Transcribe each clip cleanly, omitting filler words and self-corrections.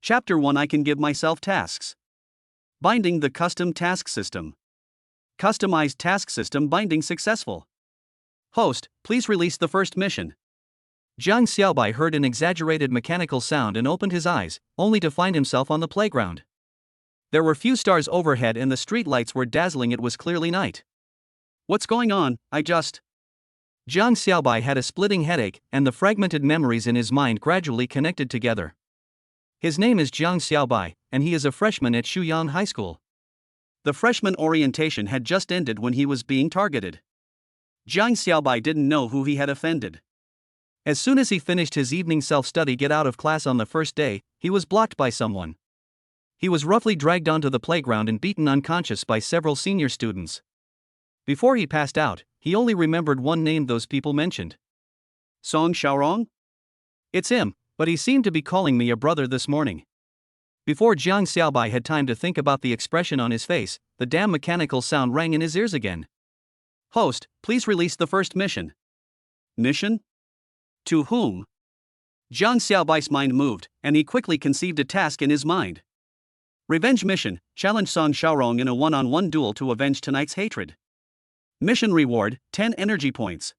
Chapter 1 I can give myself tasks. Binding the custom task system. Customized task system binding successful. Host, please release the first mission. Jiang Xiaobai heard an exaggerated mechanical sound and opened his eyes, only to find himself on the playground. There were few stars overhead and the street lights were dazzling. It was clearly night. What's going on? Jiang Xiaobai had a splitting headache, and the fragmented memories in his mind gradually connected together. His name is Jiang Xiaobai, and he is a freshman at Shuyang High School. The freshman orientation had just ended when he was being targeted. Jiang Xiaobai didn't know who he had offended. As soon as he finished his evening self-study get out of class on the first day, he was blocked by someone. He was roughly dragged onto the playground and beaten unconscious by several senior students. Before he passed out, he only remembered one name those people mentioned. Song Xiaorong? It's him, but he seemed to be calling me a brother this morning. Before Jiang Xiaobai had time to think about the expression on his face, the damn mechanical sound rang in his ears again. Host, please release the first mission. Mission? To whom? Jiang Xiaobai's mind moved, and he quickly conceived a task in his mind. Revenge mission, challenge Song Xiaorong in a one-on-one duel to avenge tonight's hatred. Mission reward, 10 energy points.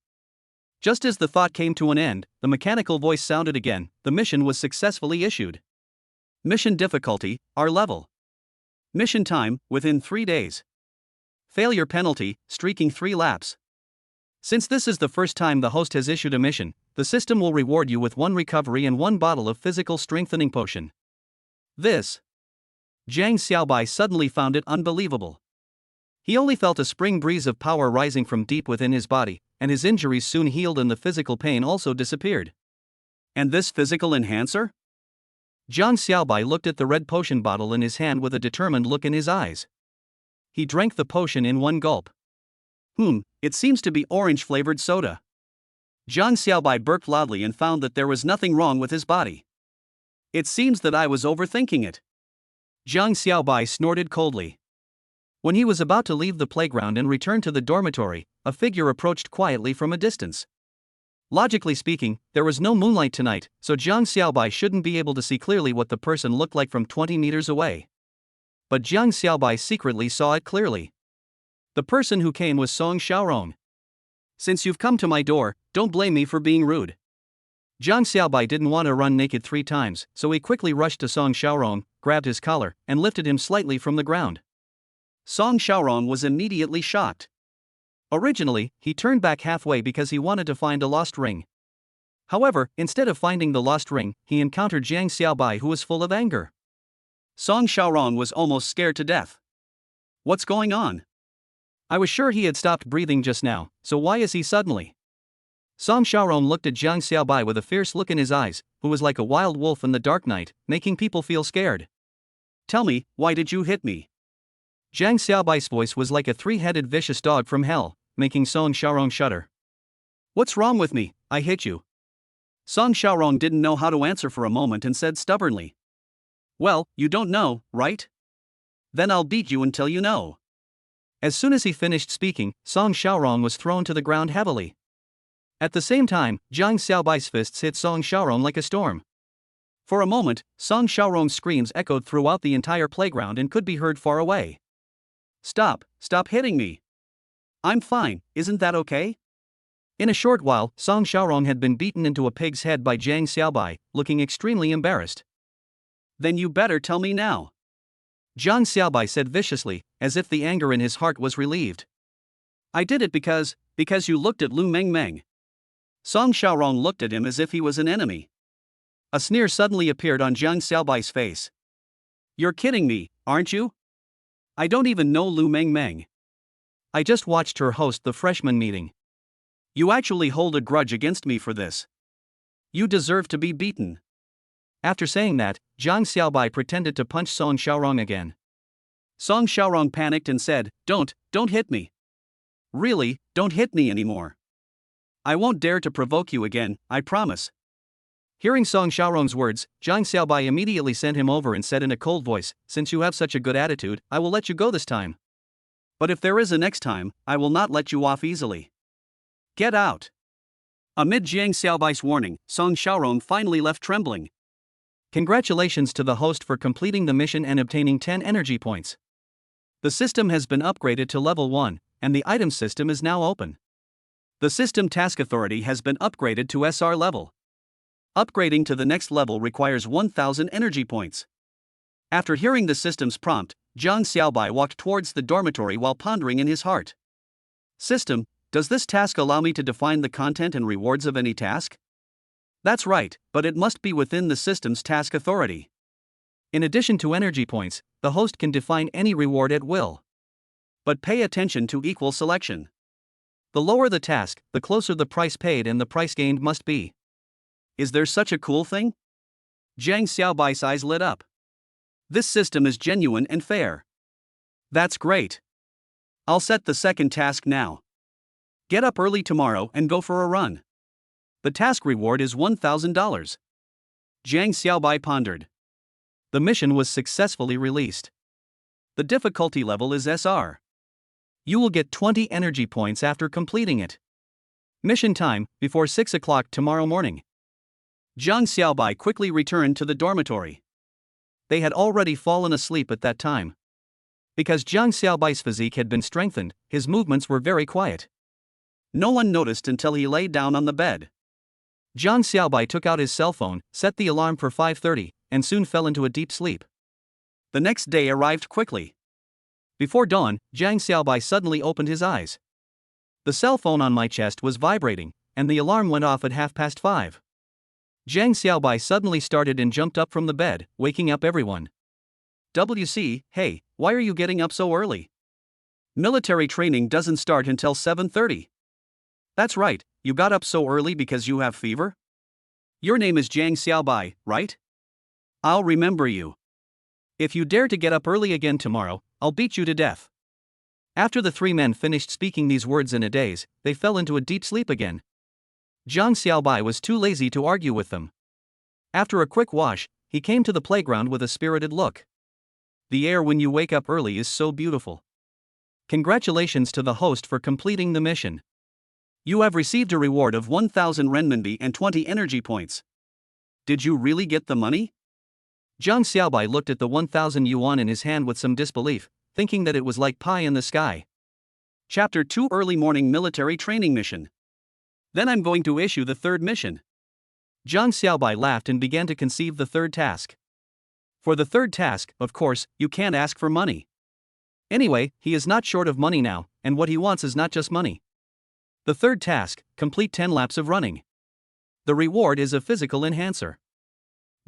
Just as the thought came to an end, the mechanical voice sounded again. The mission was successfully issued. Mission difficulty, R level. Mission time, within 3 days. Failure penalty, streaking 3 laps. Since this is the first time the host has issued a mission, the system will reward you with 1 recovery and 1 bottle of physical strengthening potion. This. Jiang Xiaobai suddenly found it unbelievable. He only felt a spring breeze of power rising from deep within his body, and his injuries soon healed and the physical pain also disappeared. And this physical enhancer? Jiang Xiaobai looked at the red potion bottle in his hand with a determined look in his eyes. He drank the potion in 1 gulp. It seems to be orange-flavored soda. Jiang Xiaobai burped loudly and found that there was nothing wrong with his body. It seems that I was overthinking it. Jiang Xiaobai snorted coldly. When he was about to leave the playground and return to the dormitory, a figure approached quietly from a distance. Logically speaking, there was no moonlight tonight, so Jiang Xiaobai shouldn't be able to see clearly what the person looked like from 20 meters away. But Jiang Xiaobai secretly saw it clearly. The person who came was Song Xiaorong. Since you've come to my door, don't blame me for being rude. Jiang Xiaobai didn't want to run naked 3 times, so he quickly rushed to Song Xiaorong, grabbed his collar, and lifted him slightly from the ground. Song Xiaorong was immediately shocked. Originally, he turned back halfway because he wanted to find a lost ring. However, instead of finding the lost ring, he encountered Jiang Xiaobai, who was full of anger. Song Xiaorong was almost scared to death. What's going on? I was sure he had stopped breathing just now, so why is he suddenly? Song Xiaorong looked at Jiang Xiaobai with a fierce look in his eyes, who was like a wild wolf in the dark night, making people feel scared. Tell me, why did you hit me? Jiang Xiaobai's voice was like a 3-headed vicious dog from hell, making Song Xiaorong shudder. What's wrong with me? I hit you. Song Xiaorong didn't know how to answer for a moment and said stubbornly. Well, you don't know, right? Then I'll beat you until you know. As soon as he finished speaking, Song Xiaorong was thrown to the ground heavily. At the same time, Jiang Xiaobai's fists hit Song Xiaorong like a storm. For a moment, Song Xiaorong's screams echoed throughout the entire playground and could be heard far away. Stop hitting me. I'm fine, isn't that okay? In a short while, Song Xiaorong had been beaten into a pig's head by Jiang Xiaobai, looking extremely embarrassed. Then you better tell me now. Jiang Xiaobai said viciously, as if the anger in his heart was relieved. I did it because you looked at Lu Mengmeng. Song Xiaorong looked at him as if he was an enemy. A sneer suddenly appeared on Jiang Xiaobai's face. You're kidding me, aren't you? I don't even know Lu Mengmeng. I just watched her host the freshman meeting. You actually hold a grudge against me for this. You deserve to be beaten. After saying that, Jiang Xiaobai pretended to punch Song Xiaorong again. Song Xiaorong panicked and said, Don't hit me. Really, don't hit me anymore. I won't dare to provoke you again, I promise. Hearing Song Xiaorong's words, Jiang Xiaobai immediately sent him over and said in a cold voice, Since you have such a good attitude, I will let you go this time. But if there is a next time, I will not let you off easily. Get out. Amid Jiang Xiaobai's warning, Song Xiaorong finally left trembling. Congratulations to the host for completing the mission and obtaining 10 energy points. The system has been upgraded to level 1, and the item system is now open. The system task authority has been upgraded to SR level. Upgrading to the next level requires 1000 energy points. After hearing the system's prompt, Jiang Xiaobai walked towards the dormitory while pondering in his heart. System, does this task allow me to define the content and rewards of any task? That's right, but it must be within the system's task authority. In addition to energy points, the host can define any reward at will. But pay attention to equal selection. The lower the task, the closer the price paid and the price gained must be. Is there such a cool thing? Jiang Xiaobai's eyes lit up. This system is genuine and fair. That's great. I'll set the second task now. Get up early tomorrow and go for a run. The task reward is $1,000. Jiang Xiaobai pondered. The mission was successfully released. The difficulty level is SR. You will get 20 energy points after completing it. Mission time, before 6 o'clock tomorrow morning. Jiang Xiaobai quickly returned to the dormitory. They had already fallen asleep at that time. Because Jiang Xiaobai's physique had been strengthened, his movements were very quiet. No one noticed until he lay down on the bed. Jiang Xiaobai took out his cell phone, set the alarm for 5:30, and soon fell into a deep sleep. The next day arrived quickly. Before dawn, Jiang Xiaobai suddenly opened his eyes. The cell phone on my chest was vibrating, and the alarm went off at 5:30. Jiang Xiaobai suddenly started and jumped up from the bed, waking up everyone. WC, hey, why are you getting up so early? Military training doesn't start until 7:30. That's right, you got up so early because you have fever? Your name is Jiang Xiaobai, right? I'll remember you. If you dare to get up early again tomorrow, I'll beat you to death. After the three men finished speaking these words in a daze, they fell into a deep sleep again. Jiang Xiaobai was too lazy to argue with them. After a quick wash, he came to the playground with a spirited look. The air when you wake up early is so beautiful. Congratulations to the host for completing the mission. You have received a reward of 1000 renminbi and 20 energy points. Did you really get the money? Jiang Xiaobai looked at the 1000 yuan in his hand with some disbelief, thinking that it was like pie in the sky. Chapter 2 Early Morning Military Training Mission. Then I'm going to issue the third mission. Jiang Xiaobai laughed and began to conceive the third task. For the third task, of course, you can't ask for money. Anyway, he is not short of money now, and what he wants is not just money. The third task, complete 10 laps of running. The reward is a physical enhancer.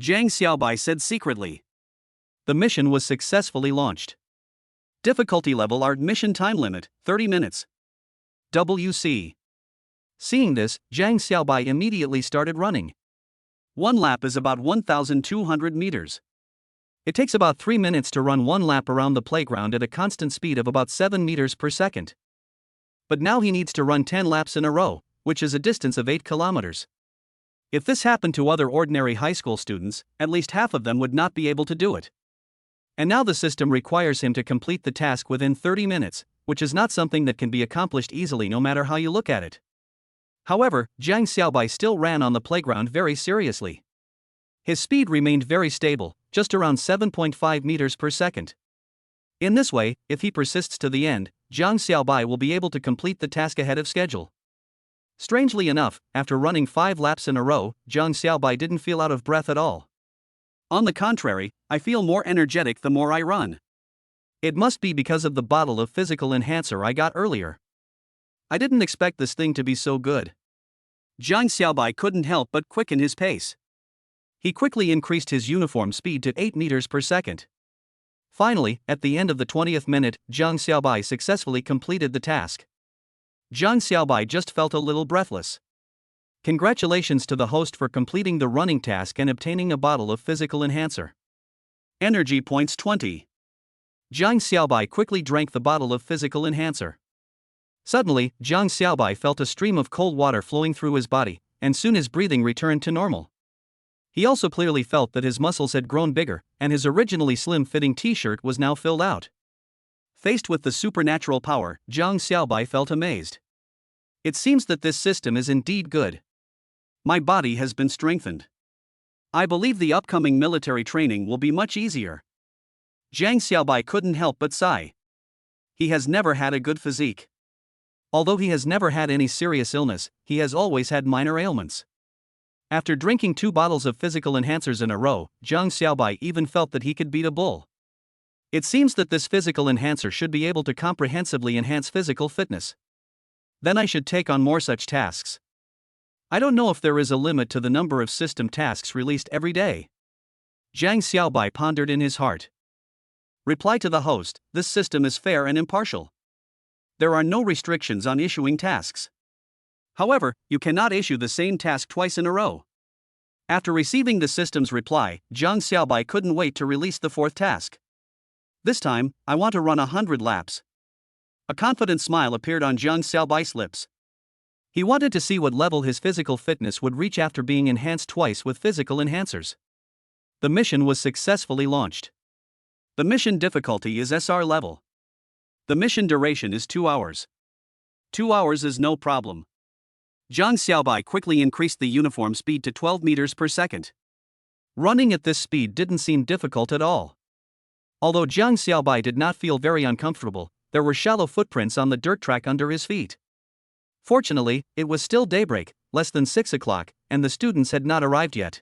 Jiang Xiaobai said secretly. The mission was successfully launched. Difficulty level art mission time limit, 30 minutes. WC. Seeing this, Jiang Xiaobai immediately started running. One lap is about 1,200 meters. It takes about 3 minutes to run one lap around the playground at a constant speed of about 7 meters per second. But now he needs to run 10 laps in a row, which is a distance of 8 kilometers. If this happened to other ordinary high school students, at least half of them would not be able to do it. And now the system requires him to complete the task within 30 minutes, which is not something that can be accomplished easily no matter how you look at it. However, Jiang Xiaobai still ran on the playground very seriously. His speed remained very stable, just around 7.5 meters per second. In this way, if he persists to the end, Jiang Xiaobai will be able to complete the task ahead of schedule. Strangely enough, after running 5 laps in a row, Jiang Xiaobai didn't feel out of breath at all. On the contrary, I feel more energetic the more I run. It must be because of the bottle of physical enhancer I got earlier. I didn't expect this thing to be so good. Jiang Xiaobai couldn't help but quicken his pace. He quickly increased his uniform speed to 8 meters per second. Finally, at the end of the 20th minute, Jiang Xiaobai successfully completed the task. Jiang Xiaobai just felt a little breathless. Congratulations to the host for completing the running task and obtaining a bottle of physical enhancer. Energy points 20. Jiang Xiaobai quickly drank the bottle of physical enhancer. Suddenly, Jiang Xiaobai felt a stream of cold water flowing through his body, and soon his breathing returned to normal. He also clearly felt that his muscles had grown bigger, and his originally slim-fitting t-shirt was now filled out. Faced with the supernatural power, Jiang Xiaobai felt amazed. It seems that this system is indeed good. My body has been strengthened. I believe the upcoming military training will be much easier. Jiang Xiaobai couldn't help but sigh. He has never had a good physique. Although he has never had any serious illness, he has always had minor ailments. After drinking 2 bottles of physical enhancers in a row, Jiang Xiaobai even felt that he could beat a bull. It seems that this physical enhancer should be able to comprehensively enhance physical fitness. Then I should take on more such tasks. I don't know if there is a limit to the number of system tasks released every day. Jiang Xiaobai pondered in his heart. Reply to the host, this system is fair and impartial. There are no restrictions on issuing tasks. However, you cannot issue the same task twice in a row. After receiving the system's reply, Jiang Xiaobai couldn't wait to release the 4th task. This time, I want to run 100 laps. A confident smile appeared on Jiang Xiaobai's lips. He wanted to see what level his physical fitness would reach after being enhanced twice with physical enhancers. The mission was successfully launched. The mission difficulty is SR level. The mission duration is 2 hours. 2 hours is no problem. Jiang Xiaobai quickly increased the uniform speed to 12 meters per second. Running at this speed didn't seem difficult at all. Although Jiang Xiaobai did not feel very uncomfortable, there were shallow footprints on the dirt track under his feet. Fortunately, it was still daybreak, less than 6 o'clock, and the students had not arrived yet.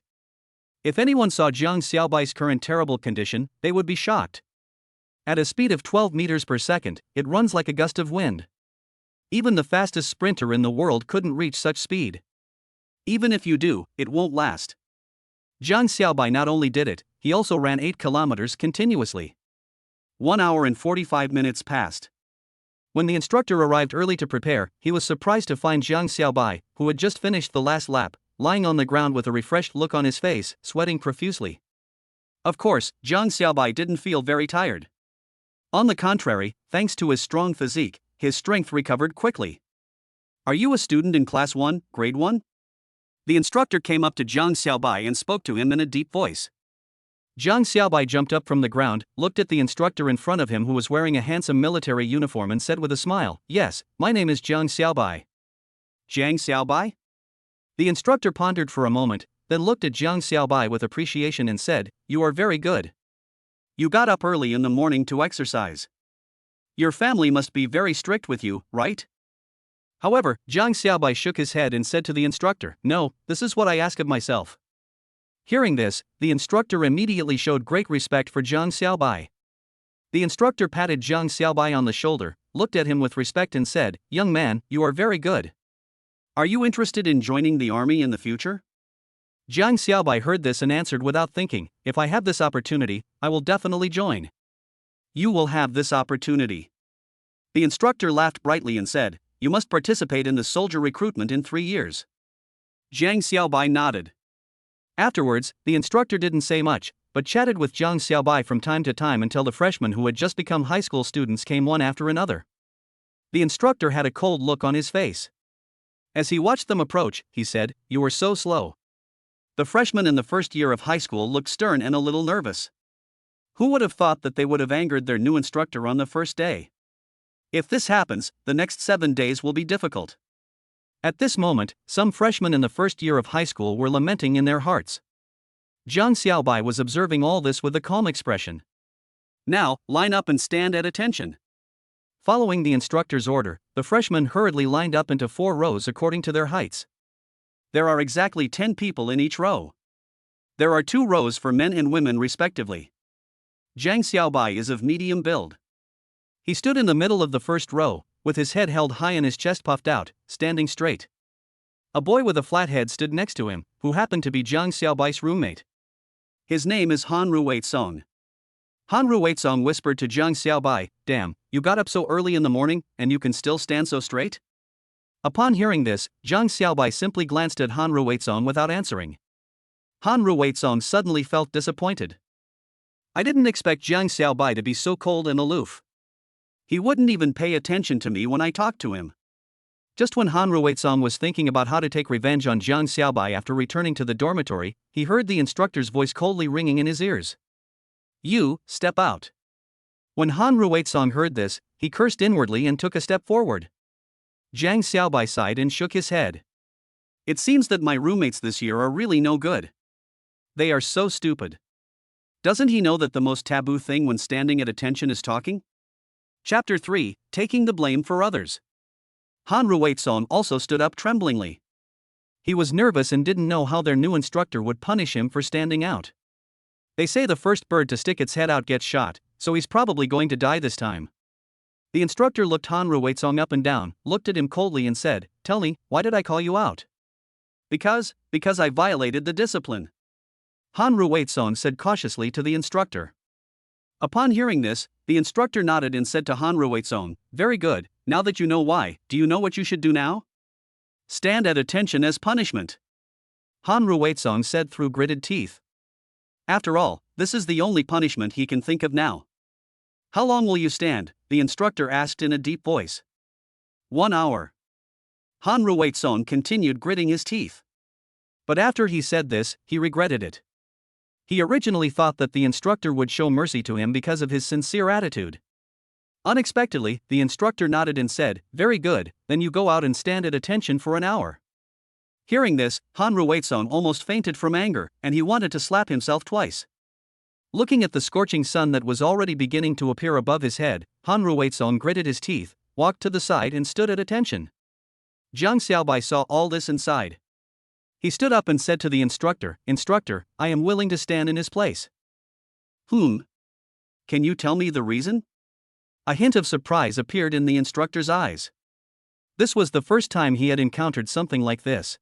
If anyone saw Jiang Xiaobai's current terrible condition, they would be shocked. At a speed of 12 meters per second, it runs like a gust of wind. Even the fastest sprinter in the world couldn't reach such speed. Even if you do, it won't last. Jiang Xiaobai not only did it, he also ran 8 kilometers continuously. 1 hour and 45 minutes passed. When the instructor arrived early to prepare, he was surprised to find Jiang Xiaobai, who had just finished the last lap, lying on the ground with a refreshed look on his face, sweating profusely. Of course, Jiang Xiaobai didn't feel very tired. On the contrary, thanks to his strong physique, his strength recovered quickly. Are you a student in Class 1, Grade 1? The instructor came up to Jiang Xiaobai and spoke to him in a deep voice. Jiang Xiaobai jumped up from the ground, looked at the instructor in front of him who was wearing a handsome military uniform and said with a smile, "Yes, my name is Jiang Xiaobai." Jiang Xiaobai? The instructor pondered for a moment, then looked at Jiang Xiaobai with appreciation and said, "You are very good. You got up early in the morning to exercise. Your family must be very strict with you, right?" However, Jiang Xiaobai shook his head and said to the instructor, "No, this is what I ask of myself." Hearing this, the instructor immediately showed great respect for Jiang Xiaobai. The instructor patted Jiang Xiaobai on the shoulder, looked at him with respect and said, "Young man, you are very good. Are you interested in joining the army in the future?" Jiang Xiaobai heard this and answered without thinking, "If I have this opportunity, I will definitely join." "You will have this opportunity." The instructor laughed brightly and said, "You must participate in the soldier recruitment in 3 years." Jiang Xiaobai nodded. Afterwards, the instructor didn't say much, but chatted with Jiang Xiaobai from time to time until the freshmen who had just become high school students came one after another. The instructor had a cold look on his face. As he watched them approach, he said, "You are so slow." The freshmen in the first year of high school looked stern and a little nervous. Who would have thought that they would have angered their new instructor on the first day? If this happens, the next 7 days will be difficult. At this moment, some freshmen in the first year of high school were lamenting in their hearts. Jiang Xiaobai was observing all this with a calm expression. "Now, line up and stand at attention." Following the instructor's order, the freshmen hurriedly lined up into 4 rows according to their heights. There are exactly 10 people in each row. There are 2 rows for men and women respectively. Jiang Xiaobai is of medium build. He stood in the middle of the first row, with his head held high and his chest puffed out, standing straight. A boy with a flat head stood next to him, who happened to be Jiang Xiaobai's roommate. His name is Han Ruizong. Han Ruizong whispered to Jiang Xiaobai, "Damn, you got up so early in the morning, and you can still stand so straight?" Upon hearing this, Jiang Xiaobai simply glanced at Han Ruizong without answering. Han Ruizong suddenly felt disappointed. I didn't expect Jiang Xiaobai to be so cold and aloof. He wouldn't even pay attention to me when I talked to him. Just when Han Ruizong was thinking about how to take revenge on Jiang Xiaobai after returning to the dormitory, he heard the instructor's voice coldly ringing in his ears. "You, step out." When Han Ruizong heard this, he cursed inwardly and took a step forward. Jiang Xiaobai sighed and shook his head. "It seems that my roommates this year are really no good. They are so stupid. Doesn't he know that the most taboo thing when standing at attention is talking? Chapter 3, Taking the Blame for Others. Han Ruizong also stood up tremblingly. He was nervous and didn't know how their new instructor would punish him for standing out. They say the first bird to stick its head out gets shot, so he's probably going to die this time. The instructor looked Han Ruizong up and down, looked at him coldly and said, "Tell me, why did I call you out?" Because I violated the discipline," Han Ruizong said cautiously to the instructor. Upon hearing this, the instructor nodded and said to Han Ruizong, "Very good, now that you know why, do you know what you should do now? Stand at attention as punishment," Han Ruizong said through gritted teeth. After all, this is the only punishment he can think of now. "How long will you stand?" the instructor asked in a deep voice. 1 hour. Han Ruizong continued gritting his teeth. But after he said this, he regretted it. He originally thought that the instructor would show mercy to him because of his sincere attitude. Unexpectedly, the instructor nodded and said, "Very good, then you go out and stand at attention for an hour." Hearing this, Han Ruizong almost fainted from anger, and he wanted to slap himself twice. Looking at the scorching sun that was already beginning to appear above his head, Han Ruizong gritted his teeth, walked to the side and stood at attention. Zhang Xiaobai saw all this and sighed. He stood up and said to the instructor, "Instructor, I am willing to stand in his place." Can you tell me the reason?" A hint of surprise appeared in the instructor's eyes. This was the first time he had encountered something like this.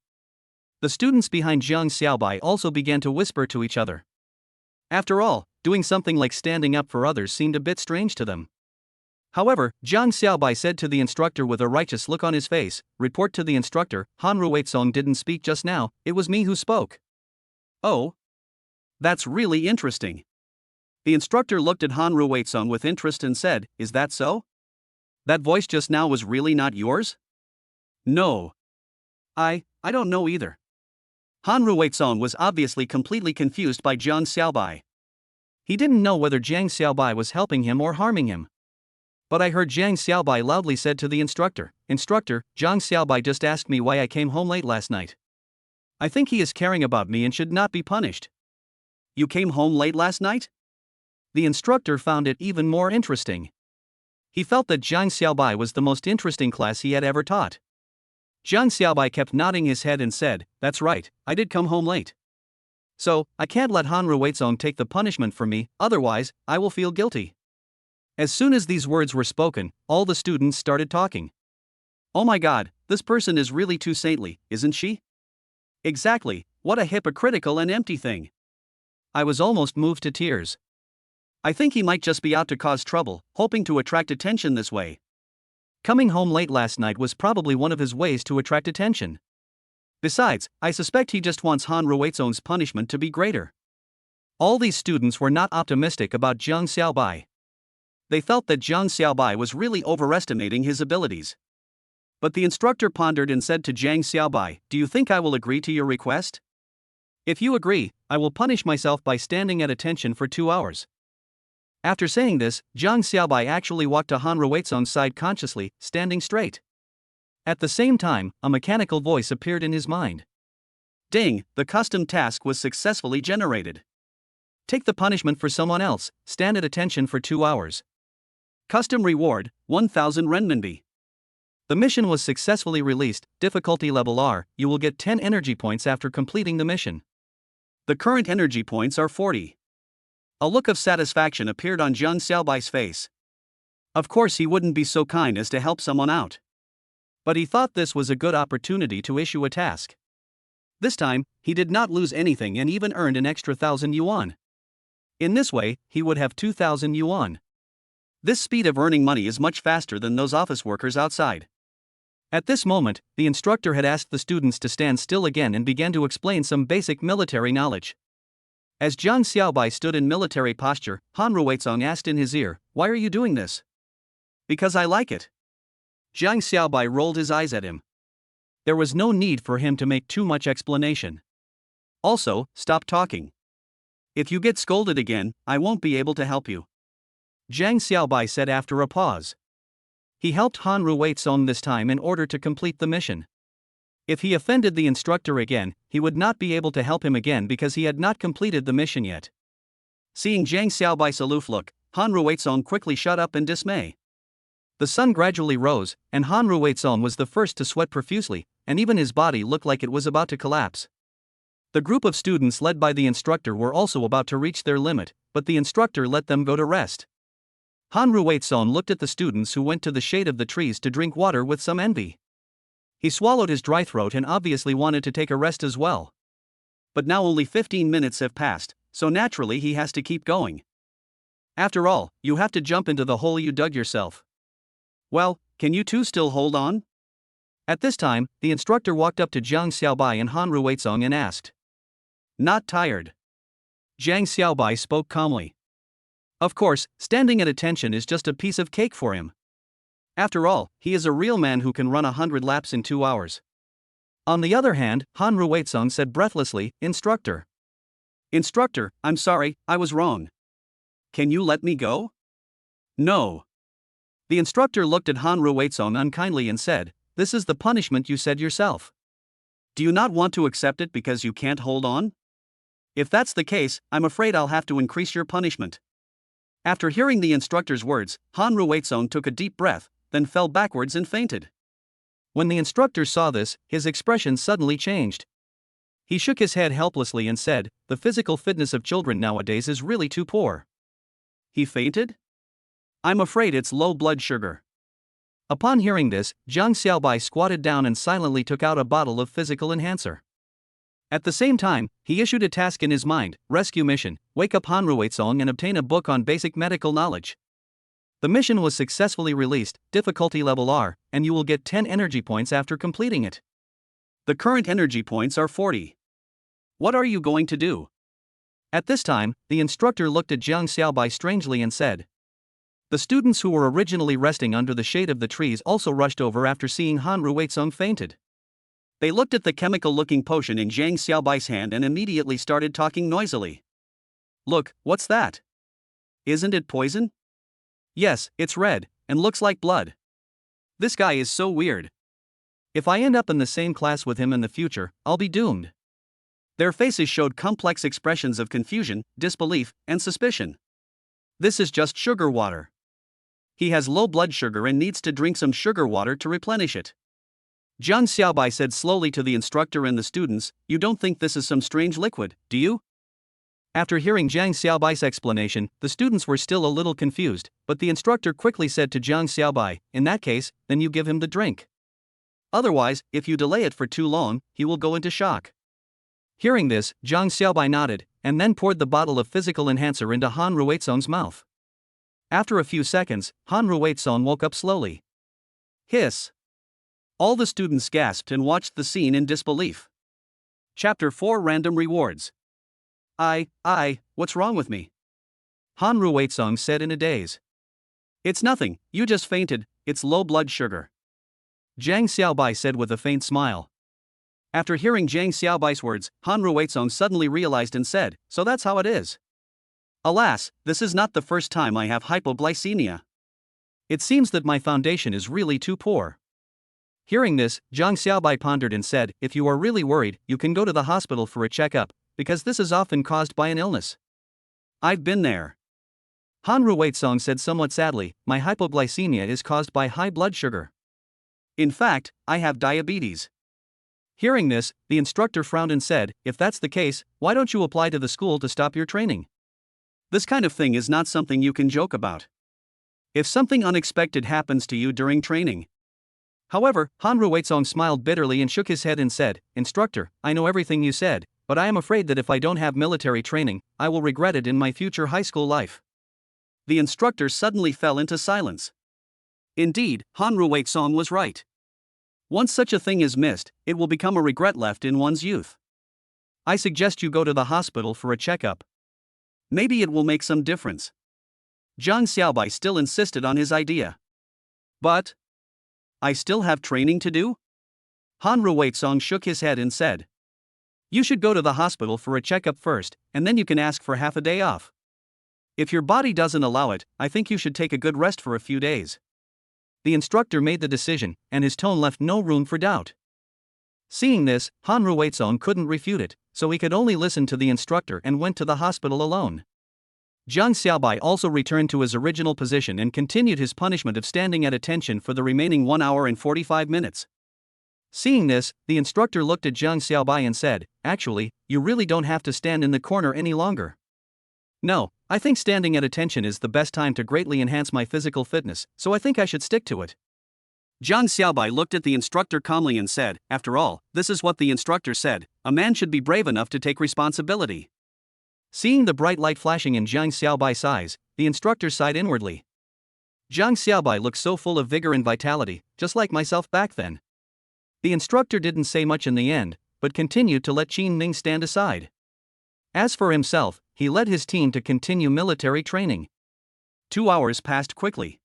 The students behind Zhang Xiaobai also began to whisper to each other. After all, doing something like standing up for others seemed a bit strange to them. However, Zhang Xiaobai said to the instructor with a righteous look on his face, "Report to the instructor, Han Ruizong didn't speak just now, it was me who spoke." "Oh? That's really interesting." The instructor looked at Han Ruizong with interest and said, "Is that so? That voice just now was really not yours?" "No. I don't know either." Han Ruizong was obviously completely confused by Zhang Xiaobai. He didn't know whether Zhang Xiaobai was helping him or harming him. But I heard Zhang Xiaobai loudly said to the instructor, "Instructor, Zhang Xiaobai just asked me why I came home late last night. I think he is caring about me and should not be punished." "You came home late last night?" The instructor found it even more interesting. He felt that Zhang Xiaobai was the most interesting class he had ever taught. Zhang Xiaobai kept nodding his head and said, "That's right, I did come home late. So, I can't let Han Ruizong take the punishment for me, otherwise, I will feel guilty." As soon as these words were spoken, all the students started talking. "Oh my god, this person is really too saintly, isn't she? Exactly, what a hypocritical and empty thing. I was almost moved to tears. I think he might just be out to cause trouble, hoping to attract attention this way. Coming home late last night was probably one of his ways to attract attention. Besides, I suspect he just wants Han Ruizong's punishment to be greater." All these students were not optimistic about Zhang Xiaobai. They felt that Zhang Xiaobai was really overestimating his abilities. But the instructor pondered and said to Zhang Xiaobai, "Do you think I will agree to your request? If you agree, I will punish myself by standing at attention for 2 hours." After saying this, Zhang Xiaobai actually walked to Han Ruizong's side consciously, standing straight. At the same time, a mechanical voice appeared in his mind. Ding, the custom task was successfully generated. Take the punishment for someone else, stand at attention for 2 hours. Custom reward, 1000 renminbi. The mission was successfully released, difficulty level R, you will get 10 energy points after completing the mission. The current energy points are 40. A look of satisfaction appeared on Zhang Xiaobai's face. Of course he wouldn't be so kind as to help someone out. But he thought this was a good opportunity to issue a task. This time, he did not lose anything and even earned an extra 1000 yuan. In this way, he would have 2000 yuan. This speed of earning money is much faster than those office workers outside. At this moment, the instructor had asked the students to stand still again and began to explain some basic military knowledge. As Zhang Xiaobai stood in military posture, Han Ruizong asked in his ear, "Why are you doing this?" "Because I like it." Zhang Xiaobai rolled his eyes at him. There was no need for him to make too much explanation. Also, stop talking. If you get scolded again, I won't be able to help you, Zhang Xiaobai said after a pause. He helped Han Ruizong this time in order to complete the mission. If he offended the instructor again, he would not be able to help him again because he had not completed the mission yet. Seeing Jiang Xiaobai's aloof look, Han Ruizong quickly shut up in dismay. The sun gradually rose, and Han Ruizong was the first to sweat profusely, and even his body looked like it was about to collapse. The group of students led by the instructor were also about to reach their limit, but the instructor let them go to rest. Han Ruizong looked at the students who went to the shade of the trees to drink water with some envy. He swallowed his dry throat and obviously wanted to take a rest as well. But now only 15 minutes have passed, so naturally he has to keep going. After all, you have to jump into the hole you dug yourself. Well, can you two still hold on? At this time, the instructor walked up to Jiang Xiaobai and Han Ruizong and asked. Not tired. Jiang Xiaobai spoke calmly. Of course, standing at attention is just a piece of cake for him. After all, he is a real man who can run 100 laps in 2 hours. On the other hand, Han Ruizong said breathlessly, Instructor. Instructor, I'm sorry, I was wrong. Can you let me go? No. The instructor looked at Han Ruizong unkindly and said, This is the punishment you said yourself. Do you not want to accept it because you can't hold on? If that's the case, I'm afraid I'll have to increase your punishment. After hearing the instructor's words, Han Ruizong took a deep breath, then fell backwards and fainted. When the instructor saw this, his expression suddenly changed. He shook his head helplessly and said, The physical fitness of children nowadays is really too poor. He fainted? I'm afraid it's low blood sugar. Upon hearing this, Jiang Xiaobai squatted down and silently took out a bottle of physical enhancer. At the same time, he issued a task in his mind, rescue mission, wake up Han Ruizong and obtain a book on basic medical knowledge. The mission was successfully released, difficulty level R, and you will get 10 energy points after completing it. The current energy points are 40. What are you going to do? At this time, the instructor looked at Jiang Xiaobai strangely and said. The students who were originally resting under the shade of the trees also rushed over after seeing Han Ruizong fainted. They looked at the chemical-looking potion in Jiang Xiaobai's hand and immediately started talking noisily. Look, what's that? Isn't it poison? Yes, it's red, and looks like blood. This guy is so weird. If I end up in the same class with him in the future, I'll be doomed. Their faces showed complex expressions of confusion, disbelief, and suspicion. This is just sugar water. He has low blood sugar and needs to drink some sugar water to replenish it. Jiang Xiaobai said slowly to the instructor and the students, You don't think this is some strange liquid, do you? After hearing Jiang Xiaobai's explanation, the students were still a little confused, but the instructor quickly said to Jiang Xiaobai, In that case, then you give him the drink. Otherwise, if you delay it for too long, he will go into shock. Hearing this, Jiang Xiaobai nodded, and then poured the bottle of physical enhancer into Han Ruizong's mouth. After a few seconds, Han Ruizong woke up slowly. Hiss! All the students gasped and watched the scene in disbelief. Chapter 4 Random Rewards. What's wrong with me? Han Ruizong said in a daze. It's nothing, you just fainted, it's low blood sugar. Jiang Xiaobai said with a faint smile. After hearing Jiang Xiaobai's words, Han Ruizong suddenly realized and said, So that's how it is. Alas, this is not the first time I have hypoglycemia. It seems that my foundation is really too poor. Hearing this, Jiang Xiaobai pondered and said, If you are really worried, you can go to the hospital for a checkup, because this is often caused by an illness. I've been there. Han Ruizong said somewhat sadly, My hypoglycemia is caused by high blood sugar. In fact, I have diabetes. Hearing this, the instructor frowned and said, If that's the case, why don't you apply to the school to stop your training? This kind of thing is not something you can joke about. If something unexpected happens to you during training. However, Han Ruizong smiled bitterly and shook his head and said, Instructor, I know everything you said, but I am afraid that if I don't have military training, I will regret it in my future high school life. The instructor suddenly fell into silence. Indeed, Han Ruizong was right. Once such a thing is missed, it will become a regret left in one's youth. I suggest you go to the hospital for a checkup. Maybe it will make some difference. Jiang Xiaobai still insisted on his idea. But I still have training to do? Han Ruizong shook his head and said. You should go to the hospital for a checkup first, and then you can ask for half a day off. If your body doesn't allow it, I think you should take a good rest for a few days. The instructor made the decision, and his tone left no room for doubt. Seeing this, Han Ruizong couldn't refute it, so he could only listen to the instructor and went to the hospital alone. Zhang Xiaobai also returned to his original position and continued his punishment of standing at attention for the remaining 1 hour and 45 minutes. Seeing this, the instructor looked at Zhang Xiaobai and said, "Actually, you really don't have to stand in the corner any longer. No, I think standing at attention is the best time to greatly enhance my physical fitness, so I think I should stick to it." Zhang Xiaobai looked at the instructor calmly and said, "After all, this is what the instructor said, a man should be brave enough to take responsibility." Seeing the bright light flashing in Zhang Xiaobai's eyes, the instructor sighed inwardly. Zhang Xiaobai looks so full of vigor and vitality, just like myself back then. The instructor didn't say much in the end, but continued to let Qin Ming stand aside. As for himself, he led his team to continue military training. 2 hours passed quickly.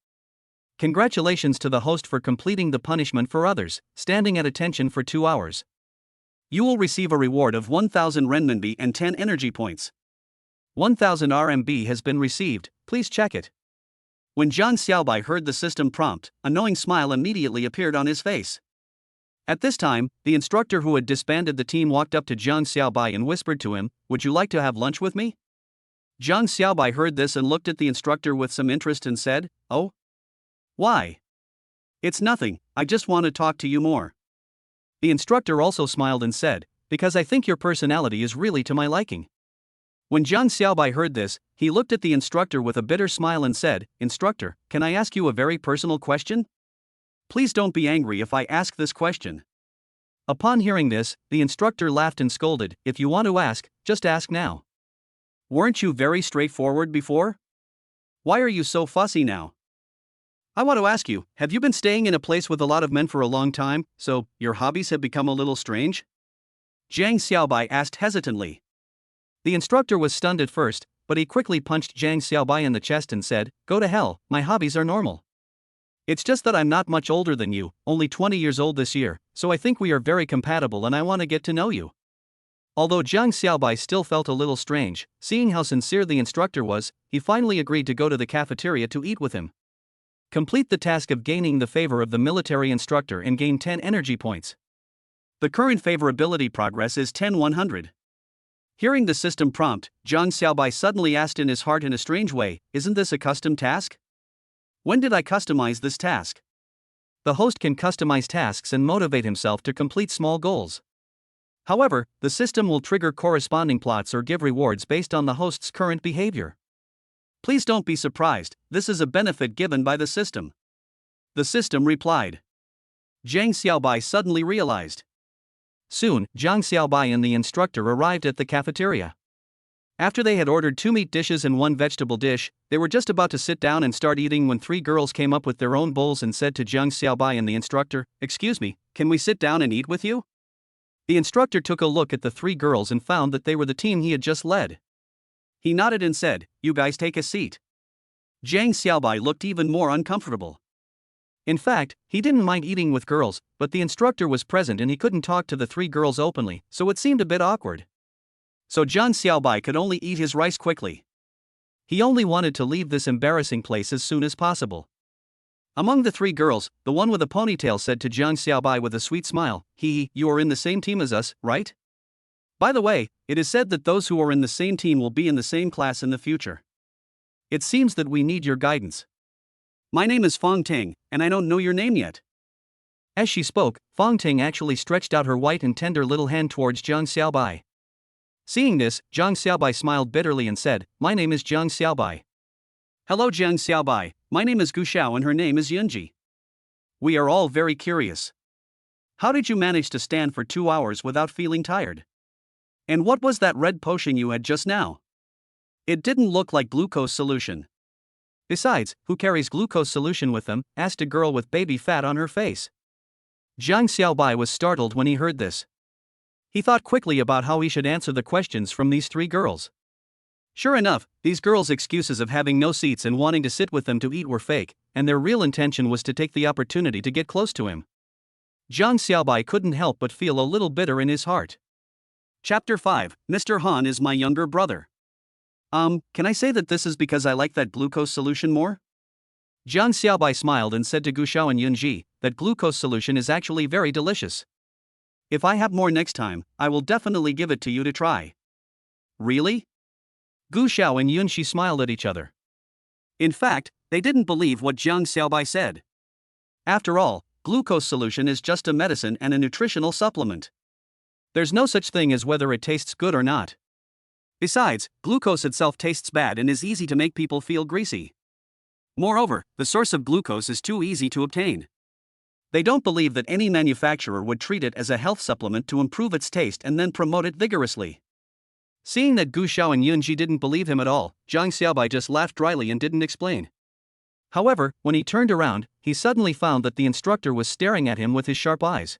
Congratulations to the host for completing the punishment for others, standing at attention for 2 hours. You will receive a reward of 1,000 renminbi and 10 energy points. 1,000 RMB has been received, please check it. When Zhang Xiaobai heard the system prompt, a knowing smile immediately appeared on his face. At this time, the instructor who had disbanded the team walked up to Zhang Xiaobai and whispered to him, "Would you like to have lunch with me?" Zhang Xiaobai heard this and looked at the instructor with some interest and said, "Oh? Why? It's nothing, I just want to talk to you more." The instructor also smiled and said, "Because I think your personality is really to my liking." When Zhang Xiaobai heard this, he looked at the instructor with a bitter smile and said, "Instructor, can I ask you a very personal question? Please don't be angry if I ask this question." Upon hearing this, the instructor laughed and scolded, "If you want to ask, just ask now. Weren't you very straightforward before? Why are you so fussy now? I want to ask you, have you been staying in a place with a lot of men for a long time, so your hobbies have become a little strange?" Zhang Xiaobai asked hesitantly. The instructor was stunned at first, but he quickly punched Zhang Xiaobai in the chest and said, "Go to hell, my hobbies are normal. It's just that I'm not much older than you, only 20 years old this year, so I think we are very compatible and I want to get to know you." Although Zhang Xiaobai still felt a little strange, seeing how sincere the instructor was, he finally agreed to go to the cafeteria to eat with him. Complete the task of gaining the favor of the military instructor and gain 10 energy points. The current favorability progress is 10-100. Hearing the system prompt, Zhang Xiaobai suddenly asked in his heart in a strange way, "Isn't this a custom task? When did I customize this task?" The host can customize tasks and motivate himself to complete small goals. However, the system will trigger corresponding plots or give rewards based on the host's current behavior. Please don't be surprised, this is a benefit given by the system. The system replied. Zhang Xiaobai suddenly realized. Soon, Zhang Xiaobai and the instructor arrived at the cafeteria. After they had ordered 2 meat dishes and 1 vegetable dish, they were just about to sit down and start eating when 3 girls came up with their own bowls and said to Zhang Xiaobai and the instructor, "Excuse me, can we sit down and eat with you?" The instructor took a look at the 3 girls and found that they were the team he had just led. He nodded and said, "You guys take a seat." Zhang Xiaobai looked even more uncomfortable. In fact, he didn't mind eating with girls, but the instructor was present and he couldn't talk to the 3 girls openly, so it seemed a bit awkward. So Zhang Xiaobai could only eat his rice quickly. He only wanted to leave this embarrassing place as soon as possible. Among the 3 girls, the one with a ponytail said to Zhang Xiaobai with a sweet smile, "You are in the same team as us, right? By the way, it is said that those who are in the same team will be in the same class in the future. It seems that we need your guidance. My name is Fong Ting, and I don't know your name yet." As she spoke, Fong Ting actually stretched out her white and tender little hand towards Zhang Xiaobai. Seeing this, Zhang Xiaobai smiled bitterly and said, "My name is Zhang Xiaobai." "Hello Zhang Xiaobai, my name is Gu Xiao and her name is Yunji. We are all very curious. How did you manage to stand for 2 hours without feeling tired? And what was that red potion you had just now? It didn't look like glucose solution." "Besides, who carries glucose solution with them?" asked a girl with baby fat on her face. Zhang Xiaobai was startled when he heard this. He thought quickly about how he should answer the questions from these 3 girls. Sure enough, these girls' excuses of having no seats and wanting to sit with them to eat were fake, and their real intention was to take the opportunity to get close to him. Zhang Xiaobai couldn't help but feel a little bitter in his heart. Chapter 5, Mr. Han is my younger brother. Can I say that this is because I like that glucose solution more? Zhang Xiaobai smiled and said to Gu Xiao and Yunji, that glucose solution is actually very delicious. If I have more next time, I will definitely give it to you to try. Really? Gu Xiao and Yunxi smiled at each other. In fact, they didn't believe what Jiang Xiaobai said. After all, glucose solution is just a medicine and a nutritional supplement. There's no such thing as whether it tastes good or not. Besides, glucose itself tastes bad and is easy to make people feel greasy. Moreover, the source of glucose is too easy to obtain. They don't believe that any manufacturer would treat it as a health supplement to improve its taste and then promote it vigorously. Seeing that Gu Xiao and Yunji didn't believe him at all, Jiang Xiaobai just laughed dryly and didn't explain. However, when he turned around, he suddenly found that the instructor was staring at him with his sharp eyes.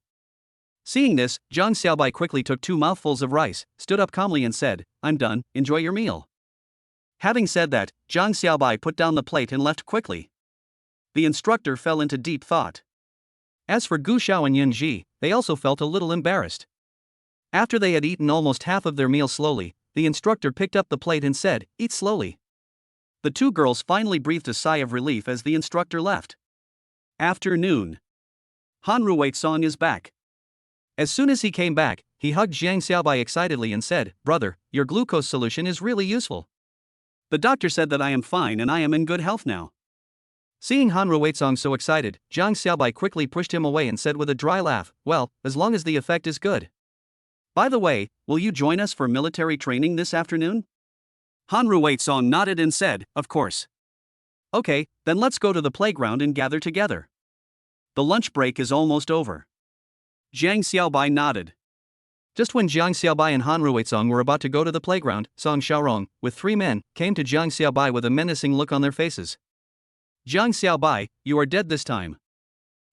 Seeing this, Jiang Xiaobai quickly took 2 mouthfuls of rice, stood up calmly and said, "I'm done, enjoy your meal." Having said that, Jiang Xiaobai put down the plate and left quickly. The instructor fell into deep thought. As for Gu Xiao and Yunji, they also felt a little embarrassed. After they had eaten almost half of their meal slowly, the instructor picked up the plate and said, "Eat slowly." The 2 girls finally breathed a sigh of relief as the instructor left. Afternoon. Han Rui's-song is back. As soon as he came back, he hugged Jiang Xiaobai excitedly and said, "Brother, your glucose solution is really useful. The doctor said that I am fine and I am in good health now." Seeing Han Rui's-song so excited, Jiang Xiaobai quickly pushed him away and said with a dry laugh, "Well, as long as the effect is good. By the way, will you join us for military training this afternoon?" Han Rui's-song nodded and said, "Of course." "Okay, then let's go to the playground and gather together. The lunch break is almost over." Jiang Xiaobai nodded. Just when Jiang Xiaobai and Han Rui's-song were about to go to the playground, Song Xiaorong, with 3 men, came to Jiang Xiaobai with a menacing look on their faces. "Jiang Xiaobai, you are dead this time."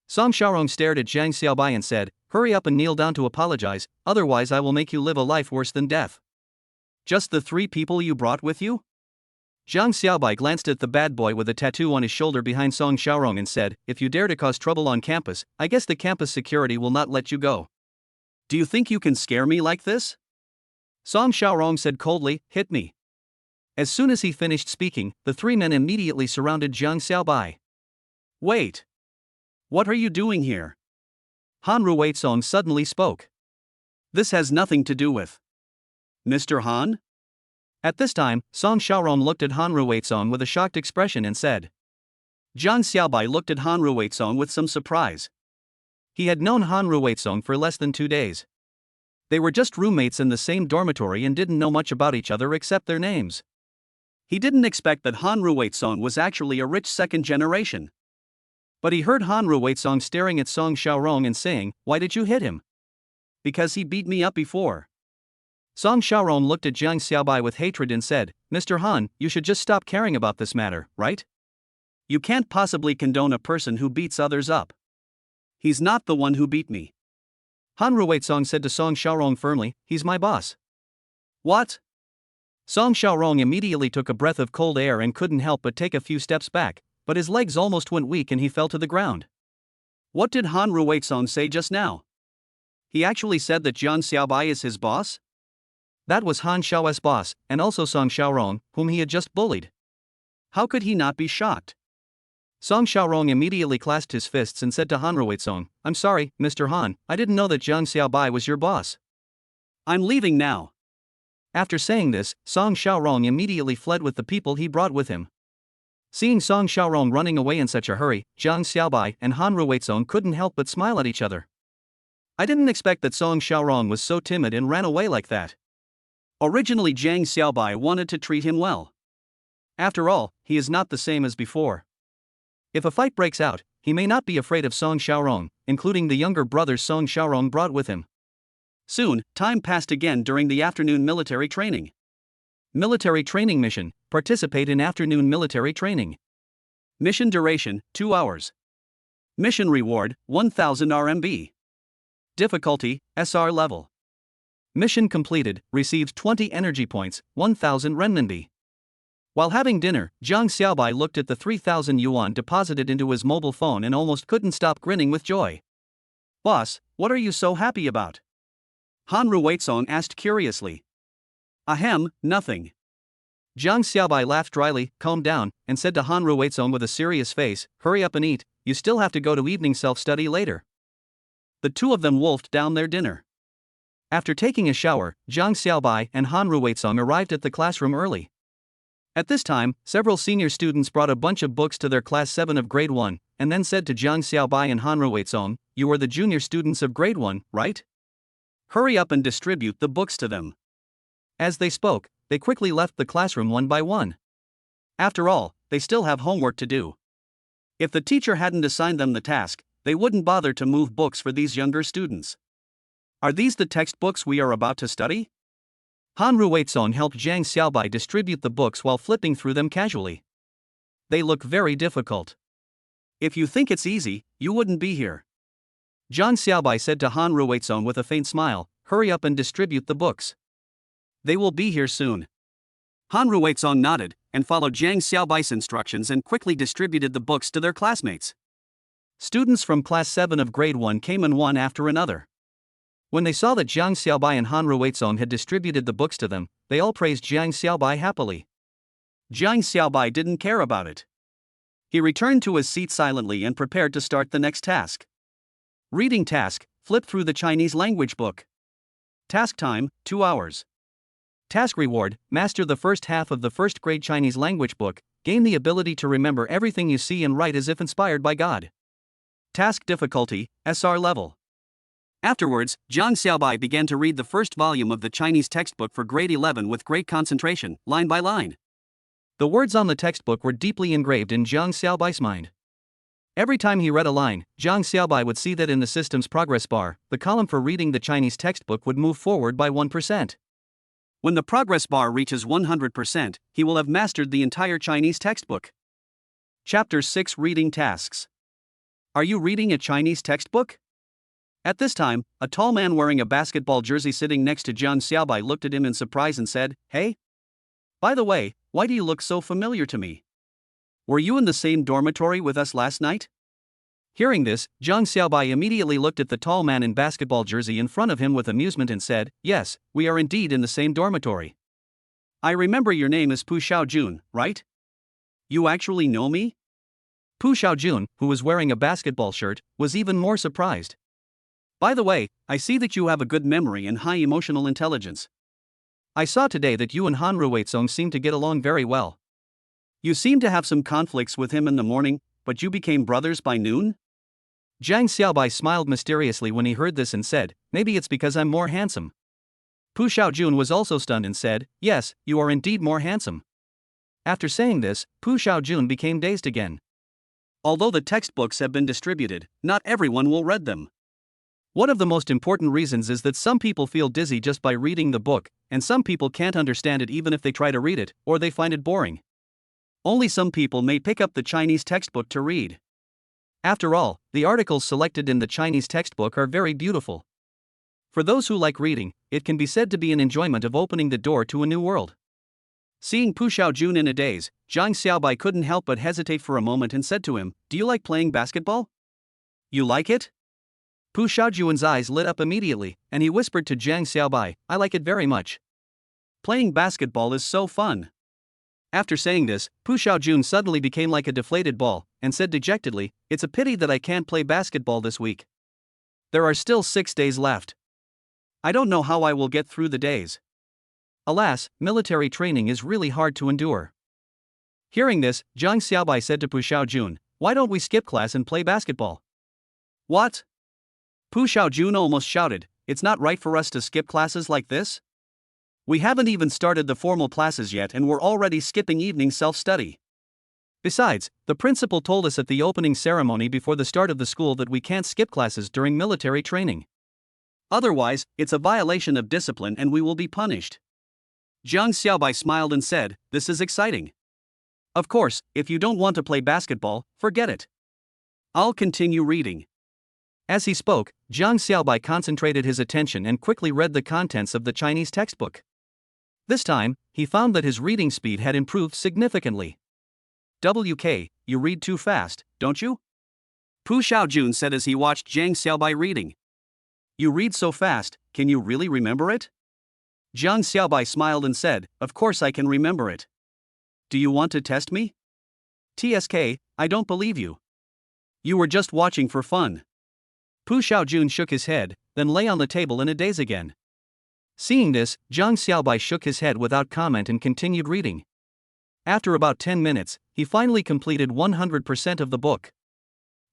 Song Xiaorong stared at Jiang Xiaobai and said, "Hurry up and kneel down to apologize, otherwise I will make you live a life worse than death." "Just the 3 people you brought with you?" Jiang Xiaobai glanced at the bad boy with a tattoo on his shoulder behind Song Xiaorong and said, "If you dare to cause trouble on campus, I guess the campus security will not let you go." "Do you think you can scare me like this?" Song Xiaorong said coldly, "Hit me." As soon as he finished speaking, the 3 men immediately surrounded Jiang Xiaobai. "Wait. What are you doing here?" Han Rui's-song suddenly spoke. "This has nothing to do with Mr. Han?" At this time, Song Xiaorong looked at Han Rui's-song with a shocked expression and said. Jiang Xiaobai looked at Han Rui's-song with some surprise. He had known Han Rui's-song for less than 2 days. They were just roommates in the same dormitory and didn't know much about each other except their names. He didn't expect that Han Rui's-song was actually a rich second generation. But he heard Han Rui's-song staring at Song Xiaorong and saying, "Why did you hit him?" "Because he beat me up before." Song Xiaorong looked at Jiang Xiaobai with hatred and said, "Mr. Han, you should just stop caring about this matter, right? You can't possibly condone a person who beats others up. He's not the one who beat me." Han Rui's-song said to Song Xiaorong firmly, "He's my boss." "What?" Song Xiaorong immediately took a breath of cold air and couldn't help but take a few steps back, but his legs almost went weak and he fell to the ground. What did Han Rui's-song say just now? He actually said that Jiang Xiaobai is his boss? That was Han Xiao's boss, and also Song Xiaorong, whom he had just bullied. How could he not be shocked? Song Xiaorong immediately clasped his fists and said to Han Rui's-song, "I'm sorry, Mr. Han, I didn't know that Jiang Xiaobai was your boss. I'm leaving now." After saying this, Song Xiaorong immediately fled with the people he brought with him. Seeing Song Xiaorong running away in such a hurry, Jiang Xiaobai and Han Rui's-song couldn't help but smile at each other. I didn't expect that Song Xiaorong was so timid and ran away like that. Originally Jiang Xiaobai wanted to treat him well. After all, he is not the same as before. If a fight breaks out, he may not be afraid of Song Xiaorong, including the younger brothers Song Xiaorong brought with him. Soon, time passed again during the afternoon military training. Military training mission: participate in afternoon military training. Mission duration: 2 hours. Mission reward: 1000 RMB. Difficulty: SR level. Mission completed, receives 20 energy points, 1000 renminbi. While having dinner, Jiang Xiaobai looked at the 3000 yuan deposited into his mobile phone and almost couldn't stop grinning with joy. "Boss, what are you so happy about?" Han Rui's-song asked curiously. "Ahem, nothing." Jiang Xiaobai laughed dryly, calmed down, and said to Han Rui's-song with a serious face, "Hurry up and eat, you still have to go to evening self-study later." the two of them wolfed down their dinner. After taking a shower, Zhang Xiaobai and Han Ruicaong arrived at the classroom early. At this time, several senior students brought a bunch of books to their class 7 of grade 1, and then said to Zhang Xiaobai and Han Ruicaong, "You are the junior students of grade 1, right? Hurry up and distribute the books to them." As they spoke, they quickly left the classroom one by one. After all, they still have homework to do. If the teacher hadn't assigned them the task, they wouldn't bother to move books for these younger students. "Are these the textbooks we are about to study?" Han Ruicaong helped Zhang Xiaobai distribute the books while flipping through them casually. "They look very difficult. If you think it's easy, you wouldn't be here." Zhang Xiaobai said to Han Ruicaong with a faint smile, "Hurry up and distribute the books. They will be here soon." Han Ruicaong nodded and followed Zhang Xiaobai's instructions and quickly distributed the books to their classmates. Students from class 7 of grade 1 came in one after another. When they saw that Zhang Xiaobai and Han Ruicaong had distributed the books to them, they all praised Zhang Xiaobai happily. Zhang Xiaobai didn't care about it. He returned to his seat silently and prepared to start the next task. Reading task: flip through the Chinese language book. Task time: 2 hours. Task reward: master the first half of the first grade Chinese language book, gain the ability to remember everything you see and write as if inspired by God. Task difficulty: SR level. Afterwards, Zhang Xiaobai began to read the first volume of the Chinese textbook for grade 11 with great concentration, line by line. The words on the textbook were deeply engraved in Zhang Xiaobai's mind. Every time he read a line, Zhang Xiaobai would see that in the system's progress bar, the column for reading the Chinese textbook would move forward by 1%. When the progress bar reaches 100%, he will have mastered the entire Chinese textbook. Chapter 6: Reading Tasks. Are you reading a Chinese textbook? At this time, a tall man wearing a basketball jersey sitting next to Zhang Xiaobai looked at him in surprise and said, "Hey? By the way, why do you look so familiar to me? Were you in the same dormitory with us last night?" Hearing this, Zhang Xiaobai immediately looked at the tall man in basketball jersey in front of him with amusement and said, "Yes, we are indeed in the same dormitory. I remember your name is Pu Xiaojun, right? You actually know me?" Pu Xiaojun, who was wearing a basketball shirt, was even more surprised. "By the way, I see that you have a good memory and high emotional intelligence. I saw today that you and Han Ruicaong seem to get along very well. You seem to have some conflicts with him in the morning, but you became brothers by noon?" Zhang Xiaobai smiled mysteriously when he heard this and said, "Maybe it's because I'm more handsome." Pu Xiaojun was also stunned and said, "Yes, you are indeed more handsome." After saying this, Pu Xiaojun became dazed again. Although the textbooks have been distributed, not everyone will read them. One of the most important reasons is that some people feel dizzy just by reading the book, and some people can't understand it even if they try to read it, or they find it boring. Only some people may pick up the Chinese textbook to read. After all, the articles selected in the Chinese textbook are very beautiful. For those who like reading, it can be said to be an enjoyment of opening the door to a new world. Seeing Pu Xiaojun in a daze, Zhang Xiaobai couldn't help but hesitate for a moment and said to him, "Do you like playing basketball? You like it?" Pu Xiaojun's eyes lit up immediately, and he whispered to Zhang Xiaobai, "I like it very much. Playing basketball is so fun." After saying this, Pu Xiaojun suddenly became like a deflated ball, and said dejectedly, "It's a pity that I can't play basketball this week. There are still 6 days left. I don't know how I will get through the days. Alas, military training is really hard to endure." Hearing this, Zhang Xiaobai said to Pu Xiaojun, "Why don't we skip class and play basketball?" "What?" Pu Xiaojun almost shouted, "It's not right for us to skip classes like this. We haven't even started the formal classes yet and we're already skipping evening self-study. Besides, the principal told us at the opening ceremony before the start of the school that we can't skip classes during military training. Otherwise, it's a violation of discipline and we will be punished." Zhang Xiaobai smiled and said, "This is exciting. Of course, if you don't want to play basketball, forget it. I'll continue reading." As he spoke, Zhang Xiaobai concentrated his attention and quickly read the contents of the Chinese textbook. This time, he found that his reading speed had improved significantly. "WK, you read too fast, don't you?" Pu Xiaojun said as he watched Zhang Xiaobai reading. "You read so fast, can you really remember it?" Zhang Xiaobai smiled and said, "Of course I can remember it. Do you want to test me?" "TSK, I don't believe you. You were just watching for fun." Pu Xiaojun shook his head, then lay on the table in a daze again. Seeing this, Zhang Xiaobai shook his head without comment and continued reading. After about 10 minutes, he finally completed 100% of the book.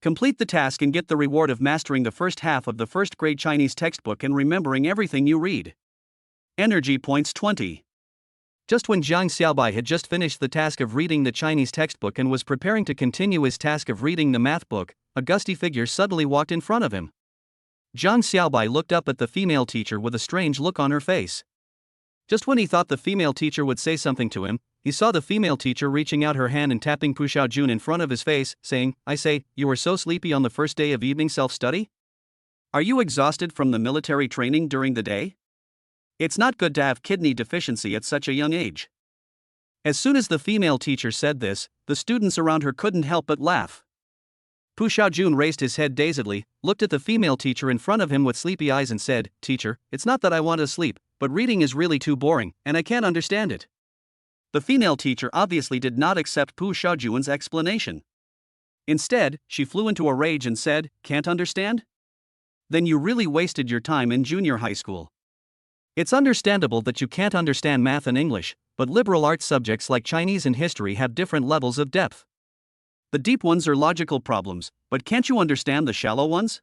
Complete the task and get the reward of mastering the first half of the first grade Chinese textbook and remembering everything you read. Energy points 20. Just when Zhang Xiaobai had just finished the task of reading the Chinese textbook and was preparing to continue his task of reading the math book, a gusty figure suddenly walked in front of him. Zhang Xiaobai looked up at the female teacher with a strange look on her face. Just when he thought the female teacher would say something to him, he saw the female teacher reaching out her hand and tapping Pu Xiaojun in front of his face, saying, "I say, you were so sleepy on the first day of evening self-study? Are you exhausted from the military training during the day? It's not good to have kidney deficiency at such a young age." As soon as the female teacher said this, the students around her couldn't help but laugh. Pu Xiaojun raised his head dazedly, looked at the female teacher in front of him with sleepy eyes and said, "Teacher, it's not that I want to sleep, but reading is really too boring, and I can't understand it." The female teacher obviously did not accept Pu Xiaojun's explanation. Instead, she flew into a rage and said, "Can't understand? Then you really wasted your time in junior high school. It's understandable that you can't understand math and English, but liberal arts subjects like Chinese and history have different levels of depth. The deep ones are logical problems, but can't you understand the shallow ones?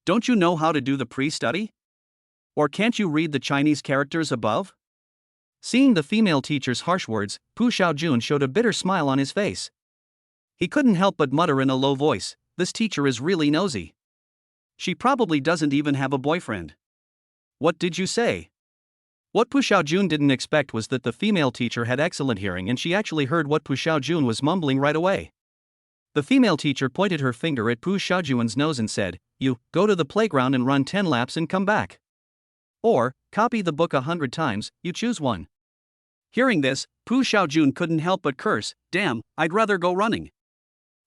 Don't you know how to do the pre-study? Or can't you read the Chinese characters above?" Seeing the female teacher's harsh words, Pu Xiaojun showed a bitter smile on his face. He couldn't help but mutter in a low voice, "This teacher is really nosy. She probably doesn't even have a boyfriend." "What did you say?" What Pu Xiaojun didn't expect was that the female teacher had excellent hearing and she actually heard what Pu Xiaojun was mumbling right away. The female teacher pointed her finger at Pu Xiaojun's nose and said, "You, go to the playground and run 10 laps and come back. Or, copy the book 100 times, you choose one." Hearing this, Pu Xiaojun couldn't help but curse, "Damn, I'd rather go running."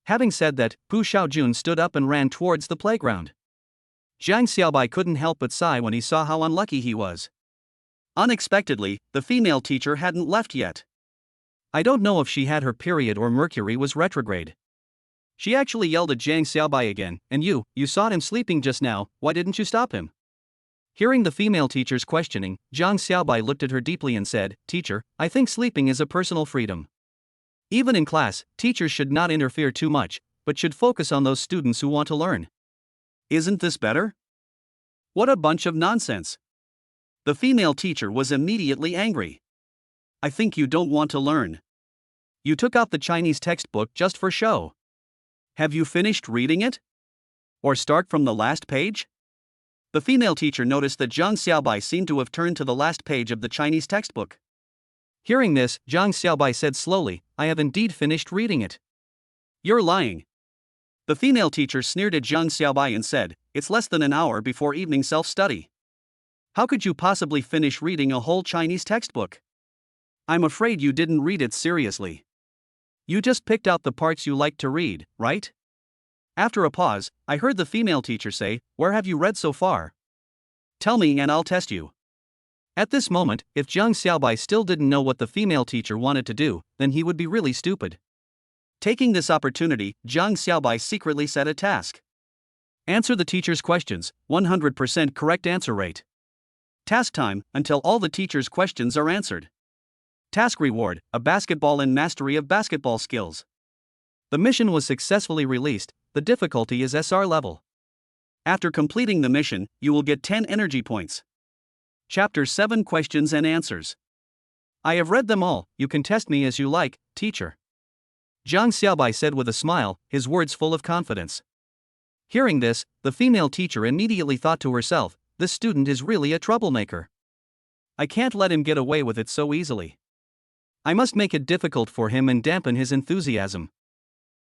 Having said that, Pu Xiaojun stood up and ran towards the playground. Zhang Xiaobai couldn't help but sigh when he saw how unlucky he was. Unexpectedly, the female teacher hadn't left yet. I don't know if she had her period or Mercury was retrograde. She actually yelled at Zhang Xiaobai again, "And you saw him sleeping just now, why didn't you stop him?" Hearing the female teacher's questioning, Zhang Xiaobai looked at her deeply and said, "Teacher, I think sleeping is a personal freedom. Even in class, teachers should not interfere too much, but should focus on those students who want to learn. Isn't this better?" What a bunch of nonsense. The female teacher was immediately angry. "I think you don't want to learn. You took out the Chinese textbook just for show. Have you finished reading it? Or start from the last page?" The female teacher noticed that Zhang Xiaobai seemed to have turned to the last page of the Chinese textbook. Hearing this, Zhang Xiaobai said slowly, "I have indeed finished reading it." "You're lying." The female teacher sneered at Zhang Xiaobai and said, "It's less than an hour before evening self-study. How could you possibly finish reading a whole Chinese textbook? I'm afraid you didn't read it seriously. You just picked out the parts you liked to read, right?" After a pause, I heard the female teacher say, "Where have you read so far? Tell me and I'll test you." At this moment, if Zhang Xiaobai still didn't know what the female teacher wanted to do, then he would be really stupid. Taking this opportunity, Zhang Xiaobai secretly set a task. Answer the teacher's questions, 100% correct answer rate. Task time, until all the teacher's questions are answered. Task reward, a basketball and mastery of basketball skills. The mission was successfully released, the difficulty is SR level. After completing the mission, you will get 10 energy points. Chapter 7 Questions and Answers. I have read them all, you can test me as you like, teacher. Zhang Xiaobai said with a smile, his words full of confidence. Hearing this, the female teacher immediately thought to herself, this student is really a troublemaker. I can't let him get away with it so easily. I must make it difficult for him and dampen his enthusiasm.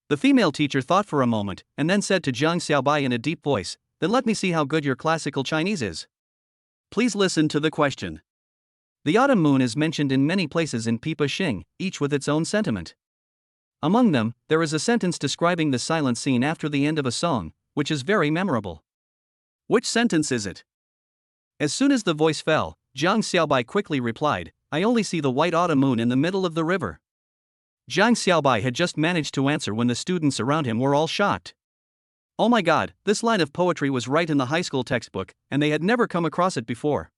The female teacher thought for a moment, and then said to Zhang Xiaobai in a deep voice, "Then let me see how good your classical Chinese is. Please listen to the question." The autumn moon is mentioned in many places in Pipa Xing, each with its own sentiment. Among them, there is a sentence describing the silent scene after the end of a song, which is very memorable. Which sentence is it? As soon as the voice fell, Zhang Xiaobai quickly replied, "I only see the white autumn moon in the middle of the river." Zhang Xiaobai had just managed to answer when the students around him were all shocked. Oh my god, this line of poetry was right in the high school textbook, and they had never come across it before.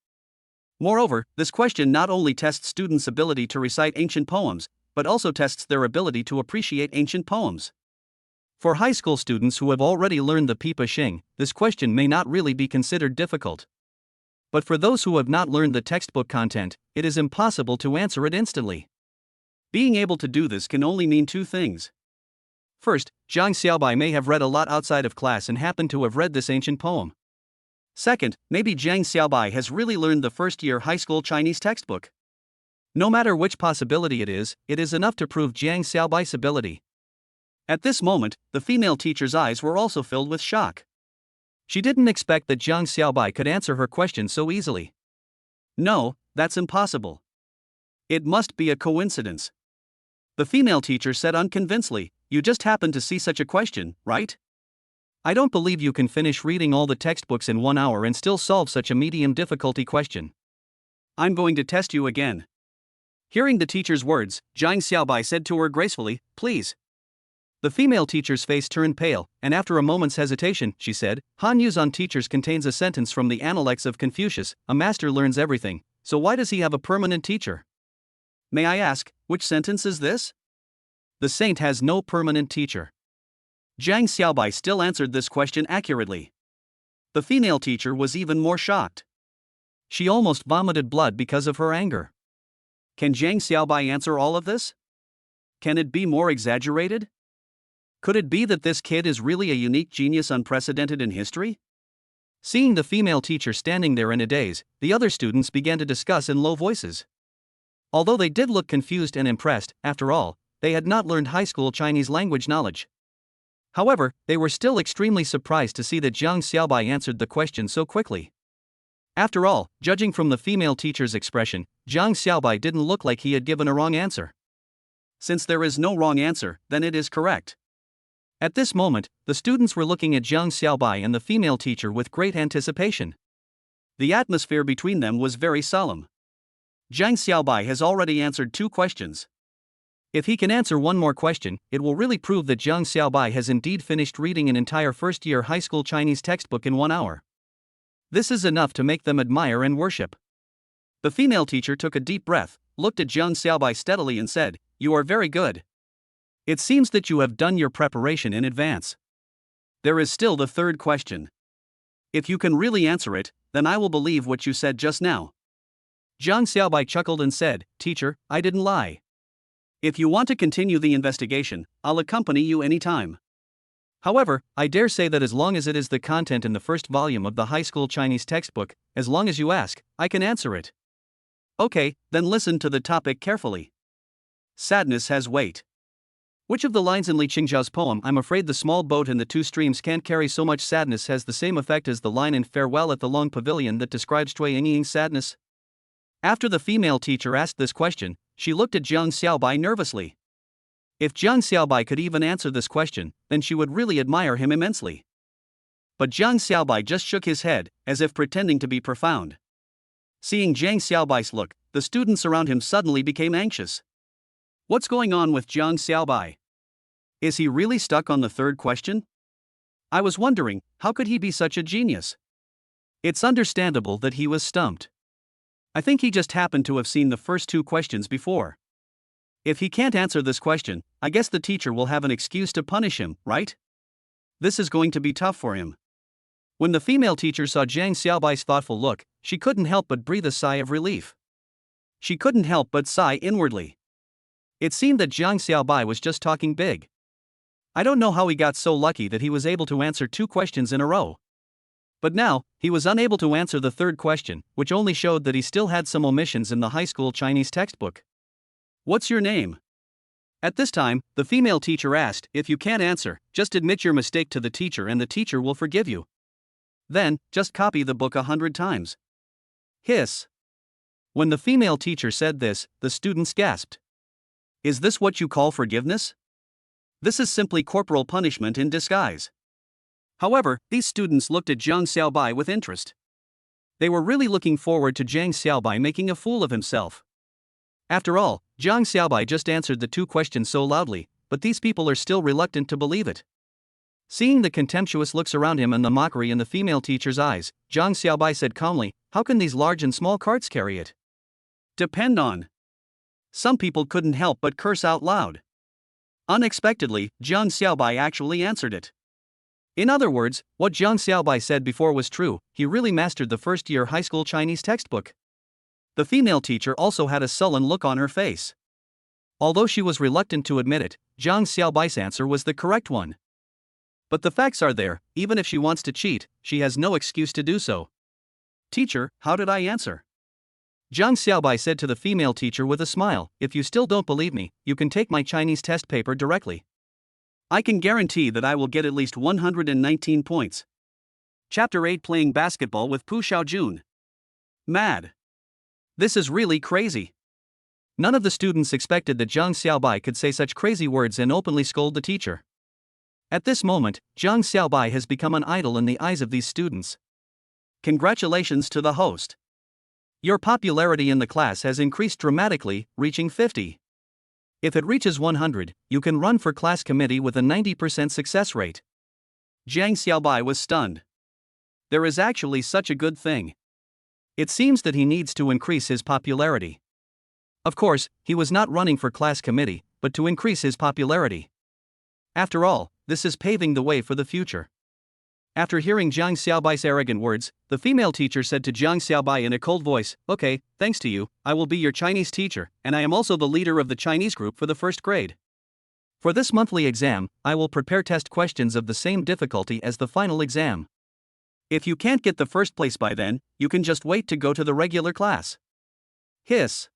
Moreover, this question not only tests students' ability to recite ancient poems, but also tests their ability to appreciate ancient poems. For high school students who have already learned the Pipa Xing, this question may not really be considered difficult. But for those who have not learned the textbook content, it is impossible to answer it instantly. Being able to do this can only mean two things. First, Zhang Xiaobai may have read a lot outside of class and happened to have read this ancient poem. Second, maybe Zhang Xiaobai has really learned the first-year high school Chinese textbook. No matter which possibility it is enough to prove Zhang Xiaobai's ability. At this moment, the female teacher's eyes were also filled with shock. She didn't expect that Zhang Xiaobai could answer her question so easily. No, that's impossible. It must be a coincidence. The female teacher said unconvincingly, "You just happened to see such a question, right? I don't believe you can finish reading all the textbooks in 1 hour and still solve such a medium difficulty question. I'm going to test you again." Hearing the teacher's words, Zhang Xiaobai said to her gracefully, "Please." The female teacher's face turned pale, and after a moment's hesitation, she said, "Han Yu's on teachers contains a sentence from the Analects of Confucius, a master learns everything, so why does he have a permanent teacher?" May I ask, which sentence is this? The saint has no permanent teacher. Zhang Xiaobai still answered this question accurately. The female teacher was even more shocked. She almost vomited blood because of her anger. Can Zhang Xiaobai answer all of this? Can it be more exaggerated? Could it be that this kid is really a unique genius unprecedented in history? Seeing the female teacher standing there in a daze, the other students began to discuss in low voices. Although they did look confused and impressed, after all, they had not learned high school Chinese language knowledge. However, they were still extremely surprised to see that Zhang Xiaobai answered the question so quickly. After all, judging from the female teacher's expression, Zhang Xiaobai didn't look like he had given a wrong answer. Since there is no wrong answer, then it is correct. At this moment, the students were looking at Zhang Xiaobai and the female teacher with great anticipation. The atmosphere between them was very solemn. Zhang Xiaobai has already answered 2 questions. If he can answer one more question, it will really prove that Zhang Xiaobai has indeed finished reading an entire first-year high school Chinese textbook in 1 hour. This is enough to make them admire and worship. The female teacher took a deep breath, looked at Zhang Xiaobai steadily and said, "You are very good. It seems that you have done your preparation in advance. There is still the 3rd question. If you can really answer it, then I will believe what you said just now." Zhang Xiaobai chuckled and said, "Teacher, I didn't lie. If you want to continue the investigation, I'll accompany you anytime. However, I dare say that as long as it is the content in the first volume of the high school Chinese textbook, as long as you ask, I can answer it." Okay, then listen to the topic carefully. Sadness has weight. Which of the lines in Li Qingzhao's poem "I'm afraid the small boat and the 2 streams can't carry so much sadness" has the same effect as the line in Farewell at the Long Pavilion that describes Cui Yingying's sadness? After the female teacher asked this question, she looked at Zhang Xiaobai nervously. If Zhang Xiaobai could even answer this question, then she would really admire him immensely. But Zhang Xiaobai just shook his head, as if pretending to be profound. Seeing Zhang Xiaobai's look, the students around him suddenly became anxious. What's going on with Zhang Xiaobai? Is he really stuck on the 3rd question? I was wondering, how could he be such a genius? It's understandable that he was stumped. I think he just happened to have seen the first 2 questions before. If he can't answer this question, I guess the teacher will have an excuse to punish him, right? This is going to be tough for him. When the female teacher saw Zhang Xiaobai's thoughtful look, she couldn't help but breathe a sigh of relief. She couldn't help but sigh inwardly. It seemed that Zhang Xiaobai was just talking big. I don't know how he got so lucky that he was able to answer 2 questions in a row. But now, he was unable to answer the 3rd question, which only showed that he still had some omissions in the high school Chinese textbook. What's your name? At this time, the female teacher asked, "If you can't answer, just admit your mistake to the teacher and the teacher will forgive you. Then, just copy the book 100 times. Hiss. When the female teacher said this, the students gasped. Is this what you call forgiveness? This is simply corporal punishment in disguise. However, these students looked at Zhang Xiaobai with interest. They were really looking forward to Zhang Xiaobai making a fool of himself. After all, Zhang Xiaobai just answered the 2 questions so loudly, but these people are still reluctant to believe it. Seeing the contemptuous looks around him and the mockery in the female teacher's eyes, Zhang Xiaobai said calmly, "How can these large and small carts carry it?" "Depend on." Some people couldn't help but curse out loud. Unexpectedly, Zhang Xiaobai actually answered it. In other words, what Zhang Xiaobai said before was true, he really mastered the first-year high school Chinese textbook. The female teacher also had a sullen look on her face. Although she was reluctant to admit it, Zhang Xiaobai's answer was the correct one. But the facts are there, even if she wants to cheat, she has no excuse to do so. "Teacher, how did I answer?" Zhang Xiaobai said to the female teacher with a smile, "If you still don't believe me, you can take my Chinese test paper directly. I can guarantee that I will get at least 119 points. Chapter 8 Playing Basketball with Pu Xiaojun. Mad. This is really crazy." None of the students expected that Zhang Xiaobai could say such crazy words and openly scold the teacher. At this moment, Zhang Xiaobai has become an idol in the eyes of these students. Congratulations to the host. Your popularity in the class has increased dramatically, reaching 50. If it reaches 100, you can run for class committee with a 90% success rate. Zhang Xiaobai was stunned. There is actually such a good thing. It seems that he needs to increase his popularity. Of course, he was not running for class committee, but to increase his popularity. After all, this is paving the way for the future. After hearing Zhang Xiaobai's arrogant words, the female teacher said to Zhang Xiaobai in a cold voice, "Okay, thanks to you, I will be your Chinese teacher, and I am also the leader of the Chinese group for the first grade. For this monthly exam, I will prepare test questions of the same difficulty as the final exam. If you can't get the first place by then, you can just wait to go to the regular class." Hiss.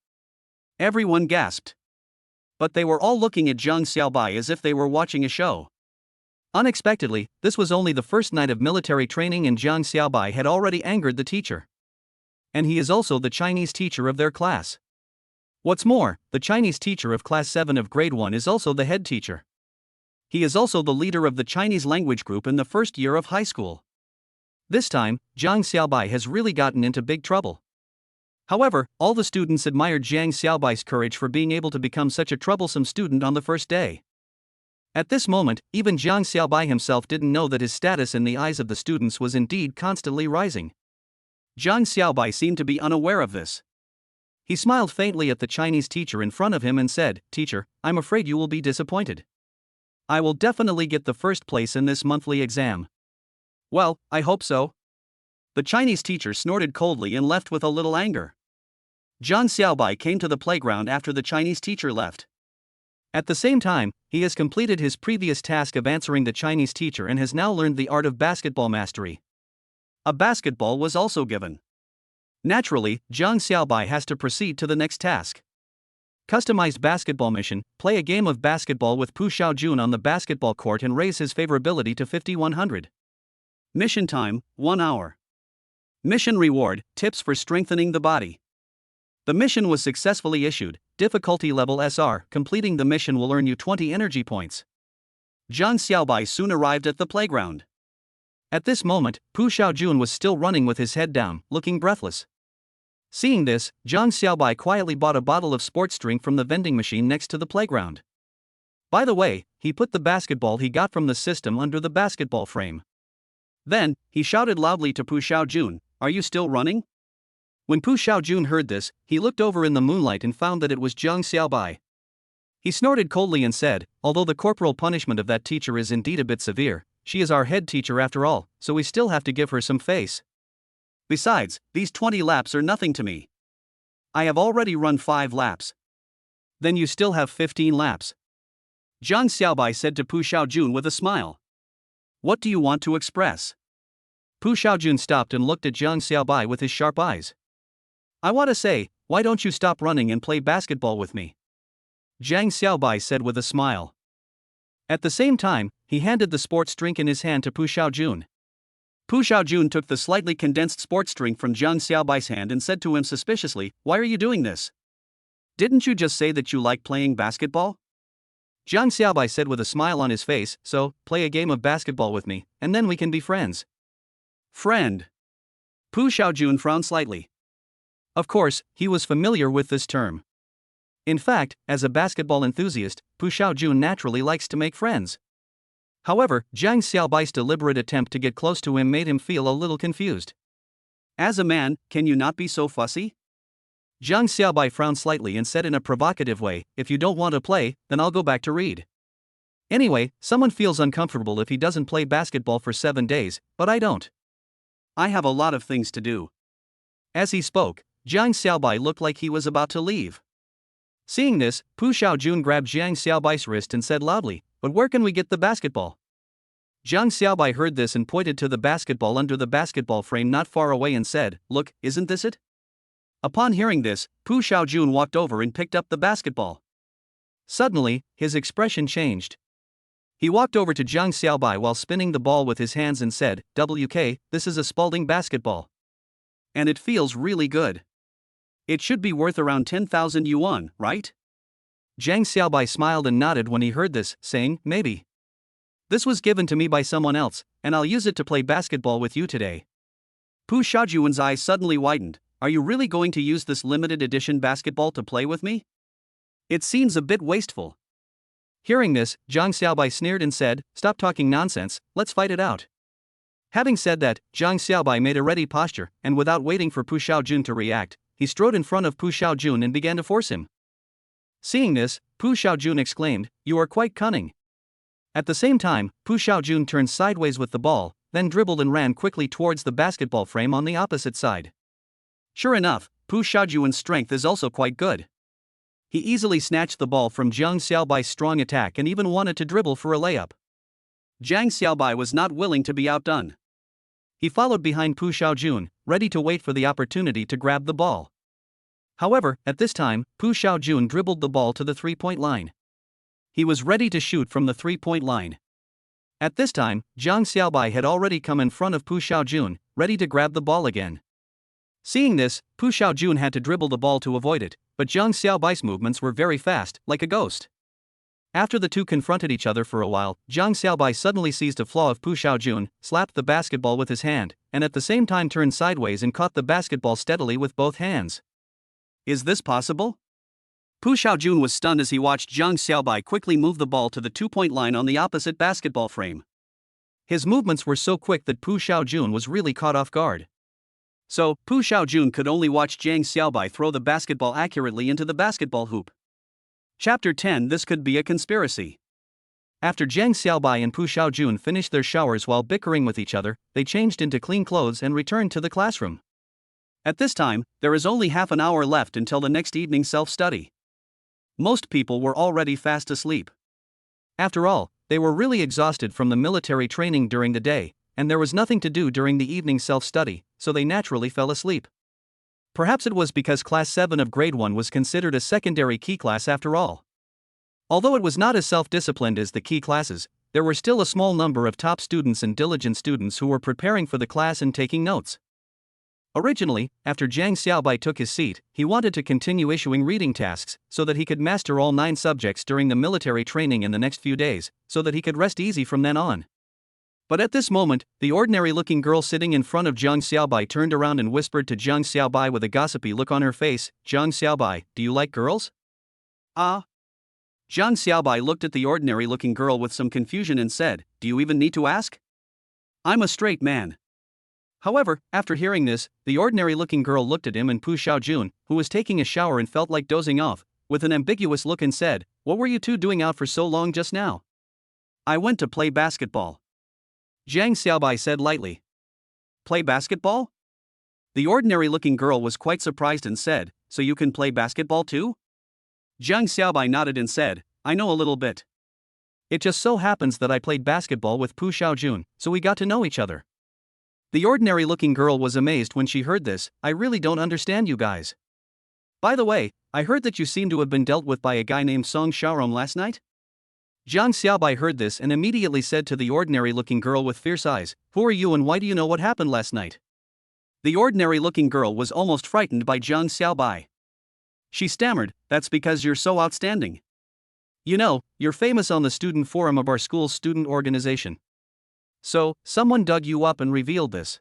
Everyone gasped. But they were all looking at Zhang Xiaobai as if they were watching a show. Unexpectedly, this was only the first night of military training and Zhang Xiaobai had already angered the teacher. And he is also the Chinese teacher of their class. What's more, the Chinese teacher of class 7 of grade 1 is also the head teacher. He is also the leader of the Chinese language group in the first year of high school. This time, Zhang Xiaobai has really gotten into big trouble. However, all the students admired Zhang Xiaobai's courage for being able to become such a troublesome student on the first day. At this moment, even Zhang Xiaobai himself didn't know that his status in the eyes of the students was indeed constantly rising. Zhang Xiaobai seemed to be unaware of this. He smiled faintly at the Chinese teacher in front of him and said, "Teacher, I'm afraid you will be disappointed. I will definitely get the first place in this monthly exam." "Well, I hope so." The Chinese teacher snorted coldly and left with a little anger. Zhang Xiaobai came to the playground after the Chinese teacher left. At the same time, he has completed his previous task of answering the Chinese teacher and has now learned the art of basketball mastery. A basketball was also given. Naturally, Zhang Xiaobai has to proceed to the next task. Customized basketball mission: play a game of basketball with Pu Xiaojun on the basketball court and raise his favorability to 5100. Mission time, 1 hour. Mission reward: tips for strengthening the body. The mission was successfully issued, difficulty level SR. Completing the mission will earn you 20 energy points. Zhang Xiaobai soon arrived at the playground. At this moment, Pu Xiaojun was still running with his head down, looking breathless. Seeing this, Zhang Xiaobai quietly bought a bottle of sports drink from the vending machine next to the playground. By the way, he put the basketball he got from the system under the basketball frame. Then, he shouted loudly to Pu Xiaojun, "Are you still running?" When Pu Xiaojun heard this, he looked over in the moonlight and found that it was Zhang Xiaobai. He snorted coldly and said, "Although the corporal punishment of that teacher is indeed a bit severe, she is our head teacher after all, so we still have to give her some face. Besides, these 20 laps are nothing to me. I have already run 5 laps. Then you still have 15 laps." Zhang Xiaobai said to Pu Xiaojun with a smile. "What do you want to express?" Pu Xiaojun stopped and looked at Zhang Xiaobai with his sharp eyes. "I want to say, why don't you stop running and play basketball with me?" Zhang Xiaobai said with a smile. At the same time, he handed the sports drink in his hand to Pu Xiaojun. Pu Xiaojun took the slightly condensed sports drink from Zhang Xiaobai's hand and said to him suspiciously, "Why are you doing this? Didn't you just say that you like playing basketball?" Zhang Xiaobai said with a smile on his face, "So, play a game of basketball with me, and then we can be friends." Friend. Pu Xiaojun frowned slightly. Of course, he was familiar with this term. In fact, as a basketball enthusiast, Pu Xiaojun naturally likes to make friends. However, Jiang Xiaobai's deliberate attempt to get close to him made him feel a little confused. As a man, can you not be so fussy? Jiang Xiaobai frowned slightly and said in a provocative way, if you don't want to play, then I'll go back to read. Anyway, someone feels uncomfortable if he doesn't play basketball for 7 days, but I don't. I have a lot of things to do. As he spoke, Jiang Xiaobai looked like he was about to leave. Seeing this, Pu Xiaojun grabbed Jiang Xiaobai's wrist and said loudly, but where can we get the basketball? Jiang Xiaobai heard this and pointed to the basketball under the basketball frame not far away and said, look, isn't this it? Upon hearing this, Pu Xiaojun walked over and picked up the basketball. Suddenly, his expression changed. He walked over to Jiang Xiaobai while spinning the ball with his hands and said, WK, this is a Spalding basketball. And it feels really good. It should be worth around 10,000 yuan, right? Jiang Xiaobai smiled and nodded when he heard this, saying, maybe. This was given to me by someone else, and I'll use it to play basketball with you today. Pu Xiaojun's eyes suddenly widened. Are you really going to use this limited edition basketball to play with me? It seems a bit wasteful. Hearing this, Jiang Xiaobai sneered and said, stop talking nonsense, let's fight it out. Having said that, Jiang Xiaobai made a ready posture, and without waiting for Pu Xiaojun to react, he strode in front of Pu Xiaojun and began to force him. Seeing this, Pu Xiaojun exclaimed, you are quite cunning. At the same time, Pu Xiaojun turned sideways with the ball, then dribbled and ran quickly towards the basketball frame on the opposite side. Sure enough, Pu Xiaojun's strength is also quite good. He easily snatched the ball from Jiang Xiaobai's strong attack and even wanted to dribble for a layup. Jiang Xiaobai was not willing to be outdone. He followed behind Pu Xiaojun, ready to wait for the opportunity to grab the ball. However, at this time, Pu Xiaojun dribbled the ball to the three-point line. He was ready to shoot from the three-point line. At this time, Jiang Xiaobai had already come in front of Pu Xiaojun, ready to grab the ball again. Seeing this, Pu Xiaojun had to dribble the ball to avoid it, but Jiang Xiaobai's movements were very fast, like a ghost. After the two confronted each other for a while, Jiang Xiaobai suddenly seized a flaw of Pu Xiaojun, slapped the basketball with his hand, and at the same time turned sideways and caught the basketball steadily with both hands. Is this possible? Pu Xiaojun was stunned as he watched Jiang Xiaobai quickly move the ball to the two-point line on the opposite basketball frame. His movements were so quick that Pu Xiaojun was really caught off guard. So, Pu Xiaojun could only watch Jiang Xiaobai throw the basketball accurately into the basketball hoop. Chapter 10. This could be a conspiracy. After Jiang Xiaobai and Pu Xiaojun finished their showers while bickering with each other, they changed into clean clothes and returned to the classroom. At this time, there is only half an hour left until the next evening's self-study. Most people were already fast asleep. After all, they were really exhausted from the military training during the day, and there was nothing to do during the evening self-study, so they naturally fell asleep. Perhaps it was because Class 7 of Grade 1 was considered a secondary key class after all. Although it was not as self-disciplined as the key classes, there were still a small number of top students and diligent students who were preparing for the class and taking notes. Originally, after Jiang Xiaobai took his seat, he wanted to continue issuing reading tasks so that he could master all 9 subjects during the military training in the next few days, so that he could rest easy from then on. But at this moment, the ordinary-looking girl sitting in front of Jiang Xiaobai turned around and whispered to Jiang Xiaobai with a gossipy look on her face, Jiang Xiaobai, do you like girls? Jiang Xiaobai looked at the ordinary-looking girl with some confusion and said, do you even need to ask? I'm a straight man. However, after hearing this, the ordinary-looking girl looked at him and Pu Xiaojun, who was taking a shower and felt like dozing off, with an ambiguous look and said, what were you two doing out for so long just now? I went to play basketball. Jiang Xiaobai said lightly. Play basketball? The ordinary-looking girl was quite surprised and said, so you can play basketball too? Jiang Xiaobai nodded and said, I know a little bit. It just so happens that I played basketball with Pu Xiaojun, so we got to know each other. The ordinary-looking girl was amazed when she heard this. I really don't understand you guys. By the way, I heard that you seem to have been dealt with by a guy named Song Xiaorong last night? Jiang Xiaobai heard this and immediately said to the ordinary-looking girl with fierce eyes, who are you and why do you know what happened last night? The ordinary-looking girl was almost frightened by Jiang Xiaobai. She stammered, that's because you're so outstanding. You know, you're famous on the student forum of our school's student organization. So, someone dug you up and revealed this.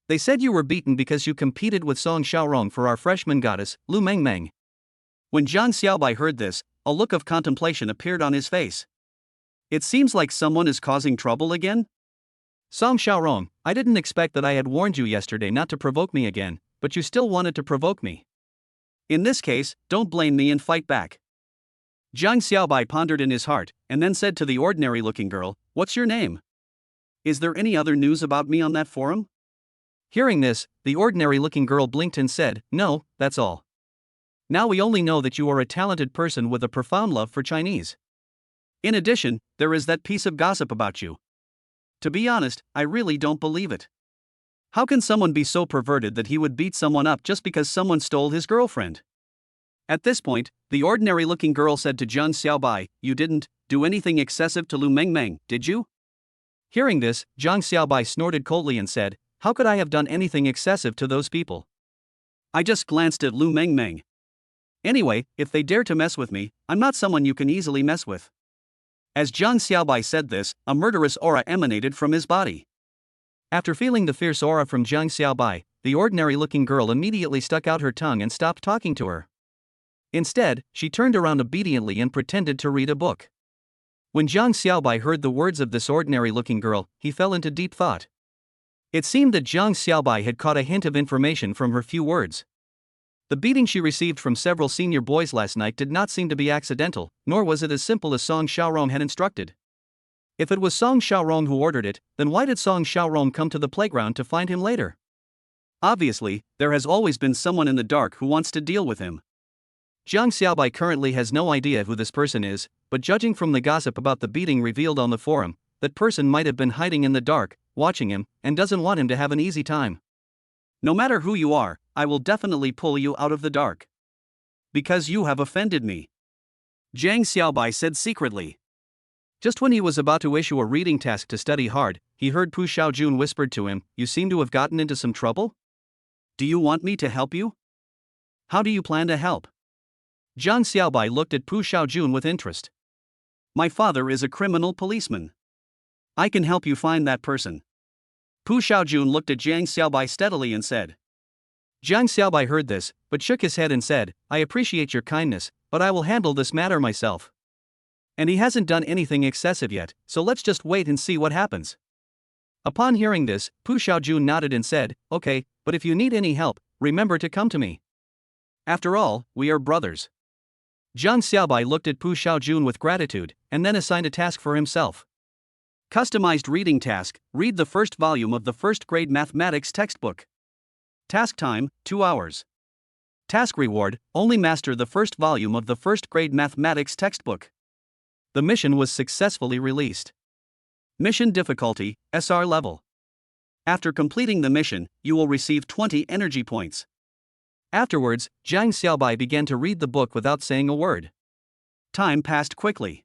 They said you were beaten because you competed with Song Xiaorong for our freshman goddess, Lu Mengmeng. When Jiang Xiaobai heard this, a look of contemplation appeared on his face. It seems like someone is causing trouble again? Song Xiaorong, I didn't expect that I had warned you yesterday not to provoke me again, but you still wanted to provoke me. In this case, don't blame me and fight back. Zhang Xiaobai pondered in his heart, and then said to the ordinary-looking girl, "What's your name? Is there any other news about me on that forum?" Hearing this, the ordinary-looking girl blinked and said, "No, that's all. Now we only know that you are a talented person with a profound love for Chinese. In addition, there is that piece of gossip about you. To be honest, I really don't believe it. How can someone be so perverted that he would beat someone up just because someone stole his girlfriend?" At this point, the ordinary-looking girl said to Zhang Xiaobai, "You didn't do anything excessive to Lu Mengmeng, did you?" Hearing this, Zhang Xiaobai snorted coldly and said, "How could I have done anything excessive to those people? I just glanced at Lu Mengmeng. Anyway, if they dare to mess with me, I'm not someone you can easily mess with." As Zhang Xiaobai said this, a murderous aura emanated from his body. After feeling the fierce aura from Zhang Xiaobai, the ordinary-looking girl immediately stuck out her tongue and stopped talking to her. Instead, she turned around obediently and pretended to read a book. When Zhang Xiaobai heard the words of this ordinary-looking girl, he fell into deep thought. It seemed that Zhang Xiaobai had caught a hint of information from her few words. The beating she received from several senior boys last night did not seem to be accidental, nor was it as simple as Song Xiaorong had instructed. If it was Song Xiaorong who ordered it, then why did Song Xiaorong come to the playground to find him later? Obviously, there has always been someone in the dark who wants to deal with him. Zhang Xiaobai currently has no idea who this person is, but judging from the gossip about the beating revealed on the forum, that person might have been hiding in the dark, watching him, and doesn't want him to have an easy time. No matter who you are, I will definitely pull you out of the dark. Because you have offended me," Zhang Xiaobai said secretly. Just when he was about to issue a reading task to study hard, he heard Pu Xiaojun whispered to him, "You seem to have gotten into some trouble? Do you want me to help you? How do you plan to help?" Zhang Xiaobai looked at Pu Xiaojun with interest. "My father is a criminal policeman. I can help you find that person." Pu Xiaojun looked at Zhang Xiaobai steadily and said. Zhang Xiaobai heard this, but shook his head and said, "I appreciate your kindness, but I will handle this matter myself. And he hasn't done anything excessive yet, so let's just wait and see what happens." Upon hearing this, Pu Xiaojun nodded and said, "Okay, but if you need any help, remember to come to me. After all, we are brothers." Zhang Xiaobai looked at Pu Xiaojun with gratitude, and then assigned a task for himself. Customized reading task: read the first volume of the first-grade mathematics textbook. Task time: 2 hours. Task reward: only master the first volume of the first-grade mathematics textbook. The mission was successfully released. Mission difficulty: SR level. After completing the mission, you will receive 20 energy points. Afterwards, Zhang Xiaobai began to read the book without saying a word. Time passed quickly.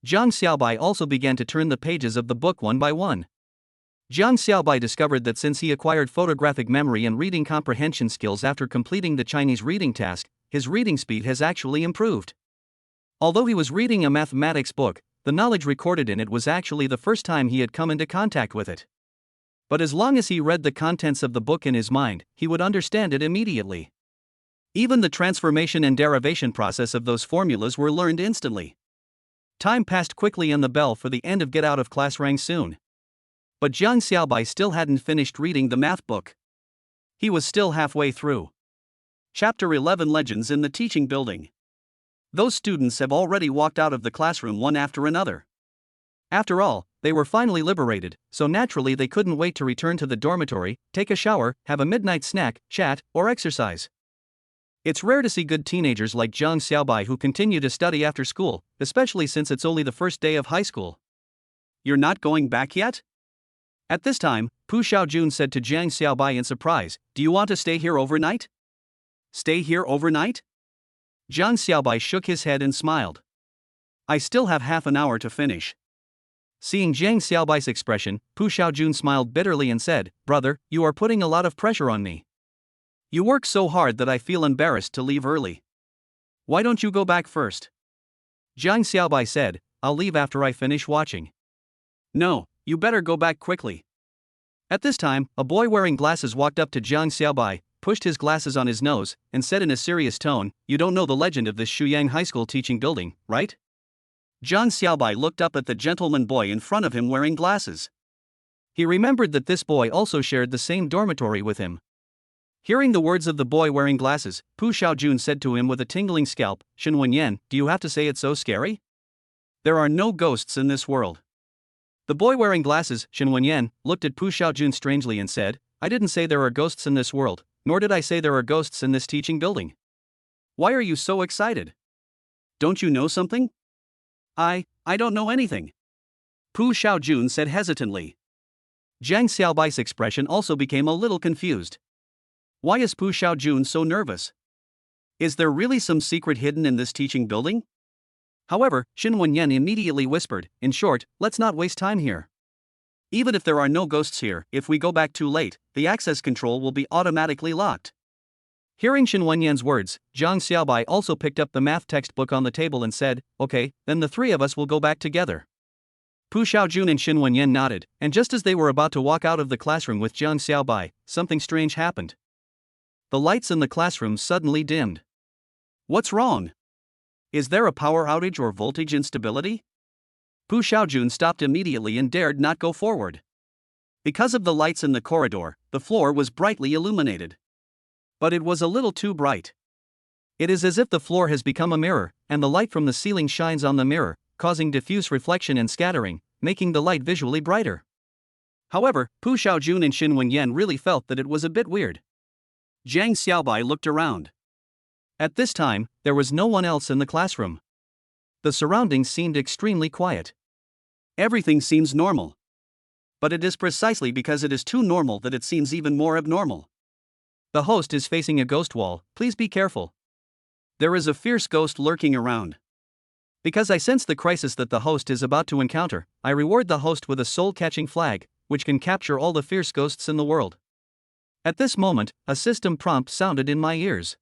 Zhang Xiaobai also began to turn the pages of the book one by one. Zhang Xiaobai discovered that since he acquired photographic memory and reading comprehension skills after completing the Chinese reading task, his reading speed has actually improved. Although he was reading a mathematics book, the knowledge recorded in it was actually the first time he had come into contact with it. But as long as he read the contents of the book in his mind, he would understand it immediately. Even the transformation and derivation process of those formulas were learned instantly. Time passed quickly and the bell for the end of get out of class rang soon. But Zhang Xiaobai still hadn't finished reading the math book. He was still halfway through. Chapter 11: Legends in the Teaching Building. Those students have already walked out of the classroom one after another. After all, they were finally liberated, so naturally they couldn't wait to return to the dormitory, take a shower, have a midnight snack, chat, or exercise. It's rare to see good teenagers like Zhang Xiaobai who continue to study after school, especially since it's only the first day of high school. "You're not going back yet?" At this time, Pu Xiaojun said to Zhang Xiaobai in surprise, "Do you want to stay here overnight?" "Stay here overnight?" Zhang Xiaobai shook his head and smiled. "I still have half an hour to finish." Seeing Zhang Xiaobai's expression, Pu Xiaojun smiled bitterly and said, "Brother, you are putting a lot of pressure on me. You work so hard that I feel embarrassed to leave early. Why don't you go back first?" Zhang Xiaobai said, "I'll leave after I finish watching." "No, you better go back quickly." At this time, a boy wearing glasses walked up to Zhang Xiaobai, pushed his glasses on his nose, and said in a serious tone, "You don't know the legend of this Shuyang High School teaching building, right?" Jiang Xiaobai looked up at the gentleman boy in front of him wearing glasses. He remembered that this boy also shared the same dormitory with him. Hearing the words of the boy wearing glasses, Pu Xiaojun said to him with a tingling scalp, "Shen Wenyan, do you have to say it so scary? There are no ghosts in this world." The boy wearing glasses, Shen Wenyan, looked at Pu Xiaojun strangely and said, "I didn't say there are ghosts in this world, nor did I say there are ghosts in this teaching building. Why are you so excited? Don't you know something?" I don't know anything," Pu Xiaojun said hesitantly. Jiang Xiaobai's expression also became a little confused. Why is Pu Xiaojun so nervous? Is there really some secret hidden in this teaching building? However, Shen Wenyan immediately whispered, "In short, let's not waste time here. Even if there are no ghosts here, if we go back too late, the access control will be automatically locked." Hearing Shen Wenyan's words, Jiang Xiaobai also picked up the math textbook on the table and said, "Okay, then the three of us will go back together." Pu Xiaojun and Shen Wenyan nodded, and just as they were about to walk out of the classroom with Jiang Xiaobai, something strange happened. The lights in the classroom suddenly dimmed. What's wrong? Is there a power outage or voltage instability? Pu Xiaojun stopped immediately and dared not go forward. Because of the lights in the corridor, the floor was brightly illuminated. But it was a little too bright. It is as if the floor has become a mirror, and the light from the ceiling shines on the mirror, causing diffuse reflection and scattering, making the light visually brighter. However, Pu Xiaojun and Shen Wenyan really felt that it was a bit weird. Jiang Xiaobai looked around. At this time, there was no one else in the classroom. The surroundings seemed extremely quiet. Everything seems normal. But it is precisely because it is too normal that it seems even more abnormal. The host is facing a ghost wall, please be careful. There is a fierce ghost lurking around. Because I sense the crisis that the host is about to encounter, I reward the host with a soul-catching flag, which can capture all the fierce ghosts in the world. At this moment, a system prompt sounded in my ears.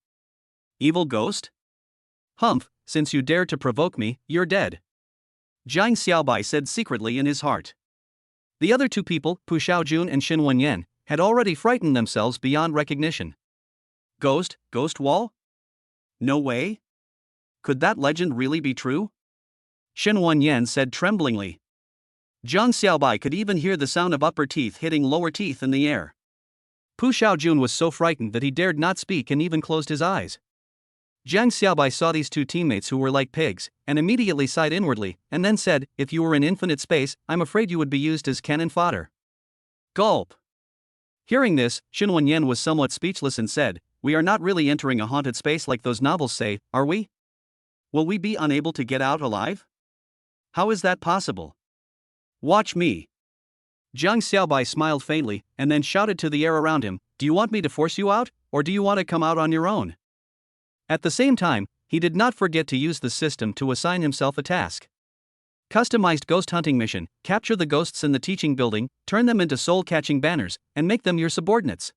Evil ghost? Humph, since you dared to provoke me, you're dead, Jiang Xiaobai said secretly in his heart. The other two people, Pu Xiaojun and Shen Wenyan, had already frightened themselves beyond recognition. Ghost wall? No way? Could that legend really be true? Shen Wenyan said tremblingly. Jiang Xiaobai could even hear the sound of upper teeth hitting lower teeth in the air. Pu Xiaojun was so frightened that he dared not speak and even closed his eyes. Jiang Xiaobai saw these two teammates who were like pigs, and immediately sighed inwardly, and then said, "If you were in infinite space, I'm afraid you would be used as cannon fodder." Gulp. Hearing this, Shen Wenyan was somewhat speechless and said, "We are not really entering a haunted space like those novels say, are we? Will we be unable to get out alive? How is that possible? Watch me." Jiang Xiaobai smiled faintly, and then shouted to the air around him, "Do you want me to force you out, or do you want to come out on your own?" At the same time, he did not forget to use the system to assign himself a task. Customized ghost hunting mission: capture the ghosts in the teaching building, turn them into soul-catching banners, and make them your subordinates.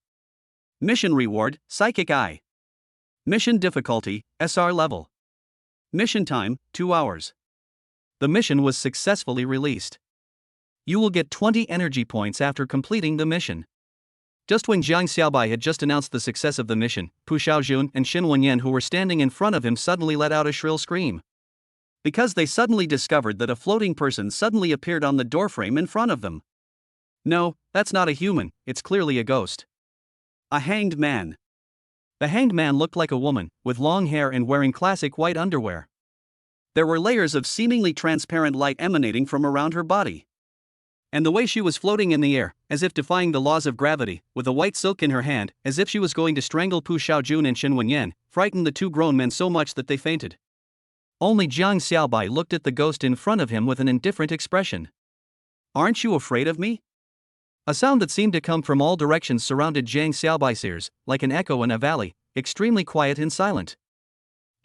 Mission reward: Psychic Eye. Mission difficulty: SR level. Mission time: 2 hours. The mission was successfully released. You will get 20 energy points after completing the mission. Just when Jiang Xiaobai had just announced the success of the mission, Pu Xiaojun and Shen Wenyan, who were standing in front of him, suddenly let out a shrill scream. Because they suddenly discovered that a floating person suddenly appeared on the doorframe in front of them. No, that's not a human, it's clearly a ghost. A hanged man. The hanged man looked like a woman, with long hair and wearing classic white underwear. There were layers of seemingly transparent light emanating from around her body. And the way she was floating in the air, as if defying the laws of gravity, with a white silk in her hand, as if she was going to strangle Pu Xiaojun and Shen Wenyan, frightened the two grown men so much that they fainted. Only Jiang Xiaobai looked at the ghost in front of him with an indifferent expression. "Aren't you afraid of me?" A sound that seemed to come from all directions surrounded Jiang Xiaobai's ears, like an echo in a valley, extremely quiet and silent.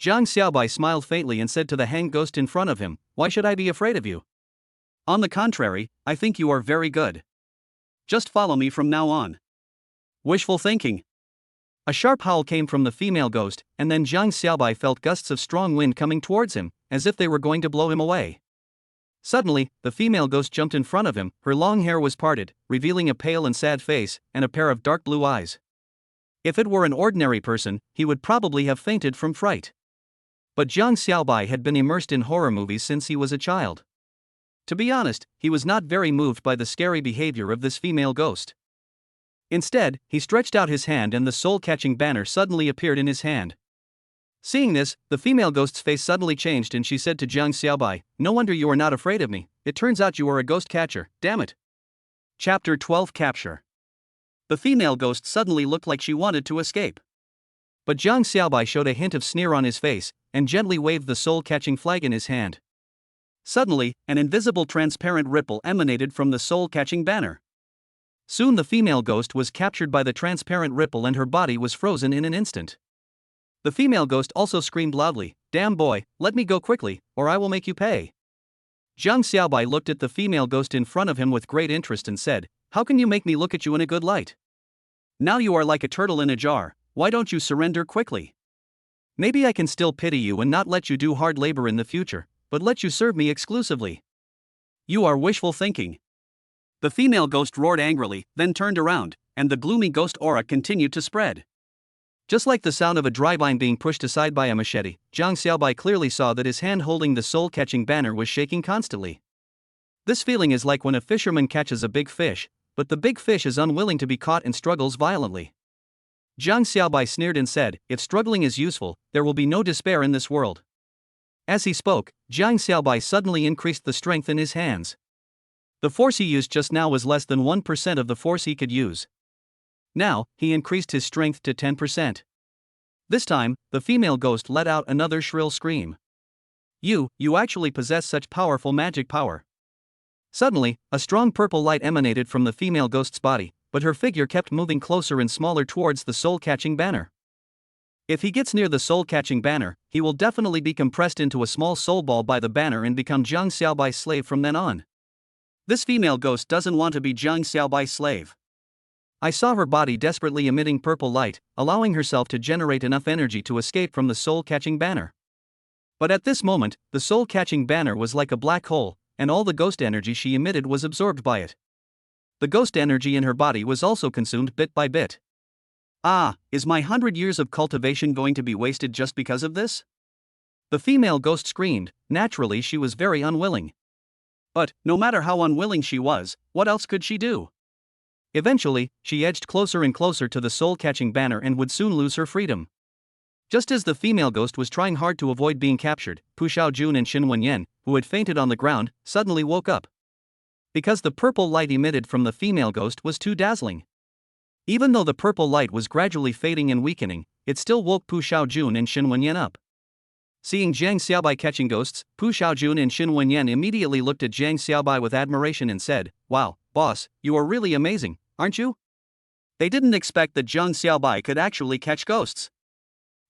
Jiang Xiaobai smiled faintly and said to the hanged ghost in front of him, "Why should I be afraid of you? On the contrary, I think you are very good. Just follow me from now on." Wishful thinking. A sharp howl came from the female ghost, and then Jiang Xiaobai felt gusts of strong wind coming towards him, as if they were going to blow him away. Suddenly, the female ghost jumped in front of him, her long hair was parted, revealing a pale and sad face, and a pair of dark blue eyes. If it were an ordinary person, he would probably have fainted from fright. But Jiang Xiaobai had been immersed in horror movies since he was a child. To be honest, he was not very moved by the scary behavior of this female ghost. Instead, he stretched out his hand and the soul-catching banner suddenly appeared in his hand. Seeing this, the female ghost's face suddenly changed and she said to Jiang Xiaobai, "No wonder you are not afraid of me. It turns out you are a ghost catcher, damn it." Chapter 12 Capture. The female ghost suddenly looked like she wanted to escape. But Jiang Xiaobai showed a hint of sneer on his face and gently waved the soul-catching flag in his hand. Suddenly, an invisible transparent ripple emanated from the soul-catching banner. Soon the female ghost was captured by the transparent ripple and her body was frozen in an instant. The female ghost also screamed loudly, "Damn boy, let me go quickly, or I will make you pay." Jiang Xiaobai looked at the female ghost in front of him with great interest and said, "How can you make me look at you in a good light? Now you are like a turtle in a jar, why don't you surrender quickly? Maybe I can still pity you and not let you do hard labor in the future, but let you serve me exclusively." You are wishful thinking. The female ghost roared angrily, then turned around, and the gloomy ghost aura continued to spread. Just like the sound of a dry vine being pushed aside by a machete, Jiang Xiaobai clearly saw that his hand holding the soul-catching banner was shaking constantly. This feeling is like when a fisherman catches a big fish, but the big fish is unwilling to be caught and struggles violently. Jiang Xiaobai sneered and said, "If struggling is useful, there will be no despair in this world." As he spoke, Jiang Xiaobai suddenly increased the strength in his hands. The force he used just now was less than 1% of the force he could use. Now, he increased his strength to 10%. This time, the female ghost let out another shrill scream. You actually possess such powerful magic power." Suddenly, a strong purple light emanated from the female ghost's body, but her figure kept moving closer and smaller towards the soul-catching banner. If he gets near the soul-catching banner, he will definitely be compressed into a small soul ball by the banner and become Jiang Xiaobai's slave from then on. This female ghost doesn't want to be Jiang Xiaobai's slave. I saw her body desperately emitting purple light, allowing herself to generate enough energy to escape from the soul-catching banner. But at this moment, the soul-catching banner was like a black hole, and all the ghost energy she emitted was absorbed by it. The ghost energy in her body was also consumed bit by bit. Is my 100 years of cultivation going to be wasted just because of this? The female ghost screamed. Naturally, she was very unwilling. But, no matter how unwilling she was, what else could she do? Eventually, she edged closer and closer to the soul-catching banner and would soon lose her freedom. Just as the female ghost was trying hard to avoid being captured, Pu Xiaojun and Xin Wenyan, who had fainted on the ground, suddenly woke up. Because the purple light emitted from the female ghost was too dazzling. Even though the purple light was gradually fading and weakening, it still woke Pu Xiaojun and Xin Wenyan up. Seeing Jiang Xiaobai catching ghosts, Pu Xiaojun and Xin Wenyan immediately looked at Jiang Xiaobai with admiration and said, "Wow, boss, you are really amazing, aren't you?" They didn't expect that Jiang Xiaobai could actually catch ghosts.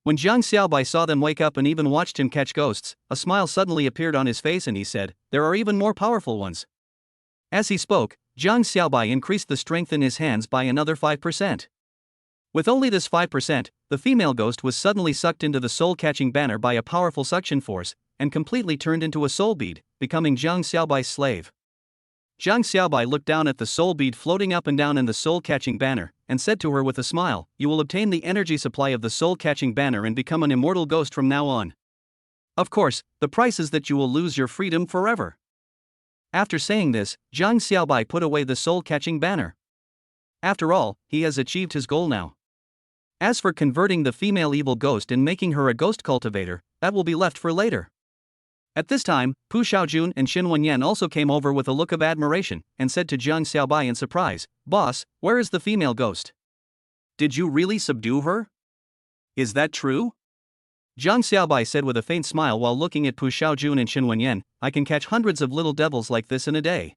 When Jiang Xiaobai saw them wake up and even watched him catch ghosts, a smile suddenly appeared on his face and he said, "There are even more powerful ones." As he spoke, Jiang Xiaobai increased the strength in his hands by another 5%. With only this 5%, the female ghost was suddenly sucked into the soul-catching banner by a powerful suction force, and completely turned into a soul bead, becoming Jiang Xiaobai's slave. Jiang Xiaobai looked down at the soul bead floating up and down in the soul-catching banner, and said to her with a smile, "You will obtain the energy supply of the soul-catching banner and become an immortal ghost from now on. Of course, the price is that you will lose your freedom forever." After saying this, Jiang Xiaobai put away the soul-catching banner. After all, he has achieved his goal now. As for converting the female evil ghost and making her a ghost cultivator, that will be left for later. At this time, Pu Xiaojun and Xin Wenyan also came over with a look of admiration, and said to Jiang Xiaobai in surprise, "Boss, where is the female ghost? Did you really subdue her? Is that true?" Jiang Xiaobai said with a faint smile while looking at Pu Xiaojun and Xin Wenyan, "I can catch hundreds of little devils like this in a day."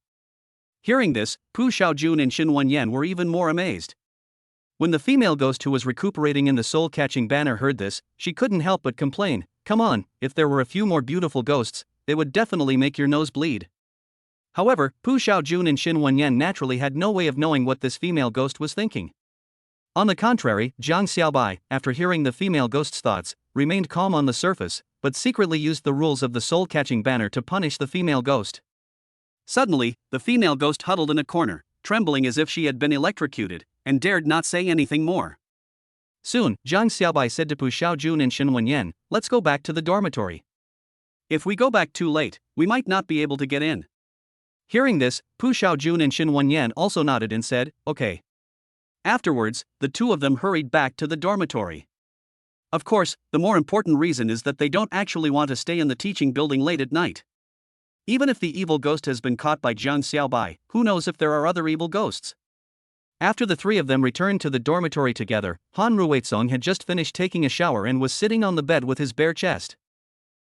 Hearing this, Pu Xiaojun and Xin Wenyan were even more amazed. When the female ghost who was recuperating in the soul-catching banner heard this, she couldn't help but complain, "Come on, if there were a few more beautiful ghosts, they would definitely make your nose bleed." However, Pu Xiaojun and Xin Wenyan naturally had no way of knowing what this female ghost was thinking. On the contrary, Jiang Xiaobai, after hearing the female ghost's thoughts, remained calm on the surface, but secretly used the rules of the soul-catching banner to punish the female ghost. Suddenly, the female ghost huddled in a corner, trembling as if she had been electrocuted, and dared not say anything more. Soon, Jiang Xiaobai said to Pu Xiaojun and Shen Wenyan, let's go back to the dormitory. If we go back too late, we might not be able to get in. Hearing this, Pu Xiaojun and Shen Wenyan also nodded and said, okay. Afterwards, the two of them hurried back to the dormitory. Of course, the more important reason is that they don't actually want to stay in the teaching building late at night. Even if the evil ghost has been caught by Jiang Xiaobai, who knows if there are other evil ghosts? After the three of them returned to the dormitory together, Han Ruizong had just finished taking a shower and was sitting on the bed with his bare chest.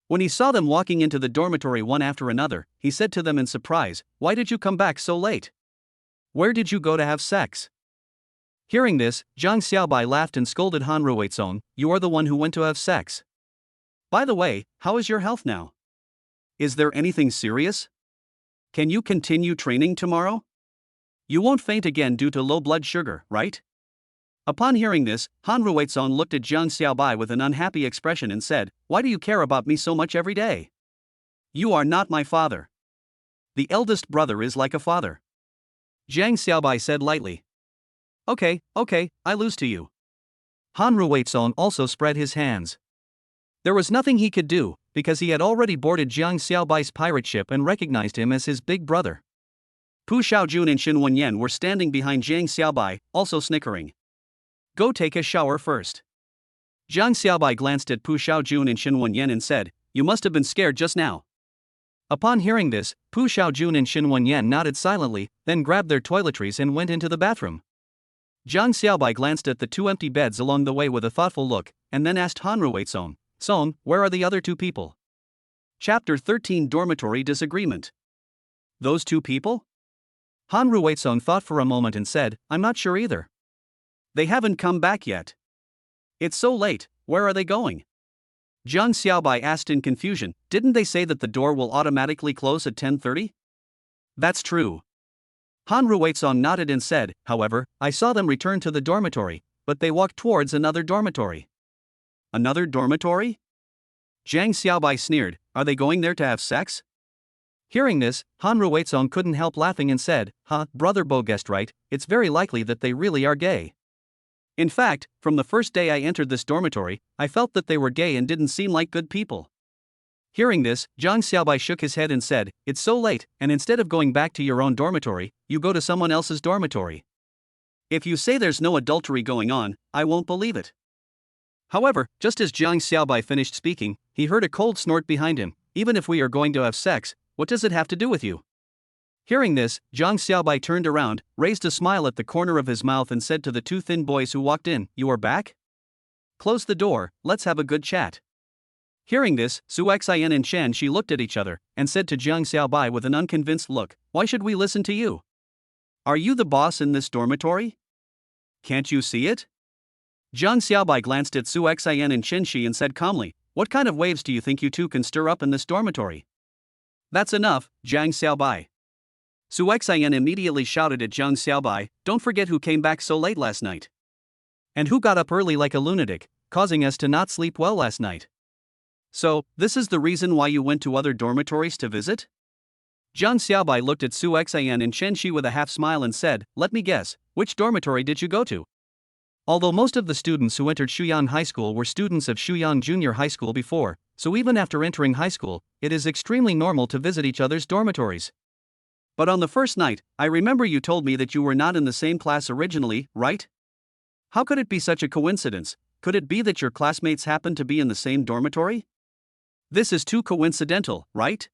When he saw them walking into the dormitory one after another, he said to them in surprise, "Why did you come back so late? Where did you go to have sex?" Hearing this, Jiang Xiaobai laughed and scolded Han Ruizong, "You are the one who went to have sex. By the way, how is your health now? Is there anything serious? Can you continue training tomorrow? You won't faint again due to low blood sugar, right?" Upon hearing this, Han Ruizong looked at Jiang Xiaobai with an unhappy expression and said, "Why do you care about me so much every day? You are not my father. The eldest brother is like a father." Jiang Xiaobai said lightly. Okay, I lose to you." Han Ruizong also spread his hands. There was nothing he could do, because he had already boarded Jiang Xiaobai's pirate ship and recognized him as his big brother. Pu Xiaojun and Shen Wenyan were standing behind Jiang Xiaobai, also snickering. "Go take a shower first." Jiang Xiaobai glanced at Pu Xiaojun and Shen Wenyan and said, "You must have been scared just now." Upon hearing this, Pu Xiaojun and Shen Wenyan nodded silently, then grabbed their toiletries and went into the bathroom. Jiang Xiaobai glanced at the two empty beds along the way with a thoughtful look, and then asked Han Ruizong, "Song, where are the other two people?" Chapter 13 Dormitory Disagreement. Those two people? Han Ruizong thought for a moment and said, "I'm not sure either." They haven't come back yet. It's so late, where are they going? Jiang Xiaobai asked in confusion, "Didn't they say that the door will automatically close at 10:30? That's true. Han Ruizong nodded and said, "However, I saw them return to the dormitory, but they walked towards another dormitory." Another dormitory? Jiang Xiaobai sneered, "Are they going there to have sex?" Hearing this, Han Ruizong couldn't help laughing and said, Brother Bo guessed right, it's very likely that they really are gay. In fact, from the first day I entered this dormitory, I felt that they were gay and didn't seem like good people." Hearing this, Jiang Xiaobai shook his head and said, "It's so late, and instead of going back to your own dormitory, you go to someone else's dormitory." "If you say there's no adultery going on, I won't believe it." However, just as Jiang Xiaobai finished speaking, he heard a cold snort behind him. "Even if we are going to have sex, what does it have to do with you?" Hearing this, Jiang Xiaobai turned around, raised a smile at the corner of his mouth and said to the two thin boys who walked in, "You are back? Close the door, let's have a good chat." Hearing this, Su Xian and Shan Shi looked at each other, and said to Jiang Xiaobai with an unconvinced look, "Why should we listen to you? Are you the boss in this dormitory? Can't you see it?" Jiang Xiaobai glanced at Su Xian and Shan Shi and said calmly, "What kind of waves do you think you two can stir up in this dormitory?" "That's enough, Jiang Xiaobai." Su Xian immediately shouted at Jiang Xiaobai, "Don't forget who came back so late last night. And who got up early like a lunatic, causing us to not sleep well last night. So, this is the reason why you went to other dormitories to visit?" Jiang Xiaobai looked at Su Xian and Shen Shi with a half smile and said, "Let me guess, which dormitory did you go to?" Although most of the students who entered Shuyang High School were students of Shuyang Junior High School before, so even after entering high school, it is extremely normal to visit each other's dormitories. "But on the first night, I remember you told me that you were not in the same class originally, right? How could it be such a coincidence? Could it be that your classmates happened to be in the same dormitory? This is too coincidental, right?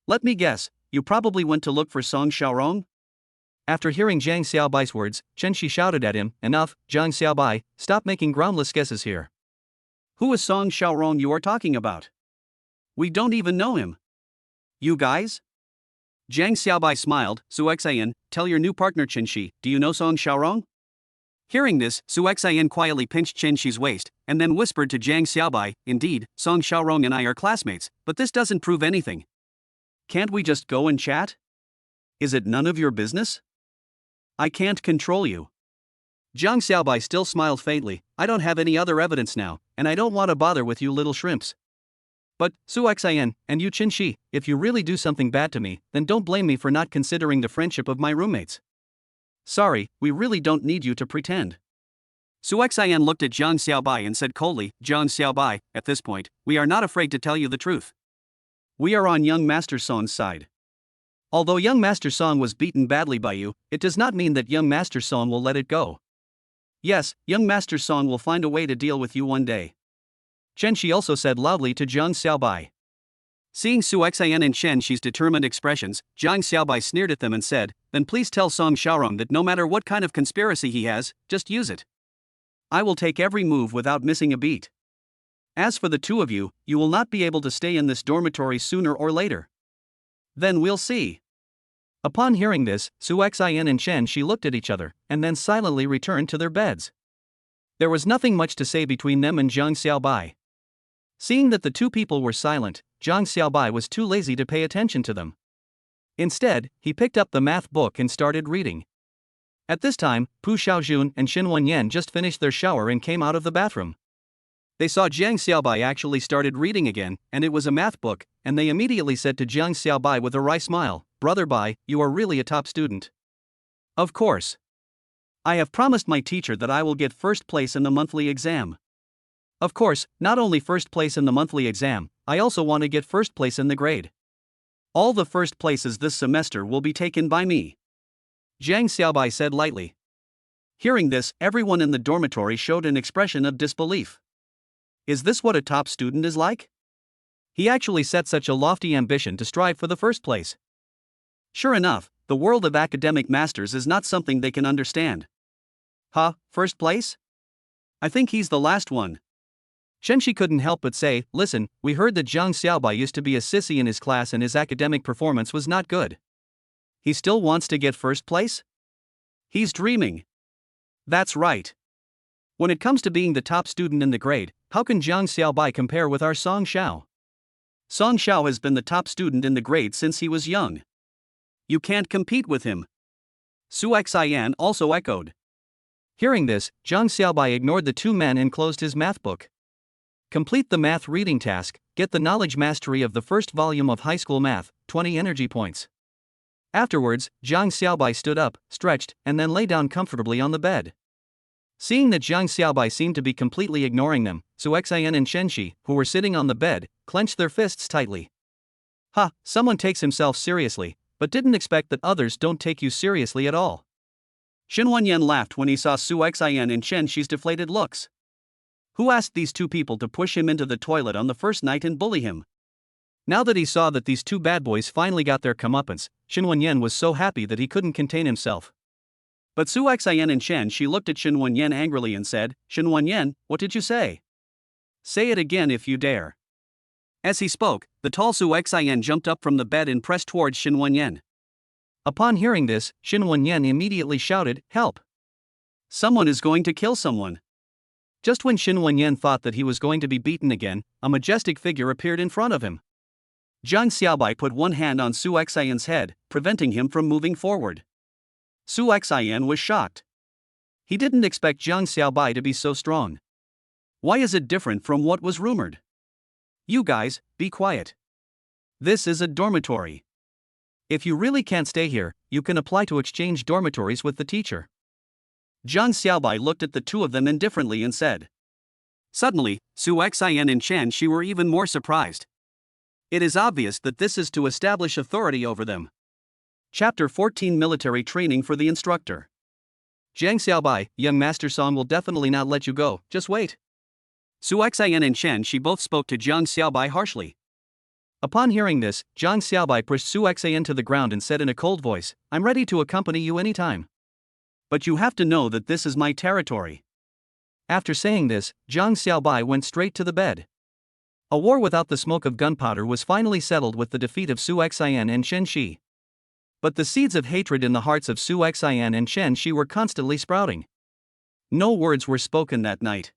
Let me guess, you probably went to look for Song Xiaorong?" After hearing Jiang Xiaobai's words, Chen Shi shouted at him, "Enough, Jiang Xiaobai, stop making groundless guesses here. Who is Song Xiaorong you are talking about? We don't even know him. You guys?" Jiang Xiaobai smiled. "Su Xian, tell your new partner Chen Shi, do you know Song Xiaorong?" Hearing this, Su Xian quietly pinched Chen Shi's waist, and then whispered to Jiang Xiaobai, "Indeed, Song Xiaorong and I are classmates, but this doesn't prove anything. Can't we just go and chat? Is it none of your business? I can't control you." Jiang Xiaobai still smiled faintly. "I don't have any other evidence now, and I don't want to bother with you little shrimps. But, Su Xian, and you Chen Shi, if you really do something bad to me, then don't blame me for not considering the friendship of my roommates. Sorry, we really don't need you to pretend." Su Xian looked at Jiang Xiaobai and said coldly, Jiang Xiaobai, at this point, we are not afraid to tell you the truth. We are on young Master Song's side. Although young Master Song was beaten badly by you, it does not mean that young Master Song will let it go. Yes, young Master Song will find a way to deal with you one day. Chen Shi also said loudly to Jiang Xiaobai. Seeing Su Xian and Chen Shi's determined expressions, Jiang Xiaobai sneered at them and said, then please tell Song Xiaorong that no matter what kind of conspiracy he has, just use it. I will take every move without missing a beat. As for the two of you, you will not be able to stay in this dormitory sooner or later. Then we'll see. Upon hearing this, Su Xian and Chen Shi looked at each other, and then silently returned to their beds. There was nothing much to say between them and Jiang Xiaobai. Seeing that the two people were silent, Jiang Xiaobai was too lazy to pay attention to them. Instead, he picked up the math book and started reading. At this time, Pu Xiaojun and Xin Wenyan just finished their shower and came out of the bathroom. They saw Jiang Xiaobai actually started reading again, and it was a math book, and they immediately said to Jiang Xiaobai with a wry smile, Brother Bai, you are really a top student. Of course. I have promised my teacher that I will get first place in the monthly exam. Of course, not only first place in the monthly exam, I also want to get first place in the grade. All the first places this semester will be taken by me. Jiang Xiaobai said lightly. Hearing this, everyone in the dormitory showed an expression of disbelief. Is this what a top student is like? He actually set such a lofty ambition to strive for the first place. Sure enough, the world of academic masters is not something they can understand. Huh, first place? I think he's the last one. Chen Shi couldn't help but say, listen, we heard that Jiang Xiaobai used to be a sissy in his class and his academic performance was not good. He still wants to get first place? He's dreaming. That's right. When it comes to being the top student in the grade, how can Jiang Xiaobai compare with our Song Xiao? Song Xiao has been the top student in the grade since he was young. You can't compete with him. Su Xian also echoed. Hearing this, Jiang Xiaobai ignored the two men and closed his math book. Complete the math reading task, get the knowledge mastery of the first volume of high school math, 20 energy points. Afterwards, Jiang Xiaobai stood up, stretched, and then lay down comfortably on the bed. Seeing that Jiang Xiaobai seemed to be completely ignoring them, Su Xian and Chen Shi, who were sitting on the bed, clenched their fists tightly. Ha, someone takes himself seriously, but didn't expect that others don't take you seriously at all. Xin Wenyan laughed when he saw Su Xian and Chen Shi's deflated looks. Who asked these two people to push him into the toilet on the first night and bully him? Now that he saw that these two bad boys finally got their comeuppance, Xin Wenyan was so happy that he couldn't contain himself. But Su Xian and Chen Shi looked at Xin Wenyan angrily and said, Xin Wenyan, what did you say? Say it again if you dare. As he spoke, the tall Su Xian jumped up from the bed and pressed towards Xin Wenyan. Upon hearing this, Xin Wenyan immediately shouted, help! Someone is going to kill someone. Just when Xin Wenyan thought that he was going to be beaten again, a majestic figure appeared in front of him. Jiang Xiaobai put one hand on Su Xian's head, preventing him from moving forward. Su Xian was shocked. He didn't expect Jiang Xiaobai to be so strong. Why is it different from what was rumored? You guys, be quiet. This is a dormitory. If you really can't stay here, you can apply to exchange dormitories with the teacher. Jiang Xiaobai looked at the two of them indifferently and said. Suddenly, Su Xian and Chen Shi were even more surprised. It is obvious that this is to establish authority over them. Chapter 14 Military Training for the Instructor. Jiang Xiaobai, young Master Song will definitely not let you go, just wait. Su Xian and Chen Shi both spoke to Jiang Xiaobai harshly. Upon hearing this, Jiang Xiaobai pushed Su Xian to the ground and said in a cold voice, I'm ready to accompany you anytime. But you have to know that this is my territory. After saying this, Jiang Xiaobai went straight to the bed. A war without the smoke of gunpowder was finally settled with the defeat of Su Xian and Chen Shi. But the seeds of hatred in the hearts of Su Xian and Chen Shi were constantly sprouting. No words were spoken that night.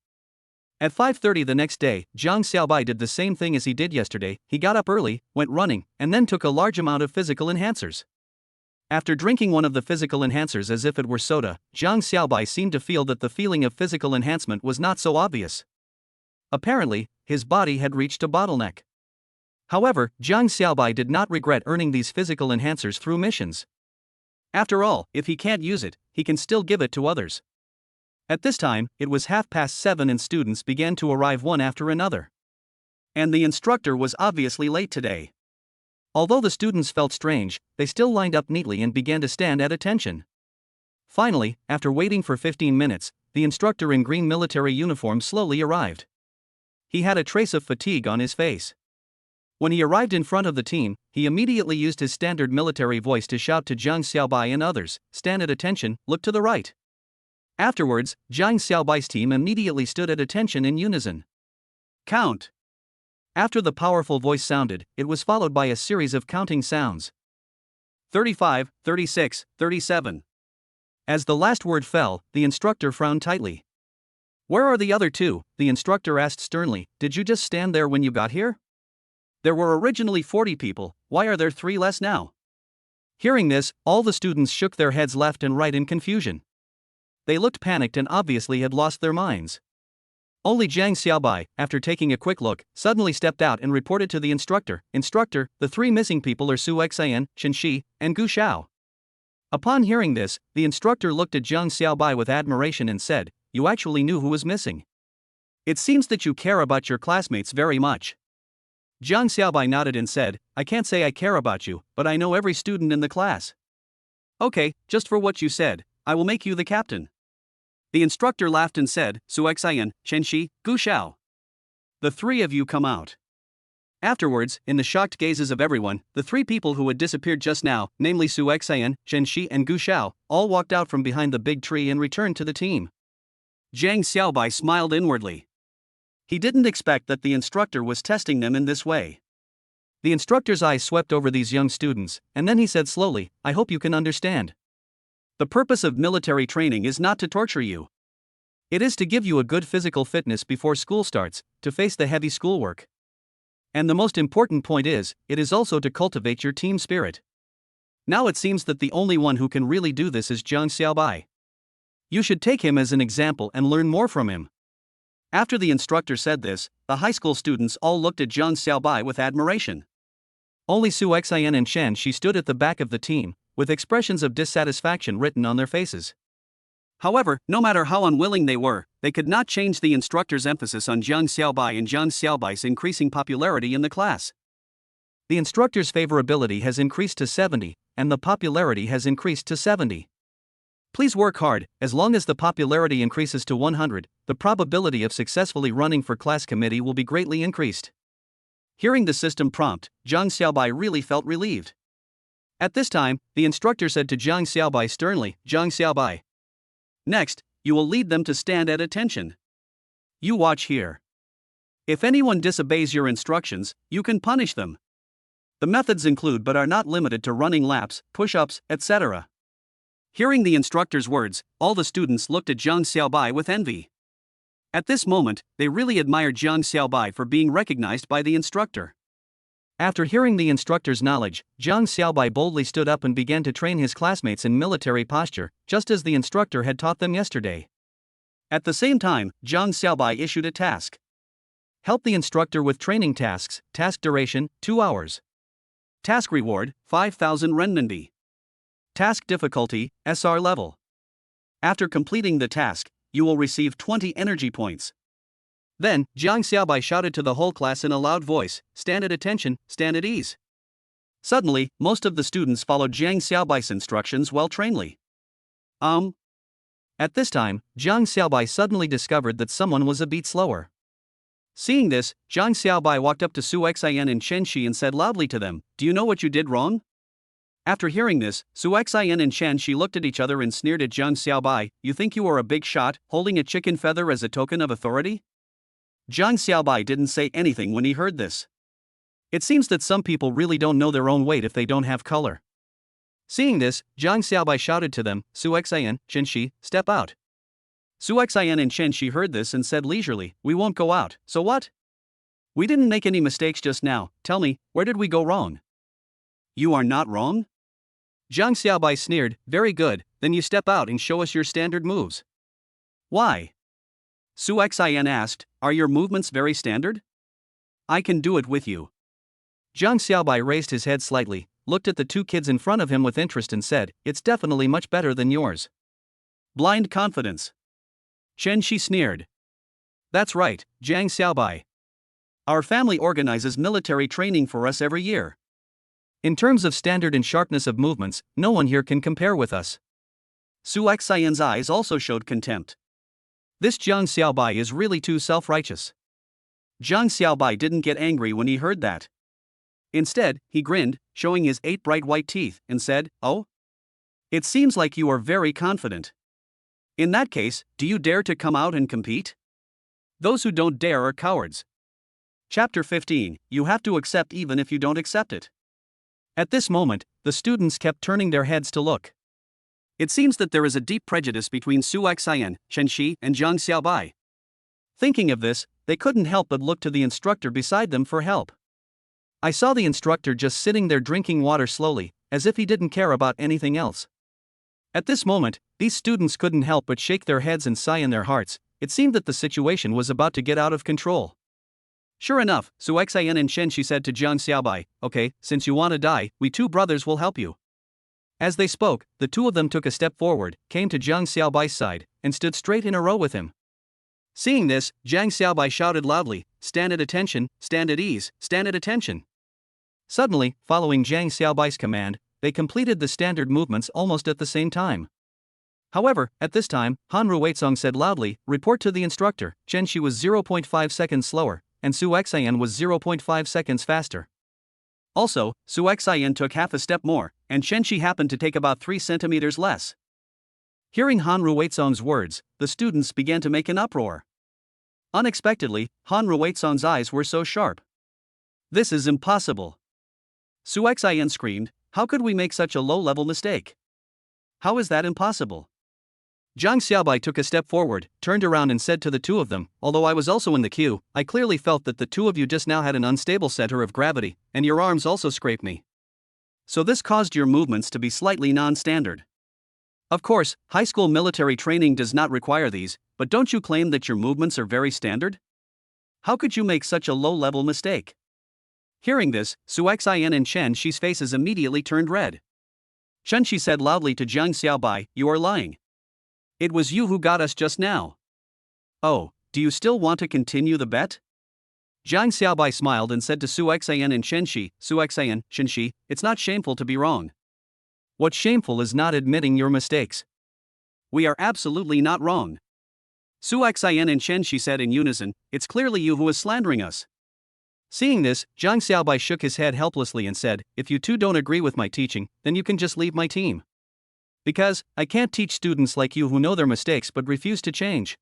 At 5:30 the next day, Jiang Xiaobai did the same thing as he did yesterday. He got up early, went running, and then took a large amount of physical enhancers. After drinking one of the physical enhancers as if it were soda, Jiang Xiaobai seemed to feel that the feeling of physical enhancement was not so obvious. Apparently, his body had reached a bottleneck. However, Jiang Xiaobai did not regret earning these physical enhancers through missions. After all, if he can't use it, he can still give it to others. At this time, it was 7:30 and students began to arrive one after another. And the instructor was obviously late today. Although the students felt strange, they still lined up neatly and began to stand at attention. Finally, after waiting for 15 minutes, the instructor in green military uniform slowly arrived. He had a trace of fatigue on his face. When he arrived in front of the team, he immediately used his standard military voice to shout to Zhang Xiaobai and others, "Stand at attention, look to the right." Afterwards, Zhang Xiaobai's team immediately stood at attention in unison. Count. After the powerful voice sounded, it was followed by a series of counting sounds. 35, 36, 37. As the last word fell, the instructor frowned tightly. Where are the other two? The instructor asked sternly. Did you just stand there when you got here? There were originally 40 people, why are there 3 less now? Hearing this, all the students shook their heads left and right in confusion. They looked panicked and obviously had lost their minds. Only Zhang Xiaobai, after taking a quick look, suddenly stepped out and reported to the instructor, "Instructor, the 3 missing people are Su Xian, Chen Shi, and Gu Xiao." Upon hearing this, the instructor looked at Zhang Xiaobai with admiration and said, "You actually knew who was missing. It seems that you care about your classmates very much." Zhang Xiaobai nodded and said, "I can't say I care about you, but I know every student in the class." "Okay, just for what you said, I will make you the captain." The instructor laughed and said, "Su Xian, Chen Shi, Gu Xiao. The 3 of you come out." Afterwards, in the shocked gazes of everyone, the 3 people who had disappeared just now, namely Su Xian, Chen Shi, and Gu Xiao, all walked out from behind the big tree and returned to the team. Zhang Xiaobai smiled inwardly. He didn't expect that the instructor was testing them in this way. The instructor's eyes swept over these young students, and then he said slowly, "I hope you can understand. The purpose of military training is not to torture you. It is to give you a good physical fitness before school starts, to face the heavy schoolwork. And the most important point is, it is also to cultivate your team spirit. Now it seems that the only one who can really do this is Zhang Xiaobai. You should take him as an example and learn more from him." After the instructor said this, the high school students all looked at Zhang Xiaobai with admiration. Only Su Xian and Chen Shi stood at the back of the team, with expressions of dissatisfaction written on their faces. However, no matter how unwilling they were, they could not change the instructor's emphasis on Zhang Xiaobai and Zhang Xiaobai's increasing popularity in the class. The instructor's favorability has increased to 70, and the popularity has increased to 70. Please work hard. As long as the popularity increases to 100, the probability of successfully running for class committee will be greatly increased. Hearing the system prompt, Zhang Xiaobai really felt relieved. At this time, the instructor said to Zhang Xiaobai sternly, "Zhang Xiaobai. Next, you will lead them to stand at attention. You watch here. If anyone disobeys your instructions, you can punish them. The methods include but are not limited to running laps, push-ups, etc." Hearing the instructor's words, all the students looked at Zhang Xiaobai with envy. At this moment, they really admired Zhang Xiaobai for being recognized by the instructor. After hearing the instructor's knowledge, Zhang Xiaobai boldly stood up and began to train his classmates in military posture, just as the instructor had taught them yesterday. At the same time, Zhang Xiaobai issued a task. Help the instructor with training tasks, task duration, 2 hours. Task reward, 5,000 renminbi. Task difficulty, SR level. After completing the task, you will receive 20 energy points. Then, Zhang Xiaobai shouted to the whole class in a loud voice, "Stand at attention, stand at ease." Suddenly, most of the students followed Zhang Xiaobai's instructions well-trainedly. At this time, Zhang Xiaobai suddenly discovered that someone was a beat slower. Seeing this, Zhang Xiaobai walked up to Su Xian and Chen Shi and said loudly to them, "Do you know what you did wrong?" After hearing this, Su Xian and Chen Shi looked at each other and sneered at Zhang Xiaobai, "You think you are a big shot, holding a chicken feather as a token of authority?" Zhang Xiaobai didn't say anything when he heard this. It seems that some people really don't know their own weight if they don't have color. Seeing this, Zhang Xiaobai shouted to them, "Su Xian, Chen Shi, step out." Su Xian and Chen Shi heard this and said leisurely, "We won't go out, so what? We didn't make any mistakes just now, tell me, where did we go wrong?" "You are not wrong?" Zhang Xiaobai sneered, "Very good, then you step out and show us your standard moves." "Why?" Su Xian asked, "Are your movements very standard? I can do it with you." Zhang Xiaobai raised his head slightly, looked at the 2 kids in front of him with interest and said, "It's definitely much better than yours." Blind confidence. Chen Shi sneered. That's right, Jiang Xiaobai. Our family organizes military training for us every year. In terms of standard and sharpness of movements, no one here can compare with us. Su Xian's eyes also showed contempt. This Jiang Xiaobai is really too self-righteous. Jiang Xiaobai didn't get angry when he heard that. Instead, he grinned, showing his 8 bright white teeth, and said, "Oh? It seems like you are very confident. In that case, do you dare to come out and compete? Those who don't dare are cowards." Chapter 15, You have to accept even if you don't accept it. At this moment, the students kept turning their heads to look. It seems that there is a deep prejudice between Su Xian, Chen Shi, and Jiang Xiaobai. Thinking of this, they couldn't help but look to the instructor beside them for help. I saw the instructor just sitting there drinking water slowly, as if he didn't care about anything else. At this moment, these students couldn't help but shake their heads and sigh in their hearts. It seemed that the situation was about to get out of control. Sure enough, Su Xian and Chen Shi said to Jiang Xiaobai, "Okay, since you want to die, we 2 brothers will help you." As they spoke, the 2 of them took a step forward, came to Jiang Xiaobai's side, and stood straight in a row with him. Seeing this, Jiang Xiaobai shouted loudly, "Stand at attention, stand at ease, stand at attention." Suddenly, following Jiang Xiaobai's command, they completed the standard movements almost at the same time. However, at this time, Han Ruizong said loudly, "Report to the instructor." Chen Shi was 0.5 seconds slower, and Su Xian was 0.5 seconds faster. Also, Su Xian took half a step more, and Chen Shi happened to take about 3 centimeters less. Hearing Han Ruizong's words, the students began to make an uproar. Unexpectedly, Han Ruizong's eyes were so sharp. "This is impossible." Su Xian screamed, "How could we make such a low-level mistake? How is that impossible?" Jiang Xiaobai took a step forward, turned around and said to the 2 of them, "Although I was also in the queue, I clearly felt that the 2 of you just now had an unstable center of gravity, and your arms also scraped me. So this caused your movements to be slightly non-standard. Of course, high school military training does not require these, but don't you claim that your movements are very standard? How could you make such a low-level mistake?" Hearing this, Su Xian and Chen Shi's faces immediately turned red. Chen Shi said loudly to Jiang Xiaobai, "You are lying. It was you who got us just now. Oh, do you still want to continue the bet?" Jiang Xiaobai smiled and said to Su Xian and Chen Shi, "Su Xian, Chen Shi, it's not shameful to be wrong. What's shameful is not admitting your mistakes. We are absolutely not wrong." Su Xian and Chen Shi said in unison, "It's clearly you who is slandering us." Seeing this, Jiang Xiaobai shook his head helplessly and said, "If you 2 don't agree with my teaching, then you can just leave my team. Because, I can't teach students like you who know their mistakes but refuse to change."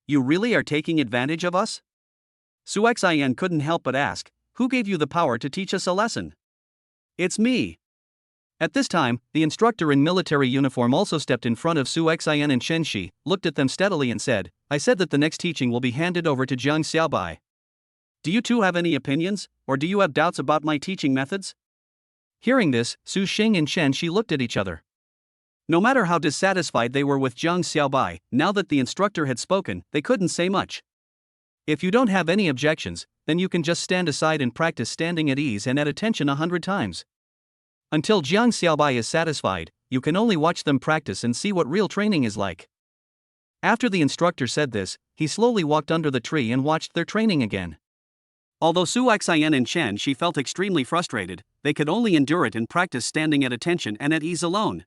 You really are taking advantage of us? Su Xian couldn't help but ask, "Who gave you the power to teach us a lesson?" "It's me." At this time, the instructor in military uniform also stepped in front of Su Xian and Chen Shi, looked at them steadily and said, "I said that the next teaching will be handed over to Jiang Xiaobai. Do you 2 have any opinions, or do you have doubts about my teaching methods?" Hearing this, Su Xing and Chen Shi looked at each other. No matter how dissatisfied they were with Jiang Xiaobai, now that the instructor had spoken, they couldn't say much. If you don't have any objections, then you can just stand aside and practice standing at ease and at attention 100 times. Until Jiang Xiaobai is satisfied, you can only watch them practice and see what real training is like. After the instructor said this, he slowly walked under the tree and watched their training again. Although Su Xian and Chen Shi felt extremely frustrated, they could only endure it and practice standing at attention and at ease alone.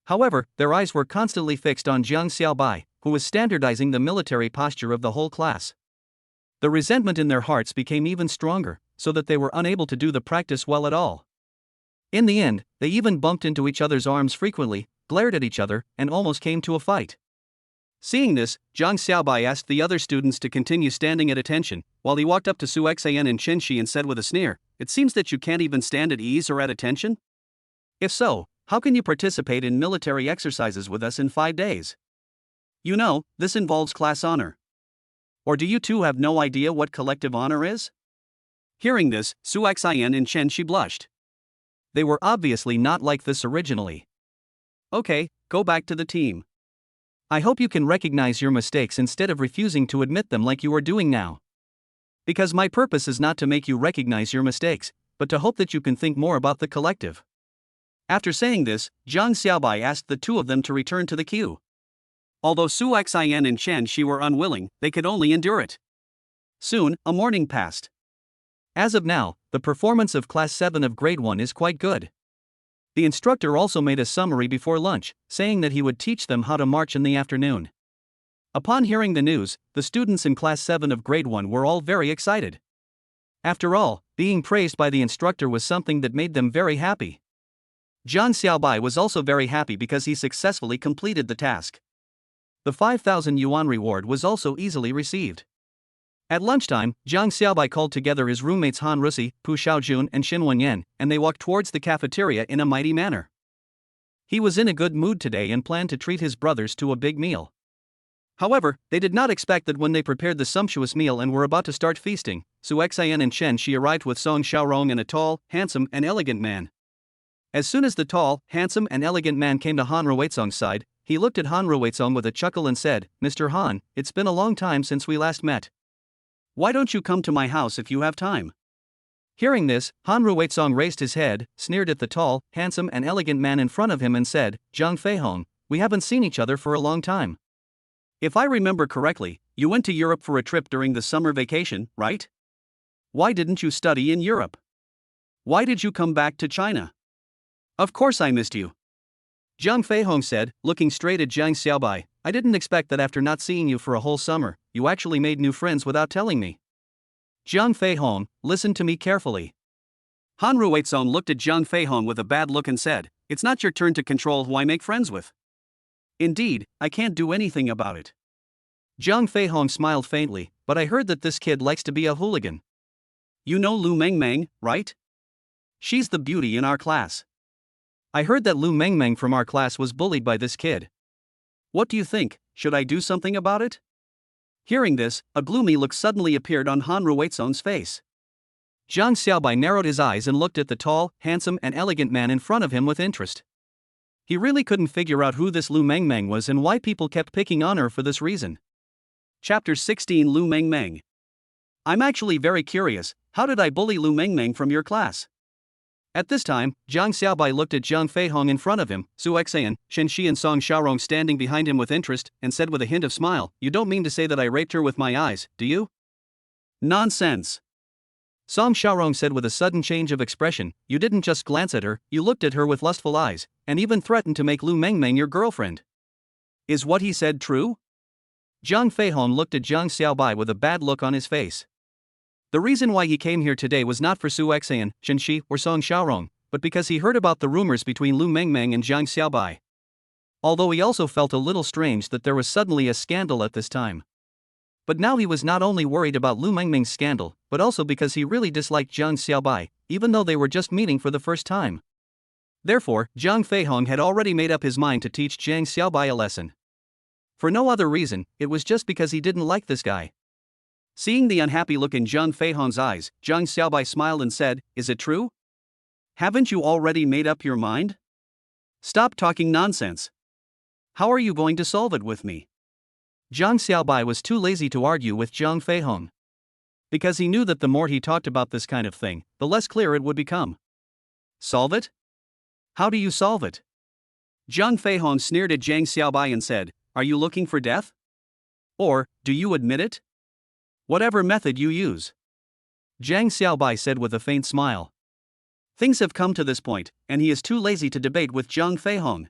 However, their eyes were constantly fixed on Jiang Xiaobai, who was standardizing the military posture of the whole class. The resentment in their hearts became even stronger, so that they were unable to do the practice well at all. In the end, they even bumped into each other's arms frequently, glared at each other, and almost came to a fight. Seeing this, Jiang Xiaobai asked the other students to continue standing at attention, while he walked up to Su Xian and Chen Shi and said with a sneer, "It seems that you can't even stand at ease or at attention? If so, how can you participate in military exercises with us in 5 days? You know, this involves class honor. Or do you 2 have no idea what collective honor is?" Hearing this, Su Xian and Chen Shi blushed. They were obviously not like this originally. "Okay, go back to the team. I hope you can recognize your mistakes instead of refusing to admit them like you are doing now. Because my purpose is not to make you recognize your mistakes, but to hope that you can think more about the collective." After saying this, Jiang Xiaobai asked the 2 of them to return to the queue. Although Su Xian and Chen Shi were unwilling, they could only endure it. Soon, a morning passed. As of now, the performance of Class 7 of Grade 1 is quite good. The instructor also made a summary before lunch, saying that he would teach them how to march in the afternoon. Upon hearing the news, the students in Class 7 of Grade 1 were all very excited. After all, being praised by the instructor was something that made them very happy. Zhang Xiaobai was also very happy because he successfully completed the task. The 5,000 yuan reward was also easily received. At lunchtime, Zhang Xiaobai called together his roommates Han Rusi, Pu Xiaojun and Xin Wenyan, and they walked towards the cafeteria in a mighty manner. He was in a good mood today and planned to treat his brothers to a big meal. However, they did not expect that when they prepared the sumptuous meal and were about to start feasting, Su Xian and Chen Shi arrived with Song Xiaorong and a tall, handsome and elegant man. As soon as the tall, handsome and elegant man came to Han Ruizong's side, he looked at Han Ruizong with a chuckle and said, "Mr. Han, it's been a long time since we last met. Why don't you come to my house if you have time?" Hearing this, Han Ruizong raised his head, sneered at the tall, handsome and elegant man in front of him and said, "Zhang Feihong, we haven't seen each other for a long time. If I remember correctly, you went to Europe for a trip during the summer vacation, right? Why didn't you study in Europe? Why did you come back to China? Of course I missed you." Zhang Feihong said, looking straight at Zhang Xiaobai, "I didn't expect that after not seeing you for a whole summer, you actually made new friends without telling me." Zhang Feihong, listen to me carefully. Han Ruizong looked at Zhang Feihong with a bad look and said, "It's not your turn to control who I make friends with. Indeed, I can't do anything about it." Zhang Feihong smiled faintly, "But I heard that this kid likes to be a hooligan." "You know Lu Mengmeng, right? She's the beauty in our class." "I heard that Lu Mengmeng from our class was bullied by this kid." "What do you think, should I do something about it?" Hearing this, a gloomy look suddenly appeared on Han Ruizong's face. Zhang Xiaobai narrowed his eyes and looked at the tall, handsome and elegant man in front of him with interest. He really couldn't figure out who this Lu Mengmeng was and why people kept picking on her for this reason. Chapter 16 Lu Mengmeng. I'm actually very curious, how did I bully Lu Mengmeng from your class? At this time, Zhang Xiaobai looked at Zhang Feihong in front of him, Su Xian, Chen Shi and Song Xiaorong standing behind him with interest, and said with a hint of smile, "You don't mean to say that I raped her with my eyes, do you?" "Nonsense." Song Xiaorong said with a sudden change of expression, "You didn't just glance at her, you looked at her with lustful eyes, and even threatened to make Lu Mengmeng your girlfriend." "Is what he said true?" Zhang Feihong looked at Zhang Xiaobai with a bad look on his face. The reason why he came here today was not for Su Xian, Chen Shi, or Song Xiaorong, but because he heard about the rumors between Lu Mengmeng and Zhang Xiaobai. Although he also felt a little strange that there was suddenly a scandal at this time. But now he was not only worried about Lu Mengmeng's scandal, but also because he really disliked Zhang Xiaobai, even though they were just meeting for the first time. Therefore, Zhang Feihong had already made up his mind to teach Zhang Xiaobai a lesson. For no other reason, it was just because he didn't like this guy. Seeing the unhappy look in Zhang Feihong's eyes, Zhang Xiaobai smiled and said, "Is it true? Haven't you already made up your mind? Stop talking nonsense. How are you going to solve it with me?" Zhang Xiaobai was too lazy to argue with Zhang Feihong. Because he knew that the more he talked about this kind of thing, the less clear it would become. "Solve it? How do you solve it?" Zhang Feihong sneered at Zhang Xiaobai and said, "Are you looking for death? Or, do you admit it? Whatever method you use." Zhang Xiaobai said with a faint smile. Things have come to this point, and he is too lazy to debate with Zhang Feihong.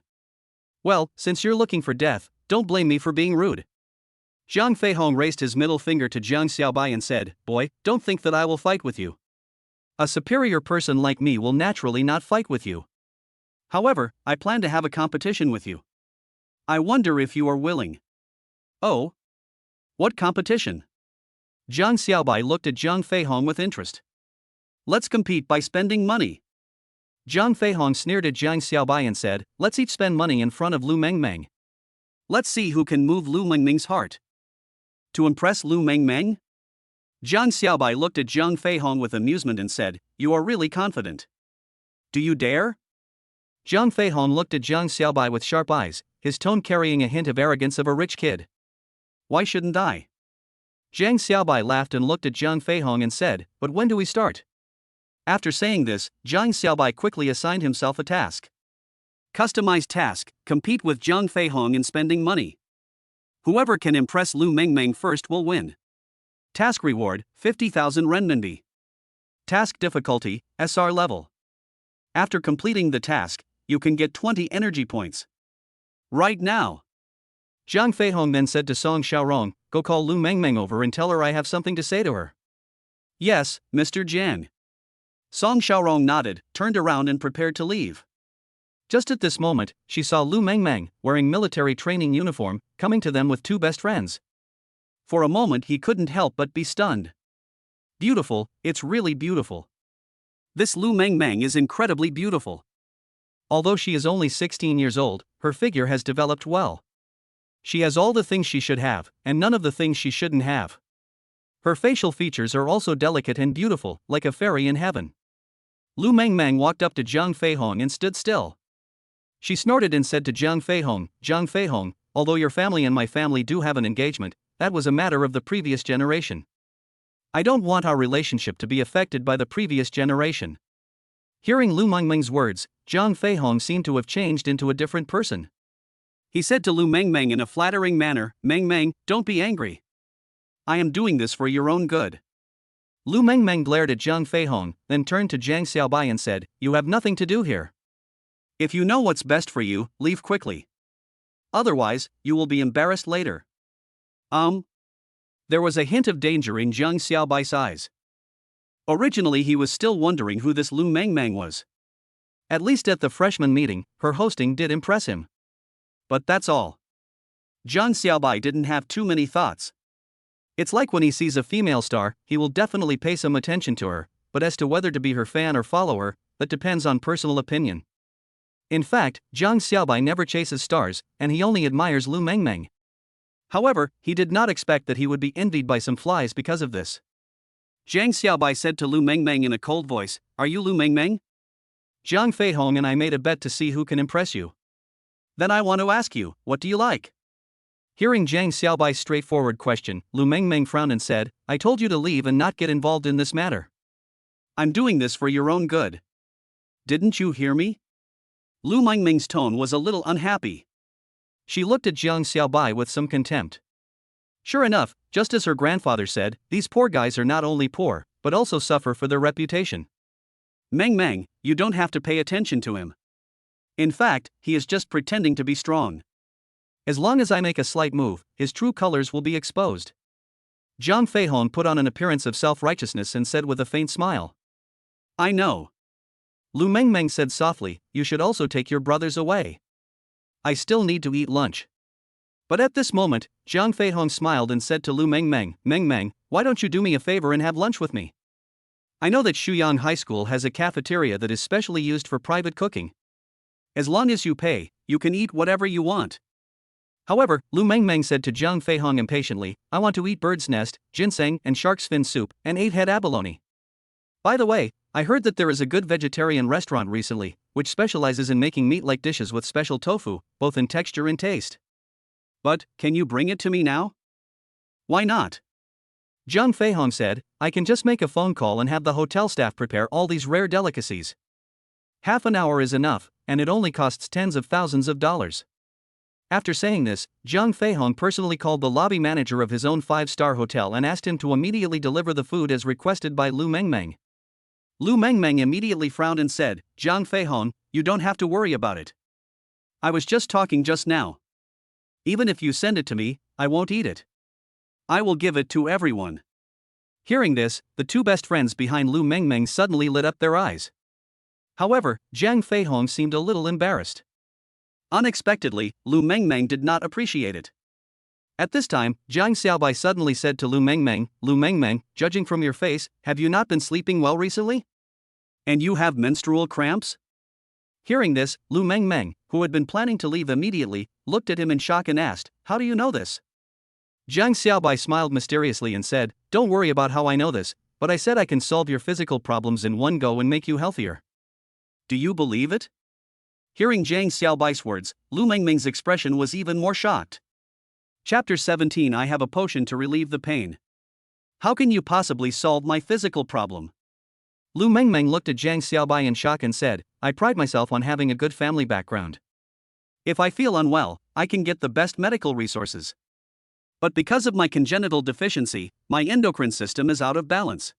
"Well, since you're looking for death, don't blame me for being rude." Zhang Feihong raised his middle finger to Zhang Xiaobai and said, "Boy, don't think that I will fight with you. A superior person like me will naturally not fight with you. However, I plan to have a competition with you. I wonder if you are willing." "Oh? What competition?" Zhang Xiaobai looked at Zhang Feihong with interest. "Let's compete by spending money." Zhang Feihong sneered at Zhang Xiaobai and said, "Let's each spend money in front of Lu Mengmeng. Let's see who can move Lu Mengmeng's heart." "To impress Lu Mengmeng?" Zhang Xiaobai looked at Zhang Feihong with amusement and said, "You are really confident. Do you dare?" Zhang Feihong looked at Zhang Xiaobai with sharp eyes, his tone carrying a hint of arrogance of a rich kid. "Why shouldn't I?" Zhang Xiaobai laughed and looked at Zhang Feihong and said, "But when do we start?" After saying this, Zhang Xiaobai quickly assigned himself a task. Customized task, compete with Zhang Feihong in spending money. Whoever can impress Lu Mengmeng first will win. Task reward, 50,000 renminbi. Task difficulty, SR level. After completing the task, you can get 20 energy points. Right now. Zhang Feihong then said to Song Xiaorong, go call Lu Mengmeng over and tell her I have something to say to her. Yes, Mr. Jiang. Song Xiaorong nodded, turned around and prepared to leave. Just at this moment, she saw Lu Mengmeng, wearing military training uniform, coming to them with two best friends. For a moment he couldn't help but be stunned. Beautiful, it's really beautiful. This Lu Mengmeng is incredibly beautiful. Although she is only 16 years old, her figure has developed well. She has all the things she should have, and none of the things she shouldn't have. Her facial features are also delicate and beautiful, like a fairy in heaven. Lu Mengmeng walked up to Zhang Feihong and stood still. She snorted and said to Zhang Feihong, although your family and my family do have an engagement, that was a matter of the previous generation. I don't want our relationship to be affected by the previous generation. Hearing Lu Mengmeng's words, Zhang Feihong seemed to have changed into a different person. He said to Lu Mengmeng in a flattering manner, Mengmeng, don't be angry. I am doing this for your own good. Lu Mengmeng glared at Zhang Feihong, then turned to Jiang Xiaobai and said, you have nothing to do here. If you know what's best for you, leave quickly. Otherwise, you will be embarrassed later. There was a hint of danger in Jiang Xiaobai's eyes. Originally he was still wondering who this Lu Mengmeng was. At least at the freshman meeting, her hosting did impress him. But that's all. Jiang Xiaobai didn't have too many thoughts. It's like when he sees a female star, he will definitely pay some attention to her, but as to whether to be her fan or follower, that depends on personal opinion. In fact, Jiang Xiaobai never chases stars, and he only admires Lu Mengmeng. However, he did not expect that he would be envied by some flies because of this. Jiang Xiaobai said to Lu Mengmeng in a cold voice, are you Lu Mengmeng? Zhang Feihong and I made a bet to see who can impress you. Then I want to ask you, what do you like? Hearing Jiang Xiaobai's straightforward question, Lu Mengmeng frowned and said, I told you to leave and not get involved in this matter. I'm doing this for your own good. Didn't you hear me? Lu Mengmeng's tone was a little unhappy. She looked at Jiang Xiaobai with some contempt. Sure enough, just as her grandfather said, these poor guys are not only poor, but also suffer for their reputation. Mengmeng, you don't have to pay attention to him. In fact, he is just pretending to be strong. As long as I make a slight move, his true colors will be exposed. Zhang Feihong put on an appearance of self-righteousness and said with a faint smile. I know. Lu Mengmeng said softly, you should also take your brothers away. I still need to eat lunch. But at this moment, Zhang Feihong smiled and said to Lu Mengmeng, Mengmeng, why don't you do me a favor and have lunch with me? I know that Shuyang High School has a cafeteria that is specially used for private cooking. As long as you pay, you can eat whatever you want. However, Lu Mengmeng said to Zhang Feihong impatiently, I want to eat bird's nest, ginseng and shark's fin soup, and 8-head abalone. By the way, I heard that there is a good vegetarian restaurant recently, which specializes in making meat-like dishes with special tofu, both in texture and taste. But, can you bring it to me now? Why not? Zhang Feihong said, I can just make a phone call and have the hotel staff prepare all these rare delicacies. Half an hour is enough, and it only costs tens of thousands of dollars. After saying this, Zhang Feihong personally called the lobby manager of his own 5-star hotel and asked him to immediately deliver the food as requested by Lu Mengmeng. Lu Mengmeng immediately frowned and said, Zhang Feihong, you don't have to worry about it. I was just talking just now. Even if you send it to me, I won't eat it. I will give it to everyone. Hearing this, the two best friends behind Lu Mengmeng suddenly lit up their eyes. However, Zhang Feihong seemed a little embarrassed. Unexpectedly, Lu Mengmeng did not appreciate it. At this time, Jiang Xiaobai suddenly said to Lu Mengmeng, judging from your face, have you not been sleeping well recently? And you have menstrual cramps? Hearing this, Lu Mengmeng, who had been planning to leave immediately, looked at him in shock and asked, how do you know this? Jiang Xiaobai smiled mysteriously and said, don't worry about how I know this, but I said I can solve your physical problems in one go and make you healthier. Do you believe it? Hearing Jiang Xiaobai's words, Lu Mengmeng's expression was even more shocked. Chapter 17 I have a potion to relieve the pain. How can you possibly solve my physical problem? Lu Mengmeng looked at Jiang Xiaobai in shock and said, I pride myself on having a good family background. If I feel unwell, I can get the best medical resources. But because of my congenital deficiency, my endocrine system is out of balance.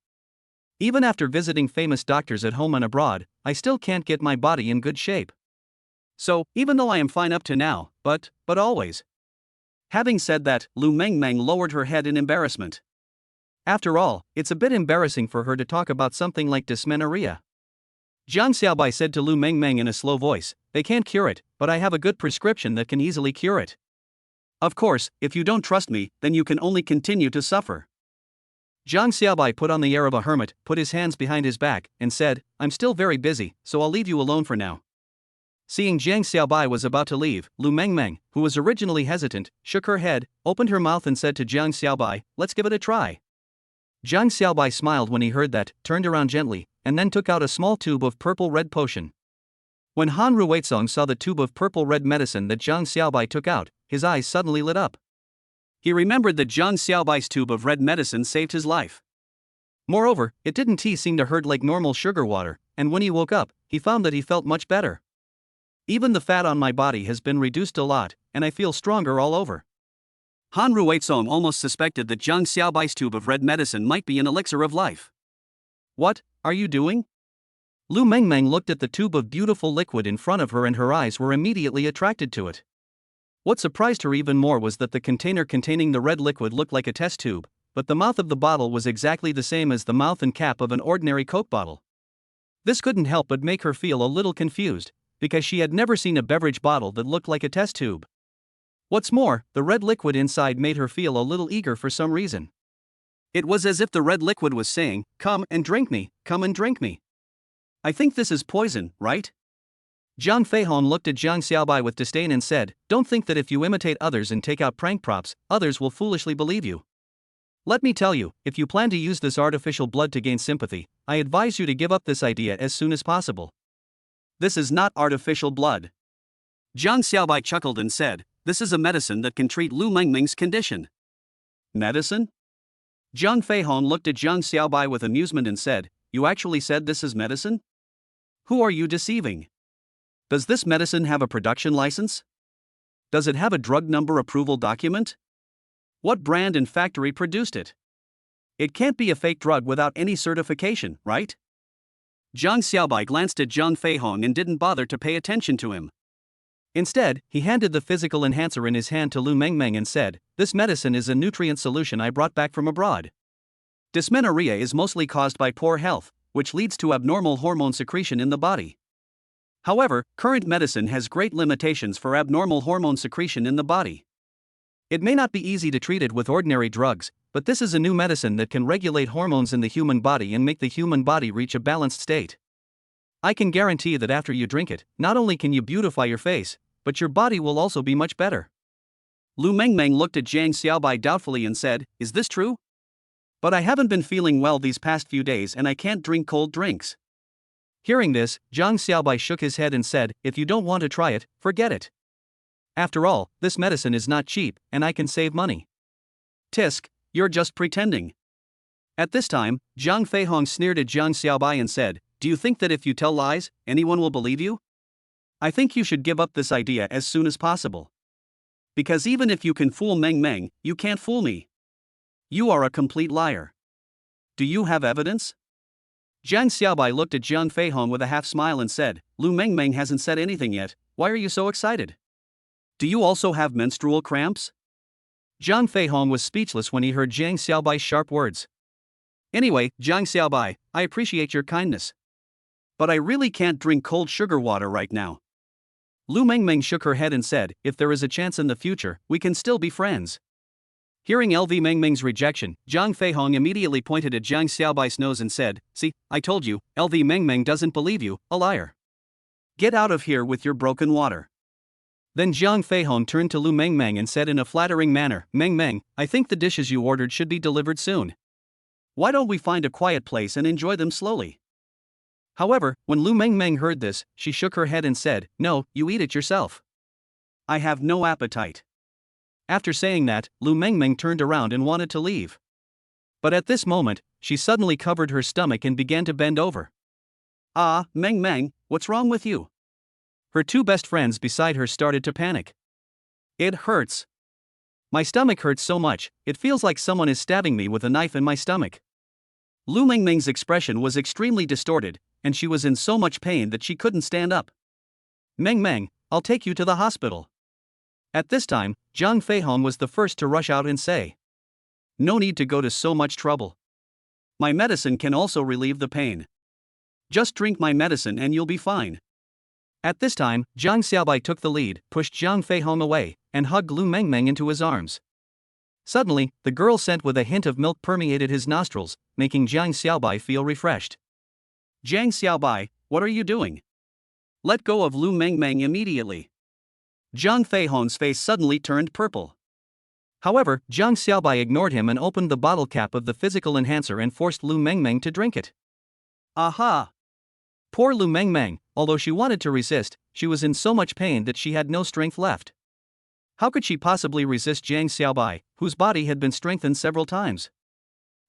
Even after visiting famous doctors at home and abroad, I still can't get my body in good shape. So, even though I am fine up to now, but always. Having said that, Lu Mengmeng lowered her head in embarrassment. After all, it's a bit embarrassing for her to talk about something like dysmenorrhea. Jiang Xiaobai said to Lu Mengmeng in a slow voice, "They can't cure it, but I have a good prescription that can easily cure it." Of course, if you don't trust me, then you can only continue to suffer. Jiang Xiaobai put on the air of a hermit, put his hands behind his back, and said, "I'm still very busy, so I'll leave you alone for now." Seeing Jiang Xiaobai was about to leave, Lu Mengmeng, who was originally hesitant, shook her head, opened her mouth and said to Jiang Xiaobai, "Let's give it a try." Jiang Xiaobai smiled when he heard that, turned around gently, and then took out a small tube of purple-red potion. When Han Ruizong saw the tube of purple-red medicine that Jiang Xiaobai took out, his eyes suddenly lit up. He remembered that Jiang Xiaobai's tube of red medicine saved his life. Moreover, it didn't seem to hurt like normal sugar water, and when he woke up, he found that he felt much better. Even the fat on my body has been reduced a lot, and I feel stronger all over. Han Ruizong almost suspected that Jiang Xiaobai's tube of red medicine might be an elixir of life. "What are you doing?" Lu Mengmeng looked at the tube of beautiful liquid in front of her and her eyes were immediately attracted to it. What surprised her even more was that the container containing the red liquid looked like a test tube, but the mouth of the bottle was exactly the same as the mouth and cap of an ordinary Coke bottle. This couldn't help but make her feel a little confused, because she had never seen a beverage bottle that looked like a test tube. What's more, the red liquid inside made her feel a little eager for some reason. It was as if the red liquid was saying, "Come and drink me, come and drink me." I think this is poison, right? Zhang Feihong looked at Jiang Xiaobai with disdain and said, "Don't think that if you imitate others and take out prank props, others will foolishly believe you. Let me tell you, if you plan to use this artificial blood to gain sympathy, I advise you to give up this idea as soon as possible." This is not artificial blood. Jiang Xiaobai chuckled and said, "This is a medicine that can treat Lu Mengmeng's condition." Medicine? Zhang Feihong looked at Jiang Xiaobai with amusement and said, "You actually said this is medicine? Who are you deceiving? Does this medicine have a production license? Does it have a drug number approval document? What brand and factory produced it? It can't be a fake drug without any certification, right?" Jiang Xiaobai glanced at Zhang Feihong and didn't bother to pay attention to him. Instead, he handed the physical enhancer in his hand to Lu Mengmeng and said, "This medicine is a nutrient solution I brought back from abroad. Dysmenorrhea is mostly caused by poor health, which leads to abnormal hormone secretion in the body. However, current medicine has great limitations for abnormal hormone secretion in the body. It may not be easy to treat it with ordinary drugs, but this is a new medicine that can regulate hormones in the human body and make the human body reach a balanced state. I can guarantee that after you drink it, not only can you beautify your face, but your body will also be much better." Lu Mengmeng looked at Jiang Xiaobai doubtfully and said, "Is this true? But I haven't been feeling well these past few days and I can't drink cold drinks." Hearing this, Jiang Xiaobai shook his head and said, "If you don't want to try it, forget it. After all, this medicine is not cheap, and I can save money." "Tisk, you're just pretending." At this time, Zhang Feihong sneered at Jiang Xiaobai and said, "Do you think that if you tell lies, anyone will believe you? I think you should give up this idea as soon as possible. Because even if you can fool Meng Meng, you can't fool me. You are a complete liar. Do you have evidence?" Jiang Xiaobai looked at Zhang Feihong with a half smile and said, "Lu Mengmeng hasn't said anything yet, why are you so excited? Do you also have menstrual cramps?" Zhang Feihong was speechless when he heard Jiang Xiaobai's sharp words. "Anyway, Jiang Xiaobai, I appreciate your kindness. But I really can't drink cold sugar water right now." Lu Mengmeng shook her head and said, "If there is a chance in the future, we can still be friends." Hearing LV Mengmeng's rejection, Zhang Feihong immediately pointed at Jiang Xiaobai's nose and said, "See, I told you, LV Mengmeng doesn't believe you, a liar. Get out of here with your broken water." Then Zhang Feihong turned to Lu Mengmeng and said in a flattering manner, "Mengmeng, I think the dishes you ordered should be delivered soon. Why don't we find a quiet place and enjoy them slowly?" However, when Lu Mengmeng heard this, she shook her head and said, "No, you eat it yourself. I have no appetite." After saying that, Lu Mengmeng turned around and wanted to leave. But at this moment, she suddenly covered her stomach and began to bend over. "Ah, Meng Meng, what's wrong with you?" Her two best friends beside her started to panic. "It hurts." My stomach hurts so much, it feels like someone is stabbing me with a knife in my stomach. Lu Mengmeng's expression was extremely distorted, and she was in so much pain that she couldn't stand up. Meng, I'll take you to the hospital. At this time, Zhang Feihong was the first to rush out and say. No need to go to so much trouble. My medicine can also relieve the pain. Just drink my medicine and you'll be fine. At this time, Zhang Xiaobai took the lead, pushed Zhang Feihong away, and hugged Lu Mengmeng into his arms. Suddenly, the girl's scent with a hint of milk permeated his nostrils, making Zhang Xiaobai feel refreshed. Zhang Xiaobai, what are you doing? Let go of Lu Mengmeng immediately. Zhang Feihong's face suddenly turned purple. However, Zhang Xiaobai ignored him and opened the bottle cap of the physical enhancer and forced Lu Mengmeng to drink it. Aha! Poor Lu Mengmeng, although she wanted to resist, she was in so much pain that she had no strength left. How could she possibly resist Zhang Xiaobai, whose body had been strengthened several times?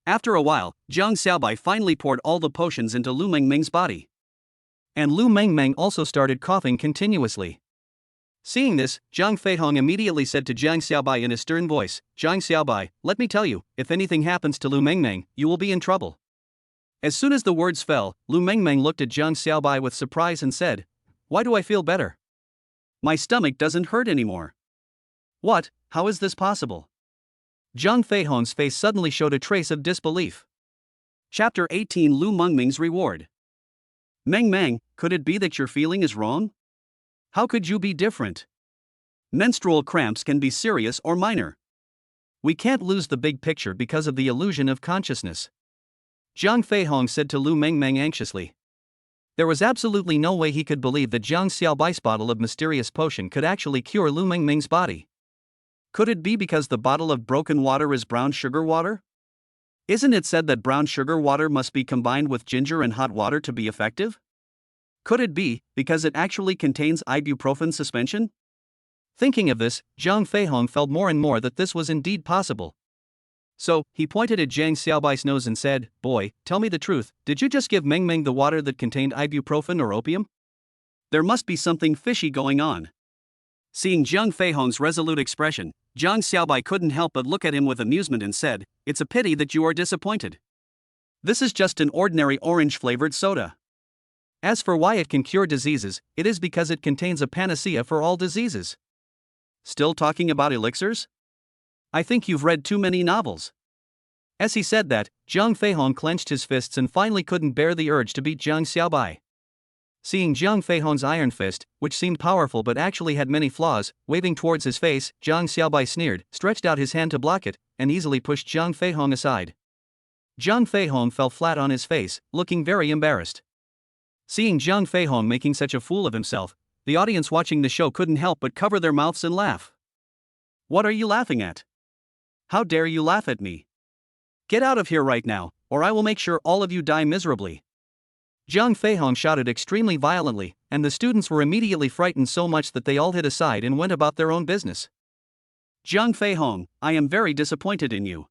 After a while, Zhang Xiaobai finally poured all the potions into Lu Mengmeng's body. And Lu Mengmeng also started coughing continuously. Seeing this, Zhang Feihong immediately said to Zhang Xiaobai in a stern voice, Zhang Xiaobai, let me tell you, if anything happens to Lu Mengmeng, you will be in trouble. As soon as the words fell, Lu Mengmeng looked at Zhang Xiaobai with surprise and said, why do I feel better? My stomach doesn't hurt anymore. What? How is this possible? Zhang Feihong's face suddenly showed a trace of disbelief. Chapter 18 Lu Mengmeng's Reward. Mengmeng, could it be that your feeling is wrong? How could you be different? Menstrual cramps can be serious or minor. We can't lose the big picture because of the illusion of consciousness. Zhang Feihong said to Lu Mengmeng anxiously. There was absolutely no way he could believe that Zhang Xiaobai's bottle of mysterious potion could actually cure Lu Mengmeng's body. Could it be because the bottle of broken water is brown sugar water? Isn't it said that brown sugar water must be combined with ginger and hot water to be effective? Could it be because it actually contains ibuprofen suspension? Thinking of this, Zhang Feihong felt more and more that this was indeed possible. So, he pointed at Zhang Xiaobai's nose and said, boy, tell me the truth, did you just give Mengmeng the water that contained ibuprofen or opium? There must be something fishy going on. Seeing Zhang Feihong's resolute expression, Zhang Xiaobai couldn't help but look at him with amusement and said, it's a pity that you are disappointed. This is just an ordinary orange-flavored soda. As for why it can cure diseases, it is because it contains a panacea for all diseases. Still talking about elixirs? I think you've read too many novels. As he said that, Zhang Feihong clenched his fists and finally couldn't bear the urge to beat Zhang Xiaobai. Seeing Zhang Feihong's iron fist, which seemed powerful but actually had many flaws, waving towards his face, Zhang Xiaobai sneered, stretched out his hand to block it, and easily pushed Zhang Feihong aside. Zhang Feihong fell flat on his face, looking very embarrassed. Seeing Zhang Feihong making such a fool of himself, the audience watching the show couldn't help but cover their mouths and laugh. What are you laughing at? How dare you laugh at me? Get out of here right now, or I will make sure all of you die miserably. Zhang Feihong shouted extremely violently, and the students were immediately frightened so much that they all hid aside and went about their own business. Zhang Feihong, I am very disappointed in you.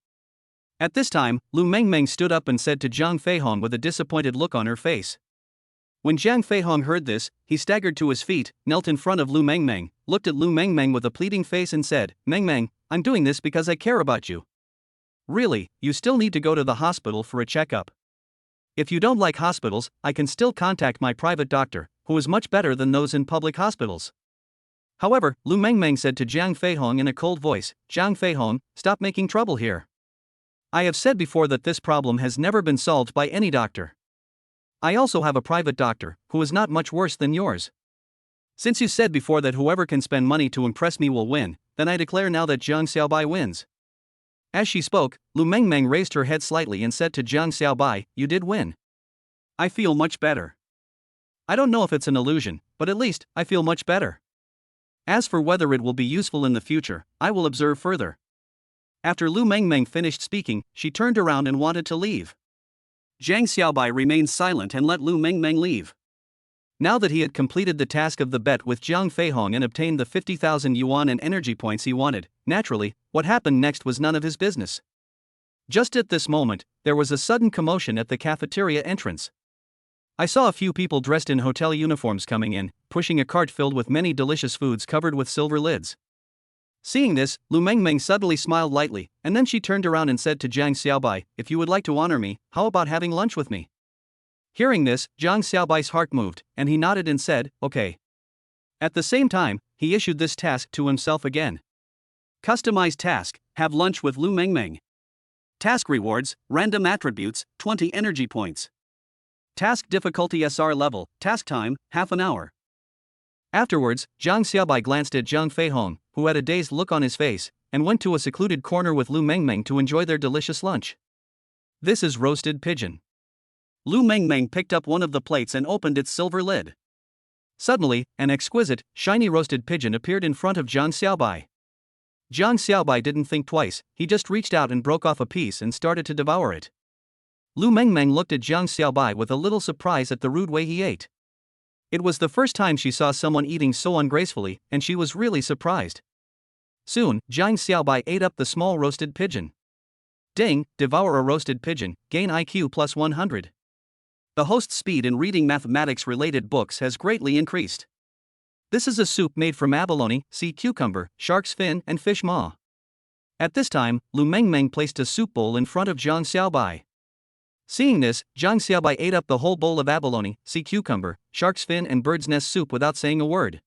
At this time, Lu Mengmeng stood up and said to Zhang Feihong with a disappointed look on her face. When Zhang Feihong heard this, he staggered to his feet, knelt in front of Lu Mengmeng, looked at Lu Mengmeng with a pleading face and said, Mengmeng, I'm doing this because I care about you. Really, you still need to go to the hospital for a checkup. If you don't like hospitals, I can still contact my private doctor, who is much better than those in public hospitals. However, Lu Mengmeng said to Zhang Feihong in a cold voice, Zhang Feihong, stop making trouble here. I have said before that this problem has never been solved by any doctor. I also have a private doctor, who is not much worse than yours. Since you said before that whoever can spend money to impress me will win, then I declare now that Zhang Xiaobai wins. As she spoke, Lu Mengmeng raised her head slightly and said to Zhang Xiaobai, you did win. I feel much better. I don't know if it's an illusion, but at least, I feel much better. As for whether it will be useful in the future, I will observe further. After Lu Mengmeng finished speaking, she turned around and wanted to leave. Zhang Xiaobai remained silent and let Lu Mengmeng leave. Now that he had completed the task of the bet with Zhang Feihong and obtained the 50,000 yuan and energy points he wanted, naturally, what happened next was none of his business. Just at this moment, there was a sudden commotion at the cafeteria entrance. I saw a few people dressed in hotel uniforms coming in, pushing a cart filled with many delicious foods covered with silver lids. Seeing this, Lu Mengmeng suddenly smiled lightly, and then she turned around and said to Jiang Xiaobai, "If you would like to honor me, how about having lunch with me?" Hearing this, Jiang Xiaobai's heart moved, and he nodded and said, "Okay." At the same time, he issued this task to himself again. Customized task, have lunch with Lu Mengmeng. Task rewards, random attributes, 20 energy points. Task difficulty SR level, task time, half an hour. Afterwards, Jiang Xiaobai glanced at Zhang Feihong, who had a dazed look on his face, and went to a secluded corner with Lu Mengmeng to enjoy their delicious lunch. This is roasted pigeon. Lu Mengmeng picked up one of the plates and opened its silver lid. Suddenly, an exquisite, shiny roasted pigeon appeared in front of Jiang Xiaobai. Jiang Xiaobai didn't think twice, he just reached out and broke off a piece and started to devour it. Lu Mengmeng looked at Jiang Xiaobai with a little surprise at the rude way he ate. It was the first time she saw someone eating so ungracefully, and she was really surprised. Soon, Jiang Xiaobai ate up the small roasted pigeon. Ding, devour a roasted pigeon, gain IQ plus 100. The host's speed in reading mathematics-related books has greatly increased. This is a soup made from abalone, sea cucumber, shark's fin, and fish maw. At this time, Lu Mengmeng placed a soup bowl in front of Jiang Xiaobai. Seeing this, Jiang Xiaobai ate up the whole bowl of abalone, sea cucumber, shark's fin, and bird's nest soup without saying a word.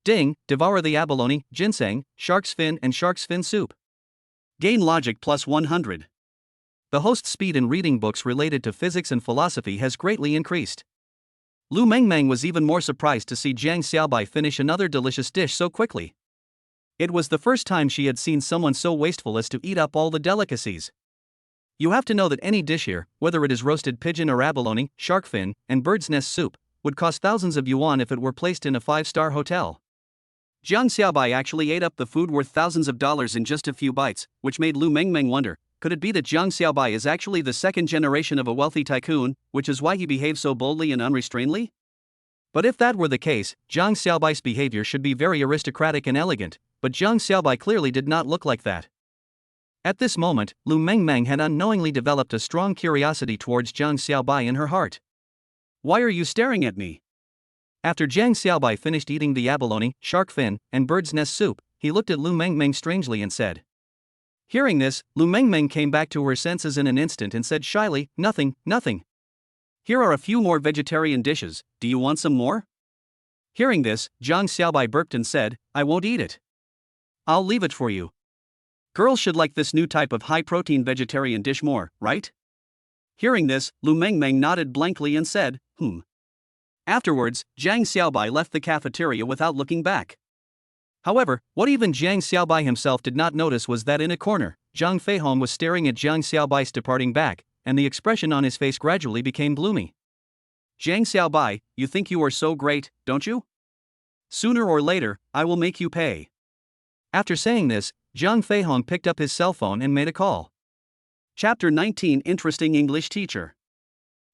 Ding, devour the abalone, ginseng, shark's fin, and shark's fin soup. Gain logic plus 100. The host's speed in reading books related to physics and philosophy has greatly increased. Lu Mengmeng was even more surprised to see Jiang Xiaobai finish another delicious dish so quickly. It was the first time she had seen someone so wasteful as to eat up all the delicacies. You have to know that any dish here, whether it is roasted pigeon or abalone, shark fin, and bird's nest soup, would cost thousands of yuan if it were placed in a 5-star hotel. Jiang Xiaobai actually ate up the food worth thousands of dollars in just a few bites, which made Lu Mengmeng wonder, could it be that Jiang Xiaobai is actually the second generation of a wealthy tycoon, which is why he behaves so boldly and unrestrainedly? But if that were the case, Jiang Xiaobai's behavior should be very aristocratic and elegant, but Jiang Xiaobai clearly did not look like that. At this moment, Lu Mengmeng had unknowingly developed a strong curiosity towards Jiang Xiaobai in her heart. Why are you staring at me? After Jiang Xiaobai finished eating the abalone, shark fin, and bird's nest soup, he looked at Lu Mengmeng strangely and said. Hearing this, Lu Mengmeng came back to her senses in an instant and said shyly, "Nothing, nothing. Here are a few more vegetarian dishes, do you want some more?" Hearing this, Jiang Xiaobai burped and said, "I won't eat it. I'll leave it for you." Girls should like this new type of high-protein vegetarian dish more, right? Hearing this, Lu Mengmeng nodded blankly and said, Afterwards, Jiang Xiaobai left the cafeteria without looking back. However, what even Jiang Xiaobai himself did not notice was that in a corner, Zhang Feihong was staring at Jiang Xiaobai's departing back, and the expression on his face gradually became gloomy. Jiang Xiaobai, you think you are so great, don't you? Sooner or later, I will make you pay. After saying this, Zhang Feihong picked up his cell phone and made a call. Chapter 19 Interesting English Teacher.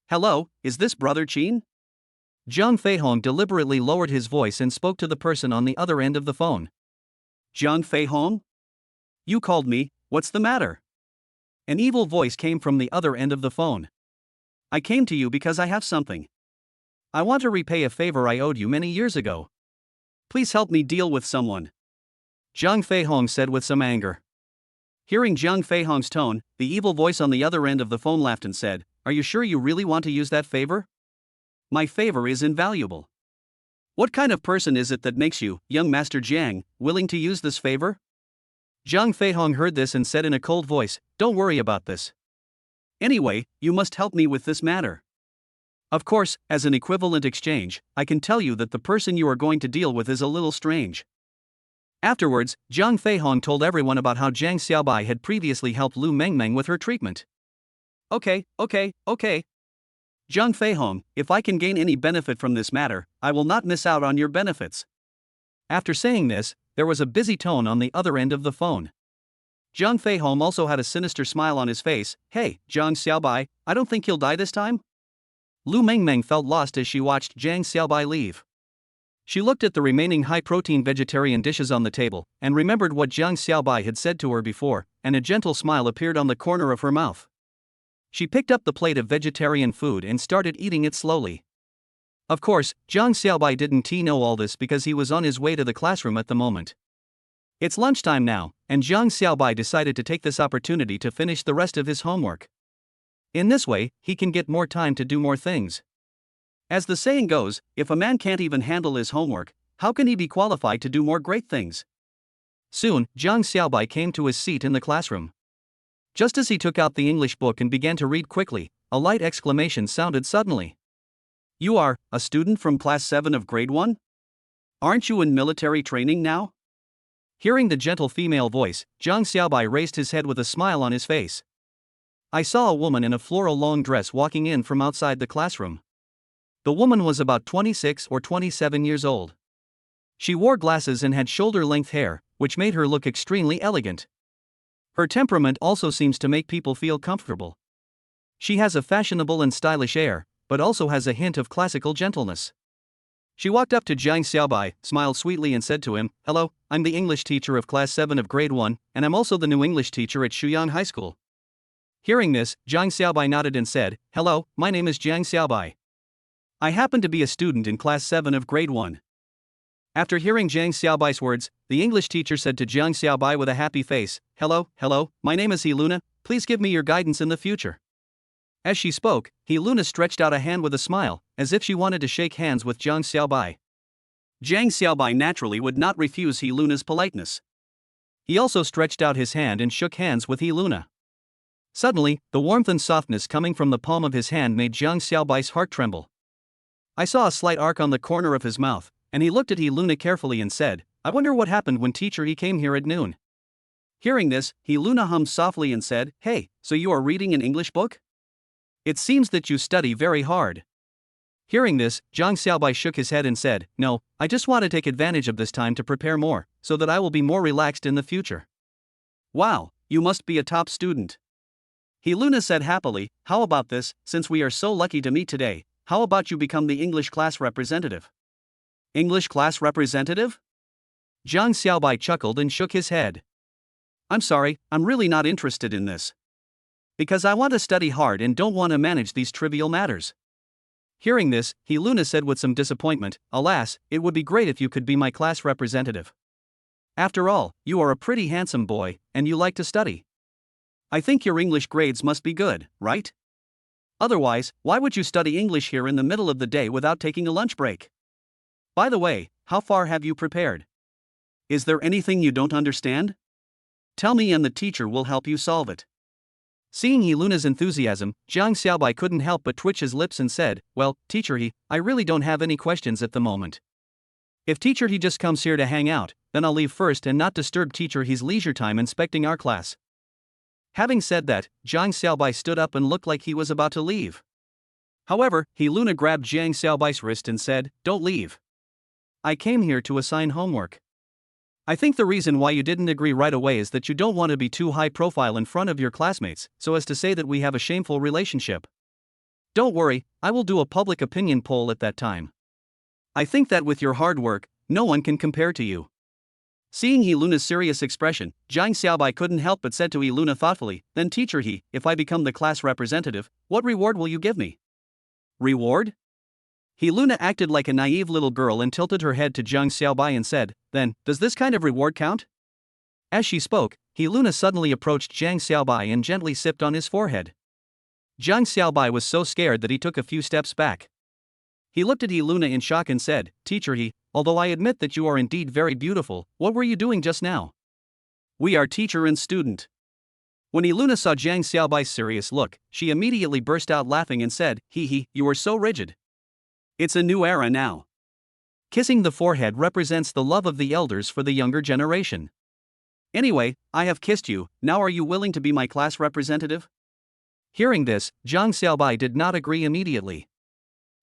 Hello, is this Brother Qin? Zhang Feihong deliberately lowered his voice and spoke to the person on the other end of the phone. Zhang Feihong? You called me, what's the matter? An evil voice came from the other end of the phone. I came to you because I have something. I want to repay a favor I owed you many years ago. Please help me deal with someone. Zhang Feihong said with some anger. Hearing Zhang Feihong's tone, the evil voice on the other end of the phone laughed and said, Are you sure you really want to use that favor? My favor is invaluable. What kind of person is it that makes you, young Master Jiang, willing to use this favor? Zhang Feihong heard this and said in a cold voice, Don't worry about this. Anyway, you must help me with this matter. Of course, as an equivalent exchange, I can tell you that the person you are going to deal with is a little strange. Afterwards, Zhang Feihong told everyone about how Jiang Xiaobai had previously helped Lu Mengmeng with her treatment. Okay. Zhang Feihong, if I can gain any benefit from this matter, I will not miss out on your benefits. After saying this, there was a busy tone on the other end of the phone. Zhang Feihong also had a sinister smile on his face. Hey, Zhang Xiaobai, I don't think you'll die this time? Lu Mengmeng felt lost as she watched Jiang Xiaobai leave. She looked at the remaining high-protein vegetarian dishes on the table, and remembered what Jiang Xiaobai had said to her before, and a gentle smile appeared on the corner of her mouth. She picked up the plate of vegetarian food and started eating it slowly. Of course, Jiang Xiaobai didn't know all this because he was on his way to the classroom at the moment. It's lunchtime now, and Jiang Xiaobai decided to take this opportunity to finish the rest of his homework. In this way, he can get more time to do more things. As the saying goes, if a man can't even handle his homework, how can he be qualified to do more great things? Soon, Jiang Xiaobai came to his seat in the classroom. Just as he took out the English book and began to read quickly, a light exclamation sounded suddenly. You are a student from class 7 of grade 1? Aren't you in military training now? Hearing the gentle female voice, Jiang Xiaobai raised his head with a smile on his face. I saw a woman in a floral long dress walking in from outside the classroom. The woman was about 26 or 27 years old. She wore glasses and had shoulder-length hair, which made her look extremely elegant. Her temperament also seems to make people feel comfortable. She has a fashionable and stylish air, but also has a hint of classical gentleness. She walked up to Jiang Xiaobai, smiled sweetly and said to him, "Hello, I'm the English teacher of class 7 of grade 1, and I'm also the new English teacher at Shuyang High School." Hearing this, Jiang Xiaobai nodded and said, "Hello, my name is Jiang Xiaobai. I happen to be a student in class 7 of grade 1. After hearing Jiang Xiaobai's words, the English teacher said to Jiang Xiaobai with a happy face, Hello, my name is Heluna, please give me your guidance in the future." As she spoke, Heluna stretched out a hand with a smile, as if she wanted to shake hands with Jiang Xiaobai. Jiang Xiaobai naturally would not refuse Heluna's politeness. He also stretched out his hand and shook hands with Heluna. Suddenly, the warmth and softness coming from the palm of his hand made Jiang Xiaobai's heart tremble. I saw a slight arc on the corner of his mouth, and he looked at Heluna carefully and said, "I wonder what happened when teacher he came here at noon." Hearing this, Heluna hummed softly and said, "Hey, so you are reading an English book? It seems that you study very hard." Hearing this, Jiang Xiaobai shook his head and said, "No, I just want to take advantage of this time to prepare more, so that I will be more relaxed in the future." Wow, you must be a top student. Heluna said happily, "How about this, since we are so lucky to meet today, how about you become the English class representative?" English class representative? Jiang Xiaobai chuckled and shook his head. "I'm sorry, I'm really not interested in this. Because I want to study hard and don't want to manage these trivial matters." Hearing this, Heluna said with some disappointment, "Alas, it would be great if you could be my class representative. After all, you are a pretty handsome boy, and you like to study. I think your English grades must be good, right? Otherwise, why would you study English here in the middle of the day without taking a lunch break? By the way, how far have you prepared? Is there anything you don't understand? Tell me and the teacher will help you solve it." Seeing Heluna's enthusiasm, Jiang Xiaobai couldn't help but twitch his lips and said, "Well, teacher I really don't have any questions at the moment. If teacher he just comes here to hang out, then I'll leave first and not disturb teacher he's leisure time inspecting our class." Having said that, Jiang Xiaobai stood up and looked like he was about to leave. However, Heluna grabbed Jiang Xiaobai's wrist and said, "Don't leave. I came here to assign homework. I think the reason why you didn't agree right away is that you don't want to be too high profile in front of your classmates, so as to say that we have a shameful relationship. Don't worry, I will do a public opinion poll at that time. I think that with your hard work, no one can compare to you." Seeing Heluna's serious expression, Jiang Xiaobai couldn't help but said to Heluna thoughtfully, "Then teacher if I become the class representative, what reward will you give me?" "Reward?" Heluna acted like a naive little girl and tilted her head to Jiang Xiaobai and said, "Then, does this kind of reward count?" As she spoke, Heluna suddenly approached Jiang Xiaobai and gently sipped on his forehead. Jiang Xiaobai was so scared that he took a few steps back. He looked at Heluna in shock and said, "Teacher although I admit that you are indeed very beautiful, what were you doing just now?" "We are teacher and student." When Heluna saw Jiang Xiaobai's serious look, she immediately burst out laughing and said, You are so rigid. It's a new era now. Kissing the forehead represents the love of the elders for the younger generation. Anyway, I have kissed you, now are you willing to be my class representative?" Hearing this, Jiang Xiaobai did not agree immediately.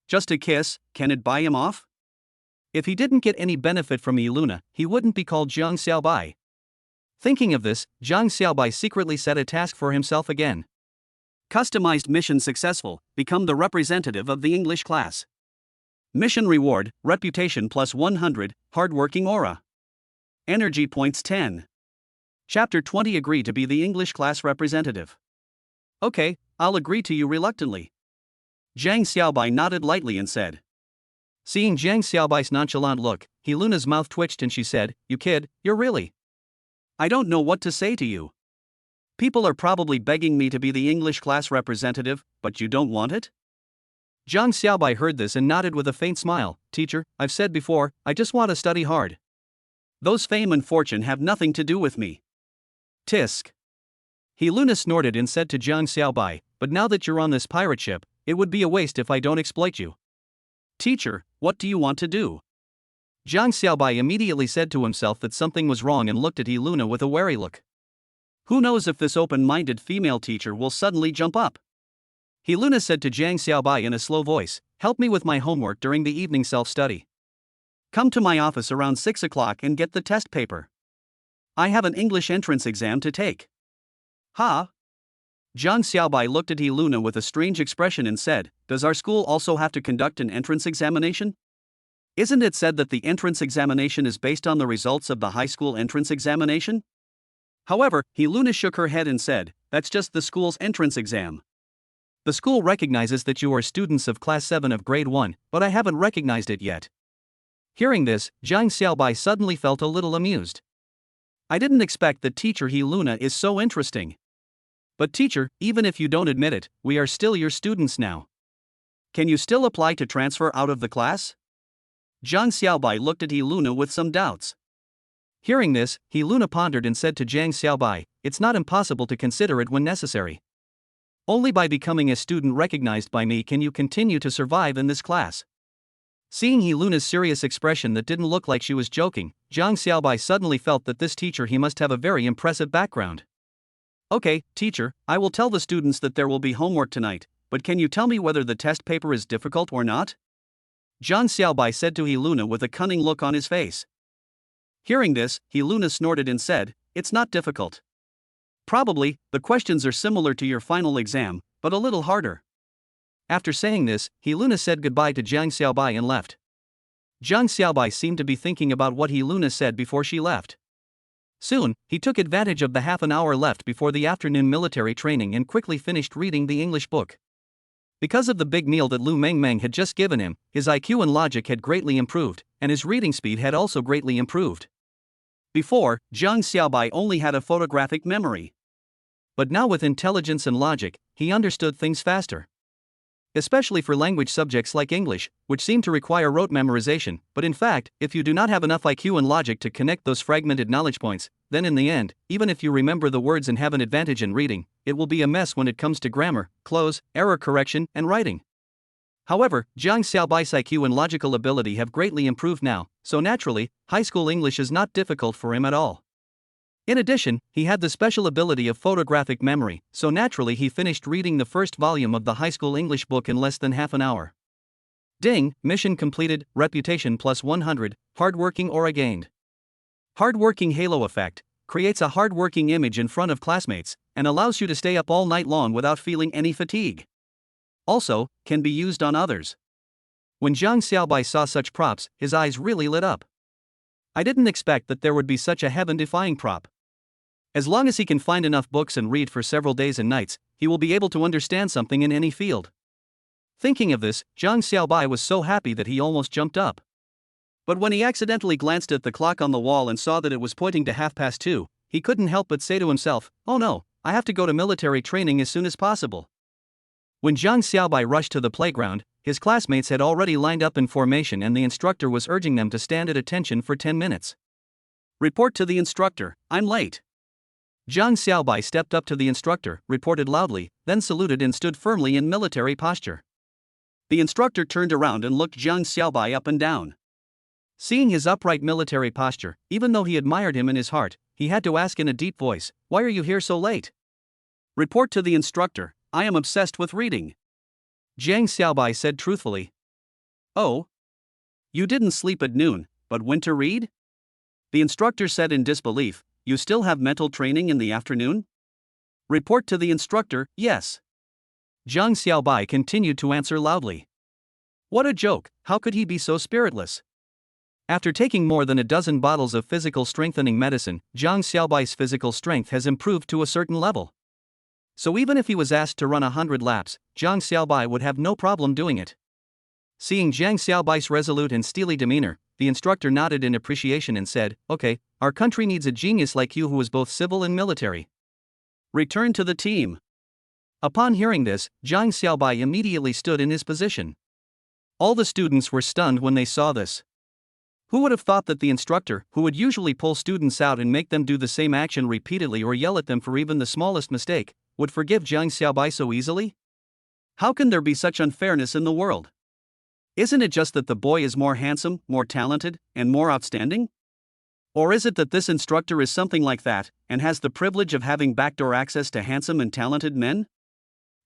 Just a kiss, can it buy him off? If he didn't get any benefit from Heluna, he wouldn't be called Jiang Xiaobai. Thinking of this, Jiang Xiaobai secretly set a task for himself again. Customized mission successful, become the representative of the English class. Mission reward, reputation plus 100, hardworking aura. Energy points 10. Chapter 20. Agree to be the English class representative. Okay, I'll agree to you reluctantly. Jiang Xiaobai nodded lightly and said. Seeing Jiang Xiaobai's nonchalant look, Heluna's mouth twitched and she said, "You kid, you're really I don't know what to say to you. People are probably begging me to be the English class representative, but you don't want it? Zhang Xiaobai heard this and nodded with a faint smile. Teacher, I've said before, I just want to study hard. Those fame and fortune have nothing to do with me. Tisk. He Luna snorted and said to Zhang Xiaobai, but now that you're on this pirate ship, it would be a waste if I don't exploit you. Teacher, what do you want to do? Zhang Xiaobai immediately said to himself that something was wrong and looked at He Luna with a wary look. Who knows if this open-minded female teacher will suddenly jump up? He Luna said to Zhang Xiaobai in a slow voice, help me with my homework during the evening self-study. Come to my office around 6 o'clock and get the test paper. I have an English entrance exam to take. Ha? Zhang Xiaobai looked at He Luna with a strange expression and said, does our school also have to conduct an entrance examination? Isn't it said that the entrance examination is based on the results of the high school entrance examination? However, He Luna shook her head and said, that's just the school's entrance exam. The school recognizes that you are students of Class 7 of Grade 1, but I haven't recognized it yet. Hearing this, Zhang Xiaobai suddenly felt a little amused. I didn't expect that Teacher He Luna is so interesting. But teacher, even if you don't admit it, we are still your students now. Can you still apply to transfer out of the class? Zhang Xiaobai looked at He Luna with some doubts. Hearing this, He Luna pondered and said to Zhang Xiaobai, it's not impossible to consider it when necessary. Only by becoming a student recognized by me can you continue to survive in this class. Seeing He Luna's serious expression that didn't look like she was joking, Zhang Xiaobai suddenly felt that this teacher he must have a very impressive background. Okay, teacher, I will tell the students that there will be homework tonight, but can you tell me whether the test paper is difficult or not? Zhang Xiaobai said to He Luna with a cunning look on his face. Hearing this, He Luna snorted and said, it's not difficult. Probably, the questions are similar to your final exam, but a little harder. After saying this, He Luna said goodbye to Zhang Xiaobai and left. Zhang Xiaobai seemed to be thinking about what He Luna said before she left. Soon, he took advantage of the half an hour left before the afternoon military training and quickly finished reading the English book. Because of the big meal that Lu Mengmeng had just given him, his IQ and logic had greatly improved, and his reading speed had also greatly improved. Before, Zhang Xiaobai only had a photographic memory. But now with intelligence and logic, he understood things faster. Especially for language subjects like English, which seem to require rote memorization, but in fact, if you do not have enough IQ and logic to connect those fragmented knowledge points, then in the end, even if you remember the words and have an advantage in reading, it will be a mess when it comes to grammar, close, error correction, and writing. However, Zhang Xiaobai's IQ and logical ability have greatly improved now, so naturally, high school English is not difficult for him at all. In addition, he had the special ability of photographic memory, so naturally he finished reading the first volume of the high school English book in less than half an hour. Ding, mission completed, reputation plus 100, hardworking aura gained. Hardworking halo effect creates a hardworking image in front of classmates and allows you to stay up all night long without feeling any fatigue. Also, can be used on others. When Zhang Xiaobai saw such props, his eyes really lit up. I didn't expect that there would be such a heaven-defying prop. As long as he can find enough books and read for several days and nights, he will be able to understand something in any field. Thinking of this, Zhang Xiaobai was so happy that he almost jumped up. But when he accidentally glanced at the clock on the wall and saw that it was pointing to 2:30, he couldn't help but say to himself, oh no, I have to go to military training as soon as possible. When Zhang Xiaobai rushed to the playground, his classmates had already lined up in formation and the instructor was urging them to stand at attention for 10 minutes. Report to the instructor, I'm late. Zhang Xiaobai stepped up to the instructor, reported loudly, then saluted and stood firmly in military posture. The instructor turned around and looked Zhang Xiaobai up and down. Seeing his upright military posture, even though he admired him in his heart, he had to ask in a deep voice, why are you here so late? Report to the instructor, I am obsessed with reading. Zhang Xiaobai said truthfully. Oh? You didn't sleep at noon, but went to read? The instructor said in disbelief, you still have mental training in the afternoon? Report to the instructor, yes. Zhang Xiaobai continued to answer loudly. What a joke, how could he be so spiritless? After taking more than a dozen bottles of physical strengthening medicine, Zhang Xiaobai's physical strength has improved to a certain level. So even if he was asked to run 100 laps, Zhang Xiaobai would have no problem doing it. Seeing Zhang Xiaobai's resolute and steely demeanor, the instructor nodded in appreciation and said, "Okay, our country needs a genius like you who is both civil and military. Return to the team." Upon hearing this, Zhang Xiaobai immediately stood in his position. All the students were stunned when they saw this. Who would have thought that the instructor, who would usually pull students out and make them do the same action repeatedly or yell at them for even the smallest mistake, would forgive Zhang Xiaobai so easily? How can there be such unfairness in the world? Isn't it just that the boy is more handsome, more talented, and more outstanding? Or is it that this instructor is something like that, and has the privilege of having backdoor access to handsome and talented men?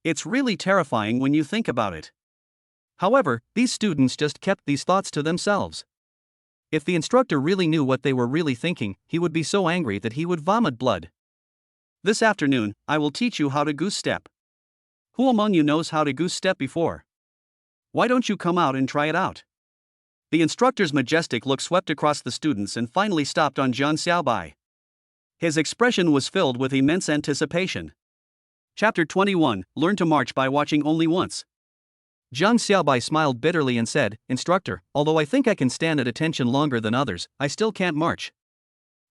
It's really terrifying when you think about it. However, these students just kept these thoughts to themselves. If the instructor really knew what they were really thinking, he would be so angry that he would vomit blood. This afternoon, I will teach you how to goose step. Who among you knows how to goose step before? Why don't you come out and try it out? The instructor's majestic look swept across the students and finally stopped on Zhang Xiaobai. His expression was filled with immense anticipation. Chapter 21, Learn to March by Watching Only Once. Zhang Xiaobai smiled bitterly and said, "Instructor, although I think I can stand at attention longer than others, I still can't march."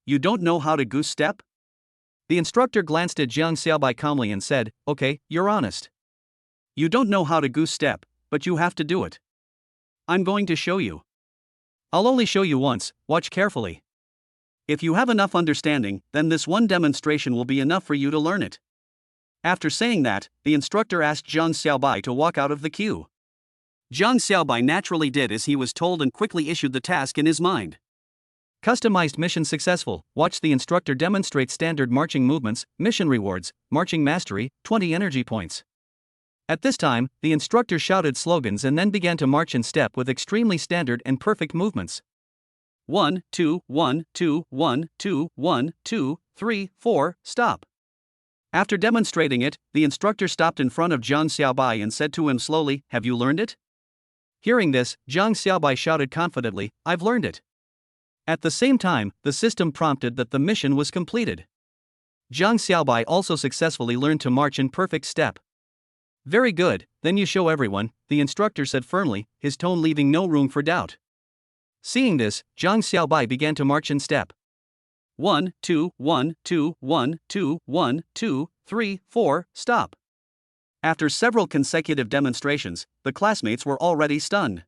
You don't know how to goose step? The instructor glanced at Zhang Xiaobai calmly and said, "Okay, you're honest. You don't know how to goose step, but you have to do it. I'm going to show you. I'll only show you once, watch carefully. If you have enough understanding, then this one demonstration will be enough for you to learn it." After saying that, the instructor asked Zhang Xiaobai to walk out of the queue. Zhang Xiaobai naturally did as he was told and quickly issued the task in his mind. Customized mission successful. Watch the instructor demonstrate standard marching movements, mission rewards, marching mastery, 20 energy points. At this time, the instructor shouted slogans and then began to march in step with extremely standard and perfect movements. 1, 2, 1, 2, 1, 2, 1, 2, 3, 4, stop. After demonstrating it, the instructor stopped in front of Zhang Xiaobai and said to him slowly, "Have you learned it?" Hearing this, Zhang Xiaobai shouted confidently, "I've learned it." At the same time, the system prompted that the mission was completed. Zhang Xiaobai also successfully learned to march in perfect step. "Very good, then you show everyone," the instructor said firmly, his tone leaving no room for doubt. Seeing this, Zhang Xiaobai began to march in step. 1, 2, 1, 2, 1, 2, 1, 2, 3, 4, stop. After several consecutive demonstrations, the classmates were already stunned.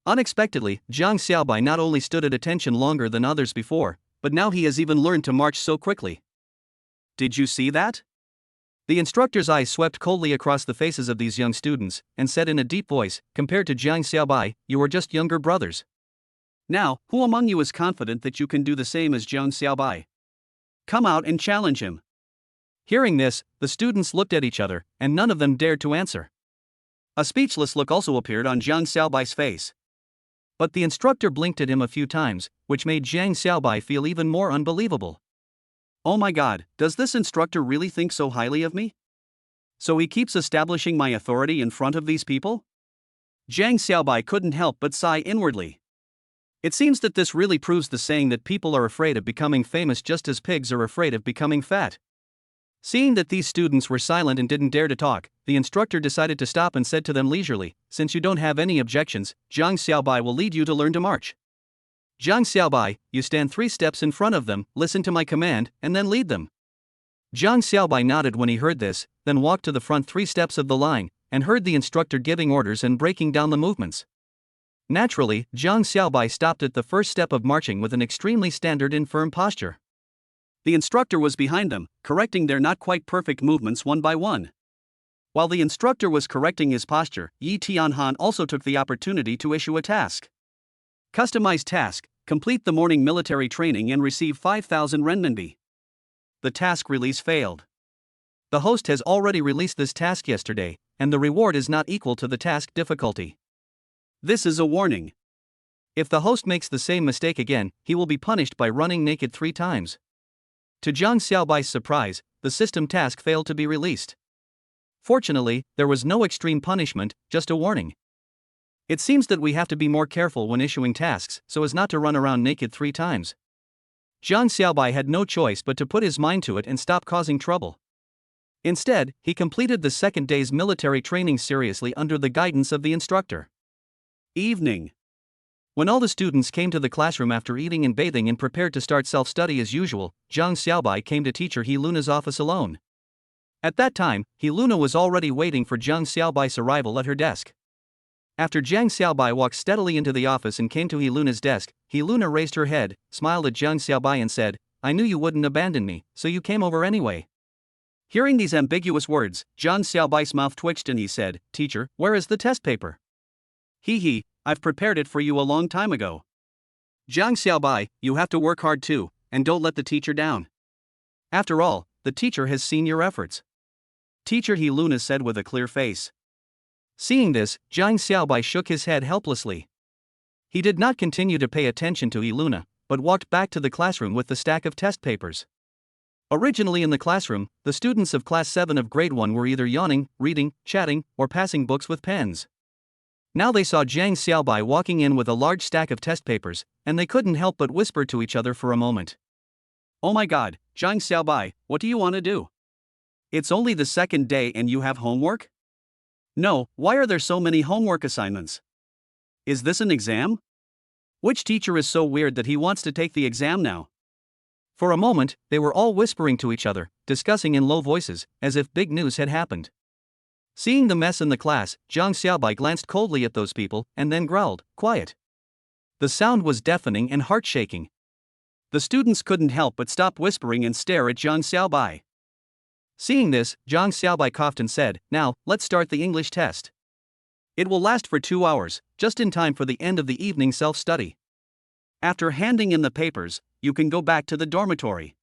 Unexpectedly, Zhang Xiaobai not only stood at attention longer than others before, but now he has even learned to march so quickly. Did you see that? The instructor's eyes swept coldly across the faces of these young students, and said in a deep voice, "Compared to Zhang Xiaobai, you are just younger brothers. Now, who among you is confident that you can do the same as Zhang Xiaobai? Come out and challenge him." Hearing this, the students looked at each other, and none of them dared to answer. A speechless look also appeared on Zhang Xiaobai's face. But the instructor blinked at him a few times, which made Zhang Xiaobai feel even more unbelievable. Oh my god, does this instructor really think so highly of me? So he keeps establishing my authority in front of these people? Zhang Xiaobai couldn't help but sigh inwardly. It seems that this really proves the saying that people are afraid of becoming famous just as pigs are afraid of becoming fat. Seeing that these students were silent and didn't dare to talk, the instructor decided to stop and said to them leisurely, "Since you don't have any objections, Zhang Xiaobai will lead you to learn to march. Zhang Xiaobai, you stand 3 steps in front of them, listen to my command, and then lead them." Zhang Xiaobai nodded when he heard this, then walked to the front 3 steps of the line, and heard the instructor giving orders and breaking down the movements. Naturally, Zhang Xiaobai stopped at the first step of marching with an extremely standard and firm posture. The instructor was behind them, correcting their not quite perfect movements one by one. While the instructor was correcting his posture, Yi Tianhan also took the opportunity to issue a task. Customized task: complete the morning military training and receive 5,000 renminbi. The task release failed. The host has already released this task yesterday, and the reward is not equal to the task difficulty. This is a warning. If the host makes the same mistake again, he will be punished by running naked 3 times. To Zhang Xiaobai's surprise, the system task failed to be released. Fortunately, there was no extreme punishment, just a warning. It seems that we have to be more careful when issuing tasks so as not to run around naked 3 times. Zhang Xiaobai had no choice but to put his mind to it and stop causing trouble. Instead, he completed the second day's military training seriously under the guidance of the instructor. Evening. When all the students came to the classroom after eating and bathing and prepared to start self-study as usual, Zhang Xiaobai came to teacher He Luna's office alone. At that time, He Luna was already waiting for Zhang Xiaobai's arrival at her desk. After Zhang Xiaobai walked steadily into the office and came to He Luna's desk, He Luna raised her head, smiled at Zhang Xiaobai and said, "I knew you wouldn't abandon me, so you came over anyway." Hearing these ambiguous words, Zhang Xiaobai's mouth twitched and he said, "Teacher, where is the test paper?" "He, I've prepared it for you a long time ago." "Zhang Xiaobai, you have to work hard too, and don't let the teacher down. After all, the teacher has seen your efforts." Teacher He Luna said with a clear face. Seeing this, Zhang Xiaobai shook his head helplessly. He did not continue to pay attention to He Luna, but walked back to the classroom with the stack of test papers. Originally in the classroom, the students of Class 7 of Grade 1 were either yawning, reading, chatting, or passing books with pens. Now they saw Zhang Xiaobai walking in with a large stack of test papers, and they couldn't help but whisper to each other for a moment. "Oh my god, Zhang Xiaobai, what do you want to do? It's only the second day and you have homework? No, why are there so many homework assignments? Is this an exam? Which teacher is so weird that he wants to take the exam now?" For a moment, they were all whispering to each other, discussing in low voices, as if big news had happened. Seeing the mess in the class, Zhang Xiaobai glanced coldly at those people and then growled, "Quiet." The sound was deafening and heart-shaking. The students couldn't help but stop whispering and stare at Zhang Xiaobai. Seeing this, Zhang Xiaobai coughed and said, "Now, let's start the English test. It will last for 2 hours, just in time for the end of the evening self-study. After handing in the papers, you can go back to the dormitory.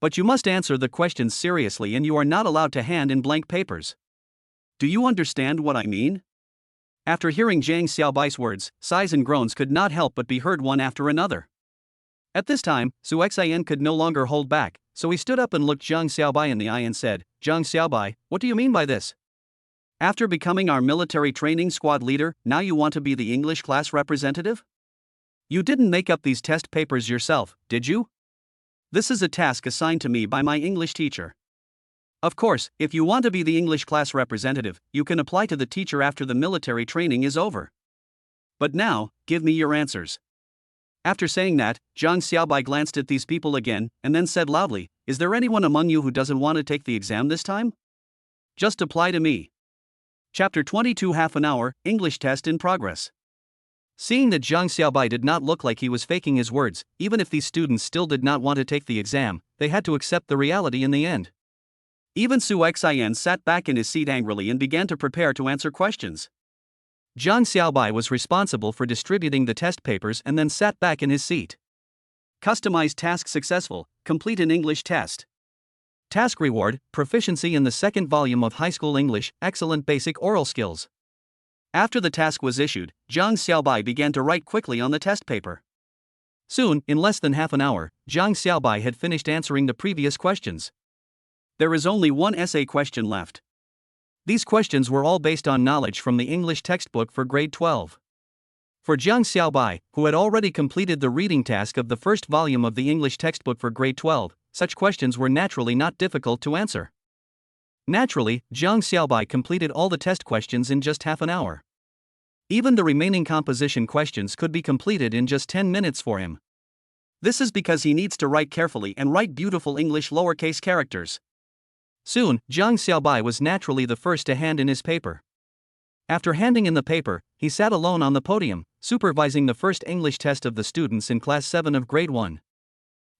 But you must answer the questions seriously and you are not allowed to hand in blank papers. Do you understand what I mean?" After hearing Zhang Xiaobai's words, sighs and groans could not help but be heard one after another. At this time, Su Xian could no longer hold back, so he stood up and looked Zhang Xiaobai in the eye and said, "Zhang Xiaobai, what do you mean by this? After becoming our military training squad leader, now you want to be the English class representative? You didn't make up these test papers yourself, did you? This is a task assigned to me by my English teacher. Of course, if you want to be the English class representative, you can apply to the teacher after the military training is over. But now, give me your answers." After saying that, Zhang Xiaobai glanced at these people again, and then said loudly, "Is there anyone among you who doesn't want to take the exam this time? Just apply to me." Chapter 22 Half an hour, English test in progress. Seeing that Zhang Xiaobai did not look like he was faking his words, even if these students still did not want to take the exam, they had to accept the reality in the end. Even Su Xian sat back in his seat angrily and began to prepare to answer questions. Zhang Xiaobai was responsible for distributing the test papers and then sat back in his seat. Customized task successful, complete an English test. Task reward, proficiency in the second volume of High School English, excellent basic oral skills. After the task was issued, Zhang Xiaobai began to write quickly on the test paper. Soon, in less than half an hour, Zhang Xiaobai had finished answering the previous questions. There is only one essay question left. These questions were all based on knowledge from the English textbook for grade 12. For Zhang Xiaobai, who had already completed the reading task of the first volume of the English textbook for grade 12, such questions were naturally not difficult to answer. Naturally, Zhang Xiaobai completed all the test questions in just half an hour. Even the remaining composition questions could be completed in just 10 minutes for him. This is because he needs to write carefully and write beautiful English lowercase characters. Soon, Zhang Xiaobai was naturally the first to hand in his paper. After handing in the paper, he sat alone on the podium, supervising the first English test of the students in Class 7 of Grade 1.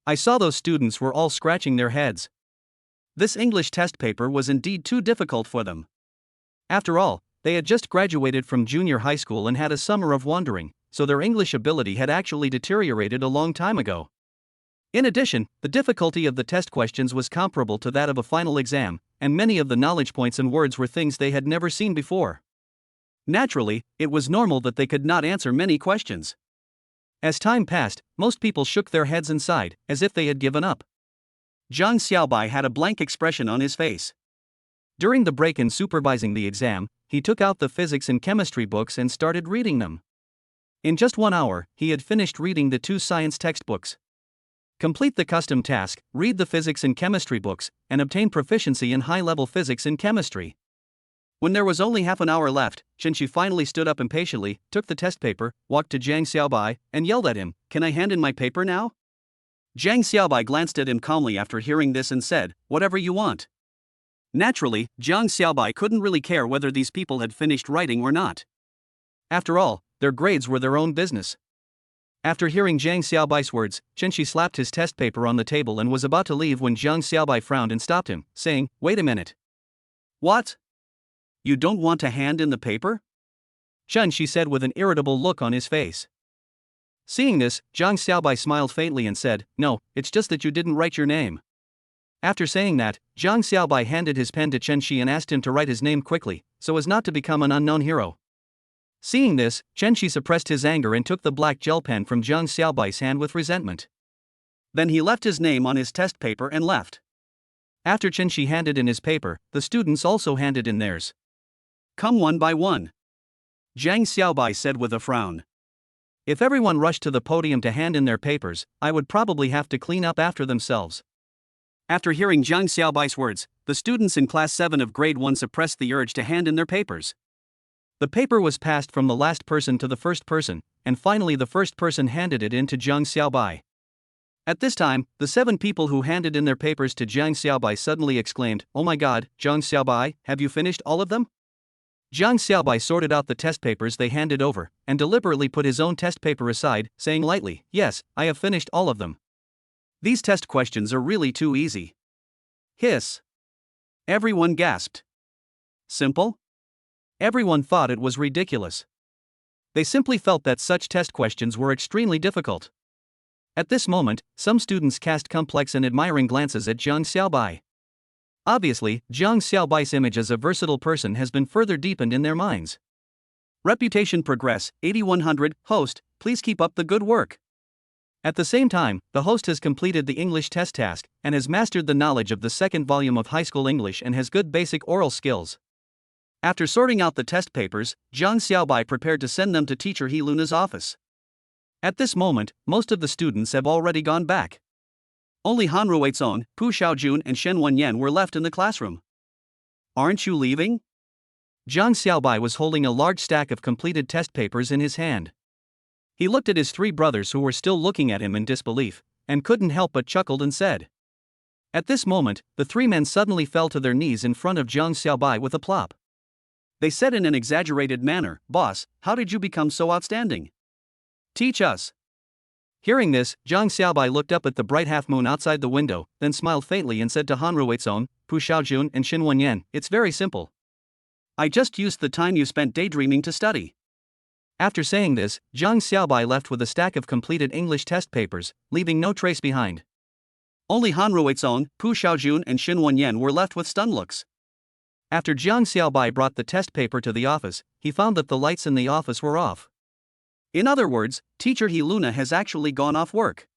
I saw those students were all scratching their heads. This English test paper was indeed too difficult for them. After all, they had just graduated from junior high school and had a summer of wandering, so their English ability had actually deteriorated a long time ago. In addition, the difficulty of the test questions was comparable to that of a final exam, and many of the knowledge points and words were things they had never seen before. Naturally, it was normal that they could not answer many questions. As time passed, most people shook their heads and sighed, as if they had given up. Zhang Xiaobai had a blank expression on his face. During the break in supervising the exam, he took out the physics and chemistry books and started reading them. In just 1 hour, he had finished reading the 2 science textbooks. Complete the custom task, read the physics and chemistry books, and obtain proficiency in high-level physics and chemistry. When there was only half an hour left, Chen-Shi finally stood up impatiently, took the test paper, walked to Jiang Xiaobai, and yelled at him, "Can I hand in my paper now?" Jiang Xiaobai glanced at him calmly after hearing this and said, "Whatever you want." Naturally, Jiang Xiaobai couldn't really care whether these people had finished writing or not. After all, their grades were their own business. After hearing Jiang Xiaobai's words, Chen-Shi slapped his test paper on the table and was about to leave when Jiang Xiaobai frowned and stopped him, saying, "Wait a minute. What? You don't want to hand in the paper?" Chen-Shi said with an irritable look on his face. Seeing this, Jiang Xiaobai smiled faintly and said, "No, it's just that you didn't write your name." After saying that, Jiang Xiaobai handed his pen to Chen-Shi and asked him to write his name quickly, so as not to become an unknown hero. Seeing this, Chen-Shi suppressed his anger and took the black gel pen from Jiang Xiaobai's hand with resentment. Then he left his name on his test paper and left. After Chen-Shi handed in his paper, the students also handed in theirs. "Come one by one," Jiang Xiaobai said with a frown. "If everyone rushed to the podium to hand in their papers, I would probably have to clean up after themselves." After hearing Jiang Xiaobai's words, the students in Class 7 of Grade 1 suppressed the urge to hand in their papers. The paper was passed from the last person to the first person, and finally the first person handed it in to Jiang Xiaobai. At this time, the 7 people who handed in their papers to Jiang Xiaobai suddenly exclaimed, "Oh my god, Jiang Xiaobai, have you finished all of them?" Jiang Xiaobai sorted out the test papers they handed over, and deliberately put his own test paper aside, saying lightly, "Yes, I have finished all of them. These test questions are really too easy." Hiss. Everyone gasped. Simple? Everyone thought it was ridiculous. They simply felt that such test questions were extremely difficult. At this moment, some students cast complex and admiring glances at Jiang Xiaobai. Obviously, Jiang Xiaobai's image as a versatile person has been further deepened in their minds. Reputation progress, 8100, host, please keep up the good work. At the same time, the host has completed the English test task and has mastered the knowledge of the second volume of high school English and has good basic oral skills. After sorting out the test papers, Jiang Xiaobai prepared to send them to teacher He Luna's office. At this moment, most of the students have already gone back. Only Han Ruizong, Pu Xiaojun and Shen Wenyan were left in the classroom. "Aren't you leaving?" Jiang Xiaobai was holding a large stack of completed test papers in his hand. He looked at his 3 brothers who were still looking at him in disbelief, and couldn't help but chuckled and said. At this moment, the 3 men suddenly fell to their knees in front of Jiang Xiaobai with a plop. They said in an exaggerated manner, "Boss, how did you become so outstanding? Teach us." Hearing this, Jiang Xiaobai looked up at the bright half-moon outside the window, then smiled faintly and said to Han Ruizong, Pu Xiaojun and Shen Wenyan, "It's very simple. I just used the time you spent daydreaming to study." After saying this, Jiang Xiaobai left with a stack of completed English test papers, leaving no trace behind. Only Han Ruizong, Pu Xiaojun and Shen Wenyan were left with stunned looks. After Jiang Xiaobai brought the test paper to the office, he found that the lights in the office were off. In other words, teacher He Luna has actually gone off work.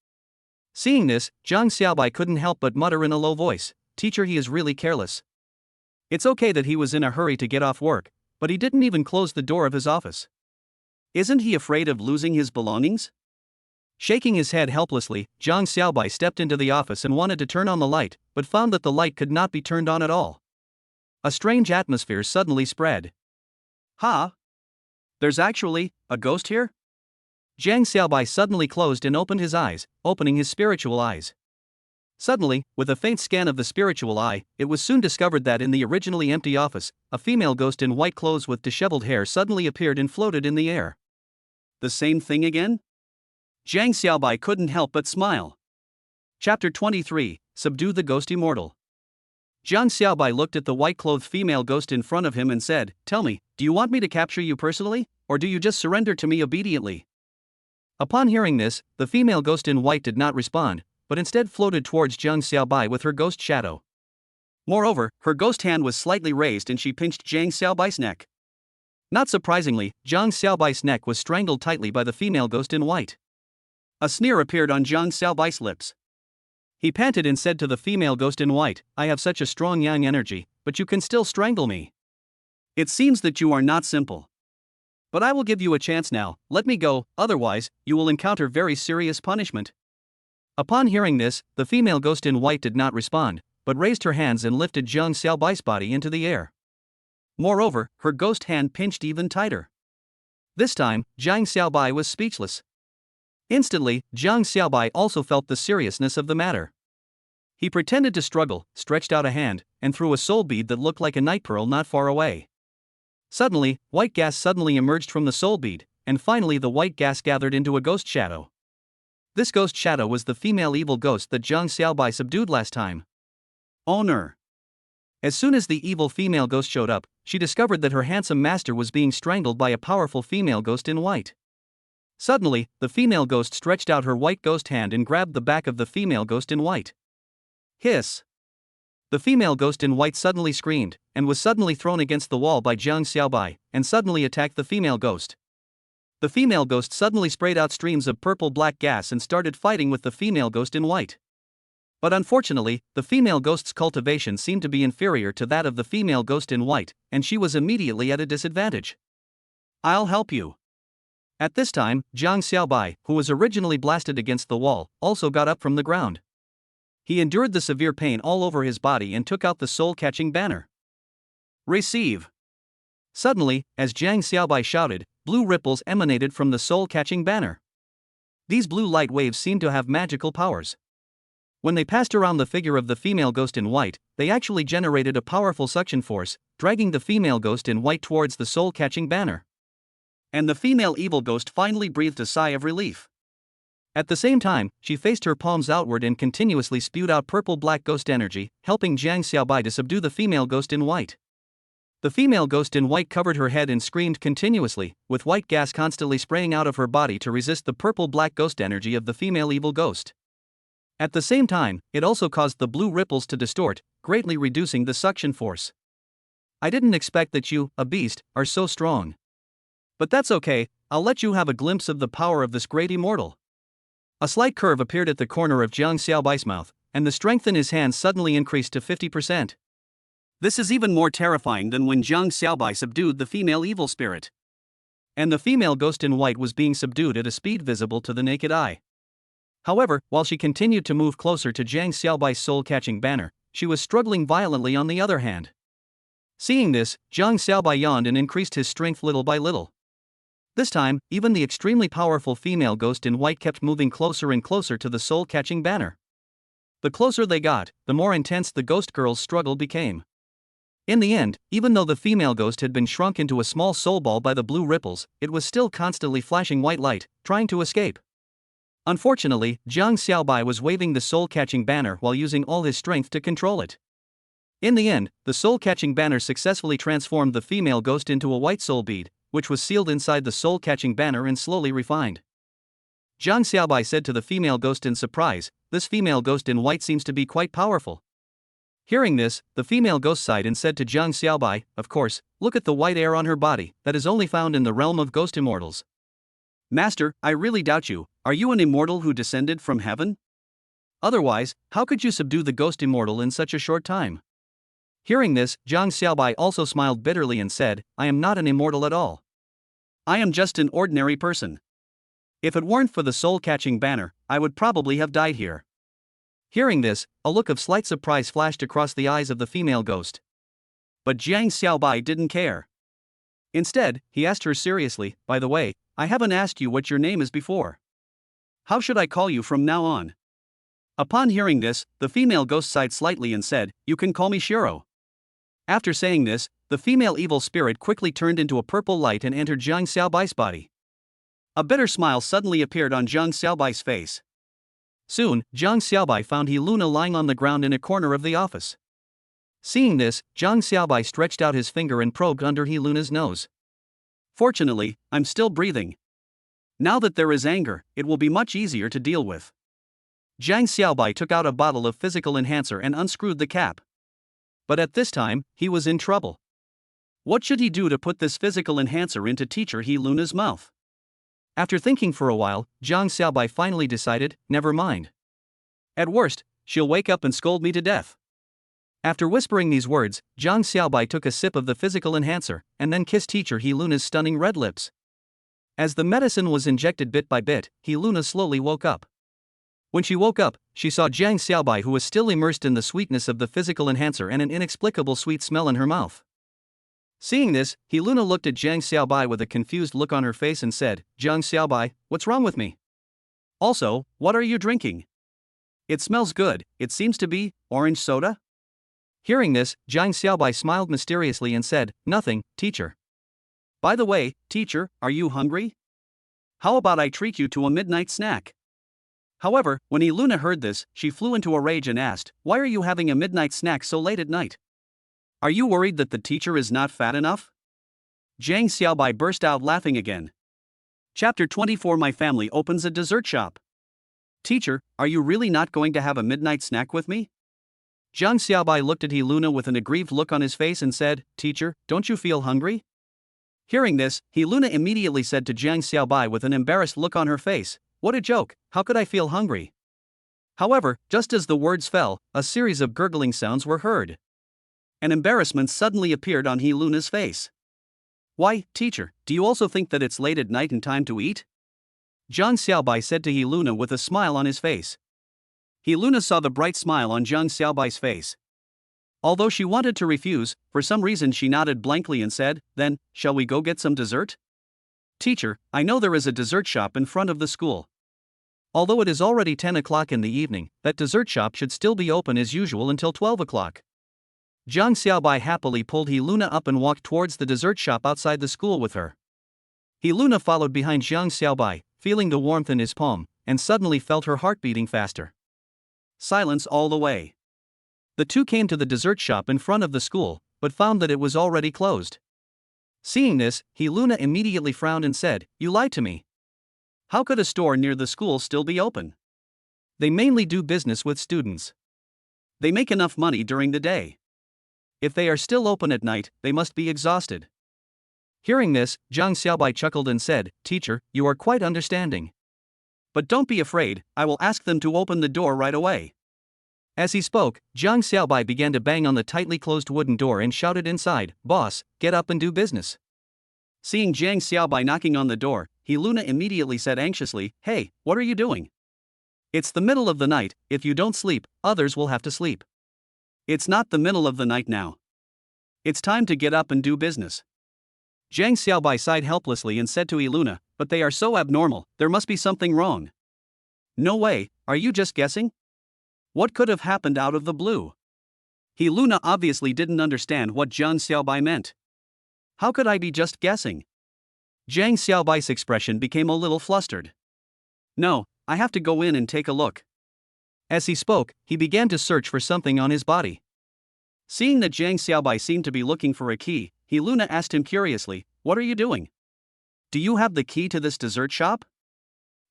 Seeing this, Jiang Xiaobai couldn't help but mutter in a low voice, "Teacher, he is really careless." It's okay that he was in a hurry to get off work, but he didn't even close the door of his office. Isn't he afraid of losing his belongings? Shaking his head helplessly, Jiang Xiaobai stepped into the office and wanted to turn on the light, but found that the light could not be turned on at all. A strange atmosphere suddenly spread. "Huh? There's actually a ghost here?" Jiang Xiaobai suddenly closed and opened his eyes, opening his spiritual eyes. Suddenly, with a faint scan of the spiritual eye, it was soon discovered that in the originally empty office, a female ghost in white clothes with disheveled hair suddenly appeared and floated in the air. The same thing again? Jiang Xiaobai couldn't help but smile. Chapter 23, Subdue the Ghost Immortal. Jiang Xiaobai looked at the white-clothed female ghost in front of him and said, "Tell me, do you want me to capture you personally, or do you just surrender to me obediently?" Upon hearing this, the female ghost in white did not respond, but instead floated towards Jiang Xiaobai with her ghost shadow. Moreover, her ghost hand was slightly raised and she pinched Jiang Xiaobai's neck. Not surprisingly, Jiang Xiaobai's neck was strangled tightly by the female ghost in white. A sneer appeared on Jiang Xiaobai's lips. He panted and said to the female ghost in white, "I have such a strong yang energy, but you can still strangle me. It seems that you are not simple. But I will give you a chance now, let me go, otherwise, you will encounter very serious punishment." Upon hearing this, the female ghost in white did not respond, but raised her hands and lifted Jiang Xiaobai's body into the air. Moreover, her ghost hand pinched even tighter. This time, Jiang Xiaobai was speechless. Instantly, Jiang Xiaobai also felt the seriousness of the matter. He pretended to struggle, stretched out a hand, and threw a soul bead that looked like a night pearl not far away. Suddenly, white gas suddenly emerged from the soul bead, and finally the white gas gathered into a ghost shadow. This ghost shadow was the female evil ghost that Jiang Xiaobai subdued last time. Owner. As soon as the evil female ghost showed up, she discovered that her handsome master was being strangled by a powerful female ghost in white. Suddenly, the female ghost stretched out her white ghost hand and grabbed the back of the female ghost in white. Hiss! The female ghost in white suddenly screamed, and was suddenly thrown against the wall by Jiang Xiaobai, and suddenly attacked the female ghost. The female ghost suddenly sprayed out streams of purple-black gas and started fighting with the female ghost in white. But unfortunately, the female ghost's cultivation seemed to be inferior to that of the female ghost in white, and she was immediately at a disadvantage. I'll help you. At this time, Jiang Xiaobai, who was originally blasted against the wall, also got up from the ground. He endured the severe pain all over his body and took out the soul-catching banner. Receive! Suddenly, as Jiang Xiaobai shouted, blue ripples emanated from the soul-catching banner. These blue light waves seemed to have magical powers. When they passed around the figure of the female ghost in white, they actually generated a powerful suction force, dragging the female ghost in white towards the soul-catching banner. And the female evil ghost finally breathed a sigh of relief. At the same time, she faced her palms outward and continuously spewed out purple-black ghost energy, helping Jiang Xiaobai to subdue the female ghost in white. The female ghost in white covered her head and screamed continuously, with white gas constantly spraying out of her body to resist the purple-black ghost energy of the female evil ghost. At the same time, it also caused the blue ripples to distort, greatly reducing the suction force. I didn't expect that you, a beast, are so strong. But that's okay, I'll let you have a glimpse of the power of this great immortal. A slight curve appeared at the corner of Jiang Xiaobai's mouth, and the strength in his hands suddenly increased to 50%. This is even more terrifying than when Jiang Xiaobai subdued the female evil spirit. And the female ghost in white was being subdued at a speed visible to the naked eye. However, while she continued to move closer to Jiang Xiaobai's soul-catching banner, she was struggling violently on the other hand. Seeing this, Jiang Xiaobai yawned and increased his strength little by little. This time, even the extremely powerful female ghost in white kept moving closer and closer to the soul-catching banner. The closer they got, the more intense the ghost girl's struggle became. In the end, even though the female ghost had been shrunk into a small soul ball by the blue ripples, it was still constantly flashing white light, trying to escape. Unfortunately, Jiang Xiaobai was waving the soul-catching banner while using all his strength to control it. In the end, the soul-catching banner successfully transformed the female ghost into a white soul bead, which was sealed inside the soul-catching banner and slowly refined. Jiang Xiaobai said to the female ghost in surprise, "This female ghost in white seems to be quite powerful." Hearing this, the female ghost sighed and said to Jiang Xiaobai, "Of course, look at the white air on her body, that is only found in the realm of ghost immortals." Master, I really doubt you, are you an immortal who descended from heaven? Otherwise, how could you subdue the ghost immortal in such a short time? Hearing this, Jiang Xiaobai also smiled bitterly and said, "I am not an immortal at all. I am just an ordinary person. If it weren't for the soul-catching banner, I would probably have died here." Hearing this, a look of slight surprise flashed across the eyes of the female ghost. But Jiang Xiaobai didn't care. Instead, he asked her seriously, "By the way, I haven't asked you what your name is before. How should I call you from now on?" Upon hearing this, the female ghost sighed slightly and said, "You can call me Shiro." After saying this, the female evil spirit quickly turned into a purple light and entered Jiang Xiaobai's body. A bitter smile suddenly appeared on Jiang Xiaobai's face. Soon, Jiang Xiaobai found He Luna lying on the ground in a corner of the office. Seeing this, Jiang Xiaobai stretched out his finger and probed under He Luna's nose. "Fortunately, I'm still breathing. Now that there is anger, it will be much easier to deal with." Jiang Xiaobai took out a bottle of physical enhancer and unscrewed the cap. But at this time, he was in trouble. What should he do to put this physical enhancer into teacher He Luna's mouth? After thinking for a while, Jiang Xiaobai finally decided, never mind. At worst, she'll wake up and scold me to death. After whispering these words, Jiang Xiaobai took a sip of the physical enhancer, and then kissed teacher He Luna's stunning red lips. As the medicine was injected bit by bit, He Luna slowly woke up. When she woke up, she saw Jiang Xiaobai, who was still immersed in the sweetness of the physical enhancer and an inexplicable sweet smell in her mouth. Seeing this, Heluna looked at Jiang Xiaobai with a confused look on her face and said, Jiang Xiaobai, what's wrong with me? Also, what are you drinking? It smells good, it seems to be orange soda? Hearing this, Jiang Xiaobai smiled mysteriously and said, nothing, teacher. By the way, teacher, are you hungry? How about I treat you to a midnight snack? However, when Heluna heard this, she flew into a rage and asked, why are you having a midnight snack so late at night? Are you worried that the teacher is not fat enough? Jiang Xiaobai burst out laughing again. Chapter 24 My family opens a dessert shop. Teacher, are you really not going to have a midnight snack with me? Jiang Xiaobai looked at Heluna with an aggrieved look on his face and said, Teacher, don't you feel hungry? Hearing this, Heluna immediately said to Jiang Xiaobai with an embarrassed look on her face, what a joke, how could I feel hungry? However, just as the words fell, a series of gurgling sounds were heard. An embarrassment suddenly appeared on Heluna's face. Why, teacher, do you also think that it's late at night and time to eat? Jiang Xiaobai said to Heluna with a smile on his face. Heluna saw the bright smile on Jiang Xiaobai's face. Although she wanted to refuse, for some reason she nodded blankly and said, then, shall we go get some dessert? Teacher, I know there is a dessert shop in front of the school. Although it is already 10 o'clock in the evening, that dessert shop should still be open as usual until 12 o'clock. Jiang Xiaobai happily pulled Heluna up and walked towards the dessert shop outside the school with her. Heluna followed behind Jiang Xiaobai, feeling the warmth in his palm, and suddenly felt her heart beating faster. Silence all the way. The two came to the dessert shop in front of the school, but found that it was already closed. Seeing this, Heluna immediately frowned and said, you lied to me. How could a store near the school still be open? They mainly do business with students. They make enough money during the day. If they are still open at night, they must be exhausted. Hearing this, Jiang Xiaobai chuckled and said, Teacher, you are quite understanding. But don't be afraid, I will ask them to open the door right away. As he spoke, Jiang Xiaobai began to bang on the tightly closed wooden door and shouted inside, Boss, get up and do business. Seeing Jiang Xiaobai knocking on the door, Heluna immediately said anxiously, Hey, what are you doing? It's the middle of the night, if you don't sleep, others will have to sleep. It's not the middle of the night now. It's time to get up and do business. Jiang Xiaobai sighed helplessly and said to Heluna, but they are so abnormal, there must be something wrong. No way, are you just guessing? What could have happened out of the blue? Heluna obviously didn't understand what Jiang Xiaobai meant. How could I be just guessing? Jiang Xiaobai's expression became a little flustered. No, I have to go in and take a look. As he spoke, he began to search for something on his body. Seeing that Jiang Xiaobai seemed to be looking for a key, Heluna asked him curiously, What are you doing? Do you have the key to this dessert shop?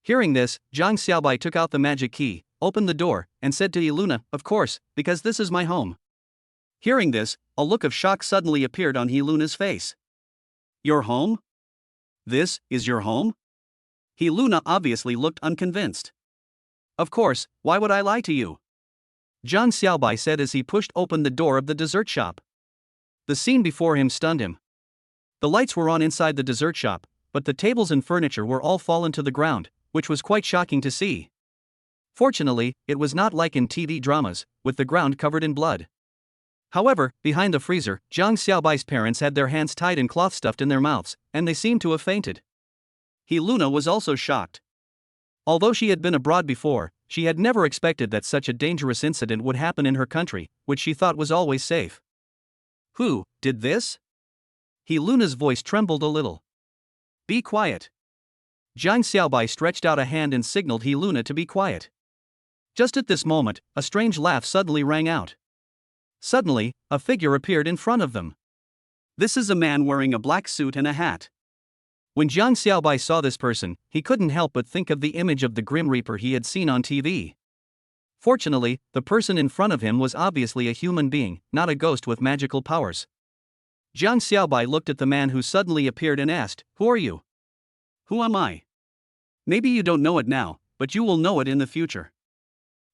Hearing this, Jiang Xiaobai took out the magic key, opened the door, and said to Heluna, Of course, because this is my home. Hearing this, a look of shock suddenly appeared on Heluna's face. Your home? This is your home? Heluna obviously looked unconvinced. Of course, why would I lie to you? Jiang Xiaobai said as he pushed open the door of the dessert shop. The scene before him stunned him. The lights were on inside the dessert shop, but the tables and furniture were all fallen to the ground, which was quite shocking to see. Fortunately, it was not like in TV dramas, with the ground covered in blood. However, behind the freezer, Jiang Xiaobai's parents had their hands tied and cloth stuffed in their mouths, and they seemed to have fainted. Heluna was also shocked. Although she had been abroad before, she had never expected that such a dangerous incident would happen in her country, which she thought was always safe. Who did this? Heluna's voice trembled a little. Be quiet. Jiang Xiaobai stretched out a hand and signaled Heluna to be quiet. Just at this moment, a strange laugh suddenly rang out. Suddenly, a figure appeared in front of them. This is a man wearing a black suit and a hat. When Jiang Xiaobai saw this person, he couldn't help but think of the image of the Grim Reaper he had seen on TV. Fortunately, the person in front of him was obviously a human being, not a ghost with magical powers. Jiang Xiaobai looked at the man who suddenly appeared and asked, Who are you? Who am I? Maybe you don't know it now, but you will know it in the future.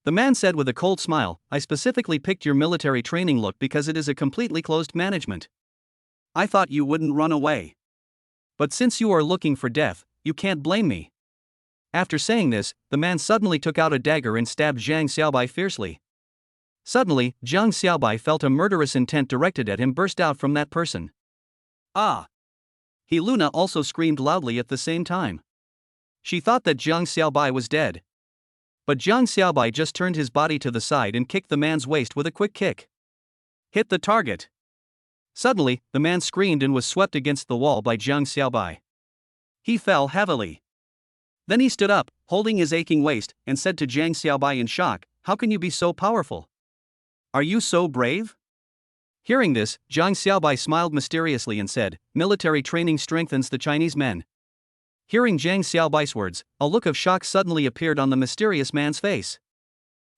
The man said with a cold smile, I specifically picked your military training look because it is a completely closed management. I thought you wouldn't run away. But since you are looking for death, you can't blame me. After saying this, the man suddenly took out a dagger and stabbed Jiang Xiaobai fiercely. Suddenly, Jiang Xiaobai felt a murderous intent directed at him burst out from that person. Ah! Luna also screamed loudly at the same time. She thought that Jiang Xiaobai was dead. But Jiang Xiaobai just turned his body to the side and kicked the man's waist with a quick kick. Hit the target. Suddenly, the man screamed and was swept against the wall by Jiang Xiaobai. He fell heavily. Then he stood up, holding his aching waist, and said to Jiang Xiaobai in shock, "How can you be so powerful? Are you so brave?" Hearing this, Jiang Xiaobai smiled mysteriously and said, "Military training strengthens the Chinese men." Hearing Jiang Xiaobai's words, a look of shock suddenly appeared on the mysterious man's face.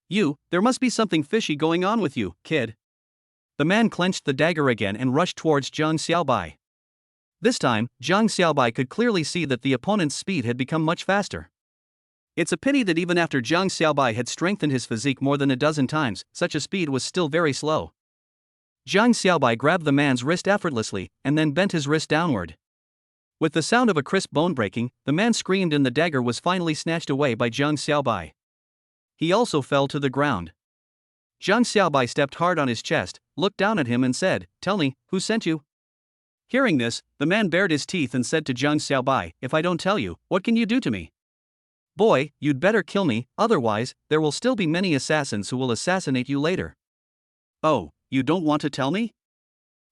There must be something fishy going on with you, kid." The man clenched the dagger again and rushed towards Jiang Xiaobai. This time, Jiang Xiaobai could clearly see that the opponent's speed had become much faster. It's a pity that even after Jiang Xiaobai had strengthened his physique more than a dozen times, such a speed was still very slow. Jiang Xiaobai grabbed the man's wrist effortlessly, and then bent his wrist downward. With the sound of a crisp bone breaking, the man screamed and the dagger was finally snatched away by Jiang Xiaobai. He also fell to the ground. Jiang Xiaobai stepped hard on his chest, looked down at him and said, "Tell me, who sent you?" Hearing this, the man bared his teeth and said to Jiang Xiaobai, "If I don't tell you, what can you do to me?" "Boy, you'd better kill me, otherwise, there will still be many assassins who will assassinate you later." "Oh, you don't want to tell me?"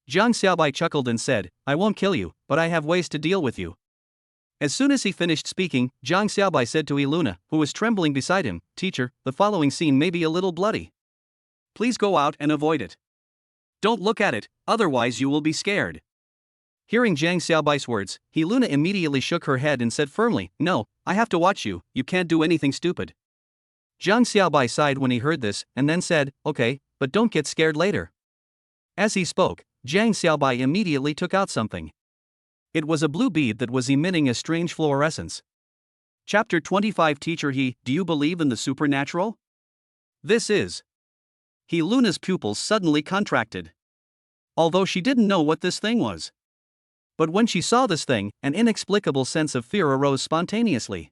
Jiang Xiaobai chuckled and said, "I won't kill you, but I have ways to deal with you." As soon as he finished speaking, Jiang Xiaobai said to Luna, who was trembling beside him, "Teacher, the following scene may be a little bloody. Please go out and avoid it. Don't look at it, otherwise you will be scared." Hearing Jiang Xiaobai's words, Luna immediately shook her head and said firmly, "No, I have to watch you, you can't do anything stupid." Jiang Xiaobai sighed when he heard this, and then said, "Okay, but don't get scared later." As he spoke, Jiang Xiaobai immediately took out something. It was a blue bead that was emitting a strange fluorescence. Chapter 25 Teacher do you believe in the supernatural? This is. Luna's pupils suddenly contracted. Although she didn't know what this thing was. But when she saw this thing, an inexplicable sense of fear arose spontaneously.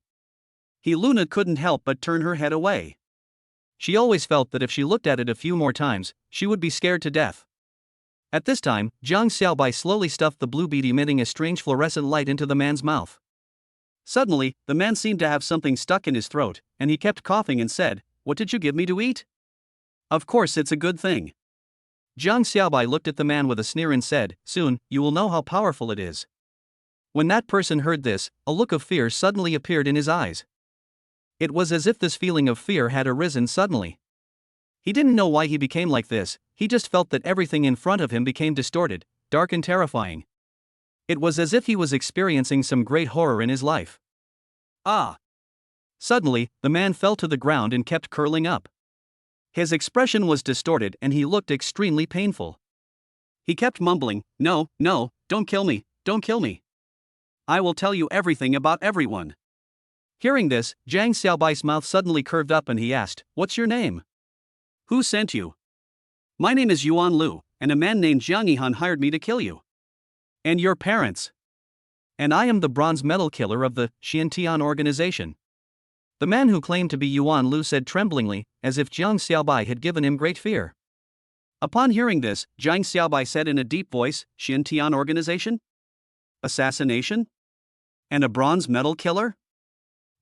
Luna couldn't help but turn her head away. She always felt that if she looked at it a few more times, she would be scared to death. At this time, Jiang Xiaobai slowly stuffed the blue bead emitting a strange fluorescent light into the man's mouth. Suddenly, the man seemed to have something stuck in his throat, and he kept coughing and said, "What did you give me to eat?" "Of course it's a good thing." Jiang Xiaobai looked at the man with a sneer and said, "Soon, you will know how powerful it is." When that person heard this, a look of fear suddenly appeared in his eyes. It was as if this feeling of fear had arisen suddenly. He didn't know why he became like this, he just felt that everything in front of him became distorted, dark and terrifying. It was as if he was experiencing some great horror in his life. Ah! Suddenly, the man fell to the ground and kept curling up. His expression was distorted and he looked extremely painful. He kept mumbling, "No, no, don't kill me, don't kill me. I will tell you everything about everyone." Hearing this, Jiang Xiaobai's mouth suddenly curved up and he asked, "What's your name?" "Who sent you?" "My name is Yuan Lu, and a man named Jiang Yihan hired me to kill you." "And your parents?" "And I am the bronze medal killer of the Xiantian organization." The man who claimed to be Yuan Lu said tremblingly, as if Jiang Xiaobai had given him great fear. Upon hearing this, Jiang Xiaobai said in a deep voice, "Xiantian organization? Assassination? And a bronze medal killer?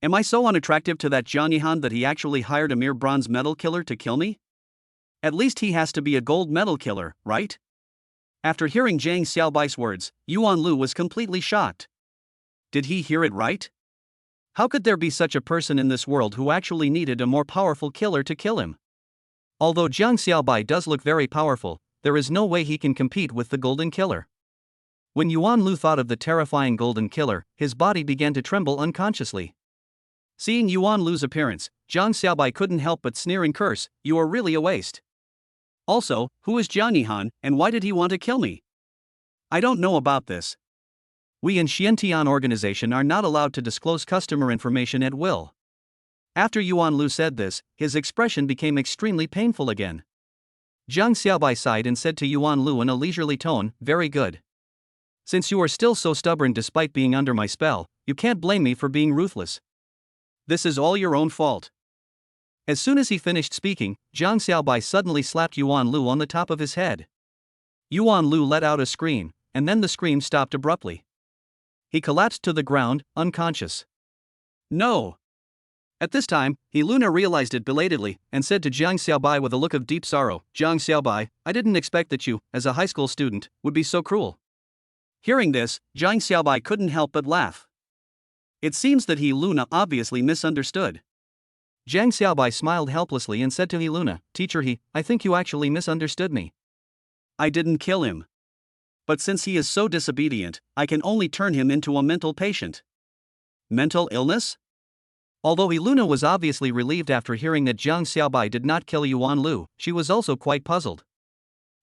Am I so unattractive to that Jiang Yihan that he actually hired a mere bronze medal killer to kill me? At least he has to be a gold medal killer, right?" After hearing Jiang Xiaobai's words, Yuan Lu was completely shocked. Did he hear it right? How could there be such a person in this world who actually needed a more powerful killer to kill him? Although Jiang Xiaobai does look very powerful, there is no way he can compete with the Golden Killer. When Yuan Lu thought of the terrifying Golden Killer, his body began to tremble unconsciously. Seeing Yuan Lu's appearance, Jiang Xiaobai couldn't help but sneer and curse, "You are really a waste. Also, who is Jiang Yihan, and why did he want to kill me? I don't know about this. We in Xiantian organization are not allowed to disclose customer information at will." After Yuan Lu said this, his expression became extremely painful again. Jiang Xiaobai sighed and said to Yuan Lu in a leisurely tone, "Very good. Since you are still so stubborn despite being under my spell, you can't blame me for being ruthless. This is all your own fault." As soon as he finished speaking, Jiang Xiaobai suddenly slapped Yuan Lu on the top of his head. Yuan Lu let out a scream, and then the scream stopped abruptly. He collapsed to the ground, unconscious. No! At this time, Luna realized it belatedly and said to Jiang Xiaobai with a look of deep sorrow, Jiang Xiaobai, I didn't expect that you, as a high school student, would be so cruel. Hearing this, Jiang Xiaobai couldn't help but laugh. It seems that Luna obviously misunderstood. Jiang Xiaobai smiled helplessly and said to Luna, Teacher I think you actually misunderstood me. I didn't kill him. But since he is so disobedient, I can only turn him into a mental patient. Mental illness? Although Luna was obviously relieved after hearing that Jiang Xiaobai did not kill Yuan Lu, she was also quite puzzled.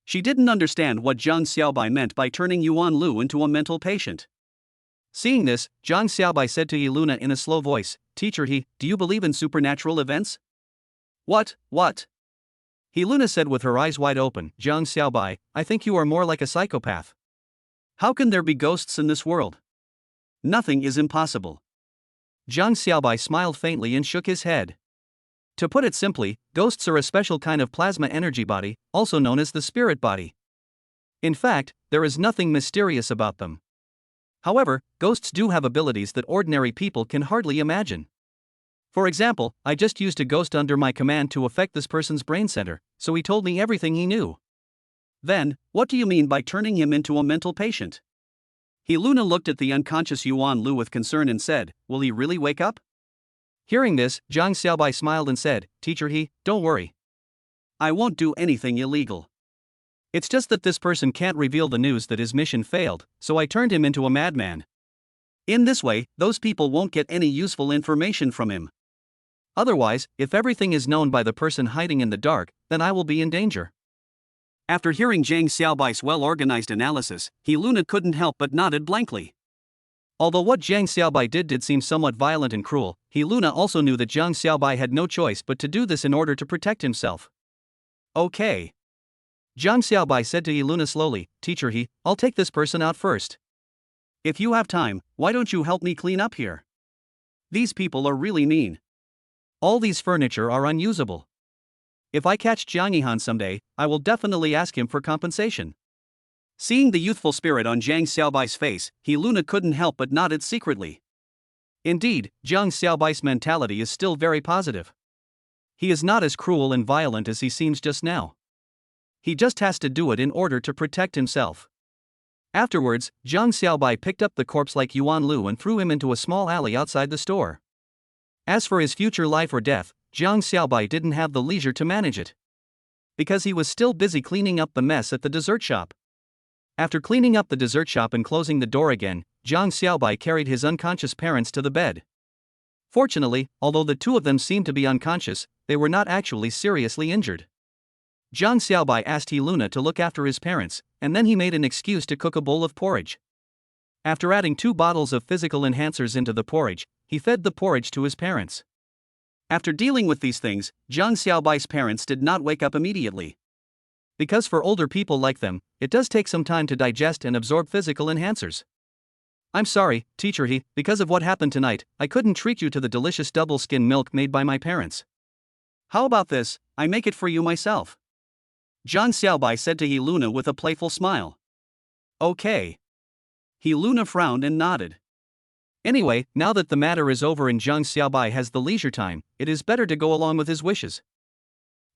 She didn't understand what Jiang Xiaobai meant by turning Yuan Lu into a mental patient. Seeing this, Jiang Xiaobai said to Luna in a slow voice, Teacher do you believe in supernatural events? What? Luna said with her eyes wide open, Jiang Xiaobai, I think you are more like a psychopath. How can there be ghosts in this world? Nothing is impossible. Jiang Xiaobai smiled faintly and shook his head. To put it simply, ghosts are a special kind of plasma energy body, also known as the spirit body. In fact, there is nothing mysterious about them. However, ghosts do have abilities that ordinary people can hardly imagine. For example, I just used a ghost under my command to affect this person's brain center, so he told me everything he knew. Then, what do you mean by turning him into a mental patient? Luna looked at the unconscious Yuan Lu with concern and said, Will he really wake up? Hearing this, Jiang Xiaobai smiled and said, Teacher don't worry. I won't do anything illegal. It's just that this person can't reveal the news that his mission failed, so I turned him into a madman. In this way, those people won't get any useful information from him. Otherwise, if everything is known by the person hiding in the dark, then I will be in danger. After hearing Jiang Xiaobai's well-organized analysis, Luna couldn't help but nodded blankly. Although what Jiang Xiaobai did seem somewhat violent and cruel, Luna also knew that Jiang Xiaobai had no choice but to do this in order to protect himself. Okay. Jiang Xiaobai said to Luna slowly, Teacher I'll take this person out first. If you have time, why don't you help me clean up here? These people are really mean. All these furniture are unusable. If I catch Jiang Yihan someday, I will definitely ask him for compensation. Seeing the youthful spirit on Jiang Xiaobai's face, Luna couldn't help but nodded secretly. Indeed, Jiang Xiaobai's mentality is still very positive. He is not as cruel and violent as he seems just now. He just has to do it in order to protect himself. Afterwards, Jiang Xiaobai picked up the corpse-like Yuan Lu and threw him into a small alley outside the store. As for his future life or death, Jiang Xiaobai didn't have the leisure to manage it, because he was still busy cleaning up the mess at the dessert shop. After cleaning up the dessert shop and closing the door again, Jiang Xiaobai carried his unconscious parents to the bed. Fortunately, although the two of them seemed to be unconscious, they were not actually seriously injured. Jiang Xiaobai asked Luna to look after his parents, and then he made an excuse to cook a bowl of porridge. After adding 2 bottles of physical enhancers into the porridge, he fed the porridge to his parents. After dealing with these things, Jiang Xiaobai's parents did not wake up immediately. Because for older people like them, it does take some time to digest and absorb physical enhancers. I'm sorry, Teacher because of what happened tonight, I couldn't treat you to the delicious double skim milk made by my parents. How about this, I make it for you myself? Jiang Xiaobai said to Luna with a playful smile. Okay. Luna frowned and nodded. Anyway, now that the matter is over and Jiang Xiaobai has the leisure time, it is better to go along with his wishes.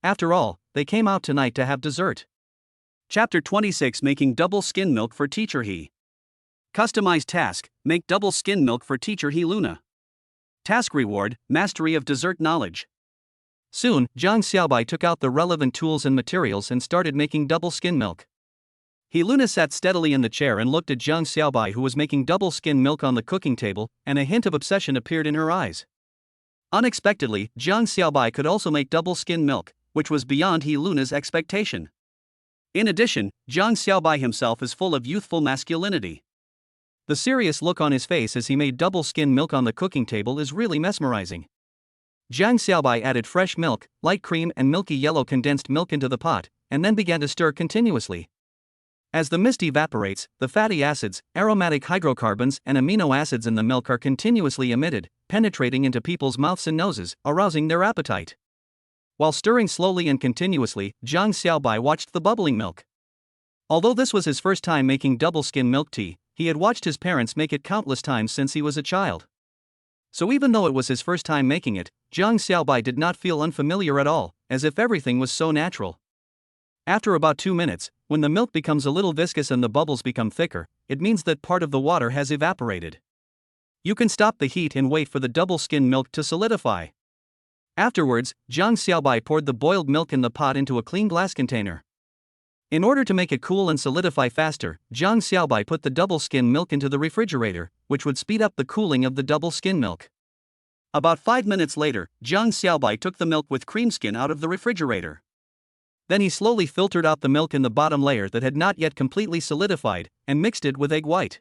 After all, they came out tonight to have dessert. Chapter 26 Making Double Skin Milk for Teacher Customized task, make double skin milk for Teacher Luna. Task reward, mastery of dessert knowledge. Soon, Jiang Xiaobai took out the relevant tools and materials and started making double skin milk. Luna sat steadily in the chair and looked at Jiang Xiaobai, who was making double skin milk on the cooking table, and a hint of obsession appeared in her eyes. Unexpectedly, Jiang Xiaobai could also make double skin milk, which was beyond Luna's expectation. In addition, Jiang Xiaobai himself is full of youthful masculinity. The serious look on his face as he made double skin milk on the cooking table is really mesmerizing. Jiang Xiaobai added fresh milk, light cream and milky yellow condensed milk into the pot, and then began to stir continuously. As the mist evaporates, the fatty acids, aromatic hydrocarbons and amino acids in the milk are continuously emitted, penetrating into people's mouths and noses, arousing their appetite. While stirring slowly and continuously, Jiang Xiaobai watched the bubbling milk. Although this was his first time making double skim milk tea, he had watched his parents make it countless times since he was a child. So even though it was his first time making it, Jiang Xiaobai did not feel unfamiliar at all, as if everything was so natural. After about 2 minutes, when the milk becomes a little viscous and the bubbles become thicker, it means that part of the water has evaporated. You can stop the heat and wait for the double skim milk to solidify. Afterwards, Jiang Xiaobai poured the boiled milk in the pot into a clean glass container. In order to make it cool and solidify faster, Jiang Xiaobai put the double skim milk into the refrigerator, which would speed up the cooling of the double skim milk. About 5 minutes later, Jiang Xiaobai took the milk with cream skin out of the refrigerator. Then he slowly filtered out the milk in the bottom layer that had not yet completely solidified, and mixed it with egg white.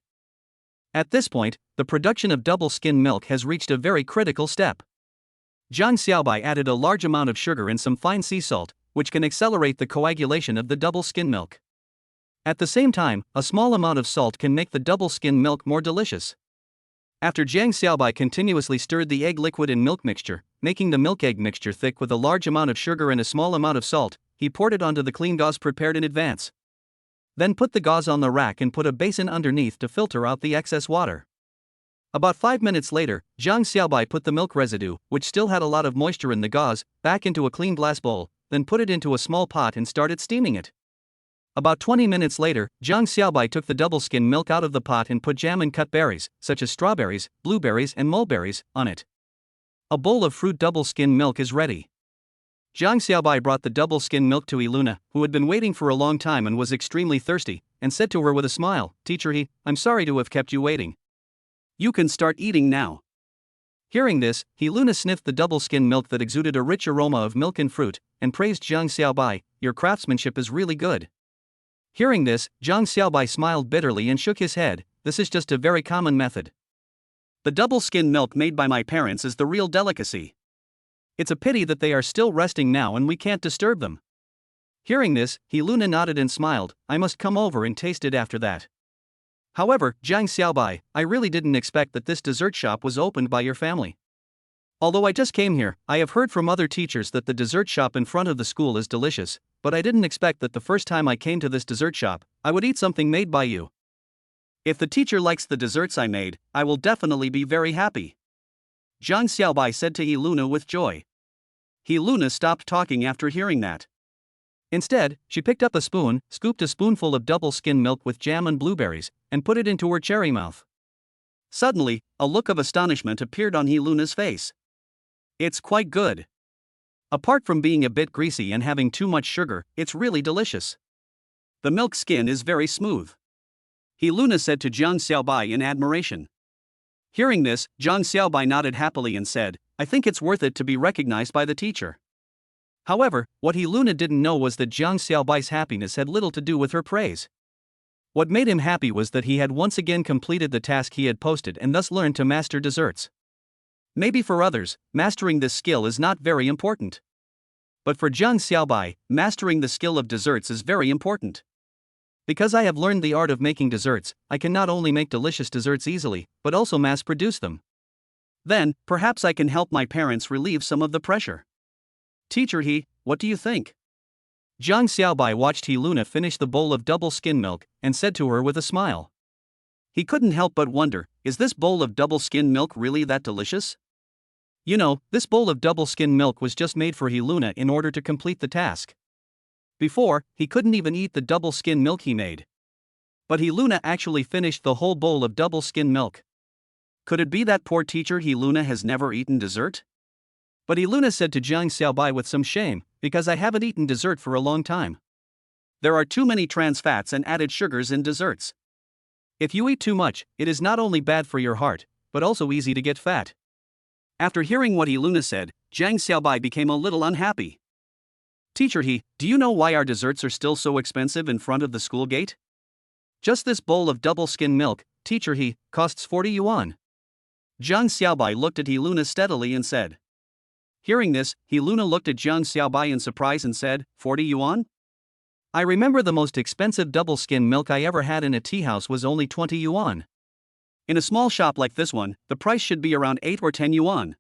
At this point, the production of double skim milk has reached a very critical step. Jiang Xiaobai added a large amount of sugar and some fine sea salt, which can accelerate the coagulation of the double skim milk. At the same time, a small amount of salt can make the double skim milk more delicious. After Jiang Xiaobai continuously stirred the egg liquid and milk mixture, making the milk-egg mixture thick with a large amount of sugar and a small amount of salt, he poured it onto the clean gauze prepared in advance. Then put the gauze on the rack and put a basin underneath to filter out the excess water. About 5 minutes later, Jiang Xiaobai put the milk residue, which still had a lot of moisture in the gauze, back into a clean glass bowl, then put it into a small pot and started steaming it. About 20 minutes later, Jiang Xiaobai took the double skim milk out of the pot and put jam and cut berries, such as strawberries, blueberries and mulberries, on it. A bowl of fruit double skim milk is ready. Jiang Xiaobai brought the double skim milk to Iluna, who had been waiting for a long time and was extremely thirsty, and said to her with a smile, "Teacher He, I'm sorry to have kept you waiting. You can start eating now." Hearing this, Iluna sniffed the double skim milk that exuded a rich aroma of milk and fruit, and praised Jiang Xiaobai, "Your craftsmanship is really good." Hearing this, Jiang Xiaobai smiled bitterly and shook his head. "This is just a very common method. The double skim milk made by my parents is the real delicacy. It's a pity that they are still resting now and we can't disturb them." Hearing this, Iluna nodded and smiled. "I must come over and taste it after that. However, Jiang Xiaobai, I really didn't expect that this dessert shop was opened by your family. Although I just came here, I have heard from other teachers that the dessert shop in front of the school is delicious, but I didn't expect that the first time I came to this dessert shop, I would eat something made by you. If the teacher likes the desserts I made, I will definitely be very happy," Jiang Xiaobai said to Iluna with joy. Iluna stopped talking after hearing that. Instead, she picked up a spoon, scooped a spoonful of double skim milk with jam and blueberries, and put it into her cherry mouth. Suddenly, a look of astonishment appeared on Iluna's face. "It's quite good. Apart from being a bit greasy and having too much sugar, it's really delicious. The milk skin is very smooth," Iluna said to Jiang Xiaobai in admiration. Hearing this, Jiang Xiaobai nodded happily and said, "I think it's worth it to be recognized by the teacher." However, what Iluna didn't know was that Jiang Xiaobai's happiness had little to do with her praise. What made him happy was that he had once again completed the task he had posted and thus learned to master desserts. Maybe for others, mastering this skill is not very important. But for Jiang Xiaobai, mastering the skill of desserts is very important. Because I have learned the art of making desserts, I can not only make delicious desserts easily, but also mass produce them. Then, perhaps I can help my parents relieve some of the pressure. Teacher He, what do you think? Jiang Xiaobai watched Iluna finish the bowl of double skim milk, and said to her with a smile. He couldn't help but wonder, is this bowl of double skim milk really that delicious? You know, this bowl of double skim milk was just made for Iluna in order to complete the task. Before, he couldn't even eat the double skim milk he made. But Iluna actually finished the whole bowl of double skim milk. Could it be that poor teacher Iluna has never eaten dessert? But Iluna said to Jiang Xiaobai with some shame, because I haven't eaten dessert for a long time. There are too many trans fats and added sugars in desserts. If you eat too much, it is not only bad for your heart, but also easy to get fat. After hearing what Iluna said, Jiang Xiaobai became a little unhappy. Teacher He, do you know why our desserts are still so expensive in front of the school gate? Just this bowl of double skim milk, Teacher He, costs 40 yuan. Jiang Xiaobai looked at Iluna steadily and said. Hearing this, Iluna looked at Jiang Xiaobai in surprise and said, 40 yuan? I remember the most expensive double skim milk I ever had in a tea house was only 20 yuan. In a small shop like this one, the price should be around 8 or 10 yuan.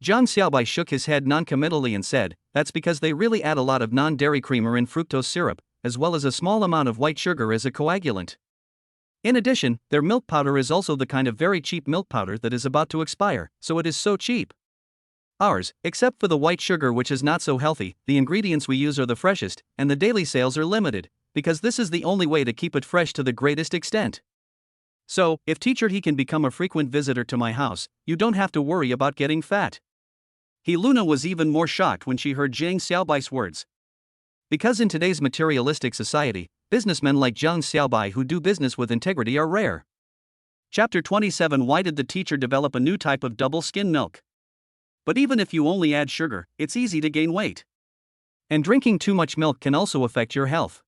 Jiang Xiaobai shook his head non-committally and said, that's because they really add a lot of non-dairy creamer and fructose syrup, as well as a small amount of white sugar as a coagulant. In addition, their milk powder is also the kind of very cheap milk powder that is about to expire, so it is so cheap. Ours, except for the white sugar which is not so healthy, the ingredients we use are the freshest, and the daily sales are limited, because this is the only way to keep it fresh to the greatest extent. So, if teacher he can become a frequent visitor to my house, you don't have to worry about getting fat. Luna was even more shocked when she heard Jiang Xiaobai's words. Because in today's materialistic society, businessmen like Jiang Xiaobai who do business with integrity are rare. Chapter 27. Why did the teacher develop a new type of double skim milk? But even if you only add sugar, it's easy to gain weight. And drinking too much milk can also affect your health.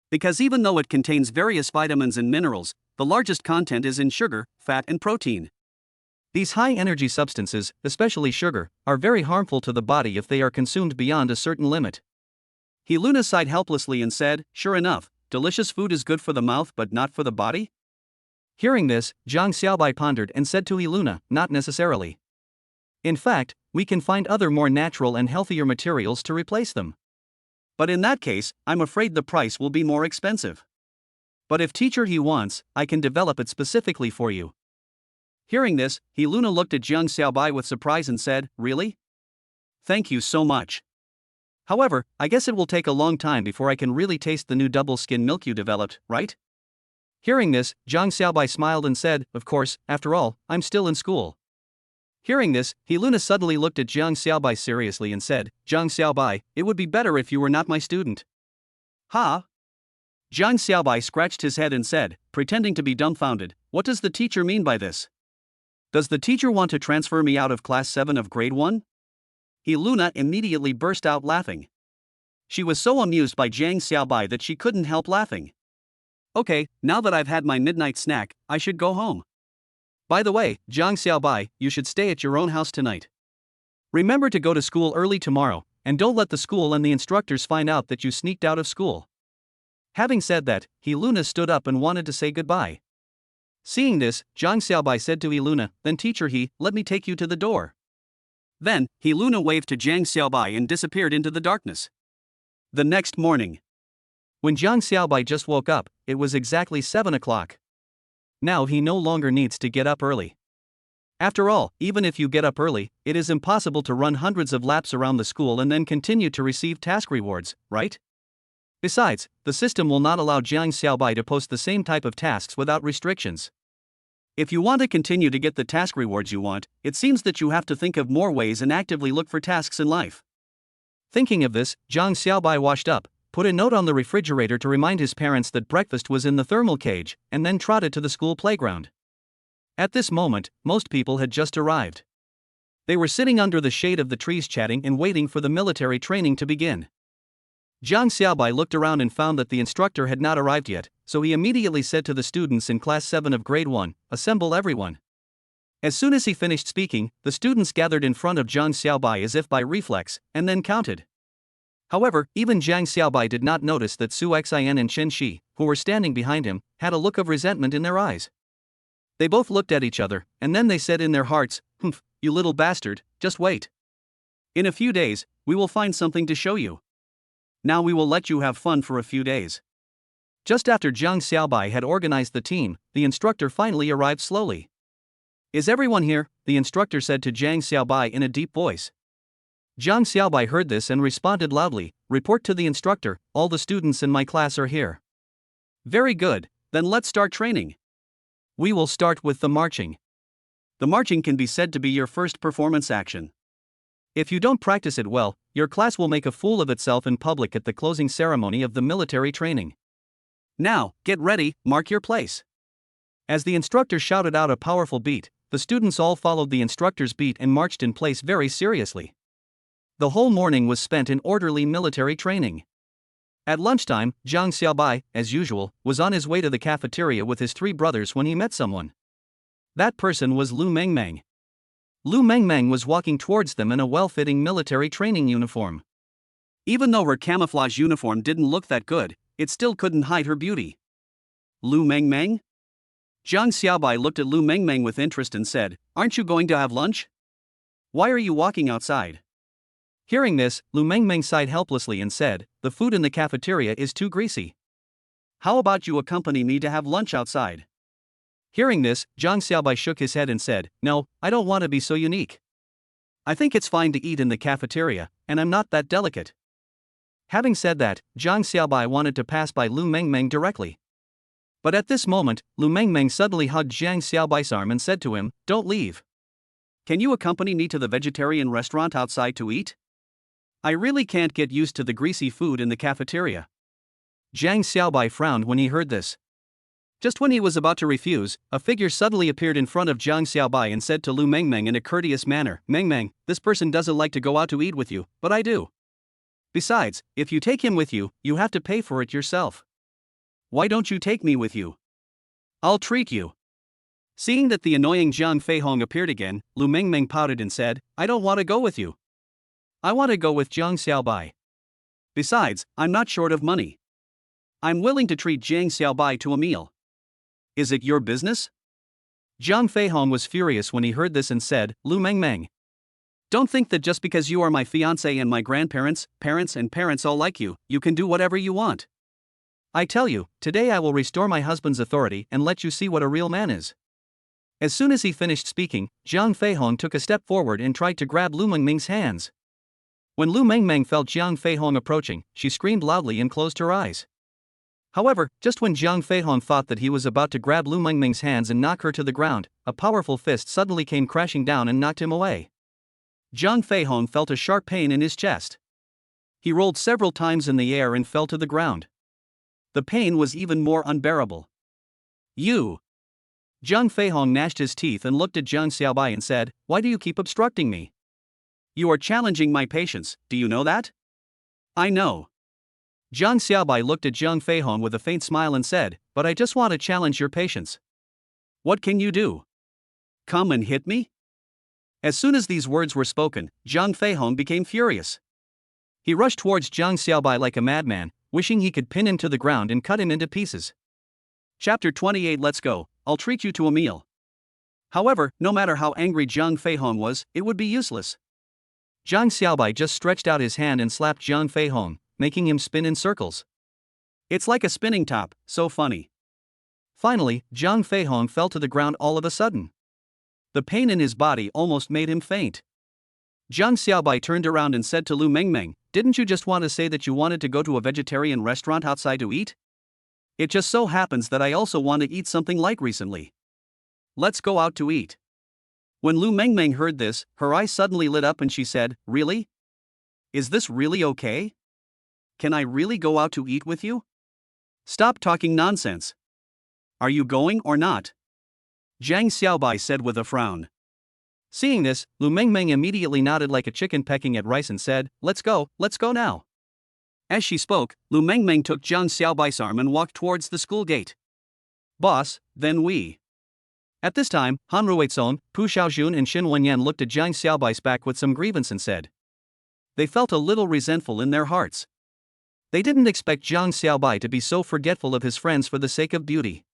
Because even though it contains various vitamins and minerals, the largest content is in sugar, fat, and protein. These high-energy substances, especially sugar, are very harmful to the body if they are consumed beyond a certain limit. Luna sighed helplessly and said, "Sure enough, delicious food is good for the mouth but not for the body?" Hearing this, Jiang Xiaobai pondered and said to Luna, "Not necessarily. In fact, we can find other more natural and healthier materials to replace them." "But in that case, I'm afraid the price will be more expensive." "But if teacher he wants, I can develop it specifically for you." Hearing this, Luna looked at Jiang Xiaobai with surprise and said, "Really? Thank you so much. However, I guess it will take a long time before I can really taste the new double skin milk you developed, right?" Hearing this, Jiang Xiaobai smiled and said, "Of course, after all, I'm still in school." Hearing this, Luna suddenly looked at Jiang Xiaobai seriously and said, "Jiang Xiaobai, it would be better if you were not my student." "Huh?" Jiang Xiaobai scratched his head and said, pretending to be dumbfounded, "What does the teacher mean by this? Does the teacher want to transfer me out of class 7 of grade 1? Luna immediately burst out laughing. She was so amused by Jiang Xiaobai that she couldn't help laughing. "Okay, now that I've had my midnight snack, I should go home. By the way, Jiang Xiaobai, you should stay at your own house tonight. Remember to go to school early tomorrow, and don't let the school and the instructors find out that you sneaked out of school." Having said that, Luna stood up and wanted to say goodbye. Seeing this, Jiang Xiaobai said to Luna, "Then teacher let me take you to the door." Then, Luna waved to Jiang Xiaobai and disappeared into the darkness. The next morning, when Jiang Xiaobai just woke up, it was exactly 7 o'clock. Now he no longer needs to get up early. After all, even if you get up early, it is impossible to run hundreds of laps around the school and then continue to receive task rewards, right? Besides, the system will not allow Jiang Xiaobai to post the same type of tasks without restrictions. If you want to continue to get the task rewards you want, it seems that you have to think of more ways and actively look for tasks in life. Thinking of this, Jiang Xiaobai washed up, put a note on the refrigerator to remind his parents that breakfast was in the thermal cage, and then trotted to the school playground. At this moment, most people had just arrived. They were sitting under the shade of the trees chatting and waiting for the military training to begin. Jiang Xiaobai looked around and found that the instructor had not arrived yet, so he immediately said to the students in class 7 of grade 1, "Assemble everyone." As soon as he finished speaking, the students gathered in front of Jiang Xiaobai as if by reflex, and then counted. However, even Jiang Xiaobai did not notice that Su Xin and Chen Shi, who were standing behind him, had a look of resentment in their eyes. They both looked at each other, and then they said in their hearts, "Humph, you little bastard, just wait. In a few days, we will find something to show you. Now we will let you have fun for a few days." Just after Jiang Xiaobai had organized the team, the instructor finally arrived slowly. "Is everyone here?" the instructor said to Jiang Xiaobai in a deep voice. Jiang Xiaobai heard this and responded loudly, "Report to the instructor, all the students in my class are here." "Very good, then let's start training. We will start with the marching. The marching can be said to be your first performance action. If you don't practice it well, your class will make a fool of itself in public at the closing ceremony of the military training. Now, get ready, mark your place." As the instructor shouted out a powerful beat, the students all followed the instructor's beat and marched in place very seriously. The whole morning was spent in orderly military training. At lunchtime, Jiang Xiaobai, as usual, was on his way to the cafeteria with his 3 brothers when he met someone. That person was Lu Mengmeng. Lu Mengmeng was walking towards them in a well-fitting military training uniform. Even though her camouflage uniform didn't look that good, it still couldn't hide her beauty. "Lu Mengmeng?" Jiang Xiaobai looked at Lu Mengmeng with interest and said, "Aren't you going to have lunch? Why are you walking outside?" Hearing this, Lu Mengmeng sighed helplessly and said, "The food in the cafeteria is too greasy. How about you accompany me to have lunch outside?" Hearing this, Zhang Xiaobai shook his head and said, "No, I don't want to be so unique. I think it's fine to eat in the cafeteria, and I'm not that delicate. Having said that, Zhang Xiaobai wanted to pass by Lu Mengmeng directly. But at this moment, Lu Mengmeng suddenly hugged Zhang Xiaobai's arm and said to him, "Don't leave. Can you accompany me to the vegetarian restaurant outside to eat? I really can't get used to the greasy food in the cafeteria." Zhang Xiaobai frowned when he heard this. Just when he was about to refuse, a figure suddenly appeared in front of Zhang Xiaobai and said to Lu Mengmeng in a courteous manner, "Mengmeng, this person doesn't like to go out to eat with you, but I do. Besides, if you take him with you, you have to pay for it yourself. Why don't you take me with you? I'll treat you." Seeing that the annoying Zhang Feihong appeared again, Lu Mengmeng pouted and said, "I don't want to go with you. I want to go with Zhang Xiaobai. Besides, I'm not short of money. I'm willing to treat Zhang Xiaobai to a meal. Is it your business?" Zhang Feihong was furious when he heard this and said, "Lu Mengmeng, don't think that just because you are my fiancé and my grandparents, parents and parents all like you, you can do whatever you want. I tell you, today I will restore my husband's authority and let you see what a real man is." As soon as he finished speaking, Zhang Feihong took a step forward and tried to grab Lu Mengmeng's hands. When Lu Mengmeng felt Zhang Feihong approaching, she screamed loudly and closed her eyes. However, just when Zhang Feihong thought that he was about to grab Lu Mengmeng's hands and knock her to the ground, a powerful fist suddenly came crashing down and knocked him away. Zhang Feihong felt a sharp pain in his chest. He rolled several times in the air and fell to the ground. The pain was even more unbearable. "You!" Zhang Feihong gnashed his teeth and looked at Zhang Xiaobai and said, "Why do you keep obstructing me? You are challenging my patience, do you know that?" "I know." Zhang Xiaobai looked at Zhang Feihong with a faint smile and said, "But I just want to challenge your patience." "What can you do? Come and hit me?" As soon as these words were spoken, Zhang Feihong became furious. He rushed towards Zhang Xiaobai like a madman, wishing he could pin him to the ground and cut him into pieces. Chapter 28. Let's go, I'll treat you to a meal. However, no matter how angry Zhang Feihong was, it would be useless. Zhang Xiaobai just stretched out his hand and slapped Zhang Feihong, making him spin in circles. It's like a spinning top, so funny. Finally, Zhang Feihong fell to the ground all of a sudden. The pain in his body almost made him faint. Zhang Xiaobai turned around and said to Lu Mengmeng, "Didn't you just want to say that you wanted to go to a vegetarian restaurant outside to eat? It just so happens that I also want to eat something like recently. Let's go out to eat." When Lu Mengmeng heard this, her eyes suddenly lit up and she said, "Really? Is this really okay? Can I really go out to eat with you? Stop talking nonsense. Are you going or not?" Zhang Xiaobai said with a frown. Seeing this, Lu Mengmeng immediately nodded like a chicken pecking at rice and said, let's go now." As she spoke, Lu Mengmeng took Zhang Xiaobai's arm and walked towards the school gate. "Boss, then we." At this time, Han Ruizong, Pu Xiaojun and Xin Wenyan looked at Zhang Xiaobai's back with some grievance and said. They felt a little resentful in their hearts. They didn't expect Zhang Xiaobai to be so forgetful of his friends for the sake of beauty.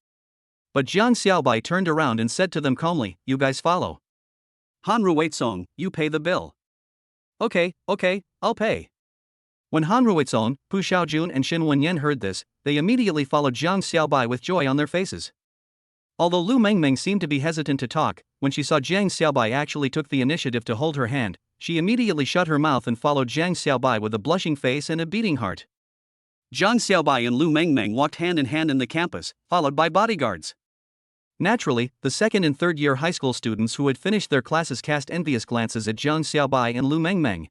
But Zhang Xiaobai turned around and said to them calmly, "You guys follow. Han Ruizong, you pay the bill." Okay, I'll pay." When Han Ruizong, Pu Xiaojun and Xin Wenyan heard this, they immediately followed Zhang Xiaobai with joy on their faces. Although Lu Mengmeng seemed to be hesitant to talk, when she saw Zhang Xiaobai actually took the initiative to hold her hand, she immediately shut her mouth and followed Zhang Xiaobai with a blushing face and a beating heart. Zhang Xiaobai and Lu Mengmeng walked hand in hand in the campus, followed by bodyguards. Naturally, the second and third year high school students who had finished their classes cast envious glances at Zhang Xiaobai and Lu Mengmeng.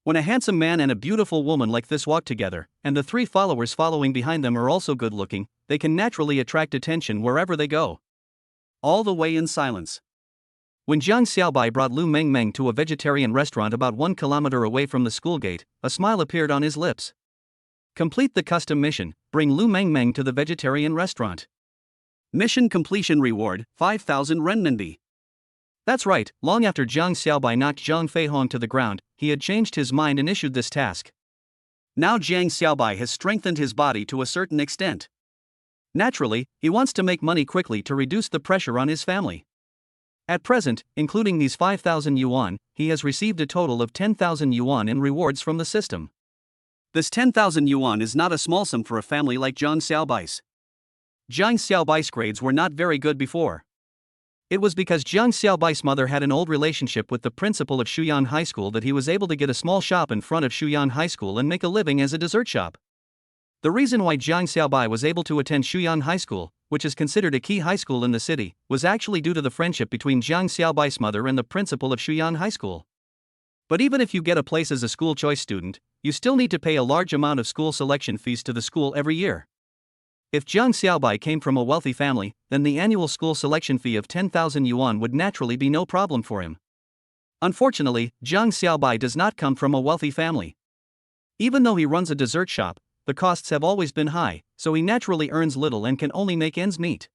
When a handsome man and a beautiful woman like this walk together, and the three followers following behind them are also good looking, they can naturally attract attention wherever they go. All the way in silence. When Zhang Xiaobai brought Lu Mengmeng to a vegetarian restaurant about 1 kilometer away from the school gate, a smile appeared on his lips. Complete the custom mission, bring Lu Mengmeng to the vegetarian restaurant. Mission completion reward, 5,000 renminbi. That's right, long after Zhang Xiaobai knocked Zhang Feihong to the ground, he had changed his mind and issued this task. Now Zhang Xiaobai has strengthened his body to a certain extent. Naturally, he wants to make money quickly to reduce the pressure on his family. At present, including these 5,000 yuan, he has received a total of 10,000 yuan in rewards from the system. This 10,000 yuan is not a small sum for a family like Zhang Xiaobai's. Zhang Xiaobai's grades were not very good before. It was because Zhang Xiaobai's mother had an old relationship with the principal of Shuyan High School that he was able to get a small shop in front of Shuyan High School and make a living as a dessert shop. The reason why Zhang Xiaobai was able to attend Shuyan High School, which is considered a key high school in the city, was actually due to the friendship between Zhang Xiaobai's mother and the principal of Shuyan High School. But even if you get a place as a school choice student, you still need to pay a large amount of school selection fees to the school every year. If Zhang Xiaobai came from a wealthy family, then the annual school selection fee of 10,000 yuan would naturally be no problem for him. Unfortunately, Zhang Xiaobai does not come from a wealthy family. Even though he runs a dessert shop, the costs have always been high, so he naturally earns little and can only make ends meet.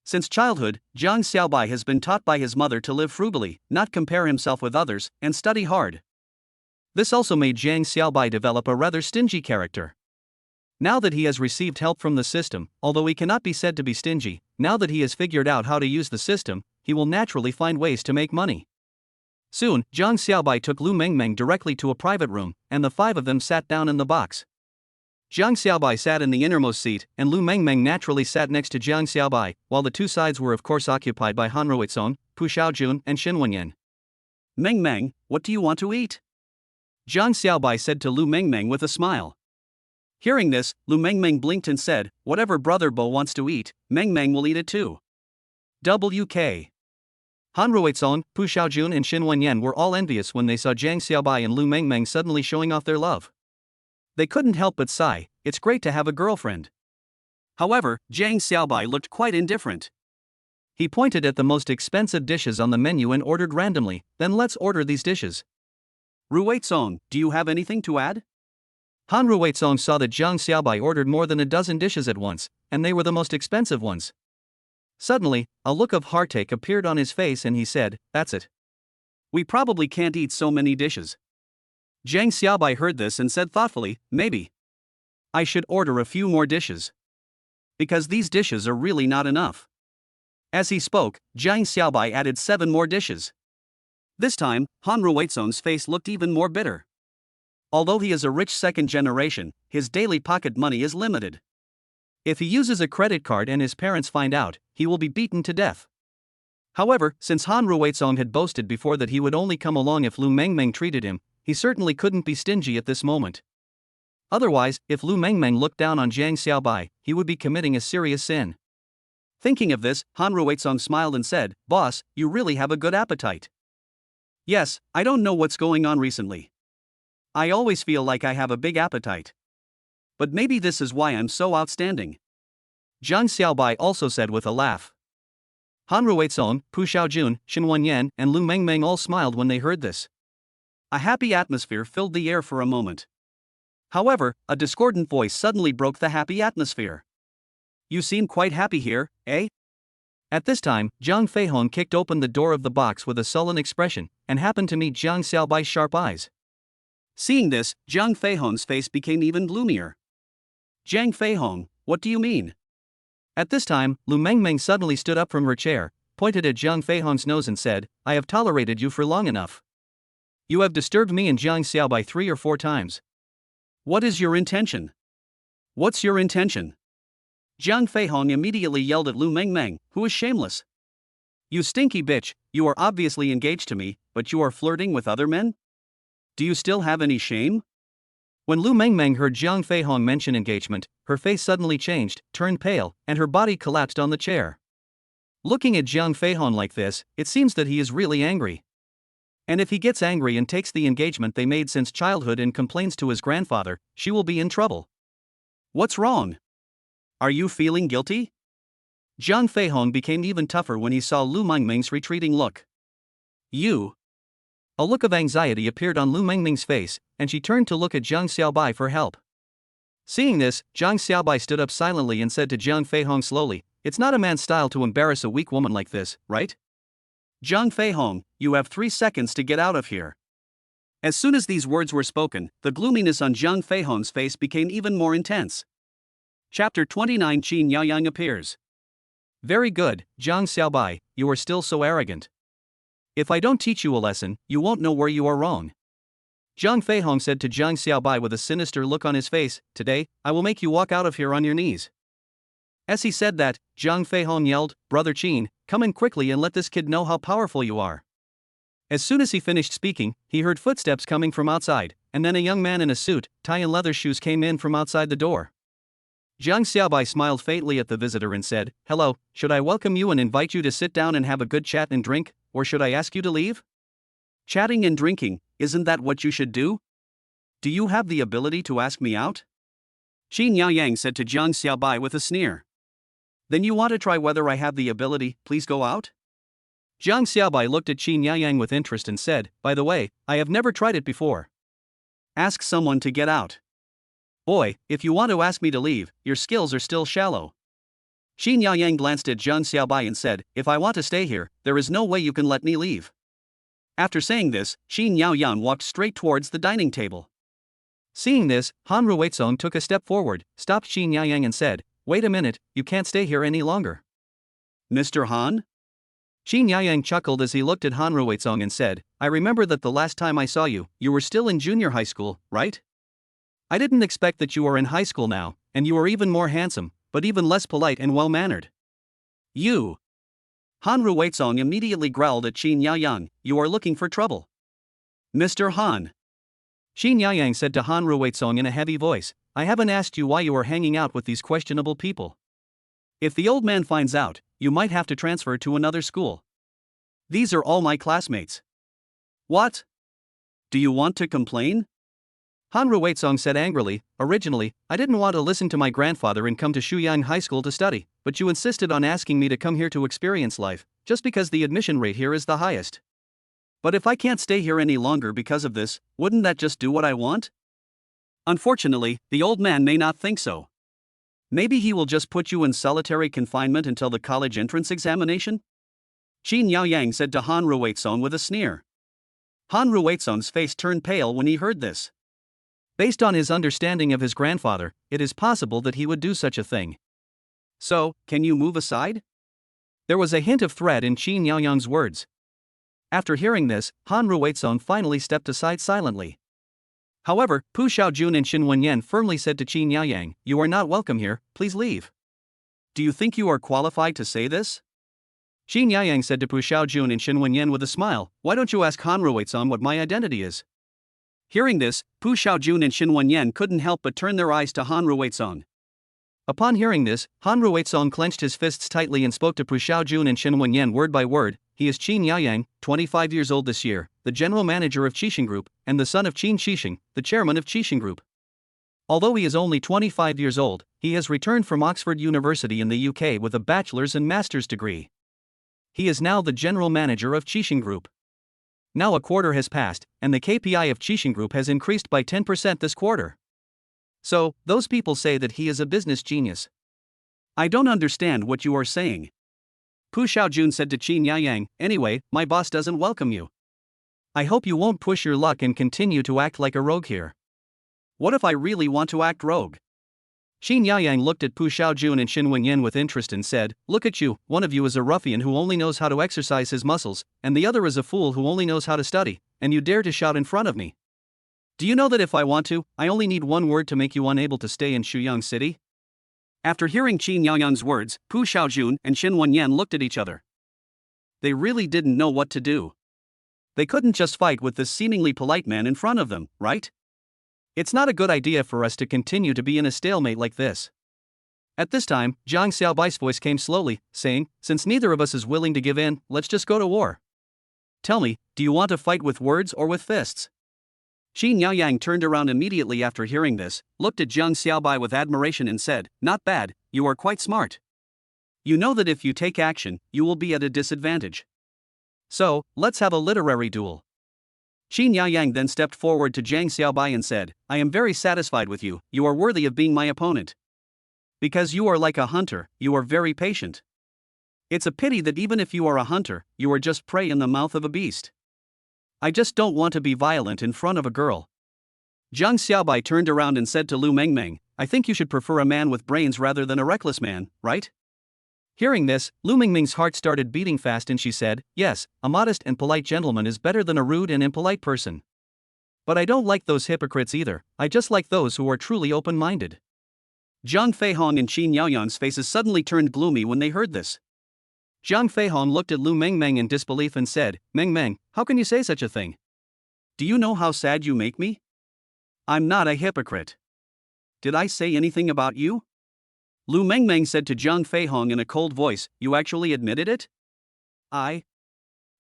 Since childhood, Zhang Xiaobai has been taught by his mother to live frugally, not compare himself with others, and study hard. This also made Zhang Xiaobai develop a rather stingy character. Now that he has received help from the system, although he cannot be said to be stingy, now that he has figured out how to use the system, he will naturally find ways to make money. Soon, Zhang Xiaobai took Lu Mengmeng directly to a private room, and the five of them sat down in the box. Zhang Xiaobai sat in the innermost seat, and Lu Mengmeng naturally sat next to Zhang Xiaobai, while the two sides were of course occupied by Han Ruizong, Pu Xiaojun, and Xin Wenyan. Mengmeng, what do you want to eat? Zhang Xiaobai said to Lu Mengmeng with a smile. Hearing this, Lu Mengmeng blinked and said, whatever brother Bo wants to eat, Mengmeng will eat it too. WK. Han Ruizong, Pu Xiaojun and Xin Wenyan were all envious when they saw Zhang Xiaobai and Lu Mengmeng suddenly showing off their love. They couldn't help but sigh, it's great to have a girlfriend. However, Zhang Xiaobai looked quite indifferent. He pointed at the most expensive dishes on the menu and ordered randomly, then let's order these dishes. Ruizong, do you have anything to add? Han Ruizong saw that Zhang Xiaobai ordered more than a dozen dishes at once, and they were the most expensive ones. Suddenly, a look of heartache appeared on his face and he said, that's it. We probably can't eat so many dishes. Zhang Xiaobai heard this and said thoughtfully, maybe I should order a few more dishes. Because these dishes are really not enough. As he spoke, Zhang Xiaobai added 7 more dishes. This time, Han Ruizong's face looked even more bitter. Although he is a rich second generation, his daily pocket money is limited. If he uses a credit card and his parents find out, he will be beaten to death. However, since Han Ruizong had boasted before that he would only come along if Lu Mengmeng treated him, he certainly couldn't be stingy at this moment. Otherwise, if Lu Mengmeng looked down on Zhang Xiaobai, he would be committing a serious sin. Thinking of this, Han Ruizong smiled and said, Boss, you really have a good appetite. Yes, I don't know what's going on recently. I always feel like I have a big appetite. But maybe this is why I'm so outstanding. Zhang Xiaobai also said with a laugh. Han Ruizong, Pu Xiaojun, Xin Wenyan, and Lu Mengmeng all smiled when they heard this. A happy atmosphere filled the air for a moment. However, a discordant voice suddenly broke the happy atmosphere. You seem quite happy here, eh? At this time, Zhang Feihong kicked open the door of the box with a sullen expression, and happened to meet Zhang Xiaobai's sharp eyes. Seeing this, Zhang Feihong's face became even gloomier. Zhang Feihong, what do you mean? At this time, Lu Mengmeng suddenly stood up from her chair, pointed at Zhang Feihong's nose and said, I have tolerated you for long enough. You have disturbed me and Zhang Xiaobai 3 or 4 times. What is your intention? What's your intention? Zhang Feihong immediately yelled at Lu Mengmeng, who is shameless. You stinky bitch, you are obviously engaged to me, but you are flirting with other men? Do you still have any shame? When Lu Mengmeng heard Zhang Feihong mention engagement, her face suddenly changed, turned pale, and her body collapsed on the chair. Looking at Zhang Feihong like this, it seems that he is really angry. And if he gets angry and takes the engagement they made since childhood and complains to his grandfather, she will be in trouble. What's wrong? Are you feeling guilty? Zhang Feihong became even tougher when he saw Lu Mengmeng's retreating look. You. A look of anxiety appeared on Lu Mengmeng's face, and she turned to look at Zhang Xiaobai for help. Seeing this, Zhang Xiaobai stood up silently and said to Zhang Feihong slowly, it's not a man's style to embarrass a weak woman like this, right? Zhang Feihong, you have 3 seconds to get out of here. As soon as these words were spoken, the gloominess on Zhang Feihong's face became even more intense. Chapter 29 Qin Yaoyang appears. Very good, Zhang Xiaobai, you are still so arrogant. If I don't teach you a lesson, you won't know where you are wrong. Zhang Feihong said to Zhang Xiaobai with a sinister look on his face, today, I will make you walk out of here on your knees. As he said that, Zhang Feihong yelled, Brother Qin, come in quickly and let this kid know how powerful you are. As soon as he finished speaking, he heard footsteps coming from outside, and then a young man in a suit, tie and leather shoes came in from outside the door. Zhang Xiaobai smiled faintly at the visitor and said, Hello, should I welcome you and invite you to sit down and have a good chat and drink, or should I ask you to leave? Chatting and drinking, isn't that what you should do? Do you have the ability to ask me out? Qin Yaoyang said to Zhang Xiaobai with a sneer. Then you want to try whether I have the ability, please go out? Zhang Xiaobai looked at Qin Yaoyang with interest and said, By the way, I have never tried it before. Ask someone to get out. Boy, if you want to ask me to leave, your skills are still shallow. Qin Yaoyang glanced at Zhang Xiaobai and said, If I want to stay here, there is no way you can let me leave. After saying this, Qin Yaoyang walked straight towards the dining table. Seeing this, Han Ruizong took a step forward, stopped Qin Yaoyang and said, Wait a minute, you can't stay here any longer. Mr. Han? Qin Yaoyang chuckled as he looked at Han Ruizong and said, I remember that the last time I saw you, you were still in junior high school, right? I didn't expect that you are in high school now, and you are even more handsome, but even less polite and well-mannered. You. Han Ruizong immediately growled at Qin Yaoyang, you are looking for trouble. Mr. Han. Qin Yaoyang said to Han Ruizong in a heavy voice, I haven't asked you why you are hanging out with these questionable people. If the old man finds out, you might have to transfer to another school. These are all my classmates. What? Do you want to complain? Han Ruizong said angrily, Originally, I didn't want to listen to my grandfather and come to Shuyang High School to study, but you insisted on asking me to come here to experience life, just because the admission rate here is the highest. But if I can't stay here any longer because of this, wouldn't that just do what I want? Unfortunately, the old man may not think so. Maybe he will just put you in solitary confinement until the college entrance examination? Qin Yaoyang said to Han Ruizong with a sneer. Han Ruizong's face turned pale when he heard this. Based on his understanding of his grandfather, it is possible that he would do such a thing. So, can you move aside? There was a hint of threat in Qin Yaoyang's words. After hearing this, Han Ruizong finally stepped aside silently. However, Pu Xiaojun and Xin Wenyan firmly said to Qin Yaoyang, You are not welcome here, please leave. Do you think you are qualified to say this? Qin Yaoyang said to Pu Xiaojun and Xin Wenyan with a smile, Why don't you ask Han Ruizong what my identity is? Hearing this, Pu Xiaojun and Xin Wenyan couldn't help but turn their eyes to Han Ruizong. Upon hearing this, Han Ruizong clenched his fists tightly and spoke to Pu Xiaojun and Xin Wenyan word by word. He is Qin Yaoyang, 25 years old this year, the general manager of Qixing Group, and the son of Qin Qixing, the chairman of Qixing Group. Although he is only 25 years old, he has returned from Oxford University in the UK with a bachelor's and master's degree. He is now the general manager of Qixing Group. Now a quarter has passed, and the KPI of Qixing Group has increased by 10% this quarter. So, those people say that he is a business genius. I don't understand what you are saying. Pu Xiaojun said to Qin Yaoyang, Anyway, my boss doesn't welcome you. I hope you won't push your luck and continue to act like a rogue here. What if I really want to act rogue? Qin Yaoyang looked at Pu Xiaojun and Xin Wenyan with interest and said, Look at you, one of you is a ruffian who only knows how to exercise his muscles, and the other is a fool who only knows how to study, and you dare to shout in front of me. Do you know that if I want to, I only need one word to make you unable to stay in Shuyang City? After hearing Qin Yaoyang's words, Pu Xiaojun and Xin Wenyan looked at each other. They really didn't know what to do. They couldn't just fight with this seemingly polite man in front of them, right? It's not a good idea for us to continue to be in a stalemate like this. At this time, Zhang Xiaobai's voice came slowly, saying, Since neither of us is willing to give in, let's just go to war. Tell me, do you want to fight with words or with fists? Qin Yaoyang turned around immediately after hearing this, looked at Zhang Xiaobai with admiration and said, Not bad, you are quite smart. You know that if you take action, you will be at a disadvantage. So, let's have a literary duel. Qin Yaoyang then stepped forward to Zhang Xiaobai and said, I am very satisfied with you, you are worthy of being my opponent. Because you are like a hunter, you are very patient. It's a pity that even if you are a hunter, you are just prey in the mouth of a beast. I just don't want to be violent in front of a girl. Zhang Xiaobai turned around and said to Lu Mengmeng, I think you should prefer a man with brains rather than a reckless man, right? Hearing this, Lu Mingming's heart started beating fast and she said, yes, a modest and polite gentleman is better than a rude and impolite person. But I don't like those hypocrites either, I just like those who are truly open-minded. Zhang Feihong and Qin Yaoyang's faces suddenly turned gloomy when they heard this. Zhang Feihong looked at Lu Mengmeng in disbelief and said, Mengmeng, how can you say such a thing? Do you know how sad you make me? I'm not a hypocrite. Did I say anything about you? Lu Mengmeng said to Zhang Feihong in a cold voice, you actually admitted it? I.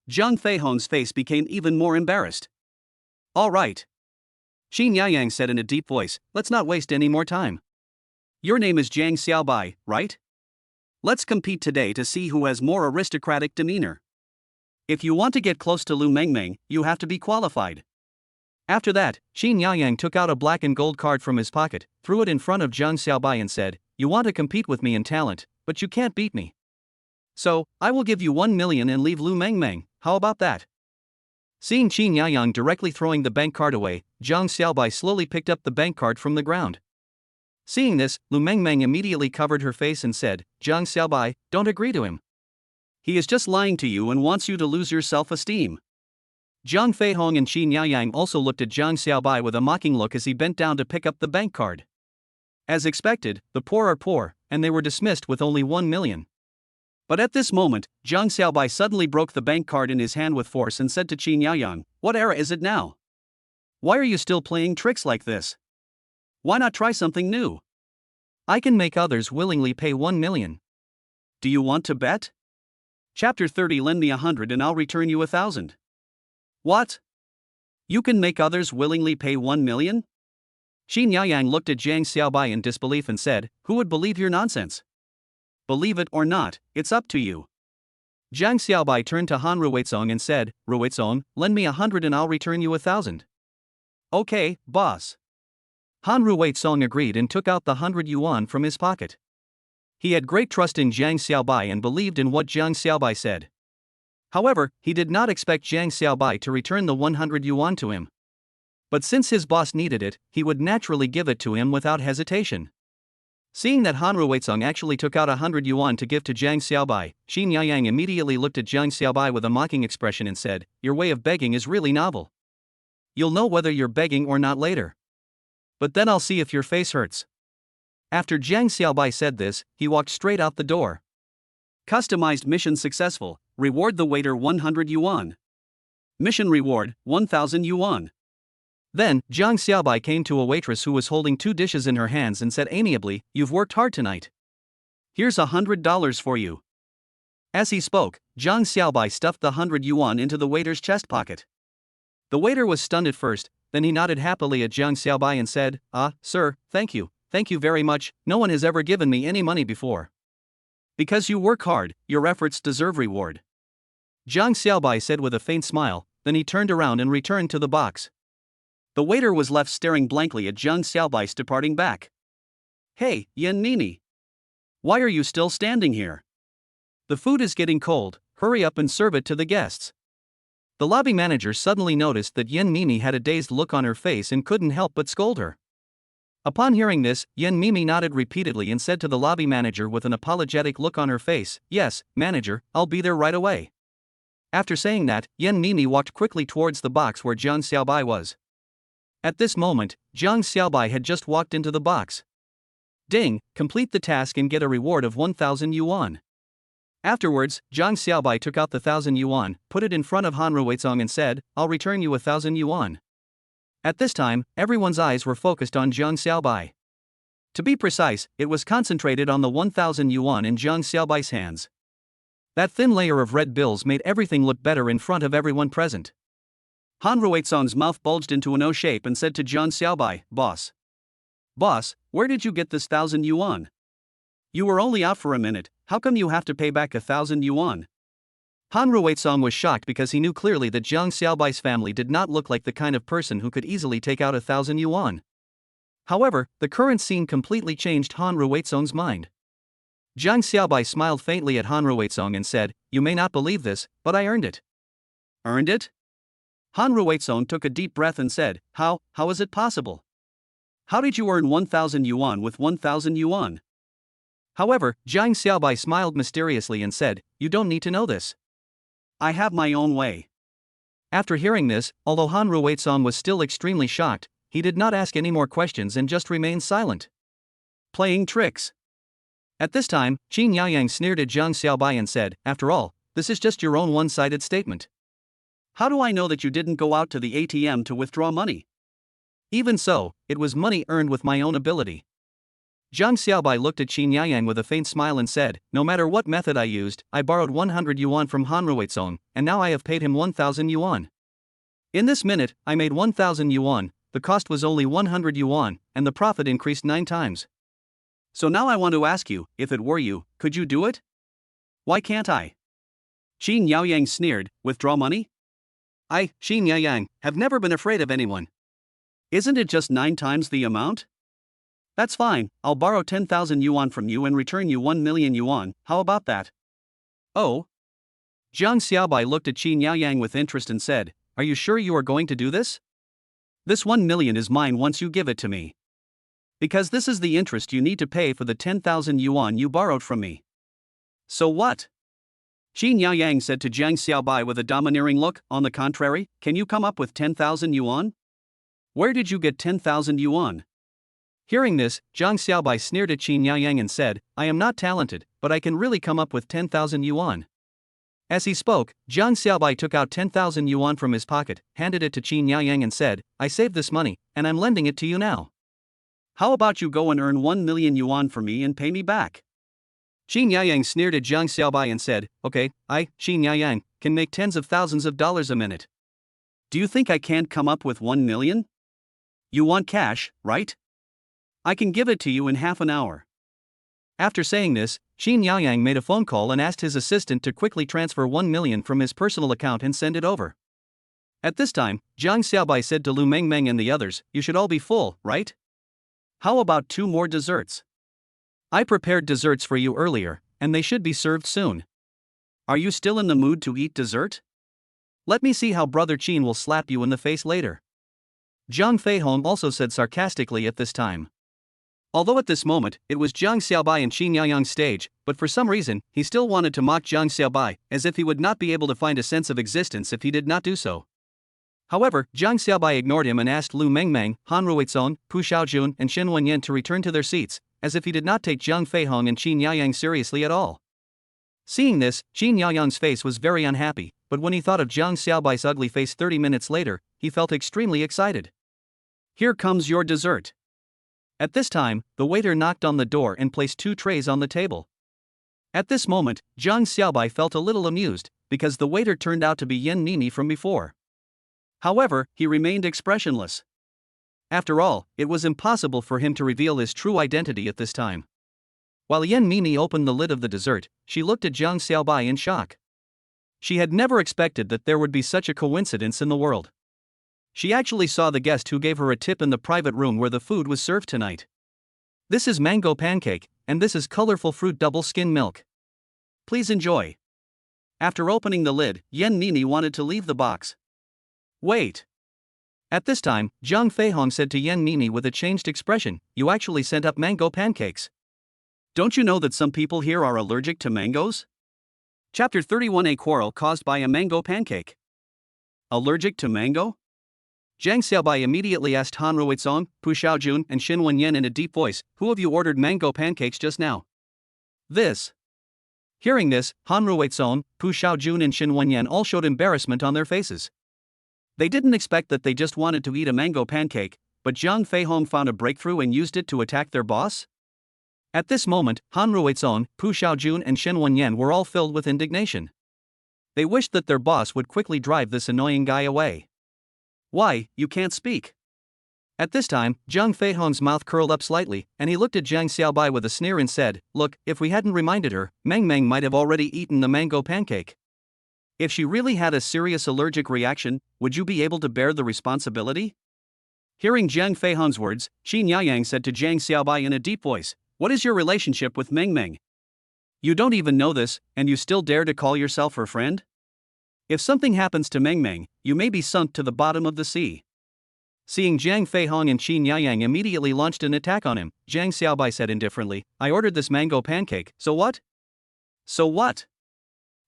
Zhang Feihong's face became even more embarrassed. All right. Qin Yaoyang said in a deep voice, let's not waste any more time. Your name is Zhang Xiaobai, right? Let's compete today to see who has more aristocratic demeanor. If you want to get close to Lu Mengmeng, you have to be qualified. After that, Qin Yaoyang took out a black and gold card from his pocket, threw it in front of Zhang Xiaobai and said, you want to compete with me in talent, but you can't beat me. So, I will give you 1 million and leave Lu Mengmeng, how about that? Seeing Qin Yaoyang directly throwing the bank card away, Zhang Xiaobai slowly picked up the bank card from the ground. Seeing this, Lu Mengmeng immediately covered her face and said, Zhang Xiaobai, don't agree to him. He is just lying to you and wants you to lose your self-esteem. Zhang Feihong and Qin Yaoyang also looked at Zhang Xiaobai with a mocking look as he bent down to pick up the bank card. As expected, the poor are poor, and they were dismissed with only 1 million. But at this moment, Zhang Xiaobai suddenly broke the bank card in his hand with force and said to Qin Yaoyang, what era is it now? Why are you still playing tricks like this? Why not try something new? I can make others willingly pay 1 million. Do you want to bet? Chapter 30 Lend me 100 and I'll return you 1,000. What? You can make others willingly pay 1 million? Qin Yaoyang looked at Zhang Xiaobai in disbelief and said, who would believe your nonsense? Believe it or not, it's up to you. Zhang Xiaobai turned to Han Ruizong and said, Ruizong, lend me 100 and I'll return you 1,000. Okay, boss. Han Ruizong agreed and took out the 100 yuan from his pocket. He had great trust in Zhang Xiaobai and believed in what Zhang Xiaobai said. However, he did not expect Zhang Xiaobai to return the 100 yuan to him. But since his boss needed it, he would naturally give it to him without hesitation. Seeing that Han Ruizong actually took out 100 yuan to give to Zhang Xiaobai, Qin Yaoyang immediately looked at Zhang Xiaobai with a mocking expression and said, your way of begging is really novel. You'll know whether you're begging or not later. But then I'll see if your face hurts. After Zhang Xiaobai said this, he walked straight out the door. Customized mission successful, reward the waiter 100 yuan. Mission reward, 1,000 yuan. Then, Zhang Xiaobai came to a waitress who was holding 2 dishes in her hands and said amiably, you've worked hard tonight. Here's $100 for you. As he spoke, Zhang Xiaobai stuffed the 100 yuan into the waiter's chest pocket. The waiter was stunned at first, then he nodded happily at Zhang Xiaobai and said, sir, thank you very much, no one has ever given me any money before. Because you work hard, your efforts deserve reward. Zhang Xiaobai said with a faint smile, then he turned around and returned to the box. The waiter was left staring blankly at Zhang Xiaobai's departing back. Hey, Yan Nini. Why are you still standing here? The food is getting cold, hurry up and serve it to the guests. The lobby manager suddenly noticed that Yan Mimi had a dazed look on her face and couldn't help but scold her. Upon hearing this, Yan Mimi nodded repeatedly and said to the lobby manager with an apologetic look on her face, yes, manager, I'll be there right away. After saying that, Yan Mimi walked quickly towards the box where Zhang Xiaobai was. At this moment, Zhang Xiaobai had just walked into the box. Ding, complete the task and get a reward of 1,000 yuan. Afterwards, Zhang Xiaobai took out the 1,000 yuan, put it in front of Han Ruizong and said, I'll return you 1,000 yuan. At this time, everyone's eyes were focused on Zhang Xiaobai. To be precise, it was concentrated on the 1,000 yuan in Zhang Xiaobai's hands. That thin layer of red bills made everything look better in front of everyone present. Han Ruizong's mouth bulged into an O shape and said to Zhang Xiaobai, Boss, where did you get this 1,000 yuan? You were only out for a minute, how come you have to pay back 1,000 yuan? Han Ruizong was shocked because he knew clearly that Zhang Xiaobai's family did not look like the kind of person who could easily take out 1,000 yuan. However, the current scene completely changed Han Ruizong's mind. Zhang Xiaobai smiled faintly at Han Ruizong and said, You may not believe this, but I earned it. Earned it? Han Ruizong took a deep breath and said, How is it possible? How did you earn 1,000 yuan with 1,000 yuan? However, Jiang Xiaobai smiled mysteriously and said, "You don't need to know this. I have my own way." After hearing this, although Han Ruizong was still extremely shocked, he did not ask any more questions and just remained silent. Playing tricks. At this time, Qin Yaoyang sneered at Jiang Xiaobai and said, "After all, this is just your own one-sided statement. How do I know that you didn't go out to the ATM to withdraw money? Even so, it was money earned with my own ability." Jiang Xiaobai looked at Qin Yaoyang with a faint smile and said, "No matter what method I used, I borrowed 100 yuan from Han Ruizong, and now I have paid him 1,000 yuan. In this minute, I made 1,000 yuan, the cost was only 100 yuan, and the profit increased 9 times. So now I want to ask you, if it were you, could you do it? Why can't I?" Qin Yaoyang sneered, "Withdraw money? I, Qin Yaoyang, have never been afraid of anyone. Isn't it just 9 times the amount? That's fine, I'll borrow 10,000 yuan from you and return you 1 million yuan, how about that?" Oh? Jiang Xiaobai looked at Qin Yaoyang with interest and said, "Are you sure you are going to do this?" "This 1 million is mine once you give it to me. Because this is the interest you need to pay for the 10,000 yuan you borrowed from me." "So what?" Qin Yaoyang said to Jiang Xiaobai with a domineering look. "On the contrary, can you come up with 10,000 yuan? Where did you get 10,000 yuan? Hearing this, Jiang Xiaobai sneered at Qin Yaoyang and said, "I am not talented, but I can really come up with 10,000 yuan." As he spoke, Jiang Xiaobai took out 10,000 yuan from his pocket, handed it to Qin Yaoyang and said, "I saved this money, and I'm lending it to you now. How about you go and earn 1 million yuan for me and pay me back?" Qin Yaoyang sneered at Jiang Xiaobai and said, "Okay, I, Qin Yaoyang, can make tens of thousands of dollars a minute." "Do you think I can't come up with 1 million? You want cash, right? I can give it to you in half an hour." After saying this, Qin Yaoyang made a phone call and asked his assistant to quickly transfer 1 million from his personal account and send it over. At this time, Jiang Xiaobai said to Lu Mengmeng and the others, "You should all be full, right? How about 2 more desserts? I prepared desserts for you earlier, and they should be served soon. Are you still in the mood to eat dessert? Let me see how Brother Qin will slap you in the face later." Zhang Feihong also said sarcastically at this time. Although at this moment, it was Jiang Xiaobai and Qin Yaoyang's stage, but for some reason, he still wanted to mock Jiang Xiaobai, as if he would not be able to find a sense of existence if he did not do so. However, Jiang Xiaobai ignored him and asked Lu Mengmeng, Han Ruizong, Pu Xiaojun and Shen Wenyan to return to their seats, as if he did not take Zhang Feihong and Qin Yaoyang seriously at all. Seeing this, Qin Yaoyang's face was very unhappy, but when he thought of Jiang Xiaobai's ugly face 30 minutes later, he felt extremely excited. "Here comes your dessert." At this time, the waiter knocked on the door and placed 2 trays on the table. At this moment, Jiang Xiaobai felt a little amused, because the waiter turned out to be Yan Nini from before. However, he remained expressionless. After all, it was impossible for him to reveal his true identity at this time. While Yan Nini opened the lid of the dessert, she looked at Jiang Xiaobai in shock. She had never expected that there would be such a coincidence in the world. She actually saw the guest who gave her a tip in the private room where the food was served tonight. "This is mango pancake, and this is colorful fruit double skim milk. Please enjoy." After opening the lid, Yan Nini wanted to leave the box. "Wait." At this time, Zhang Feihong said to Yan Nini with a changed expression, "You actually sent up mango pancakes. Don't you know that some people here are allergic to mangoes?" Chapter 31: A quarrel caused by a mango pancake. Allergic to mango? Jiang Xiaobai immediately asked Han Ruizong, Pu Xiaojun and Xin Wenyan in a deep voice, "Who of you ordered mango pancakes just now?" This. Hearing this, Han Ruizong, Pu Xiaojun and Xin Wenyan all showed embarrassment on their faces. They didn't expect that they just wanted to eat a mango pancake, but Zhang Feihong found a breakthrough and used it to attack their boss? At this moment, Han Ruizong, Pu Xiaojun and Shen Wenyan were all filled with indignation. They wished that their boss would quickly drive this annoying guy away. "Why, you can't speak." At this time, Zhang Feihong's mouth curled up slightly, and he looked at Jiang Xiaobai with a sneer and said, "Look, if we hadn't reminded her, Meng Meng might have already eaten the mango pancake. If she really had a serious allergic reaction, would you be able to bear the responsibility?" Hearing Jiang Feihong's words, Qin Yaoyang said to Jiang Xiaobai in a deep voice, "What is your relationship with Meng Meng? You don't even know this, and you still dare to call yourself her friend? If something happens to Meng Meng, you may be sunk to the bottom of the sea." Seeing Jiang Feihong and Qin Yaoyang immediately launched an attack on him, Jiang Xiaobai said indifferently, I ordered this mango pancake, so what? So what?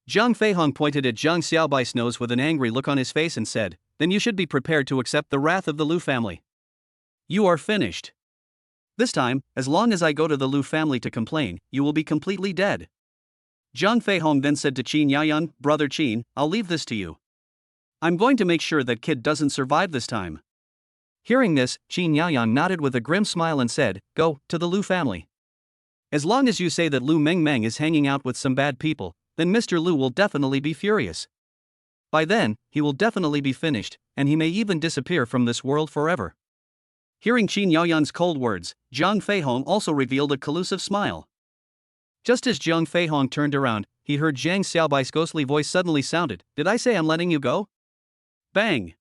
Jiang Feihong pointed at Jiang Xiaobai's nose with an angry look on his face and said, then you should be prepared to accept the wrath of the Lu family. You are finished. This time, as long as I go to the Lu family to complain, you will be completely dead. Jiang Feihong then said to Qin Yaoyang, Brother Qin, I'll leave this to you. I'm going to make sure that kid doesn't survive this time. Hearing this, Qin Yaoyang nodded with a grim smile and said, Go, to the Lu family. As long as you say that Lu Mengmeng is hanging out with some bad people, then Mr. Lu will definitely be furious. By then, he will definitely be finished, and he may even disappear from this world forever. Hearing Qin Yaoyang's cold words, Jiang Feihong also revealed a collusive smile. Just as Jiang Feihong turned around, he heard Jiang Xiaobai's ghostly voice suddenly sounded, Did I say I'm letting you go? Bang!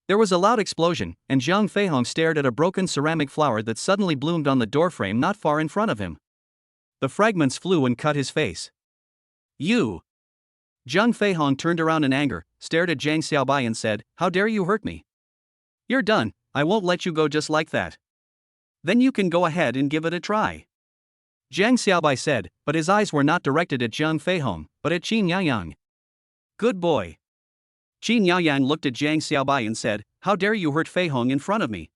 There was a loud explosion, and Jiang Feihong stared at a broken ceramic flower that suddenly bloomed on the doorframe not far in front of him. The fragments flew and cut his face. You! Jiang Feihong turned around in anger, stared at Jiang Xiaobai and said, How dare you hurt me? You're done, I won't let you go just like that. Then you can go ahead and give it a try. Jiang Xiaobai said, but his eyes were not directed at Jiang Feihong, but at Qin Yaoyang. Good boy. Qin Yaoyang looked at Jiang Xiaobai and said, How dare you hurt Feihong in front of me?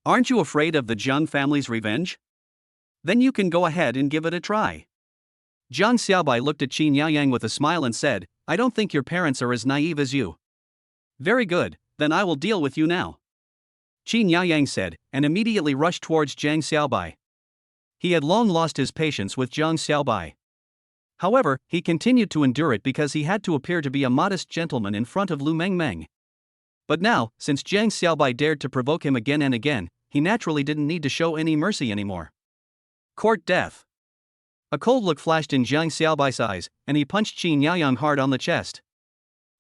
Aren't you afraid of the Jiang family's revenge? Then you can go ahead and give it a try. Jiang Xiaobai looked at Qin Yaoyang with a smile and said, I don't think your parents are as naive as you. Very good, then I will deal with you now. Qin Yaoyang said, and immediately rushed towards Jiang Xiaobai. He had long lost his patience with Jiang Xiaobai. However, he continued to endure it because he had to appear to be a modest gentleman in front of Lu Mengmeng. But now, since Jiang Xiaobai dared to provoke him again and again, he naturally didn't need to show any mercy anymore. Court death. A cold look flashed in Jiang Xiaobai's eyes, and he punched Qin Yaoyang hard on the chest.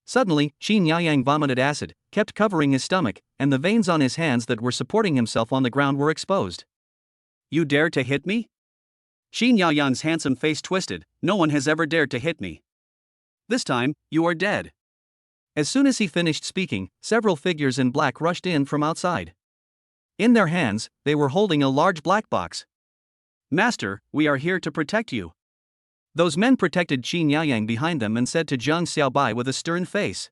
Suddenly, Qin Yaoyang vomited acid, kept covering his stomach, and the veins on his hands that were supporting himself on the ground were exposed. You dare to hit me? Qin Yaoyang's handsome face twisted, no one has ever dared to hit me. This time, you are dead. As soon as he finished speaking, several figures in black rushed in from outside. In their hands, they were holding a large black box. Master, we are here to protect you. Those men protected Qin Yaoyang behind them and said to Jiang Xiaobai with a stern face.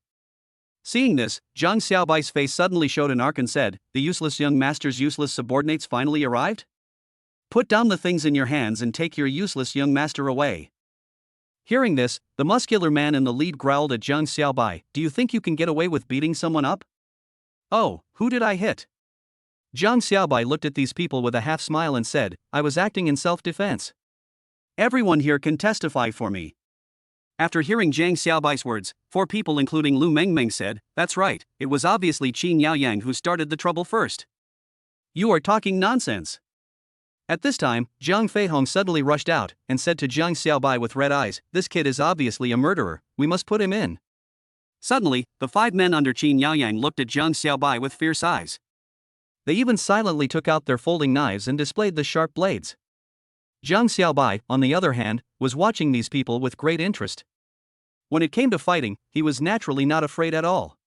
Seeing this, Jiang Xiaobai's face suddenly showed an arc and said, The useless young master's useless subordinates finally arrived? Put down the things in your hands and take your useless young master away. Hearing this, the muscular man in the lead growled at Jiang Xiaobai, Do you think you can get away with beating someone up? Oh, who did I hit? Jiang Xiaobai looked at these people with a half smile and said, I was acting in self-defense. Everyone here can testify for me. After hearing Jiang Xiaobai's words, 4 people including Lu Mengmeng said, That's right, it was obviously Qin Yaoyang who started the trouble first. You are talking nonsense. At this time, Jiang Feihong suddenly rushed out and said to Jiang Xiaobai with red eyes, This kid is obviously a murderer, we must put him in. Suddenly, the 5 men under Qin Yaoyang looked at Jiang Xiaobai with fierce eyes. They even silently took out their folding knives and displayed the sharp blades. Jiang Xiaobai, on the other hand, was watching these people with great interest. When it came to fighting, he was naturally not afraid at all.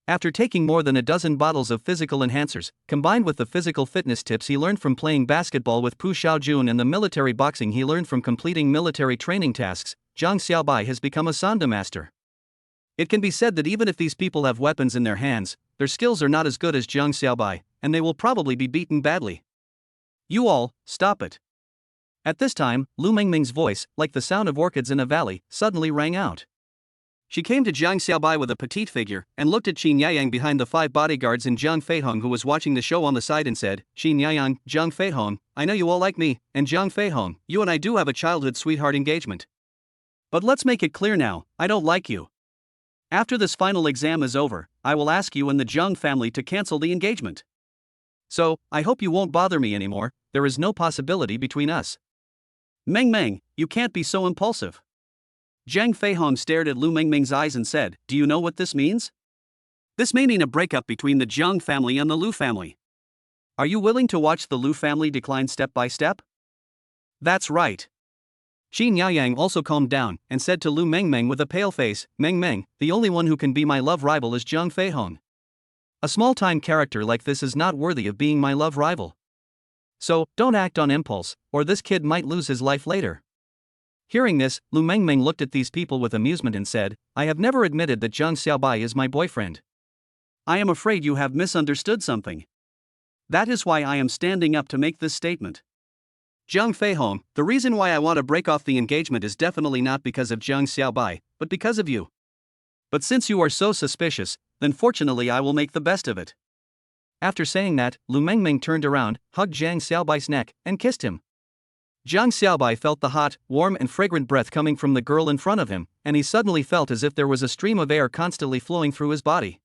After taking more than a dozen bottles of physical enhancers, combined with the physical fitness tips he learned from playing basketball with Pu Xiaojun and the military boxing he learned from completing military training tasks, Jiang Xiaobai has become a Sanda master. It can be said that even if these people have weapons in their hands, their skills are not as good as Jiang Xiaobai, and they will probably be beaten badly. You all, stop it. At this time, Lu Mengmeng's voice, like the sound of orchids in a valley, suddenly rang out. She came to Jiang Xiaobai with a petite figure and looked at Qin Yaoyang behind the 5 bodyguards and Jiang Feihong who was watching the show on the side and said, Qin Yaoyang, Jiang Feihong, I know you all like me, and Jiang Feihong, you and I do have a childhood sweetheart engagement. But let's make it clear now, I don't like you. After this final exam is over, I will ask you and the Jiang family to cancel the engagement. So, I hope you won't bother me anymore, there is no possibility between us. Mengmeng, you can't be so impulsive. Jiang Feihong stared at Lu Mengmeng's eyes and said, Do you know what this means? This may mean a breakup between the Jiang family and the Lu family. Are you willing to watch the Lu family decline step by step? That's right. Qin Yaoyang also calmed down and said to Lu Mengmeng with a pale face, Mengmeng, the only one who can be my love rival is Jiang Feihong. A small-time character like this is not worthy of being my love rival. So, don't act on impulse, or this kid might lose his life later. Hearing this, Lu Mengmeng looked at these people with amusement and said, I have never admitted that Zhang Xiaobai is my boyfriend. I am afraid you have misunderstood something. That is why I am standing up to make this statement. Zhang Feihong, the reason why I want to break off the engagement is definitely not because of Zhang Xiaobai, but because of you. But since you are so suspicious, then fortunately I will make the best of it. After saying that, Lu Mengmeng turned around, hugged Zhang Xiaobai's neck, and kissed him. Zhang Xiaobai felt the hot, warm and fragrant breath coming from the girl in front of him, and he suddenly felt as if there was a stream of air constantly flowing through his body.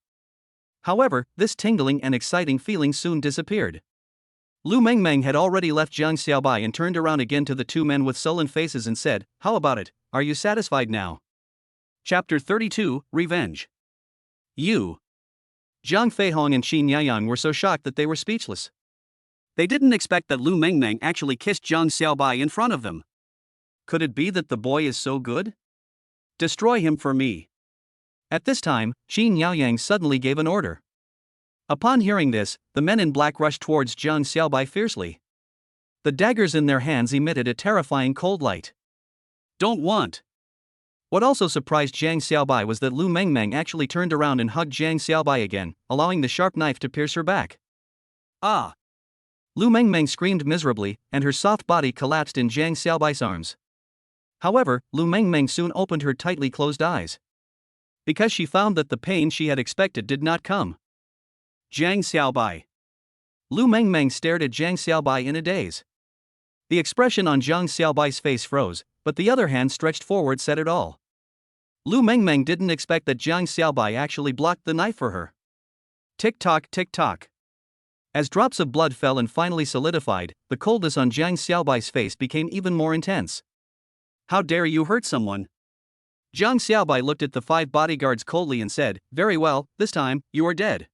However, this tingling and exciting feeling soon disappeared. Lu Mengmeng had already left Zhang Xiaobai and turned around again to the two men with sullen faces and said, How about it, are you satisfied now? Chapter 32, Revenge. You. Zhang Feihong and Qin Yaoyang were so shocked that they were speechless. They didn't expect that Lu Mengmeng actually kissed Zhang Xiaobai in front of them. Could it be that the boy is so good? Destroy him for me. At this time, Qin Yaoyang suddenly gave an order. Upon hearing this, the men in black rushed towards Zhang Xiaobai fiercely. The daggers in their hands emitted a terrifying cold light. Don't want. What also surprised Zhang Xiaobai was that Lu Mengmeng actually turned around and hugged Zhang Xiaobai again, allowing the sharp knife to pierce her back. Ah! Lu Mengmeng screamed miserably, and her soft body collapsed in Zhang Xiaobai's arms. However, Lu Mengmeng soon opened her tightly closed eyes. Because she found that the pain she had expected did not come. Zhang Xiaobai. Lu Mengmeng stared at Zhang Xiaobai in a daze. The expression on Zhang Xiaobai's face froze, but the other hand stretched forward said it all. Lu Mengmeng didn't expect that Zhang Xiaobai actually blocked the knife for her. Tick-tock, tick-tock. As drops of blood fell and finally solidified, the coldness on Zhang Xiaobai's face became even more intense. How dare you hurt someone? Zhang Xiaobai looked at the 5 bodyguards coldly and said, Very well, this time, you are dead.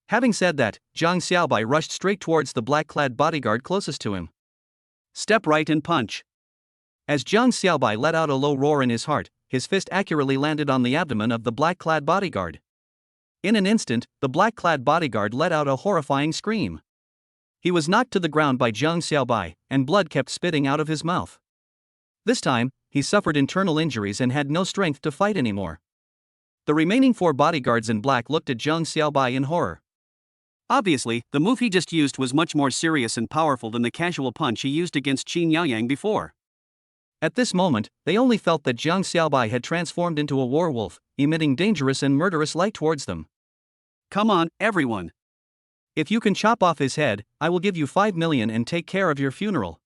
Having said that, Zhang Xiaobai rushed straight towards the black-clad bodyguard closest to him. Step right and punch. As Zhang Xiaobai let out a low roar in his heart, his fist accurately landed on the abdomen of the black-clad bodyguard. In an instant, the black-clad bodyguard let out a horrifying scream. He was knocked to the ground by Zhang Xiaobai, and blood kept spitting out of his mouth. This time, he suffered internal injuries and had no strength to fight anymore. The remaining 4 bodyguards in black looked at Zhang Xiaobai in horror. Obviously, the move he just used was much more serious and powerful than the casual punch he used against Qin Yaoyang before. At this moment, they only felt that Zhang Xiaobai had transformed into a werewolf, emitting dangerous and murderous light towards them. Come on, everyone. If you can chop off his head, I will give you 5 million and take care of your funeral.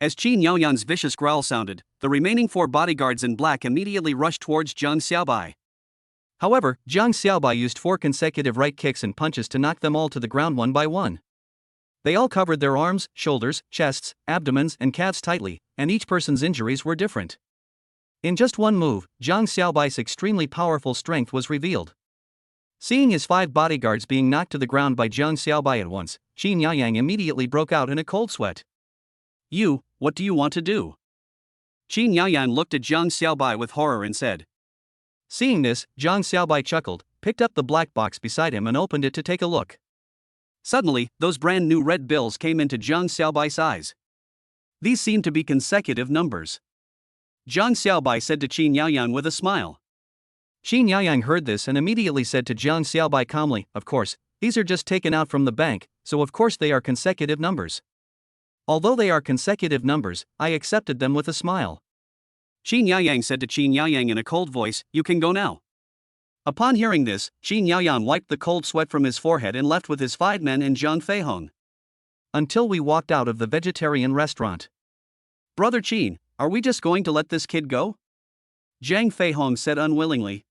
As Qin Yaoyang's vicious growl sounded, the remaining 4 bodyguards in black immediately rushed towards Zhang Xiaobai. However, Zhang Xiaobai used 4 consecutive right kicks and punches to knock them all to the ground one by one. They all covered their arms, shoulders, chests, abdomens, and calves tightly, and each person's injuries were different. In just one move, Zhang Xiaobai's extremely powerful strength was revealed. Seeing his 5 bodyguards being knocked to the ground by Zhang Xiaobai at once, Qin Yaoyang immediately broke out in a cold sweat. You, what do you want to do? Qin Yaoyang looked at Zhang Xiaobai with horror and said. Seeing this, Zhang Xiaobai chuckled, picked up the black box beside him and opened it to take a look. Suddenly, those brand new red bills came into Zhang Xiaobai's eyes. These seemed to be consecutive numbers. Zhang Xiaobai said to Qin Yaoyang with a smile. Qin Yaoyang heard this and immediately said to Zhang Xiaobai calmly, Of course, these are just taken out from the bank, so of course they are consecutive numbers. Although they are consecutive numbers, I accepted them with a smile. Qin Yaoyang said to Qin Yaoyang in a cold voice, You can go now. Upon hearing this, Qin Yaoyang wiped the cold sweat from his forehead and left with his 5 men and Zhang Feihong. Until we walked out of the vegetarian restaurant. Brother Qin, are we just going to let this kid go? Zhang Feihong said unwillingly.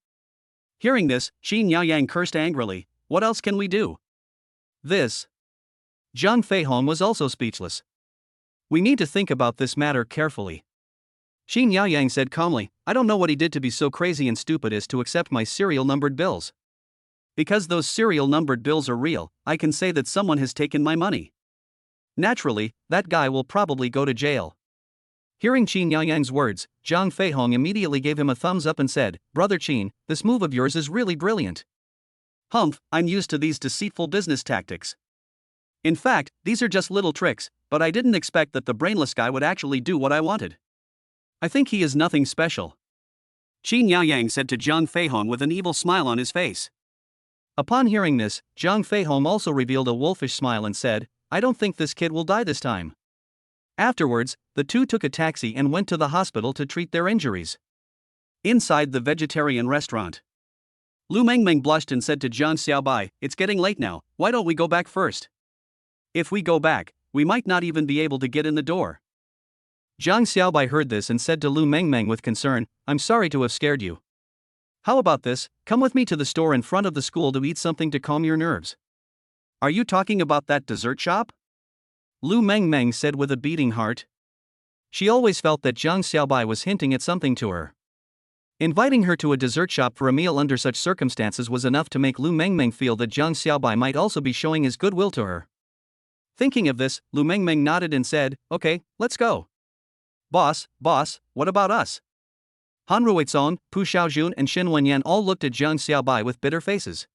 Hearing this, Qin Yaoyang cursed angrily, What else can we do? This. Zhang Feihong was also speechless. We need to think about this matter carefully. Qin Yaoyang said calmly, I don't know what he did to be so crazy and stupid as to accept my serial numbered bills. Because those serial numbered bills are real, I can say that someone has taken my money. Naturally, that guy will probably go to jail. Hearing Qin Yaoyang's words, Zhang Feihong immediately gave him a thumbs up and said, Brother Qin, this move of yours is really brilliant. Humph, I'm used to these deceitful business tactics. In fact, these are just little tricks, but I didn't expect that the brainless guy would actually do what I wanted. I think he is nothing special. Qin Yaoyang said to Zhang Feihong with an evil smile on his face. Upon hearing this, Zhang Feihong also revealed a wolfish smile and said, I don't think this kid will die this time. Afterwards, the two took a taxi and went to the hospital to treat their injuries. Inside the vegetarian restaurant, Lu Mengmeng blushed and said to Zhang Xiaobai, it's getting late now, why don't we go back first? If we go back, we might not even be able to get in the door. Zhang Xiaobai heard this and said to Lu Mengmeng with concern, I'm sorry to have scared you. How about this, come with me to the store in front of the school to eat something to calm your nerves. Are you talking about that dessert shop? Lu Mengmeng said with a beating heart. She always felt that Zhang Xiaobai was hinting at something to her. Inviting her to a dessert shop for a meal under such circumstances was enough to make Lu Mengmeng feel that Zhang Xiaobai might also be showing his goodwill to her. Thinking of this, Lu Mengmeng nodded and said, okay, let's go. Boss, what about us? Han Ruizong, Pu Xiaojun and Xin Wenyan all looked at Zhang Xiaobai with bitter faces.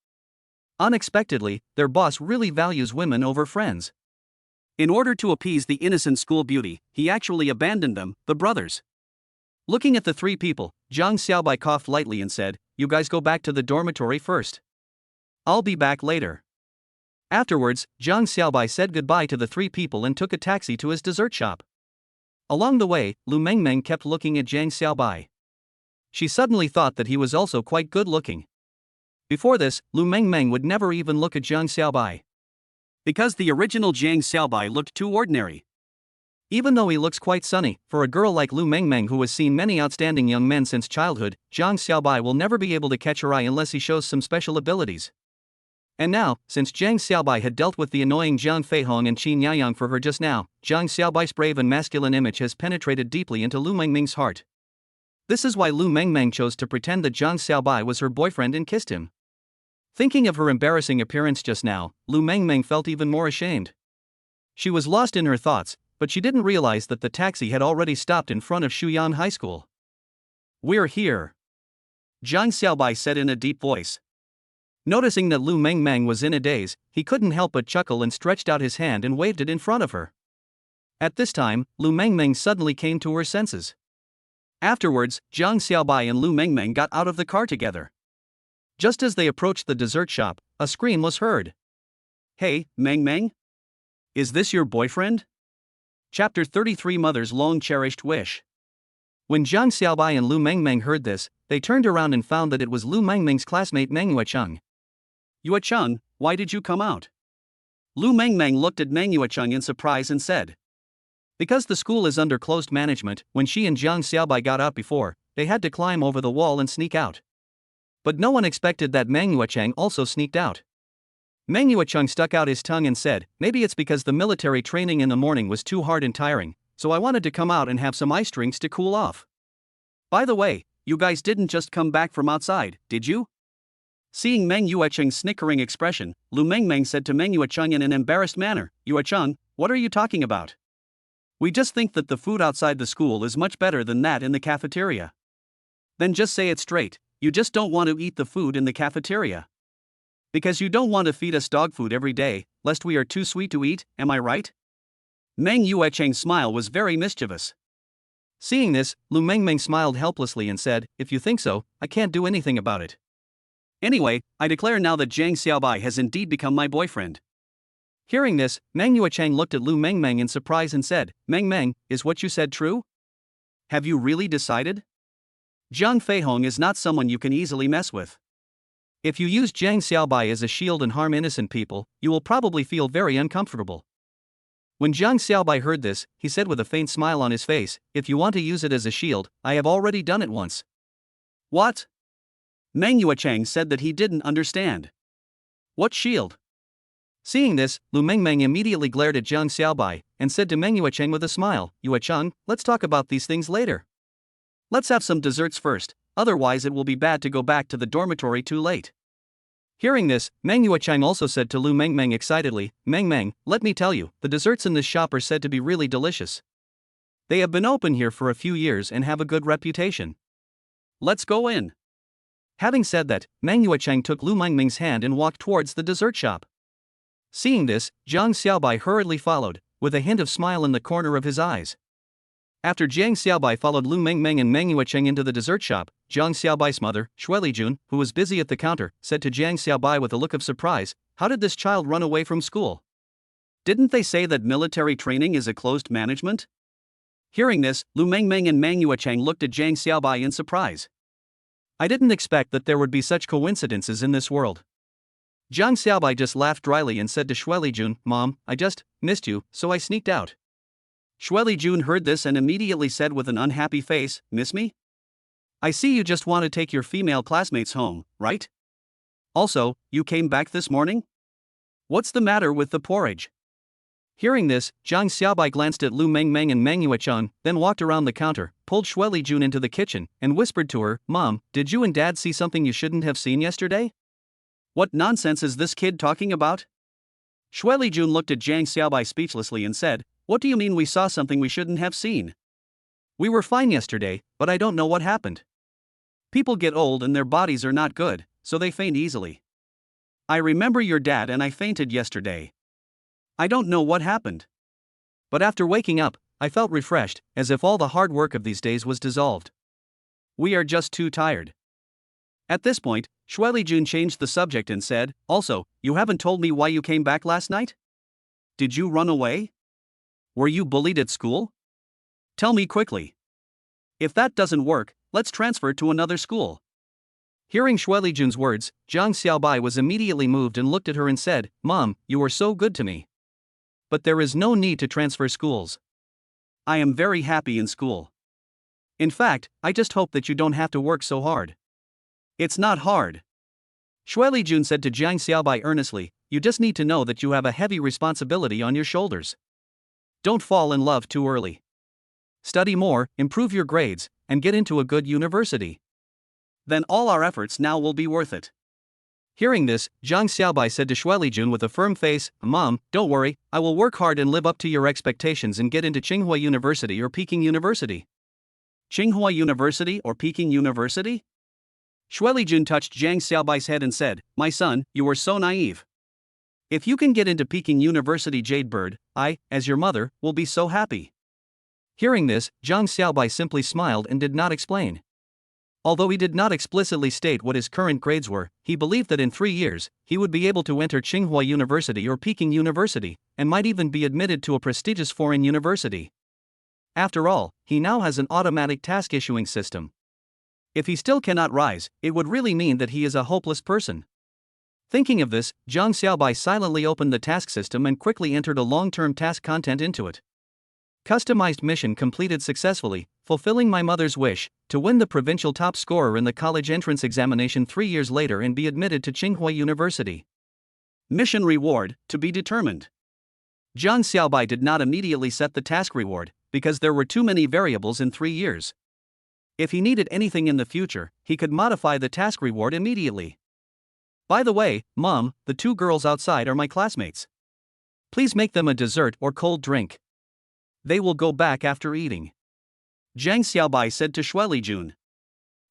Unexpectedly, their boss really values women over friends. In order to appease the innocent school beauty, he actually abandoned them, the brothers. Looking at the three people, Zhang Xiaobai coughed lightly and said, you guys go back to the dormitory first. I'll be back later. Afterwards, Zhang Xiaobai said goodbye to the three people and took a taxi to his dessert shop. Along the way, Lu Mengmeng kept looking at Zhang Xiaobai. She suddenly thought that he was also quite good looking. Before this, Lu Mengmeng would never even look at Zhang Xiaobai. Because the original Zhang Xiaobai looked too ordinary. Even though he looks quite sunny, for a girl like Lu Mengmeng who has seen many outstanding young men since childhood, Zhang Xiaobai will never be able to catch her eye unless he shows some special abilities. And now, since Zhang Xiaobai had dealt with the annoying Zhang Feihong and Qin Yaoyang for her just now, Zhang Xiaobai's brave and masculine image has penetrated deeply into Lu Mengmeng's heart. This is why Lu Mengmeng chose to pretend that Zhang Xiaobai was her boyfriend and kissed him. Thinking of her embarrassing appearance just now, Lu Mengmeng felt even more ashamed. She was lost in her thoughts, but she didn't realize that the taxi had already stopped in front of Shuyan High School. We're here, Zhang Xiaobai said in a deep voice. Noticing that Lu Mengmeng was in a daze, he couldn't help but chuckle and stretched out his hand and waved it in front of her. At this time, Lu Mengmeng suddenly came to her senses. Afterwards, Zhang Xiaobai and Lu Mengmeng got out of the car together. Just as they approached the dessert shop, a scream was heard. Hey, Mengmeng? Is this your boyfriend? Chapter 33 Mother's Long-Cherished Wish. When Zhang Xiaobai and Lu Mengmeng heard this, they turned around and found that it was Lu Mengmeng's classmate Meng Yuecheng. Yuecheng, why did you come out? Lu Mengmeng looked at Meng Yuecheng in surprise and said. Because the school is under closed management, when she and Zhang Xiaobai got out before, they had to climb over the wall and sneak out. But no one expected that Meng Yuecheng also sneaked out. Meng Yuecheng stuck out his tongue and said, maybe it's because the military training in the morning was too hard and tiring, so I wanted to come out and have some ice drinks to cool off. By the way, you guys didn't just come back from outside, did you? Seeing Meng Yuecheng's snickering expression, Lu Mengmeng said to Meng Yuecheng in an embarrassed manner, Yuecheng, what are you talking about? We just think that the food outside the school is much better than that in the cafeteria. Then just say it straight, you just don't want to eat the food in the cafeteria. Because you don't want to feed us dog food every day, lest we are too sweet to eat, am I right? Meng Yuecheng's smile was very mischievous. Seeing this, Lu Mengmeng smiled helplessly and said, if you think so, I can't do anything about it. Anyway, I declare now that Zhang Xiaobai has indeed become my boyfriend. Hearing this, Meng Yuecheng looked at Lu Mengmeng in surprise and said, Mengmeng, is what you said true? Have you really decided? Zhang Feihong is not someone you can easily mess with. If you use Zhang Xiaobai as a shield and harm innocent people, you will probably feel very uncomfortable. When Zhang Xiaobai heard this, he said with a faint smile on his face, if you want to use it as a shield, I have already done it once. What? Meng Yuecheng said that he didn't understand. What shield? Seeing this, Lu Mengmeng immediately glared at Zhang Xiaobai, and said to Meng Yuecheng with a smile, Yuecheng, let's talk about these things later. Let's have some desserts first, otherwise it will be bad to go back to the dormitory too late. Hearing this, Meng Yuecheng also said to Lu Mengmeng excitedly, Mengmeng, let me tell you, the desserts in this shop are said to be really delicious. They have been open here for a few years and have a good reputation. Let's go in. Having said that, Meng Yuecheng took Lu Mengming's hand and walked towards the dessert shop. Seeing this, Jiang Xiaobai hurriedly followed, with a hint of smile in the corner of his eyes. After Jiang Xiaobai followed Lu Mengming and Meng Yuecheng into the dessert shop, Jiang Xiaobai's mother, Shuelijun, who was busy at the counter, said to Jiang Xiaobai with a look of surprise, "How did this child run away from school? Didn't they say that military training is a closed management?" Hearing this, Lu Mengming and Meng Yuecheng looked at Jiang Xiaobai in surprise. I didn't expect that there would be such coincidences in this world. Jiang Xiaobai just laughed dryly and said to Shuelijun, "Mom, I just missed you, so I sneaked out." Shuelijun heard this and immediately said with an unhappy face, "Miss me? I see you just want to take your female classmates home, right? Also, you came back this morning? What's the matter with the porridge?" Hearing this, Jiang Xiaobai glanced at Lu Mengming and Meng Yuecheng, then walked around the counter, pulled Shuelijun into the kitchen, and whispered to her, "Mom, did you and Dad see something you shouldn't have seen yesterday?" "What nonsense is this kid talking about?" Shuelijun looked at Jiang Xiaobai speechlessly and said, "What do you mean we saw something we shouldn't have seen? We were fine yesterday, but I don't know what happened. People get old and their bodies are not good, so they faint easily. I remember your dad and I fainted yesterday. I don't know what happened. But after waking up, I felt refreshed, as if all the hard work of these days was dissolved. We are just too tired." At this point, Shuelijun changed the subject and said, "Also, you haven't told me why you came back last night? Did you run away? Were you bullied at school? Tell me quickly. If that doesn't work, let's transfer to another school." Hearing Shuelijun's words, Jiang Xiaobai was immediately moved and looked at her and said, "Mom, you were so good to me. But there is no need to transfer schools. I am very happy in school. In fact, I just hope that you don't have to work so hard." "It's not hard," Shuelijun said to Jiang Xiaobai earnestly, "you just need to know that you have a heavy responsibility on your shoulders. Don't fall in love too early. Study more, improve your grades, and get into a good university. Then all our efforts now will be worth it." Hearing this, Jiang Xiaobai said to Shuelijun with a firm face, "Mom, don't worry, I will work hard and live up to your expectations and get into Tsinghua University or Peking University." "Tsinghua University or Peking University?" Shuelijun touched Jiang Xiaobai's head and said, "My son, you are so naive. If you can get into Peking University, Jadebird, I, as your mother, will be so happy." Hearing this, Jiang Xiaobai simply smiled and did not explain. Although he did not explicitly state what his current grades were, he believed that in 3 years, he would be able to enter Tsinghua University or Peking University, and might even be admitted to a prestigious foreign university. After all, he now has an automatic task issuing system. If he still cannot rise, it would really mean that he is a hopeless person. Thinking of this, Jiang Xiaobai silently opened the task system and quickly entered a long-term task content into it. Customized mission completed successfully, fulfilling my mother's wish, to win the provincial top scorer in the college entrance examination 3 years later and be admitted to Tsinghua University. Mission reward, to be determined. Jiang Xiaobai did not immediately set the task reward, because there were too many variables in 3 years. If he needed anything in the future, he could modify the task reward immediately. "By the way, Mom, the 2 girls outside are my classmates. Please make them a dessert or cold drink. They will go back after eating," Jiang Xiaobai said to Shuelijun.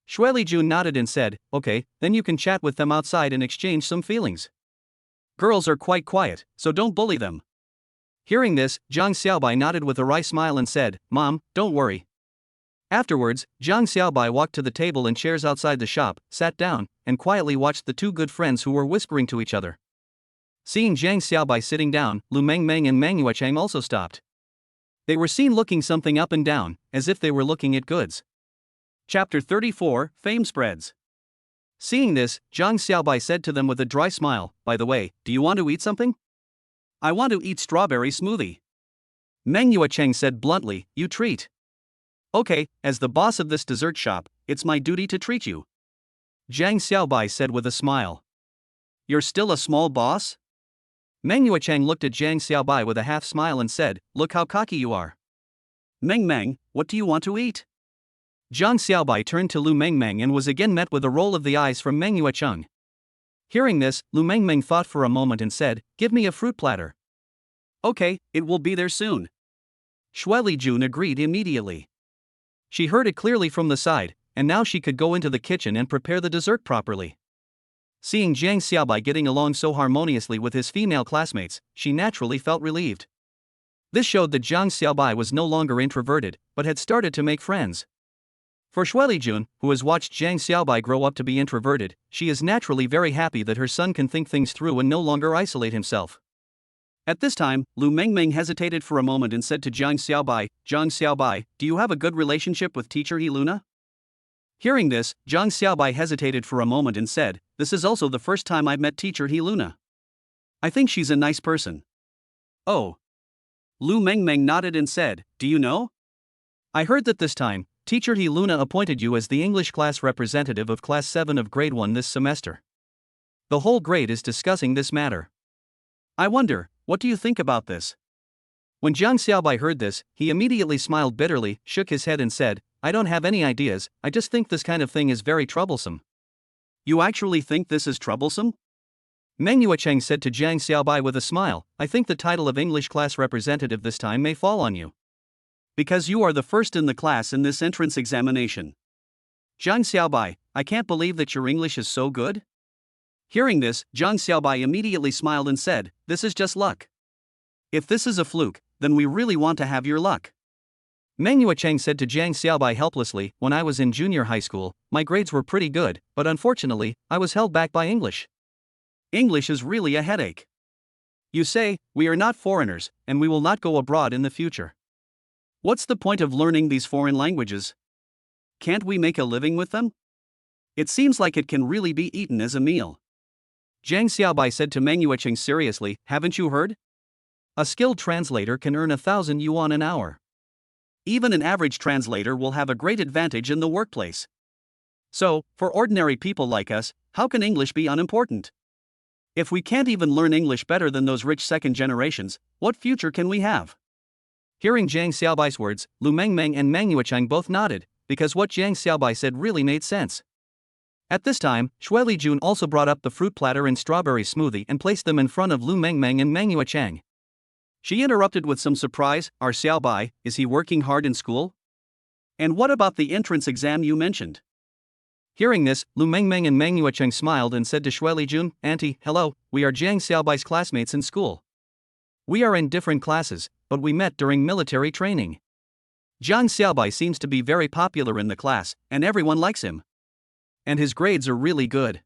Shuelijun nodded and said, "Okay, then you can chat with them outside and exchange some feelings. Girls are quite quiet, so don't bully them." Hearing this, Jiang Xiaobai nodded with a wry smile and said, "Mom, don't worry." Afterwards, Jiang Xiaobai walked to the table and chairs outside the shop, sat down, and quietly watched the 2 good friends who were whispering to each other. Seeing Jiang Xiaobai sitting down, Lu Mengming and Meng Yuecheng also stopped. They were seen looking something up and down, as if they were looking at goods. Chapter 34, Fame Spreads. Seeing this, Jiang Xiaobai said to them with a dry smile, "By the way, do you want to eat something?" "I want to eat strawberry smoothie." Meng Yuecheng said bluntly, "You treat." "Okay, as the boss of this dessert shop, it's my duty to treat you," Jiang Xiaobai said with a smile. "You're still a small boss?" Meng Yuecheng looked at Jiang Xiaobai with a half smile and said, "Look how cocky you are." "Meng, what do you want to eat?" Jiang Xiaobai turned to Lu Mengming and was again met with a roll of the eyes from Meng Yuecheng. Hearing this, Lu Mengming thought for a moment and said, "Give me a fruit platter." "Okay, it will be there soon," Shuelijun agreed immediately. She heard it clearly from the side, and now she could go into the kitchen and prepare the dessert properly. Seeing Jiang Xiaobai getting along so harmoniously with his female classmates, she naturally felt relieved. This showed that Jiang Xiaobai was no longer introverted, but had started to make friends. For Shuelijun, who has watched Jiang Xiaobai grow up to be introverted, she is naturally very happy that her son can think things through and no longer isolate himself. At this time, Lu Mengmeng hesitated for a moment and said to Jiang Xiaobai, do you have a good relationship with teacher He Luna? Hearing this, Jiang Xiaobai hesitated for a moment and said, this is also the first time I've met teacher He Luna. I think she's a nice person. Oh. Lu Mengmeng nodded and said, do you know? I heard that this time, teacher He Luna appointed you as the English class representative of class 7 of grade 1 this semester. The whole grade is discussing this matter. I wonder, what do you think about this? When Jiang Xiaobai heard this, he immediately smiled bitterly, shook his head and said, I don't have any ideas, I just think this kind of thing is very troublesome. You actually think this is troublesome? Meng Yuecheng said to Jiang Xiaobai with a smile, I think the title of English class representative this time may fall on you. Because you are the first in the class in this entrance examination. Jiang Xiaobai, I can't believe that your English is so good. Hearing this, Jiang Xiaobai immediately smiled and said, this is just luck. If this is a fluke, then we really want to have your luck. Meng Yuecheng said to Jiang Xiaobai helplessly, when I was in junior high school, my grades were pretty good, but unfortunately, I was held back by English. English is really a headache. You say, we are not foreigners, and we will not go abroad in the future. What's the point of learning these foreign languages? Can't we make a living with them? It seems like it can really be eaten as a meal. Jiang Xiaobai said to Meng Yuecheng seriously, haven't you heard? A skilled translator can earn 1,000 yuan an hour. Even an average translator will have a great advantage in the workplace. So, for ordinary people like us, how can English be unimportant? If we can't even learn English better than those rich second generations, what future can we have? Hearing Jiang Xiaobai's words, Lu Mengmeng and Meng Yuecheng both nodded, because what Jiang Xiaobai said really made sense. At this time, Shuelijun also brought up the fruit platter and strawberry smoothie and placed them in front of Lu Mengmeng and Meng Yuecheng. She interrupted with some surprise, Our Xiaobai, is he working hard in school? And what about the entrance exam you mentioned? Hearing this, Lu Mengmeng and Meng Yuecheng smiled and said to Shuelijun, Auntie, hello, we are Jiang Xiaobai's classmates in school. We are in different classes, but we met during military training. Jiang Xiaobai seems to be very popular in the class, and everyone likes him. And his grades are really good.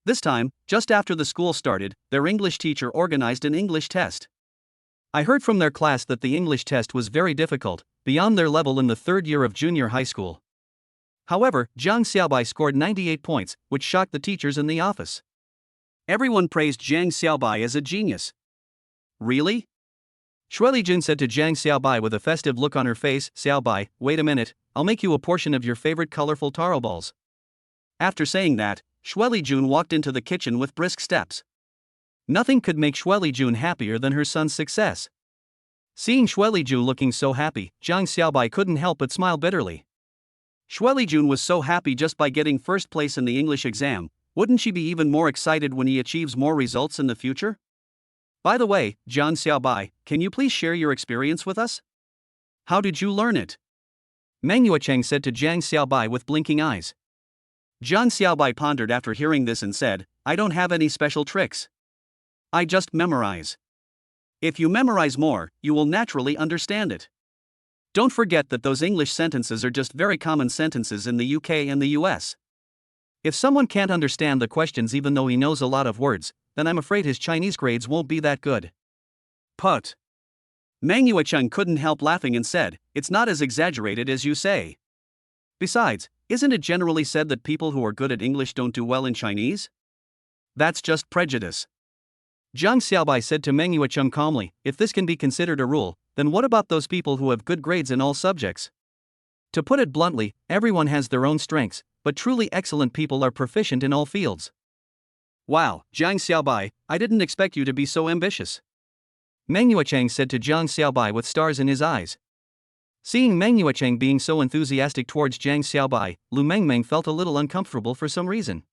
This time, just after the school started, their English teacher organized an English test. I heard from their class that the English test was very difficult, beyond their level in the third year of junior high school. However, Jiang Xiaobai scored 98 points, which shocked the teachers in the office. Everyone praised Jiang Xiaobai as a genius. Really? Shuelijun said to Jiang Xiaobai with a festive look on her face, Xiaobai, wait a minute, I'll make you a portion of your favorite colorful taro balls. After saying that, Shuelijun walked into the kitchen with brisk steps. Nothing could make Shuelijun happier than her son's success. Seeing Shuelijun looking so happy, Jiang Xiaobai couldn't help but smile bitterly. Shuelijun was so happy just by getting first place in the English exam, wouldn't she be even more excited when he achieves more results in the future? By the way, Jiang Xiaobai, can you please share your experience with us? How did you learn it? Meng Yuecheng said to Jiang Xiaobai with blinking eyes. Jiang Xiaobai pondered after hearing this and said, I don't have any special tricks. I just memorize. If you memorize more, you will naturally understand it. Don't forget that those English sentences are just very common sentences in the UK and the US. If someone can't understand the questions even though he knows a lot of words, then I'm afraid his Chinese grades won't be that good. Put. Meng Yuecheng couldn't help laughing and said, it's not as exaggerated as you say. Besides, isn't it generally said that people who are good at English don't do well in Chinese? That's just prejudice. Jiang Xiaobai said to Meng Yuecheng calmly, if this can be considered a rule, then what about those people who have good grades in all subjects? To put it bluntly, everyone has their own strengths, but truly excellent people are proficient in all fields. Wow, Jiang Xiaobai, I didn't expect you to be so ambitious. Meng Yuecheng said to Jiang Xiaobai with stars in his eyes. Seeing Meng Yuecheng being so enthusiastic towards Jiang Xiaobai, Lu Mengmeng felt a little uncomfortable for some reason.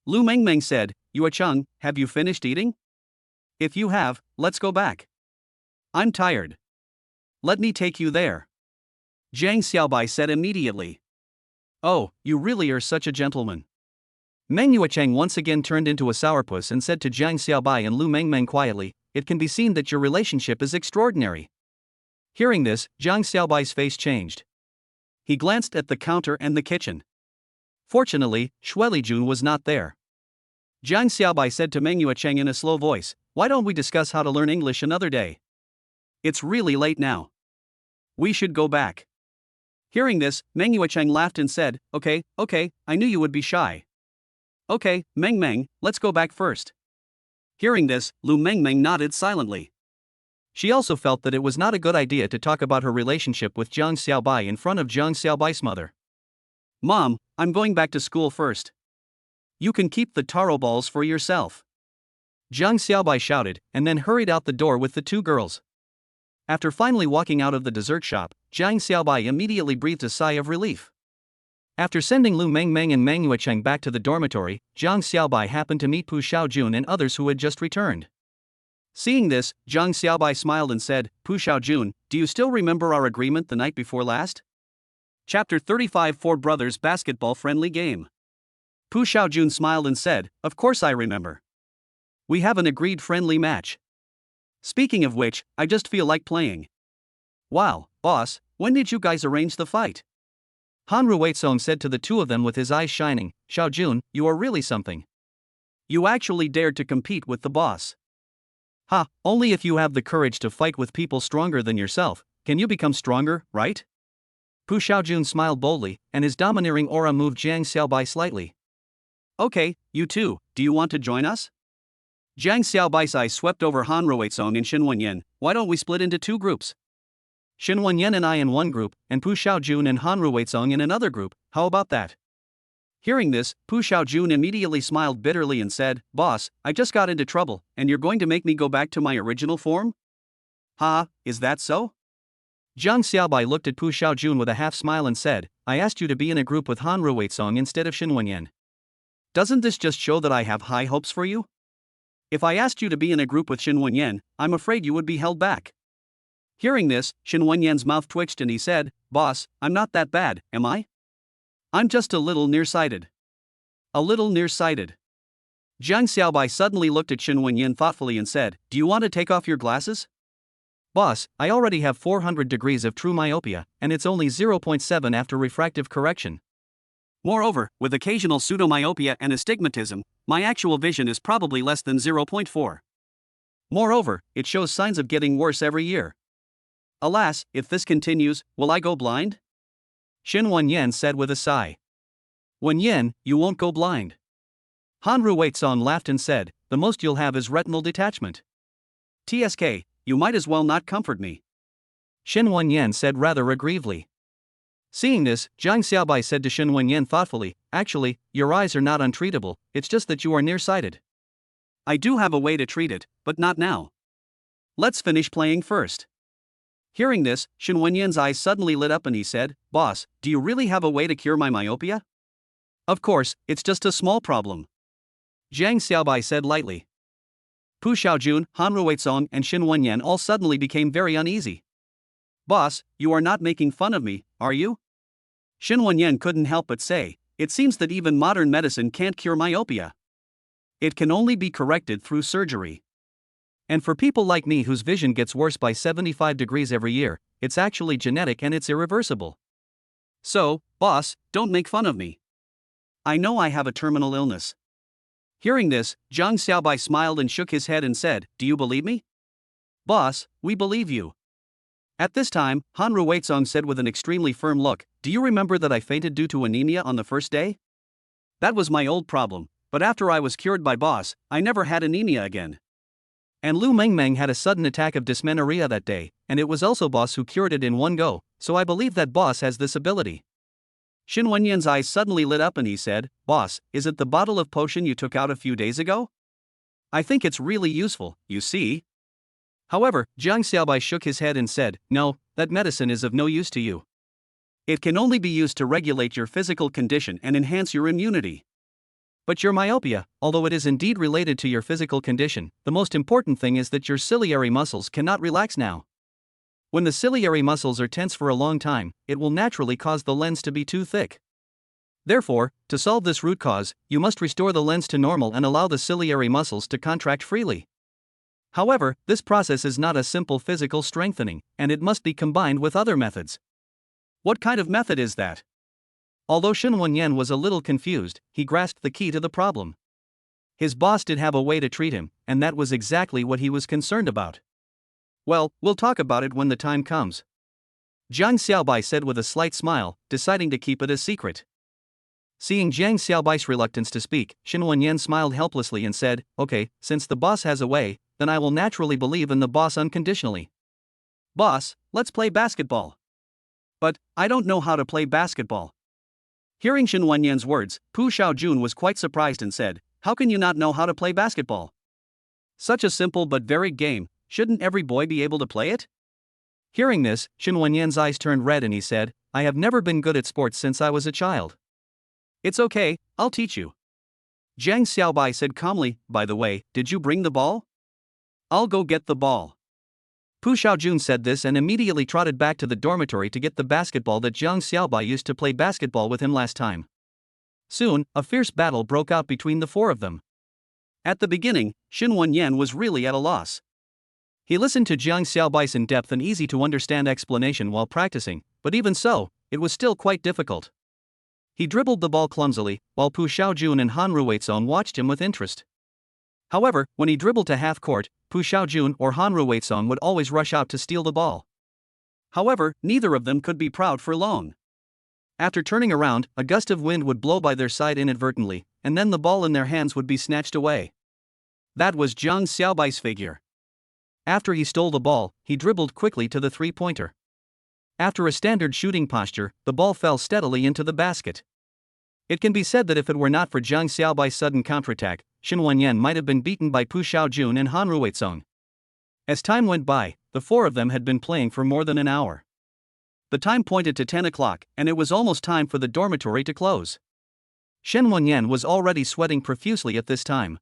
Lu Mengmeng said, Yuecheng, have you finished eating? If you have, let's go back. I'm tired. Let me take you there. Jiang Xiaobai said immediately. Oh, you really are such a gentleman. Meng Yuecheng once again turned into a sourpuss and said to Jiang Xiaobai and Lu Mengmeng quietly, "It can be seen that your relationship is extraordinary." Hearing this, Jiang Xiaobai's face changed. He glanced at the counter and the kitchen. Fortunately, Shui Lijun was not there. Jiang Xiaobai said to Meng Yuecheng in a slow voice, "Why don't we discuss how to learn English another day? It's really late now. We should go back." Hearing this, Meng Yuecheng laughed and said, Okay, I knew you would be shy. Okay, Meng, let's go back first." Hearing this, Lu Mengmeng nodded silently. She also felt that it was not a good idea to talk about her relationship with Jiang Xiaobai in front of Jiang Xiaobai's mother. "Mom, I'm going back to school first. You can keep the taro balls for yourself," Jiang Xiaobai shouted, and then hurried out the door with the two girls. After finally walking out of the dessert shop, Jiang Xiaobai immediately breathed a sigh of relief. After sending Lu Mengmeng and Meng Yuecheng back to the dormitory, Jiang Xiaobai happened to meet Pu Xiaojun and others who had just returned. Seeing this, Jiang Xiaobai smiled and said, "Pu Xiaojun, do you still remember our agreement the night before last?" Chapter 35 Four Brothers Basketball Friendly Game. Pu Xiaojun smiled and said, "Of course I remember. We have an agreed friendly match. Speaking of which, I just feel like playing." "Wow, boss, when did you guys arrange the fight?" Han Ruizong said to the two of them with his eyes shining, "Xiaojun, you are really something. You actually dared to compete with the boss." "Ha, only if you have the courage to fight with people stronger than yourself, can you become stronger, right?" Pu Xiaojun smiled boldly, and his domineering aura moved Jiang Xiaobai slightly. "Okay, you two, do you want to join us?" Jiang Xiaobai's eyes swept over Han Ruizong and Xin Wenyan. "Why don't we split into two groups? Xin Wenyan and I in one group, and Pu Xiaojun and Han Ruizong in another group, how about that?" Hearing this, Pu Xiaojun immediately smiled bitterly and said, "Boss, I just got into trouble, and you're going to make me go back to my original form? Ha, is that so?" Jiang Xiaobai looked at Pu Xiaojun with a half smile and said, "I asked you to be in a group with Han Ruizong instead of Xin Wenyan. Doesn't this just show that I have high hopes for you? If I asked you to be in a group with Xin Wenyan, I'm afraid you would be held back." Hearing this, Xin Wenyan's mouth twitched and he said, "Boss, I'm not that bad, am I? I'm just a little nearsighted." "A little nearsighted." Jiang Xiaobai suddenly looked at Xin Wenyan thoughtfully and said, "Do you want to take off your glasses?" "Boss, I already have 400 degrees of true myopia, and it's only 0.7 after refractive correction. Moreover, with occasional pseudomyopia and astigmatism, my actual vision is probably less than 0.4. Moreover, it shows signs of getting worse every year. Alas, if this continues, will I go blind?" Xin Wenyan said with a sigh. "Wenyan, you won't go blind." Han Ruizong laughed and said, "The most you'll have is retinal detachment." "TSK, you might as well not comfort me," Xin Wenyan said rather aggrievedly. Seeing this, Jiang Xiaobai said to Xin Wenyan thoughtfully, "Actually, your eyes are not untreatable, it's just that you are nearsighted." "I do have a way to treat it, but not now. Let's finish playing first." Hearing this, Xin Wenyan's eyes suddenly lit up and he said, "Boss, do you really have a way to cure my myopia?" "Of course, it's just a small problem," Jiang Xiaobai said lightly. Pu Xiaojun, Han Ruizong and Xin Wenyan all suddenly became very uneasy. "Boss, you are not making fun of me, are you?" Xin Wenyan couldn't help but say, "It seems that even modern medicine can't cure myopia. It can only be corrected through surgery. And for people like me whose vision gets worse by 75 degrees every year, it's actually genetic and it's irreversible. So, boss, don't make fun of me. I know I have a terminal illness." Hearing this, Jiang Xiaobai smiled and shook his head and said, "Do you believe me?" "Boss, we believe you." At this time, Han Ruizong said with an extremely firm look, "Do you remember that I fainted due to anemia on the first day? That was my old problem, but after I was cured by boss, I never had anemia again." And Lu Mengmeng had a sudden attack of dysmenorrhea that day, and it was also boss who cured it in one go, so I believe that boss has this ability. Xin Wenyan's eyes suddenly lit up and he said, "Boss, is it the bottle of potion you took out a few days ago? I think it's really useful, you see." However, Jiang Xiaobai shook his head and said, "No, that medicine is of no use to you. It can only be used to regulate your physical condition and enhance your immunity." "But your myopia, although it is indeed related to your physical condition, the most important thing is that your ciliary muscles cannot relax now. When the ciliary muscles are tense for a long time, it will naturally cause the lens to be too thick. Therefore, to solve this root cause, you must restore the lens to normal and allow the ciliary muscles to contract freely. However, this process is not a simple physical strengthening, and it must be combined with other methods. What kind of method is that? Although Shen Wenyan was a little confused, he grasped the key to the problem. His boss did have a way to treat him, and that was exactly what he was concerned about. Well, we'll talk about it when the time comes, Jiang Xiaobai said with a slight smile, deciding to keep it a secret. Seeing Jiang Xiaobai's reluctance to speak, Shen Wenyan smiled helplessly and said, "Okay, since the boss has a way, then I will naturally believe in the boss unconditionally." Boss, let's play basketball. But I don't know how to play basketball. Hearing Shen Wenyan's words, Pu Xiaojun was quite surprised and said, "How can you not know how to play basketball? Such a simple but varied game, shouldn't every boy be able to play it?" Hearing this, Shen Wenyan's eyes turned red and he said, "I have never been good at sports since I was a child." "It's okay, I'll teach you." Jiang Xiaobai said calmly, "By the way, did you bring the ball? I'll go get the ball." Pu Xiaojun said this and immediately trotted back to the dormitory to get the basketball that Jiang Xiaobai used to play basketball with him last time. Soon, a fierce battle broke out between the four of them. At the beginning, Shen Wenyan was really at a loss. He listened to Jiang Xiaobai's in-depth and easy-to-understand explanation while practicing, but even so, it was still quite difficult. He dribbled the ball clumsily, while Pu Xiaojun and Han Ruizong watched him with interest. However, when he dribbled to half-court, Pu Xiaojun or Han Ruizong would always rush out to steal the ball. However, neither of them could be proud for long. After turning around, a gust of wind would blow by their side inadvertently, and then the ball in their hands would be snatched away. That was Jiang Xiaobai's figure. After he stole the ball, he dribbled quickly to the three-pointer. After a standard shooting posture, the ball fell steadily into the basket. It can be said that if it were not for Jiang Xiaobai's sudden counterattack, Shen Wenyan might have been beaten by Pu Xiaojun and Han Ruizong. As time went by, the four of them had been playing for more than an hour. The time pointed to 10 o'clock, and it was almost time for the dormitory to close. Shen Wenyan was already sweating profusely at this time.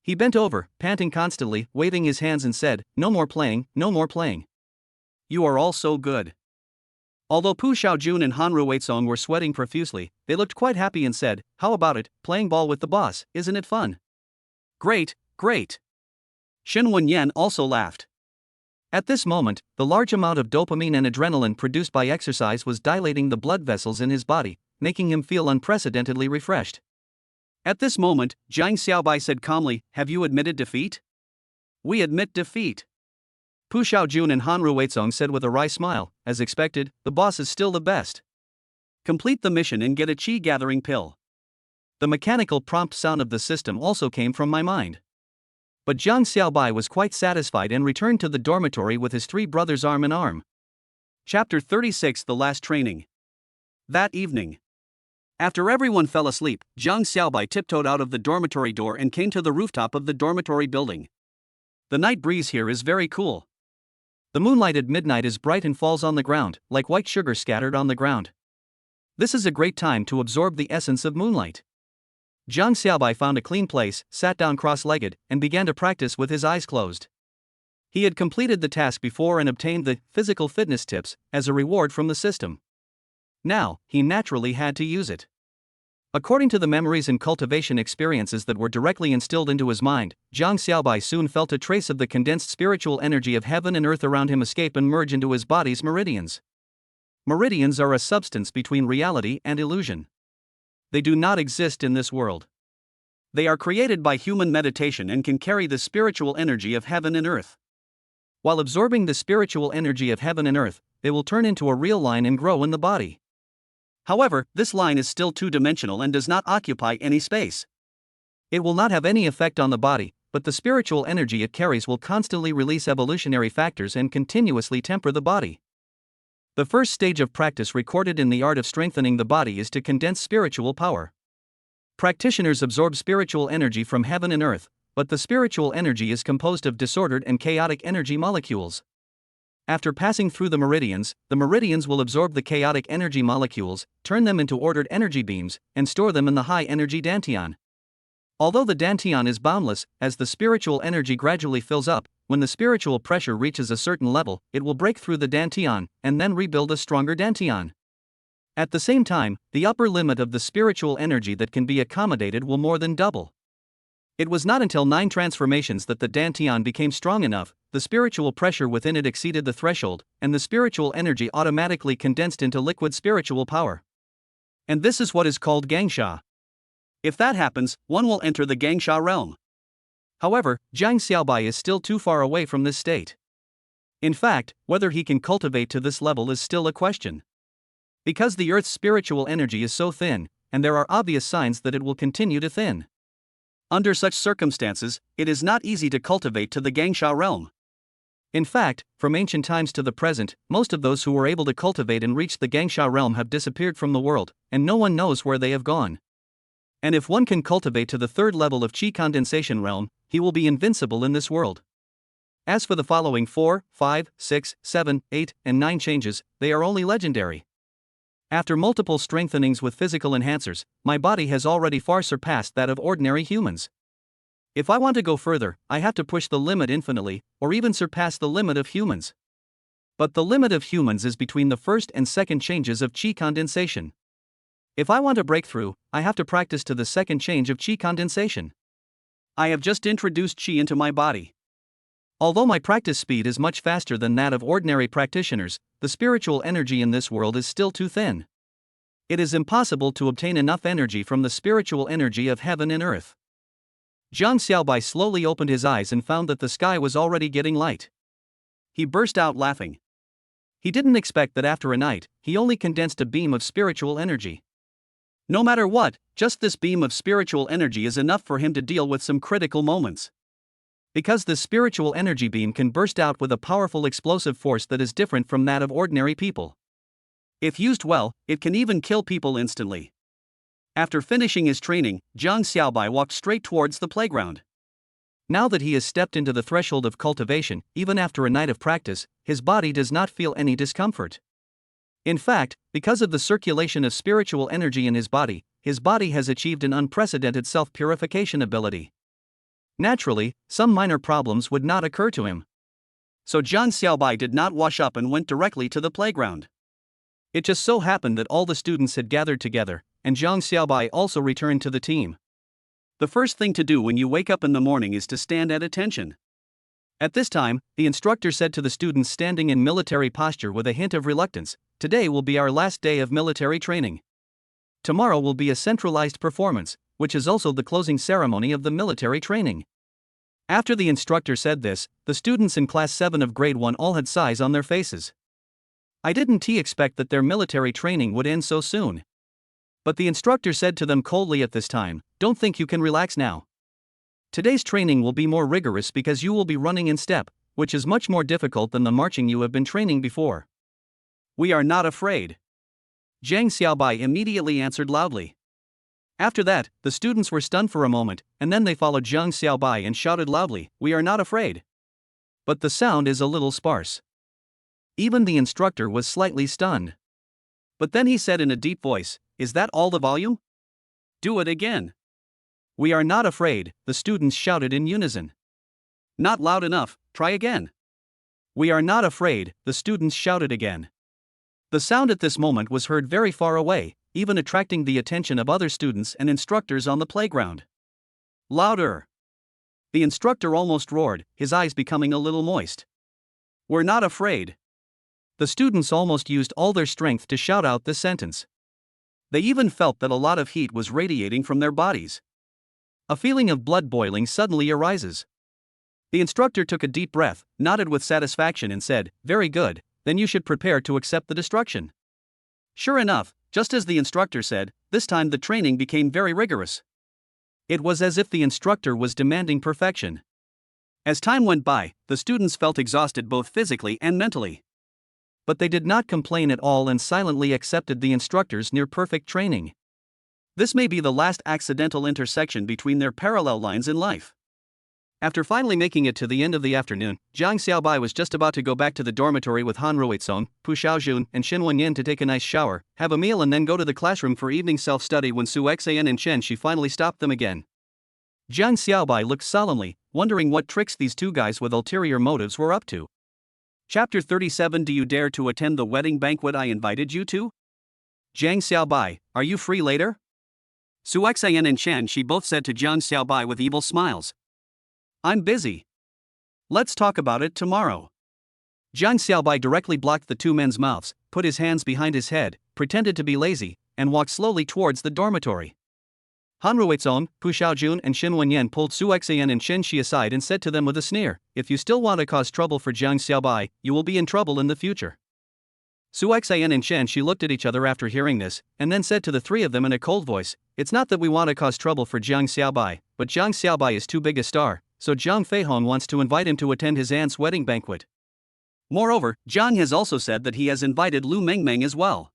He bent over, panting constantly, waving his hands and said, "No more playing, no more playing." "You are all so good." Although Pu Xiaojun and Han Ruizong were sweating profusely, they looked quite happy and said, "How about it, playing ball with the boss, isn't it fun?" "Great, great." Shen Wenyan also laughed. At this moment, the large amount of dopamine and adrenaline produced by exercise was dilating the blood vessels in his body, making him feel unprecedentedly refreshed. At this moment, Jiang Xiaobai said calmly, "Have you admitted defeat?" "We admit defeat." Pu Xiaojun and Han Ruizong said with a wry smile, "As expected, the boss is still the best. Complete the mission and get a chi gathering pill." The mechanical prompt sound of the system also came from my mind. But Jiang Xiaobai was quite satisfied and returned to the dormitory with his three brothers arm in arm. Chapter 36: The Last Training. That evening, after everyone fell asleep, Jiang Xiaobai tiptoed out of the dormitory door and came to the rooftop of the dormitory building. The night breeze here is very cool. The moonlight at midnight is bright and falls on the ground, like white sugar scattered on the ground. This is a great time to absorb the essence of moonlight. Jiang Xiaobai found a clean place, sat down cross-legged, and began to practice with his eyes closed. He had completed the task before and obtained the physical fitness tips as a reward from the system. Now, he naturally had to use it. According to the memories and cultivation experiences that were directly instilled into his mind, Jiang Xiaobai soon felt a trace of the condensed spiritual energy of heaven and earth around him escape and merge into his body's meridians. Meridians are a substance between reality and illusion. They do not exist in this world. They are created by human meditation and can carry the spiritual energy of heaven and earth. While absorbing the spiritual energy of heaven and earth, they will turn into a real line and grow in the body. However, this line is still two-dimensional and does not occupy any space. It will not have any effect on the body, but the spiritual energy it carries will constantly release evolutionary factors and continuously temper the body. The first stage of practice recorded in the art of strengthening the body is to condense spiritual power. Practitioners absorb spiritual energy from heaven and earth, but the spiritual energy is composed of disordered and chaotic energy molecules. After passing through the meridians will absorb the chaotic energy molecules, turn them into ordered energy beams, and store them in the high-energy dantian. Although the dantian is boundless, as the spiritual energy gradually fills up, when the spiritual pressure reaches a certain level, it will break through the dantian, and then rebuild a stronger dantian. At the same time, the upper limit of the spiritual energy that can be accommodated will more than double. It was not until 9 transformations that the Dantian became strong enough, the spiritual pressure within it exceeded the threshold, and the spiritual energy automatically condensed into liquid spiritual power. And this is what is called Gangsha. If that happens, one will enter the Gangsha realm. However, Jiang Xiaobai is still too far away from this state. In fact, whether he can cultivate to this level is still a question. Because the Earth's spiritual energy is so thin, and there are obvious signs that it will continue to thin. Under such circumstances, it is not easy to cultivate to the Gangsha realm. In fact, from ancient times to the present, most of those who were able to cultivate and reach the Gangsha realm have disappeared from the world, and no one knows where they have gone. And if one can cultivate to the 3rd level of Qi condensation realm, he will be invincible in this world. As for the following 4, 5, 6, 7, 8, and 9 changes, they are only legendary. After multiple strengthenings with physical enhancers, my body has already far surpassed that of ordinary humans. If I want to go further, I have to push the limit infinitely, or even surpass the limit of humans. But the limit of humans is between the 1st and 2nd changes of Qi condensation. If I want to break through, I have to practice to the 2nd change of Qi condensation. I have just introduced Qi into my body. Although my practice speed is much faster than that of ordinary practitioners, the spiritual energy in this world is still too thin. It is impossible to obtain enough energy from the spiritual energy of heaven and earth. Jiang Xiaobai slowly opened his eyes and found that the sky was already getting light. He burst out laughing. He didn't expect that after a night, he only condensed a beam of spiritual energy. No matter what, just this beam of spiritual energy is enough for him to deal with some critical moments. Because this spiritual energy beam can burst out with a powerful explosive force that is different from that of ordinary people. If used well, it can even kill people instantly. After finishing his training, Jiang Xiaobai walked straight towards the playground. Now that he has stepped into the threshold of cultivation, even after a night of practice, his body does not feel any discomfort. In fact, because of the circulation of spiritual energy in his body has achieved an unprecedented self-purification ability. Naturally, some minor problems would not occur to him. So Jiang Xiaobai did not wash up and went directly to the playground. It just so happened that all the students had gathered together, and Jiang Xiaobai also returned to the team. The first thing to do when you wake up in the morning is to stand at attention. At this time, the instructor said to the students standing in military posture with a hint of reluctance, "Today will be our last day of military training. Tomorrow will be a centralized performance, which is also the closing ceremony of the military training." After the instructor said this, the students in Class 7 of Grade 1 all had sighs on their faces. I didn't expect that their military training would end so soon. But the instructor said to them coldly at this time, "Don't think you can relax now. Today's training will be more rigorous because you will be running in step, which is much more difficult than the marching you have been training before." "We are not afraid," Jiang Xiaobai immediately answered loudly. After that, the students were stunned for a moment, and then they followed Jiang Xiaobai and shouted loudly, "We are not afraid." But the sound is a little sparse. Even the instructor was slightly stunned. But then he said in a deep voice, "Is that all the volume? Do it again." "We are not afraid," the students shouted in unison. "Not loud enough, try again." "We are not afraid," the students shouted again. The sound at this moment was heard very far away, even attracting the attention of other students and instructors on the playground. "Louder!" The instructor almost roared, his eyes becoming a little moist. "We're not afraid." The students almost used all their strength to shout out this sentence. They even felt that a lot of heat was radiating from their bodies. A feeling of blood boiling suddenly arises. The instructor took a deep breath, nodded with satisfaction and said, "Very good, then you should prepare to accept the destruction." Sure enough, just as the instructor said, this time the training became very rigorous. It was as if the instructor was demanding perfection. As time went by, the students felt exhausted both physically and mentally. But they did not complain at all and silently accepted the instructor's near-perfect training. This may be the last accidental intersection between their parallel lines in life. After finally making it to the end of the afternoon, Jiang Xiaobai was just about to go back to the dormitory with Han Ruizong, Pu Xiaojun, and Xin Wenyan to take a nice shower, have a meal and then go to the classroom for evening self-study when Su Xian and Chen Shi finally stopped them again. Jiang Xiaobai looked solemnly, wondering what tricks these two guys with ulterior motives were up to. Chapter 37. Do you dare to attend the wedding banquet I invited you to? Jiang Xiaobai, are you free later? Su Xian and Chen Shi both said to Jiang Xiaobai with evil smiles. I'm busy. Let's talk about it tomorrow. Jiang Xiaobai directly blocked the two men's mouths, put his hands behind his head, pretended to be lazy, and walked slowly towards the dormitory. Han Ruizong, Pu Xiaojun and Xin Wenyan pulled Su Xian and Chen Shi aside and said to them with a sneer, if you still want to cause trouble for Jiang Xiaobai, you will be in trouble in the future. Su Xian and Chen Shi looked at each other after hearing this, and then said to the three of them in a cold voice, it's not that we want to cause trouble for Jiang Xiaobai, but Jiang Xiaobai is too big a star, so Jiang Feihong wants to invite him to attend his aunt's wedding banquet. Moreover, Jiang has also said that he has invited Lu Mengmeng as well.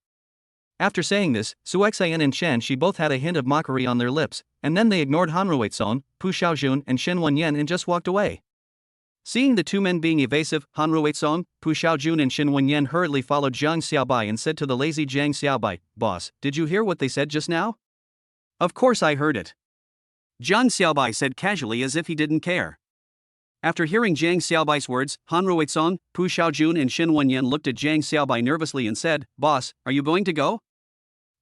After saying this, Su Xian and Chen Shi both had a hint of mockery on their lips, and then they ignored Han Ruizong, Pu Xiaojun and Xin Wenyan and just walked away. Seeing the two men being evasive, Han Ruizong, Pu Xiaojun and Xin Wenyan hurriedly followed Jiang Xiaobai and said to the lazy Jiang Xiaobai, boss, did you hear what they said just now? Of course I heard it. Jiang Xiaobai said casually as if he didn't care. After hearing Jiang Xiaobai's words, Han Ruizong, Pu Xiaojun and Xin Wenyan looked at Jiang Xiaobai nervously and said, boss, are you going to go?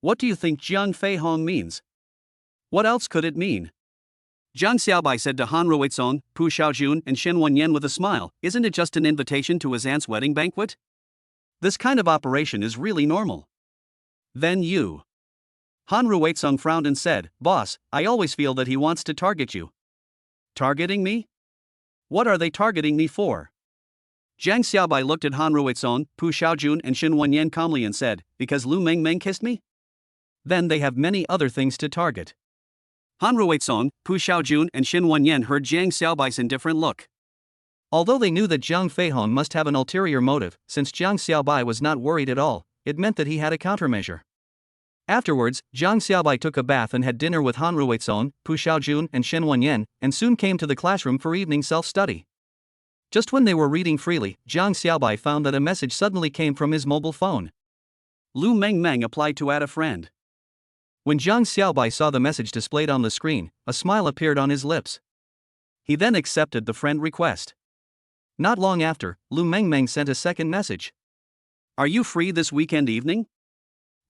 What do you think Jiang Feihong means? What else could it mean? Jiang Xiaobai said to Han Ruizong, Pu Xiaojun and Xin Wenyan with a smile, isn't it just an invitation to his aunt's wedding banquet? This kind of operation is really normal. Then you. Han Ruizong frowned and said, boss, I always feel that he wants to target you. Targeting me? What are they targeting me for? Jiang Xiaobai looked at Han Ruizong, Pu Xiaojun and Xin Wenyan calmly and said, because Lu Mengmeng kissed me? Then they have many other things to target. Han Ruizong, Pu Xiaojun and Xin Wenyan heard Jiang Xiaobai's indifferent look. Although they knew that Jiang Feihong must have an ulterior motive, since Jiang Xiaobai was not worried at all, it meant that he had a countermeasure. Afterwards, Jiang Xiaobai took a bath and had dinner with Han Ruizong, Pu Xiaojun and Xin Wenyan, and soon came to the classroom for evening self-study. Just when they were reading freely, Jiang Xiaobai found that a message suddenly came from his mobile phone. Lu Mengmeng applied to add a friend. When Jiang Xiaobai saw the message displayed on the screen, a smile appeared on his lips. He then accepted the friend request. Not long after, Lu Mengmeng sent a second message. Are you free this weekend evening?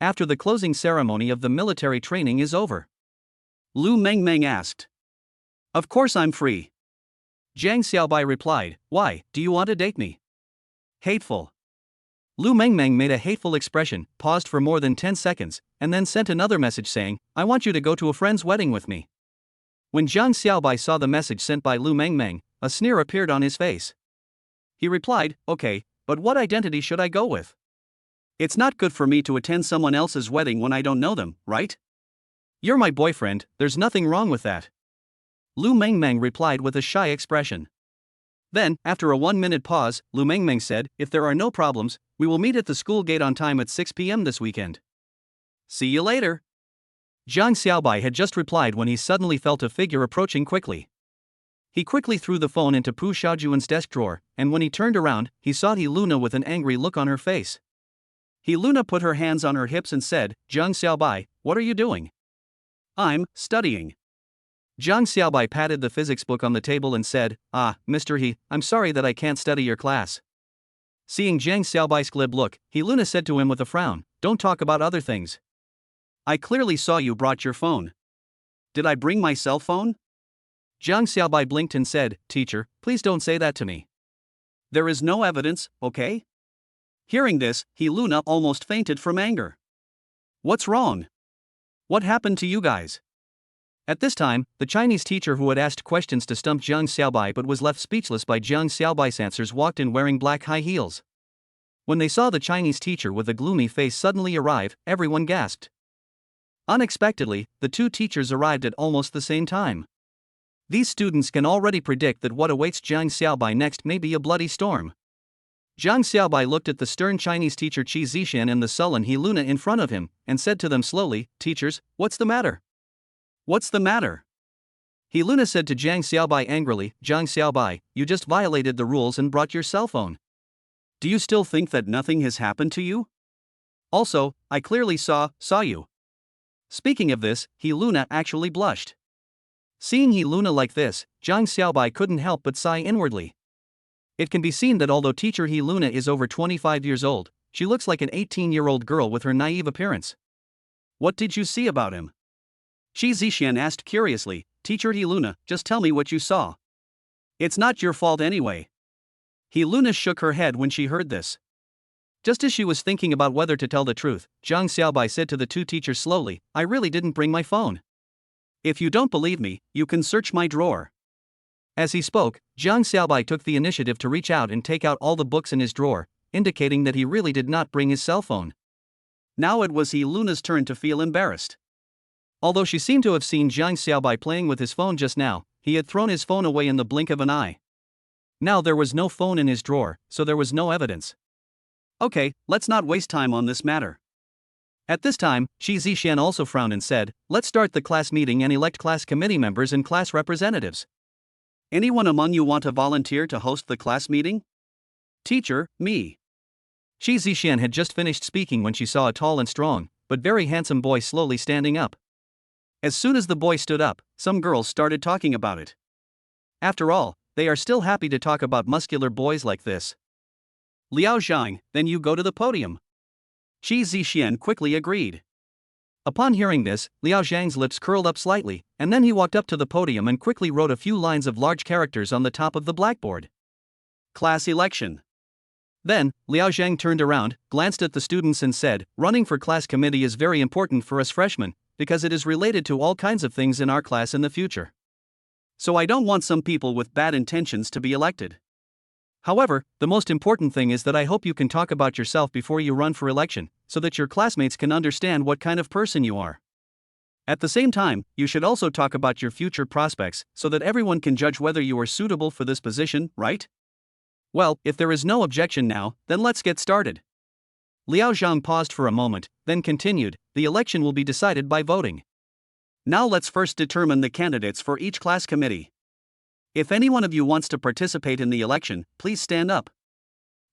After the closing ceremony of the military training is over. Lu Mengmeng asked. Of course I'm free. Jiang Xiaobai replied, why, do you want to date me? Hateful. Lu Mengmeng made a hateful expression, paused for more than 10 seconds, and then sent another message saying, I want you to go to a friend's wedding with me. When Jiang Xiaobai saw the message sent by Lu Mengmeng, a sneer appeared on his face. He replied, okay, but what identity should I go with? It's not good for me to attend someone else's wedding when I don't know them, right? You're my boyfriend, there's nothing wrong with that. Lu Mengmeng replied with a shy expression. Then, after a 1-minute pause, Lu Mengmeng said, if there are no problems, we will meet at the school gate on time at 6 p.m. this weekend. See you later. Jiang Xiaobai had just replied when he suddenly felt a figure approaching quickly. He quickly threw the phone into Pu Xiaojun's desk drawer, and when he turned around, he saw He Luna with an angry look on her face. He Luna put her hands on her hips and said, Jiang Xiaobai, what are you doing? I'm studying. Jiang Xiaobai patted the physics book on the table and said, Mr. He, I'm sorry that I can't study your class. Seeing Jiang Xiaobai's glib look, He Luna said to him with a frown, don't talk about other things. I clearly saw you brought your phone. Did I bring my cell phone? Jiang Xiaobai blinked and said, teacher, please don't say that to me. There is no evidence, okay? Hearing this, He Luna almost fainted from anger. What's wrong? What happened to you guys? At this time, the Chinese teacher who had asked questions to stump Jiang Xiaobai but was left speechless by Jiang Xiaobai's answers walked in wearing black high heels. When they saw the Chinese teacher with a gloomy face suddenly arrive, everyone gasped. Unexpectedly, the two teachers arrived at almost the same time. These students can already predict that what awaits Jiang Xiaobai next may be a bloody storm. Jiang Xiaobai looked at the stern Chinese teacher Qi Zishan and the sullen He Luna in front of him, and said to them slowly, teachers, what's the matter? What's the matter? He Luna said to Jiang Xiaobai angrily, Jiang Xiaobai, you just violated the rules and brought your cell phone. Do you still think that nothing has happened to you? Also, I clearly saw you. Speaking of this, He Luna actually blushed. Seeing He Luna like this, Jiang Xiaobai couldn't help but sigh inwardly. It can be seen that although teacher He Luna is over 25 years old, she looks like an 18-year-old girl with her naive appearance. What did you see about him? Shi Zixian asked curiously. Teacher He Luna, just tell me what you saw. It's not your fault anyway. He Luna shook her head when she heard this. Just as she was thinking about whether to tell the truth, Zhang Xiaobai said to the two teachers slowly, I really didn't bring my phone. If you don't believe me, you can search my drawer. As he spoke, Zhang Xiaobai took the initiative to reach out and take out all the books in his drawer, indicating that he really did not bring his cell phone. Now it was He Luna's turn to feel embarrassed. Although she seemed to have seen Zhang Xiaobai playing with his phone just now, he had thrown his phone away in the blink of an eye. Now there was no phone in his drawer, so there was no evidence. Okay, let's not waste time on this matter. At this time, Shi Zixian also frowned and said, let's start the class meeting and elect class committee members and class representatives. Anyone among you want to volunteer to host the class meeting? Teacher, me. Shi Zixian had just finished speaking when she saw a tall and strong, but very handsome boy slowly standing up. As soon as the boy stood up, some girls started talking about it. After all, they are still happy to talk about muscular boys like this. Liao Zhang, then you go to the podium. Shi Zixian quickly agreed. Upon hearing this, Liao Zhang's lips curled up slightly, and then he walked up to the podium and quickly wrote a few lines of large characters on the top of the blackboard. Class election. Then, Liao Zhang turned around, glanced at the students and said, running for class committee is very important for us freshmen, because it is related to all kinds of things in our class in the future. So I don't want some people with bad intentions to be elected. However, the most important thing is that I hope you can talk about yourself before you run for election, so that your classmates can understand what kind of person you are. At the same time, you should also talk about your future prospects, so that everyone can judge whether you are suitable for this position, right? Well, if there is no objection now, then let's get started. Liao Zhang paused for a moment, then continued, the election will be decided by voting. Now let's first determine the candidates for each class committee. If any one of you wants to participate in the election, please stand up.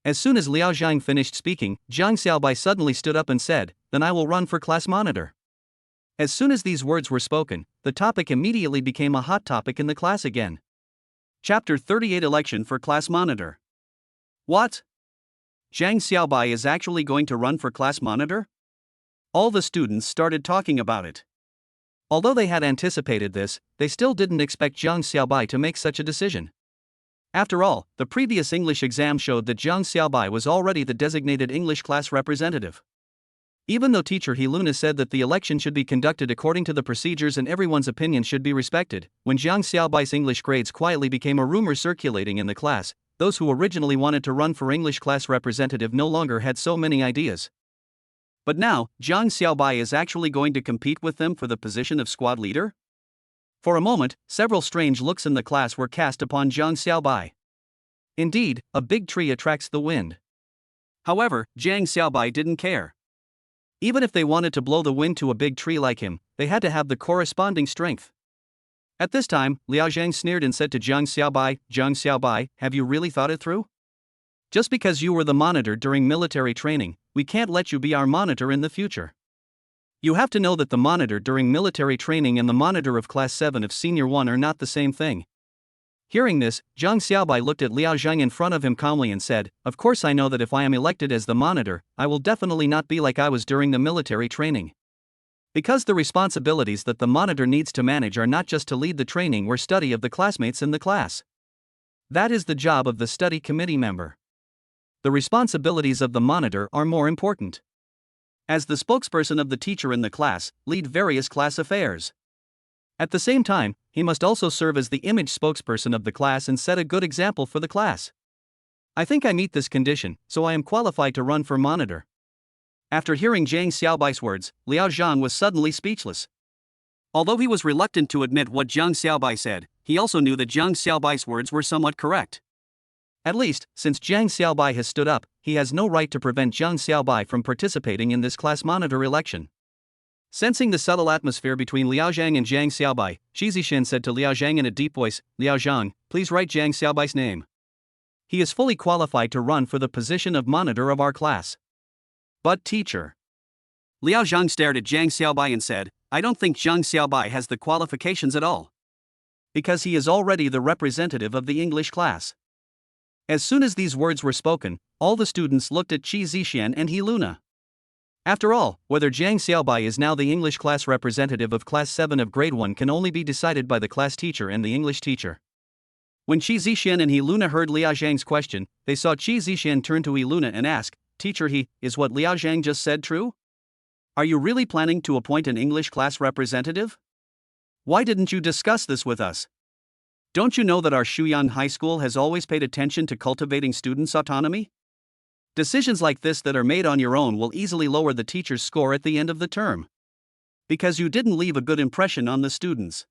As soon as Liao Zhang finished speaking, Zhang Xiaobai suddenly stood up and said, then I will run for class monitor. As soon as these words were spoken, the topic immediately became a hot topic in the class again. Chapter 38 Election for Class Monitor. What? Zhang Xiaobai is actually going to run for class monitor? All the students started talking about it. Although they had anticipated this, they still didn't expect Zhang Xiaobai to make such a decision. After all, the previous English exam showed that Zhang Xiaobai was already the designated English class representative. Even though teacher He Luna said that the election should be conducted according to the procedures and everyone's opinion should be respected, when Zhang Xiaobai's English grades quietly became a rumor circulating in the class, those who originally wanted to run for English class representative no longer had so many ideas. But now, Zhang Xiaobai is actually going to compete with them for the position of squad leader? For a moment, several strange looks in the class were cast upon Zhang Xiaobai. Indeed, a big tree attracts the wind. However, Zhang Xiaobai didn't care. Even if they wanted to blow the wind to a big tree like him, they had to have the corresponding strength. At this time, Liao Zhang sneered and said to Zhang Xiaobai, have you really thought it through? Just because you were the monitor during military training, we can't let you be our monitor in the future. You have to know that the monitor during military training and the monitor of Class 7 of Senior 1 are not the same thing. Hearing this, Zhang Xiaobai looked at Liao Zhang in front of him calmly and said, of course I know that if I am elected as the monitor, I will definitely not be like I was during the military training. Because the responsibilities that the monitor needs to manage are not just to lead the training or study of the classmates in the class. That is the job of the study committee member. The responsibilities of the monitor are more important. As the spokesperson of the teacher in the class, lead various class affairs. At the same time, he must also serve as the image spokesperson of the class and set a good example for the class. I think I meet this condition, so I am qualified to run for monitor. After hearing Zhang Xiaobai's words, Liao Zhang was suddenly speechless. Although he was reluctant to admit what Zhang Xiaobai said, he also knew that Zhang Xiaobai's words were somewhat correct. At least, since Zhang Xiaobai has stood up, he has no right to prevent Zhang Xiaobai from participating in this class monitor election. Sensing the subtle atmosphere between Liao Zhang and Zhang Xiaobai, Shi Zixian said to Liao Zhang in a deep voice, Liao Zhang, please write Zhang Xiaobai's name. He is fully qualified to run for the position of monitor of our class. But teacher. Liao Zhang stared at Zhang Xiaobai and said, I don't think Zhang Xiaobai has the qualifications at all. Because he is already the representative of the English class. As soon as these words were spoken, all the students looked at Shi Zixian and He Luna. After all, whether Jiang Xiaobai is now the English class representative of Class 7 of Grade 1 can only be decided by the class teacher and the English teacher. When Qi Zixian and He Luna heard Liao Zhang's question, they saw Qi Zixian turn to He Luna and ask, "Teacher He, is what Liao Zhang just said true? Are you really planning to appoint an English class representative? Why didn't you discuss this with us? Don't you know that our Shuyang High School has always paid attention to cultivating students' autonomy? Decisions like this that are made on your own will easily lower the teacher's score at the end of the term. Because you didn't leave a good impression on the students."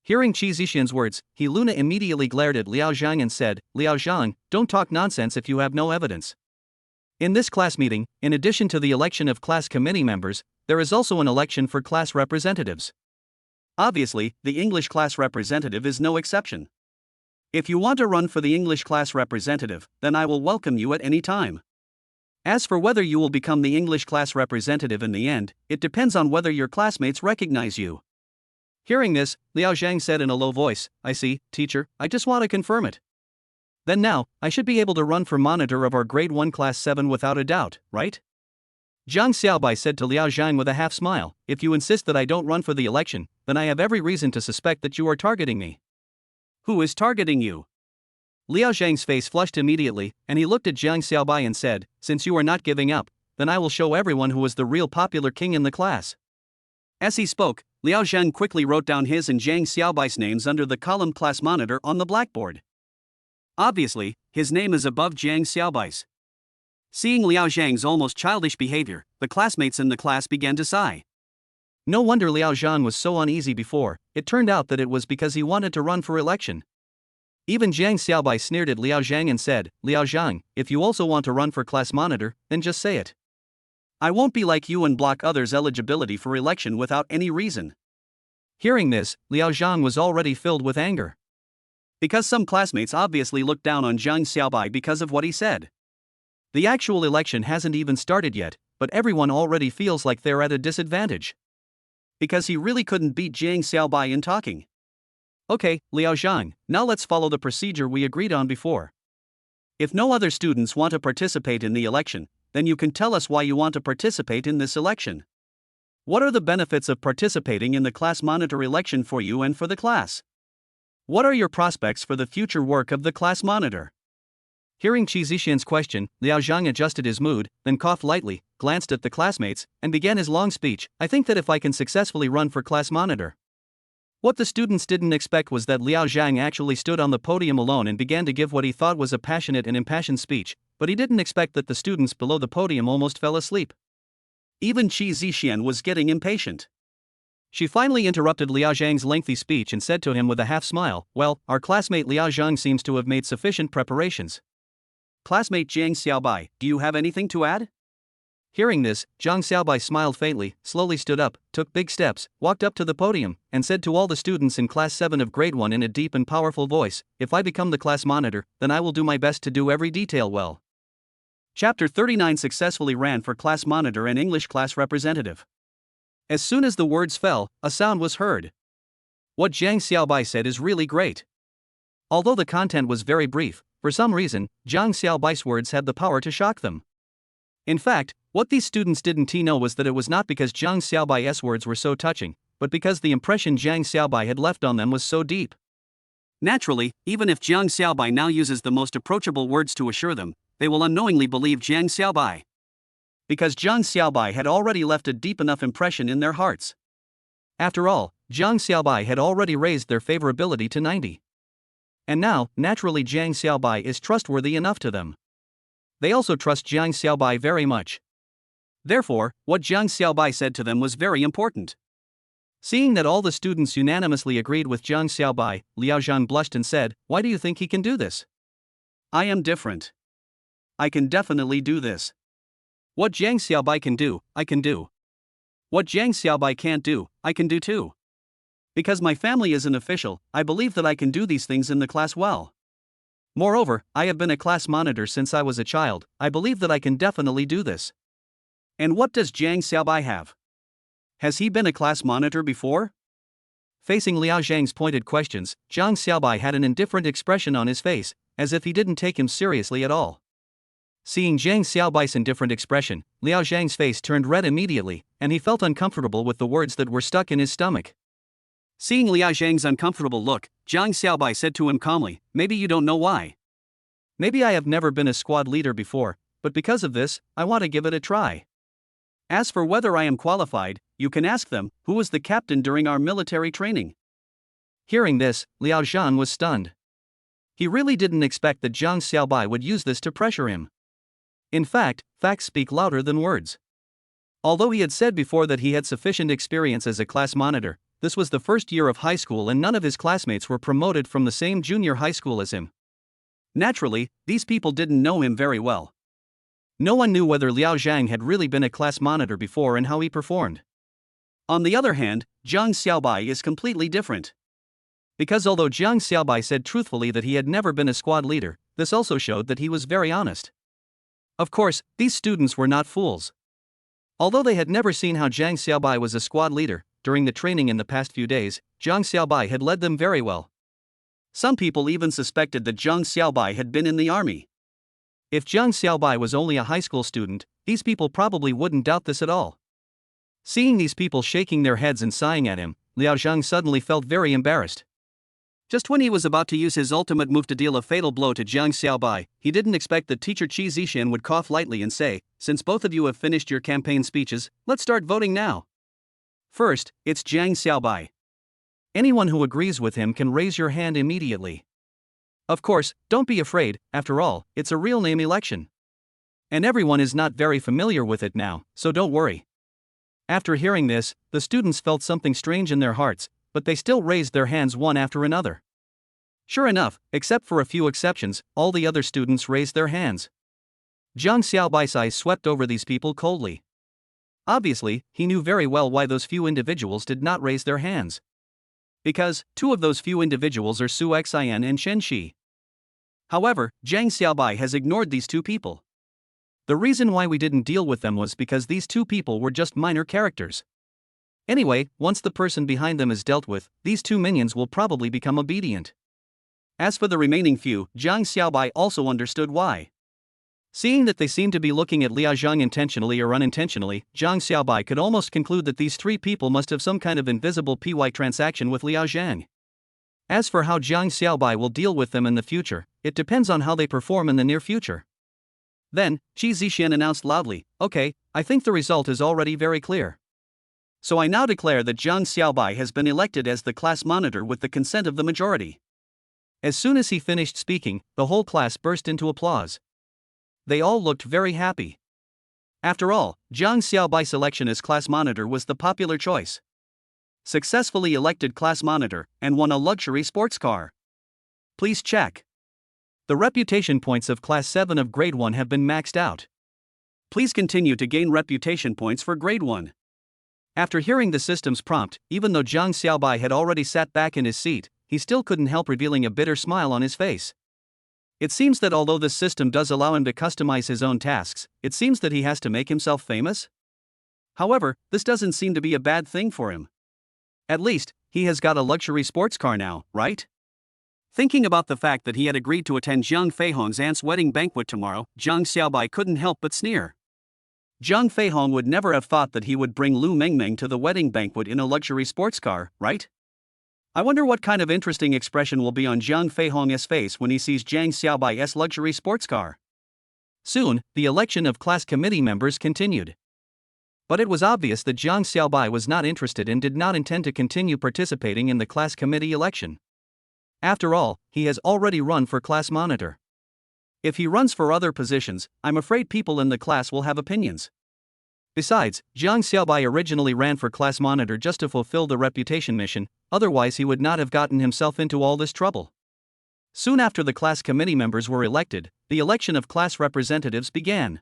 Hearing Qi Zixian's words, He Luna immediately glared at Liao Zhang and said, "Liao Zhang, don't talk nonsense if you have no evidence. In this class meeting, in addition to the election of class committee members, there is also an election for class representatives. Obviously, the English class representative is no exception. If you want to run for the English class representative, then I will welcome you at any time. As for whether you will become the English class representative in the end, it depends on whether your classmates recognize you." Hearing this, Liao Zhang said in a low voice, "I see, teacher, I just want to confirm it. Then now, I should be able to run for monitor of our Grade 1 Class 7 without a doubt, right?" Jiang Xiaobai said to Liao Zhang with a half smile, "If you insist that I don't run for the election, then I have every reason to suspect that you are targeting me." "Who is targeting you?" Liao Zhang's face flushed immediately, and he looked at Jiang Xiaobai and said, "Since you are not giving up, then I will show everyone who is the real popular king in the class." As he spoke, Liao Zhang quickly wrote down his and Jiang Xiaobai's names under the column class monitor on the blackboard. Obviously, his name is above Jiang Xiaobai's. Seeing Liao Zhang's almost childish behavior, the classmates in the class began to sigh. No wonder Liao Zhang was so uneasy before. It turned out that it was because he wanted to run for election. Even Jiang Xiaobai sneered at Liao Zhang and said, "Liao Zhang, if you also want to run for class monitor, then just say it. I won't be like you and block others' eligibility for election without any reason." Hearing this, Liao Zhang was already filled with anger. Because some classmates obviously looked down on Jiang Xiaobai because of what he said. The actual election hasn't even started yet, but everyone already feels like they're at a disadvantage. Because he really couldn't beat Jiang Xiaobai in talking. "Okay, Liao Zhang, now let's follow the procedure we agreed on before. If no other students want to participate in the election, then you can tell us why you want to participate in this election. What are the benefits of participating in the class monitor election for you and for the class? What are your prospects for the future work of the class monitor?" Hearing Qi Zixian's question, Liao Zhang adjusted his mood, then coughed lightly, glanced at the classmates, and began his long speech. "I think that if I can successfully run for class monitor." What the students didn't expect was that Liao Zhang actually stood on the podium alone and began to give what he thought was a passionate and impassioned speech, but he didn't expect that the students below the podium almost fell asleep. Even Qi Zixian was getting impatient. She finally interrupted Liao Zhang's lengthy speech and said to him with a half smile, "Well, our classmate Liao Zhang seems to have made sufficient preparations. Classmate Jiang Xiaobai, do you have anything to add?" Hearing this, Jiang Xiaobai smiled faintly, slowly stood up, took big steps, walked up to the podium, and said to all the students in Class 7 of Grade 1 in a deep and powerful voice, "If I become the class monitor, then I will do my best to do every detail well." Chapter 39 successfully ran for class monitor and English class representative. As soon as the words fell, a sound was heard. What Jiang Xiaobai said is really great. Although the content was very brief, for some reason, Jiang Xiaobai's words had the power to shock them. In fact, what these students didn't know was that it was not because Jiang Xiaobai's words were so touching, but because the impression Jiang Xiaobai had left on them was so deep. Naturally, even if Jiang Xiaobai now uses the most approachable words to assure them, they will unknowingly believe Jiang Xiaobai. Because Jiang Xiaobai had already left a deep enough impression in their hearts. After all, Jiang Xiaobai had already raised their favorability to 90. And now, naturally Jiang Xiaobai is trustworthy enough to them. They also trust Jiang Xiaobai very much. Therefore, what Jiang Xiaobai said to them was very important. Seeing that all the students unanimously agreed with Jiang Xiaobai, Liao Zhang blushed and said, "Why do you think he can do this?" "I am different. I can definitely do this. What Jiang Xiaobai can do, I can do. What Jiang Xiaobai can't do, I can do too. Because my family is an official, I believe that I can do these things in the class well. Moreover, I have been a class monitor since I was a child. I believe that I can definitely do this." And what does Jiang Xiaobai have? Has he been a class monitor before? Facing Liao Zhang's pointed questions, Jiang Xiaobai had an indifferent expression on his face, as if he didn't take him seriously at all. Seeing Zhang Xiaobai's indifferent expression, Liao Zhang's face turned red immediately, and he felt uncomfortable with the words that were stuck in his stomach. Seeing Liao Zhang's uncomfortable look, Zhang Xiaobai said to him calmly, "Maybe you don't know why. Maybe I have never been a squad leader before, but because of this, I want to give it a try. As for whether I am qualified, you can ask them, who was the captain during our military training." Hearing this, Liao Zhang was stunned. He really didn't expect that Zhang Xiaobai would use this to pressure him. In fact, facts speak louder than words. Although he had said before that he had sufficient experience as a class monitor, this was the first year of high school and none of his classmates were promoted from the same junior high school as him. Naturally, these people didn't know him very well. No one knew whether Liao Zhang had really been a class monitor before and how he performed. On the other hand, Zhang Xiaobai is completely different. Because although Zhang Xiaobai said truthfully that he had never been a squad leader, this also showed that he was very honest. Of course, these students were not fools. Although they had never seen how Zhang Xiaobai was a squad leader, during the training in the past few days, Zhang Xiaobai had led them very well. Some people even suspected that Zhang Xiaobai had been in the army. If Zhang Xiaobai was only a high school student, these people probably wouldn't doubt this at all. Seeing these people shaking their heads and sighing at him, Liao Zhang suddenly felt very embarrassed. Just when he was about to use his ultimate move to deal a fatal blow to Zhang Xiaobai, he didn't expect that teacher Qi Zishan would cough lightly and say, "Since both of you have finished your campaign speeches, let's start voting now. First, it's Zhang Xiaobai. Anyone who agrees with him can raise your hand immediately. Of course, don't be afraid, after all, it's a real name election. And everyone is not very familiar with it now, so don't worry." After hearing this, the students felt something strange in their hearts, but they still raised their hands one after another. Sure enough, except for a few exceptions, all the other students raised their hands. Zhang Xiaobai's eyes swept over these people coldly. Obviously, he knew very well why those few individuals did not raise their hands. Because, two of those few individuals are Su Xian and Shen Shi. However, Zhang Xiaobai has ignored these two people. The reason why we didn't deal with them was because these two people were just minor characters. Anyway, once the person behind them is dealt with, these two minions will probably become obedient. As for the remaining few, Zhang Xiaobai also understood why. Seeing that they seemed to be looking at Liao Zhang intentionally or unintentionally, Zhang Xiaobai could almost conclude that these three people must have some kind of invisible PY transaction with Liao Zhang. As for how Zhang Xiaobai will deal with them in the future, it depends on how they perform in the near future. Then, Qi Zishan announced loudly, "Okay, I think the result is already very clear. So I now declare that Zhang Xiaobai has been elected as the class monitor with the consent of the majority." As soon as he finished speaking, the whole class burst into applause. They all looked very happy. After all, Zhang Xiaobai's selection as class monitor was the popular choice. Successfully elected class monitor, and won a luxury sports car. Please check. The reputation points of Class 7 of Grade 1 have been maxed out. Please continue to gain reputation points for Grade 1. After hearing the system's prompt, even though Zhang Xiaobai had already sat back in his seat, he still couldn't help revealing a bitter smile on his face. It seems that although this system does allow him to customize his own tasks, it seems that he has to make himself famous? However, this doesn't seem to be a bad thing for him. At least, he has got a luxury sports car now, right? Thinking about the fact that he had agreed to attend Zhang Feihong's aunt's wedding banquet tomorrow, Zhang Xiaobai couldn't help but sneer. Zhang Feihong would never have thought that he would bring Lu Mengmeng to the wedding banquet in a luxury sports car, right? I wonder what kind of interesting expression will be on Zhang Feihong's face when he sees Zhang Xiaobai's luxury sports car. Soon, the election of class committee members continued. But it was obvious that Zhang Xiaobai was not interested and did not intend to continue participating in the class committee election. After all, he has already run for class monitor. If he runs for other positions, I'm afraid people in the class will have opinions. Besides, Zhang Xiaobai originally ran for class monitor just to fulfill the reputation mission, otherwise he would not have gotten himself into all this trouble. Soon after the class committee members were elected, the election of class representatives began.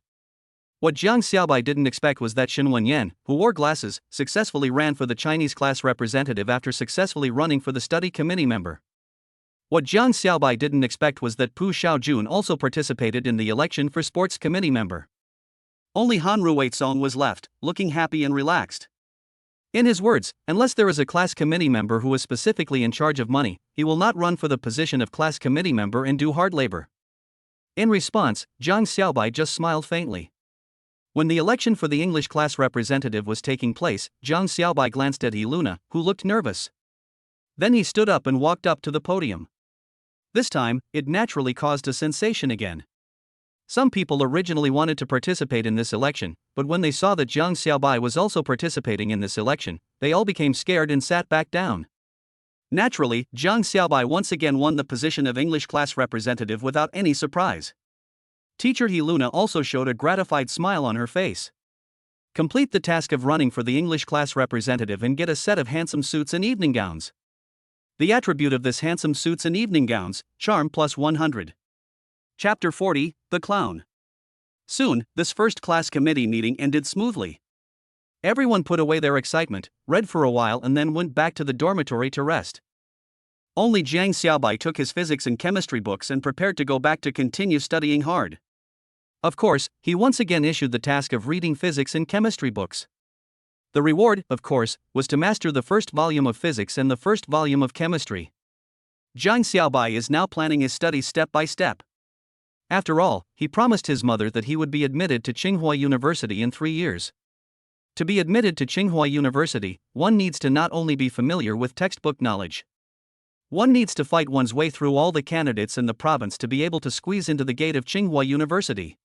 What Zhang Xiaobai didn't expect was that Shen Wenyan, who wore glasses, successfully ran for the Chinese class representative after successfully running for the study committee member. What Zhang Xiaobai didn't expect was that Pu Xiaojun also participated in the election for sports committee member. Only Han Ruizong was left, looking happy and relaxed. In his words, unless there is a class committee member who is specifically in charge of money, he will not run for the position of class committee member and do hard labor. In response, Zhang Xiaobai just smiled faintly. When the election for the English class representative was taking place, Zhang Xiaobai glanced at He Luna, who looked nervous. Then he stood up and walked up to the podium. This time, it naturally caused a sensation again. Some people originally wanted to participate in this election, but when they saw that Zhang Xiaobai was also participating in this election, they all became scared and sat back down. Naturally, Zhang Xiaobai once again won the position of English class representative without any surprise. Teacher He Luna also showed a gratified smile on her face. Complete the task of running for the English class representative and get a set of handsome suits and evening gowns. The attribute of this handsome suits and evening gowns, charm plus 100. Chapter 40, The Clown. Soon, this first class committee meeting ended smoothly. Everyone put away their excitement, read for a while and then went back to the dormitory to rest. Only Zhang Xiaobai took his physics and chemistry books and prepared to go back to continue studying hard. Of course, he once again issued the task of reading physics and chemistry books. The reward, of course, was to master the first volume of physics and the first volume of chemistry. Zhang Xiaobai is now planning his studies step by step. After all, he promised his mother that he would be admitted to Tsinghua University in 3 years. To be admitted to Tsinghua University, one needs to not only be familiar with textbook knowledge. One needs to fight one's way through all the candidates in the province to be able to squeeze into the gate of Tsinghua University.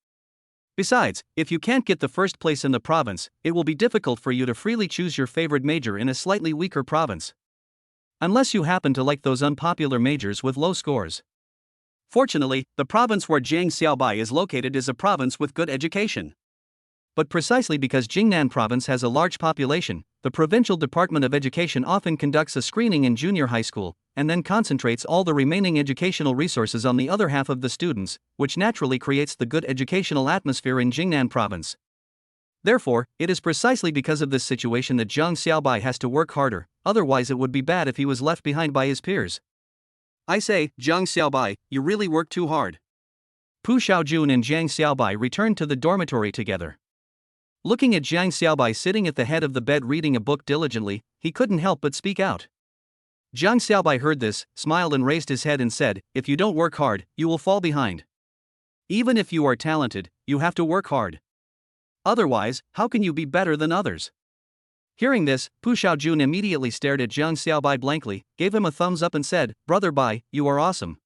Besides, if you can't get the first place in the province, it will be difficult for you to freely choose your favorite major in a slightly weaker province. Unless you happen to like those unpopular majors with low scores. Fortunately, the province where Zhang Xiaobai is located is a province with good education. But precisely because Jingnan province has a large population, the Provincial Department of Education often conducts a screening in junior high school, and then concentrates all the remaining educational resources on the other half of the students, which naturally creates the good educational atmosphere in Jingnan province. Therefore, it is precisely because of this situation that Zhang Xiaobai has to work harder, otherwise it would be bad if he was left behind by his peers. I say, Zhang Xiaobai, you really work too hard. Pu Xiaojun and Zhang Xiaobai returned to the dormitory together. Looking at Zhang Xiaobai sitting at the head of the bed reading a book diligently, he couldn't help but speak out. Zhang Xiaobai heard this, smiled and raised his head and said, "If you don't work hard, you will fall behind. Even if you are talented, you have to work hard. Otherwise, how can you be better than others?" Hearing this, Pu Xiaojun immediately stared at Zhang Xiaobai blankly, gave him a thumbs up and said, "Brother Bai, you are awesome."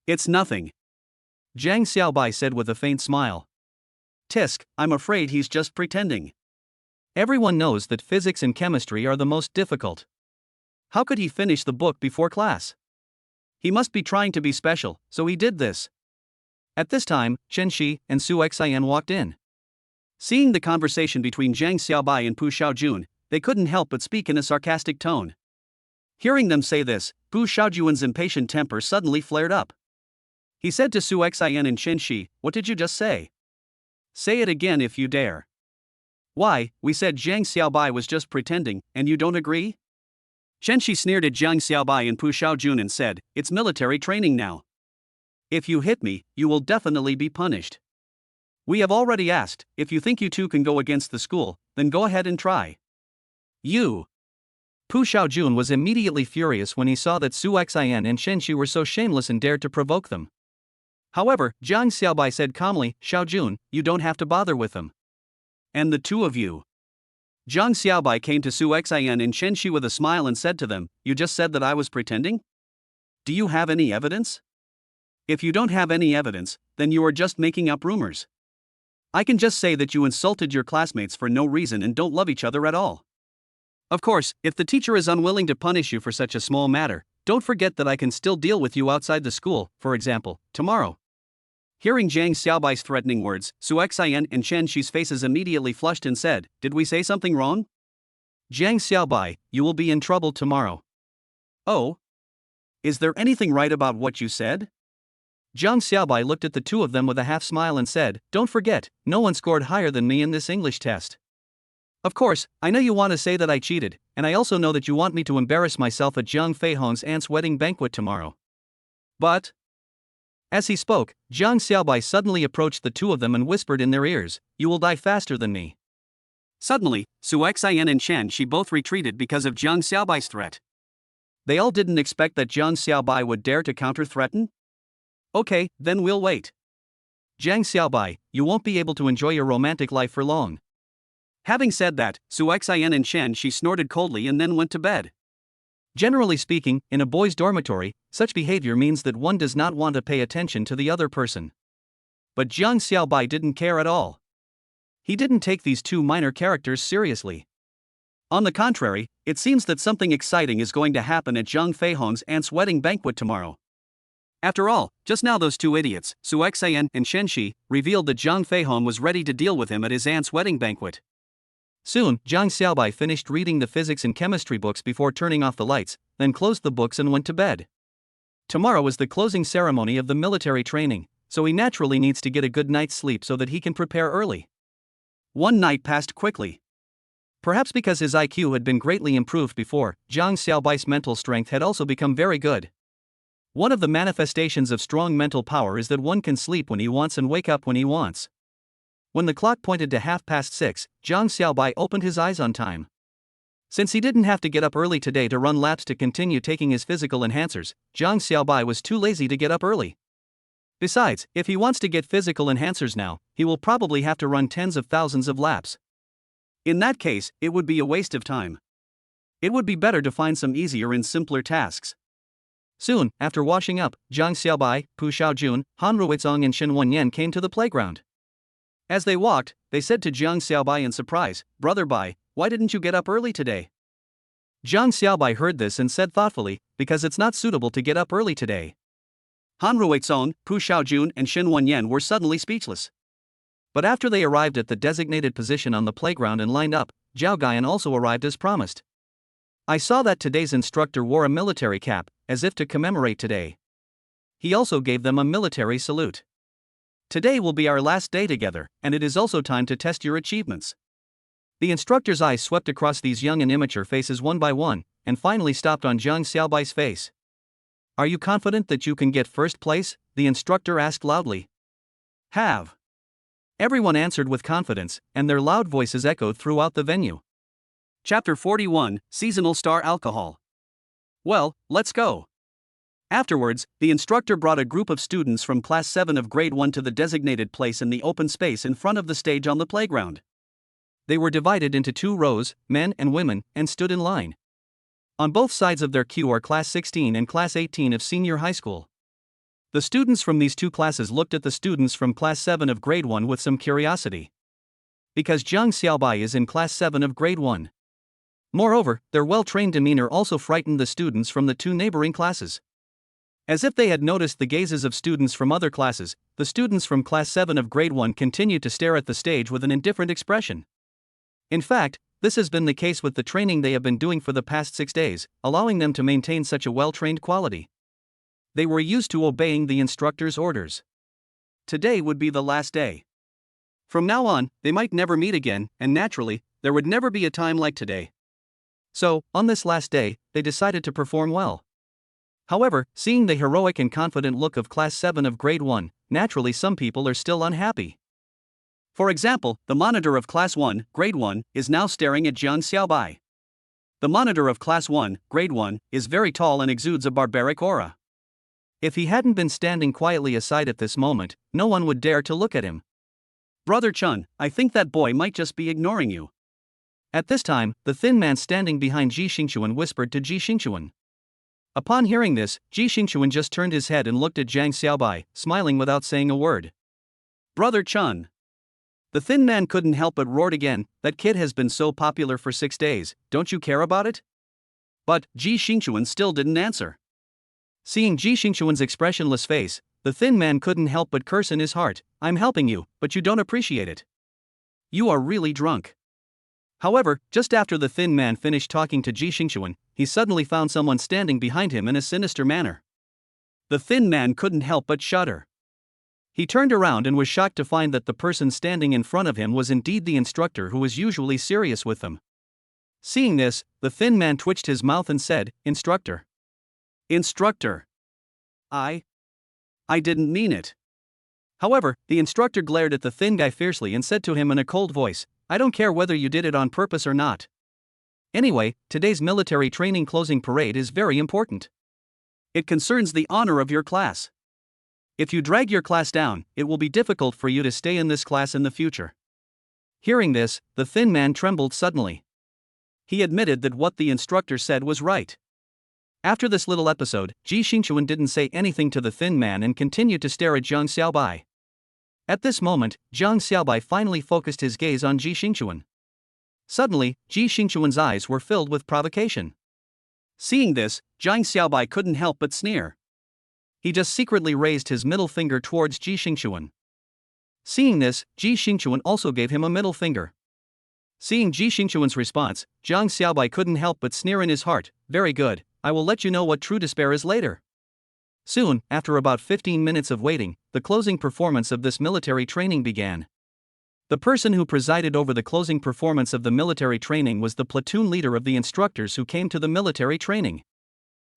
"It's nothing," Zhang Xiaobai said with a faint smile. "Tisk, I'm afraid he's just pretending. Everyone knows that physics and chemistry are the most difficult. How could he finish the book before class? He must be trying to be special, so he did this." At this time, Chen Shi and Su Xian walked in. Seeing the conversation between Zhang Xiaobai and Pu Xiaojun, they couldn't help but speak in a sarcastic tone. Hearing them say this, Pu Xiaojun's impatient temper suddenly flared up. He said to Su Xian and Chen Shi, "What did you just say? Say it again if you dare." "Why, we said Zhang Xiaobai was just pretending, and you don't agree?" Chen Shi sneered at Zhang Xiaobai and Pu Xiaojun and said, "It's military training now. If you hit me, you will definitely be punished. We have already asked, if you think you two can go against the school, then go ahead and try." "You!" Pu Xiaojun was immediately furious when he saw that Su Xian and Chen Shi were so shameless and dared to provoke them. However, Zhang Xiaobai said calmly, "Xiaojun, you don't have to bother with them. And the two of you." Zhang Xiaobai came to Su Xian and Chen Shi with a smile and said to them, "You just said that I was pretending? Do you have any evidence? If you don't have any evidence, then you are just making up rumors. I can just say that you insulted your classmates for no reason and don't love each other at all. Of course, if the teacher is unwilling to punish you for such a small matter, don't forget that I can still deal with you outside the school, for example, tomorrow." Hearing Zhang Xiaobai's threatening words, Su Xian and Chen Shi's faces immediately flushed and said, "Did we say something wrong?" "Zhang Xiaobai, you will be in trouble tomorrow." "Oh? Is there anything right about what you said?" Zhang Xiaobai looked at the two of them with a half smile and said, "Don't forget, no one scored higher than me in this English test. Of course, I know you want to say that I cheated, and I also know that you want me to embarrass myself at Zhang Feihong's aunt's wedding banquet tomorrow. But..." As he spoke, Zhang Xiaobai suddenly approached the two of them and whispered in their ears, "You will die faster than me." Suddenly, Su Xian and Chen Shi both retreated because of Zhang Xiaobai's threat. They all didn't expect that Zhang Xiaobai would dare to counter-threaten? "Okay, then we'll wait." Jiang Xiaobai, you won't be able to enjoy your romantic life for long. Having said that, Su Xian and Shen Shi snorted coldly and then went to bed. Generally speaking, in a boys' dormitory, such behavior means that one does not want to pay attention to the other person. But Jiang Xiaobai didn't care at all. He didn't take these two minor characters seriously. On the contrary, it seems that something exciting is going to happen at Zhang Feihong's aunt's wedding banquet tomorrow. After all, just now those two idiots, Su Xian and Shen Shi, revealed that Zhang Feihong was ready to deal with him at his aunt's wedding banquet. Soon, Jiang Xiaobai finished reading the physics and chemistry books before turning off the lights, then closed the books and went to bed. Tomorrow is the closing ceremony of the military training, so he naturally needs to get a good night's sleep so that he can prepare early. One night passed quickly. Perhaps because his IQ had been greatly improved before, Jiang Xiaobai's mental strength had also become very good. One of the manifestations of strong mental power is that one can sleep when he wants and wake up when he wants. When the clock pointed to 6:30, Jiang Xiaobai opened his eyes on time. Since he didn't have to get up early today to run laps to continue taking his physical enhancers, Jiang Xiaobai was too lazy to get up early. Besides, if he wants to get physical enhancers now, he will probably have to run tens of thousands of laps. In that case, it would be a waste of time. It would be better to find some easier and simpler tasks. Soon, after washing up, Jiang Xiaobai, Pu Xiaojun, Han Ruizong and Shen Wenyan came to the playground. As they walked, they said to Jiang Xiaobai in surprise, "Brother Bai, why didn't you get up early today?" Jiang Xiaobai heard this and said thoughtfully, "Because it's not suitable to get up early today." Han Ruizong, Pu Xiaojun and Shen Wenyan were suddenly speechless. But after they arrived at the designated position on the playground and lined up, Zhao Gaian also arrived as promised. I saw that today's instructor wore a military cap, as if to commemorate today. He also gave them a military salute. Today will be our last day together, and it is also time to test your achievements. The instructor's eyes swept across these young and immature faces one by one, and finally stopped on Jiang Xiaobai's face. Are you confident that you can get first place? The instructor asked loudly. Have. Everyone answered with confidence, and their loud voices echoed throughout the venue. Chapter 41, Seasonal Star Alcohol. Well, let's go. Afterwards, the instructor brought a group of students from Class 7 of Grade 1 to the designated place in the open space in front of the stage on the playground. They were divided into two rows, men and women, and stood in line. On both sides of their queue are Class 16 and Class 18 of senior high school. The students from these two classes looked at the students from Class 7 of Grade 1 with some curiosity. Because Jiang Xiaobai is in Class 7 of Grade 1. Moreover, their well-trained demeanor also frightened the students from the two neighboring classes. As if they had noticed the gazes of students from other classes, the students from Class 7 of Grade 1 continued to stare at the stage with an indifferent expression. In fact, this has been the case with the training they have been doing for the past 6 days, allowing them to maintain such a well-trained quality. They were used to obeying the instructor's orders. Today would be the last day. From now on, they might never meet again, and naturally, there would never be a time like today. So, on this last day, they decided to perform well. However, seeing the heroic and confident look of Class 7 of Grade 1, naturally some people are still unhappy. For example, the monitor of Class 1, Grade 1, is now staring at Jiang Xiaobai. The monitor of Class 1, Grade 1, is very tall and exudes a barbaric aura. If he hadn't been standing quietly aside at this moment, no one would dare to look at him. Brother Chun, I think that boy might just be ignoring you. At this time, the thin man standing behind Ji Xingchuan whispered to Ji Xingchuan. Upon hearing this, Ji Xingchuan just turned his head and looked at Jiang Xiaobai, smiling without saying a word. Brother Chun. The thin man couldn't help but roared again, that kid has been so popular for 6 days, don't you care about it? But Ji Xingchuan still didn't answer. Seeing Ji Xingchuan's expressionless face, the thin man couldn't help but curse in his heart, I'm helping you, but you don't appreciate it. You are really drunk. However, just after the thin man finished talking to Ji Xingchuan, he suddenly found someone standing behind him in a sinister manner. The thin man couldn't help but shudder. He turned around and was shocked to find that the person standing in front of him was indeed the instructor who was usually serious with them. Seeing this, the thin man twitched his mouth and said, Instructor. Instructor. I didn't mean it. However, the instructor glared at the thin guy fiercely and said to him in a cold voice, I don't care whether you did it on purpose or not. Anyway, today's military training closing parade is very important. It concerns the honor of your class. If you drag your class down, it will be difficult for you to stay in this class in the future. Hearing this, the thin man trembled suddenly. He admitted that what the instructor said was right. After this little episode, Ji Xingchuan didn't say anything to the thin man and continued to stare at Zhang Xiaobai. At this moment, Zhang Xiaobai finally focused his gaze on Ji Xingchuan. Suddenly, Ji Xingchuan's eyes were filled with provocation. Seeing this, Zhang Xiaobai couldn't help but sneer. He just secretly raised his middle finger towards Ji Xingchuan. Seeing this, Ji Xingchuan also gave him a middle finger. Seeing Ji Xingchuan's response, Zhang Xiaobai couldn't help but sneer in his heart. Very good, I will let you know what true despair is later. Soon, after about 15 minutes of waiting, the closing performance of this military training began. The person who presided over the closing performance of the military training was the platoon leader of the instructors who came to the military training.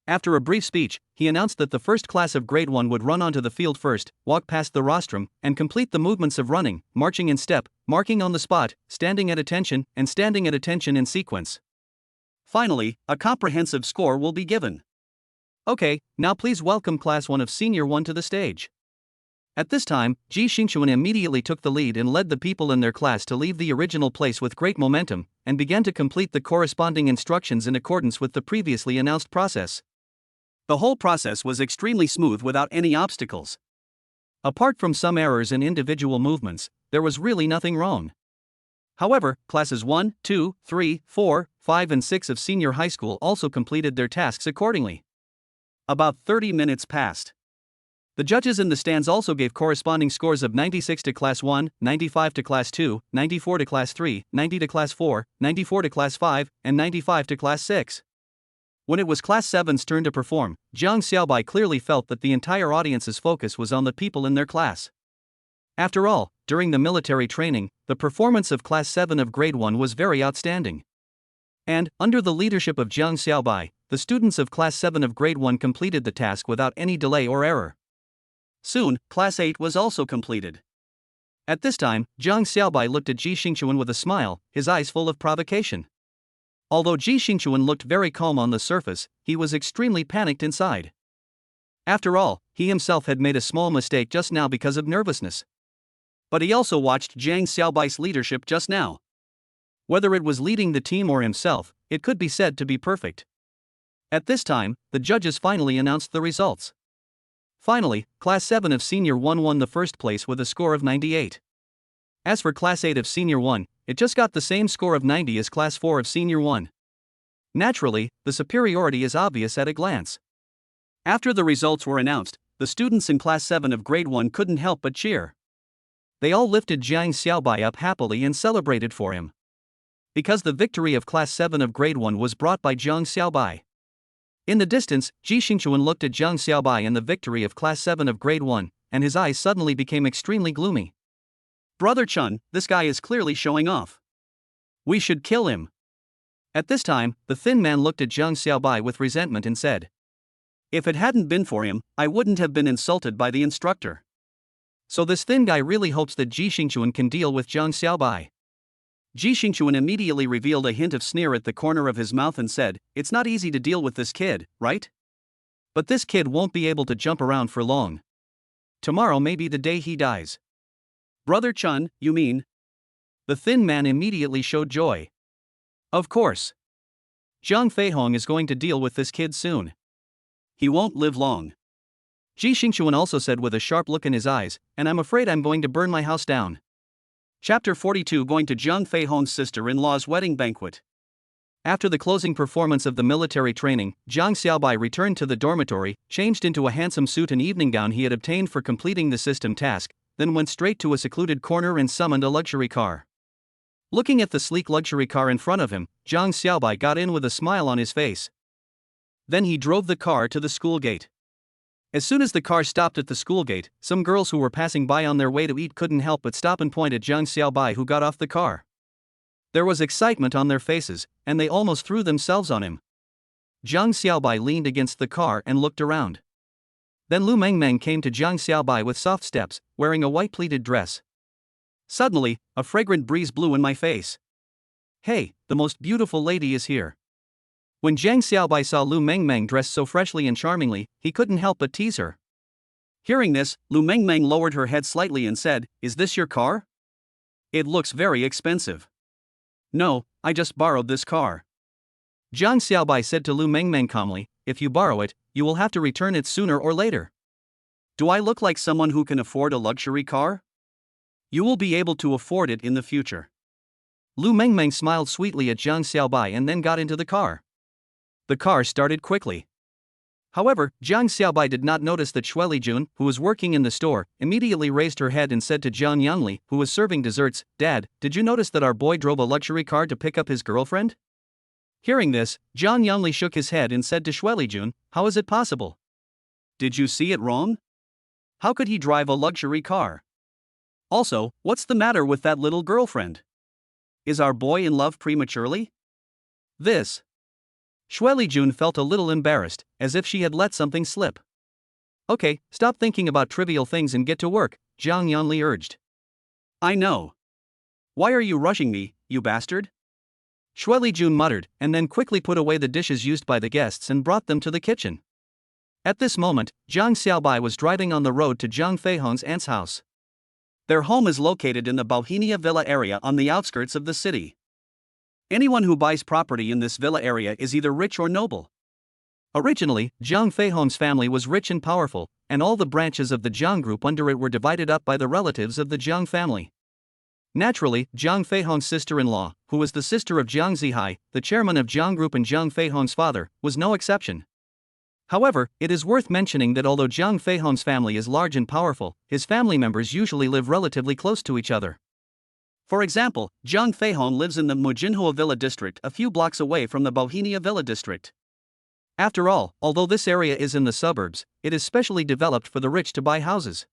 After a brief speech, he announced that the first class of grade 1 would run onto the field first, walk past the rostrum, and complete the movements of running, marching in step, marking on the spot, standing at attention, and standing at attention in sequence. Finally, a comprehensive score will be given. Okay, now please welcome Class 1 of Senior 1 to the stage. At this time, Ji Xingchuan immediately took the lead and led the people in their class to leave the original place with great momentum, and began to complete the corresponding instructions in accordance with the previously announced process. The whole process was extremely smooth without any obstacles. Apart from some errors in individual movements, there was really nothing wrong. However, classes 1, 2, 3, 4, 5 and 6 of senior high school also completed their tasks accordingly. About 30 minutes passed. The judges in the stands also gave corresponding scores of 96 to Class 1, 95 to Class 2, 94 to Class 3, 90 to Class 4, 94 to Class 5, and 95 to Class 6. When it was Class 7's turn to perform, Zhang Xiaobai clearly felt that the entire audience's focus was on the people in their class. After all, during the military training, the performance of Class 7 of Grade 1 was very outstanding. And, under the leadership of Zhang Xiaobai, the students of Class 7 of Grade 1 completed the task without any delay or error. Soon, Class 8 was also completed. At this time, Zhang Xiaobai looked at Ji Xingchuan with a smile, his eyes full of provocation. Although Ji Xingchuan looked very calm on the surface, he was extremely panicked inside. After all, he himself had made a small mistake just now because of nervousness. But he also watched Zhang Xiaobai's leadership just now. Whether it was leading the team or himself, it could be said to be perfect. At this time, the judges finally announced the results. Finally, Class 7 of Senior 1 won the first place with a score of 98. As for Class 8 of Senior 1, it just got the same score of 90 as Class 4 of Senior 1. Naturally, the superiority is obvious at a glance. After the results were announced, the students in Class 7 of Grade 1 couldn't help but cheer. They all lifted Zhang Xiaobai up happily and celebrated for him. Because the victory of Class 7 of Grade 1 was brought by Zhang Xiaobai. In the distance, Ji Xingchuan looked at Zhang Xiaobai and the victory of Class 7 of Grade 1, and his eyes suddenly became extremely gloomy. Brother Chun, this guy is clearly showing off. We should kill him. At this time, the thin man looked at Zhang Xiaobai with resentment and said, If it hadn't been for him, I wouldn't have been insulted by the instructor. So this thin guy really hopes that Ji Xingchuan can deal with Zhang Xiaobai. Ji Xingchuan immediately revealed a hint of sneer at the corner of his mouth and said, It's not easy to deal with this kid, right? But this kid won't be able to jump around for long. Tomorrow may be the day he dies. Brother Chun, you mean? The thin man immediately showed joy. Of course. Zhang Feihong is going to deal with this kid soon. He won't live long. Ji Xingchuan also said with a sharp look in his eyes, and I'm afraid I'm going to burn my house down. Chapter 42 Going to Zhang Feihong's sister-in-law's wedding banquet. After the closing performance of the military training, Zhang Xiaobai returned to the dormitory, changed into a handsome suit and evening gown he had obtained for completing the system task, then went straight to a secluded corner and summoned a luxury car. Looking at the sleek luxury car in front of him, Zhang Xiaobai got in with a smile on his face. Then he drove the car to the school gate. As soon as the car stopped at the school gate, some girls who were passing by on their way to eat couldn't help but stop and point at Zhang Xiaobai, who got off the car. There was excitement on their faces, and they almost threw themselves on him. Zhang Xiaobai leaned against the car and looked around. Then Lu Mengmeng came to Zhang Xiaobai with soft steps, wearing a white pleated dress. Suddenly, a fragrant breeze blew in my face. Hey, the most beautiful lady is here. When Zhang Xiaobai saw Lu Mengmeng dressed so freshly and charmingly, he couldn't help but tease her. Hearing this, Lu Mengmeng lowered her head slightly and said, "Is this your car? It looks very expensive." "No, I just borrowed this car." Jiang Xiaobai said to Lu Mengmeng calmly, "If you borrow it, you will have to return it sooner or later." "Do I look like someone who can afford a luxury car?" "You will be able to afford it in the future." Lu Mengmeng smiled sweetly at Jiang Xiaobai and then got into the car. The car started quickly. However, Jiang Xiaobai did not notice that Shui Lijun, who was working in the store, immediately raised her head and said to Jiang Yangli, who was serving desserts, "Dad, did you notice that our boy drove a luxury car to pick up his girlfriend?" Hearing this, Jiang Yangli shook his head and said to Shui Lijun, "How is it possible? Did you see it wrong? How could he drive a luxury car? Also, what's the matter with that little girlfriend? Is our boy in love prematurely?" This. Shui Lijun felt a little embarrassed, as if she had let something slip. "Okay, stop thinking about trivial things and get to work," Jiang Yanli urged. "I know. Why are you rushing me, you bastard?" Shui Lijun muttered, and then quickly put away the dishes used by the guests and brought them to the kitchen. At this moment, Jiang Xiaobai was driving on the road to Jiang Feihong's aunt's house. Their home is located in the Bohemia Villa area on the outskirts of the city. Anyone who buys property in this villa area is either rich or noble. Originally, Jiang Feihong's family was rich and powerful, and all the branches of the Jiang group under it were divided up by the relatives of the Jiang family. Naturally, Jiang Feihong's sister-in-law, who was the sister of Jiang Zihai, the chairman of Jiang Group and Jiang Feihong's father, was no exception. However, it is worth mentioning that although Jiang Feihong's family is large and powerful, his family members usually live relatively close to each other. For example, Jiang Feihong lives in the Mujinhua Villa district a few blocks away from the Bohemia Villa district. After all, although this area is in the suburbs, it is specially developed for the rich to buy houses.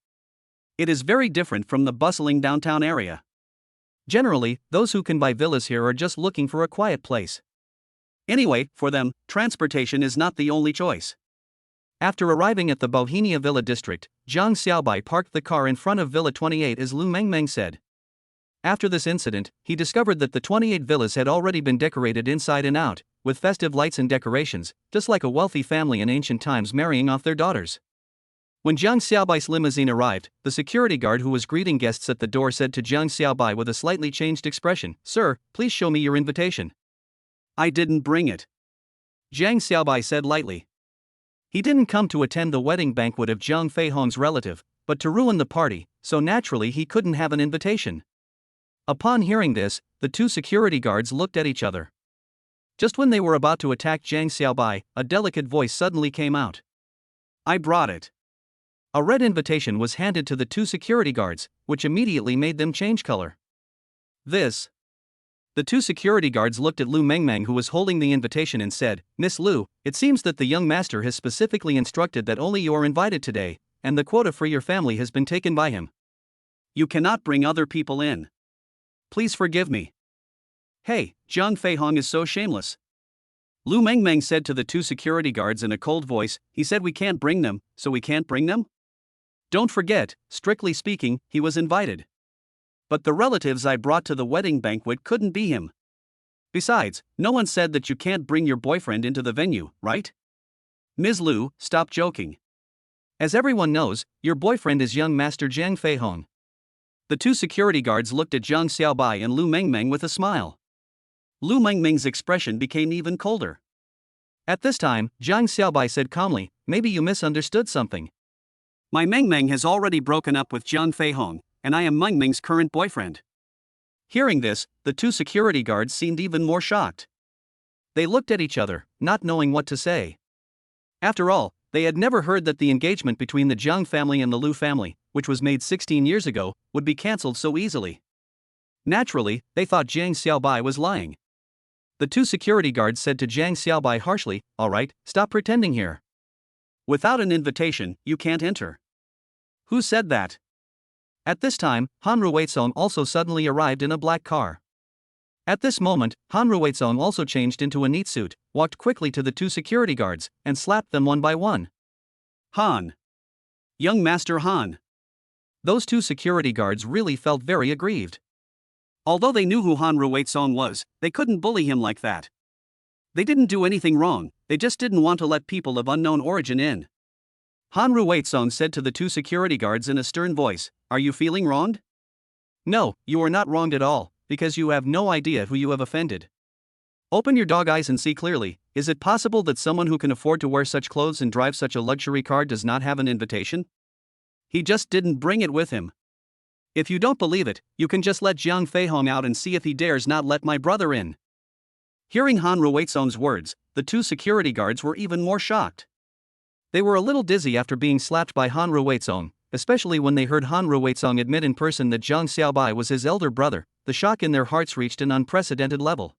It is very different from the bustling downtown area. Generally, those who can buy villas here are just looking for a quiet place. Anyway, for them, transportation is not the only choice. After arriving at the Bohemia Villa district, Jiang Xiaobai parked the car in front of Villa 28 as Lu Mengmeng said. After this incident, he discovered that the 28 villas had already been decorated inside and out, with festive lights and decorations, just like a wealthy family in ancient times marrying off their daughters. When Jiang Xiaobai's limousine arrived, the security guard who was greeting guests at the door said to Jiang Xiaobai with a slightly changed expression, "Sir, please show me your invitation." "I didn't bring it," Jiang Xiaobai said lightly. He didn't come to attend the wedding banquet of Jiang Feihong's relative, but to ruin the party, so naturally he couldn't have an invitation. Upon hearing this, the two security guards looked at each other. Just when they were about to attack Jiang Xiaobai, a delicate voice suddenly came out. "I brought it." A red invitation was handed to the two security guards, which immediately made them change color. This. The two security guards looked at Lu Mengmeng, who was holding the invitation, and said, "Miss Lu, it seems that the young master has specifically instructed that only you are invited today, and the quota for your family has been taken by him. You cannot bring other people in. Please forgive me." "Hey, Jiang Feihong is so shameless," Lu Mengmeng said to the two security guards in a cold voice. "He said we can't bring them, so we can't bring them? Don't forget, strictly speaking, he was invited. But the relatives I brought to the wedding banquet couldn't be him. Besides, no one said that you can't bring your boyfriend into the venue, right? Ms. Lu, stop joking. As everyone knows, your boyfriend is young Master Jiang Feihong." The two security guards looked at Jiang Xiaobai and Lu Mengmeng with a smile. Lu Mengmeng's expression became even colder. At this time, Jiang Xiaobai said calmly, "Maybe you misunderstood something. My Mengmeng has already broken up with Jiang Feihong, and I am Mengmeng's current boyfriend." Hearing this, the two security guards seemed even more shocked. They looked at each other, not knowing what to say. After all, they had never heard that the engagement between the Jiang family and the Lu family, which was made 16 years ago, would be cancelled so easily. Naturally, they thought Jiang Xiaobai was lying. The two security guards said to Jiang Xiaobai harshly, "All right, stop pretending here. Without an invitation, you can't enter." "Who said that?" At this time, Han Ruizong also suddenly arrived in a black car. At this moment, Han Ruizong also changed into a neat suit, walked quickly to the two security guards, and slapped them one by one. "Han! Young Master Han!" Those two security guards really felt very aggrieved. Although they knew who Han Ruizong was, they couldn't bully him like that. They didn't do anything wrong, they just didn't want to let people of unknown origin in. Han Ruizong said to the two security guards in a stern voice, "Are you feeling wronged?" "No, you are not wronged at all, because you have no idea who you have offended. Open your dog eyes and see clearly. Is it possible that someone who can afford to wear such clothes and drive such a luxury car does not have an invitation? He just didn't bring it with him. If you don't believe it, you can just let Jiang Feihong out and see if he dares not let my brother in." Hearing Han Ruizong's words, the two security guards were even more shocked. They were a little dizzy after being slapped by Han Ruizong, especially when they heard Han Ruizong admit in person that Zhang Xiaobai was his elder brother. The shock in their hearts reached an unprecedented level.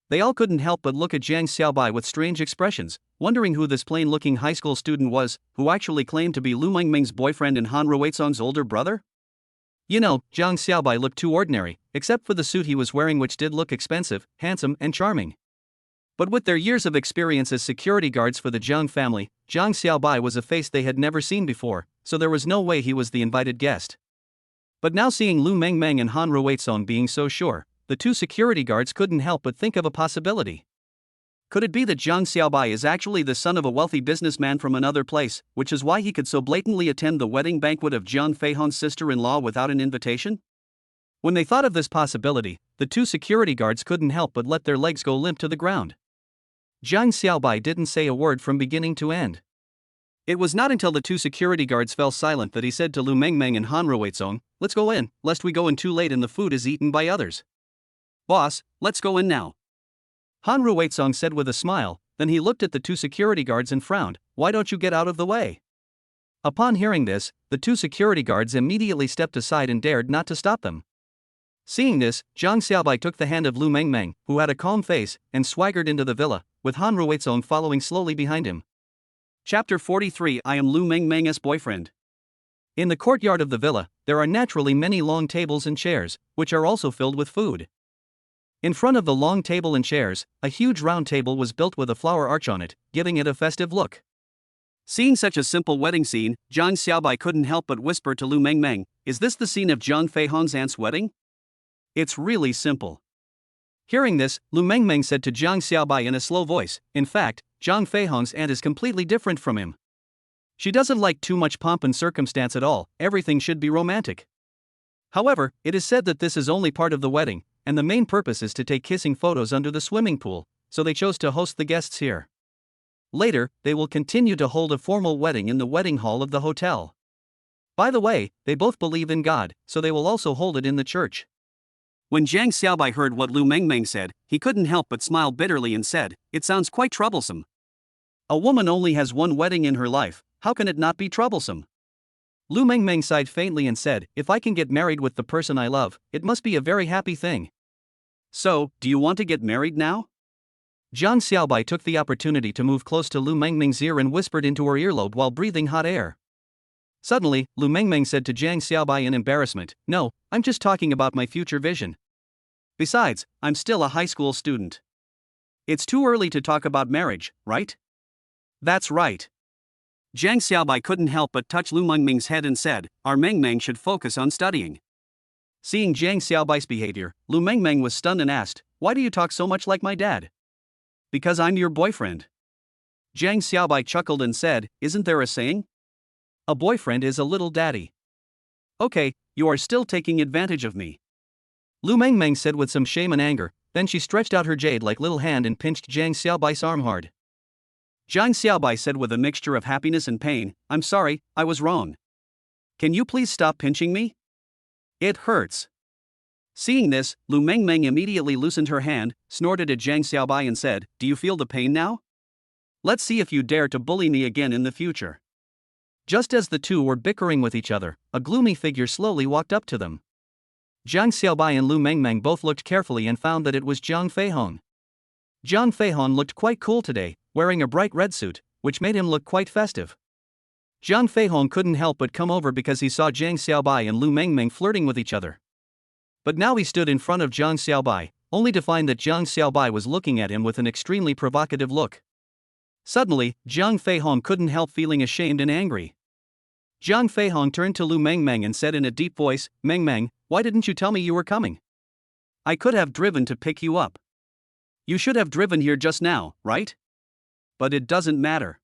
They all couldn't help but look at Zhang Xiaobai with strange expressions, wondering who this plain-looking high school student was, who actually claimed to be Lu Mengmeng's boyfriend and Han Ruizong's older brother. You know, Zhang Xiaobai looked too ordinary, except for the suit he was wearing, which did look expensive, handsome, and charming. But with their years of experience as security guards for the Zhang family, Zhang Xiaobai was a face they had never seen before, so there was no way he was the invited guest. But now seeing Lu Mengmeng and Han Ruizong being so sure, the two security guards couldn't help but think of a possibility. Could it be that Zhang Xiaobai is actually the son of a wealthy businessman from another place, which is why he could so blatantly attend the wedding banquet of Jiang Feihong's sister-in-law without an invitation? When they thought of this possibility, the two security guards couldn't help but let their legs go limp to the ground. Zhang Xiaobai didn't say a word from beginning to end. It was not until the two security guards fell silent that he said to Lu Mengmeng and Han Ruizong, "Let's go in, lest we go in too late and the food is eaten by others." "Boss, let's go in now," Han Ruizong said with a smile. Then he looked at the two security guards and frowned. "Why don't you get out of the way?" Upon hearing this, the two security guards immediately stepped aside and dared not to stop them. Seeing this, Zhang Xiaobai took the hand of Lu Mengmeng, who had a calm face, and swaggered into the villa, with Han Ruizong following slowly behind him. Chapter 43. I am Lu Mengmeng's boyfriend. In the courtyard of the villa, there are naturally many long tables and chairs, which are also filled with food. In front of the long table and chairs, a huge round table was built with a flower arch on it, giving it a festive look. Seeing such a simple wedding scene, Zhang Xiaobai couldn't help but whisper to Lu Mengmeng, "Is this the scene of Jiang Feihong's aunt's wedding? It's really simple." Hearing this, Lu Mengmeng said to Zhang Xiaobai in a slow voice, "In fact, Jiang Feihong's aunt is completely different from him. She doesn't like too much pomp and circumstance at all, everything should be romantic. However, it is said that this is only part of the wedding, and the main purpose is to take kissing photos under the swimming pool, so they chose to host the guests here. Later, they will continue to hold a formal wedding in the wedding hall of the hotel. By the way, they both believe in God, so they will also hold it in the church." When Zhang Xiaobai heard what Lu Mengmeng said, he couldn't help but smile bitterly and said, "It sounds quite troublesome. A woman only has one wedding in her life, how can it not be troublesome?" Lu Mengmeng sighed faintly and said, "If I can get married with the person I love, it must be a very happy thing." "So, do you want to get married now?" Zhang Xiaobai took the opportunity to move close to Lu Mengmeng's ear and whispered into her earlobe while breathing hot air. Suddenly, Lu Mengmeng said to Zhang Xiaobai in embarrassment, "No, I'm just talking about my future vision. Besides, I'm still a high school student. It's too early to talk about marriage, right?" "That's right." Zhang Xiaobai couldn't help but touch Lu Mengmeng's head and said, "Our Mengmeng should focus on studying." Seeing Zhang Xiaobai's behavior, Lu Mengmeng was stunned and asked, "Why do you talk so much like my dad?" "Because I'm your boyfriend." Zhang Xiaobai chuckled and said, "Isn't there a saying? A boyfriend is a little daddy." "Okay, you are still taking advantage of me," Lu Mengmeng said with some shame and anger. Then she stretched out her jade-like little hand and pinched Zhang Xiaobai's arm hard. Zhang Xiaobai said with a mixture of happiness and pain, "I'm sorry, I was wrong. Can you please stop pinching me? It hurts." Seeing this, Lu Mengmeng immediately loosened her hand, snorted at Zhang Xiaobai and said, "Do you feel the pain now? Let's see if you dare to bully me again in the future." Just as the two were bickering with each other, a gloomy figure slowly walked up to them. Zhang Xiaobai and Lu Mengmeng both looked carefully and found that it was Jiang Feihong. Jiang Feihong looked quite cool today, wearing a bright red suit, which made him look quite festive. Jiang Feihong couldn't help but come over because he saw Zhang Xiaobai and Lu Mengmeng flirting with each other. But now he stood in front of Zhang Xiaobai, only to find that Zhang Xiaobai was looking at him with an extremely provocative look. Suddenly, Jiang Feihong couldn't help feeling ashamed and angry. Jiang Feihong turned to Lu Mengmeng and said in a deep voice, "Mengmeng, why didn't you tell me you were coming? I could have driven to pick you up. You should have driven here just now, right? But it doesn't matter.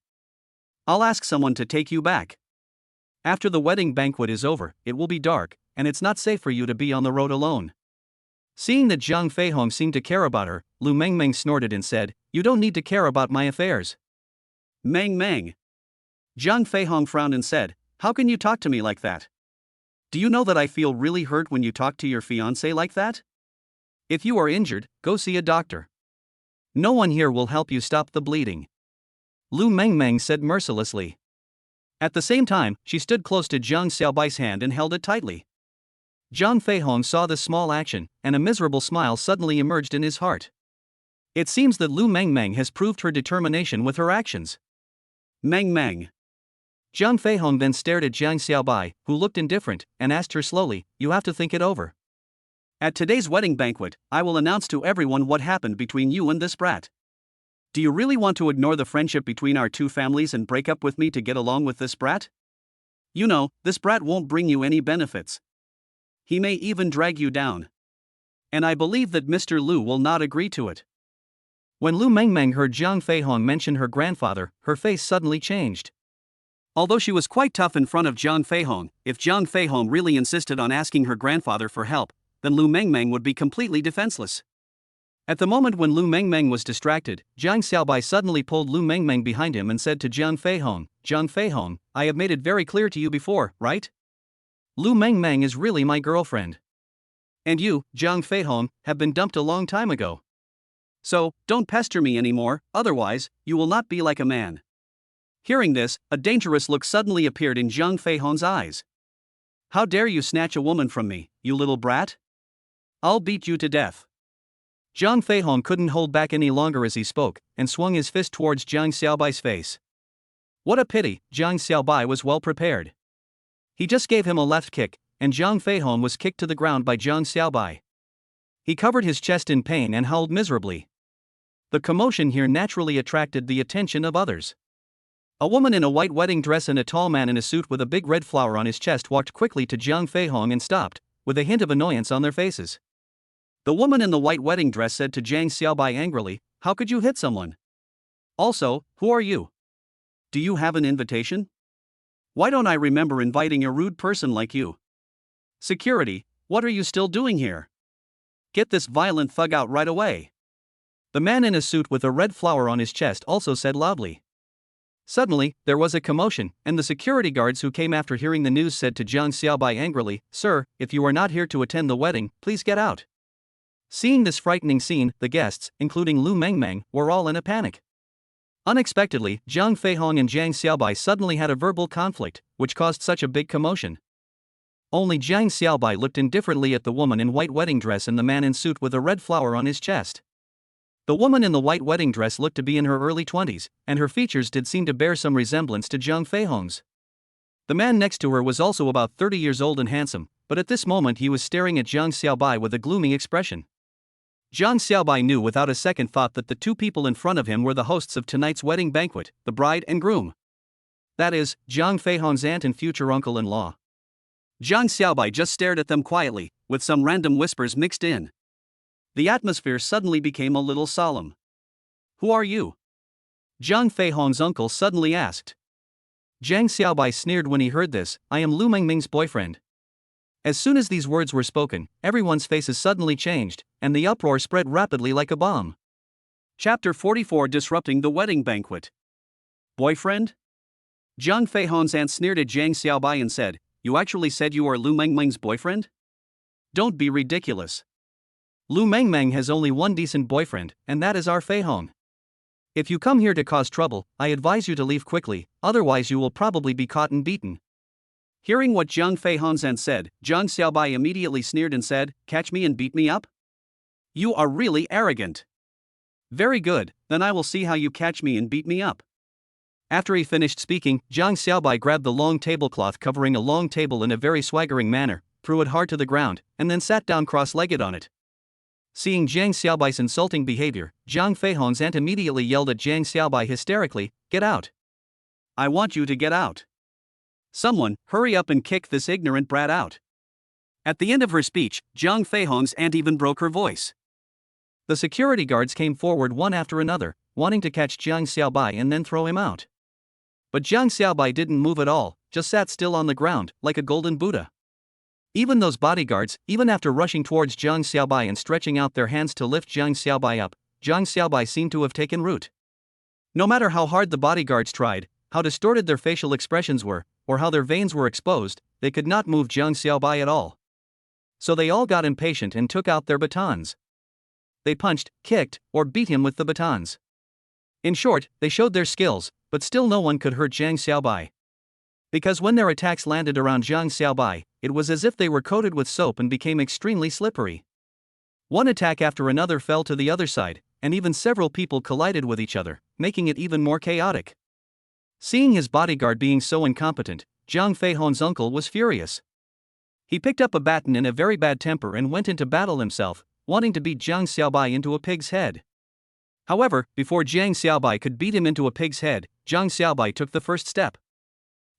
I'll ask someone to take you back. After the wedding banquet is over, it will be dark, and it's not safe for you to be on the road alone. Seeing that Zhang Feihong seemed to care about her, Lu Mengmeng snorted and said, "You don't need to care about my affairs." Meng Meng. Zhang Feihong frowned and said, "How can you talk to me like that? Do you know that I feel really hurt when you talk to your fiancé like that? If you are injured, go see a doctor. No one here will help you stop the bleeding." Lu Mengmeng said mercilessly. At the same time, she stood close to Zhang Xiaobai's hand and held it tightly. Zhang Feihong saw this small action, and a miserable smile suddenly emerged in his heart. It seems that Lu Mengmeng has proved her determination with her actions. Meng Meng. Zhang Feihong then stared at Zhang Xiaobai, who looked indifferent, and asked her slowly, "You have to think it over. At today's wedding banquet, I will announce to everyone what happened between you and this brat. Do you really want to ignore the friendship between our two families and break up with me to get along with this brat? You know, this brat won't bring you any benefits. He may even drag you down. And I believe that Mr. Lu will not agree to it." When Lu Mengmeng heard Zhang Feihong mention her grandfather, her face suddenly changed. Although she was quite tough in front of Zhang Feihong, if Zhang Feihong really insisted on asking her grandfather for help, then Lu Mengmeng would be completely defenseless. At the moment when Lu Mengmeng was distracted, Zhang Xiaobai suddenly pulled Lu Mengmeng behind him and said to Zhang Feihong, "I have made it very clear to you before, right? Lu Mengmeng is really my girlfriend. And you, Zhang Feihong, have been dumped a long time ago. So, don't pester me anymore, otherwise, you will not be like a man." Hearing this, a dangerous look suddenly appeared in Zhang Feihong's eyes. "How dare you snatch a woman from me, you little brat? I'll beat you to death." Zhang Feihong couldn't hold back any longer as he spoke, and swung his fist towards Zhang Xiaobai's face. What a pity, Zhang Xiaobai was well prepared. He just gave him a left kick, and Zhang Feihong was kicked to the ground by Zhang Xiaobai. He covered his chest in pain and howled miserably. The commotion here naturally attracted the attention of others. A woman in a white wedding dress and a tall man in a suit with a big red flower on his chest walked quickly to Zhang Feihong and stopped, with a hint of annoyance on their faces. The woman in the white wedding dress said to Zhang Xiaobai angrily, "How could you hit someone? Also, who are you? Do you have an invitation? Why don't I remember inviting a rude person like you? Security, what are you still doing here? Get this violent thug out right away." The man in a suit with a red flower on his chest also said loudly. Suddenly, there was a commotion, and the security guards who came after hearing the news said to Zhang Xiaobai angrily, "Sir, if you are not here to attend the wedding, please get out." Seeing this frightening scene, the guests, including Lu Mengmeng, were all in a panic. Unexpectedly, Zhang Feihong and Zhang Xiaobai suddenly had a verbal conflict, which caused such a big commotion. Only Zhang Xiaobai looked indifferently at the woman in white wedding dress and the man in suit with a red flower on his chest. The woman in the white wedding dress looked to be in her early 20s, and her features did seem to bear some resemblance to Zhang Feihong's. The man next to her was also about 30 years old and handsome, but at this moment he was staring at Zhang Xiaobai with a gloomy expression. Zhang Xiaobai knew without a second thought that the two people in front of him were the hosts of tonight's wedding banquet, the bride and groom. That is, Zhang Feihong's aunt and future uncle-in-law. Zhang Xiaobai just stared at them quietly, with some random whispers mixed in. The atmosphere suddenly became a little solemn. "Who are you?" Zhang Feihong's uncle suddenly asked. Zhang Xiaobai sneered when he heard this, "I am Lu Mengming's boyfriend." As soon as these words were spoken, everyone's faces suddenly changed, and the uproar spread rapidly like a bomb. Chapter 44: Disrupting the Wedding Banquet. Boyfriend? Zhang Feihong's aunt sneered at Zhang Xiaobai and said, "You actually said you are Lu Mengming's boyfriend? Don't be ridiculous. Lu Mengmeng has only one decent boyfriend, and that is our Feihong. If you come here to cause trouble, I advise you to leave quickly, otherwise you will probably be caught and beaten." Hearing what Zhang Feihong's aunt said, Zhang Xiaobai immediately sneered and said, "Catch me and beat me up? You are really arrogant. Very good, then I will see how you catch me and beat me up." After he finished speaking, Zhang Xiaobai grabbed the long tablecloth covering a long table in a very swaggering manner, threw it hard to the ground, and then sat down cross-legged on it. Seeing Zhang Xiaobai's insulting behavior, Zhang Feihong's aunt immediately yelled at Zhang Xiaobai hysterically, "Get out! I want you to get out! Someone, hurry up and kick this ignorant brat out!" At the end of her speech, Zhang Feihong's aunt even broke her voice. The security guards came forward one after another, wanting to catch Zhang Xiaobai and then throw him out. But Jiang Xiaobai didn't move at all, just sat still on the ground, like a golden Buddha. Even those bodyguards, even after rushing towards Jiang Xiaobai and stretching out their hands to lift Jiang Xiaobai up, Jiang Xiaobai seemed to have taken root. No matter how hard the bodyguards tried, how distorted their facial expressions were, or how their veins were exposed, they could not move Jiang Xiaobai at all. So they all got impatient and took out their batons. They punched, kicked, or beat him with the batons. In short, they showed their skills, but still no one could hurt Jiang Xiaobai. Because when their attacks landed around Jiang Xiaobai, it was as if they were coated with soap and became extremely slippery. One attack after another fell to the other side, and even several people collided with each other, making it even more chaotic. Seeing his bodyguard being so incompetent, Zhang Feihong's uncle was furious. He picked up a baton in a very bad temper and went into battle himself, wanting to beat Jiang Xiaobai into a pig's head. However, before Jiang Xiaobai could beat him into a pig's head, Jiang Xiaobai took the first step.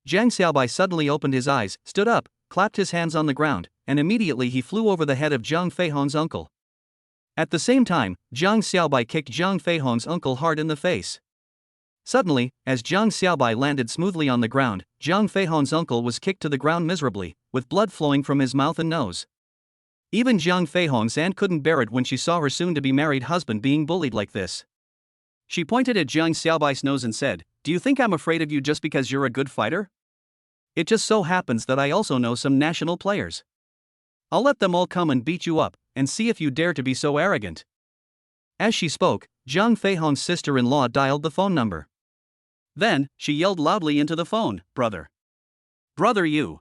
Jiang Xiaobai suddenly opened his eyes, stood up, clapped his hands on the ground, and immediately he flew over the head of Zhang Feihong's uncle. At the same time, Jiang Xiaobai kicked Zhang Feihong's uncle hard in the face. Suddenly, as Jiang Xiaobai landed smoothly on the ground, Zhang Feihong's uncle was kicked to the ground miserably, with blood flowing from his mouth and nose. Even Zhang Feihong's aunt couldn't bear it when she saw her soon-to-be married husband being bullied like this. She pointed at Jiang Xiaobai's nose and said, "Do you think I'm afraid of you just because you're a good fighter? It just so happens that I also know some national players. I'll let them all come and beat you up, and see if you dare to be so arrogant." As she spoke, Zhang Feihong's sister-in-law dialed the phone number. Then, she yelled loudly into the phone, "Brother! Brother, you!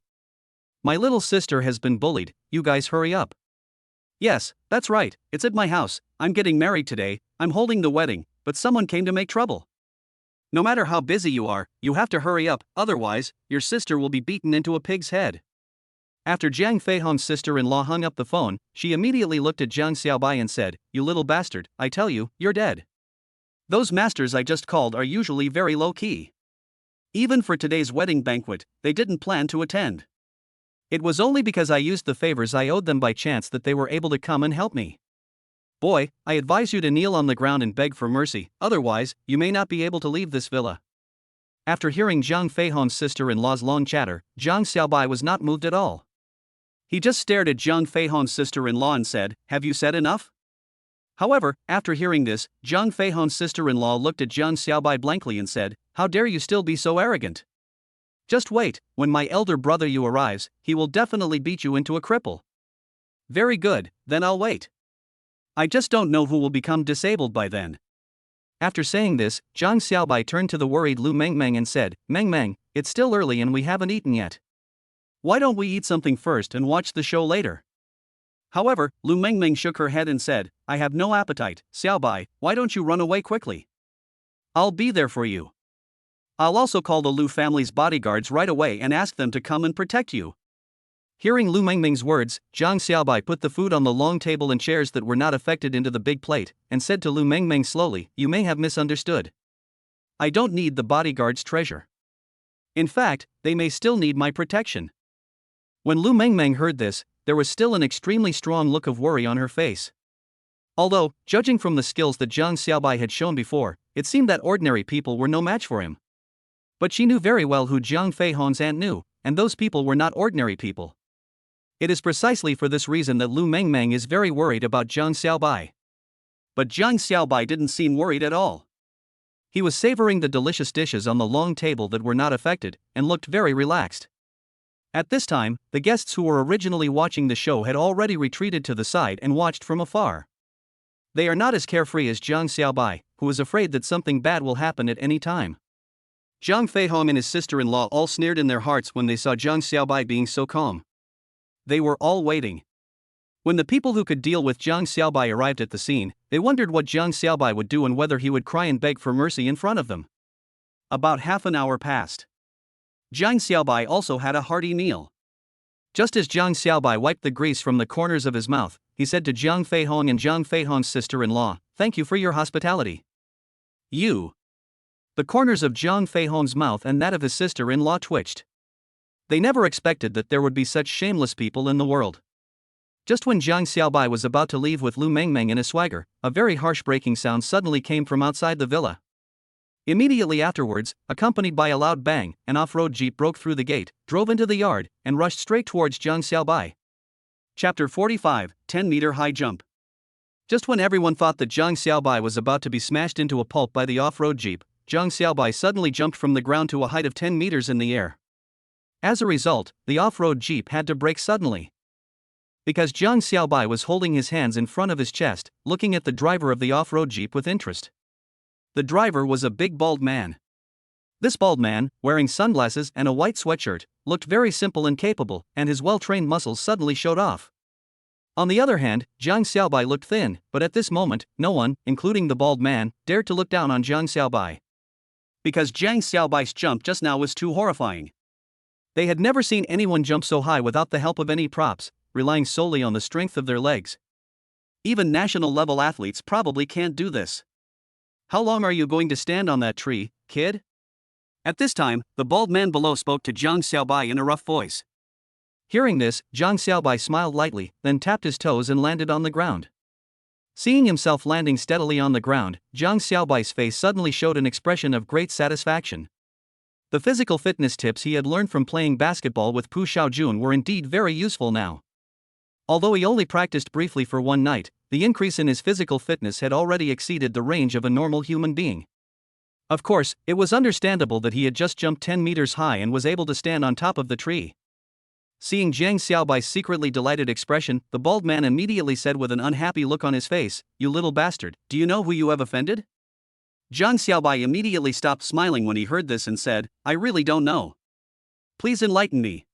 My little sister has been bullied, you guys hurry up." "Yes, that's right, it's at my house, I'm getting married today, I'm holding the wedding, but someone came to make trouble. No matter how busy you are, you have to hurry up, otherwise, your sister will be beaten into a pig's head." After Zhang Feihong's sister-in-law hung up the phone, she immediately looked at Jiang Xiaobai and said, "You little bastard, I tell you, you're dead. Those masters I just called are usually very low-key. Even for today's wedding banquet, they didn't plan to attend. It was only because I used the favors I owed them by chance that they were able to come and help me. Boy, I advise you to kneel on the ground and beg for mercy, otherwise, you may not be able to leave this villa." After hearing Zhang Feihong's sister-in-law's long chatter, Jiang Xiaobai was not moved at all. He just stared at Zhang Feihong's sister-in-law and said, "Have you said enough?" However, after hearing this, Zhang Feihong's sister-in-law looked at Jiang Xiaobai blankly and said, "How dare you still be so arrogant? Just wait, when my elder brother Yu arrives, he will definitely beat you into a cripple." "Very good, then I'll wait. I just don't know who will become disabled by then." After saying this, Zhang Xiaobai turned to the worried Lu Mengmeng and said, "Mengmeng, it's still early and we haven't eaten yet. Why don't we eat something first and watch the show later?" However, Lu Mengmeng shook her head and said, "I have no appetite, Xiaobai, why don't you run away quickly? I'll be there for you. I'll also call the Lu family's bodyguards right away and ask them to come and protect you." Hearing Lu Mengmeng's words, Zhang Xiaobai put the food on the long table and chairs that were not affected into the big plate, and said to Lu Mengmeng slowly, "You may have misunderstood. I don't need the bodyguard's treasure. In fact, they may still need my protection." When Lu Mengmeng heard this, there was still an extremely strong look of worry on her face. Although, judging from the skills that Zhang Xiaobai had shown before, it seemed that ordinary people were no match for him. But she knew very well who Zhang Feihong's aunt knew, and those people were not ordinary people. It is precisely for this reason that Lu Mengmeng is very worried about Zhang Xiaobai. But Zhang Xiaobai didn't seem worried at all. He was savoring the delicious dishes on the long table that were not affected, and looked very relaxed. At this time, the guests who were originally watching the show had already retreated to the side and watched from afar. They are not as carefree as Zhang Xiaobai, who is afraid that something bad will happen at any time. Zhang Feihong and his sister-in-law all sneered in their hearts when they saw Zhang Xiaobai being so calm. They were all waiting. When the people who could deal with Zhang Xiaobai arrived at the scene, they wondered what Zhang Xiaobai would do and whether he would cry and beg for mercy in front of them. About half an hour passed. Zhang Xiaobai also had a hearty meal. Just as Zhang Xiaobai wiped the grease from the corners of his mouth, he said to Zhang Feihong and Zhang Feihong's sister-in-law, "Thank you for your hospitality." "You." The corners of Zhang Feihong's mouth and that of his sister-in-law twitched. They never expected that there would be such shameless people in the world. Just when Zhang Xiaobai was about to leave with Lu Mengmeng in a swagger, a very harsh breaking sound suddenly came from outside the villa. Immediately afterwards, accompanied by a loud bang, an off-road jeep broke through the gate, drove into the yard, and rushed straight towards Jiang Xiaobai. Chapter 45, 10-meter high jump. Just when everyone thought that Jiang Xiaobai was about to be smashed into a pulp by the off-road jeep, Jiang Xiaobai suddenly jumped from the ground to a height of 10 meters in the air. As a result, the off-road jeep had to brake suddenly. Because Jiang Xiaobai was holding his hands in front of his chest, looking at the driver of the off-road jeep with interest. The driver was a big bald man. This bald man, wearing sunglasses and a white sweatshirt, looked very simple and capable, and his well-trained muscles suddenly showed off. On the other hand, Jiang Xiaobai looked thin, but at this moment, no one, including the bald man, dared to look down on Jiang Xiaobai. Because Jiang Xiaobai's jump just now was too horrifying. They had never seen anyone jump so high without the help of any props, relying solely on the strength of their legs. Even national-level athletes probably can't do this. How long are you going to stand on that tree, kid? At this time, the bald man below spoke to Jiang Xiaobai in a rough voice. Hearing this, Jiang Xiaobai smiled lightly, then tapped his toes and landed on the ground. Seeing himself landing steadily on the ground, Jiang Xiaobai's face suddenly showed an expression of great satisfaction. The physical fitness tips he had learned from playing basketball with Pu Xiaojun were indeed very useful now. Although he only practiced briefly for one night, the increase in his physical fitness had already exceeded the range of a normal human being. Of course, it was understandable that he had just jumped 10 meters high and was able to stand on top of the tree. Seeing Jiang Xiaobai's secretly delighted expression, the bald man immediately said with an unhappy look on his face, "You little bastard, do you know who you have offended?" Jiang Xiaobai immediately stopped smiling when he heard this and said, "I really don't know. Please enlighten me.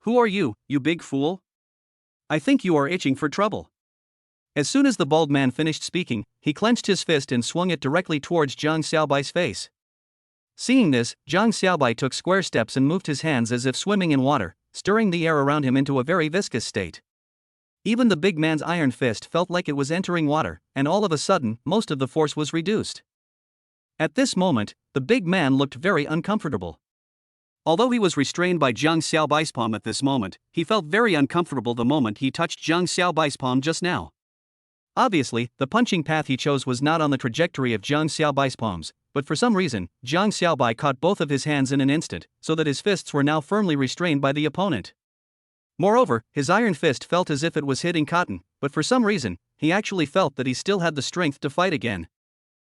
Who are you, you big fool? I think you are itching for trouble." As soon as the bald man finished speaking, he clenched his fist and swung it directly towards Jiang Xiaobai's face. Seeing this, Jiang Xiaobai took square steps and moved his hands as if swimming in water, stirring the air around him into a very viscous state. Even the big man's iron fist felt like it was entering water, and all of a sudden, most of the force was reduced. At this moment, the big man looked very uncomfortable. Although he was restrained by Jiang Xiaobai's palm at this moment, he felt very uncomfortable the moment he touched Jiang Xiaobai's palm just now. Obviously, the punching path he chose was not on the trajectory of Jiang Xiaobai's palms, but for some reason, Jiang Xiaobai caught both of his hands in an instant, so that his fists were now firmly restrained by the opponent. Moreover, his iron fist felt as if it was hitting cotton, but for some reason, he actually felt that he still had the strength to fight again.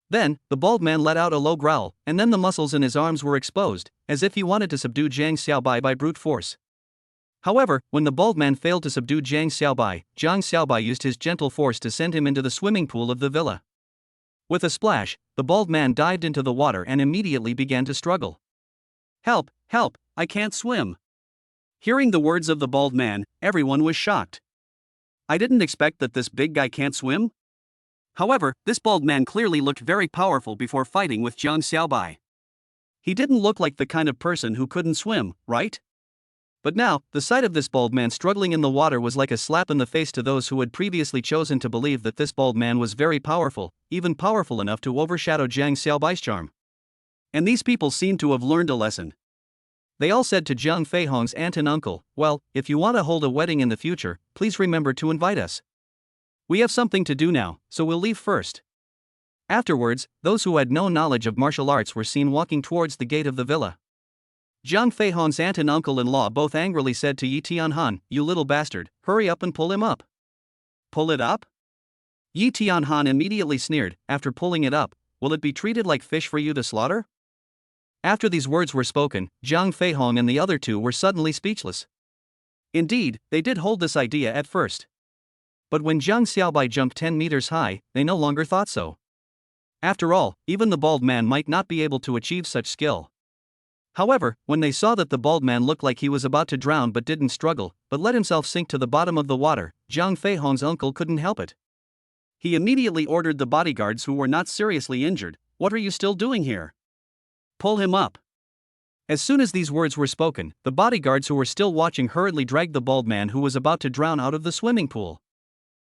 Then, the bald man let out a low growl, and then the muscles in his arms were exposed, as if he wanted to subdue Jiang Xiaobai by brute force. However, when the bald man failed to subdue Jiang Xiaobai used his gentle force to send him into the swimming pool of the villa. With a splash, the bald man dived into the water and immediately began to struggle. "Help, help, I can't swim." Hearing the words of the bald man, everyone was shocked. "I didn't expect that this big guy can't swim." However, this bald man clearly looked very powerful before fighting with Jiang Xiaobai. He didn't look like the kind of person who couldn't swim, right? But now, the sight of this bald man struggling in the water was like a slap in the face to those who had previously chosen to believe that this bald man was very powerful, even powerful enough to overshadow Jiang Xiaobai's charm. And these people seemed to have learned a lesson. They all said to Jiang Feihong's aunt and uncle, "Well, if you want to hold a wedding in the future, please remember to invite us. We have something to do now, so we'll leave first." Afterwards, those who had no knowledge of martial arts were seen walking towards the gate of the villa. Jiang Feihong's aunt and uncle-in-law both angrily said to Yi Tianhan, "You little bastard, hurry up and pull him up." "Pull it up?" Yi Tianhan immediately sneered, "After pulling it up, will it be treated like fish for you to slaughter?" After these words were spoken, Jiang Feihong and the other two were suddenly speechless. Indeed, they did hold this idea at first. But when Jiang Xiaobai jumped 10 meters high, they no longer thought so. After all, even the bald man might not be able to achieve such skill. However, when they saw that the bald man looked like he was about to drown but didn't struggle, but let himself sink to the bottom of the water, Jiang Feihong's uncle couldn't help it. He immediately ordered the bodyguards who were not seriously injured, "What are you still doing here? Pull him up." As soon as these words were spoken, the bodyguards who were still watching hurriedly dragged the bald man who was about to drown out of the swimming pool.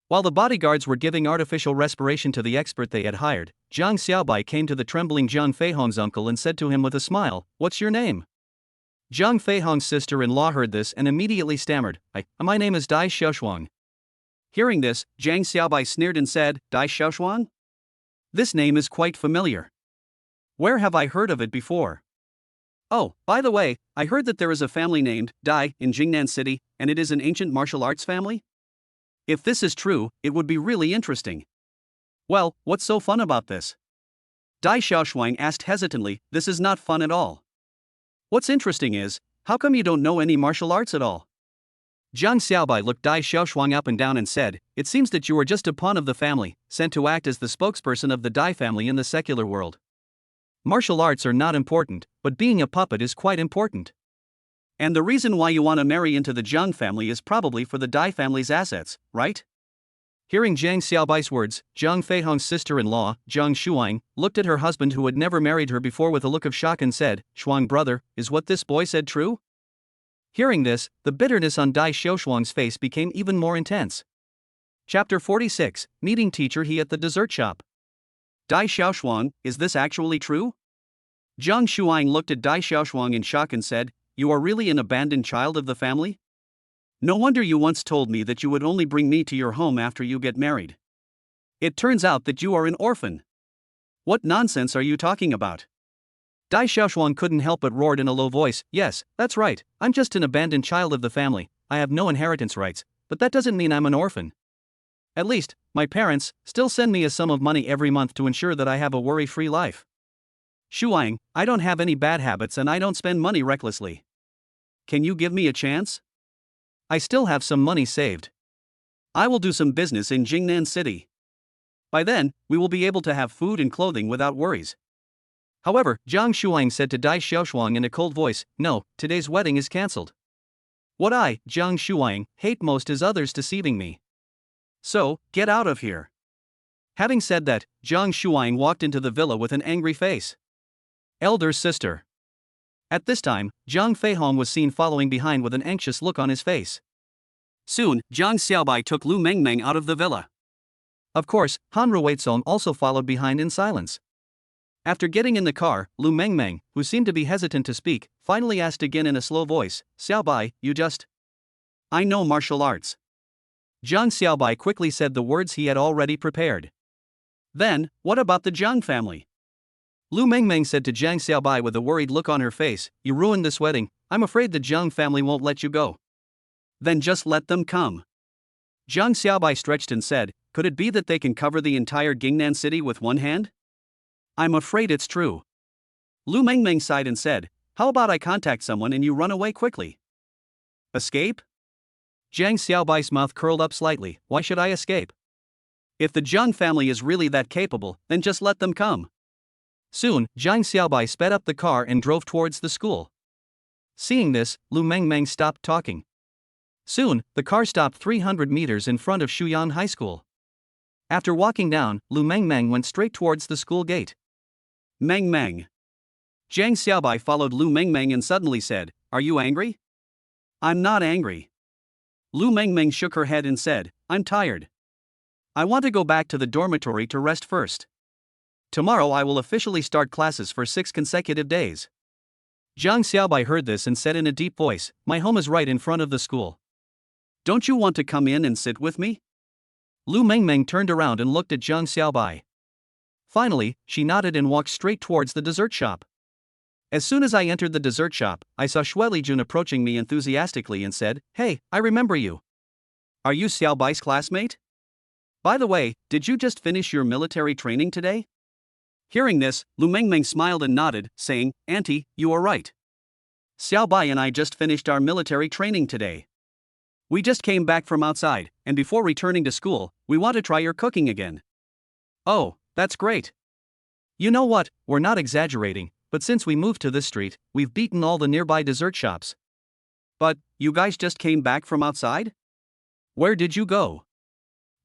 While the bodyguards were giving artificial respiration to the expert they had hired, Jiang Xiaobai came to the trembling Jiang Feihong's uncle and said to him with a smile, "What's your name?" Jiang Feihong's sister-in-law heard this and immediately stammered, My name is Dai Xiaoshuang." Hearing this, Jiang Xiaobai sneered and said, "Dai Xiaoshuang? This name is quite familiar. Where have I heard of it before? Oh, by the way, I heard that there is a family named Dai in Jingnan City, and it is an ancient martial arts family? If this is true, it would be really interesting. Well, what's so fun about this? Dai Xiaoshuang asked hesitantly. This is not fun at all. What's interesting is, how come you don't know any martial arts at all? Jiang Xiaobai looked Dai Xiaoshuang up and down and said, It seems that you are just a pawn of the family, sent to act as the spokesperson of the Dai family in the secular world. Martial arts are not important, but being a puppet is quite important. And the reason why you want to marry into the Jiang family is probably for the Dai family's assets, right? Hearing Jiang Xiaobai's words, Jiang Feihong's sister-in-law, Jiang Shuang, looked at her husband who had never married her before with a look of shock and said, Shuang brother, is what this boy said true? Hearing this, the bitterness on Dai Xiaoshuang's face became even more intense. Chapter 46, Meeting Teacher He at the Dessert Shop. Dai Xiaoshuang, is this actually true? Jiang Shuang looked at Dai Xiaoshuang in shock and said, You are really an abandoned child of the family? No wonder you once told me that you would only bring me to your home after you get married. It turns out that you are an orphan. What nonsense are you talking about? Dai Xiaoshuang couldn't help but roared in a low voice, Yes, that's right, I'm just an abandoned child of the family, I have no inheritance rights, but that doesn't mean I'm an orphan. At least, my parents still send me a sum of money every month to ensure that I have a worry-free life. Shuang, I don't have any bad habits and I don't spend money recklessly. Can you give me a chance? I still have some money saved. I will do some business in Jingnan City. By then, we will be able to have food and clothing without worries. However, Jiang Shuang said to Dai Xiaoshuang in a cold voice, No, today's wedding is cancelled. What I, Jiang Shuang, hate most is others deceiving me. So, get out of here. Having said that, Jiang Shuang walked into the villa with an angry face. Elder sister. At this time, Jiang Feihong was seen following behind with an anxious look on his face. Soon, Jiang Xiaobai took Lu Mengmeng out of the villa. Of course, Han Ruizong also followed behind in silence. After getting in the car, Lu Mengmeng, who seemed to be hesitant to speak, finally asked again in a slow voice, Xiaobai, you just... I know martial arts. Jiang Xiaobai quickly said the words he had already prepared. Then, what about the Jiang family? Lu Mengmeng said to Jiang Xiaobai with a worried look on her face, You ruined this wedding, I'm afraid the Jiang family won't let you go. Then just let them come. Jiang Xiaobai stretched and said, Could it be that they can cover the entire Jingnan city with one hand? I'm afraid it's true. Lu Mengmeng sighed and said, How about I contact someone and you run away quickly? Escape? Jiang Xiaobai's mouth curled up slightly, Why should I escape? If the Jiang family is really that capable, then just let them come. Soon, Jiang Xiaobai sped up the car and drove towards the school. Seeing this, Lu Mengmeng stopped talking. Soon, the car stopped 300 meters in front of Shuyan High School. After walking down, Lu Mengmeng went straight towards the school gate. Mengmeng. Jiang Xiaobai followed Lu Mengmeng and suddenly said, Are you angry? I'm not angry. Lu Mengmeng shook her head and said, I'm tired. I want to go back to the dormitory to rest first. Tomorrow I will officially start classes for 6 consecutive days. Jiang Xiaobai heard this and said in a deep voice, My home is right in front of the school. Don't you want to come in and sit with me? Lu Mengmeng turned around and looked at Jiang Xiaobai. Finally, she nodded and walked straight towards the dessert shop. As soon as I entered the dessert shop, I saw Xuelijun approaching me enthusiastically and said, Hey, I remember you. Are you Xiaobai's classmate? By the way, did you just finish your military training today? Hearing this, Lu Mengmeng smiled and nodded, saying, Auntie, you are right. Xiaobai and I just finished our military training today. We just came back from outside, and before returning to school, we want to try your cooking again. Oh, that's great. You know what, we're not exaggerating, but since we moved to this street, we've beaten all the nearby dessert shops. But, you guys just came back from outside? Where did you go?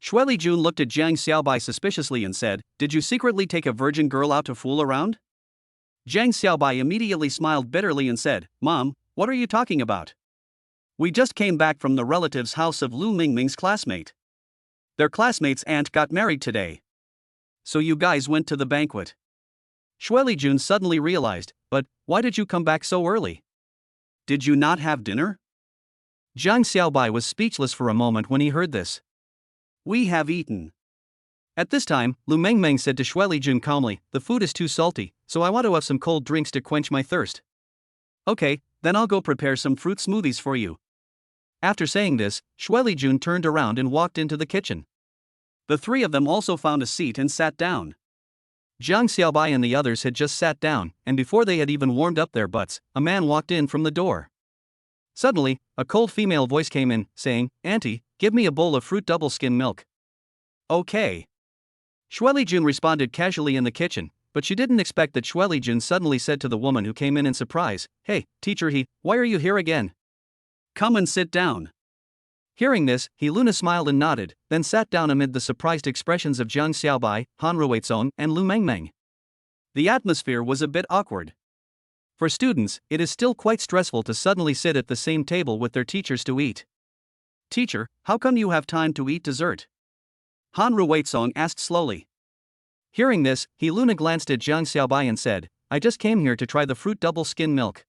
Xuelijun looked at Jiang Xiaobai suspiciously and said, Did you secretly take a virgin girl out to fool around? Jiang Xiaobai immediately smiled bitterly and said, Mom, what are you talking about? We just came back from the relative's house of Lu Mengmeng's classmate. Their classmate's aunt got married today. So you guys went to the banquet. Xuelijun suddenly realized, But, why did you come back so early? Did you not have dinner? Jiang Xiaobai was speechless for a moment when he heard this. We have eaten. At this time, Lu Mengmeng said to Shueli Jun calmly, "The food is too salty, so I want to have some cold drinks to quench my thirst." Okay, then I'll go prepare some fruit smoothies for you. After saying this, Shueli Jun turned around and walked into the kitchen. The three of them also found a seat and sat down. Jiang Xiaobai and the others had just sat down, and before they had even warmed up their butts, a man walked in from the door. Suddenly, a cold female voice came in, saying, "Auntie, give me a bowl of fruit double skim milk." Okay. Shueli Jun responded casually in the kitchen, but she didn't expect that Shueli Jun suddenly said to the woman who came in surprise, "Hey, teacher He, why are you here again? Come and sit down." Hearing this, He Luna smiled and nodded, then sat down amid the surprised expressions of Jiang Xiaobai, Han Ruizong, and Lu Mengmeng. The atmosphere was a bit awkward. For students, it is still quite stressful to suddenly sit at the same table with their teachers to eat. "Teacher, how come you have time to eat dessert?" Han Ruizong asked slowly. Hearing this, He Luna glanced at Jiang Xiaobai and said, "I just came here to try the fruit double skim milk.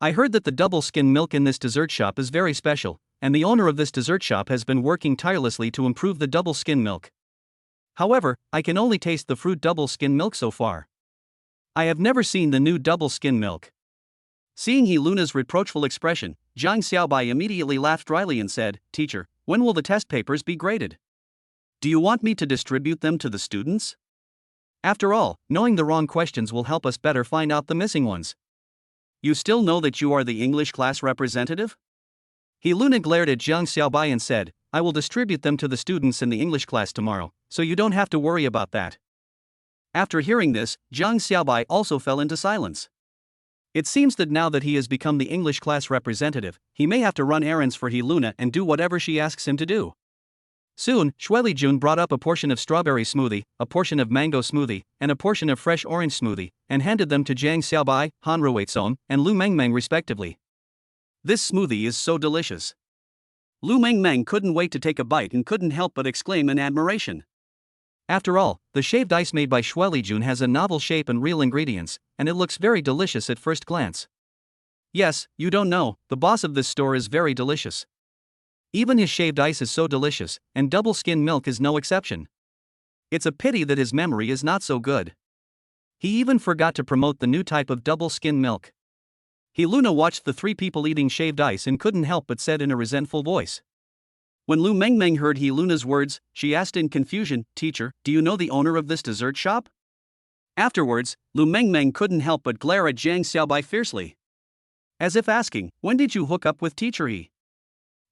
I heard that the double skim milk in this dessert shop is very special, and the owner of this dessert shop has been working tirelessly to improve the double skim milk. However, I can only taste the fruit double skim milk so far. I have never seen the new double skim milk." Seeing He Luna's reproachful expression, Jiang Xiaobai immediately laughed dryly and said, "Teacher, when will the test papers be graded? Do you want me to distribute them to the students?" After all, knowing the wrong questions will help us better find out the missing ones. "You still know that you are the English class representative?" He Luna glared at Jiang Xiaobai and said, "I will distribute them to the students in the English class tomorrow, so you don't have to worry about that." After hearing this, Jiang Xiaobai also fell into silence. It seems that now that he has become the English class representative, he may have to run errands for He Luna and do whatever she asks him to do. Soon, Shueli Jun brought up a portion of strawberry smoothie, a portion of mango smoothie, and a portion of fresh orange smoothie, and handed them to Jiang Xiaobai, Han Ruizong, and Lu Mengmeng respectively. "This smoothie is so delicious." Lu Mengmeng couldn't wait to take a bite and couldn't help but exclaim in admiration. After all, the shaved ice made by Shueli Jun has a novel shape and real ingredients, and it looks very delicious at first glance. Yes, you don't know, the boss of this store is very delicious. Even his shaved ice is so delicious, and double skim milk is no exception. It's a pity that his memory is not so good. He even forgot to promote the new type of double skim milk. He Luna watched the three people eating shaved ice and couldn't help but said in a resentful voice. When Lu Mengmeng heard He Luna's words, she asked in confusion, "Teacher, do you know the owner of this dessert shop?" Afterwards, Lu Mengmeng couldn't help but glare at Jiang Xiaobai fiercely, as if asking, "When did you hook up with Teacher He?"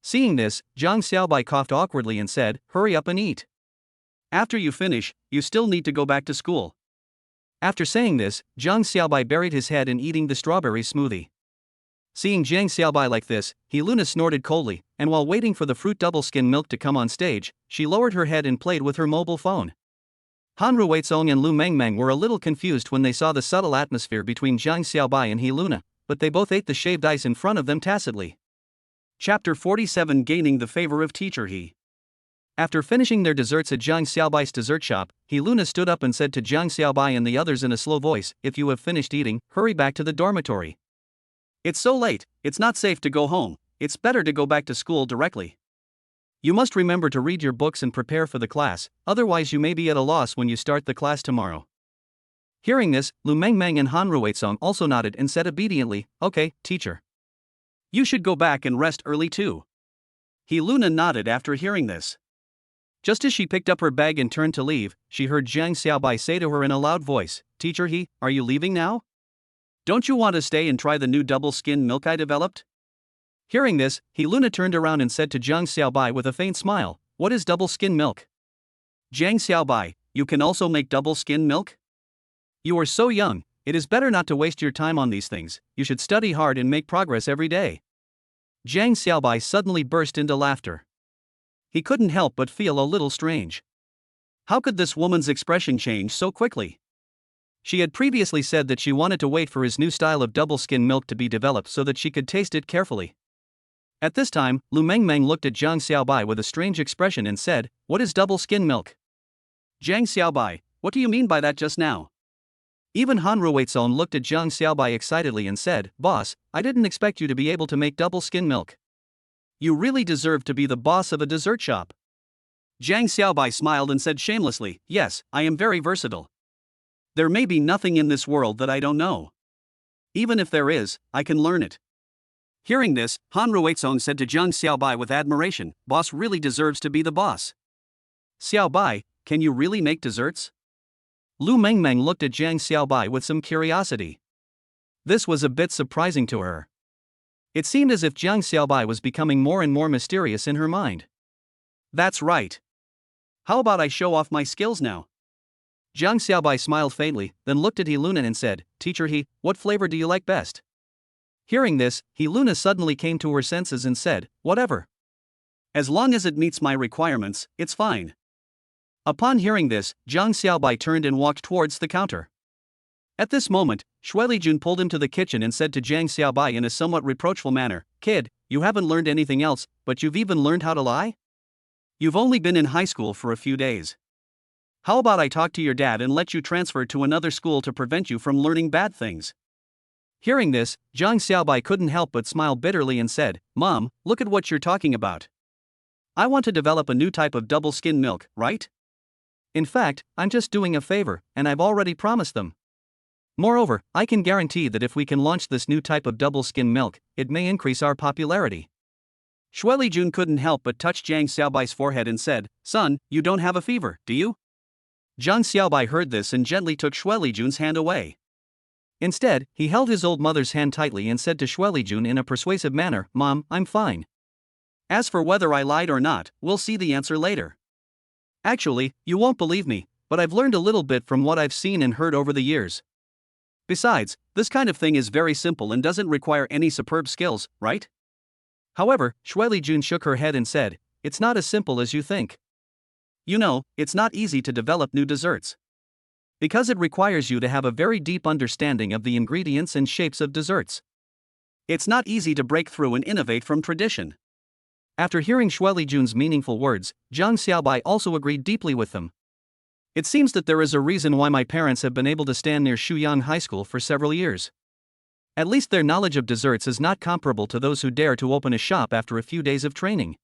Seeing this, Jiang Xiaobai coughed awkwardly and said, "Hurry up and eat. After you finish, you still need to go back to school." After saying this, Jiang Xiaobai buried his head in eating the strawberry smoothie. Seeing Jiang Xiaobai like this, He Luna snorted coldly, and while waiting for the fruit double skim milk to come on stage, she lowered her head and played with her mobile phone. Han Ruizong and Lu Mengmeng were a little confused when they saw the subtle atmosphere between Jiang Xiaobai and He Luna, but they both ate the shaved ice in front of them tacitly. Chapter 47: Gaining the Favor of Teacher He. After finishing their desserts at Jiang Xiaobai's dessert shop, He Luna stood up and said to Jiang Xiaobai and the others in a slow voice, "If you have finished eating, hurry back to the dormitory. It's so late, it's not safe to go home, it's better to go back to school directly. You must remember to read your books and prepare for the class, otherwise you may be at a loss when you start the class tomorrow." Hearing this, Lu Mengmeng and Han Ruizong also nodded and said obediently, "Okay, teacher." "You should go back and rest early too." He Luna nodded after hearing this. Just as she picked up her bag and turned to leave, she heard Jiang Xiaobai say to her in a loud voice, "Teacher He, are you leaving now? Don't you want to stay and try the new double skim milk I developed?" Hearing this, He Luna turned around and said to Jiang Xiaobai with a faint smile, "What is double skim milk?" "Jiang Xiaobai, you can also make double skim milk? You are so young, it is better not to waste your time on these things, you should study hard and make progress every day." Jiang Xiaobai suddenly burst into laughter. He couldn't help but feel a little strange. How could this woman's expression change so quickly? She had previously said that she wanted to wait for his new style of double skim milk to be developed so that she could taste it carefully. At this time, Lu Mengmeng looked at Jiang Xiaobai with a strange expression and said, "What is double skim milk?" "Jiang Xiaobai, what do you mean by that just now?" Even Han Ruizong looked at Jiang Xiaobai excitedly and said, "Boss, I didn't expect you to be able to make double skim milk. You really deserve to be the boss of a dessert shop." Jiang Xiaobai smiled and said shamelessly, "Yes, I am very versatile. There may be nothing in this world that I don't know. Even if there is, I can learn it." Hearing this, Han Ruizong said to Jiang Xiaobai with admiration, "Boss really deserves to be the boss." "Xiaobai, can you really make desserts?" Lu Mengmeng looked at Jiang Xiaobai with some curiosity. This was a bit surprising to her. It seemed as if Jiang Xiaobai was becoming more and more mysterious in her mind. "That's right. How about I show off my skills now?" Jiang Xiaobai smiled faintly, then looked at He Luna and said, "Teacher He, what flavor do you like best?" Hearing this, He Luna suddenly came to her senses and said, "Whatever. As long as it meets my requirements, it's fine." Upon hearing this, Jiang Xiaobai turned and walked towards the counter. At this moment, Shuelijun pulled him to the kitchen and said to Jiang Xiaobai in a somewhat reproachful manner, "Kid, you haven't learned anything else, but you've even learned how to lie? You've only been in high school for a few days. How about I talk to your dad and let you transfer to another school to prevent you from learning bad things?" Hearing this, Jiang Xiaobai couldn't help but smile bitterly and said, "Mom, look at what you're talking about. I want to develop a new type of double skim milk, right? In fact, I'm just doing a favor, and I've already promised them. Moreover, I can guarantee that if we can launch this new type of double skim milk, it may increase our popularity." Shuelijun couldn't help but touch Jiang Xiaobai's forehead and said, "Son, you don't have a fever, do you?" Jiang Xiaobai heard this and gently took Shuelijun's hand away. Instead, he held his old mother's hand tightly and said to Shuelijun in a persuasive manner, "Mom, I'm fine. As for whether I lied or not, we'll see the answer later. Actually, you won't believe me, but I've learned a little bit from what I've seen and heard over the years. Besides, this kind of thing is very simple and doesn't require any superb skills, right?" However, Shuelijun shook her head and said, "It's not as simple as you think. You know, it's not easy to develop new desserts. Because it requires you to have a very deep understanding of the ingredients and shapes of desserts. It's not easy to break through and innovate from tradition." After hearing Shuelijun's meaningful words, Jiang Xiaobai also agreed deeply with them. "It seems that there is a reason why my parents have been able to stand near Shuyang High School for several years. At least their knowledge of desserts is not comparable to those who dare to open a shop after a few days of training."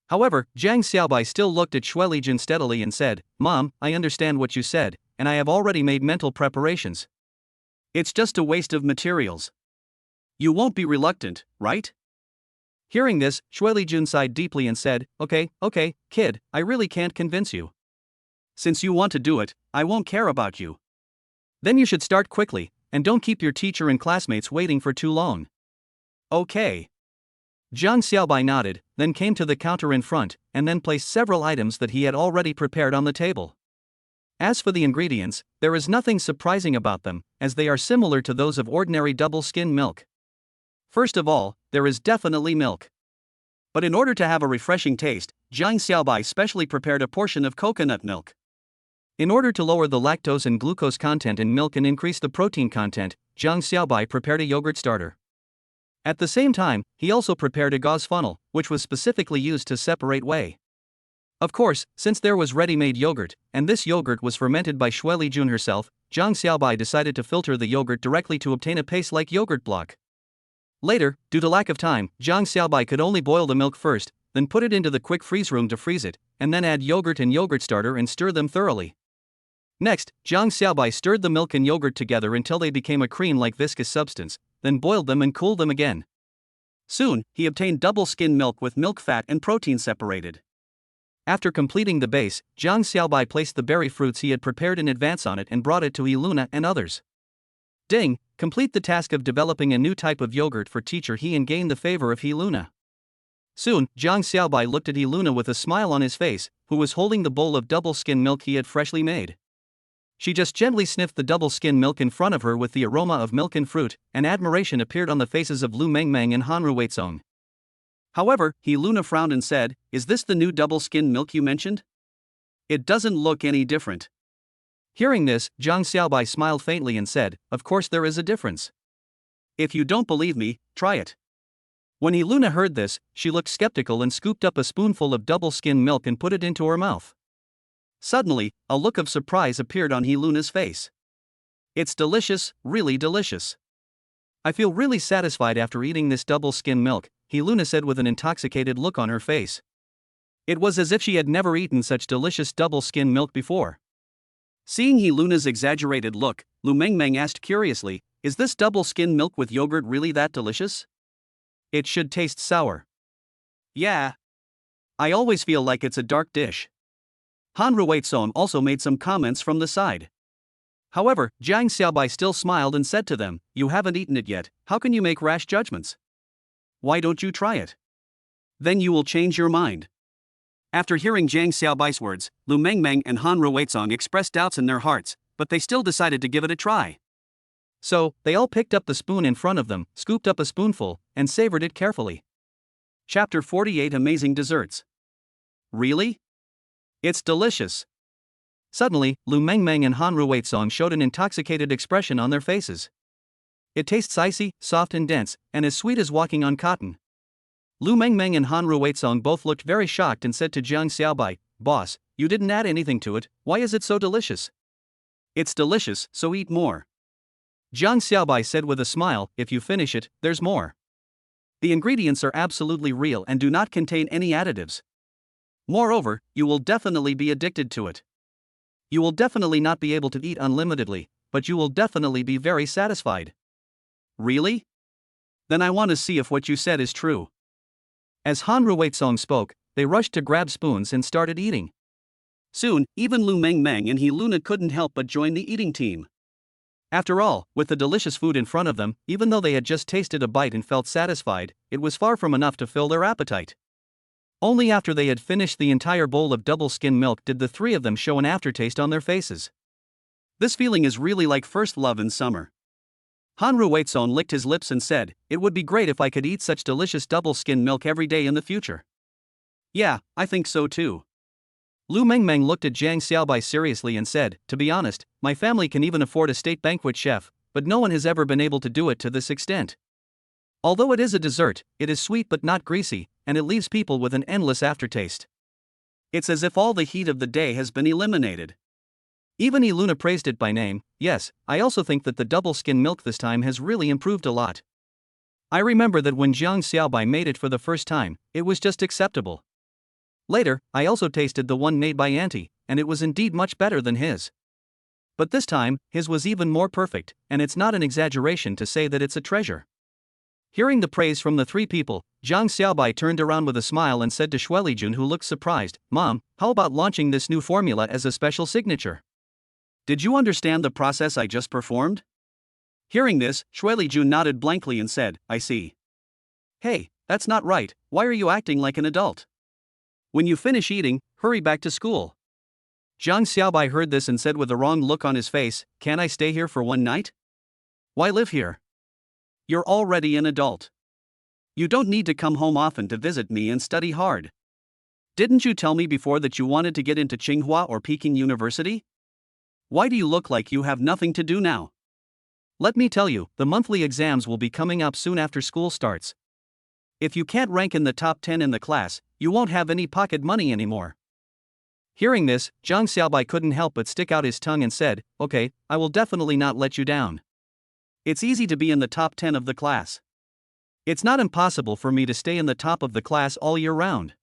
However, Jiang Xiaobai still looked at Shuelijun steadily and said, "Mom, I understand what you said, and I have already made mental preparations. It's just a waste of materials. You won't be reluctant, right?" Hearing this, Shuelijun sighed deeply and said, Okay, kid, I really can't convince you. Since you want to do it, I won't care about you. Then you should start quickly, and don't keep your teacher and classmates waiting for too long." "Okay." Jiang Xiaobai nodded, then came to the counter in front, and then placed several items that he had already prepared on the table. As for the ingredients, there is nothing surprising about them, as they are similar to those of ordinary double-skim milk. First of all, there is definitely milk. But in order to have a refreshing taste, Jiang Xiaobai specially prepared a portion of coconut milk. In order to lower the lactose and glucose content in milk and increase the protein content, Jiang Xiaobai prepared a yogurt starter. At the same time, he also prepared a gauze funnel, which was specifically used to separate whey. Of course, since there was ready-made yogurt, and this yogurt was fermented by Shuelijun herself, Jiang Xiaobai decided to filter the yogurt directly to obtain a paste-like yogurt block. Later, due to lack of time, Jiang Xiaobai could only boil the milk first, then put it into the quick freeze room to freeze it, and then add yogurt and yogurt starter and stir them thoroughly. Next, Jiang Xiaobai stirred the milk and yogurt together until they became a cream-like viscous substance, then boiled them and cooled them again. Soon, he obtained double-skim milk with milk fat and protein separated. After completing the base, Jiang Xiaobai placed the berry fruits he had prepared in advance on it and brought it to He Luna and others. Ding! Complete the task of developing a new type of yogurt for teacher He and gain the favor of He Luna. Soon, Jiang Xiaobai looked at He Luna with a smile on his face, who was holding the bowl of double-skim milk he had freshly made. She just gently sniffed the double-skim milk in front of her with the aroma of milk and fruit, and admiration appeared on the faces of Lu Mengmeng and Han Ruizong. However, He Luna frowned and said, "Is this the new double-skim milk you mentioned? It doesn't look any different." Hearing this, Jiang Xiaobai smiled faintly and said, "Of course there is a difference. If you don't believe me, try it." When He Luna heard this, she looked skeptical and scooped up a spoonful of double-skim milk and put it into her mouth. Suddenly, a look of surprise appeared on He Luna's face. "It's delicious, really delicious. I feel really satisfied after eating this double-skim milk," He Luna said with an intoxicated look on her face. It was as if she had never eaten such delicious double-skim milk before. Seeing He Luna's exaggerated look, Lu Mengmeng asked curiously, "Is this double-skim milk with yogurt really that delicious?" It should taste sour. Yeah. I always feel like it's a dark dish. Han Ruizong also made some comments from the side. However, Jiang Xiaobai still smiled and said to them, "You haven't eaten it yet, how can you make rash judgments? Why don't you try it? Then you will change your mind." After hearing Jiang Xiaobai's words, Lu Mengmeng and Han Ruizong expressed doubts in their hearts, but they still decided to give it a try. So, they all picked up the spoon in front of them, scooped up a spoonful, and savored it carefully. Chapter 48 Amazing Desserts. Really? It's delicious. Suddenly, Lu Mengmeng and Han Ruizong showed an intoxicated expression on their faces. It tastes icy, soft and dense, and as sweet as walking on cotton. Lu Mengmeng and Han Ruizong both looked very shocked and said to Jiang Xiaobai, "Boss, you didn't add anything to it, why is it so delicious?" "It's delicious, so eat more." Jiang Xiaobai said with a smile, "If you finish it, there's more." The ingredients are absolutely real and do not contain any additives. Moreover, you will definitely be addicted to it. You will definitely not be able to eat unlimitedly, but you will definitely be very satisfied. Really? Then I want to see if what you said is true. As Han Ruizong spoke, they rushed to grab spoons and started eating. Soon, even Lu Mengmeng and He Luna couldn't help but join the eating team. After all, with the delicious food in front of them, even though they had just tasted a bite and felt satisfied, it was far from enough to fill their appetite. Only after they had finished the entire bowl of double-skim milk did the three of them show an aftertaste on their faces. This feeling is really like first love in summer. Han Ruizong licked his lips and said, "It would be great if I could eat such delicious double-skim milk every day in the future." "Yeah, I think so too." Lu Mengmeng looked at Jiang Xiaobai seriously and said, "To be honest, my family can even afford a state banquet chef, but no one has ever been able to do it to this extent. Although it is a dessert, it is sweet but not greasy, and it leaves people with an endless aftertaste. It's as if all the heat of the day has been eliminated." Even He Luna praised it by name. "Yes, I also think that the double-skim milk this time has really improved a lot. I remember that when Jiang Xiaobai made it for the first time, it was just acceptable. Later, I also tasted the one made by Auntie, and it was indeed much better than his. But this time, his was even more perfect, and it's not an exaggeration to say that it's a treasure." Hearing the praise from the three people, Jiang Xiaobai turned around with a smile and said to Shuelijun, who looked surprised, "Mom, how about launching this new formula as a special signature?" "Did you understand the process I just performed?" Hearing this, Shuelijun nodded blankly and said, "I see." "Hey, that's not right, why are you acting like an adult? When you finish eating, hurry back to school." Jiang Xiaobai heard this and said with a wrong look on his face, "Can I stay here for one night? Why live here? You're already an adult. You don't need to come home often to visit me and study hard. Didn't you tell me before that you wanted to get into Tsinghua or Peking University? Why do you look like you have nothing to do now?" "Let me tell you, the monthly exams will be coming up soon after school starts. If you can't rank in the top 10 in the class, you won't have any pocket money anymore." Hearing this, Jiang Xiaobai couldn't help but stick out his tongue and said, "Okay, I will definitely not let you down. It's easy to be in the top 10 of the class. It's not impossible for me to stay in the top of the class all year round."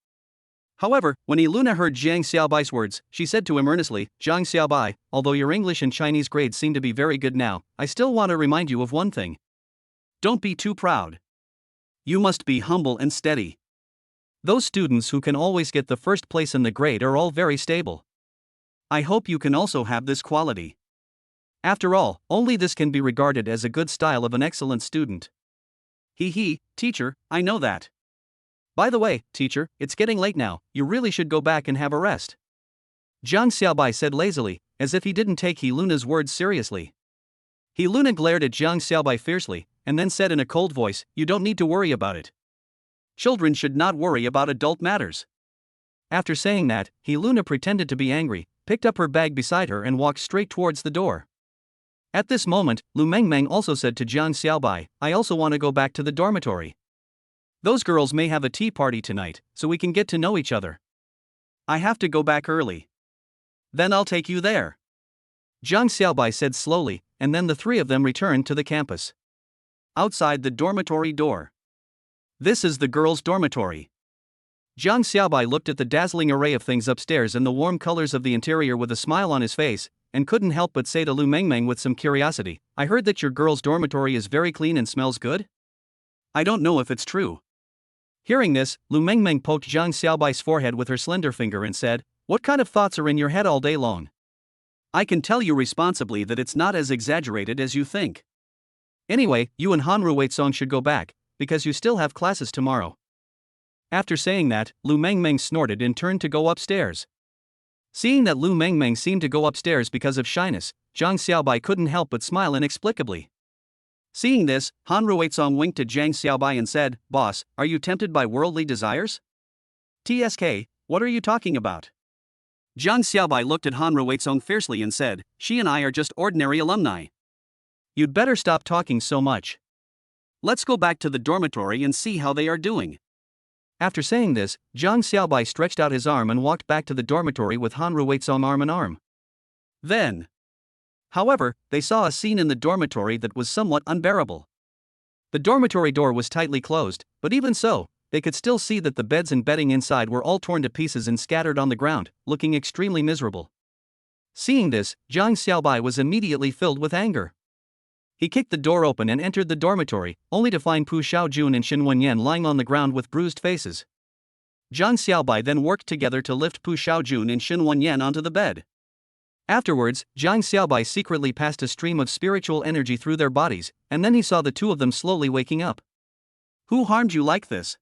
However, when He Luna heard Jiang Xiaobai's words, she said to him earnestly, "Jiang Xiaobai, although your English and Chinese grades seem to be very good now, I still want to remind you of one thing. Don't be too proud. You must be humble and steady. Those students who can always get the first place in the grade are all very stable. I hope you can also have this quality. After all, only this can be regarded as a good style of an excellent student." Teacher, I know that. By the way, teacher, it's getting late now, you really should go back and have a rest," Jiang Xiaobai said lazily, as if he didn't take He Luna's words seriously. He Luna glared at Jiang Xiaobai fiercely, and then said in a cold voice, "You don't need to worry about it. Children should not worry about adult matters." After saying that, He Luna pretended to be angry, picked up her bag beside her and walked straight towards the door. At this moment, Lu Mengmeng also said to Jiang Xiaobai, "I also want to go back to the dormitory. Those girls may have a tea party tonight, so we can get to know each other." "I have to go back early. Then I'll take you there," Jiang Xiaobai said slowly, and then the three of them returned to the campus. Outside the dormitory door. "This is the girls' dormitory. Jiang Xiaobai looked at the dazzling array of things upstairs and the warm colors of the interior with a smile on his face, and couldn't help but say to Lu Mengmeng with some curiosity, "I heard that your girl's dormitory is very clean and smells good?" I don't know if it's true. Hearing this, Lu Mengmeng poked Jiang Xiaobai's forehead with her slender finger and said, "What kind of thoughts are in your head all day long?" I can tell you responsibly that it's not as exaggerated as you think. Anyway, you and Han Ruizong should go back, because you still have classes tomorrow. After saying that, Lu Mengmeng snorted and turned to go upstairs. Seeing that Lu Mengmeng seemed to go upstairs because of shyness, Jiang Xiaobai couldn't help but smile inexplicably. Seeing this, Han Ruizong winked at Jiang Xiaobai and said, "Boss, are you tempted by worldly desires?" "TSK, what are you talking about?" Jiang Xiaobai looked at Han Ruizong fiercely and said, "She and I are just ordinary alumni. You'd better stop talking so much. Let's go back to the dormitory and see how they are doing." After saying this, Jiang Xiaobai stretched out his arm and walked back to the dormitory with Han Ruizong arm in arm. However, they saw a scene in the dormitory that was somewhat unbearable. The dormitory door was tightly closed, but even so, they could still see that the beds and bedding inside were all torn to pieces and scattered on the ground, looking extremely miserable. Seeing this, Jiang Xiaobai was immediately filled with anger. He kicked the door open and entered the dormitory, only to find Pu Xiaojun and Xin Wenyan lying on the ground with bruised faces. Jiang Xiaobai then worked together to lift Pu Xiaojun and Xin Wenyan onto the bed. Afterwards, Jiang Xiaobai secretly passed a stream of spiritual energy through their bodies, and then he saw the two of them slowly waking up. "Who harmed you like this?"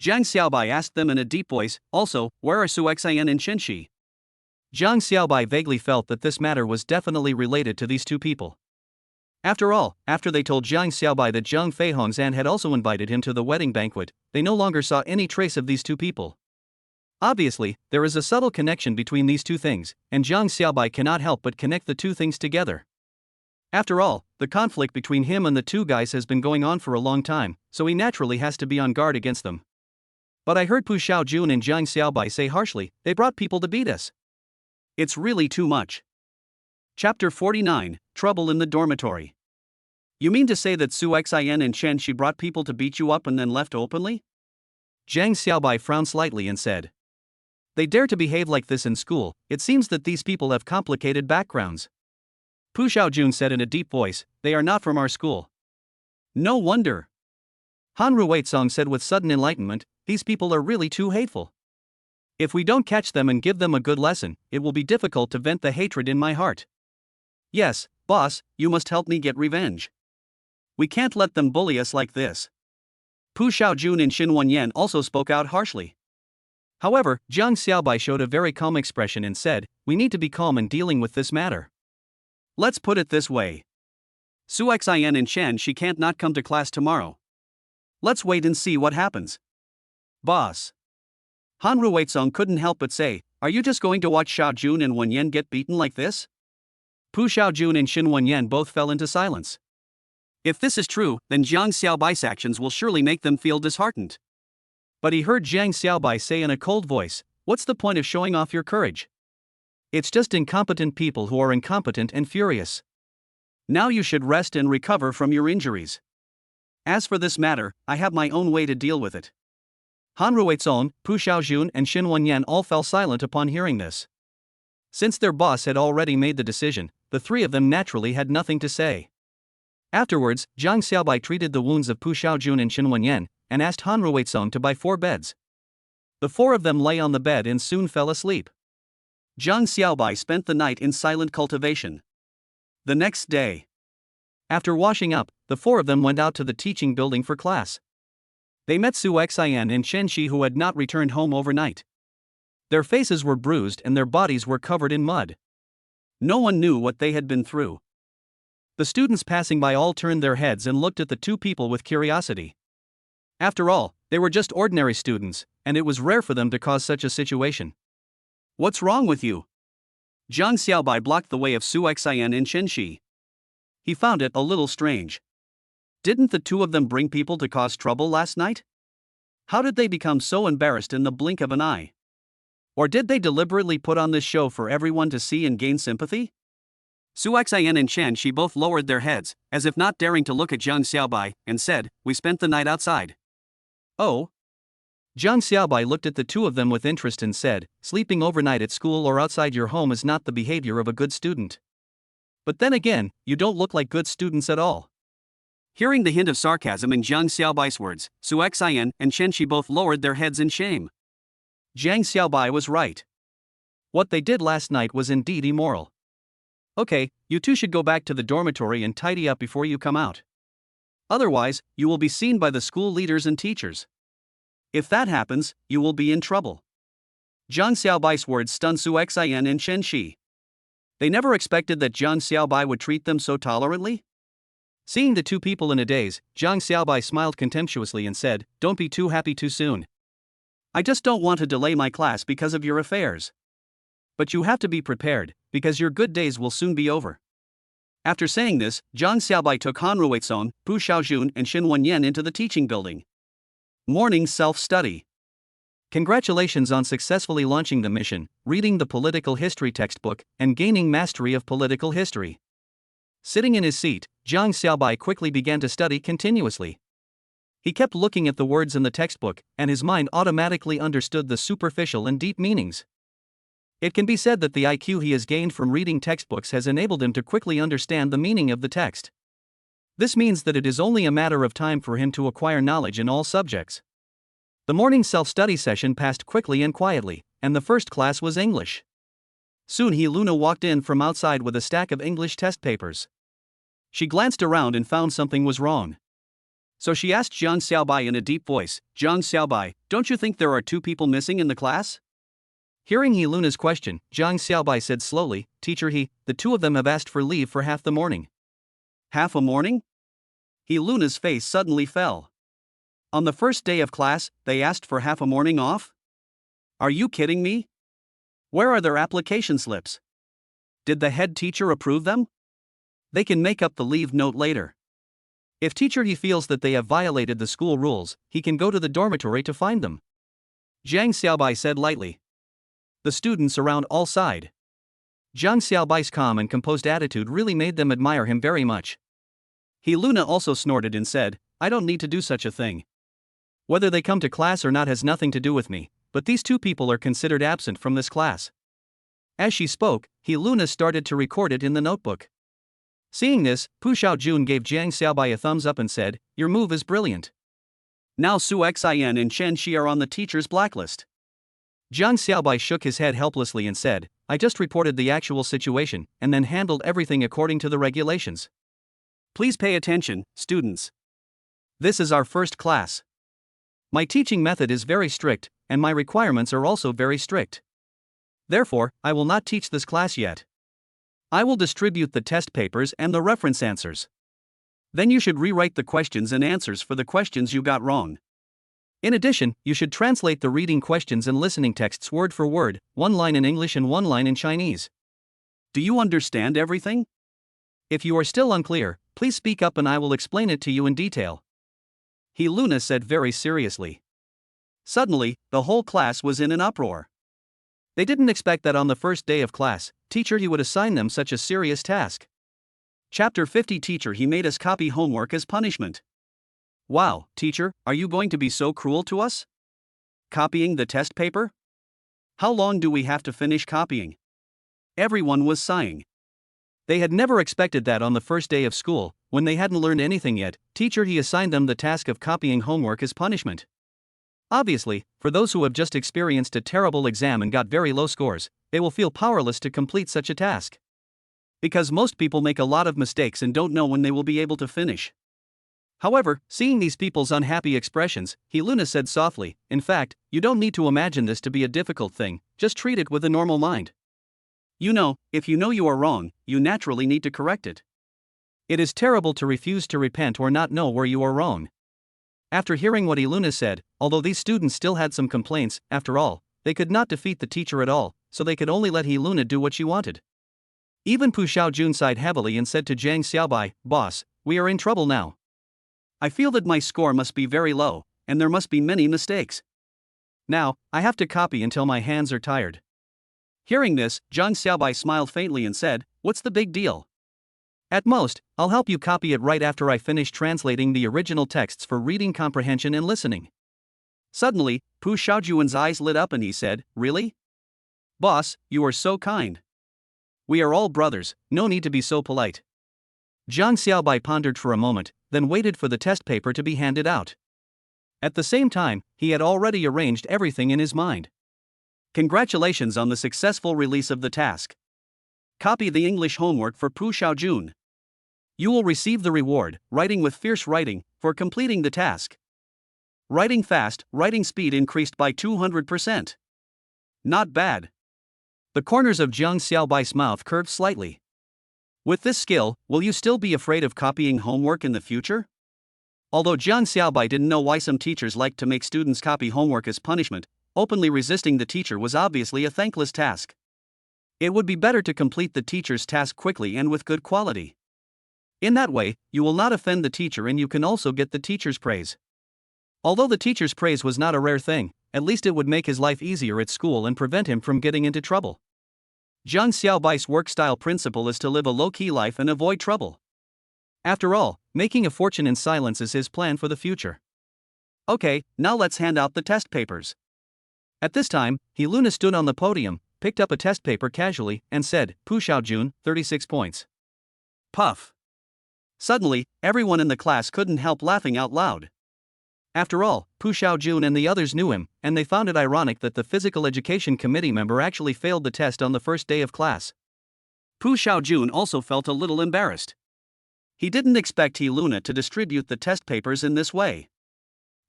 Jiang Xiaobai asked them in a deep voice. "Also, where are Su Xian and Shenxi?" Jiang Xiaobai vaguely felt that this matter was definitely related to these two people. After all, after they told Jiang Xiaobai that Zhang Feihong's aunt had also invited him to the wedding banquet, they no longer saw any trace of these two people. Obviously, there is a subtle connection between these two things, and Jiang Xiaobai cannot help but connect the two things together. After all, the conflict between him and the two guys has been going on for a long time, so he naturally has to be on guard against them. "But I heard Pu Xiaojun and Jiang Xiaobai say harshly, they brought people to beat us." It's really too much. Chapter 49, Trouble in the Dormitory. You mean to say that Su Xian and Shenxi brought people to beat you up and then left openly? Jiang Xiaobai frowned slightly and said, "They dare to behave like this in school. It seems that these people have complicated backgrounds." Pu Xiaojun said in a deep voice, "They are not from our school." No wonder. Han Ruizong said with sudden enlightenment, "These people are really too hateful. If we don't catch them and give them a good lesson, it will be difficult to vent the hatred in my heart." Yes, boss, you must help me get revenge. We can't let them bully us like this. Pu Xiaojun and Xin Wenyan also spoke out harshly. However, Jiang Xiaobai showed a very calm expression and said, "We need to be calm in dealing with this matter. Let's put it this way. Su Xian and Shenxi can't not come to class tomorrow. Let's wait and see what happens." "Boss." Han Ruizong couldn't help but say, "Are you just going to watch Xiaojun and Wenyan get beaten like this?" Pu Xiaojun and Xin Wenyan both fell into silence. If this is true, then Jiang Xiaobai's actions will surely make them feel disheartened. But he heard Jiang Xiaobai say in a cold voice, "What's the point of showing off your courage? It's just incompetent people who are incompetent and furious. Now you should rest and recover from your injuries. As for this matter, I have my own way to deal with it." Han Ruizong, Pu Xiaojun and Xin Wenyan all fell silent upon hearing this. Since their boss had already made the decision, the three of them naturally had nothing to say. Afterwards, Jiang Xiaobai treated the wounds of Pu Xiaojun and Xin Wenyan, and asked Han Ruizong to buy 4 beds. The 4 of them lay on the bed and soon fell asleep. Jiang Xiaobai spent the night in silent cultivation. The next day, after washing up, the 4 of them went out to the teaching building for class. They met Su Xian and Shenxi, who had not returned home overnight. Their faces were bruised and their bodies were covered in mud. No one knew what they had been through. The students passing by all turned their heads and looked at the two people with curiosity. After all, they were just ordinary students, and it was rare for them to cause such a situation. "What's wrong with you?" Jiang Xiaobai blocked the way of Su Xian and Shenxi. He found it a little strange. Didn't the two of them bring people to cause trouble last night? How did they become so embarrassed in the blink of an eye? Or did they deliberately put on this show for everyone to see and gain sympathy? Su Xian and Shenxi both lowered their heads, as if not daring to look at Jiang Xiaobai, and said, "We spent the night outside." "Oh? Zhang Xiaobai looked at the two of them with interest and said, sleeping overnight at school or outside your home is not the behavior of a good student. But then again, you don't look like good students at all. Hearing the hint of sarcasm in Zhang Xiaobai's words, Su Xian and Chen Shi both lowered their heads in shame. Zhang Xiaobai was right. What they did last night was indeed immoral. Okay, you two should go back to the dormitory and tidy up before you come out. Otherwise, you will be seen by the school leaders and teachers. If that happens, you will be in trouble. Zhang Xiaobai's words stunned Su Xian and Chen Shi. They never expected that Zhang Xiaobai would treat them so tolerantly. Seeing the two people in a daze, Zhang Xiaobai smiled contemptuously and said, "Don't be too happy too soon. I just don't want to delay my class because of your affairs. But you have to be prepared, because your good days will soon be over." After saying this, Zhang Xiaobai took Han Ruizong, Pu Xiaojun and Xin Wenyan into the teaching building. Morning self-study. Congratulations on successfully launching the mission, reading the political history textbook, and gaining mastery of political history. Sitting in his seat, Zhang Xiaobai quickly began to study continuously. He kept looking at the words in the textbook, and his mind automatically understood the superficial and deep meanings. It can be said that the IQ he has gained from reading textbooks has enabled him to quickly understand the meaning of the text. This means that it is only a matter of time for him to acquire knowledge in all subjects. The morning self-study session passed quickly and quietly, and the first class was English. Soon Luna walked in from outside with a stack of English test papers. She glanced around and found something was wrong. So she asked Zhang Xiaobai in a deep voice, "Zhang Xiaobai, don't you think there are two people missing in the class?" Hearing Luna's question, Zhang Xiaobai said slowly, "Teacher, the two of them have asked for leave for half the morning." Half a morning? Luna's face suddenly fell. On the first day of class, they asked for half a morning off? Are you kidding me? Where are their application slips? Did the head teacher approve them? They can make up the leave note later. If teacher feels that they have violated the school rules, he can go to the dormitory to find them. Zhang Xiaobai said lightly. The students around all sighed. Zhang Xiaobai's calm and composed attitude really made them admire him very much. Luna also snorted and said, "I don't need to do such a thing. Whether they come to class or not has nothing to do with me, but these two people are considered absent from this class." As she spoke, Luna started to record it in the notebook. Seeing this, Pu Xiaojun gave Zhang Xiaobai a thumbs up and said, "Your move is brilliant. Now Su Xian and Chen Shi are on the teacher's blacklist." Zhang Xiaobai shook his head helplessly and said, "I just reported the actual situation, and then handled everything according to the regulations. Please pay attention, students. This is our first class. My teaching method is very strict, and my requirements are also very strict. Therefore, I will not teach this class yet. I will distribute the test papers and the reference answers. Then you should rewrite the questions and answers for the questions you got wrong. In addition, you should translate the reading questions and listening texts word for word, one line in English and one line in Chinese. Do you understand everything? If you are still unclear, please speak up and I will explain it to you in detail." Luna said very seriously. Suddenly, the whole class was in an uproar. They didn't expect that on the first day of class, teacher would assign them such a serious task. Chapter 50 Teacher made us copy homework as punishment. Wow, teacher, are you going to be so cruel to us? Copying the test paper? How long do we have to finish copying? Everyone was sighing. They had never expected that on the first day of school, when they hadn't learned anything yet, teacher assigned them the task of copying homework as punishment. Obviously, for those who have just experienced a terrible exam and got very low scores, they will feel powerless to complete such a task. Because most people make a lot of mistakes and don't know when they will be able to finish. However, seeing these people's unhappy expressions, Luna said softly, "In fact, you don't need to imagine this to be a difficult thing, just treat it with a normal mind. You know, if you know you are wrong, you naturally need to correct it. It is terrible to refuse to repent or not know where you are wrong." After hearing what Luna said, although these students still had some complaints, after all, they could not defeat the teacher at all, so they could only let Luna do what she wanted. Even Pu Xiaojun sighed heavily and said to Zhang Xiaobai, "Boss, we are in trouble now. I feel that my score must be very low, and there must be many mistakes. Now, I have to copy until my hands are tired." Hearing this, Zhang Xiaobai smiled faintly and said, "What's the big deal? At most, I'll help you copy it right after I finish translating the original texts for reading comprehension and listening." Suddenly, Pu Xiaojuan's eyes lit up and he said, "Really? Boss, you are so kind. We are all brothers, no need to be so polite." Jiang Xiaobai pondered for a moment, then waited for the test paper to be handed out. At the same time, he had already arranged everything in his mind. Congratulations on the successful release of the task. Copy the English homework for Pu Xiaojun. You will receive the reward, Writing with Fierce Writing, for completing the task. Writing fast, writing speed increased by 200%. Not bad. The corners of Jiang Xiaobai's mouth curved slightly. With this skill, will you still be afraid of copying homework in the future? Although Jiang Xiaobai didn't know why some teachers like to make students copy homework as punishment, openly resisting the teacher was obviously a thankless task. It would be better to complete the teacher's task quickly and with good quality. In that way, you will not offend the teacher and you can also get the teacher's praise. Although the teacher's praise was not a rare thing, at least it would make his life easier at school and prevent him from getting into trouble. Jiang Xiaobai's work style principle is to live a low-key life and avoid trouble. After all, making a fortune in silence is his plan for the future. Okay, now let's hand out the test papers. At this time, Luna stood on the podium, picked up a test paper casually, and said, "Pu Xiaojun, 36 points. Puff. Suddenly, everyone in the class couldn't help laughing out loud. After all, Pu Xiaojun and the others knew him, and they found it ironic that the physical education committee member actually failed the test on the first day of class. Pu Xiaojun also felt a little embarrassed. He didn't expect Luna to distribute the test papers in this way.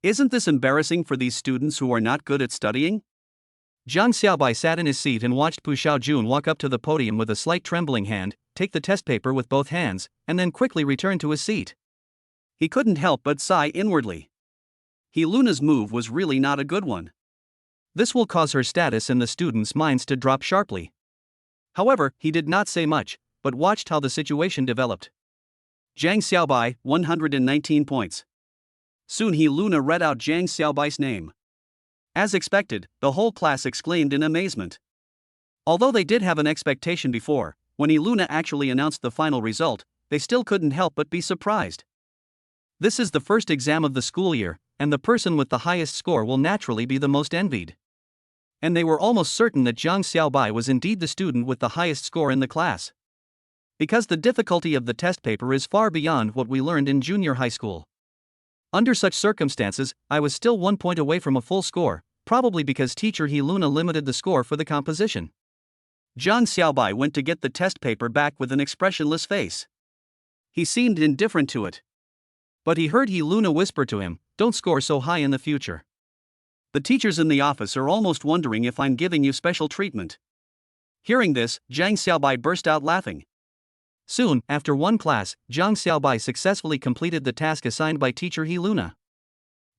Isn't this embarrassing for these students who are not good at studying? Jiang Xiaobai sat in his seat and watched Pu Xiaojun walk up to the podium with a slight trembling hand, take the test paper with both hands, and then quickly return to his seat. He couldn't help but sigh inwardly. Luna's move was really not a good one. This will cause her status in the students' minds to drop sharply. However, he did not say much, but watched how the situation developed. Jiang Xiaobai, 119 points. Soon Luna read out Jiang Xiaobai's name. As expected, the whole class exclaimed in amazement. Although they did have an expectation before, when Luna actually announced the final result, they still couldn't help but be surprised. This is the first exam of the school year, and the person with the highest score will naturally be the most envied. And they were almost certain that Jiang Xiaobai was indeed the student with the highest score in the class. Because the difficulty of the test paper is far beyond what we learned in junior high school. Under such circumstances, I was still 1 point away from a full score, probably because teacher Luna limited the score for the composition. Jiang Xiaobai went to get the test paper back with an expressionless face. He seemed indifferent to it. But he heard Luna whisper to him, "Don't score so high in the future. The teachers in the office are almost wondering if I'm giving you special treatment." Hearing this, Jiang Xiaobai burst out laughing. Soon, after one class, Jiang Xiaobai successfully completed the task assigned by teacher Luna.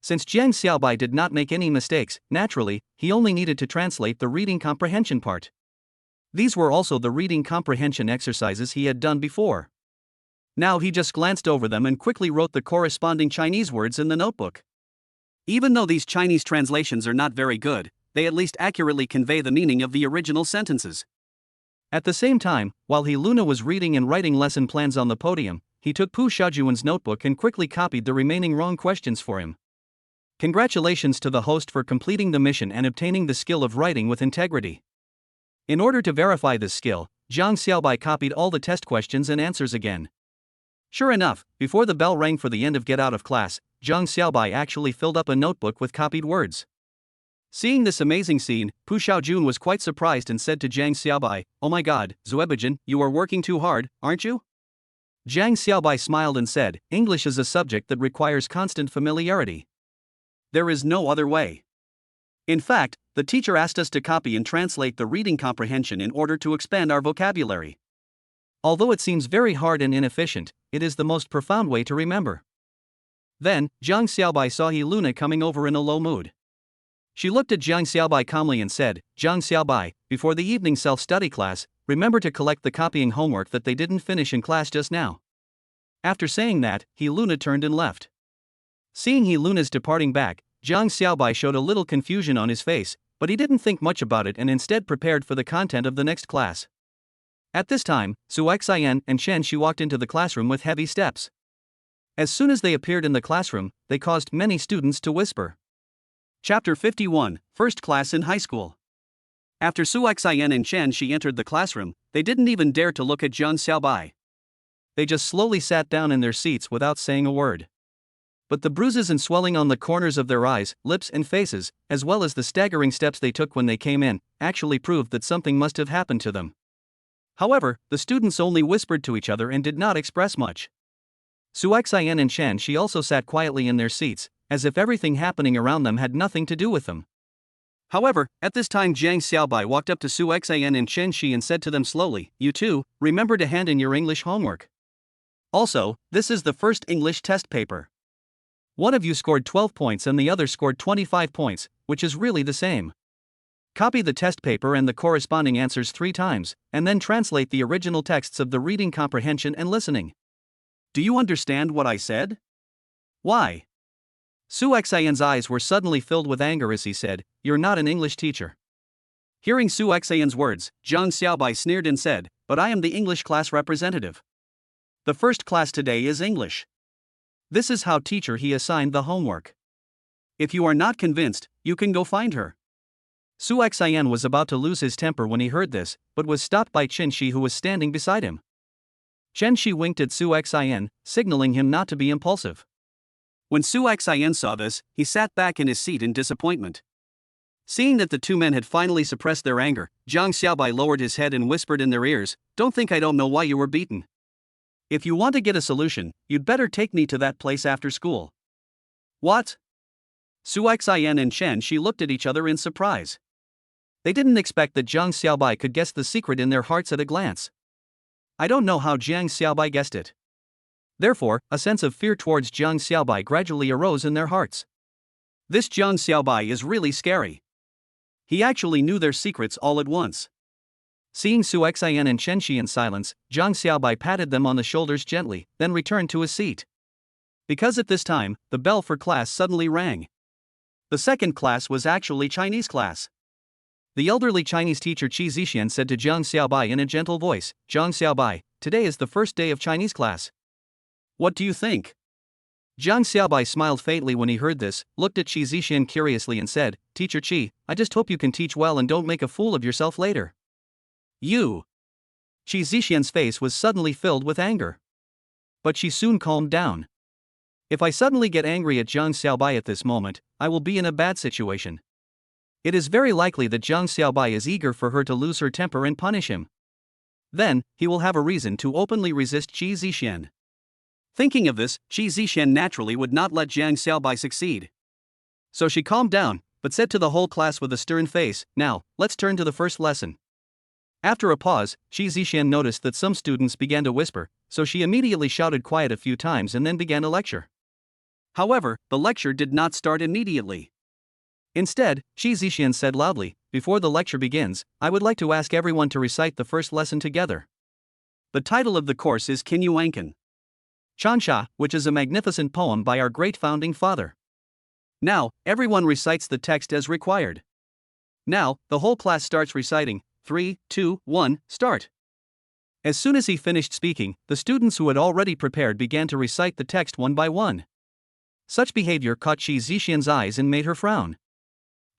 Since Jiang Xiaobai did not make any mistakes, naturally, he only needed to translate the reading comprehension part. These were also the reading comprehension exercises he had done before. Now he just glanced over them and quickly wrote the corresponding Chinese words in the notebook. Even though these Chinese translations are not very good, they at least accurately convey the meaning of the original sentences. At the same time, while Luna was reading and writing lesson plans on the podium, he took Pu Xiaojuan's notebook and quickly copied the remaining wrong questions for him. Congratulations to the host for completing the mission and obtaining the skill of writing with integrity. In order to verify this skill, Jiang Xiaobai copied all the test questions and answers again. Sure enough, before the bell rang for the end of get out of class, Jiang Xiaobai actually filled up a notebook with copied words. Seeing this amazing scene, Pu Xiaojun was quite surprised and said to Jiang Xiaobai, "Oh my god, Zuebijin, you are working too hard, aren't you?" Jiang Xiaobai smiled and said, "English is a subject that requires constant familiarity. There is no other way. In fact, the teacher asked us to copy and translate the reading comprehension in order to expand our vocabulary. Although it seems very hard and inefficient, it is the most profound way to remember." Then, Jiang Xiaobai saw Luna coming over in a low mood. She looked at Jiang Xiaobai calmly and said, "Jiang Xiaobai, before the evening self-study class, remember to collect the copying homework that they didn't finish in class just now." After saying that, Luna turned and left. Seeing Luna's departing back, Jiang Xiaobai showed a little confusion on his face, but he didn't think much about it and instead prepared for the content of the next class. At this time, Su Xian and Shen Shi walked into the classroom with heavy steps. As soon as they appeared in the classroom, they caused many students to whisper. Chapter 51, First Class in High School. After Su Xian and Chen Shi entered the classroom, they didn't even dare to look at Zhang Xiaobai. They just slowly sat down in their seats without saying a word. But the bruises and swelling on the corners of their eyes, lips and faces, as well as the staggering steps they took when they came in, actually proved that something must have happened to them. However, the students only whispered to each other and did not express much. Su Xian and Chen Shi also sat quietly in their seats, as if everything happening around them had nothing to do with them. However, at this time Zhang Xiaobai walked up to Su Xian and Chen Shi and said to them slowly, "You two, remember to hand in your English homework. Also, this is the first English test paper. One of you scored 12 points and the other scored 25 points, which is really the same. Copy the test paper and the corresponding answers 3 times, and then translate the original texts of the reading comprehension and listening. Do you understand what I said? Why?" Su Xian's eyes were suddenly filled with anger as he said, "You're not an English teacher." Hearing Su Xian's words, Zhang Xiaobai sneered and said, "But I am the English class representative. The first class today is English. This is how teacher he assigned the homework. If you are not convinced, you can go find her." Su Xian was about to lose his temper when he heard this, but was stopped by Chen Shi who was standing beside him. Chen Shi winked at Su Xian, signaling him not to be impulsive. When Su Xian saw this, he sat back in his seat in disappointment. Seeing that the two men had finally suppressed their anger, Zhang Xiaobai lowered his head and whispered in their ears, "Don't think I don't know why you were beaten. If you want to get a solution, you'd better take me to that place after school." "What?" Su Xian and Chen Shi looked at each other in surprise. They didn't expect that Zhang Xiaobai could guess the secret in their hearts at a glance. I don't know how Zhang Xiaobai guessed it. Therefore, a sense of fear towards Zhang Xiaobai gradually arose in their hearts. This Zhang Xiaobai is really scary. He actually knew their secrets all at once. Seeing Su Xian and Chen Shi in silence, Zhang Xiaobai patted them on the shoulders gently, then returned to his seat. Because at this time, the bell for class suddenly rang. The second class was actually Chinese class. The elderly Chinese teacher Qi Zixian said to Zhang Xiaobai in a gentle voice, "Zhang Xiaobai, today is the first day of Chinese class. What do you think?" Zhang Xiaobai smiled faintly when he heard this, looked at Qi Zixian curiously and said, "Teacher Qi, I just hope you can teach well and don't make a fool of yourself later." "You." Qi Zixian's face was suddenly filled with anger. But she soon calmed down. "If I suddenly get angry at Zhang Xiaobai at this moment, I will be in a bad situation. It is very likely that Zhang Xiaobai is eager for her to lose her temper and punish him. Then, he will have a reason to openly resist Qi Zixian." Thinking of this, Qi Zixian naturally would not let Zhang Xiaobai succeed. So she calmed down, but said to the whole class with a stern face, "Now, let's turn to the first lesson." After a pause, Qi Zixian noticed that some students began to whisper, so she immediately shouted quiet a few times and then began a lecture. However, the lecture did not start immediately. Instead, Qi Zixian said loudly, "Before the lecture begins, I would like to ask everyone to recite the first lesson together. The title of the course is Qin Yu Ankan Chansha, which is a magnificent poem by our great founding father. Now, everyone recites the text as required." Now, the whole class starts reciting. 3, 2, 1, start. As soon as he finished speaking, the students who had already prepared began to recite the text one by one. Such behavior caught Qi Zixian's eyes and made her frown.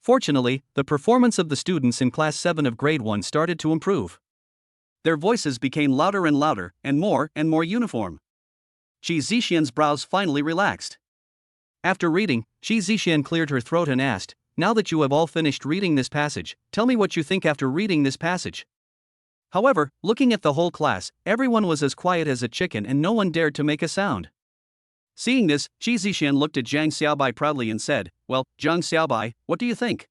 Fortunately, the performance of the students in Class 7 of Grade 1 started to improve. Their voices became louder and louder, and more uniform. Qi Zixian's brows finally relaxed. After reading, Qi Zixian cleared her throat and asked, "Now that you have all finished reading this passage, tell me what you think after reading this passage." However, looking at the whole class, everyone was as quiet as a chicken and no one dared to make a sound. Seeing this, Qi Zixian looked at Zhang Xiaobai proudly and said, "Well, Zhang Xiaobai, what do you think?"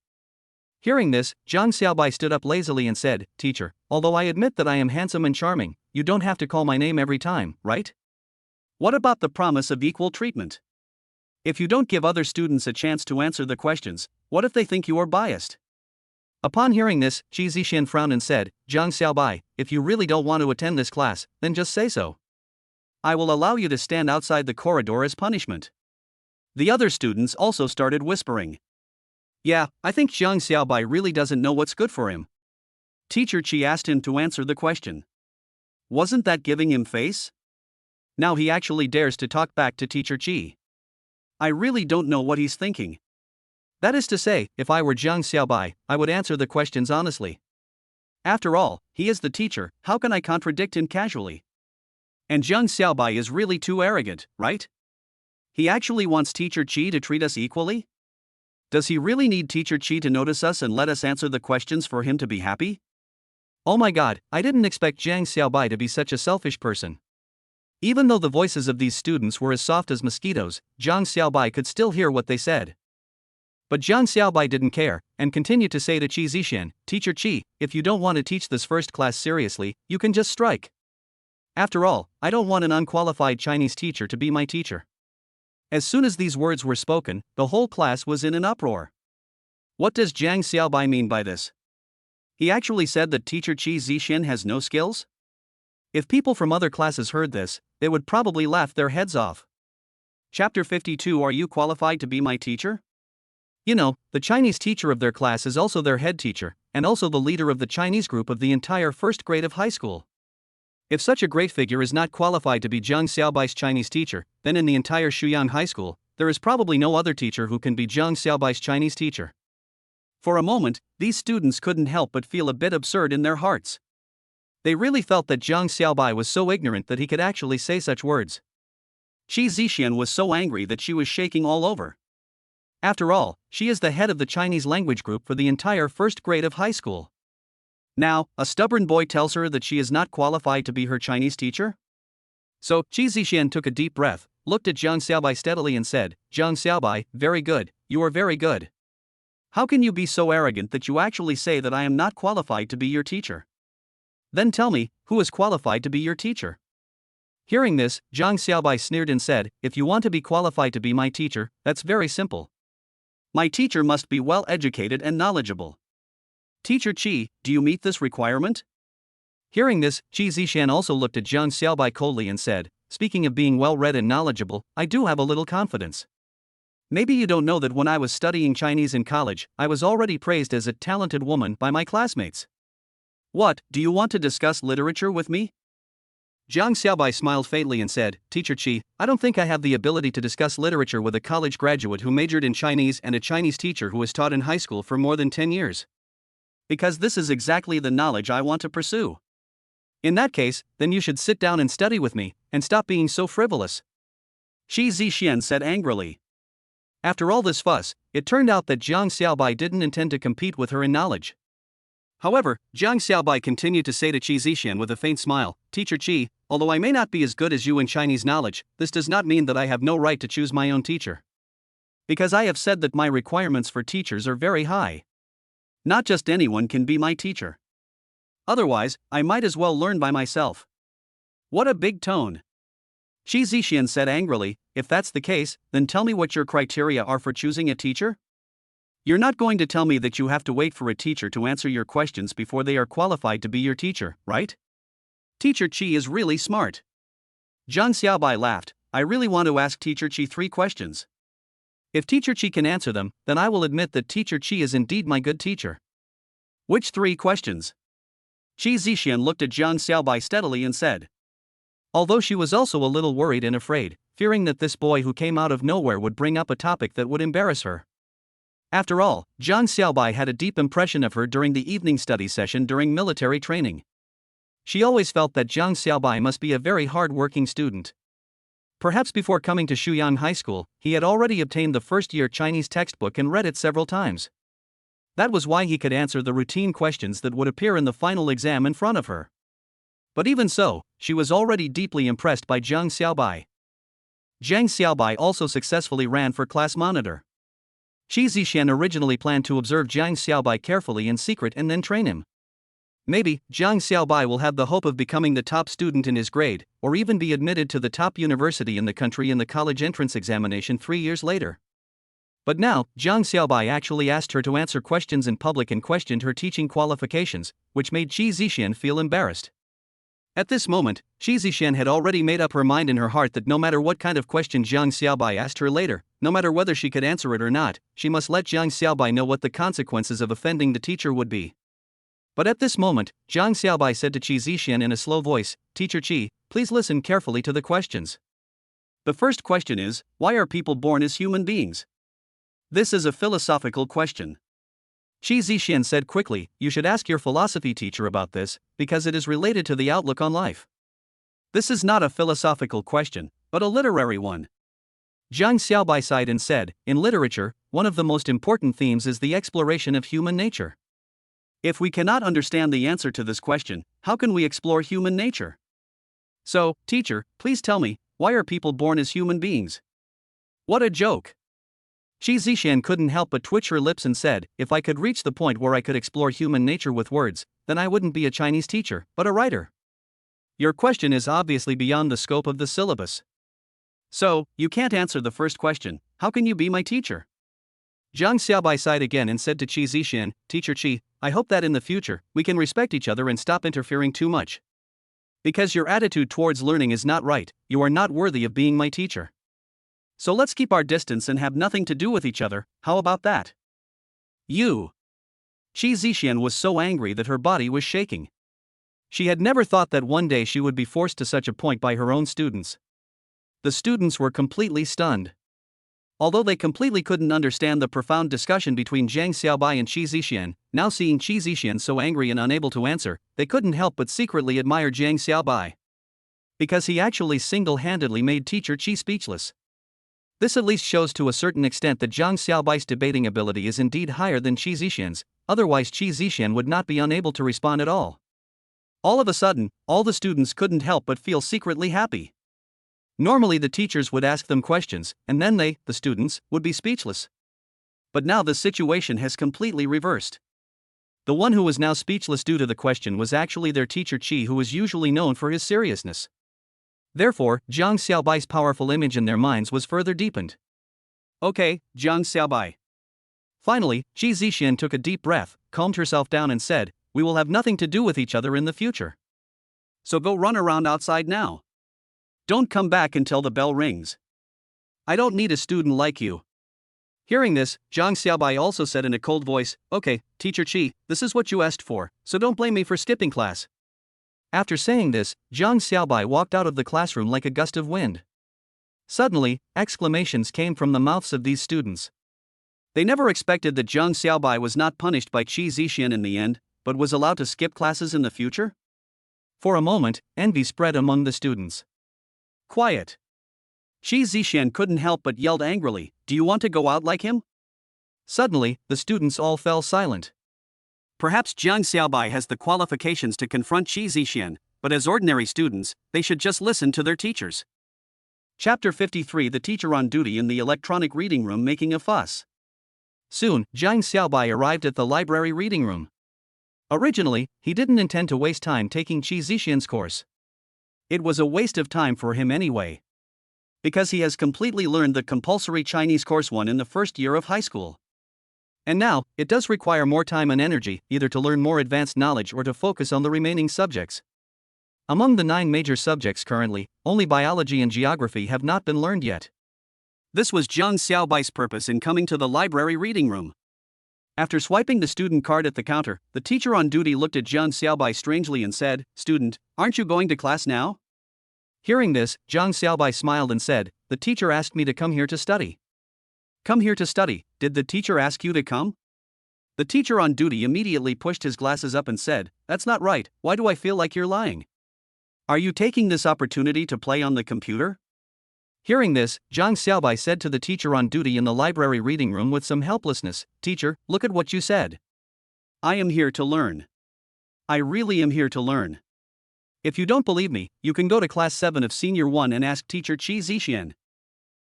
Hearing this, Zhang Xiaobai stood up lazily and said, "Teacher, although I admit that I am handsome and charming, you don't have to call my name every time, right? What about the promise of equal treatment? If you don't give other students a chance to answer the questions, what if they think you are biased?" Upon hearing this, Qi Zixian frowned and said, "Zhang Xiaobai, if you really don't want to attend this class, then just say so. I will allow you to stand outside the corridor as punishment." The other students also started whispering. "Yeah, I think Zhang Xiaobai really doesn't know what's good for him." Teacher Qi asked him to answer the question. Wasn't that giving him face? Now he actually dares to talk back to Teacher Qi. I really don't know what he's thinking. That is to say, if I were Zhang Xiaobai, I would answer the questions honestly. After all, he is the teacher, how can I contradict him casually? And Zhang Xiaobai is really too arrogant, right? He actually wants Teacher Qi to treat us equally? Does he really need Teacher Qi to notice us and let us answer the questions for him to be happy? Oh my god, I didn't expect Zhang Xiaobai to be such a selfish person. Even though the voices of these students were as soft as mosquitoes, Zhang Xiaobai could still hear what they said. But Zhang Xiaobai didn't care, and continued to say to Qi Zishan, Teacher Qi, if you don't want to teach this first class seriously, you can just strike. After all, I don't want an unqualified Chinese teacher to be my teacher. As soon as these words were spoken, the whole class was in an uproar. What does Zhang Xiaobai mean by this? He actually said that Teacher Qi Zishan has no skills? If people from other classes heard this, they would probably laugh their heads off. Chapter 52. Are you qualified to be my teacher? You know, the Chinese teacher of their class is also their head teacher, and also the leader of the Chinese group of the entire first grade of high school. If such a great figure is not qualified to be Zhang Xiaobai's Chinese teacher, then in the entire Shuyang High School, there is probably no other teacher who can be Zhang Xiaobai's Chinese teacher. For a moment, these students couldn't help but feel a bit absurd in their hearts. They really felt that Zhang Xiaobai was so ignorant that he could actually say such words. Qi Zishan was so angry that she was shaking all over. After all, she is the head of the Chinese language group for the entire first grade of high school. Now, a stubborn boy tells her that she is not qualified to be her Chinese teacher? So, Qi Zishan took a deep breath, looked at Zhang Xiaobai steadily and said, Zhang Xiaobai, very good, you are very good. How can you be so arrogant that you actually say that I am not qualified to be your teacher? Then tell me, who is qualified to be your teacher? Hearing this, Zhang Xiaobai sneered and said, if you want to be qualified to be my teacher, that's very simple. My teacher must be well educated and knowledgeable. Teacher Qi, do you meet this requirement? Hearing this, Qi Zishan also looked at Zhang Xiaobai coldly and said, speaking of being well-read and knowledgeable, I do have a little confidence. Maybe you don't know that when I was studying Chinese in college, I was already praised as a talented woman by my classmates. What, do you want to discuss literature with me? Zhang Xiaobai smiled faintly and said, Teacher Qi, I don't think I have the ability to discuss literature with a college graduate who majored in Chinese and a Chinese teacher who was taught in high school for more than 10 years. Because this is exactly the knowledge I want to pursue. In that case, then you should sit down and study with me, and stop being so frivolous. Qi Zishan said angrily. After all this fuss, it turned out that Zhang Xiaobai didn't intend to compete with her in knowledge. However, Zhang Xiaobai continued to say to Qi Zishan with a faint smile, Teacher Qi, although I may not be as good as you in Chinese knowledge, this does not mean that I have no right to choose my own teacher. Because I have said that my requirements for teachers are very high. Not just anyone can be my teacher. Otherwise, I might as well learn by myself. What a big tone. Qi Zishan said angrily, if that's the case, then tell me what your criteria are for choosing a teacher? You're not going to tell me that you have to wait for a teacher to answer your questions before they are qualified to be your teacher, right? Teacher Qi is really smart. Zhang Xiaobai laughed, I really want to ask Teacher Qi 3 questions. If Teacher Qi can answer them, then I will admit that Teacher Qi is indeed my good teacher. Which 3 questions? Qi Zishan looked at Zhang Xiaobai steadily and said. Although she was also a little worried and afraid, fearing that this boy who came out of nowhere would bring up a topic that would embarrass her. After all, Zhang Xiaobai had a deep impression of her during the evening study session during military training. She always felt that Zhang Xiaobai must be a very hard-working student. Perhaps before coming to Shuyang High School, he had already obtained the first-year Chinese textbook and read it several times. That was why he could answer the routine questions that would appear in the final exam in front of her. But even so, she was already deeply impressed by Zhang Xiaobai. Zhang Xiaobai also successfully ran for class monitor. Qi Zishan originally planned to observe Zhang Xiaobai carefully in secret and then train him. Maybe, Zhang Xiaobai will have the hope of becoming the top student in his grade, or even be admitted to the top university in the country in the college entrance examination 3 years later. But now, Zhang Xiaobai actually asked her to answer questions in public and questioned her teaching qualifications, which made Qi Zishan feel embarrassed. At this moment, Qi Zishan had already made up her mind in her heart that no matter what kind of question Zhang Xiaobai asked her later, no matter whether she could answer it or not, she must let Zhang Xiaobai know what the consequences of offending the teacher would be. But at this moment, Zhang Xiaobai said to Qi Zishan in a slow voice, Teacher Qi, please listen carefully to the questions. The first question is, why are people born as human beings? This is a philosophical question. Qi Zixian said quickly, you should ask your philosophy teacher about this, because it is related to the outlook on life. This is not a philosophical question, but a literary one. Zhang Xiaobai sighed and said, in literature, one of the most important themes is the exploration of human nature. If we cannot understand the answer to this question, how can we explore human nature? So, teacher, please tell me, why are people born as human beings? What a joke! Qi Zixian couldn't help but twitch her lips and said, if I could reach the point where I could explore human nature with words, then I wouldn't be a Chinese teacher, but a writer. Your question is obviously beyond the scope of the syllabus. So, you can't answer the first question, how can you be my teacher? Zhang Xiaobai sighed again and said to Qi Zixian, Teacher Qi, I hope that in the future, we can respect each other and stop interfering too much. Because your attitude towards learning is not right, you are not worthy of being my teacher. So let's keep our distance and have nothing to do with each other, how about that? You! Qi Zixian was so angry that her body was shaking. She had never thought that one day she would be forced to such a point by her own students. The students were completely stunned. Although they completely couldn't understand the profound discussion between Zhang Xiaobai and Qi Zixian, now seeing Qi Zixian so angry and unable to answer, they couldn't help but secretly admire Zhang Xiaobai. Because he actually single-handedly made teacher Qi speechless. This at least shows to a certain extent that Zhang Xiaobai's debating ability is indeed higher than Qi Zixian's, otherwise Qi Zixian would not be unable to respond at all. All of a sudden, all the students couldn't help but feel secretly happy. Normally the teachers would ask them questions, and then they, the students, would be speechless. But now the situation has completely reversed. The one who was now speechless due to the question was actually their teacher Qi, who was usually known for his seriousness. Therefore, Zhang Xiaobai's powerful image in their minds was further deepened. Okay, Zhang Xiaobai. Finally, Qi Zixian took a deep breath, calmed herself down and said, we will have nothing to do with each other in the future. So go run around outside now. Don't come back until the bell rings. I don't need a student like you. Hearing this, Zhang Xiaobai also said in a cold voice, okay, Teacher Qi, this is what you asked for, so don't blame me for skipping class. After saying this, Zhang Xiaobai walked out of the classroom like a gust of wind. Suddenly, exclamations came from the mouths of these students. They never expected that Zhang Xiaobai was not punished by Qi Zixian in the end, but was allowed to skip classes in the future? For a moment, envy spread among the students. Quiet. Qi Zixian couldn't help but yelled angrily, do you want to go out like him? Suddenly, the students all fell silent. Perhaps Zhang Xiaobai has the qualifications to confront Qi Zixian, but as ordinary students, they should just listen to their teachers. Chapter 53 The Teacher on Duty in the Electronic Reading Room Making a Fuss. Soon, Zhang Xiaobai arrived at the library reading room. Originally, he didn't intend to waste time taking Qi Zixian's course. It was a waste of time for him anyway. Because he has completely learned the compulsory Chinese course 1 in the first year of high school. And now, it does require more time and energy, either to learn more advanced knowledge or to focus on the remaining subjects. Among the 9 major subjects currently, only biology and geography have not been learned yet. This was Zhang Xiaobai's purpose in coming to the library reading room. After swiping the student card at the counter, the teacher on duty looked at Zhang Xiaobai strangely and said, Student, aren't you going to class now? Hearing this, Zhang Xiaobai smiled and said, the teacher asked me to come here to study. Come here to study, did the teacher ask you to come? The teacher on duty immediately pushed his glasses up and said, That's not right, why do I feel like you're lying? Are you taking this opportunity to play on the computer? Hearing this, Zhang Xiaobai said to the teacher on duty in the library reading room with some helplessness, Teacher, look at what you said. I am here to learn. I really am here to learn. If you don't believe me, you can go to class 7 of Senior 1 and ask teacher Qi Zixian.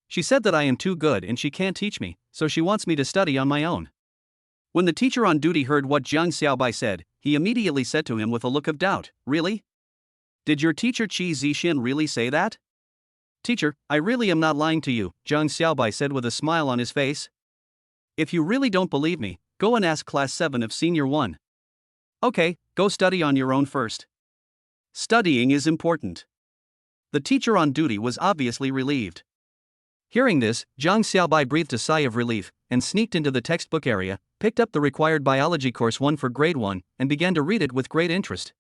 She said that I am too good and she can't teach me, so she wants me to study on my own. When the teacher on duty heard what Zhang Xiaobai said, he immediately said to him with a look of doubt, Really? Did your teacher Qi Zixian really say that? Teacher, I really am not lying to you, Zhang Xiaobai said with a smile on his face. If you really don't believe me, go and ask class 7 of Senior 1. Okay, go study on your own first. Studying is important. The teacher on duty was obviously relieved. Hearing this, Zhang Xiaobai breathed a sigh of relief, and sneaked into the textbook area, picked up the required biology course 1 for grade 1, and began to read it with great interest.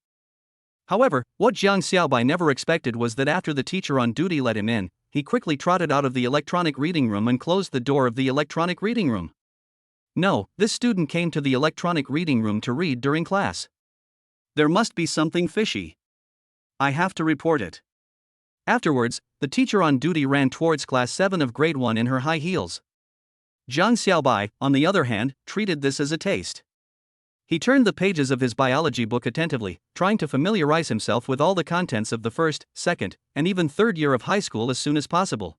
However, what Zhang Xiaobai never expected was that after the teacher on duty let him in, he quickly trotted out of the electronic reading room and closed the door of the electronic reading room. No, this student came to the electronic reading room to read during class. There must be something fishy. I have to report it. Afterwards, the teacher on duty ran towards class 7 of grade 1 in her high heels. Jiang Xiaobai, on the other hand, treated this as a taste. He turned the pages of his biology book attentively, trying to familiarize himself with all the contents of the first, second, and even third year of high school as soon as possible.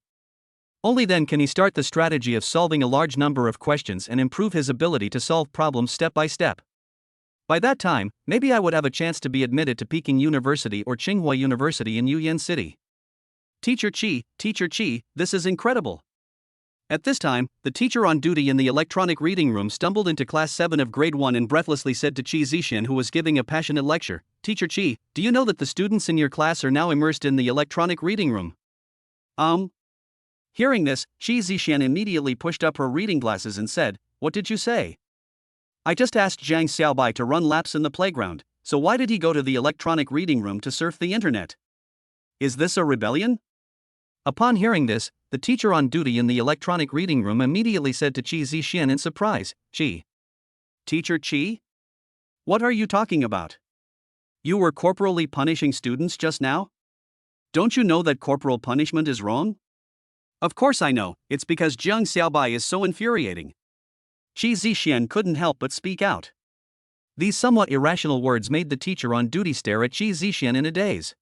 Only then can he start the strategy of solving a large number of questions and improve his ability to solve problems step by step. By that time, maybe I would have a chance to be admitted to Peking University or Tsinghua University in Yuyan City. Teacher Chi, this is incredible. At this time, the teacher on duty in the electronic reading room stumbled into class 7 of grade 1 and breathlessly said to Qi Zixuan, who was giving a passionate lecture, "Teacher Chi, do you know that the students in your class are now immersed in the electronic reading room?" Hearing this, Qi Zixuan immediately pushed up her reading glasses and said, "What did you say?" "I just asked Jiang Xiaobai to run laps in the playground, so why did he go to the electronic reading room to surf the internet? Is this a rebellion?" Upon hearing this, the teacher on duty in the electronic reading room immediately said to Qi Zixuan in surprise, "Qi. Teacher Chi? What are you talking about? You were corporally punishing students just now? Don't you know that corporal punishment is wrong?" "Of course I know, it's because Jiang Xiaobai is so infuriating." Qi Zixuan couldn't help but speak out. These somewhat irrational words made the teacher on duty stare at Qi Zixuan in a daze.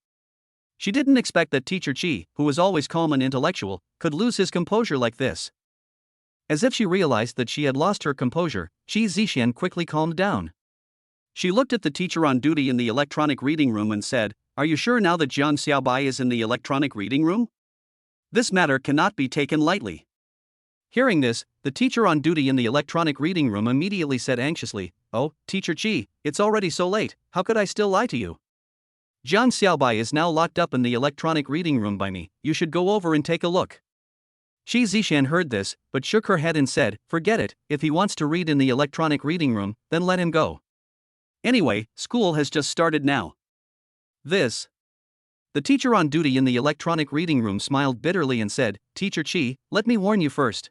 She didn't expect that teacher Qi, who was always calm and intellectual, could lose his composure like this. As if she realized that she had lost her composure, Qi Zixuan quickly calmed down. She looked at the teacher on duty in the electronic reading room and said, "Are you sure now that Jiang Xiaobai is in the electronic reading room? This matter cannot be taken lightly." Hearing this, the teacher on duty in the electronic reading room immediately said anxiously, "Oh, teacher Qi, it's already so late, how could I still lie to you? Jiang Xiaobai is now locked up in the electronic reading room by me, you should go over and take a look." Qi Zixuan heard this, but shook her head and said, "Forget it, if he wants to read in the electronic reading room, then let him go. Anyway, school has just started now." The teacher on duty in the electronic reading room smiled bitterly and said, "Teacher Qi, let me warn you first.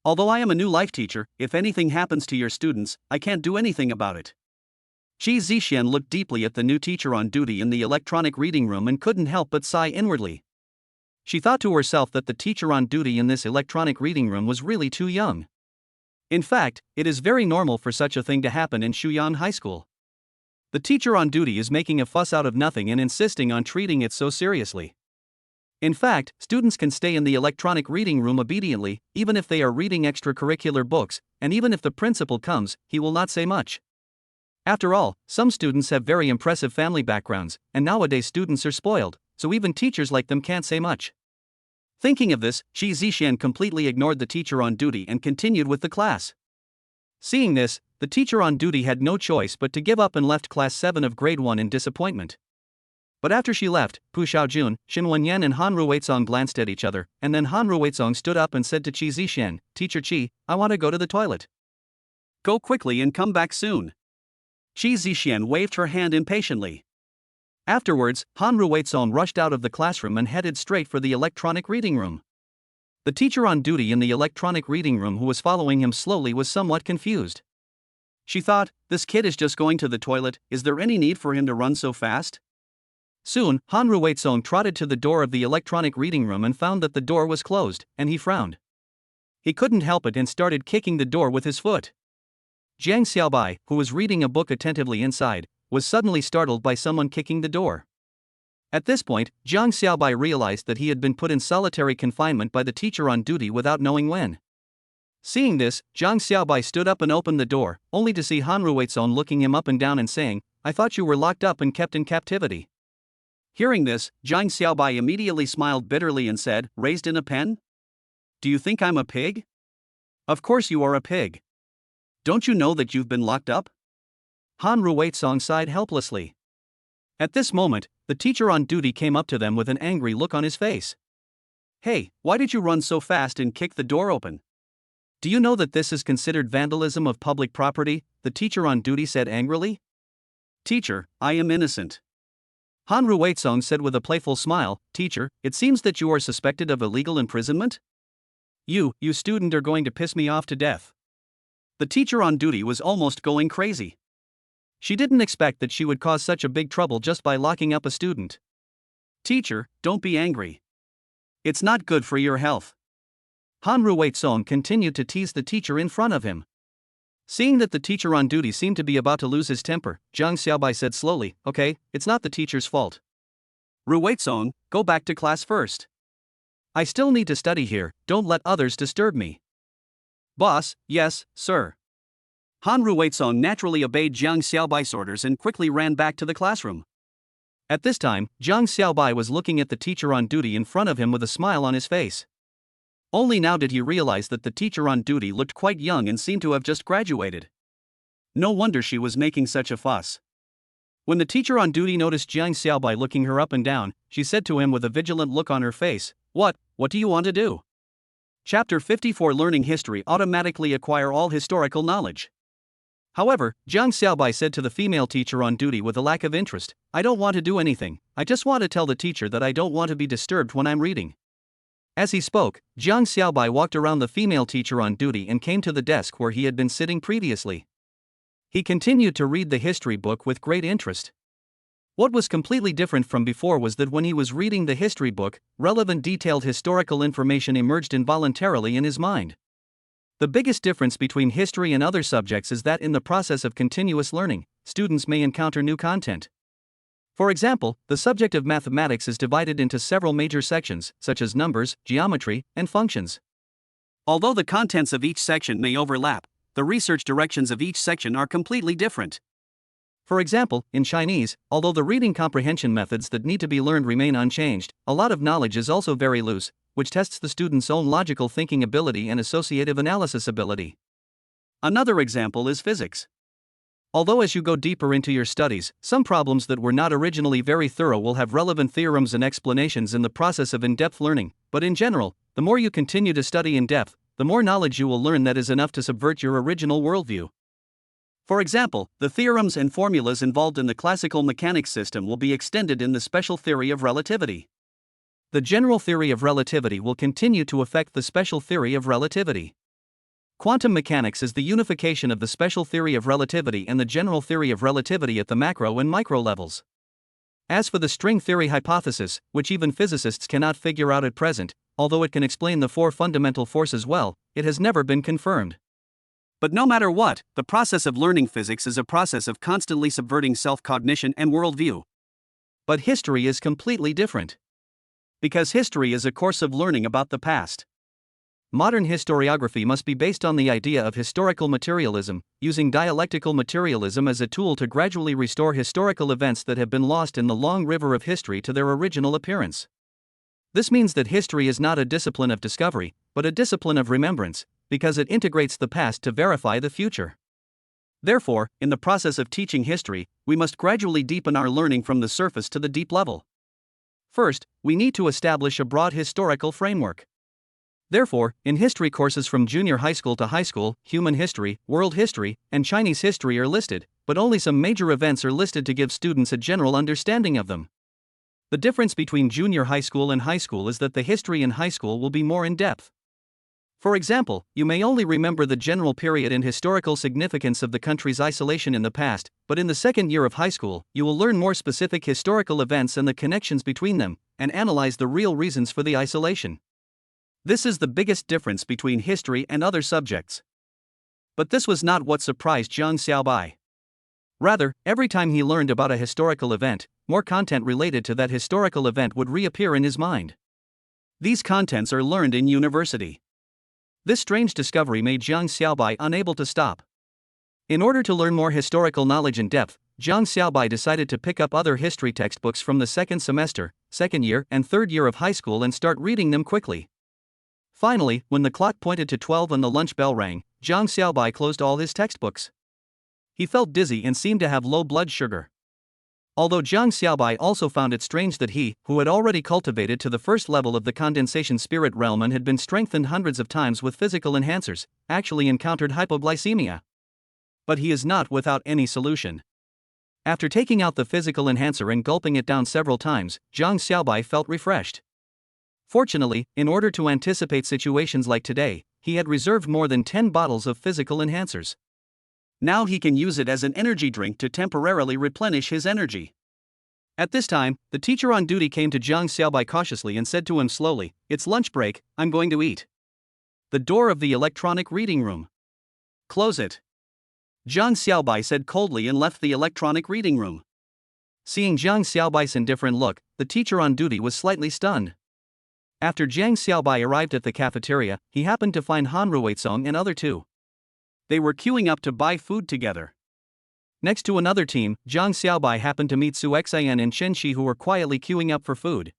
Although I am a new life teacher, if anything happens to your students, I can't do anything about it." Qi Zixuan looked deeply at the new teacher on duty in the electronic reading room and couldn't help but sigh inwardly. She thought to herself that the teacher on duty in this electronic reading room was really too young. In fact, it is very normal for such a thing to happen in Shuyan High School. The teacher on duty is making a fuss out of nothing and insisting on treating it so seriously. In fact, students can stay in the electronic reading room obediently, even if they are reading extracurricular books, and even if the principal comes, he will not say much. After all, some students have very impressive family backgrounds, and nowadays students are spoiled, so even teachers like them can't say much. Thinking of this, Qi Zixuan completely ignored the teacher on duty and continued with the class. Seeing this, the teacher on duty had no choice but to give up and left class 7 of grade 1 in disappointment. But after she left, Pu Xiaojun, Xin Wenyan and Han Ruizong glanced at each other, and then Han Ruizong stood up and said to Qi Zixuan, "Teacher Qi, I want to go to the toilet." "Go quickly and come back soon." Qi Zixuan waved her hand impatiently. Afterwards, Han Ruizong rushed out of the classroom and headed straight for the electronic reading room. The teacher on duty in the electronic reading room who was following him slowly was somewhat confused. She thought, "This kid is just going to the toilet, is there any need for him to run so fast?" Soon, Han Ruizong trotted to the door of the electronic reading room and found that the door was closed, and he frowned. He couldn't help it and started kicking the door with his foot. Jiang Xiaobai, who was reading a book attentively inside, was suddenly startled by someone kicking the door. At this point, Jiang Xiaobai realized that he had been put in solitary confinement by the teacher on duty without knowing when. Seeing this, Jiang Xiaobai stood up and opened the door, only to see Han Ruizong looking him up and down and saying, "I thought you were locked up and kept in captivity." Hearing this, Jiang Xiaobai immediately smiled bitterly and said, "Raised in a pen? Do you think I'm a pig? Of course you are a pig. Don't you know that you've been locked up?" Han Ruizong sighed helplessly. At this moment, the teacher on duty came up to them with an angry look on his face. "Hey, why did you run so fast and kick the door open? Do you know that this is considered vandalism of public property?" the teacher on duty said angrily. "Teacher, I am innocent. Han Ruizong said with a playful smile, "Teacher, it seems that you are suspected of illegal imprisonment? You student are going to piss me off to death." The teacher on duty was almost going crazy. She didn't expect that she would cause such a big trouble just by locking up a student. "Teacher, don't be angry. It's not good for your health." Han Ruizong continued to tease the teacher in front of him. Seeing that the teacher on duty seemed to be about to lose his temper, Zhang Xiaobai said slowly, "Okay, it's not the teacher's fault. Ruizong, go back to class first. I still need to study here, don't let others disturb me." "Boss, yes, sir." Han Ruizong naturally obeyed Zhang Xiaobai's orders and quickly ran back to the classroom. At this time, Zhang Xiaobai was looking at the teacher on duty in front of him with a smile on his face. Only now did he realize that the teacher on duty looked quite young and seemed to have just graduated. No wonder she was making such a fuss. When the teacher on duty noticed Zhang Xiaobai looking her up and down, she said to him with a vigilant look on her face, What do you want to do?" Chapter 54 Learning History automatically acquire all historical knowledge. However, Zhang Xiaobai said to the female teacher on duty with a lack of interest, "I don't want to do anything, I just want to tell the teacher that I don't want to be disturbed when I'm reading." As he spoke, Zhang Xiaobai walked around the female teacher on duty and came to the desk where he had been sitting previously. He continued to read the history book with great interest. What was completely different from before was that when he was reading the history book, relevant detailed historical information emerged involuntarily in his mind. The biggest difference between history and other subjects is that in the process of continuous learning, students may encounter new content. For example, the subject of mathematics is divided into several major sections, such as numbers, geometry, and functions. Although the contents of each section may overlap, the research directions of each section are completely different. For example, in Chinese, although the reading comprehension methods that need to be learned remain unchanged, a lot of knowledge is also very loose, which tests the student's own logical thinking ability and associative analysis ability. Another example is physics. Although as you go deeper into your studies, some problems that were not originally very thorough will have relevant theorems and explanations in the process of in-depth learning, but in general, the more you continue to study in depth, the more knowledge you will learn that is enough to subvert your original worldview. For example, the theorems and formulas involved in the classical mechanics system will be extended in the special theory of relativity. The general theory of relativity will continue to affect the special theory of relativity. Quantum mechanics is the unification of the special theory of relativity and the general theory of relativity at the macro and micro levels. As for the string theory hypothesis, which even physicists cannot figure out at present, although it can explain the four fundamental forces well, it has never been confirmed. But no matter what, the process of learning physics is a process of constantly subverting self-cognition and worldview. But history is completely different. Because history is a course of learning about the past. Modern historiography must be based on the idea of historical materialism, using dialectical materialism as a tool to gradually restore historical events that have been lost in the long river of history to their original appearance. This means that history is not a discipline of discovery, but a discipline of remembrance, because it integrates the past to verify the future. Therefore, in the process of teaching history, we must gradually deepen our learning from the surface to the deep level. First, we need to establish a broad historical framework. Therefore, in history courses from junior high school to high school, human history, world history, and Chinese history are listed, but only some major events are listed to give students a general understanding of them. The difference between junior high school and high school is that the history in high school will be more in-depth. For example, you may only remember the general period and historical significance of the country's isolation in the past, but in the second year of high school, you will learn more specific historical events and the connections between them, and analyze the real reasons for the isolation. This is the biggest difference between history and other subjects. But this was not what surprised Zhang Xiaobai. Rather, every time he learned about a historical event, more content related to that historical event would reappear in his mind. These contents are learned in university. This strange discovery made Zhang Xiaobai unable to stop. In order to learn more historical knowledge in depth, Zhang Xiaobai decided to pick up other history textbooks from the second semester, second year, and third year of high school and start reading them quickly. Finally, when the clock pointed to 12 and the lunch bell rang, Zhang Xiaobai closed all his textbooks. He felt dizzy and seemed to have low blood sugar. Although Zhang Xiaobai also found it strange that he, who had already cultivated to the first level of the condensation spirit realm and had been strengthened hundreds of times with physical enhancers, actually encountered hypoglycemia. But he is not without any solution. After taking out the physical enhancer and gulping it down several times, Zhang Xiaobai felt refreshed. Fortunately, in order to anticipate situations like today, he had reserved more than 10 bottles of physical enhancers. Now he can use it as an energy drink to temporarily replenish his energy. At this time, the teacher on duty came to Zhang Xiaobai cautiously and said to him slowly, "It's lunch break, I'm going to eat." The door of the electronic reading room. "Close it." Zhang Xiaobai said coldly and left the electronic reading room. Seeing Zhang Xiaobai's indifferent look, the teacher on duty was slightly stunned. After Zhang Xiaobai arrived at the cafeteria, he happened to find Han Ruizong and other two. They were queuing up to buy food together. Next to another team, Zhang Xiaobai happened to meet Su Xian and Chen Shi, who were quietly queuing up for food.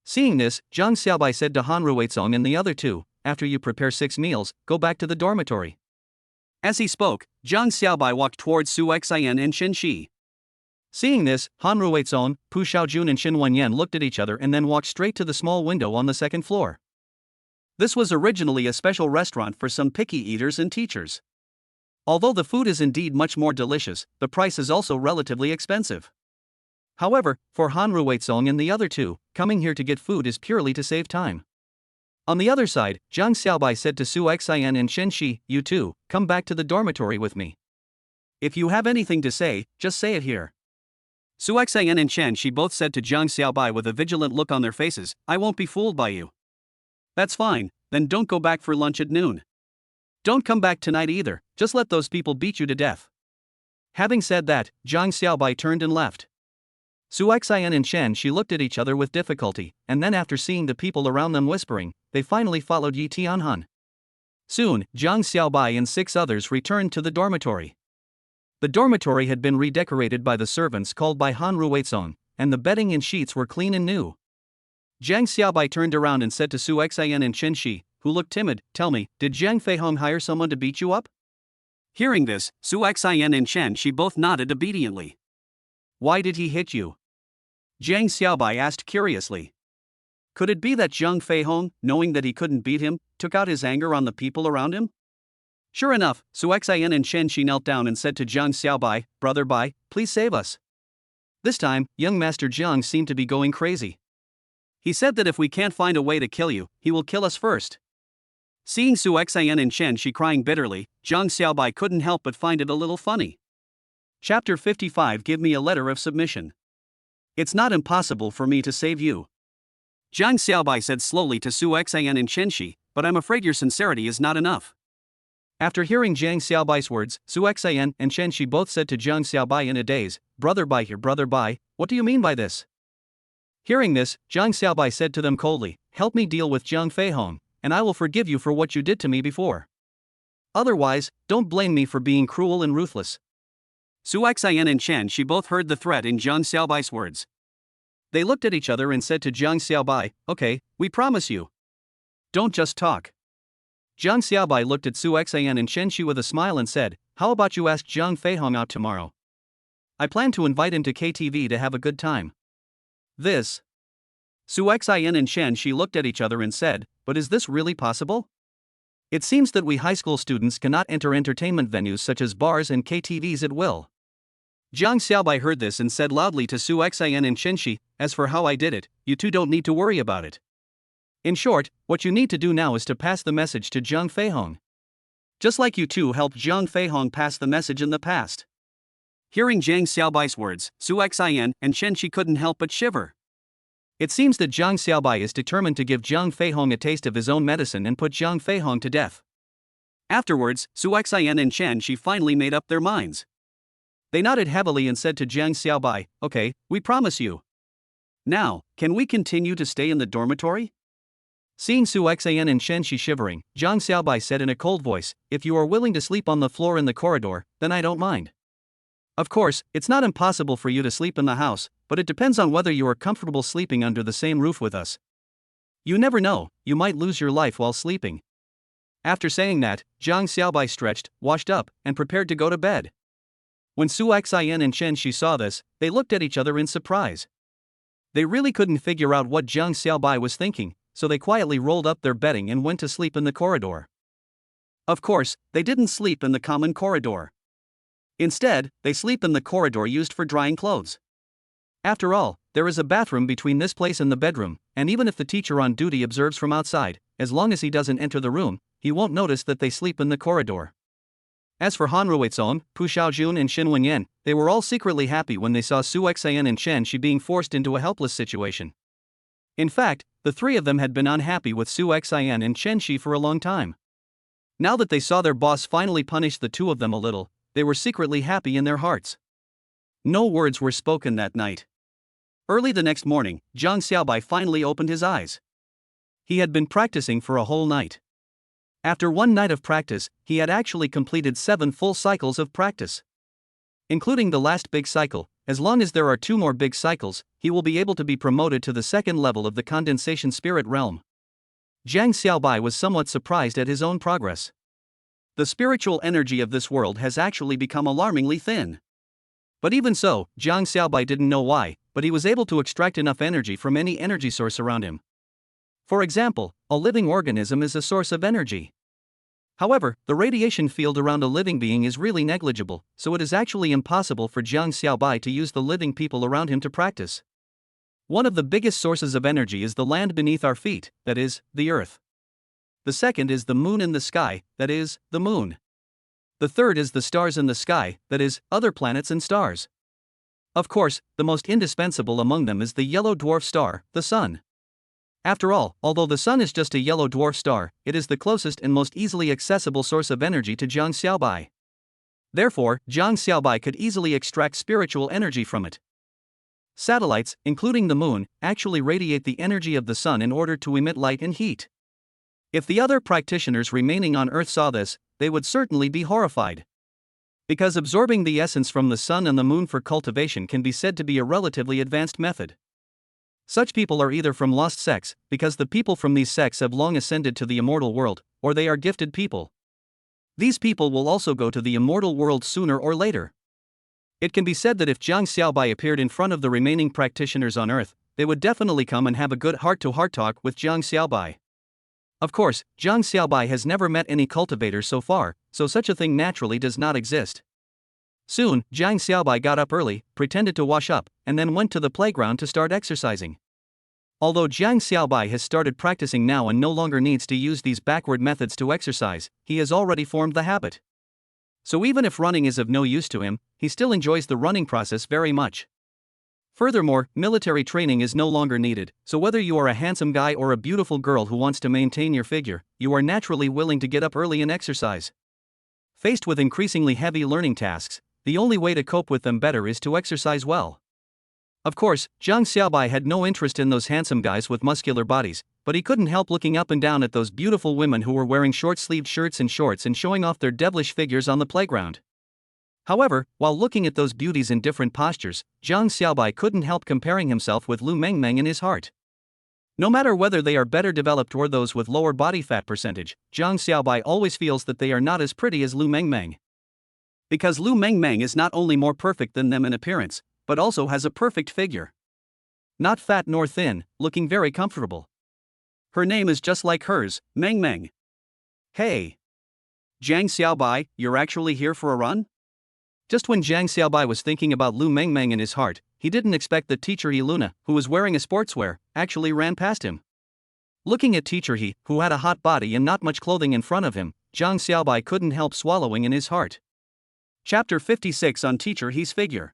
Seeing this, Zhang Xiaobai said to Han Ruizong and the other two, "After you prepare 6 meals, go back to the dormitory." As he spoke, Zhang Xiaobai walked towards Su Xian and Chen Shi. Seeing this, Han Ruizong, Pu Xiaojun and Xin Wenyan looked at each other and then walked straight to the small window on the second floor. This was originally a special restaurant for some picky eaters and teachers. Although the food is indeed much more delicious, the price is also relatively expensive. However, for Han Ruizong and the other two, coming here to get food is purely to save time. On the other side, Zhang Xiaobai said to Su Xian and Chen Shi, "You two, come back to the dormitory with me. If you have anything to say, just say it here." Su Xian and Chen Shi both said to Zhang Xiaobai with a vigilant look on their faces, "I won't be fooled by you." "That's fine, then don't go back for lunch at noon. Don't come back tonight either, just let those people beat you to death." Having said that, Zhang Xiaobai turned and left. Su Xian and Chen Shi looked at each other with difficulty, and then after seeing the people around them whispering, they finally followed Yi Tianhan. Soon, Zhang Xiaobai and 6 others returned to the dormitory. The dormitory had been redecorated by the servants called by Han Ruizong, and the bedding and sheets were clean and new. Zhang Xiaobai turned around and said to Su Xian and Chen Shi, who looked timid, "Tell me, did Zhang Feihong hire someone to beat you up?" Hearing this, Su Xian and Chen Shi both nodded obediently. "Why did he hit you?" Zhang Xiaobai asked curiously. Could it be that Zhang Feihong, knowing that he couldn't beat him, took out his anger on the people around him? Sure enough, Su Xian and Chen Shi knelt down and said to Zhang Xiaobai, "Brother Bai, please save us." This time, young Master Zhang seemed to be going crazy. He said that if we can't find a way to kill you, he will kill us first. Seeing Su Xian and Chen Shi crying bitterly, Zhang Xiaobai couldn't help but find it a little funny. Chapter 55. Give me a letter of submission. It's not impossible for me to save you. Zhang Xiaobai said slowly to Su Xian and Chen Shi, "But I'm afraid your sincerity is not enough." After hearing Zhang Xiaobai's words, Su Xian and Chen Shi both said to Zhang Xiaobai in a daze, "Brother Bai here, Brother Bai, what do you mean by this?" Hearing this, Zhang Xiaobai said to them coldly, "Help me deal with Zhang Feihong, and I will forgive you for what you did to me before. Otherwise, don't blame me for being cruel and ruthless." Su Xian and Chen Shi both heard the threat in Zhang Xiaobai's words. They looked at each other and said to Zhang Xiaobai, "Okay, we promise you. Don't just talk." Zhang Xiaobai looked at Su Xian and Chen Shi with a smile and said, "How about you ask Zhang Feihong out tomorrow? I plan to invite him to KTV to have a good time." This. Su Xian and Chen Shi looked at each other and said, "But is this really possible? It seems that we high school students cannot enter entertainment venues such as bars and KTVs at will." Zhang Xiaobai heard this and said loudly to Su Xian and Chen Shi, "As for how I did it, you two don't need to worry about it. In short, what you need to do now is to pass the message to Zhang Feihong. Just like you two helped Zhang Feihong pass the message in the past." Hearing Zhang Xiaobai's words, Su Xian and Chen Shi couldn't help but shiver. It seems that Zhang Xiaobai is determined to give Zhang Feihong a taste of his own medicine and put Zhang Feihong to death. Afterwards, Su Xian and Chen Shi finally made up their minds. They nodded heavily and said to Zhang Xiaobai, "Okay, we promise you. Now, can we continue to stay in the dormitory?" Seeing Su Xian and Chen Shi shivering, Zhang Xiaobai said in a cold voice, "If you are willing to sleep on the floor in the corridor, then I don't mind. Of course, it's not impossible for you to sleep in the house, but it depends on whether you are comfortable sleeping under the same roof with us. You never know, you might lose your life while sleeping." After saying that, Zhang Xiaobai stretched, washed up, and prepared to go to bed. When Su Xian and Chen Shi saw this, they looked at each other in surprise. They really couldn't figure out what Zhang Xiaobai was thinking, so they quietly rolled up their bedding and went to sleep in the corridor. Of course, they didn't sleep in the common corridor. Instead, they sleep in the corridor used for drying clothes. After all, there is a bathroom between this place and the bedroom, and even if the teacher on duty observes from outside, as long as he doesn't enter the room, he won't notice that they sleep in the corridor. As for Han Ruizong, Pu Xiaojun and Xin Wenyan, they were all secretly happy when they saw Su Xian and Chen Shi being forced into a helpless situation. In fact, the three of them had been unhappy with Su Xian and Chen Shi for a long time. Now that they saw their boss finally punish the two of them a little, they were secretly happy in their hearts. No words were spoken that night. Early the next morning, Zhang Xiaobai finally opened his eyes. He had been practicing for a whole night. After one night of practice, he had actually completed 7 full cycles of practice. Including the last big cycle, as long as there are 2 more big cycles, he will be able to be promoted to the second level of the condensation spirit realm. Zhang Xiaobai was somewhat surprised at his own progress. The spiritual energy of this world has actually become alarmingly thin. But even so, Zhang Xiaobai didn't know why, but he was able to extract enough energy from any energy source around him. For example, a living organism is a source of energy. However, the radiation field around a living being is really negligible, so it is actually impossible for Zhang Xiaobai to use the living people around him to practice. One of the biggest sources of energy is the land beneath our feet, that is, the earth. The second is the moon in the sky, that is, the moon. The third is the stars in the sky, that is, other planets and stars. Of course, the most indispensable among them is the yellow dwarf star, the sun. After all, although the sun is just a yellow dwarf star, it is the closest and most easily accessible source of energy to Zhang Xiaobai. Therefore, Zhang Xiaobai could easily extract spiritual energy from it. Satellites, including the moon, actually radiate the energy of the sun in order to emit light and heat. If the other practitioners remaining on Earth saw this, they would certainly be horrified. Because absorbing the essence from the sun and the moon for cultivation can be said to be a relatively advanced method. Such people are either from lost sects, because the people from these sects have long ascended to the immortal world, or they are gifted people. These people will also go to the immortal world sooner or later. It can be said that if Zhang Xiaobai appeared in front of the remaining practitioners on Earth, they would definitely come and have a good heart-to-heart talk with Zhang Xiaobai. Of course, Zhang Xiaobai has never met any cultivators so far, so such a thing naturally does not exist. Soon, Zhang Xiaobai got up early, pretended to wash up, and then went to the playground to start exercising. Although Zhang Xiaobai has started practicing now and no longer needs to use these backward methods to exercise, he has already formed the habit. So even if running is of no use to him, he still enjoys the running process very much. Furthermore, military training is no longer needed, so whether you are a handsome guy or a beautiful girl who wants to maintain your figure, you are naturally willing to get up early and exercise. Faced with increasingly heavy learning tasks, the only way to cope with them better is to exercise well. Of course, Zhang Xiaobai had no interest in those handsome guys with muscular bodies, but he couldn't help looking up and down at those beautiful women who were wearing short-sleeved shirts and shorts and showing off their devilish figures on the playground. However, while looking at those beauties in different postures, Zhang Xiaobai couldn't help comparing himself with Lu Mengmeng in his heart. No matter whether they are better developed or those with lower body fat percentage, Zhang Xiaobai always feels that they are not as pretty as Lu Mengmeng. Because Lu Mengmeng is not only more perfect than them in appearance, but also has a perfect figure. Not fat nor thin, looking very comfortable. Her name is just like hers, Mengmeng. Hey! Zhang Xiaobai, you're actually here for a run? Just when Zhang Xiaobai was thinking about Lu Mengmeng in his heart, he didn't expect that Teacher He Luna, who was wearing a sportswear, actually ran past him. Looking at Teacher He, who had a hot body and not much clothing in front of him, Zhang Xiaobai couldn't help swallowing in his heart. Chapter 56 on Teacher He's figure.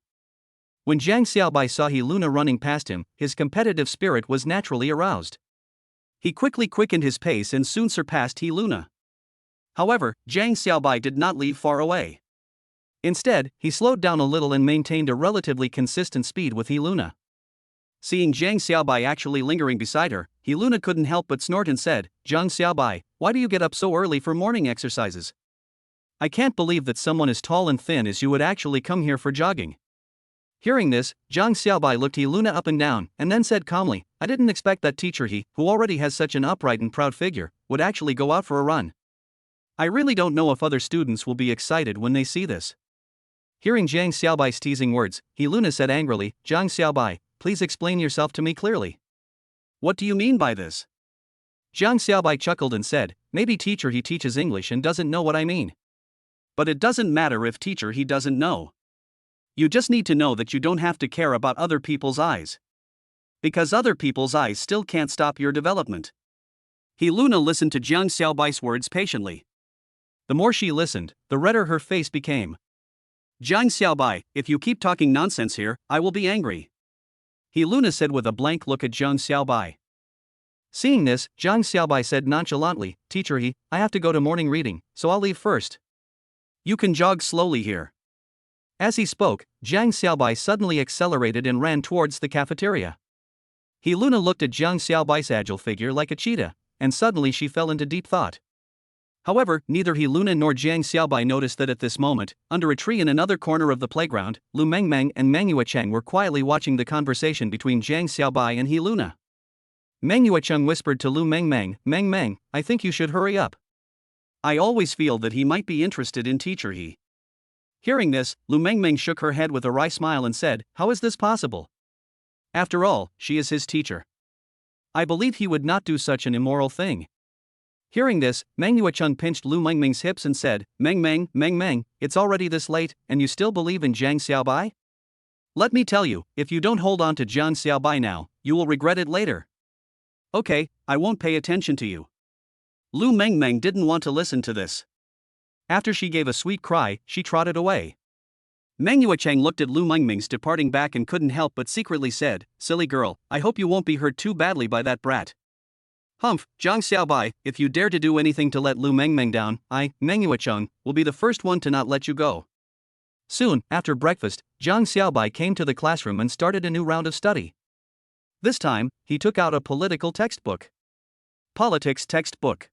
When Zhang Xiaobai saw He Luna running past him, his competitive spirit was naturally aroused. He quickly quickened his pace and soon surpassed He Luna. However, Zhang Xiaobai did not leave far away. Instead, he slowed down a little and maintained a relatively consistent speed with He Luna. Seeing Zhang Xiaobai actually lingering beside her, He Luna couldn't help but snort and said, "Zhang Xiaobai, why do you get up so early for morning exercises? I can't believe that someone as tall and thin as you would actually come here for jogging." Hearing this, Zhang Xiaobai looked He Luna up and down, and then said calmly, "I didn't expect that Teacher He, who already has such an upright and proud figure, would actually go out for a run. I really don't know if other students will be excited when they see this." Hearing Zhang Xiaobai's teasing words, He Luna said angrily, "Zhang Xiaobai, please explain yourself to me clearly. What do you mean by this?" Zhang Xiaobai chuckled and said, "Maybe Teacher He teaches English and doesn't know what I mean." But it doesn't matter if teacher he doesn't know. You just need to know that you don't have to care about other people's eyes. Because other people's eyes still can't stop your development. Luna listened to Jiang Xiaobai's words patiently. The more she listened, the redder her face became. Jiang Xiaobai, if you keep talking nonsense here, I will be angry. Luna said with a blank look at Jiang Xiaobai. Seeing this, Jiang Xiaobai said nonchalantly, Teacher I have to go to morning reading, so I'll leave first. You can jog slowly here. As he spoke, Jiang Xiaobai suddenly accelerated and ran towards the cafeteria. Luna looked at Jiang Xiaobai's agile figure like a cheetah, and suddenly she fell into deep thought. However, neither Luna nor Jiang Xiaobai noticed that at this moment, under a tree in another corner of the playground, Lu Mengmeng and Meng Yuecheng were quietly watching the conversation between Jiang Xiaobai and Luna. Meng Yuecheng whispered to Lu Mengmeng, Meng, I think you should hurry up. I always feel that he might be interested in teacher he. Hearing this, Lu Mengmeng shook her head with a wry smile and said, How is this possible? After all, she is his teacher. I believe he would not do such an immoral thing. Hearing this, Meng Yuecheng pinched Lu Mengmeng's hips and said, Meng, it's already this late, and you still believe in Jiang Xiaobai? Let me tell you, if you don't hold on to Jiang Xiaobai now, you will regret it later. Okay, I won't pay attention to you. Lu Mengmeng didn't want to listen to this. After she gave a sweet cry, she trotted away. Meng Yuecheng looked at Lu Mengmeng's departing back and couldn't help but secretly said, Silly girl, I hope you won't be hurt too badly by that brat. Humph, Jiang Xiaobai, if you dare to do anything to let Lu Mengmeng down, I, Meng Yuecheng, will be the first one to not let you go. Soon, after breakfast, Jiang Xiaobai came to the classroom and started a new round of study. This time, he took out a political textbook. Politics textbook.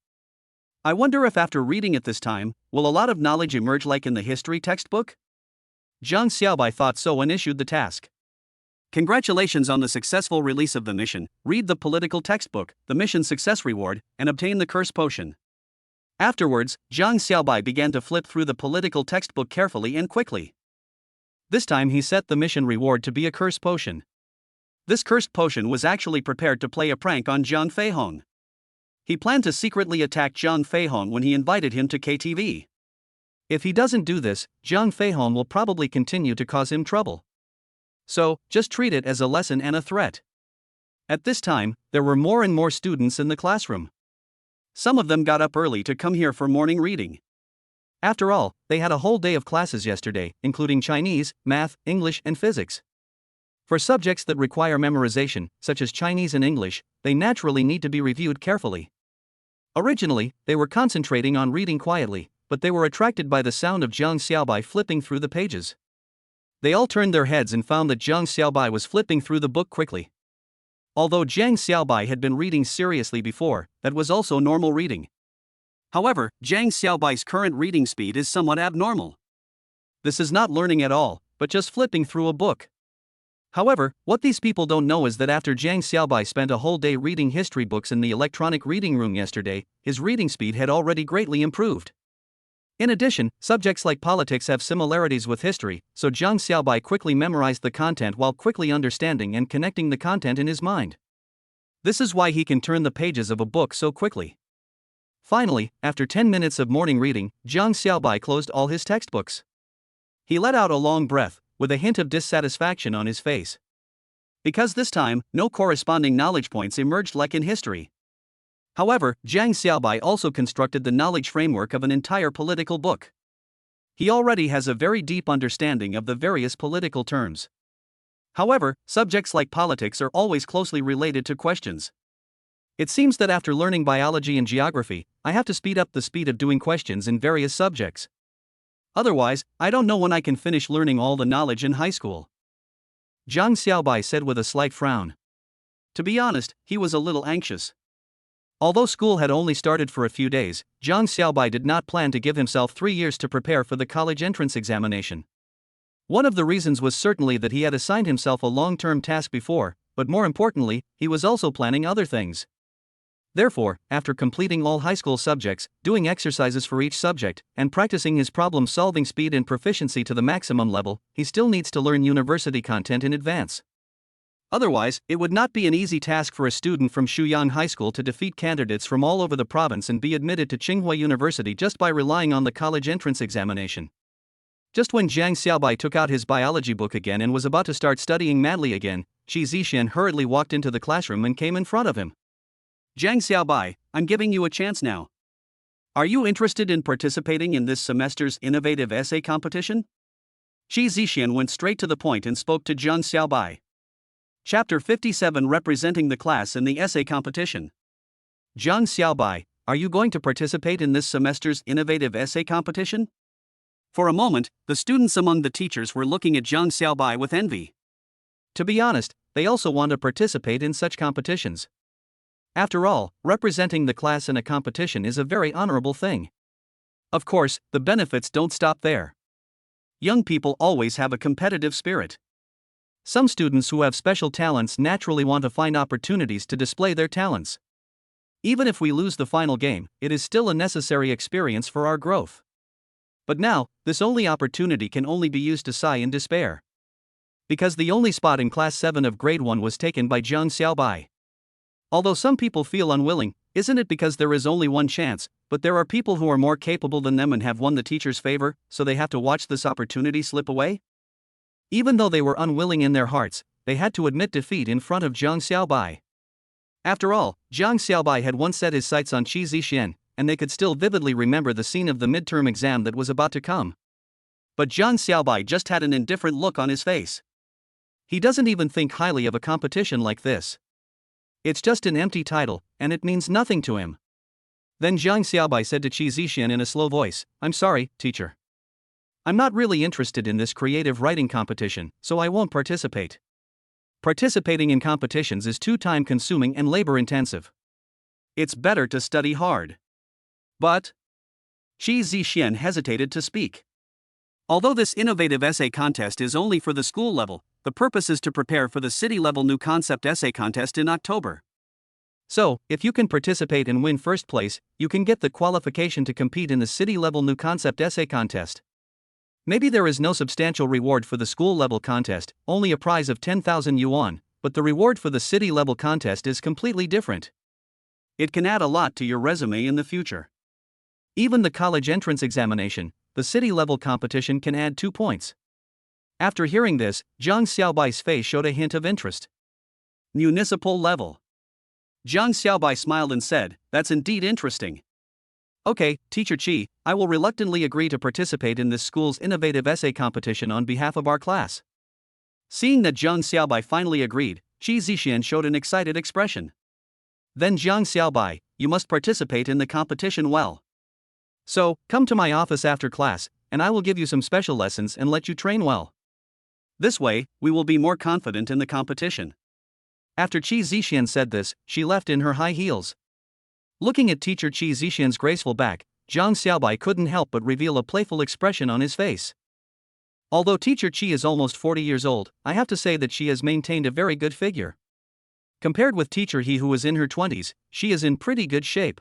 I wonder if after reading it this time, will a lot of knowledge emerge like in the history textbook? Jiang Xiaobai thought so and issued the task. Congratulations on the successful release of the mission. Read the political textbook, the mission success reward, and obtain the curse potion. Afterwards, Jiang Xiaobai began to flip through the political textbook carefully and quickly. This time he set the mission reward to be a curse potion. This cursed potion was actually prepared to play a prank on Zhang Feihong. He planned to secretly attack Zhang Feihong when he invited him to KTV. If he doesn't do this, Zhang Feihong will probably continue to cause him trouble. So, just treat it as a lesson and a threat. At this time, there were more and more students in the classroom. Some of them got up early to come here for morning reading. After all, they had a whole day of classes yesterday, including Chinese, math, English, and physics. For subjects that require memorization, such as Chinese and English, they naturally need to be reviewed carefully. Originally, they were concentrating on reading quietly, but they were attracted by the sound of Jiang Xiaobai flipping through the pages. They all turned their heads and found that Jiang Xiaobai was flipping through the book quickly. Although Jiang Xiaobai had been reading seriously before, that was also normal reading. However, Jiang Xiaobai's current reading speed is somewhat abnormal. This is not learning at all, but just flipping through a book. However, what these people don't know is that after Jiang Xiaobai spent a whole day reading history books in the electronic reading room yesterday, his reading speed had already greatly improved. In addition, subjects like politics have similarities with history, so Jiang Xiaobai quickly memorized the content while quickly understanding and connecting the content in his mind. This is why he can turn the pages of a book so quickly. Finally, after 10 minutes of morning reading, Jiang Xiaobai closed all his textbooks. He let out a long breath, with a hint of dissatisfaction on his face. Because this time, no corresponding knowledge points emerged like in history. However, Jiang Xiaobai also constructed the knowledge framework of an entire political book. He already has a very deep understanding of the various political terms. However, subjects like politics are always closely related to questions. It seems that after learning biology and geography, I have to speed up the speed of doing questions in various subjects. Otherwise, I don't know when I can finish learning all the knowledge in high school. Jiang Xiaobai said with a slight frown. To be honest, he was a little anxious. Although school had only started for a few days, Jiang Xiaobai did not plan to give himself 3 years to prepare for the college entrance examination. One of the reasons was certainly that he had assigned himself a long-term task before, but more importantly, he was also planning other things. Therefore, after completing all high school subjects, doing exercises for each subject, and practicing his problem-solving speed and proficiency to the maximum level, he still needs to learn university content in advance. Otherwise, it would not be an easy task for a student from Shuyang High School to defeat candidates from all over the province and be admitted to Tsinghua University just by relying on the college entrance examination. Just when Jiang Xiaobai took out his biology book again and was about to start studying madly again, Qi Zixian hurriedly walked into the classroom and came in front of him. Jiang Xiaobai, I'm giving you a chance now. Are you interested in participating in this semester's innovative essay competition? Qi Zixian went straight to the point and spoke to Jiang Xiaobai. Chapter 57, representing the class in the essay competition. Jiang Xiaobai, are you going to participate in this semester's innovative essay competition? For a moment, the students among the teachers were looking at Jiang Xiaobai with envy. To be honest, they also want to participate in such competitions. After all, representing the class in a competition is a very honorable thing. Of course, the benefits don't stop there. Young people always have a competitive spirit. Some students who have special talents naturally want to find opportunities to display their talents. Even if we lose the final game, it is still a necessary experience for our growth. But now, this only opportunity can only be used to sigh in despair. Because the only spot in Class 7 of Grade 1 was taken by Jiang Xiaobai. Although some people feel unwilling, isn't it because there is only one chance, but there are people who are more capable than them and have won the teacher's favor, so they have to watch this opportunity slip away? Even though they were unwilling in their hearts, they had to admit defeat in front of Jiang Xiaobai. After all, Jiang Xiaobai had once set his sights on Qi Zixian, and they could still vividly remember the scene of the midterm exam that was about to come. But Jiang Xiaobai just had an indifferent look on his face. He doesn't even think highly of a competition like this. It's just an empty title, and it means nothing to him. Then Jiang Xiaobai said to Qi Zixian in a slow voice, "I'm sorry, teacher. I'm not really interested in this creative writing competition, so I won't participate. Participating in competitions is too time-consuming and labor-intensive. It's better to study hard." But Qi Zixian hesitated to speak. Although this innovative essay contest is only for the school level, the purpose is to prepare for the city-level new concept essay contest in October. So, if you can participate and win first place, you can get the qualification to compete in the city-level new concept essay contest. Maybe there is no substantial reward for the school-level contest, only a prize of 10,000 yuan, but the reward for the city-level contest is completely different. It can add a lot to your resume in the future. Even the college entrance examination, the city-level competition can add 2 points. After hearing this, Jiang Xiaobai's face showed a hint of interest. Municipal level. Jiang Xiaobai smiled and said, "That's indeed interesting." Okay, Teacher Qi, I will reluctantly agree to participate in this school's innovative essay competition on behalf of our class. Seeing that Jiang Xiaobai finally agreed, Qi Zixian showed an excited expression. Then Jiang Xiaobai, you must participate in the competition well. So, come to my office after class, and I will give you some special lessons and let you train well. This way, we will be more confident in the competition. After Qi Zixian said this, she left in her high heels. Looking at Teacher Qi Zixian's graceful back, Jiang Xiaobai couldn't help but reveal a playful expression on his face. Although Teacher Qi is almost 40 years old, I have to say that she has maintained a very good figure. Compared with Teacher He, who is in her 20s, she is in pretty good shape.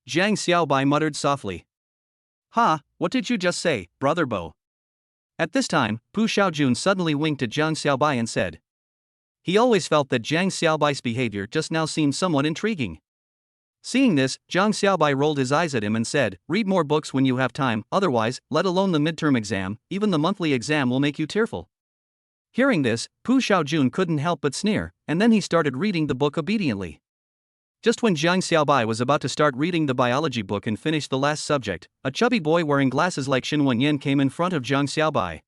Jiang Xiaobai muttered softly. "Ha, what did you just say, Brother Bo?" At this time, Pu Xiaojun suddenly winked at Jiang Xiaobai and said. He always felt that Jiang Xiaobai's behavior just now seemed somewhat intriguing. Seeing this, Jiang Xiaobai rolled his eyes at him and said, "Read more books when you have time, otherwise, let alone the midterm exam, even the monthly exam will make you tearful." Hearing this, Pu Xiaojun couldn't help but sneer, and then he started reading the book obediently. Just when Jiang Xiaobai was about to start reading the biology book and finish the last subject, a chubby boy wearing glasses like Xin Wenyan came in front of Jiang Xiaobai.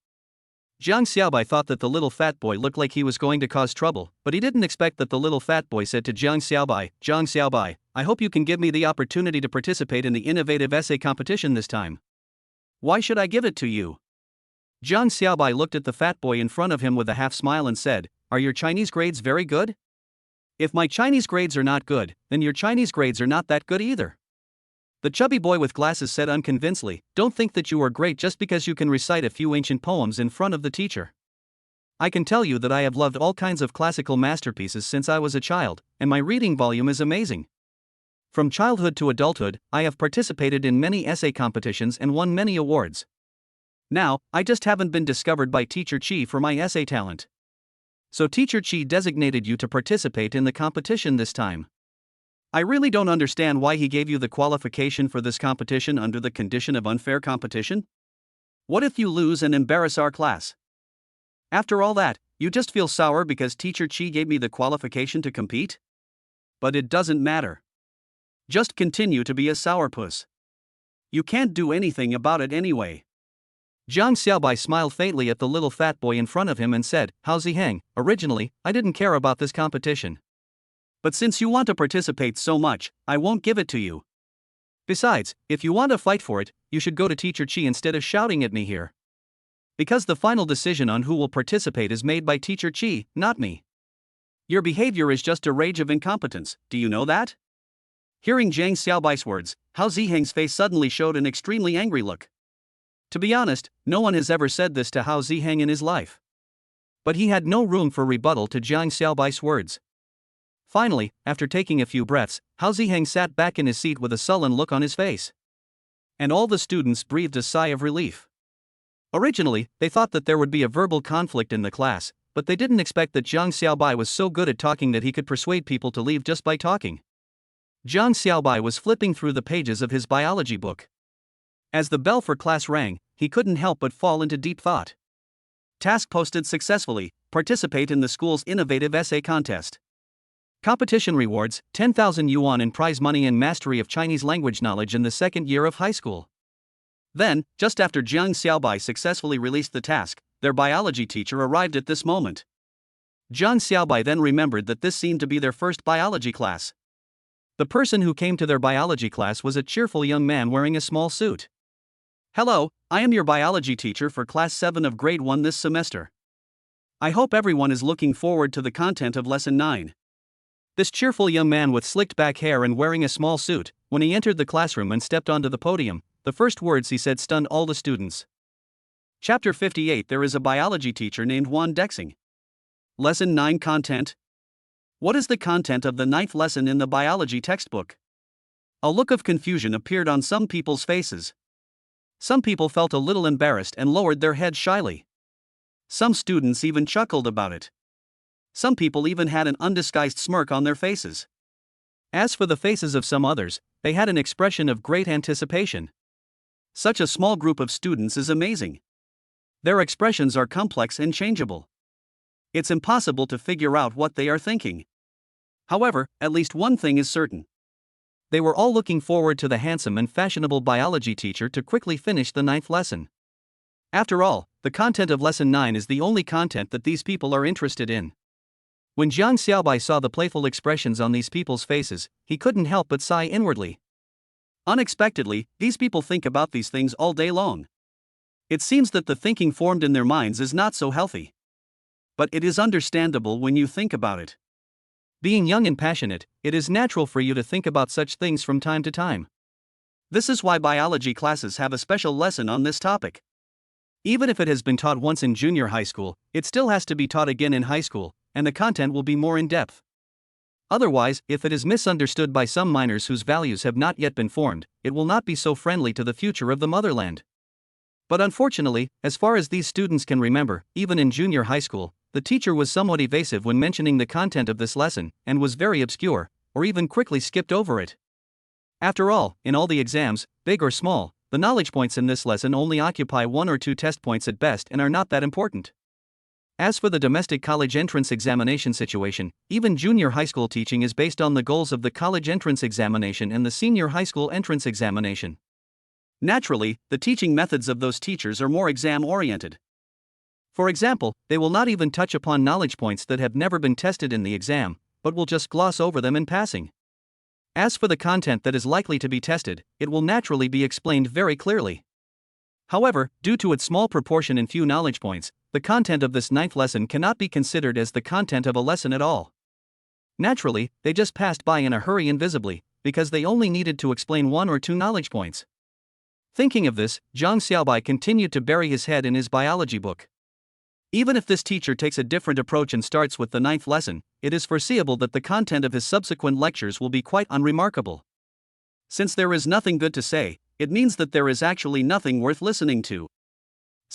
Jiang Xiaobai thought that the little fat boy looked like he was going to cause trouble, but he didn't expect that the little fat boy said to Jiang Xiaobai, "I hope you can give me the opportunity to participate in the innovative essay competition this time." "Why should I give it to you?" Jiang Xiaobai looked at the fat boy in front of him with a half smile and said, "Are your Chinese grades very good?" "If my Chinese grades are not good, then your Chinese grades are not that good either." The chubby boy with glasses said unconvincingly, "Don't think that you are great just because you can recite a few ancient poems in front of the teacher. I can tell you that I have loved all kinds of classical masterpieces since I was a child, and my reading volume is amazing. From childhood to adulthood, I have participated in many essay competitions and won many awards. Now, I just haven't been discovered by Teacher Qi for my essay talent. So Teacher Chi designated you to participate in the competition this time. I really don't understand why he gave you the qualification for this competition under the condition of unfair competition. What if you lose and embarrass our class? After all that, you just feel sour because Teacher Chi gave me the qualification to compete? But it doesn't matter. Just continue to be a sourpuss. You can't do anything about it anyway. Jiang Xiaobai smiled faintly at the little fat boy in front of him and said, Hao Ziheng, originally, I didn't care about this competition. But since you want to participate so much, I won't give it to you. Besides, if you want to fight for it, you should go to Teacher Chi instead of shouting at me here. Because the final decision on who will participate is made by Teacher Chi, not me. Your behavior is just a rage of incompetence, do you know that? Hearing Jiang Xiaobai's words, Hao Ziheng's face suddenly showed an extremely angry look. To be honest, no one has ever said this to Hao Ziheng in his life. But he had no room for rebuttal to Jiang Xiaobai's words. Finally, after taking a few breaths, Hao Ziheng sat back in his seat with a sullen look on his face. And all the students breathed a sigh of relief. Originally, they thought that there would be a verbal conflict in the class, but they didn't expect that Jiang Xiaobai was so good at talking that he could persuade people to leave just by talking. Jiang Xiaobai was flipping through the pages of his biology book. As the bell for class rang, he couldn't help but fall into deep thought. Task posted successfully. Participate in the school's innovative essay contest. Competition rewards, 10,000 yuan in prize money and mastery of Chinese language knowledge in the second year of high school. Then, just after Jiang Xiaobai successfully released the task, their biology teacher arrived at this moment. Jiang Xiaobai then remembered that this seemed to be their first biology class. The person who came to their biology class was a cheerful young man wearing a small suit. Hello, I am your biology teacher for class 7 of grade 1 this semester. I hope everyone is looking forward to the content of lesson 9. This cheerful young man with slicked back hair and wearing a small suit, when he entered the classroom and stepped onto the podium, the first words he said stunned all the students. Chapter 58. There is a biology teacher named Wan Dexing. Lesson 9 content. What is the content of the 9th lesson in the biology textbook? A look of confusion appeared on some people's faces. Some people felt a little embarrassed and lowered their heads shyly. Some students even chuckled about it. Some people even had an undisguised smirk on their faces. As for the faces of some others, they had an expression of great anticipation. Such a small group of students is amazing. Their expressions are complex and changeable. It's impossible to figure out what they are thinking. However, at least one thing is certain. They were all looking forward to the handsome and fashionable biology teacher to quickly finish the 9th lesson. After all, the content of lesson 9 is the only content that these people are interested in. When Jiang Xiaobai saw the playful expressions on these people's faces, he couldn't help but sigh inwardly. Unexpectedly, these people think about these things all day long. It seems that the thinking formed in their minds is not so healthy. But it is understandable when you think about it. Being young and passionate, it is natural for you to think about such things from time to time. This is why biology classes have a special lesson on this topic. Even if it has been taught once in junior high school, it still has to be taught again in high school, and the content will be more in-depth. Otherwise, if it is misunderstood by some minors whose values have not yet been formed, it will not be so friendly to the future of the motherland. But unfortunately, as far as these students can remember, even in junior high school, the teacher was somewhat evasive when mentioning the content of this lesson, and was very obscure, or even quickly skipped over it. After all, in all the exams, big or small, the knowledge points in this lesson only occupy 1 or 2 test points at best and are not that important. As for the domestic college entrance examination situation, even junior high school teaching is based on the goals of the college entrance examination and the senior high school entrance examination. Naturally, the teaching methods of those teachers are more exam-oriented. For example, they will not even touch upon knowledge points that have never been tested in the exam, but will just gloss over them in passing. As for the content that is likely to be tested, it will naturally be explained very clearly. However, due to its small proportion and few knowledge points, the content of this 9th lesson cannot be considered as the content of a lesson at all. Naturally, they just passed by in a hurry invisibly, because they only needed to explain 1 or 2 knowledge points. Thinking of this, Jiang Xiaobai continued to bury his head in his biology book. Even if this teacher takes a different approach and starts with the 9th lesson, it is foreseeable that the content of his subsequent lectures will be quite unremarkable. Since there is nothing good to say, it means that there is actually nothing worth listening to.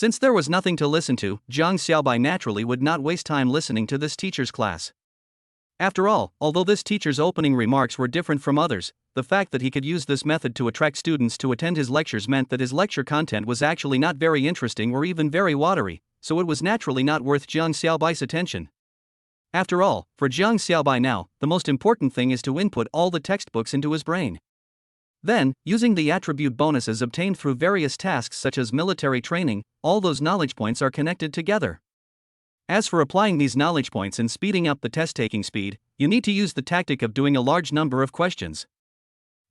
Since there was nothing to listen to, Zhang Xiaobai naturally would not waste time listening to this teacher's class. After all, although this teacher's opening remarks were different from others, the fact that he could use this method to attract students to attend his lectures meant that his lecture content was actually not very interesting or even very watery, so it was naturally not worth Zhang Xiaobai's attention. After all, for Zhang Xiaobai now, the most important thing is to input all the textbooks into his brain. Then, using the attribute bonuses obtained through various tasks such as military training, all those knowledge points are connected together. As for applying these knowledge points and speeding up the test-taking speed, you need to use the tactic of doing a large number of questions.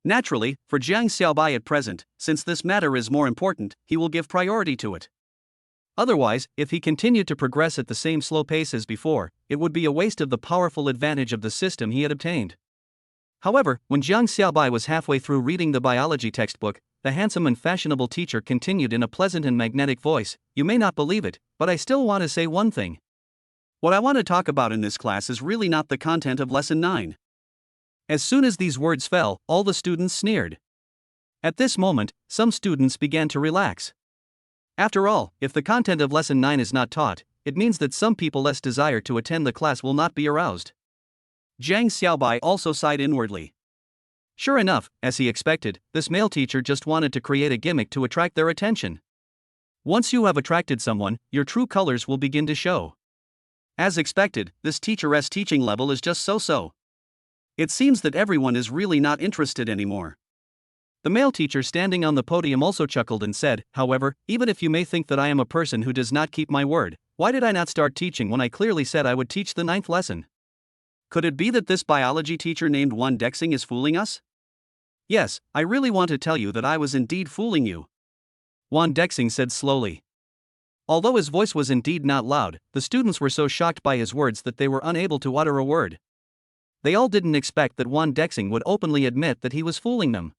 Naturally, for Zhang Xiaobai at present, since this matter is more important, he will give priority to it. Otherwise, if he continued to progress at the same slow pace as before, it would be a waste of the powerful advantage of the system he had obtained. However, when Zhang Xiaobai was halfway through reading the biology textbook, the handsome and fashionable teacher continued in a pleasant and magnetic voice, "You may not believe it, but I still want to say one thing. What I want to talk about in this class is really not the content of Lesson 9. As soon as these words fell, all the students sneered. At this moment, some students began to relax. After all, if the content of Lesson 9 is not taught, it means that some people less desire to attend the class will not be aroused. Zhang Xiaobai also sighed inwardly. Sure enough, as he expected, this male teacher just wanted to create a gimmick to attract their attention. Once you have attracted someone, your true colors will begin to show. As expected, this teacher's teaching level is just so-so. It seems that everyone is really not interested anymore. The male teacher standing on the podium also chuckled and said, "However, even if you may think that I am a person who does not keep my word, why did I not start teaching when I clearly said I would teach the 9th lesson? Could it be that this biology teacher named Wan Dexing is fooling us? Yes, I really want to tell you that I was indeed fooling you," Wan Dexing said slowly. Although his voice was indeed not loud, the students were so shocked by his words that they were unable to utter a word. They all didn't expect that Wan Dexing would openly admit that he was fooling them.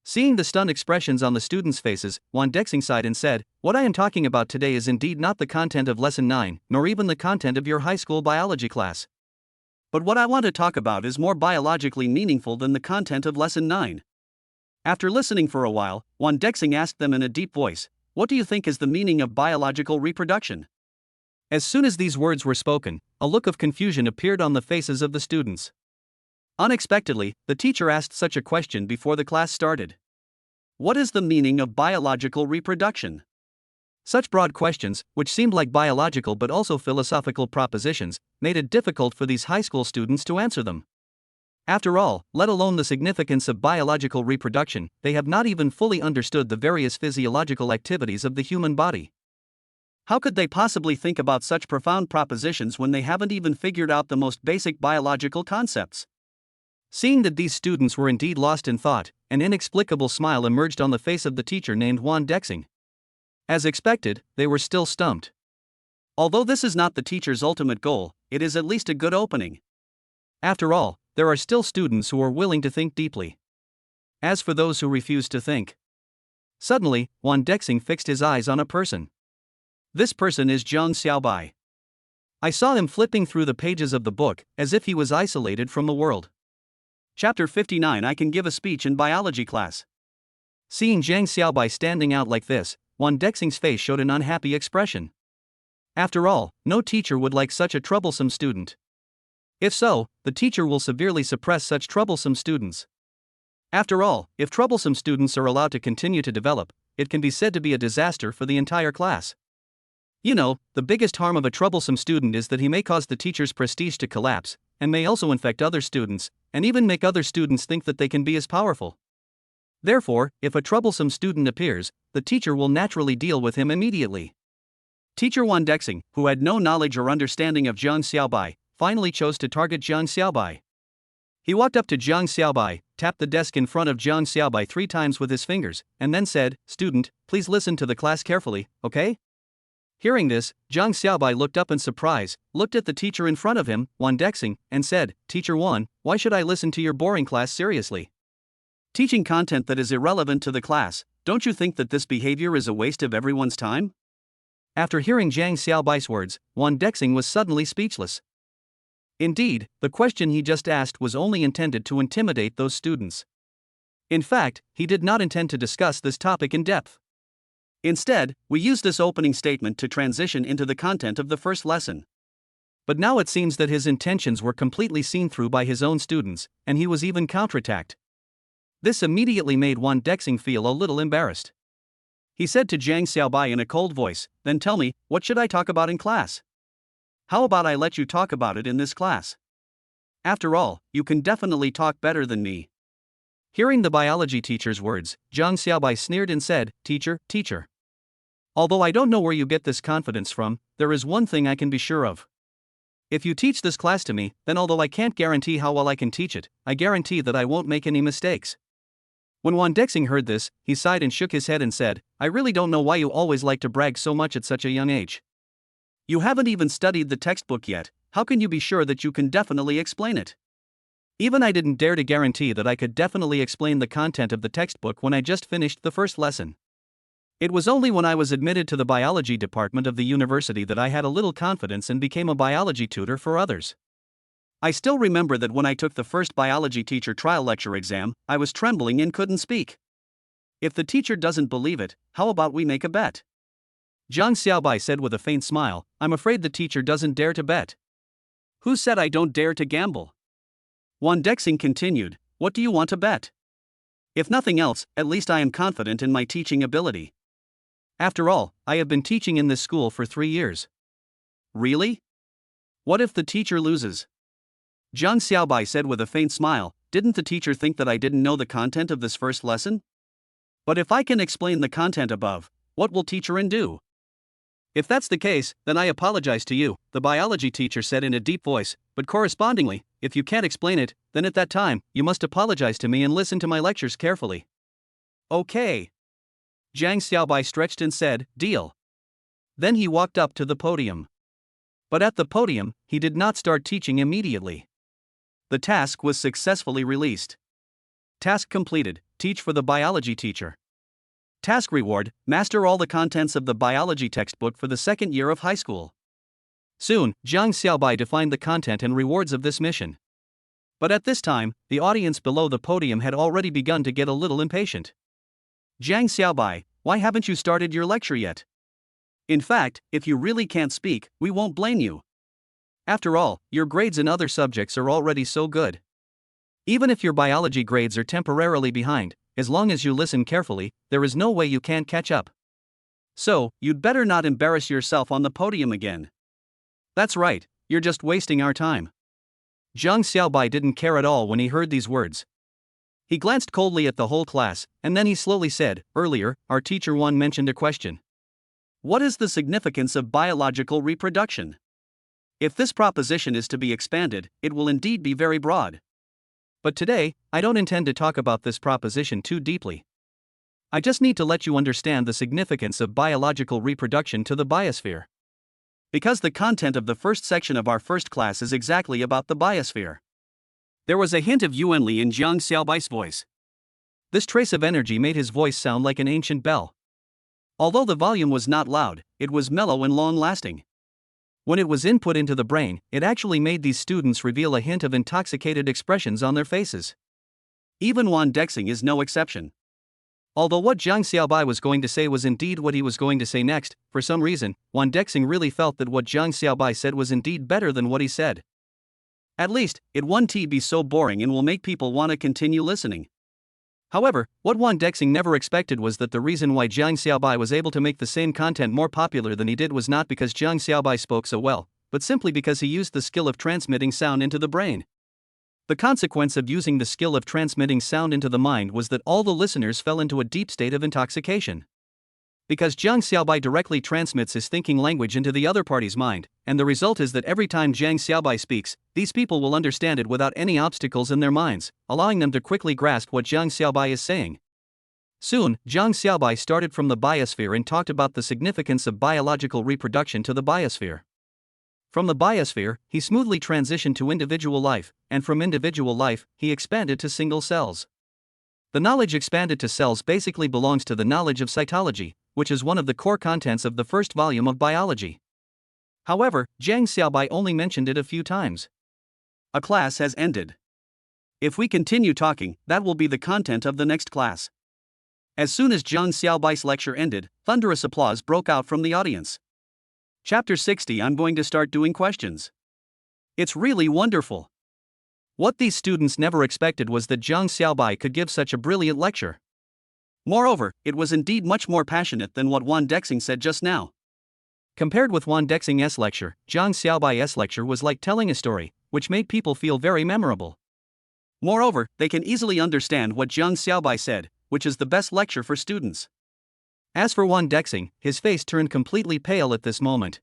Seeing the stunned expressions on the students' faces, Wan Dexing sighed and said, "What I am talking about today is indeed not the content of Lesson 9, nor even the content of your high school biology class. But what I want to talk about is more biologically meaningful than the content of Lesson 9. After listening for a while, Wan Dexing asked them in a deep voice, "What do you think is the meaning of biological reproduction?" As soon as these words were spoken, a look of confusion appeared on the faces of the students. Unexpectedly, the teacher asked such a question before the class started. What is the meaning of biological reproduction? Such broad questions, which seemed like biological but also philosophical propositions, made it difficult for these high school students to answer them. After all, let alone the significance of biological reproduction, they have not even fully understood the various physiological activities of the human body. How could they possibly think about such profound propositions when they haven't even figured out the most basic biological concepts? Seeing that these students were indeed lost in thought, an inexplicable smile emerged on the face of the teacher named Wan Dexing. As expected, they were still stumped. Although this is not the teacher's ultimate goal, it is at least a good opening. After all, there are still students who are willing to think deeply. As for those who refuse to think. Suddenly, Wan Dexing fixed his eyes on a person. This person is Zhang Xiaobai. I saw him flipping through the pages of the book, as if he was isolated from the world. Chapter 59. I can give a speech in biology class. Seeing Zhang Xiaobai standing out like this, Wan Dexing's face showed an unhappy expression. After all, no teacher would like such a troublesome student. If so, the teacher will severely suppress such troublesome students. After all, if troublesome students are allowed to continue to develop, it can be said to be a disaster for the entire class. You know, the biggest harm of a troublesome student is that he may cause the teacher's prestige to collapse, and may also infect other students, and even make other students think that they can be as powerful. Therefore, if a troublesome student appears, the teacher will naturally deal with him immediately. Teacher Wan Dexing, who had no knowledge or understanding of Zhang Xiaobai, finally chose to target Zhang Xiaobai. He walked up to Zhang Xiaobai, tapped the desk in front of Zhang Xiaobai 3 times with his fingers, and then said, "Student, please listen to the class carefully, okay?" Hearing this, Zhang Xiaobai looked up in surprise, looked at the teacher in front of him, Wan Dexing, and said, "Teacher Wan, why should I listen to your boring class seriously? Teaching content that is irrelevant to the class, don't you think that this behavior is a waste of everyone's time?" After hearing Zhang Xiaobai's words, Wan Dexing was suddenly speechless. Indeed, the question he just asked was only intended to intimidate those students. In fact, he did not intend to discuss this topic in depth. Instead, we use this opening statement to transition into the content of the first lesson. But now it seems that his intentions were completely seen through by his own students, and he was even counterattacked. This immediately made Wan Dexing feel a little embarrassed. He said to Jiang Xiaobai in a cold voice, "Then tell me, what should I talk about in class? How about I let you talk about it in this class? After all, you can definitely talk better than me." Hearing the biology teacher's words, Jiang Xiaobai sneered and said, Teacher. Although I don't know where you get this confidence from, there is one thing I can be sure of. If you teach this class to me, then although I can't guarantee how well I can teach it, I guarantee that I won't make any mistakes." When Wan Dexing heard this, he sighed and shook his head and said, "I really don't know why you always like to brag so much at such a young age. You haven't even studied the textbook yet, how can you be sure that you can definitely explain it?" Even I didn't dare to guarantee that I could definitely explain the content of the textbook when I just finished the first lesson. It was only when I was admitted to the biology department of the university that I had a little confidence and became a biology tutor for others. I still remember that when I took the first biology teacher trial lecture exam, I was trembling and couldn't speak. If the teacher doesn't believe it, how about we make a bet? Jiang Xiaobai said with a faint smile, "I'm afraid the teacher doesn't dare to bet." "Who said I don't dare to gamble?" Wan Dexing continued, "What do you want to bet? If nothing else, at least I am confident in my teaching ability. After all, I have been teaching in this school for 3 years. Really? What if the teacher loses?" Jiang Xiaobai said with a faint smile, "Didn't the teacher think that I didn't know the content of this first lesson? But if I can explain the content above, what will teacher do?" "If that's the case, then I apologize to you," the biology teacher said in a deep voice, "but correspondingly, if you can't explain it, then at that time, you must apologize to me and listen to my lectures carefully." "Okay." Jiang Xiaobai stretched and said, "Deal." Then he walked up to the podium. But at the podium, he did not start teaching immediately. The task was successfully released. Task completed, teach for the biology teacher. Task reward, master all the contents of the biology textbook for the second year of high school. Soon, Jiang Xiaobai defined the content and rewards of this mission. But at this time, the audience below the podium had already begun to get a little impatient. "Jiang Xiaobai, why haven't you started your lecture yet? In fact, if you really can't speak, we won't blame you. After all, your grades in other subjects are already so good. Even if your biology grades are temporarily behind, as long as you listen carefully, there is no way you can't catch up. So, you'd better not embarrass yourself on the podium again." "That's right, you're just wasting our time." Jiang Xiaobai didn't care at all when he heard these words. He glanced coldly at the whole class, and then he slowly said, "Earlier, our teacher Wan mentioned a question. What is the significance of biological reproduction? If this proposition is to be expanded, it will indeed be very broad. But today, I don't intend to talk about this proposition too deeply. I just need to let you understand the significance of biological reproduction to the biosphere. Because the content of the first section of our first class is exactly about the biosphere." There was a hint of Yuanli in Jiang Xiaobai's voice. This trace of energy made his voice sound like an ancient bell. Although the volume was not loud, it was mellow and long-lasting. When it was input into the brain, it actually made these students reveal a hint of intoxicated expressions on their faces. Even Wan Dexing is no exception. Although what Jiang Xiaobai was going to say was indeed what he was going to say next, for some reason, Wan Dexing really felt that what Jiang Xiaobai said was indeed better than what he said. At least, it won't be so boring and will make people want to continue listening. However, what Wan Dexing never expected was that the reason why Jiang Xiaobai was able to make the same content more popular than he did was not because Jiang Xiaobai spoke so well, but simply because he used the skill of transmitting sound into the brain. The consequence of using the skill of transmitting sound into the mind was that all the listeners fell into a deep state of intoxication. Because Jiang Xiaobai directly transmits his thinking language into the other party's mind, and the result is that every time Jiang Xiaobai speaks, these people will understand it without any obstacles in their minds, allowing them to quickly grasp what Jiang Xiaobai is saying. Soon, Jiang Xiaobai started from the biosphere and talked about the significance of biological reproduction to the biosphere. From the biosphere, he smoothly transitioned to individual life, and from individual life, he expanded to single cells. The knowledge expanded to cells basically belongs to the knowledge of cytology, which is one of the core contents of the first volume of biology. However, Jiang Xiaobai only mentioned it a few times. A class has ended. If we continue talking, that will be the content of the next class. As soon as Zhang Xiaobai's lecture ended, thunderous applause broke out from the audience. Chapter 60. I'm going to start doing questions. It's really wonderful. What these students never expected was that Zhang Xiaobai could give such a brilliant lecture. Moreover, it was indeed much more passionate than what Wan Dexing said just now. Compared with Wan Dexing's lecture, Zhang Xiaobai's lecture was like telling a story, which made people feel very memorable. Moreover, they can easily understand what Zhang Xiaobai said, which is the best lecture for students. As for Wan Dexing, his face turned completely pale at this moment.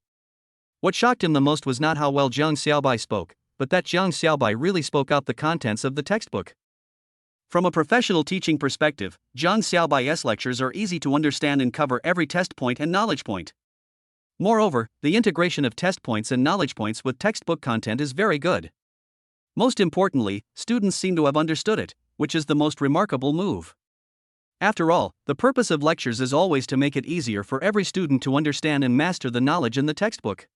What shocked him the most was not how well Zhang Xiaobai spoke, but that Zhang Xiaobai really spoke out the contents of the textbook. From a professional teaching perspective, Zhang Xiaobai's lectures are easy to understand and cover every test point and knowledge point. Moreover, the integration of test points and knowledge points with textbook content is very good. Most importantly, students seem to have understood it, which is the most remarkable move. After all, the purpose of lectures is always to make it easier for every student to understand and master the knowledge in the textbook.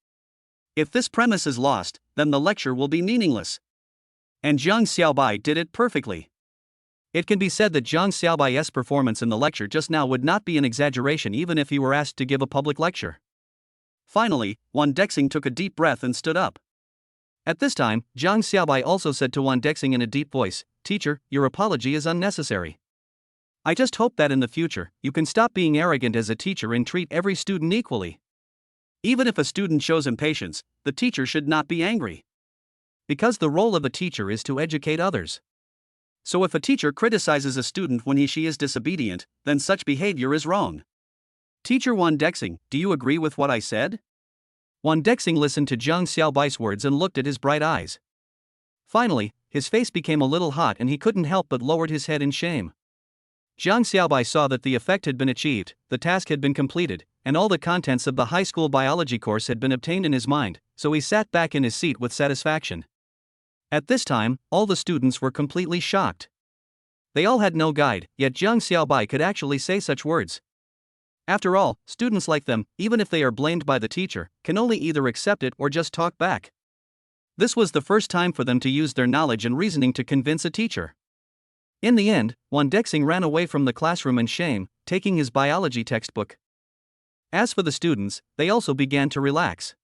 If this premise is lost, then the lecture will be meaningless. And Zhang Xiaobai did it perfectly. It can be said that Zhang Xiaobai's performance in the lecture just now would not be an exaggeration even if he were asked to give a public lecture. Finally, Wan Dexing took a deep breath and stood up. At this time, Zhang Xiaobai also said to Wan Dexing in a deep voice, "Teacher, your apology is unnecessary. I just hope that in the future, you can stop being arrogant as a teacher and treat every student equally. Even if a student shows impatience, the teacher should not be angry. Because the role of a teacher is to educate others. So if a teacher criticizes a student when she is disobedient, then such behavior is wrong. Teacher Wan Dexing, do you agree with what I said?" Wan Dexing listened to Zhang Xiaobai's words and looked at his bright eyes. Finally, his face became a little hot and he couldn't help but lowered his head in shame. Zhang Xiaobai saw that the effect had been achieved, the task had been completed, and all the contents of the high school biology course had been obtained in his mind, so he sat back in his seat with satisfaction. At this time, all the students were completely shocked. They all had no guide, yet Zhang Xiaobai could actually say such words. After all, students like them, even if they are blamed by the teacher, can only either accept it or just talk back. This was the first time for them to use their knowledge and reasoning to convince a teacher. In the end, Wan Dexing ran away from the classroom in shame, taking his biology textbook. As for the students, they also began to relax.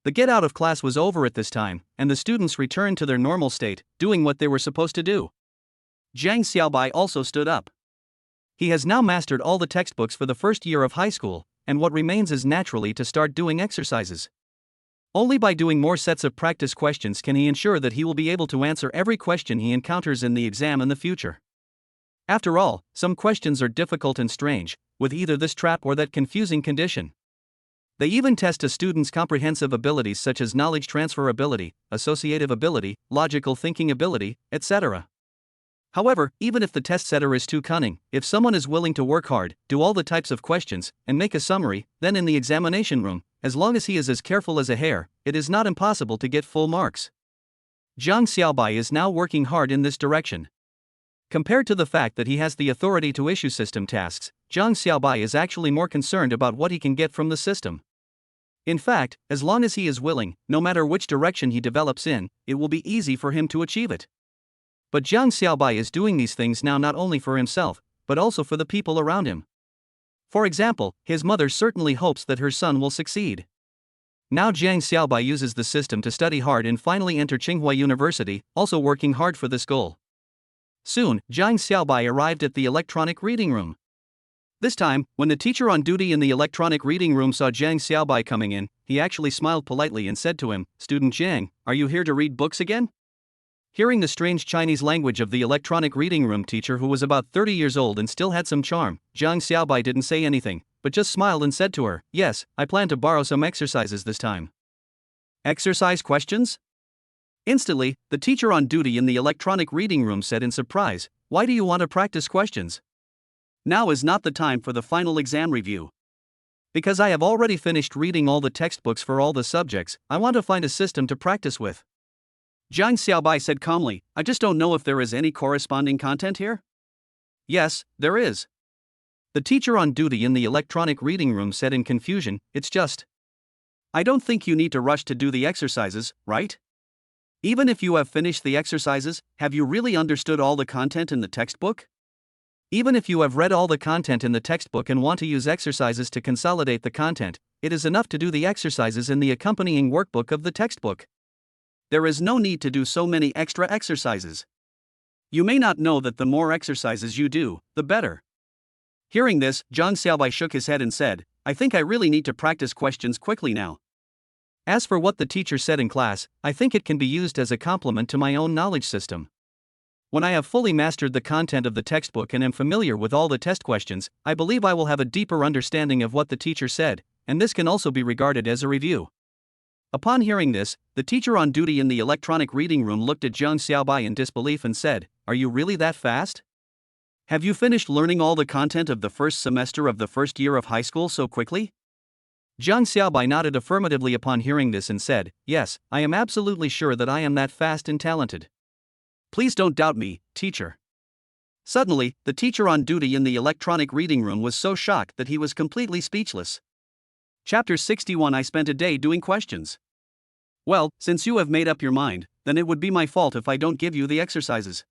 The get out of class was over at this time, and the students returned to their normal state, doing what they were supposed to do. Zhang Xiaobai also stood up. He has now mastered all the textbooks for the first year of high school, and what remains is naturally to start doing exercises. Only by doing more sets of practice questions can he ensure that he will be able to answer every question he encounters in the exam in the future. After all, some questions are difficult and strange, with either this trap or that confusing condition. They even test a student's comprehensive abilities such as knowledge transfer ability, associative ability, logical thinking ability, etc. However, even if the test setter is too cunning, if someone is willing to work hard, do all the types of questions, and make a summary, then in the examination room, as long as he is as careful as a hare, it is not impossible to get full marks. Zhang Xiaobai is now working hard in this direction. Compared to the fact that he has the authority to issue system tasks, Zhang Xiaobai is actually more concerned about what he can get from the system. In fact, as long as he is willing, no matter which direction he develops in, it will be easy for him to achieve it. But Zhang Xiaobai is doing these things now not only for himself, but also for the people around him. For example, his mother certainly hopes that her son will succeed. Now Zhang Xiaobai uses the system to study hard and finally enter Tsinghua University, also working hard for this goal. Soon, Zhang Xiaobai arrived at the electronic reading room. This time, when the teacher on duty in the electronic reading room saw Zhang Xiaobai coming in, he actually smiled politely and said to him, "Student Zhang, are you here to read books again?" Hearing the strange Chinese language of the electronic reading room teacher, who was about 30 years old and still had some charm, Zhang Xiaobai didn't say anything, but just smiled and said to her, "Yes, I plan to borrow some exercises this time." Exercise questions? Instantly, the teacher on duty in the electronic reading room said in surprise, "Why do you want to practice questions? Now is not the time for the final exam review." "Because I have already finished reading all the textbooks for all the subjects, I want to find a system to practice with." Zhang Xiaobai said calmly, "I just don't know if there is any corresponding content here?" "Yes, there is." The teacher on duty in the electronic reading room said in confusion, "It's just. I don't think you need to rush to do the exercises, right? Even if you have finished the exercises, have you really understood all the content in the textbook? Even if you have read all the content in the textbook and want to use exercises to consolidate the content, it is enough to do the exercises in the accompanying workbook of the textbook. There is no need to do so many extra exercises. You may not know that the more exercises you do, the better. Hearing this, Zhang Xiaobai shook his head and said, I think I really need to practice questions quickly now. As for what the teacher said in class, I think it can be used as a complement to my own knowledge system. When I have fully mastered the content of the textbook and am familiar with all the test questions, I believe I will have a deeper understanding of what the teacher said, and this can also be regarded as a review. Upon hearing this, the teacher on duty in the electronic reading room looked at Zhang Xiaobai in disbelief and said, Are you really that fast? Have you finished learning all the content of the first semester of the first year of high school so quickly? Zhang Xiaobai nodded affirmatively upon hearing this and said, Yes, I am absolutely sure that I am that fast and talented. Please don't doubt me, teacher. Suddenly, the teacher on duty in the electronic reading room was so shocked that he was completely speechless. Chapter 61 I spent a day doing questions. Well, since you have made up your mind, then it would be my fault if I don't give you the exercises.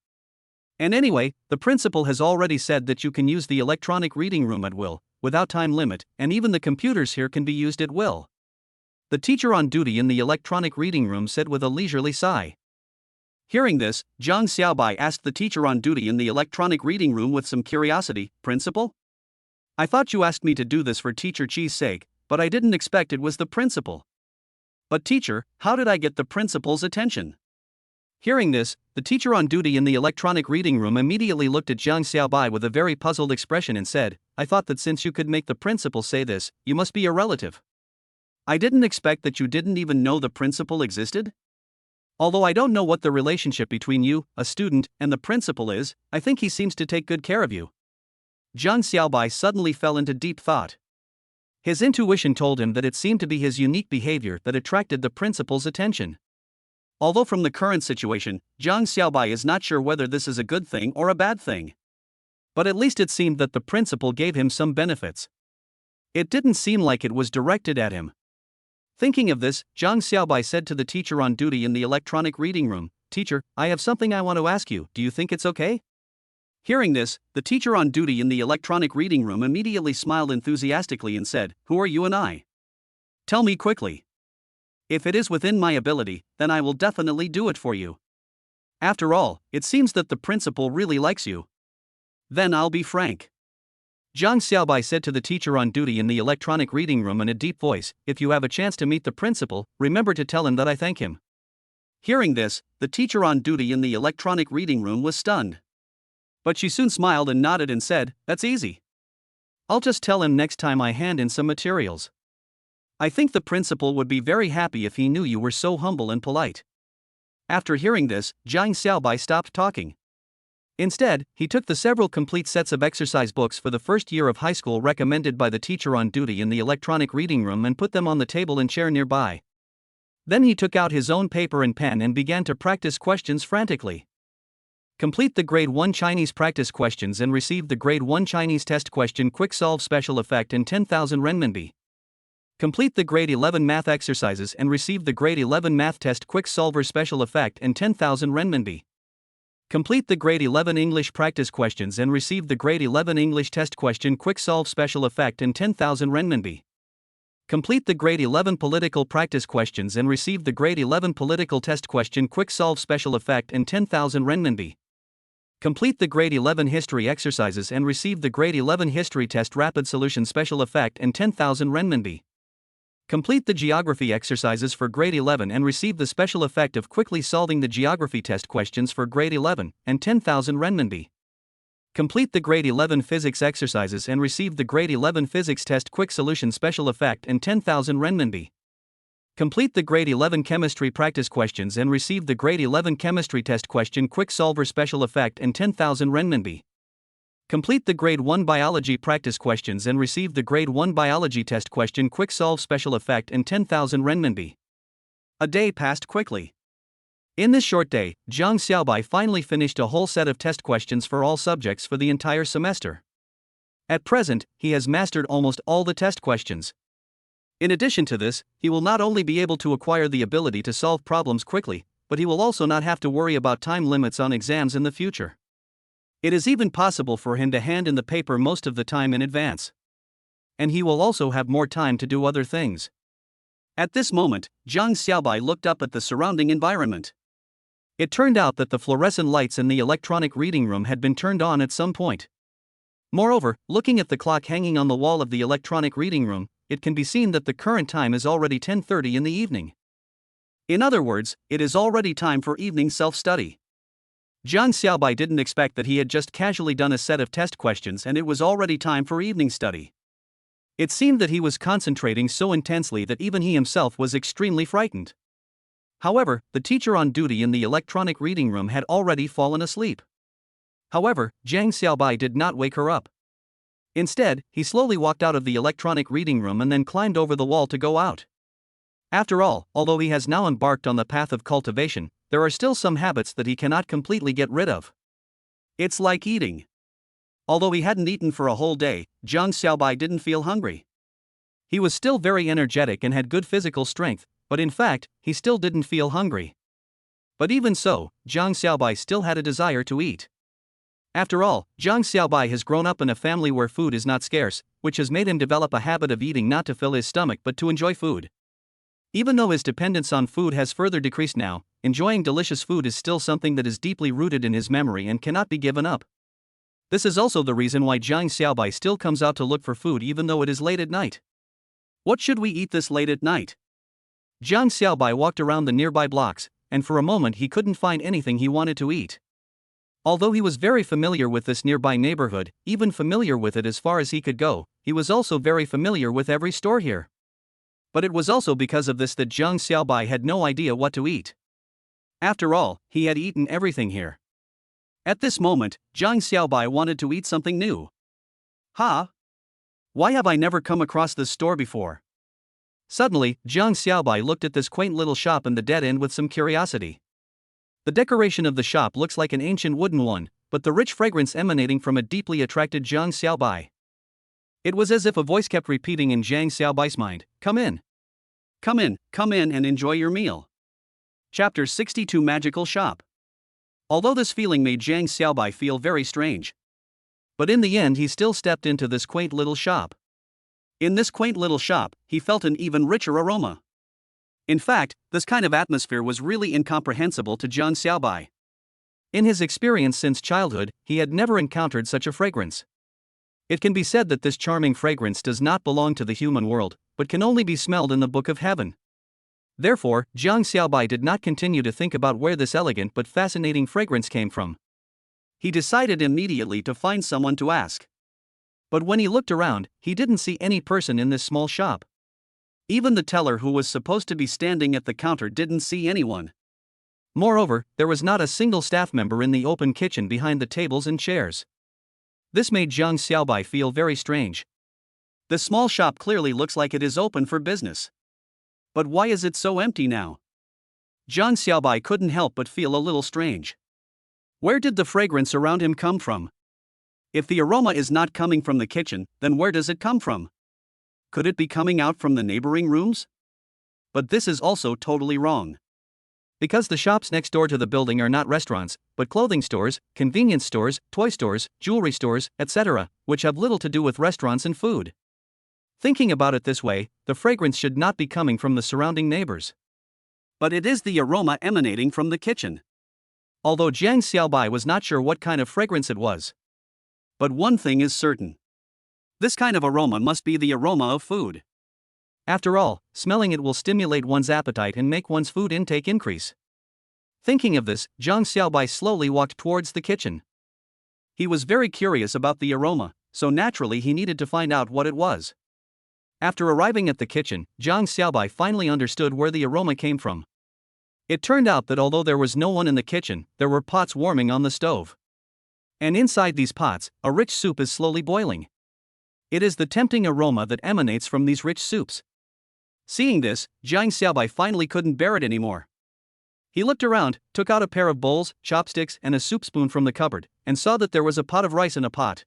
And anyway, the principal has already said that you can use the electronic reading room at will, without time limit, and even the computers here can be used at will. The teacher on duty in the electronic reading room said with a leisurely sigh. Hearing this, Zhang Xiaobai asked the teacher on duty in the electronic reading room with some curiosity, Principal? I thought you asked me to do this for Teacher Chi's sake, but I didn't expect it was the principal. But teacher, how did I get the principal's attention? Hearing this, the teacher on duty in the electronic reading room immediately looked at Zhang Xiaobai with a very puzzled expression and said, I thought that since you could make the principal say this, you must be a relative. I didn't expect that you didn't even know the principal existed? Although I don't know what the relationship between you, a student, and the principal is, I think he seems to take good care of you. Zhang Xiaobai suddenly fell into deep thought. His intuition told him that it seemed to be his unique behavior that attracted the principal's attention. Although from the current situation, Zhang Xiaobai is not sure whether this is a good thing or a bad thing. But at least it seemed that the principal gave him some benefits. It didn't seem like it was directed at him. Thinking of this, Zhang Xiaobai said to the teacher on duty in the electronic reading room, Teacher, I have something I want to ask you, do you think it's okay? Hearing this, the teacher on duty in the electronic reading room immediately smiled enthusiastically and said, Who are you and I? Tell me quickly. If it is within my ability, then I will definitely do it for you. After all, it seems that the principal really likes you. Then I'll be frank. Zhang Xiaobai said to the teacher on duty in the electronic reading room in a deep voice, If you have a chance to meet the principal, remember to tell him that I thank him. Hearing this, the teacher on duty in the electronic reading room was stunned. But she soon smiled and nodded and said, That's easy. I'll just tell him next time I hand in some materials. I think the principal would be very happy if he knew you were so humble and polite. After hearing this, Zhang Xiaobai stopped talking. Instead, he took the several complete sets of exercise books for the first year of high school recommended by the teacher on duty in the electronic reading room and put them on the table and chair nearby. Then he took out his own paper and pen and began to practice questions frantically. Complete the Grade 1 Chinese practice questions and receive the Grade 1 Chinese test question quick solve special effect in 10,000 renminbi. Complete the Grade 11 math exercises and receive the Grade 11 math test quick solver special effect in 10,000 renminbi. Complete the Grade 11 English practice questions and receive the Grade 11 English test question quick solve special effect in 10,000 renminbi. Complete the Grade 11 political practice questions and receive the Grade 11 political test question quick solve special effect in 10,000 renminbi. Complete the Grade 11 history exercises and receive the Grade 11 history test rapid solution special effect in 10,000 renminbi. Complete the geography exercises for Grade 11 and receive the special effect of quickly solving the geography test questions for Grade 11 and 10,000 renminbi. Complete the Grade 11 physics exercises and receive the Grade 11 physics test quick solution special effect in 10,000 renminbi. Complete the Grade 11 chemistry practice questions and receive the Grade 11 chemistry test question quick solver special effect in 10,000 renminbi. Complete the Grade 1 biology practice questions and receive the Grade 1 biology test question quick solve special effect in 10,000 renminbi. A day passed quickly. In this short day, Zhang Xiaobai finally finished a whole set of test questions for all subjects for the entire semester. At present, he has mastered almost all the test questions. In addition to this, he will not only be able to acquire the ability to solve problems quickly, but he will also not have to worry about time limits on exams in the future. It is even possible for him to hand in the paper most of the time in advance. And he will also have more time to do other things. At this moment, Zhang Xiaobai looked up at the surrounding environment. It turned out that the fluorescent lights in the electronic reading room had been turned on at some point. Moreover, looking at the clock hanging on the wall of the electronic reading room, it can be seen that the current time is already 10:30 in the evening. In other words, it is already time for evening self-study. Zhang Xiaobai didn't expect that he had just casually done a set of test questions and it was already time for evening study. It seemed that he was concentrating so intensely that even he himself was extremely frightened. However, the teacher on duty in the electronic reading room had already fallen asleep. However, Zhang Xiaobai did not wake her up. Instead, he slowly walked out of the electronic reading room and then climbed over the wall to go out. After all, although he has now embarked on the path of cultivation, there are still some habits that he cannot completely get rid of. It's like eating. Although he hadn't eaten for a whole day, Zhang Xiaobai didn't feel hungry. He was still very energetic and had good physical strength, but in fact, he still didn't feel hungry. But even so, Zhang Xiaobai still had a desire to eat. After all, Zhang Xiaobai has grown up in a family where food is not scarce, which has made him develop a habit of eating not to fill his stomach but to enjoy food. Even though his dependence on food has further decreased now, enjoying delicious food is still something that is deeply rooted in his memory and cannot be given up. This is also the reason why Zhang Xiaobai still comes out to look for food even though it is late at night. What should we eat this late at night? Zhang Xiaobai walked around the nearby blocks, and for a moment he couldn't find anything he wanted to eat. Although he was very familiar with this nearby neighborhood, even familiar with it as far as he could go, he was also very familiar with every store here. But it was also because of this that Zhang Xiaobai had no idea what to eat. After all, he had eaten everything here. At this moment, Zhang Xiaobai wanted to eat something new. Why have I never come across this store before? Suddenly, Zhang Xiaobai looked at this quaint little shop in the dead end with some curiosity. The decoration of the shop looks like an ancient wooden one, but the rich fragrance emanating from it deeply attracted Zhang Xiaobai. It was as if a voice kept repeating in Zhang Xiaobai's mind, "Come in. Come in and enjoy your meal." Chapter 62 Magical Shop. Although this feeling made Zhang Xiaobai feel very strange. But in the end he still stepped into this quaint little shop. In this quaint little shop, he felt an even richer aroma. In fact, this kind of atmosphere was really incomprehensible to Zhang Xiaobai. In his experience since childhood, he had never encountered such a fragrance. It can be said that this charming fragrance does not belong to the human world, but can only be smelled in the Book of Heaven. Therefore, Zhang Xiaobai did not continue to think about where this elegant but fascinating fragrance came from. He decided immediately to find someone to ask. But when he looked around, he didn't see any person in this small shop. Even the teller who was supposed to be standing at the counter didn't see anyone. Moreover, there was not a single staff member in the open kitchen behind the tables and chairs. This made Zhang Xiaobai feel very strange. The small shop clearly looks like it is open for business. But why is it so empty now? Zhang Xiaobai couldn't help but feel a little strange. Where did the fragrance around him come from? If the aroma is not coming from the kitchen, then where does it come from? Could it be coming out from the neighboring rooms? But this is also totally wrong. Because the shops next door to the building are not restaurants, but clothing stores, convenience stores, toy stores, jewelry stores, etc., which have little to do with restaurants and food. Thinking about it this way, the fragrance should not be coming from the surrounding neighbors. But it is the aroma emanating from the kitchen. Although Zhang Xiaobai was not sure what kind of fragrance it was. But one thing is certain. This kind of aroma must be the aroma of food. After all, smelling it will stimulate one's appetite and make one's food intake increase. Thinking of this, Zhang Xiaobai slowly walked towards the kitchen. He was very curious about the aroma, so naturally he needed to find out what it was. After arriving at the kitchen, Zhang Xiaobai finally understood where the aroma came from. It turned out that although there was no one in the kitchen, there were pots warming on the stove. And inside these pots, a rich soup is slowly boiling. It is the tempting aroma that emanates from these rich soups. Seeing this, Zhang Xiaobai finally couldn't bear it anymore. He looked around, took out a pair of bowls, chopsticks, and a soup spoon from the cupboard, and saw that there was a pot of rice in a pot.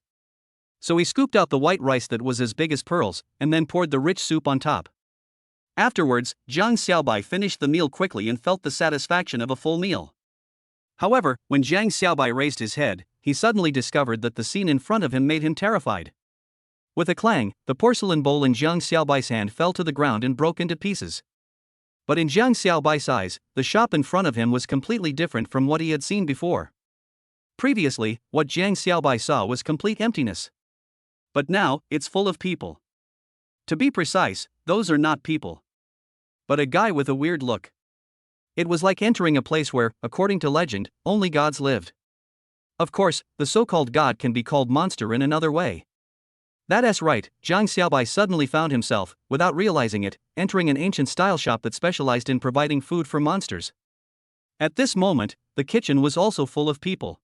So he scooped out the white rice that was as big as pearls, and then poured the rich soup on top. Afterwards, Zhang Xiaobai finished the meal quickly and felt the satisfaction of a full meal. However, when Zhang Xiaobai raised his head, he suddenly discovered that the scene in front of him made him terrified. With a clang, the porcelain bowl in Jiang Xiaobai's hand fell to the ground and broke into pieces. But in Jiang Xiaobai's eyes, the shop in front of him was completely different from what he had seen before. Previously, what Jiang Xiaobai saw was complete emptiness. But now, it's full of people. To be precise, those are not people, but a guy with a weird look. It was like entering a place where, according to legend, only gods lived. Of course, the so-called god can be called monster in another way. That's right, Jiang Xiaobai suddenly found himself, without realizing it, entering an ancient-style shop that specialized in providing food for monsters. At this moment, the kitchen was also full of people.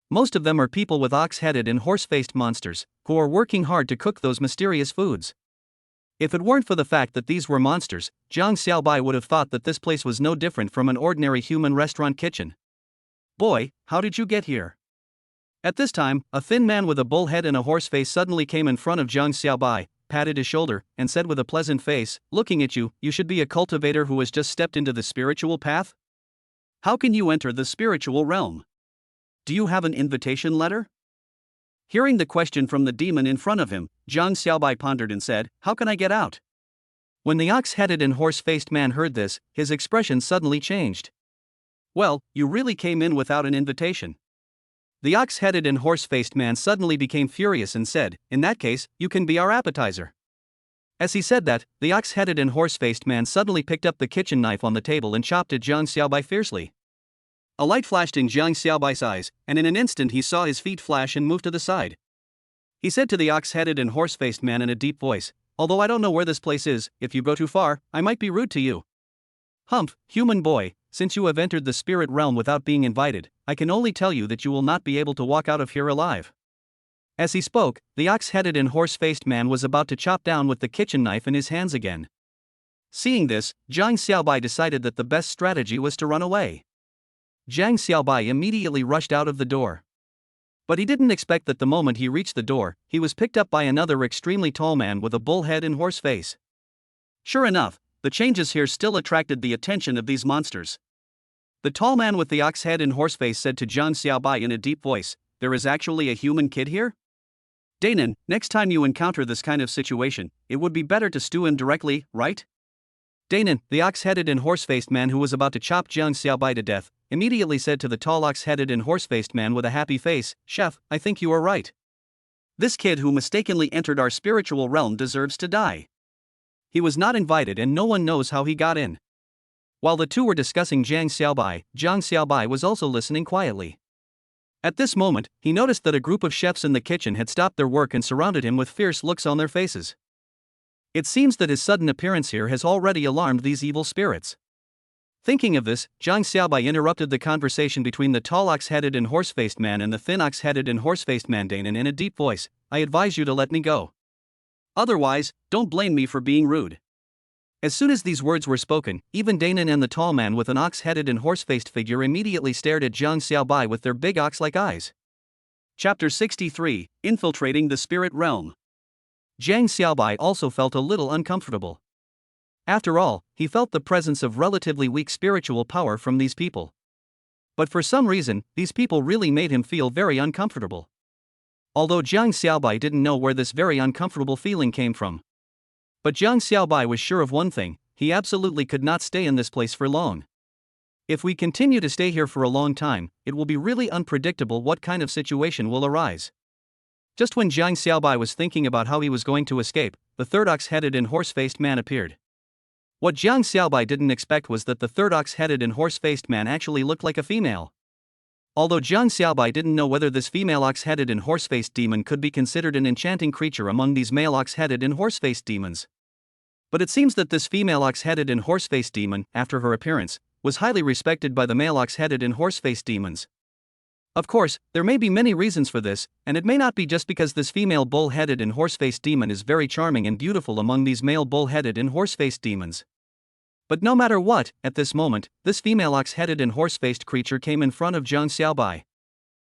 Most of them are people with ox-headed and horse-faced monsters, who are working hard to cook those mysterious foods. If it weren't for the fact that these were monsters, Jiang Xiaobai would have thought that this place was no different from an ordinary human restaurant kitchen. Boy, how did you get here? At this time, a thin man with a bull head and a horse face suddenly came in front of Jiang Xiaobai, patted his shoulder, and said with a pleasant face, "Looking at you, you should be a cultivator who has just stepped into the spiritual path? How can you enter the spiritual realm? Do you have an invitation letter?" Hearing the question from the demon in front of him, Jiang Xiaobai pondered and said, "How can I get out?" When the ox-headed and horse-faced man heard this, his expression suddenly changed. "Well, you really came in without an invitation." The ox-headed and horse-faced man suddenly became furious and said, "In that case, you can be our appetizer." As he said that, the ox-headed and horse-faced man suddenly picked up the kitchen knife on the table and chopped at Jiang Xiaobai fiercely. A light flashed in Jiang Xiaobai's eyes, and in an instant he saw his feet flash and move to the side. He said to the ox-headed and horse-faced man in a deep voice, "Although I don't know where this place is, if you go too far, I might be rude to you." "Humph, human boy, since you have entered the spirit realm without being invited, I can only tell you that you will not be able to walk out of here alive." As he spoke, the ox-headed and horse-faced man was about to chop down with the kitchen knife in his hands again. Seeing this, Jiang Xiaobai decided that the best strategy was to run away. Jiang Xiaobai immediately rushed out of the door. But he didn't expect that the moment he reached the door, he was picked up by another extremely tall man with a bull head and horse face. Sure enough, the changes here still attracted the attention of these monsters. The tall man with the ox head and horse face said to Jiang Xiaobai in a deep voice, "There is actually a human kid here? Danon, next time you encounter this kind of situation, it would be better to stew him directly, right?" Danon, the ox-headed and horse-faced man who was about to chop Jiang Xiaobai to death, immediately said to the tall ox-headed and horse-faced man with a happy face, "Chef, I think you are right. This kid who mistakenly entered our spiritual realm deserves to die. He was not invited and no one knows how he got in." While the two were discussing Jiang Xiaobai was also listening quietly. At this moment, he noticed that a group of chefs in the kitchen had stopped their work and surrounded him with fierce looks on their faces. It seems that his sudden appearance here has already alarmed these evil spirits. Thinking of this, Jiang Xiaobai interrupted the conversation between the tall ox-headed and horse-faced man and the thin ox-headed and horse-faced man Danon in a deep voice, "I advise you to let me go. Otherwise, don't blame me for being rude." As soon as these words were spoken, even Danon and the tall man with an ox-headed and horse-faced figure immediately stared at Jiang Xiaobai with their big ox-like eyes. Chapter 63, Infiltrating the Spirit Realm. Jiang Xiaobai also felt a little uncomfortable. After all, he felt the presence of relatively weak spiritual power from these people. But for some reason, these people really made him feel very uncomfortable. Although Jiang Xiaobai didn't know where this very uncomfortable feeling came from. But Jiang Xiaobai was sure of one thing, he absolutely could not stay in this place for long. If we continue to stay here for a long time, it will be really unpredictable what kind of situation will arise. Just when Jiang Xiaobai was thinking about how he was going to escape, the third ox-headed and horse-faced man appeared. What Jiang Xiaobai didn't expect was that the third ox-headed and horse-faced man actually looked like a female. Although Jiang Xiaobai didn't know whether this female ox-headed and horse-faced demon could be considered an enchanting creature among these male ox-headed and horse-faced demons. But it seems that this female ox-headed and horse-faced demon, after her appearance, was highly respected by the male ox-headed and horse-faced demons. Of course, there may be many reasons for this, and it may not be just because this female bull-headed and horse-faced demon is very charming and beautiful among these male bull-headed and horse-faced demons. But no matter what, at this moment, this female ox-headed and horse-faced creature came in front of Jiang Xiaobai.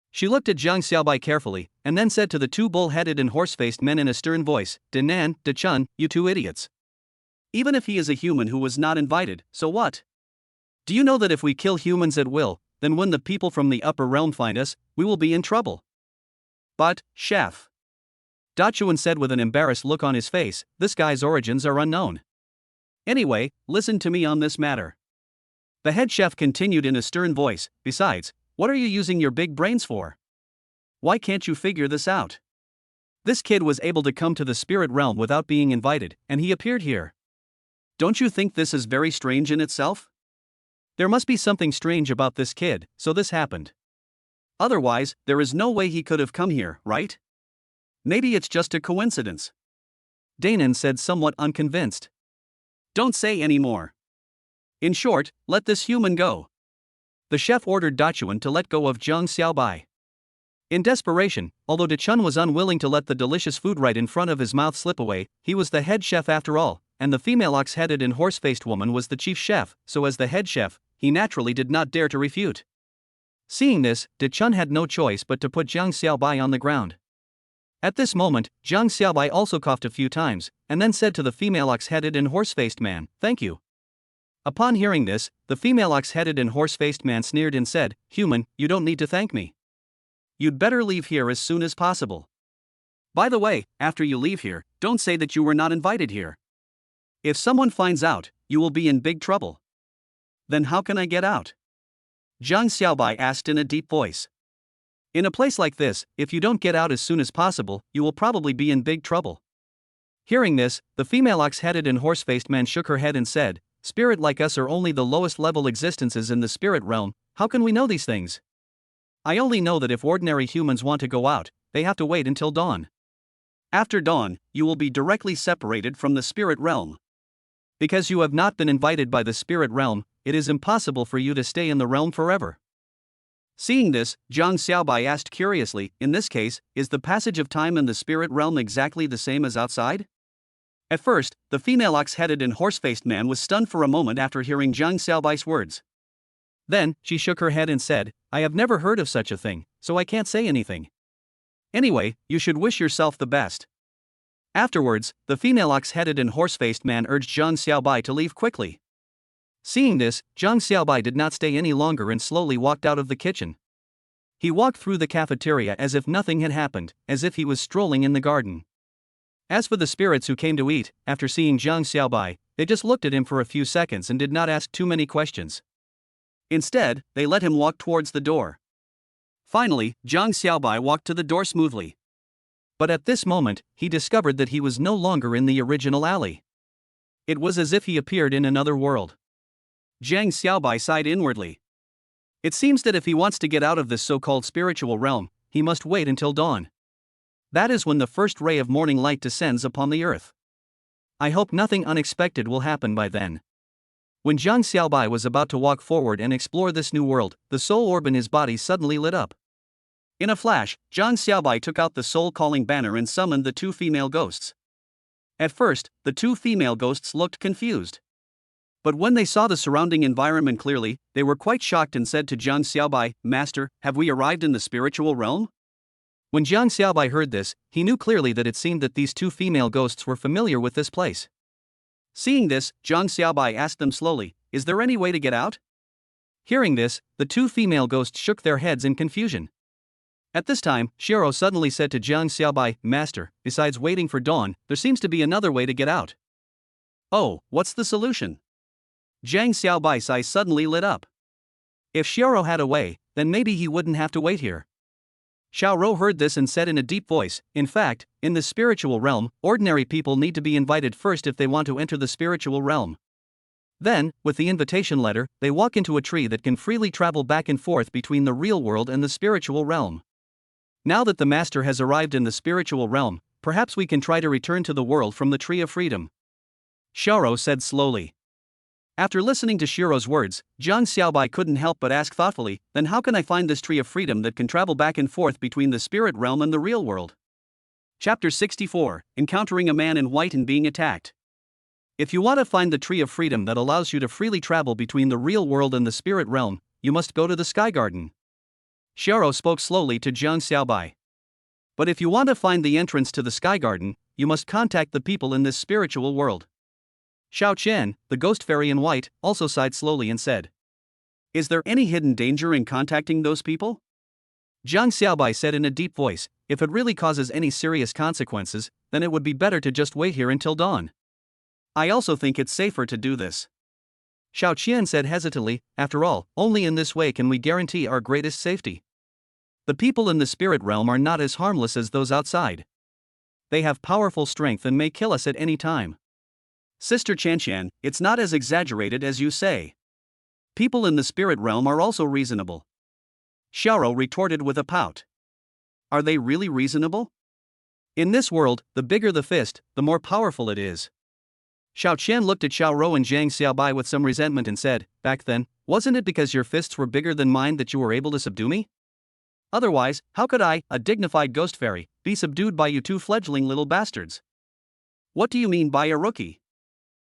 She looked at Jiang Xiaobai carefully, and then said to the two bull-headed and horse-faced men in a stern voice, "Danon, Dachun, you two idiots. Even if he is a human who was not invited, so what? Do you know that if we kill humans at will, then when the people from the upper realm find us, we will be in trouble. But, chef, Dachuan said with an embarrassed look on his face, this guy's origins are unknown. Anyway, listen to me on this matter. The head chef continued in a stern voice, besides, what are you using your big brains for? Why can't you figure this out? This kid was able to come to the spirit realm without being invited, and he appeared here. Don't you think this is very strange in itself? There must be something strange about this kid, so this happened. Otherwise, there is no way he could have come here, right? Maybe it's just a coincidence. Danon said somewhat unconvinced. Don't say any more. In short, let this human go. The chef ordered Dachuan to let go of Zhang Xiaobai. In desperation, although Dachun was unwilling to let the delicious food right in front of his mouth slip away, he was the head chef after all, and the female ox-headed and horse-faced woman was the chief chef, so as the head chef, he naturally did not dare to refute. Seeing this, Dachun had no choice but to put Zhang Xiaobai on the ground. At this moment, Zhang Xiaobai also coughed a few times, and then said to the female ox-headed and horse-faced man, "Thank you." Upon hearing this, the female ox-headed and horse-faced man sneered and said, "Human, you don't need to thank me. You'd better leave here as soon as possible. By the way, after you leave here, don't say that you were not invited here. If someone finds out, you will be in big trouble." Then how can I get out? Zhang Xiaobai asked in a deep voice. In a place like this, if you don't get out as soon as possible, you will probably be in big trouble. Hearing this, the female ox-headed and horse-faced man shook her head and said, "Spirit like us are only the lowest level existences in the spirit realm, how can we know these things? I only know that if ordinary humans want to go out, they have to wait until dawn. After dawn, you will be directly separated from the spirit realm. Because you have not been invited by the spirit realm, it is impossible for you to stay in the realm forever." Seeing this, Zhang Xiaobai asked curiously, in this case, is the passage of time in the spirit realm exactly the same as outside? At first, the female ox-headed and horse-faced man was stunned for a moment after hearing Zhang Xiaobai's words. Then, she shook her head and said, "I have never heard of such a thing, so I can't say anything. Anyway, you should wish yourself the best." Afterwards, the female ox-headed and horse-faced man urged Zhang Xiaobai to leave quickly. Seeing this, Zhang Xiaobai did not stay any longer and slowly walked out of the kitchen. He walked through the cafeteria as if nothing had happened, as if he was strolling in the garden. As for the spirits who came to eat, after seeing Zhang Xiaobai, they just looked at him for a few seconds and did not ask too many questions. Instead, they let him walk towards the door. Finally, Zhang Xiaobai walked to the door smoothly. But at this moment, he discovered that he was no longer in the original alley. It was as if he appeared in another world. Zhang Xiaobai sighed inwardly. It seems that if he wants to get out of this so-called spiritual realm, he must wait until dawn. That is when the first ray of morning light descends upon the earth. I hope nothing unexpected will happen by then. When Zhang Xiaobai was about to walk forward and explore this new world, the soul orb in his body suddenly lit up. In a flash, Zhang Xiaobai took out the soul-calling banner and summoned the two female ghosts. At first, the two female ghosts looked confused. But when they saw the surrounding environment clearly, they were quite shocked and said to Zhang Xiaobai, "Master, have we arrived in the spiritual realm?" When Zhang Xiaobai heard this, he knew clearly that it seemed that these two female ghosts were familiar with this place. Seeing this, Zhang Xiaobai asked them slowly, "Is there any way to get out?" Hearing this, the two female ghosts shook their heads in confusion. At this time, Shiro suddenly said to Zhang Xiaobai, "Master, besides waiting for dawn, there seems to be another way to get out." "Oh, what's the solution?" Zhang Xiaobai's eyes suddenly lit up. If Shiro had a way, then maybe he wouldn't have to wait here. Xiaoro heard this and said in a deep voice, "In fact, in the spiritual realm, ordinary people need to be invited first if they want to enter the spiritual realm. Then, with the invitation letter, they walk into a tree that can freely travel back and forth between the real world and the spiritual realm. Now that the master has arrived in the spiritual realm, perhaps we can try to return to the world from the Tree of Freedom," Xiaoro said slowly. After listening to Shiro's words, Zhang Xiaobai couldn't help but ask thoughtfully, "Then how can I find this Tree of Freedom that can travel back and forth between the spirit realm and the real world?" Chapter 64, Encountering a Man in White and Being Attacked. If you want to find the Tree of Freedom that allows you to freely travel between the real world and the spirit realm, you must go to the Sky Garden. Shiro spoke slowly to Zhang Xiaobai. But if you want to find the entrance to the Sky Garden, you must contact the people in this spiritual world. Xiao Chen, the ghost fairy in white, also sighed slowly and said, Is there any hidden danger in contacting those people? Jiang Xiaobai said in a deep voice, if it really causes any serious consequences, then it would be better to just wait here until dawn. I also think it's safer to do this. Xiao Qian said hesitantly, after all, only in this way can we guarantee our greatest safety. The people in the spirit realm are not as harmless as those outside. They have powerful strength and may kill us at any time. Sister Chanshan, it's not as exaggerated as you say. People in the spirit realm are also reasonable. Xiaoro retorted with a pout. Are they really reasonable? In this world, the bigger the fist, the more powerful it is. Xiao Qian looked at Xiaoro and Jiang Xiaobai with some resentment and said, back then, wasn't it because your fists were bigger than mine that you were able to subdue me? Otherwise, how could I, a dignified ghost fairy, be subdued by you two fledgling little bastards? What do you mean by a rookie?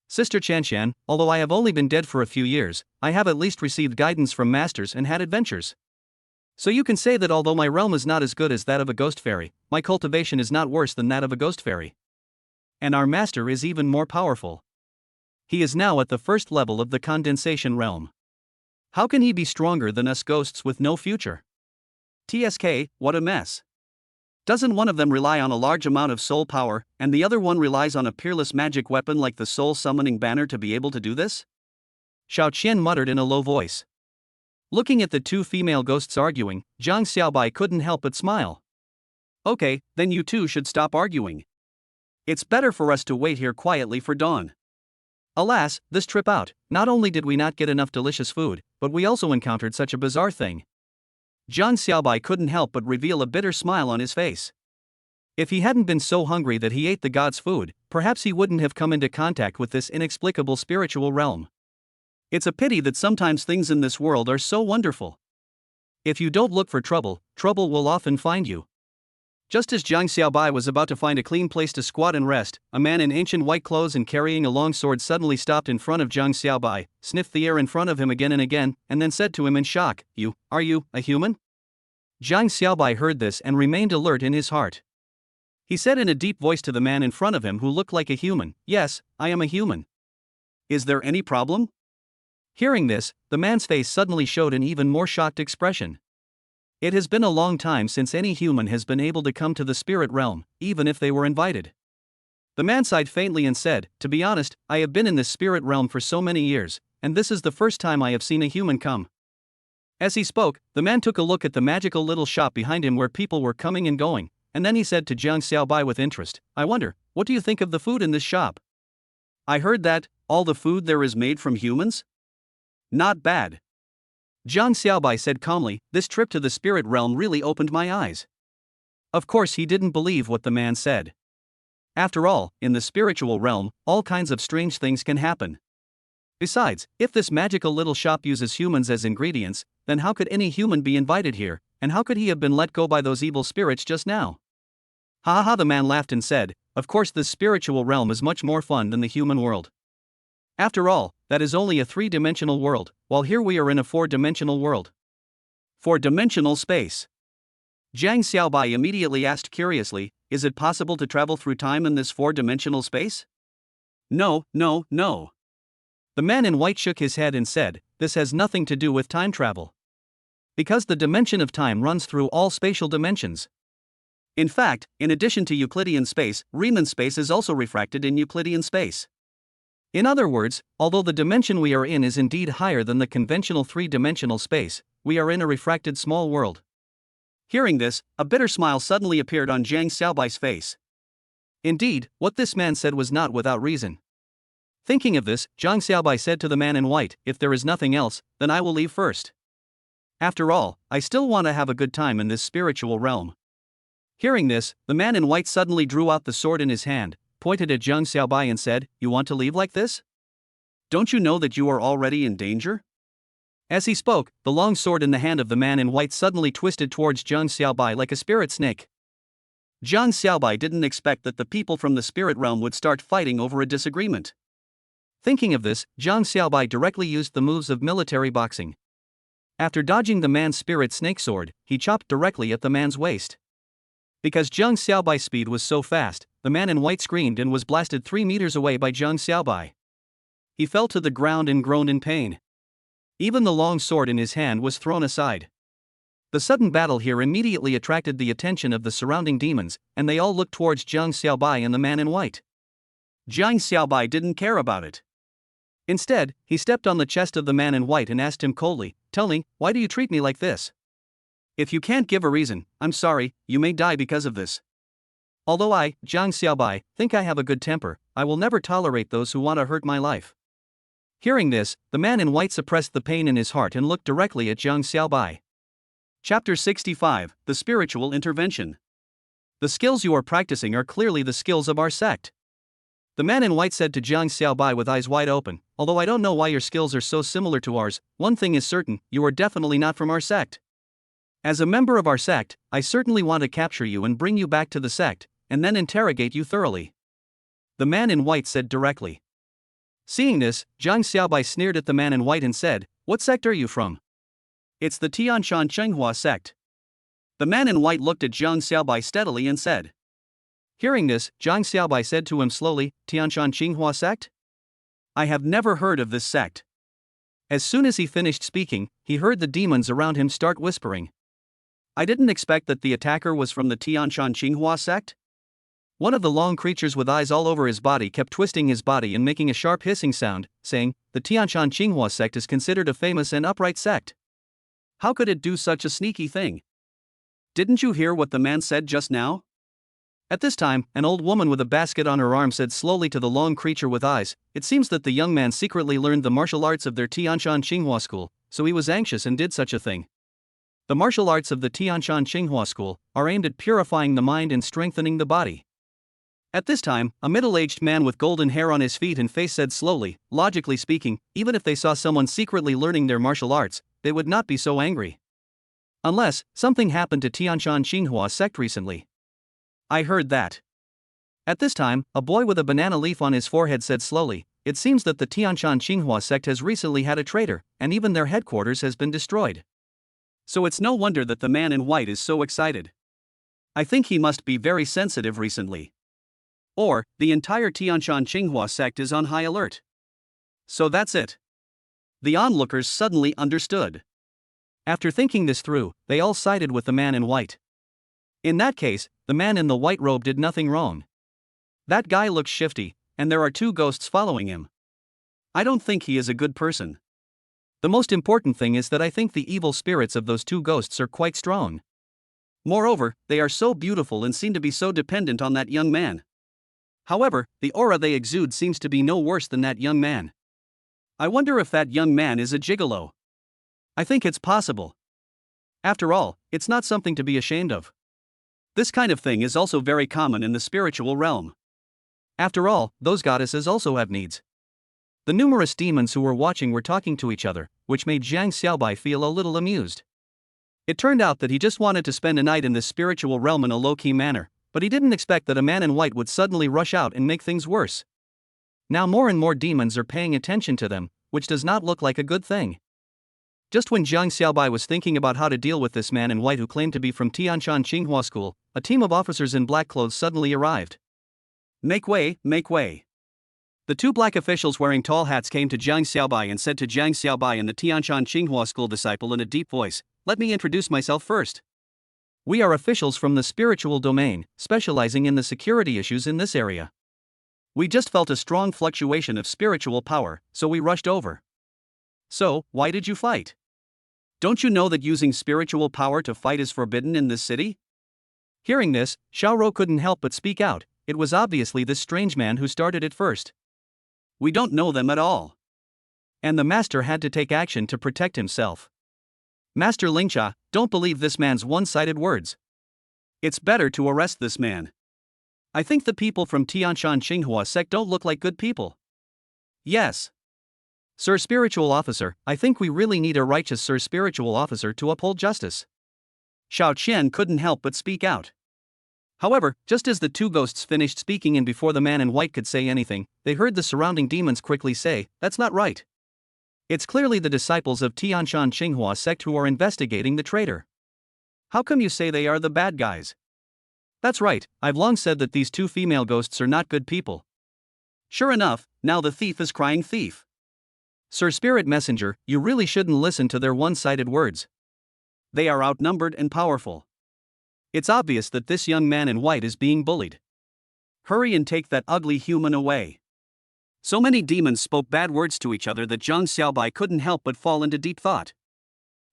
Sister Chanshan, although I have only been dead for a few years, I have at least received guidance from masters and had adventures. So you can say that although my realm is not as good as that of a ghost fairy, my cultivation is not worse than that of a ghost fairy. And our master is even more powerful. He is now at the first level of the condensation realm. How can he be stronger than us ghosts with no future? TSK, what a mess. Doesn't one of them rely on a large amount of soul power, and the other one relies on a peerless magic weapon like the soul summoning banner to be able to do this? Xiao Qian muttered in a low voice. Looking at the two female ghosts arguing, Jiang Xiaobai couldn't help but smile. Okay, then you two should stop arguing. It's better for us to wait here quietly for dawn. Alas, this trip out, not only did we not get enough delicious food, but we also encountered such a bizarre thing. Jiang Xiaobai couldn't help but reveal a bitter smile on his face. If he hadn't been so hungry that he ate the god's food, perhaps he wouldn't have come into contact with this inexplicable spiritual realm. It's a pity that sometimes things in this world are so wonderful. If you don't look for trouble, trouble will often find you. Just as Jiang Xiaobai was about to find a clean place to squat and rest, a man in ancient white clothes and carrying a long sword suddenly stopped in front of Jiang Xiaobai, sniffed the air in front of him again and again, and then said to him in shock, Are you a human? Jiang Xiaobai heard this and remained alert in his heart. He said in a deep voice to the man in front of him who looked like a human, Yes, I am a human. Is there any problem? Hearing this, the man's face suddenly showed an even more shocked expression. It has been a long time since any human has been able to come to the spirit realm, even if they were invited. The man sighed faintly and said, To be honest, I have been in this spirit realm for so many years, and this is the first time I have seen a human come. As he spoke, the man took a look at the magical little shop behind him where people were coming and going, and then he said to Jiang Xiaobai with interest, I wonder, what do you think of the food in this shop? I heard that, all the food there is made from humans? Not bad. Jiang Xiaobai said calmly, this trip to the spirit realm really opened my eyes. Of course he didn't believe what the man said. After all, in the spiritual realm, all kinds of strange things can happen. Besides, if this magical little shop uses humans as ingredients, then how could any human be invited here, and how could he have been let go by those evil spirits just now? Ha ha ha, the man laughed and said, Of course this spiritual realm is much more fun than the human world. After all, that is only a 3-dimensional world, while here we are in a 4-dimensional world. 4-dimensional space. Jiang Xiaobai immediately asked curiously, Is it possible to travel through time in this 4-dimensional space? No. The man in white shook his head and said, This has nothing to do with time travel. Because the dimension of time runs through all spatial dimensions. In fact, in addition to Euclidean space, Riemann space is also refracted in Euclidean space. In other words, although the dimension we are in is indeed higher than the conventional 3-dimensional space, we are in a refracted small world. Hearing this, a bitter smile suddenly appeared on Jiang Xiaobai's face. Indeed, what this man said was not without reason. Thinking of this, Jiang Xiaobai said to the man in white, If there is nothing else, then I will leave first. After all, I still want to have a good time in this spiritual realm. Hearing this, the man in white suddenly drew out the sword in his hand, pointed at Jiang Xiaobai and said, You want to leave like this? Don't you know that you are already in danger? As he spoke, the long sword in the hand of the man in white suddenly twisted towards Jiang Xiaobai like a spirit snake. Jiang Xiaobai didn't expect that the people from the spirit realm would start fighting over a disagreement. Thinking of this, Jiang Xiaobai directly used the moves of military boxing. After dodging the man's spirit snake sword, he chopped directly at the man's waist. Because Jiang Xiaobai's speed was so fast, the man in white screamed and was blasted 3 meters away by Jiang Xiaobai. He fell to the ground and groaned in pain. Even the long sword in his hand was thrown aside. The sudden battle here immediately attracted the attention of the surrounding demons, and they all looked towards Jiang Xiaobai and the man in white. Jiang Xiaobai didn't care about it. Instead, he stepped on the chest of the man in white and asked him coldly, "Tell me, why do you treat me like this?" If you can't give a reason, I'm sorry, you may die because of this. Although I, Jiang Xiaobai, think I have a good temper, I will never tolerate those who want to hurt my life. Hearing this, the man in white suppressed the pain in his heart and looked directly at Jiang Xiaobai. Chapter 65, The Spiritual Intervention. The skills you are practicing are clearly the skills of our sect. The man in white said to Jiang Xiaobai with eyes wide open, "Although I don't know why your skills are so similar to ours, one thing is certain, you are definitely not from our sect. As a member of our sect, I certainly want to capture you and bring you back to the sect, and then interrogate you thoroughly," the man in white said directly. Seeing this, Jiang Xiaobai sneered at the man in white and said, "What sect are you from?" "It's the Tianshan Chenghua sect." The man in white looked at Jiang Xiaobai steadily and said. Hearing this, Jiang Xiaobai said to him slowly, "Tianshan Chenghua sect? I have never heard of this sect." As soon as he finished speaking, he heard the demons around him start whispering. "I didn't expect that the attacker was from the Tianshan Chenghua sect." One of the long creatures with eyes all over his body kept twisting his body and making a sharp hissing sound, saying, "The Tianshan Chenghua sect is considered a famous and upright sect. How could it do such a sneaky thing? Didn't you hear what the man said just now?" At this time, an old woman with a basket on her arm said slowly to the long creature with eyes, "It seems that the young man secretly learned the martial arts of their Tianshan Chenghua school, so he was anxious and did such a thing." The martial arts of the Tianshan Chenghua school are aimed at purifying the mind and strengthening the body. At this time, a middle-aged man with golden hair on his feet and face said slowly, "Logically speaking, even if they saw someone secretly learning their martial arts, they would not be so angry. Unless, something happened to Tianshan Chenghua sect recently." "I heard that." At this time, a boy with a banana leaf on his forehead said slowly, "It seems that the Tianshan Chenghua sect has recently had a traitor, and even their headquarters has been destroyed." So it's no wonder that the man in white is so excited. I think he must be very sensitive recently. Or, the entire Tianshan Chenghua sect is on high alert. So that's it. The onlookers suddenly understood. After thinking this through, they all sided with the man in white. In that case, the man in the white robe did nothing wrong. That guy looks shifty, and there are 2 ghosts following him. I don't think he is a good person. The most important thing is that I think the evil spirits of those 2 ghosts are quite strong. Moreover, they are so beautiful and seem to be so dependent on that young man. However, the aura they exude seems to be no worse than that young man. I wonder if that young man is a gigolo. I think it's possible. After all, it's not something to be ashamed of. This kind of thing is also very common in the spiritual realm. After all, those goddesses also have needs. The numerous demons who were watching were talking to each other, which made Jiang Xiaobai feel a little amused. It turned out that he just wanted to spend a night in this spiritual realm in a low-key manner, but he didn't expect that a man in white would suddenly rush out and make things worse. Now more and more demons are paying attention to them, which does not look like a good thing. Just when Jiang Xiaobai was thinking about how to deal with this man in white who claimed to be from Tianshan Chenghua School, a team of officers in black clothes suddenly arrived. "Make way, make way." The 2 black officials wearing tall hats came to Jiang Xiaobai and said to Jiang Xiaobai and the Tianshan Chenghua School disciple in a deep voice, "Let me introduce myself first. We are officials from the spiritual domain, specializing in the security issues in this area. We just felt a strong fluctuation of spiritual power, so we rushed over." "So, why did you fight? Don't you know that using spiritual power to fight is forbidden in this city?" Hearing this, Xiaoro couldn't help but speak out. It was obviously this strange man who started it first. "We don't know them at all." And the master had to take action to protect himself. "Master Lingxia, don't believe this man's one-sided words. It's better to arrest this man. I think the people from Tianshan Chenghua sect don't look like good people." "Yes. Sir Spiritual Officer, I think we really need a righteous Sir Spiritual Officer to uphold justice." Xiao Qian couldn't help but speak out. However, just as the 2 ghosts finished speaking and before the man in white could say anything, they heard the surrounding demons quickly say, "That's not right. It's clearly the disciples of Tianshan Chenghua sect who are investigating the traitor. How come you say they are the bad guys?" "That's right, I've long said that these 2 female ghosts are not good people." "Sure enough, now the thief is crying thief." Sir Spirit Messenger, you really shouldn't listen to their one-sided words. They are outnumbered and powerful. It's obvious that this young man in white is being bullied. Hurry and take that ugly human away. So many demons spoke bad words to each other that Zhang Xiaobai couldn't help but fall into deep thought.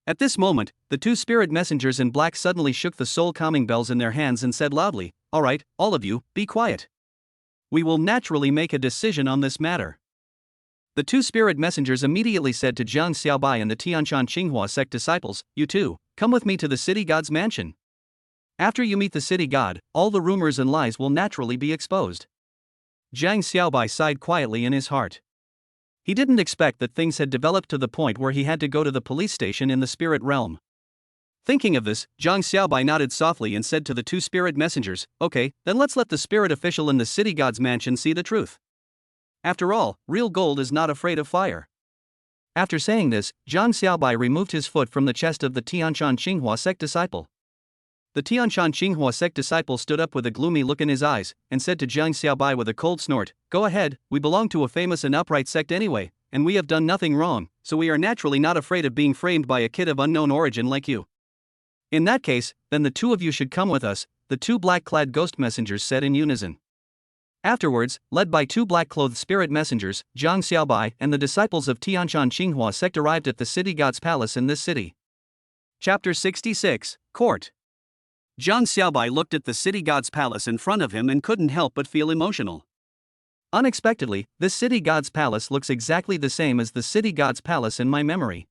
At this moment, the two spirit messengers in black suddenly shook the soul calming bells in their hands and said loudly, "All right, all of you, be quiet. We will naturally make a decision on this matter." The two spirit messengers immediately said to Zhang Xiaobai and the Tianshan Qinghua sect disciples, "You two, come with me to the city god's mansion. After you meet the city god, all the rumors and lies will naturally be exposed." Zhang Xiaobai sighed quietly in his heart. He didn't expect that things had developed to the point where he had to go to the police station in the spirit realm. Thinking of this, Zhang Xiaobai nodded softly and said to the two spirit messengers, "Okay, then let's let the spirit official in the city god's mansion see the truth. After all, real gold is not afraid of fire." After saying this, Zhang Xiaobai removed his foot from the chest of the Tianshan Qinghua sect disciple. The Tianshan Qinghua sect disciple stood up with a gloomy look in his eyes, and said to Zhang Xiaobai with a cold snort, "Go ahead, we belong to a famous and upright sect anyway, and we have done nothing wrong, so we are naturally not afraid of being framed by a kid of unknown origin like you. In that case, then the two of you should come with us," the two black-clad ghost messengers said in unison. Afterwards, led by two black-clothed spirit messengers, Zhang Xiaobai and the disciples of Tianshan Qinghua sect arrived at the city god's palace in this city. Chapter 66, Court. Zhang Xiaobai looked at the city god's palace in front of him and couldn't help but feel emotional. Unexpectedly, this city god's palace looks exactly the same as the city god's palace in my memory.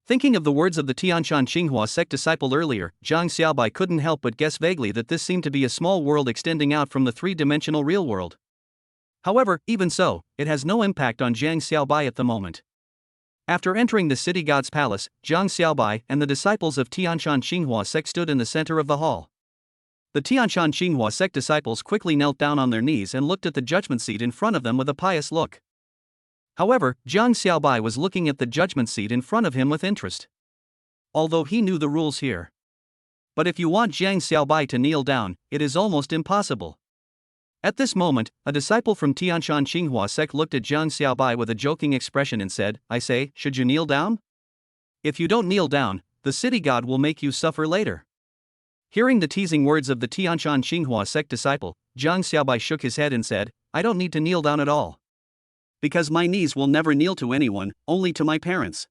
Thinking of the words of the Tianshan Qinghua sect disciple earlier, Zhang Xiaobai couldn't help but guess vaguely that this seemed to be a small world extending out from the three-dimensional real world. However, even so, it has no impact on Zhang Xiaobai at the moment. After entering the city god's palace, Zhang Xiaobai and the disciples of Tianshan Qinghua sect stood in the center of the hall. The Tianshan Qinghua sect disciples quickly knelt down on their knees and looked at the judgment seat in front of them with a pious look. However, Zhang Xiaobai was looking at the judgment seat in front of him with interest. Although he knew the rules here. But if you want Zhang Xiaobai to kneel down, it is almost impossible. At this moment, a disciple from Tianshan Qinghua sect looked at Zhang Xiaobai with a joking expression and said, "I say, should you kneel down? If you don't kneel down, the city god will make you suffer later." Hearing the teasing words of the Tianshan Qinghua sect disciple, Zhang Xiaobai shook his head and said, "I don't need to kneel down at all. Because my knees will never kneel to anyone, only to my parents.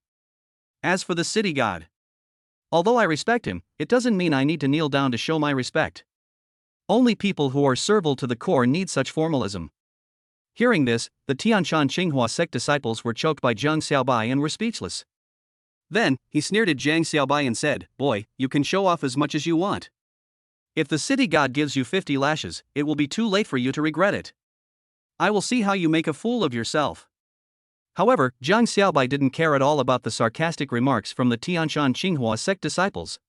As for the city god, although I respect him, it doesn't mean I need to kneel down to show my respect. Only people who are servile to the core need such formalism." Hearing this, the Tianshan Qinghua sect disciples were choked by Zhang Xiaobai and were speechless. Then, he sneered at Zhang Xiaobai and said, "Boy, you can show off as much as you want. If the city god gives you 50 lashes, it will be too late for you to regret it. I will see how you make a fool of yourself." However, Zhang Xiaobai didn't care at all about the sarcastic remarks from the Tianshan Qinghua sect disciples.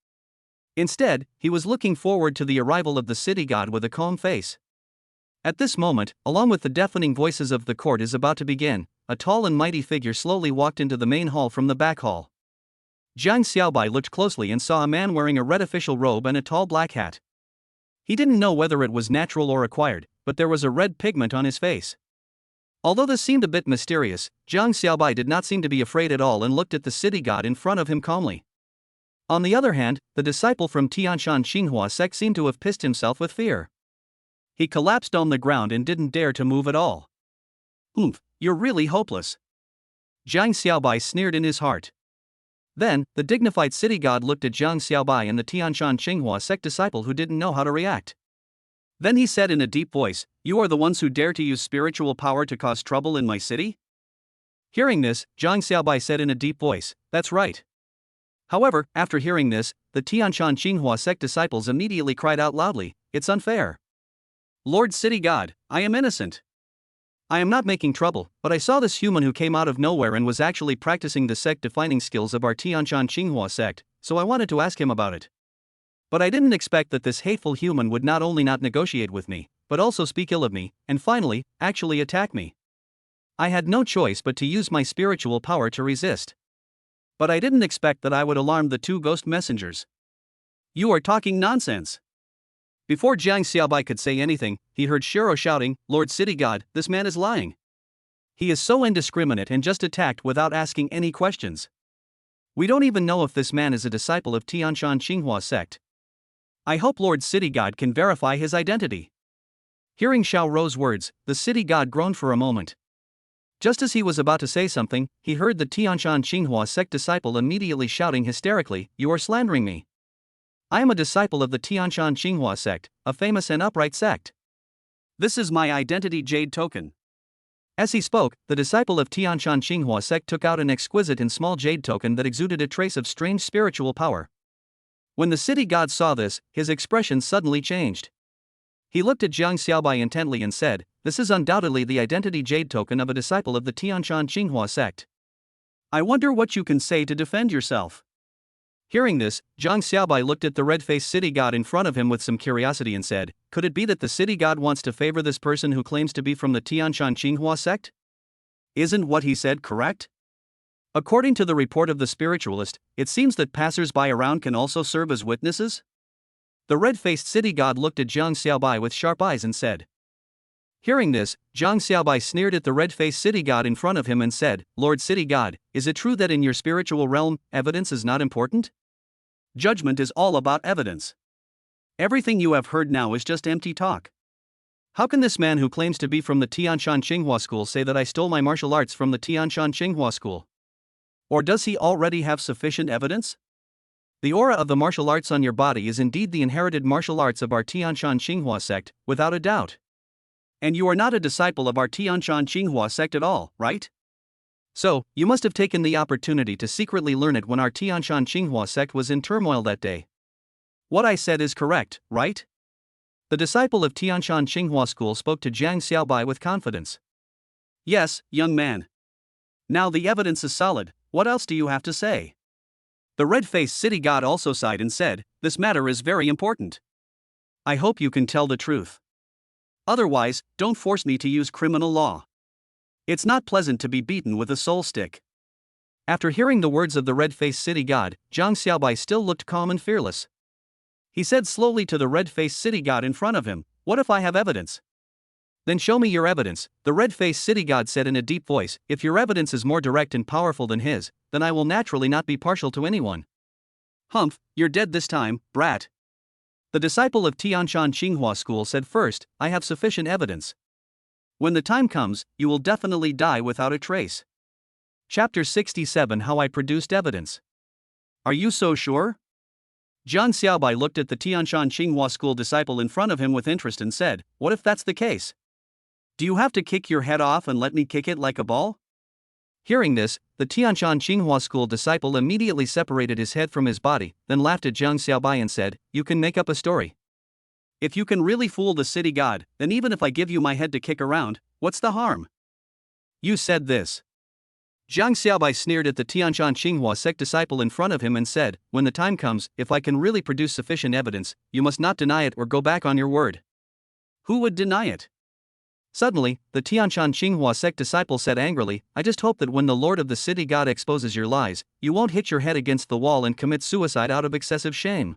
Instead, he was looking forward to the arrival of the city god with a calm face. At this moment, along with the deafening voices of the court is about to begin, a tall and mighty figure slowly walked into the main hall from the back hall. Zhang Xiaobai looked closely and saw a man wearing a red official robe and a tall black hat. He didn't know whether it was natural or acquired, but there was a red pigment on his face. Although this seemed a bit mysterious, Zhang Xiaobai did not seem to be afraid at all and looked at the city god in front of him calmly. On the other hand, the disciple from Tianshan Qinghua sect seemed to have pissed himself with fear. He collapsed on the ground and didn't dare to move at all. "Oomph, you're really hopeless," Zhang Xiaobai sneered in his heart. Then, the dignified city god looked at Zhang Xiaobai and the Tianshan Qinghua sect disciple who didn't know how to react. Then he said in a deep voice, "You are the ones who dare to use spiritual power to cause trouble in my city?" Hearing this, Zhang Xiaobai said in a deep voice, "That's right." However, after hearing this, the Tianshan Qinghua sect disciples immediately cried out loudly, "It's unfair. Lord City God, I am innocent. I am not making trouble, but I saw this human who came out of nowhere and was actually practicing the sect-defining skills of our Tianshan Qinghua sect, so I wanted to ask him about it. But I didn't expect that this hateful human would not only not negotiate with me, but also speak ill of me, and finally, actually attack me. I had no choice but to use my spiritual power to resist. But I didn't expect that I would alarm the two ghost messengers. You are talking nonsense." Before Zhang Xiaobai could say anything, he heard Shiro shouting, "Lord City God, this man is lying. He is so indiscriminate and just attacked without asking any questions. We don't even know if this man is a disciple of Tianshan Qinghua sect. I hope Lord City God can verify his identity. Hearing Xiao Rou's words, the city god groaned for a moment. Just as he was about to say something, he heard the Tianshan Qinghua sect disciple immediately shouting hysterically, "You are slandering me. I am a disciple of the Tianshan Qinghua sect, a famous and upright sect. This is my identity jade token." As he spoke, the disciple of Tianshan Qinghua sect took out an exquisite and small jade token that exuded a trace of strange spiritual power. When the city god saw this, his expression suddenly changed. He looked at Jiang Xiaobai intently and said, "This is undoubtedly the identity jade token of a disciple of the Tianshan Qinghua sect. I wonder what you can say to defend yourself." Hearing this, Jiang Xiaobai looked at the red-faced city god in front of him with some curiosity and said, "Could it be that the city god wants to favor this person who claims to be from the Tianshan Qinghua sect? Isn't what he said correct?" According to the report of the spiritualist, it seems that passers-by around can also serve as witnesses? The red-faced city god looked at Jiang Xiaobai with sharp eyes and said. Hearing this, Jiang Xiaobai sneered at the red-faced city god in front of him and said, "Lord City God, is it true that in your spiritual realm, evidence is not important?" Judgment is all about evidence. Everything you have heard now is just empty talk. How can this man who claims to be from the Tianshan Qinghua school say that I stole my martial arts from the Tianshan Qinghua school? Or does he already have sufficient evidence? The aura of the martial arts on your body is indeed the inherited martial arts of our Tianshan Qinghua sect, without a doubt. And you are not a disciple of our Tianshan Qinghua sect at all, right? So, you must have taken the opportunity to secretly learn it when our Tianshan Qinghua sect was in turmoil that day. What I said is correct, right? The disciple of Tianshan Qinghua school spoke to Jiang Xiaobai with confidence. Yes, young man. Now the evidence is solid, what else do you have to say? The red-faced city god also sighed and said, "This matter is very important. I hope you can tell the truth. Otherwise, don't force me to use criminal law. It's not pleasant to be beaten with a soul stick." After hearing the words of the red-faced city god, Jiang Xiaobai still looked calm and fearless. He said slowly to the red-faced city god in front of him, "What if I have evidence?" "Then show me your evidence," the red-faced city god said in a deep voice. "If your evidence is more direct and powerful than his, then I will naturally not be partial to anyone." "Humph, you're dead this time, brat." The disciple of Tianshan Qinghua school said, "First, I have sufficient evidence. When the time comes, you will definitely die without a trace." Chapter 67, How I Produced Evidence. Are you so sure? Jiang Xiaobai looked at the Tianshan Qinghua school disciple in front of him with interest and said, "What if that's the case? Do you have to kick your head off and let me kick it like a ball?" Hearing this, the Tianshan Qinghua school disciple immediately separated his head from his body, then laughed at Jiang Xiaobai and said, "You can make up a story. If you can really fool the city god, then even if I give you my head to kick around, what's the harm?" You said this. Jiang Xiaobai sneered at the Tianshan Qinghua sect disciple in front of him and said, "When the time comes, if I can really produce sufficient evidence, you must not deny it or go back on your word." Who would deny it? Suddenly, the Tianshan Qinghua sect disciple said angrily, "I just hope that when the Lord of the city god exposes your lies, you won't hit your head against the wall and commit suicide out of excessive shame."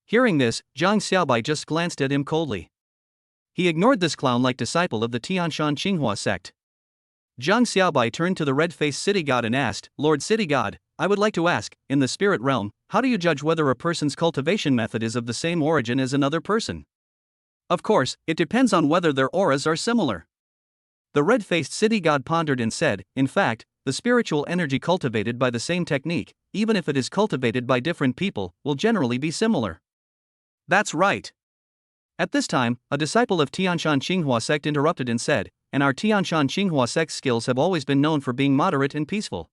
Hearing this, Jiang Xiaobai just glanced at him coldly. He ignored this clown-like disciple of the Tianshan Qinghua sect. Jiang Xiaobai turned to the red-faced city god and asked, "Lord City God, I would like to ask, in the spirit realm, how do you judge whether a person's cultivation method is of the same origin as another person?" Of course, it depends on whether their auras are similar. The red-faced city god pondered and said, "In fact, the spiritual energy cultivated by the same technique, even if it is cultivated by different people, will generally be similar." That's right. At this time, a disciple of Tianshan Qinghua sect interrupted and said, "And our Tianshan Qinghua sect skills have always been known for being moderate and peaceful.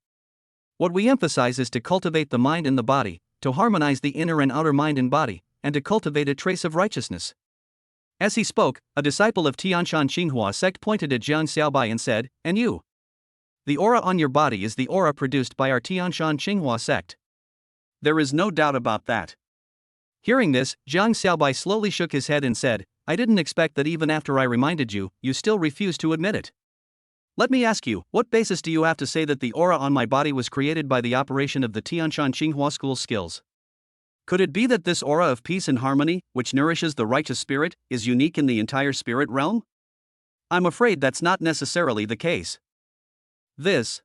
What we emphasize is to cultivate the mind and the body, to harmonize the inner and outer mind and body, and to cultivate a trace of righteousness." As he spoke, a disciple of Tianshan Qinghua sect pointed at Jiang Xiaobai and said, "And you? The aura on your body is the aura produced by our Tianshan Qinghua sect." There is no doubt about that. Hearing this, Jiang Xiaobai slowly shook his head and said, "I didn't expect that even after I reminded you, you still refuse to admit it. Let me ask you, what basis do you have to say that the aura on my body was created by the operation of the Tianshan Qinghua school skills? Could it be that this aura of peace and harmony, which nourishes the righteous spirit, is unique in the entire spirit realm? I'm afraid that's not necessarily the case. this.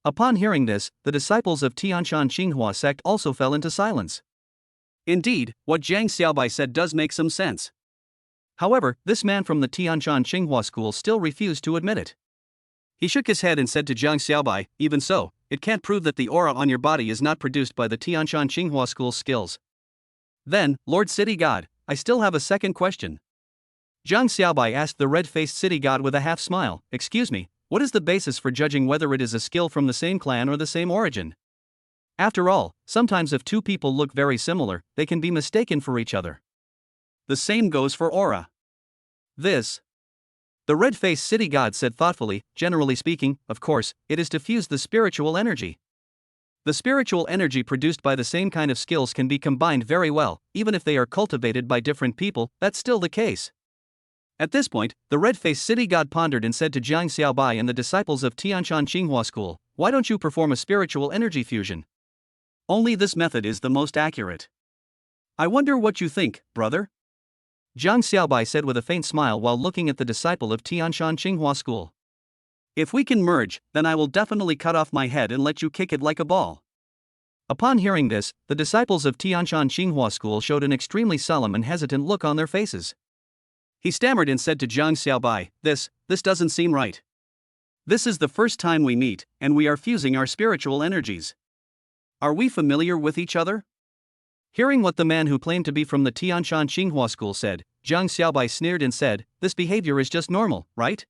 Upon hearing this, the disciples of Tianshan Xinghua sect also fell into silence. Indeed, what Zhang Xiaobai said does make some sense. However, this man from the Tianshan Xinghua school still refused to admit it. He shook his head and said to Zhang Xiaobai, even so, it can't prove that the aura on your body is not produced by the Tianshan Xinghua school's skills. Then, Lord City God, I still have a second question. Zhang Xiaobai asked the red-faced city god with a half-smile, excuse me, what is the basis for judging whether it is a skill from the same clan or the same origin? After all, sometimes if two people look very similar, they can be mistaken for each other. The same goes for aura. This. The red-faced city god said thoughtfully, generally speaking, of course, it is to fuse the spiritual energy. The spiritual energy produced by the same kind of skills can be combined very well, even if they are cultivated by different people, that's still the case. At this point, the red-faced city god pondered and said to Zhang Xiaobai and the disciples of Tianshan Xinghua School, why don't you perform a spiritual energy fusion? Only this method is the most accurate. I wonder what you think, brother? Zhang Xiaobai said with a faint smile while looking at the disciple of Tianshan Xinghua School. If we can merge, then I will definitely cut off my head and let you kick it like a ball. Upon hearing this, the disciples of Tianshan Xinghua School showed an extremely solemn and hesitant look on their faces. He stammered and said to Zhang Xiaobai, this doesn't seem right. This is the first time we meet, and we are fusing our spiritual energies. Are we familiar with each other? Hearing what the man who claimed to be from the Tianshan Xinghua School said, Zhang Xiaobai sneered and said, this behavior is just normal, right?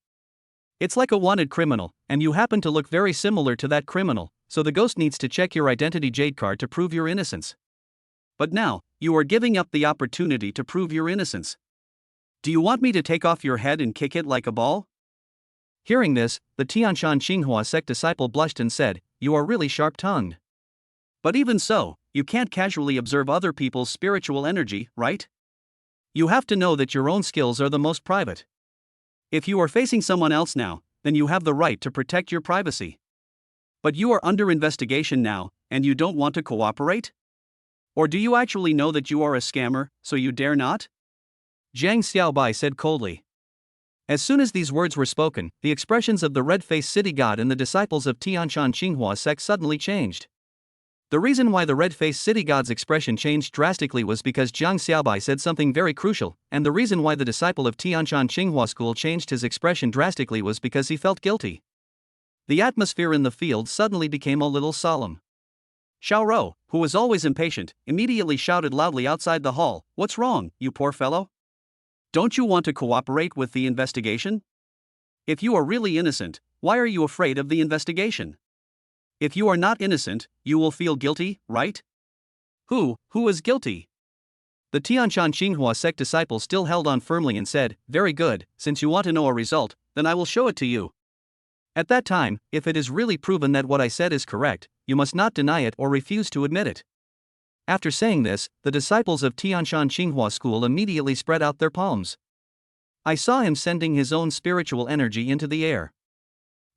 It's like a wanted criminal, and you happen to look very similar to that criminal, so the ghost needs to check your identity jade card to prove your innocence. But now, you are giving up the opportunity to prove your innocence. Do you want me to take off your head and kick it like a ball? Hearing this, the Tianshan Xinghua sect disciple blushed and said, you are really sharp-tongued. But even so, you can't casually observe other people's spiritual energy, right? You have to know that your own skills are the most private. If you are facing someone else now, then you have the right to protect your privacy. But you are under investigation now, and you don't want to cooperate? Or do you actually know that you are a scammer, so you dare not? Zhang Xiaobai said coldly. As soon as these words were spoken, the expressions of the red-faced city god and the disciples of Tianshan Xinghua sect suddenly changed. The reason why the red-faced city god's expression changed drastically was because Zhang Xiaobai said something very crucial, and the reason why the disciple of Tianshan Xinghua School changed his expression drastically was because he felt guilty. The atmosphere in the field suddenly became a little solemn. Xiao Rou, who was always impatient, immediately shouted loudly outside the hall, what's wrong, you poor fellow? Don't you want to cooperate with the investigation? If you are really innocent, why are you afraid of the investigation? If you are not innocent, you will feel guilty, right? Who is guilty? The Tianshan Xinghua sect disciple still held on firmly and said, very good, since you want to know a result, then I will show it to you. At that time, if it is really proven that what I said is correct, you must not deny it or refuse to admit it. After saying this, the disciples of Tianshan Xinghua School immediately spread out their palms. I saw him sending his own spiritual energy into the air.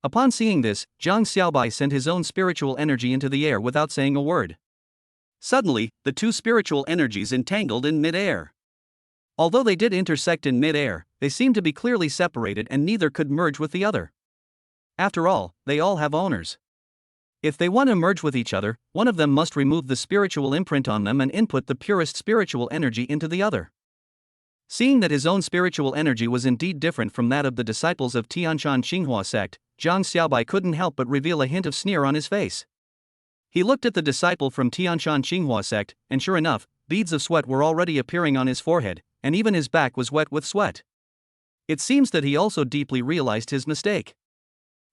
Upon seeing this, Zhang Xiaobai sent his own spiritual energy into the air without saying a word. Suddenly, the two spiritual energies entangled in mid-air. Although they did intersect in mid-air, they seemed to be clearly separated and neither could merge with the other. After all, they all have owners. If they want to merge with each other, one of them must remove the spiritual imprint on them and input the purest spiritual energy into the other. Seeing that his own spiritual energy was indeed different from that of the disciples of Tianshan Xinghua sect, Zhang Xiaobai couldn't help but reveal a hint of sneer on his face. He looked at the disciple from Tianshan Xinghua sect, and sure enough, beads of sweat were already appearing on his forehead, and even his back was wet with sweat. It seems that he also deeply realized his mistake.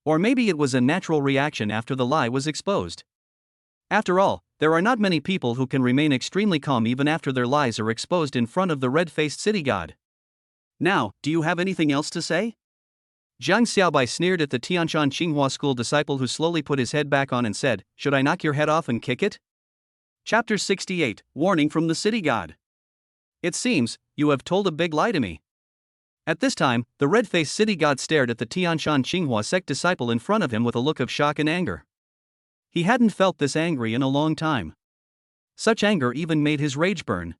Or maybe it was a natural reaction after the lie was exposed. After all, there are not many people who can remain extremely calm even after their lies are exposed in front of the red-faced city god. Now, do you have anything else to say? Zhang Xiaobai sneered at the Tianshan Xinghua School disciple who slowly put his head back on and said, should I knock your head off and kick it? Chapter 68, Warning from the City God. It seems, you have told a big lie to me. At this time, the red-faced city god stared at the Tianshan Xinghua sect disciple in front of him with a look of shock and anger. He hadn't felt this angry in a long time. Such anger even made his rage burn.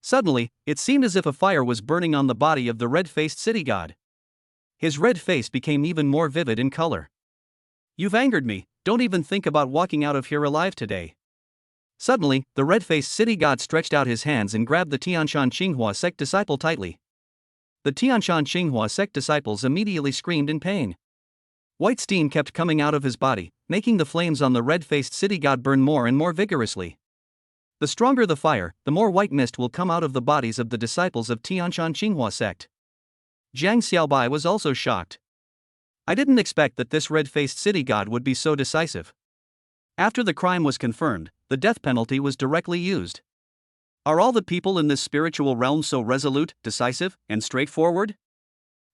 Suddenly, it seemed as if a fire was burning on the body of the red-faced city god. His red face became even more vivid in color. You've angered me, don't even think about walking out of here alive today. Suddenly, the red-faced city god stretched out his hands and grabbed the Tianshan Qinghua sect disciple tightly. The Tianshan Qinghua sect disciples immediately screamed in pain. White steam kept coming out of his body, making the flames on the red-faced city god burn more and more vigorously. The stronger the fire, the more white mist will come out of the bodies of the disciples of Tianshan Qinghua sect. Jiang Xiaobai was also shocked. I didn't expect that this red-faced city god would be so decisive. After the crime was confirmed, the death penalty was directly used. Are all the people in this spiritual realm so resolute, decisive, and straightforward?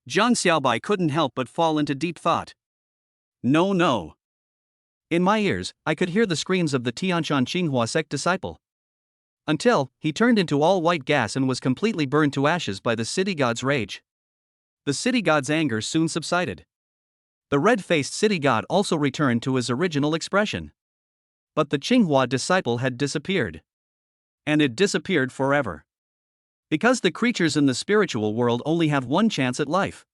Jiang Xiaobai couldn't help but fall into deep thought. No. In my ears, I could hear the screams of the Tianshan Qinghua sect disciple. Until, he turned into all white gas and was completely burned to ashes by the city god's rage. The city god's anger soon subsided. The red-faced city god also returned to his original expression. But the Qinghua disciple had disappeared. And it disappeared forever. Because the creatures in the spiritual world only have one chance at life.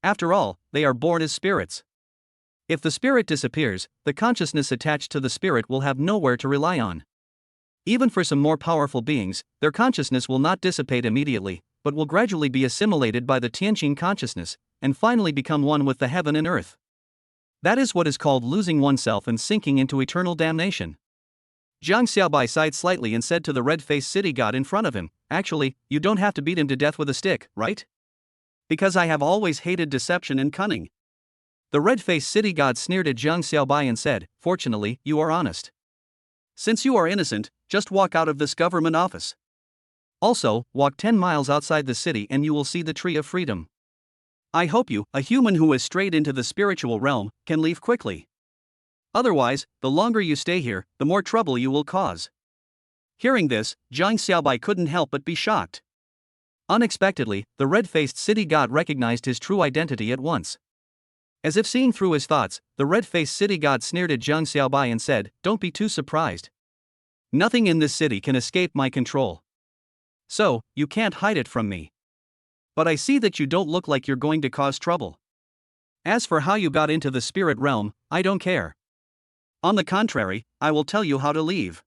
After all, they are born as spirits. If the spirit disappears, the consciousness attached to the spirit will have nowhere to rely on. Even for some more powerful beings, their consciousness will not dissipate immediately, but will gradually be assimilated by the Tianqing consciousness, and finally become one with the heaven and earth. That is what is called losing oneself and sinking into eternal damnation. Jiang Xiaobai sighed slightly and said to the red-faced city god in front of him, "Actually, you don't have to beat him to death with a stick, right? Because I have always hated deception and cunning." The red-faced city god sneered at Jiang Xiaobai and said, "Fortunately, you are honest. Since you are innocent, just walk out of this government office. Also, walk 10 miles outside the city and you will see the Tree of Freedom. I hope you, a human who has strayed into the spiritual realm, can leave quickly. Otherwise, the longer you stay here, the more trouble you will cause." Hearing this, Jiang Xiaobai couldn't help but be shocked. Unexpectedly, the red-faced city god recognized his true identity at once. As if seeing through his thoughts, the red-faced city god sneered at Jiang Xiaobai and said, "Don't be too surprised. Nothing in this city can escape my control. So, you can't hide it from me. But I see that you don't look like you're going to cause trouble. As for how you got into the spirit realm, I don't care. On the contrary, I will tell you how to leave.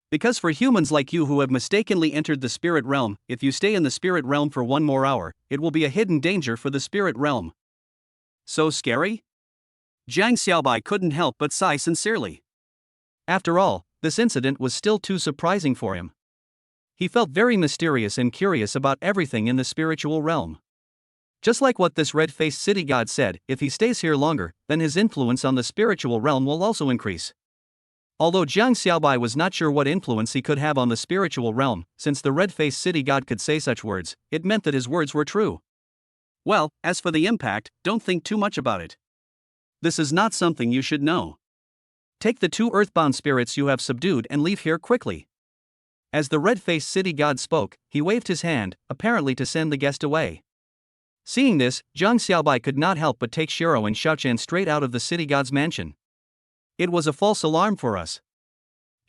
Because for humans like you who have mistakenly entered the spirit realm, if you stay in the spirit realm for one more hour, it will be a hidden danger for the spirit realm." So scary? Jiang Xiaobai couldn't help but sigh sincerely. After all, this incident was still too surprising for him. He felt very mysterious and curious about everything in the spiritual realm. Just like what this red-faced city god said, if he stays here longer, then his influence on the spiritual realm will also increase. Although Jiang Xiaobai was not sure what influence he could have on the spiritual realm, since the red-faced city god could say such words, it meant that his words were true. Well, as for the impact, don't think too much about it. This is not something you should know. Take the 2 earthbound spirits you have subdued and leave here quickly." As the red-faced city god spoke, he waved his hand, apparently to send the guest away. Seeing this, Jiang Xiaobai could not help but take Xiao and Xiaoqian straight out of the city god's mansion. It was a false alarm for us.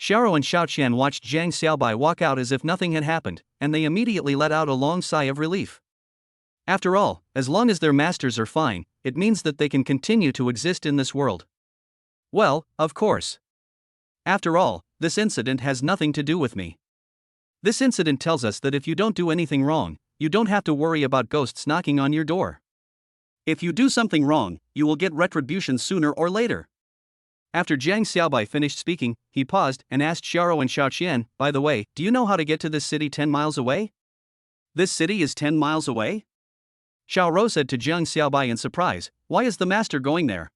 Xiao and Xiaoqian watched Jiang Xiaobai walk out as if nothing had happened, and they immediately let out a long sigh of relief. After all, as long as their masters are fine, it means that they can continue to exist in this world. Well, of course. After all, this incident has nothing to do with me. This incident tells us that if you don't do anything wrong, you don't have to worry about ghosts knocking on your door. If you do something wrong, you will get retribution sooner or later. After Jiang Xiaobai finished speaking, he paused and asked Xiao and Xiaoqian, "By the way, do you know how to get to this city 10 miles away?" "This city is 10 miles away?" Xiao Rou said to Jiang Xiaobai in surprise, "Why is the master going there?"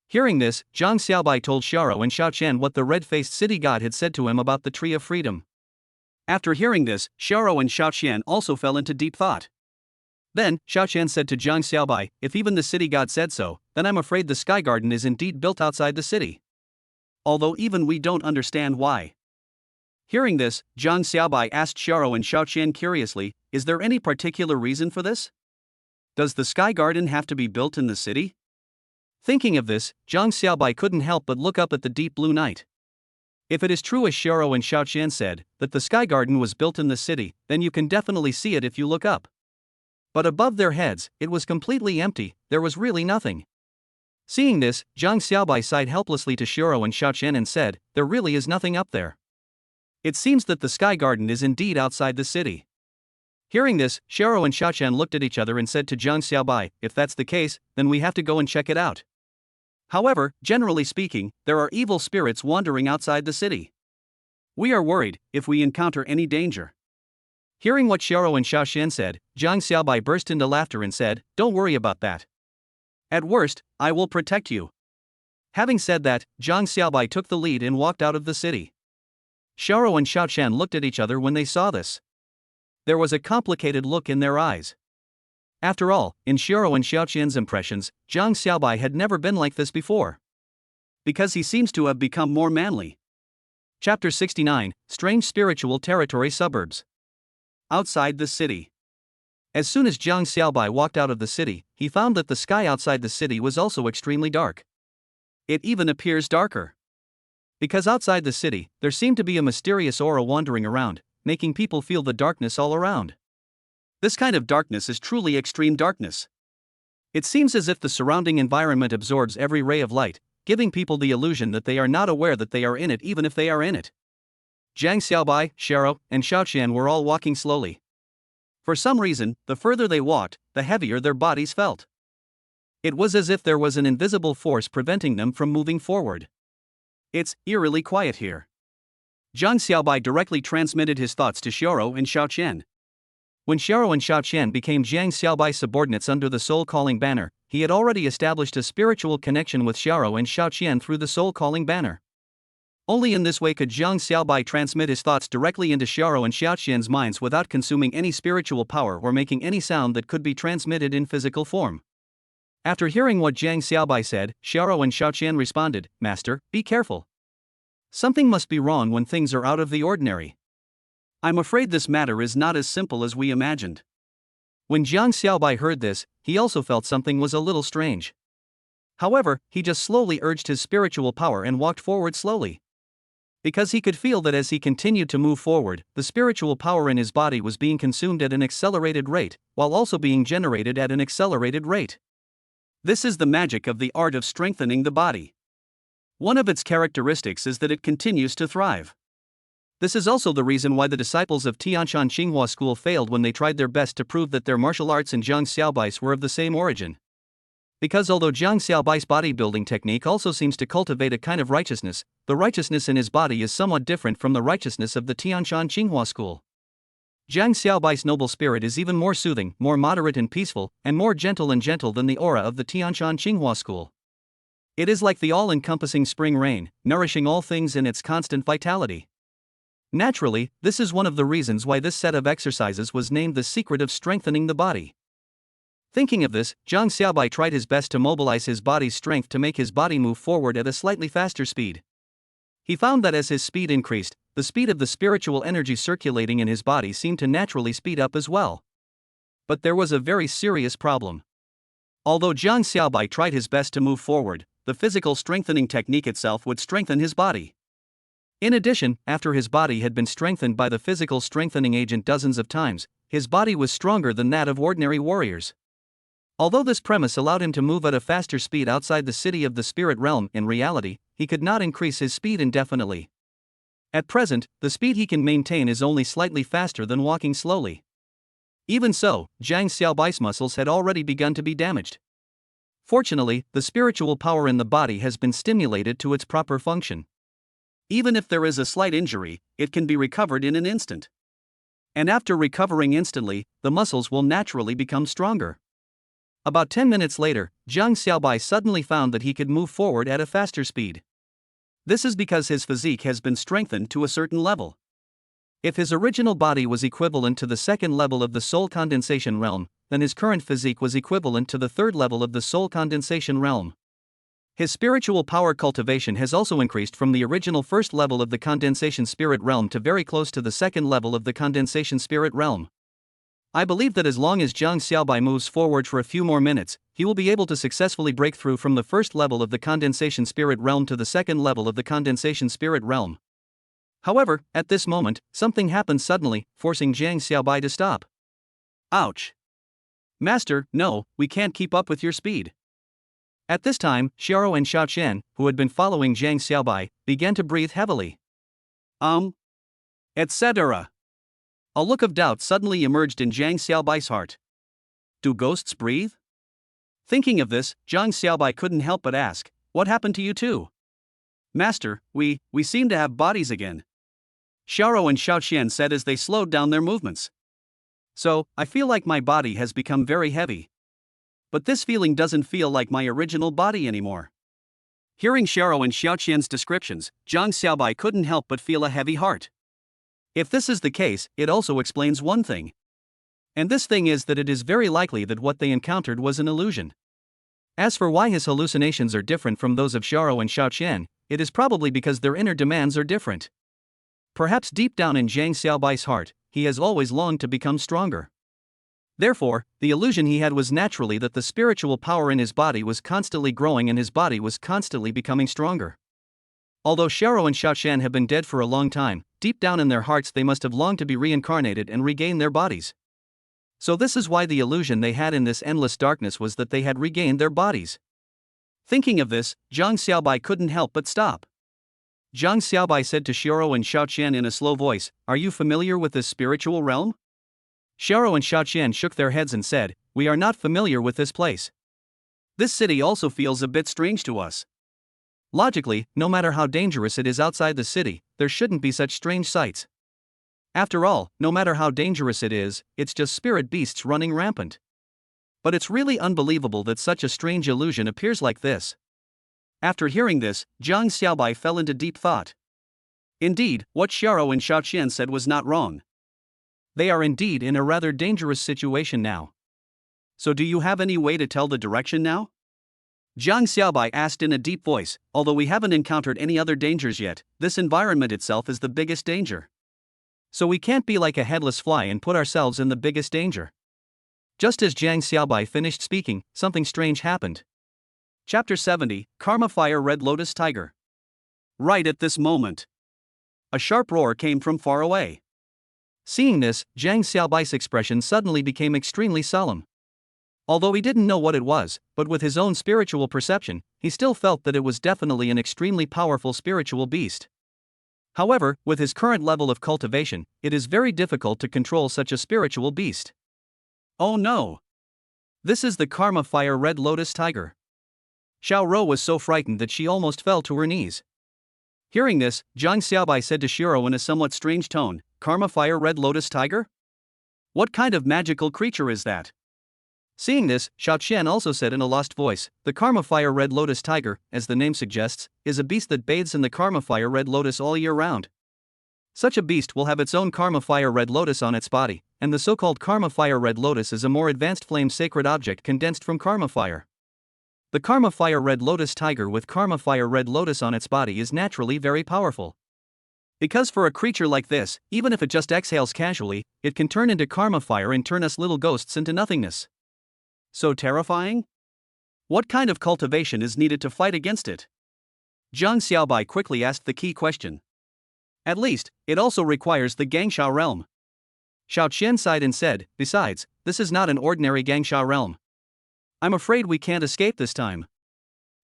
Hearing this, Jiang Xiaobai told Xiao and Xiaoqian what the red-faced city god had said to him about the Tree of Freedom. After hearing this, Xiao and Xiaoqian also fell into deep thought. Then, Xiaoqian said to Jiang Xiaobai, "If even the city god said so, then I'm afraid the Sky Garden is indeed built outside the city. Although even we don't understand why." Hearing this, Jiang Xiaobai asked Xiao and Xiaoqian curiously, "Is there any particular reason for this? Does the Sky Garden have to be built in the city?" Thinking of this, Jiang Xiaobai couldn't help but look up at the deep blue night. If it is true as Xiao and Xiaoqian said, that the Sky Garden was built in the city, then you can definitely see it if you look up. But above their heads, it was completely empty, there was really nothing. Seeing this, Zhang Xiaobai sighed helplessly to Xiao and Xiaoqian and said, "There really is nothing up there. It seems that the Sky Garden is indeed outside the city." Hearing this, Xiao and Xiaoqian looked at each other and said to Zhang Xiaobai, "If that's the case, then we have to go and check it out." However, generally speaking, there are evil spirits wandering outside the city. We are worried if we encounter any danger. Hearing what Xiao and Xiaoqian said, Zhang Xiaobai burst into laughter and said, "Don't worry about that. At worst, I will protect you." Having said that, Zhang Xiaobai took the lead and walked out of the city. Xiao and Xiaoqian looked at each other when they saw this. There was a complicated look in their eyes. After all, in Xiao and Xiaoqian's impressions, Zhang Xiaobai had never been like this before. Because he seems to have become more manly. Chapter 69, Strange Spiritual Territory Suburbs. Outside the city. As soon as Zhang Xiaobai walked out of the city, he found that the sky outside the city was also extremely dark. It even appears darker. Because outside the city, there seemed to be a mysterious aura wandering around, making people feel the darkness all around. This kind of darkness is truly extreme darkness. It seems as if the surrounding environment absorbs every ray of light, giving people the illusion that they are not aware that they are in it even if they are in it. Zhang Xiaobai, Xiao, and Xiaoqian were all walking slowly. For some reason, the further they walked, the heavier their bodies felt. It was as if there was an invisible force preventing them from moving forward. It's eerily quiet here. Zhang Xiaobai directly transmitted his thoughts to Xiao and Xiaoqian. When Xiao and Xiaoqian became Zhang Xiaobai's subordinates under the Soul Calling banner, he had already established a spiritual connection with Xiao and Xiaoqian through the Soul Calling banner. Only in this way could Zhang Xiaobai transmit his thoughts directly into Xiao and Xiaoqian's minds without consuming any spiritual power or making any sound that could be transmitted in physical form. After hearing what Zhang Xiaobai said, Xiao and Xiaoqian responded, "Master, be careful. Something must be wrong when things are out of the ordinary. I'm afraid this matter is not as simple as we imagined." When Zhang Xiaobai heard this, he also felt something was a little strange. However, he just slowly urged his spiritual power and walked forward slowly. Because he could feel that as he continued to move forward, the spiritual power in his body was being consumed at an accelerated rate, while also being generated at an accelerated rate. This is the magic of the art of strengthening the body. One of its characteristics is that it continues to thrive. This is also the reason why the disciples of Tianshan Tsinghua School failed when they tried their best to prove that their martial arts and Zhang Xiaobai's were of the same origin. Because although Zhang Xiaobai's bodybuilding technique also seems to cultivate a kind of righteousness, the righteousness in his body is somewhat different from the righteousness of the Tianshan Tsinghua School. Zhang Xiaobai's noble spirit is even more soothing, more moderate and peaceful, and more gentle than the aura of the Tianshan Tsinghua School. It is like the all-encompassing spring rain, nourishing all things in its constant vitality. Naturally, this is one of the reasons why this set of exercises was named the secret of strengthening the body. Thinking of this, Zhang Xiaobai tried his best to mobilize his body's strength to make his body move forward at a slightly faster speed. He found that as his speed increased, the speed of the spiritual energy circulating in his body seemed to naturally speed up as well. But there was a very serious problem. Although Zhang Xiaobai tried his best to move forward, the physical strengthening technique itself would strengthen his body. In addition, after his body had been strengthened by the physical strengthening agent dozens of times, his body was stronger than that of ordinary warriors. Although this premise allowed him to move at a faster speed outside the city of the spirit realm, in reality, he could not increase his speed indefinitely. At present, the speed he can maintain is only slightly faster than walking slowly. Even so, Zhang Xiaobai's muscles had already begun to be damaged. Fortunately, the spiritual power in the body has been stimulated to its proper function. Even if there is a slight injury, it can be recovered in an instant. And after recovering instantly, the muscles will naturally become stronger. About 10 minutes later, Zhang Xiaobai suddenly found that he could move forward at a faster speed. This is because his physique has been strengthened to a certain level. If his original body was equivalent to the second level of the soul condensation realm, then his current physique was equivalent to the third level of the soul condensation realm. His spiritual power cultivation has also increased from the original first level of the condensation spirit realm to very close to the second level of the condensation spirit realm. I believe that as long as Zhang Xiaobai moves forward for a few more minutes, he will be able to successfully break through from the first level of the condensation spirit realm to the second level of the condensation spirit realm. However, at this moment, something happened suddenly, forcing Zhang Xiaobai to stop. Ouch! Master, no, we can't keep up with your speed. At this time, Xiao and Xiaoqian, who had been following Zhang Xiaobai, began to breathe heavily. Etc. A look of doubt suddenly emerged in Zhang Xiaobai's heart. Do ghosts breathe? Thinking of this, Zhang Xiaobai couldn't help but ask, what happened to you two? Master, we seem to have bodies again. Xiao and Xiaoqian said as they slowed down their movements. So, I feel like my body has become very heavy. But this feeling doesn't feel like my original body anymore. Hearing Xiao and Xiaoqian's descriptions, Zhang Xiaobai couldn't help but feel a heavy heart. If this is the case, it also explains one thing. And this thing is that it is very likely that what they encountered was an illusion. As for why his hallucinations are different from those of Xiao and Xiaoqian, it is probably because their inner demands are different. Perhaps deep down in Zhang Xiaobai's heart, he has always longed to become stronger. Therefore, the illusion he had was naturally that the spiritual power in his body was constantly growing and his body was constantly becoming stronger. Although Xiao and Xiaoqian have been dead for a long time, deep down in their hearts they must have longed to be reincarnated and regain their bodies. So this is why the illusion they had in this endless darkness was that they had regained their bodies. Thinking of this, Zhang Xiaobai couldn't help but stop. Zhang Xiaobai said to Xiao and Xiaoqian in a slow voice, "Are you familiar with this spiritual realm?" Xiao and Xiaoqian shook their heads and said, "We are not familiar with this place. This city also feels a bit strange to us." Logically, no matter how dangerous it is outside the city, there shouldn't be such strange sights. After all, no matter how dangerous it is, it's just spirit beasts running rampant. But it's really unbelievable that such a strange illusion appears like this. After hearing this, Zhang Xiaobai fell into deep thought. Indeed, what Xiao and Xiaoqian said was not wrong. They are indeed in a rather dangerous situation now. So do you have any way to tell the direction now? Zhang Xiaobai asked in a deep voice. Although we haven't encountered any other dangers yet, this environment itself is the biggest danger. So we can't be like a headless fly and put ourselves in the biggest danger. Just as Zhang Xiaobai finished speaking, something strange happened. Chapter 70, Karma Fire Red Lotus Tiger. Right at this moment, a sharp roar came from far away. Seeing this, Zhang Xiaobai's expression suddenly became extremely solemn. Although he didn't know what it was, but with his own spiritual perception, he still felt that it was definitely an extremely powerful spiritual beast. However, with his current level of cultivation, it is very difficult to control such a spiritual beast. Oh no! This is the Karma Fire Red Lotus Tiger. Xiao Rou was so frightened that she almost fell to her knees. Hearing this, Zhang Xiaobai said to Shiro in a somewhat strange tone, "Karma Fire Red Lotus Tiger? What kind of magical creature is that?" Seeing this, Xiaoqian also said in a lost voice, "The Karma Fire Red Lotus Tiger, as the name suggests, is a beast that bathes in the Karma Fire Red Lotus all year round. Such a beast will have its own Karma Fire Red Lotus on its body, and the so-called Karma Fire Red Lotus is a more advanced flame sacred object condensed from Karma Fire. The Karma Fire Red Lotus Tiger with Karma Fire Red Lotus on its body is naturally very powerful. Because for a creature like this, even if it just exhales casually, it can turn into Karma Fire and turn us little ghosts into nothingness. So terrifying? What kind of cultivation is needed to fight against it?" Zhang Xiaobai quickly asked the key question. "At least, it also requires the Gangsha realm." Xiaoqian sighed and said, "Besides, this is not an ordinary Gangsha realm. I'm afraid we can't escape this time."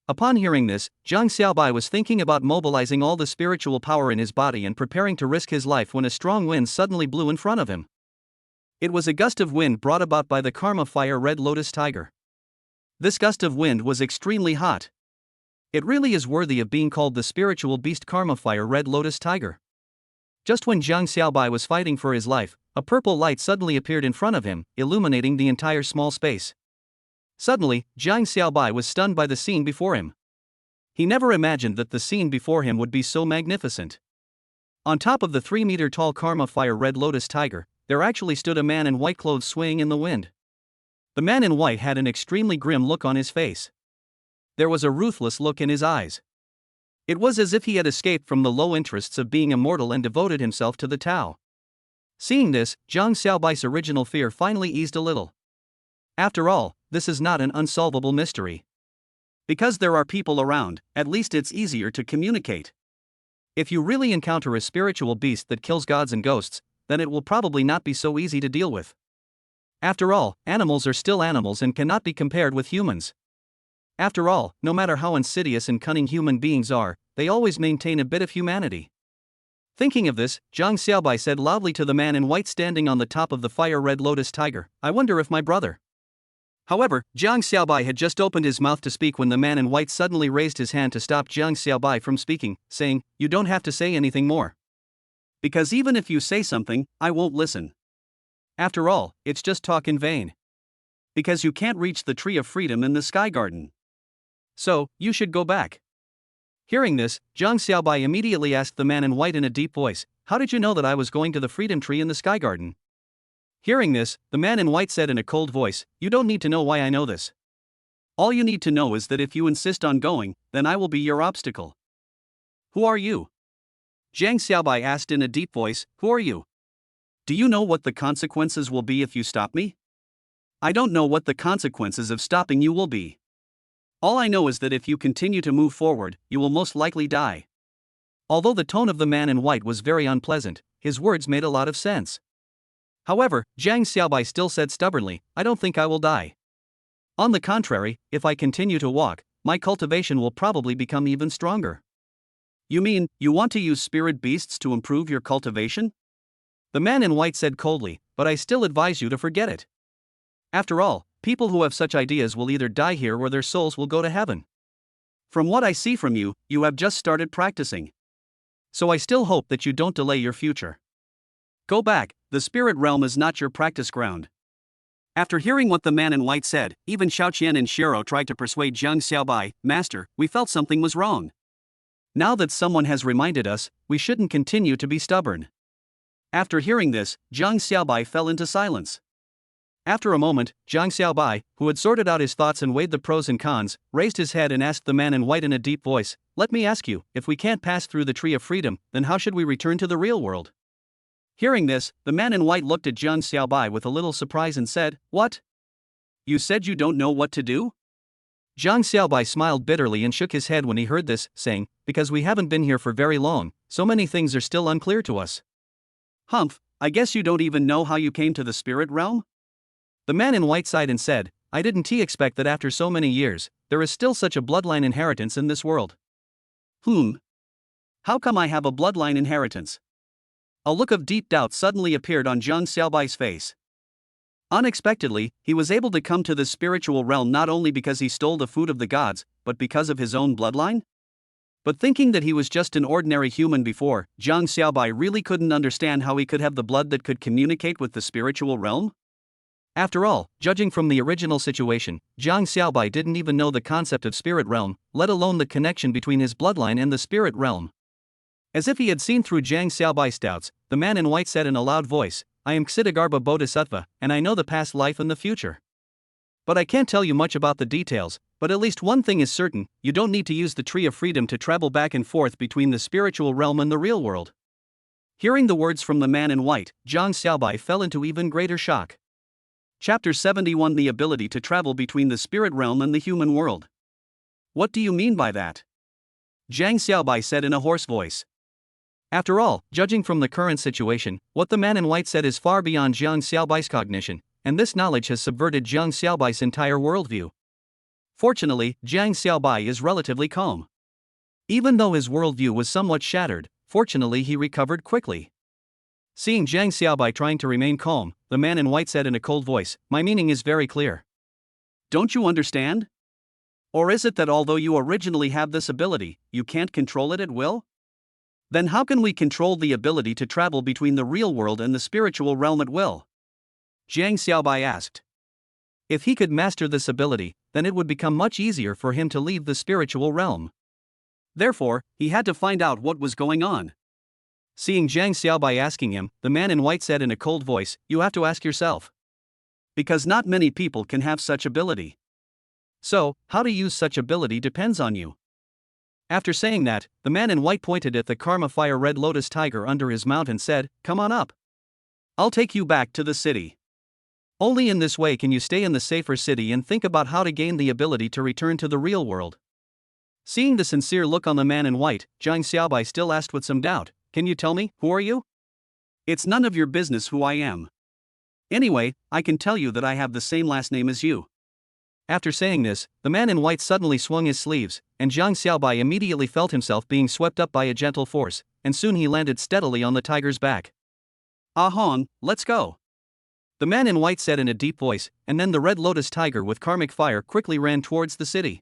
Upon hearing this, Zhang Xiaobai was thinking about mobilizing all the spiritual power in his body and preparing to risk his life when a strong wind suddenly blew in front of him. It was a gust of wind brought about by the Karma Fire Red Lotus Tiger. This gust of wind was extremely hot. It really is worthy of being called the spiritual beast Karma Fire Red Lotus Tiger. Just when Zhang Xiaobai was fighting for his life, a purple light suddenly appeared in front of him, illuminating the entire small space. Suddenly, Zhang Xiaobai was stunned by the scene before him. He never imagined that the scene before him would be so magnificent. On top of the 3-meter-tall Karma Fire Red Lotus Tiger, there actually stood a man in white clothes swaying in the wind. The man in white had an extremely grim look on his face. There was a ruthless look in his eyes. It was as if he had escaped from the low interests of being immortal and devoted himself to the Tao. Seeing this, Zhang Xiaobai's original fear finally eased a little. After all, this is not an unsolvable mystery. Because there are people around, at least it's easier to communicate. If you really encounter a spiritual beast that kills gods and ghosts, then it will probably not be so easy to deal with. After all, animals are still animals and cannot be compared with humans. After all, no matter how insidious and cunning human beings are, they always maintain a bit of humanity. Thinking of this, Zhang Xiaobai said loudly to the man in white standing on the top of the fire-red lotus tiger, "I wonder if my brother." However, Zhang Xiaobai had just opened his mouth to speak when the man in white suddenly raised his hand to stop Zhang Xiaobai from speaking, saying, "You don't have to say anything more. Because even if you say something, I won't listen. After all, it's just talk in vain. Because you can't reach the tree of freedom in the Sky Garden. So, you should go back." Hearing this, Zhang Xiaobai immediately asked the man in white in a deep voice, "How did you know that I was going to the freedom tree in the Sky Garden?" Hearing this, the man in white said in a cold voice, "You don't need to know why I know this. All you need to know is that if you insist on going, then I will be your obstacle." "Who are you?" Zhang Xiaobai asked in a deep voice, "Who are you? Do you know what the consequences will be if you stop me?" "I don't know what the consequences of stopping you will be. All I know is that if you continue to move forward, you will most likely die." Although the tone of the man in white was very unpleasant, his words made a lot of sense. However, Zhang Xiaobai still said stubbornly, "I don't think I will die. On the contrary, if I continue to walk, my cultivation will probably become even stronger." "You mean, you want to use spirit beasts to improve your cultivation?" The man in white said coldly, "But I still advise you to forget it. After all, people who have such ideas will either die here or their souls will go to heaven. From what I see from you, you have just started practicing. So I still hope that you don't delay your future. Go back, the spirit realm is not your practice ground." After hearing what the man in white said, even Xiaoqian and Shiro tried to persuade Zhang Xiaobai, "Master, we felt something was wrong. Now that someone has reminded us, we shouldn't continue to be stubborn." After hearing this, Zhang Xiaobai fell into silence. After a moment, Zhang Xiaobai, who had sorted out his thoughts and weighed the pros and cons, raised his head and asked the man in white in a deep voice, "Let me ask you, if we can't pass through the tree of freedom, then how should we return to the real world?" Hearing this, the man in white looked at Zhang Xiaobai with a little surprise and said, "What? You said you don't know what to do?" Zhang Xiaobai smiled bitterly and shook his head when he heard this, saying, "Because we haven't been here for very long, so many things are still unclear to us." "Humph, I guess you don't even know how you came to the spirit realm?" The man in white sighed and said, "I didn't expect that after so many years, there is still such a bloodline inheritance in this world." How come I have a bloodline inheritance?" A look of deep doubt suddenly appeared on Zhang Xiaobai's face. Unexpectedly, he was able to come to the spiritual realm not only because he stole the food of the gods, but because of his own bloodline? But thinking that he was just an ordinary human before, Zhang Xiaobai really couldn't understand how he could have the blood that could communicate with the spiritual realm. After all, judging from the original situation, Zhang Xiaobai didn't even know the concept of spirit realm, let alone the connection between his bloodline and the spirit realm. As if he had seen through Zhang Xiaobai's doubts, the man in white said in a loud voice, "I am Ksitigarbha Bodhisattva, and I know the past life and the future. But I can't tell you much about the details, but at least one thing is certain, you don't need to use the Tree of Freedom to travel back and forth between the spiritual realm and the real world." Hearing the words from the man in white, Zhang Xiaobai fell into even greater shock. Chapter 71: The ability to travel between the spirit realm and the human world. "What do you mean by that?" Zhang Xiaobai said in a hoarse voice. After all, judging from the current situation, what the man in white said is far beyond Zhang Xiaobai's cognition, and this knowledge has subverted Zhang Xiaobai's entire worldview. Fortunately, Zhang Xiaobai is relatively calm. Even though his worldview was somewhat shattered, fortunately he recovered quickly. Seeing Zhang Xiaobai trying to remain calm, the man in white said in a cold voice, "My meaning is very clear. Don't you understand? Or is it that although you originally have this ability, you can't control it at will? Then how can we control the ability to travel between the real world and the spiritual realm at will?" Zhang Xiaobai asked. If he could master this ability, then it would become much easier for him to leave the spiritual realm. Therefore, he had to find out what was going on. Seeing Zhang Xiaobai asking him, the man in white said in a cold voice, "You have to ask yourself. Because not many people can have such ability. So, how to use such ability depends on you." After saying that, the man in white pointed at the Karma Fire Red Lotus Tiger under his mount and said, "Come on up. I'll take you back to the city. Only in this way can you stay in the safer city and think about how to gain the ability to return to the real world." Seeing the sincere look on the man in white, Zhang Xiaobai still asked with some doubt, "Can you tell me, who are you?" "It's none of your business who I am. Anyway, I can tell you that I have the same last name as you." After saying this, the man in white suddenly swung his sleeves, and Zhang Xiaobai immediately felt himself being swept up by a gentle force, and soon he landed steadily on the tiger's back. Ahon, let's go. The man in white said in a deep voice, and then the red lotus tiger with karmic fire quickly ran towards the city.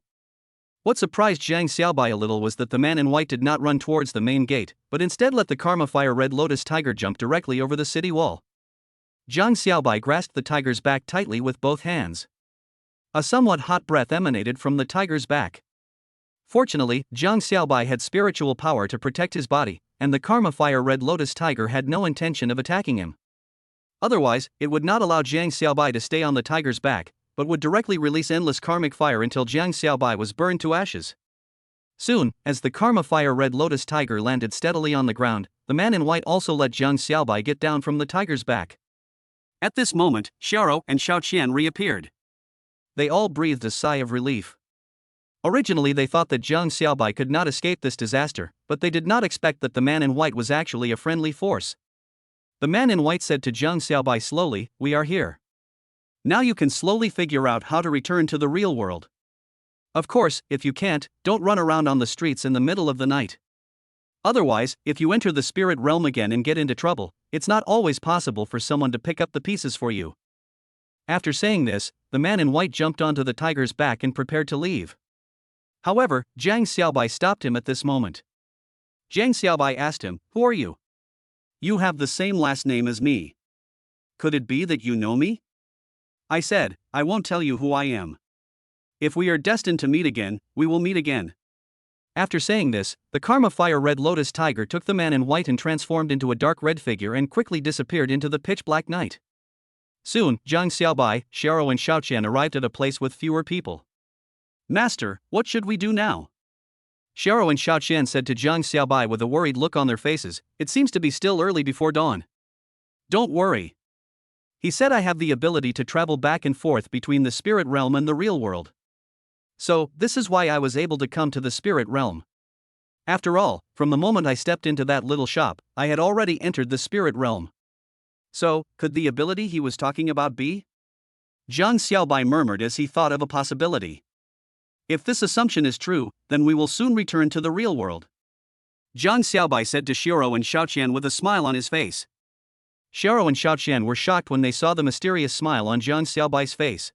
What surprised Zhang Xiaobai a little was that the man in white did not run towards the main gate, but instead let the karma fire red lotus tiger jump directly over the city wall. Zhang Xiaobai grasped the tiger's back tightly with both hands. A somewhat hot breath emanated from the tiger's back. Fortunately, Zhang Xiaobai had spiritual power to protect his body, and the karma fire red lotus tiger had no intention of attacking him. Otherwise, it would not allow Zhang Xiaobai to stay on the tiger's back, but would directly release endless karmic fire until Zhang Xiaobai was burned to ashes. Soon, as the karma fire red lotus tiger landed steadily on the ground, the man in white also let Zhang Xiaobai get down from the tiger's back. At this moment, Xiao and Xiaoqian reappeared. They all breathed a sigh of relief. Originally they thought that Zhang Xiaobai could not escape this disaster, but they did not expect that the man in white was actually a friendly force. The man in white said to Zhang Xiaobai slowly, "We are here. Now you can slowly figure out how to return to the real world. Of course, if you can't, don't run around on the streets in the middle of the night. Otherwise, if you enter the spirit realm again and get into trouble, it's not always possible for someone to pick up the pieces for you." After saying this, the man in white jumped onto the tiger's back and prepared to leave. However, Zhang Xiaobai stopped him at this moment. Zhang Xiaobai asked him, "Who are you? You have the same last name as me. Could it be that you know me?" I said, "I won't tell you who I am. If we are destined to meet again, we will meet again." After saying this, the karma fire red lotus tiger took the man in white and transformed into a dark red figure and quickly disappeared into the pitch black night. Soon, Zhang Xiaobai, Xiao and Xiaoqian arrived at a place with fewer people. "Master, what should we do now?" Xiao and Xiaoqian said to Zhang Xiaobai with a worried look on their faces, "It seems to be still early before dawn." "Don't worry. He said I have the ability to travel back and forth between the spirit realm and the real world. So, this is why I was able to come to the spirit realm. After all, from the moment I stepped into that little shop, I had already entered the spirit realm." So, could the ability he was talking about be? Zhang Xiaobai murmured as he thought of a possibility. If this assumption is true, then we will soon return to the real world. Zhang Xiaobai said to Xiao and Xiaoqian with a smile on his face. Xiao and Xiaoqian were shocked when they saw the mysterious smile on Zhang Xiaobai's face.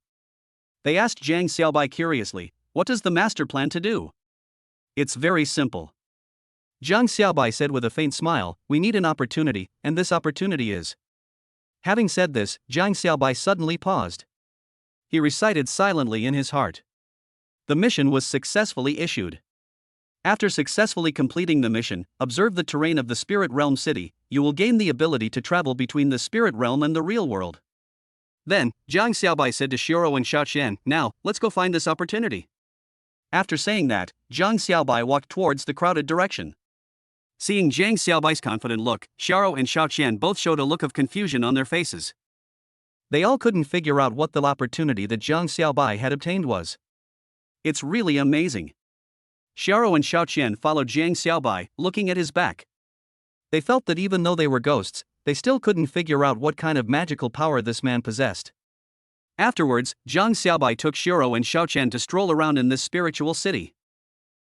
They asked Zhang Xiaobai curiously, "What does the master plan to do?" "It's very simple." Zhang Xiaobai said with a faint smile, "We need an opportunity, and this opportunity is." Having said this, Zhang Xiaobai suddenly paused. He recited silently in his heart. The mission was successfully issued. After successfully completing the mission, observe the terrain of the spirit realm city. You will gain the ability to travel between the spirit realm and the real world. Then, Zhang Xiaobai said to Xiao and Xiaoqian, "Now, let's go find this opportunity." After saying that, Zhang Xiaobai walked towards the crowded direction. Seeing Zhang Xiaobai's confident look, Xiao and Xiaoqian both showed a look of confusion on their faces. They all couldn't figure out what the opportunity that Zhang Xiaobai had obtained was. "It's really amazing." Xiao and Xiaoqian followed Zhang Xiaobai, looking at his back. They felt that even though they were ghosts, they still couldn't figure out what kind of magical power this man possessed. Afterwards, Zhang Xiaobai took Xiao and Xiaoqian to stroll around in this spiritual city.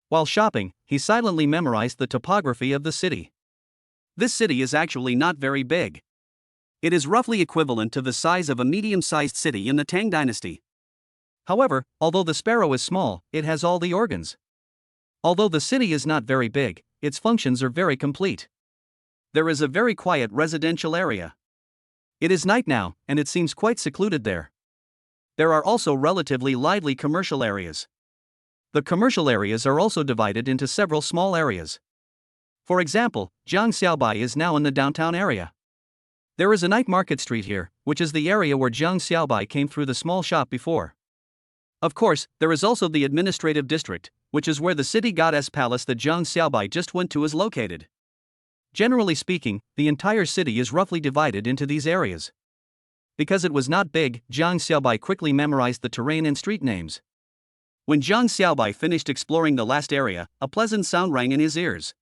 While shopping, he silently memorized the topography of the city. This city is actually not very big. It is roughly equivalent to the size of a medium-sized city in the Tang dynasty. However, although the sparrow is small, it has all the organs. Although the city is not very big, its functions are very complete. There is a very quiet residential area. It is night now, and it seems quite secluded there. There are also relatively lively commercial areas. The commercial areas are also divided into several small areas. For example, Zhang Xiaobai is now in the downtown area. There is a night market street here, which is the area where Zhang Xiaobai came through the small shop before. Of course, there is also the administrative district, which is where the city goddess palace that Zhang Xiaobai just went to is located. Generally speaking, the entire city is roughly divided into these areas. Because it was not big, Zhang Xiaobai quickly memorized the terrain and street names. When Zhang Xiaobai finished exploring the last area, a pleasant sound rang in his ears.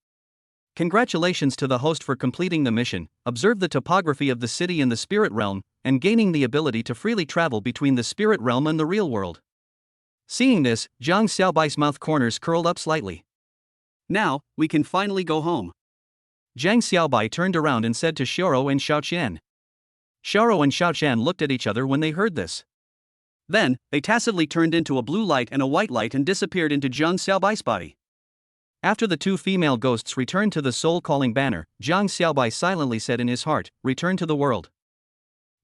Congratulations to the host for completing the mission. Observe the topography of the city in the spirit realm, and gaining the ability to freely travel between the spirit realm and the real world. Seeing this, Zhang Xiaobai's mouth corners curled up slightly. Now, we can finally go home. Zhang Xiaobai turned around and said to Xiaoro and Xiaoqian. Xiaoro and Xiaoqian looked at each other when they heard this. Then, they tacitly turned into a blue light and a white light and disappeared into Zhang Xiaobai's body. After the two female ghosts returned to the soul-calling banner, Zhang Xiaobai silently said in his heart, "Return to the world."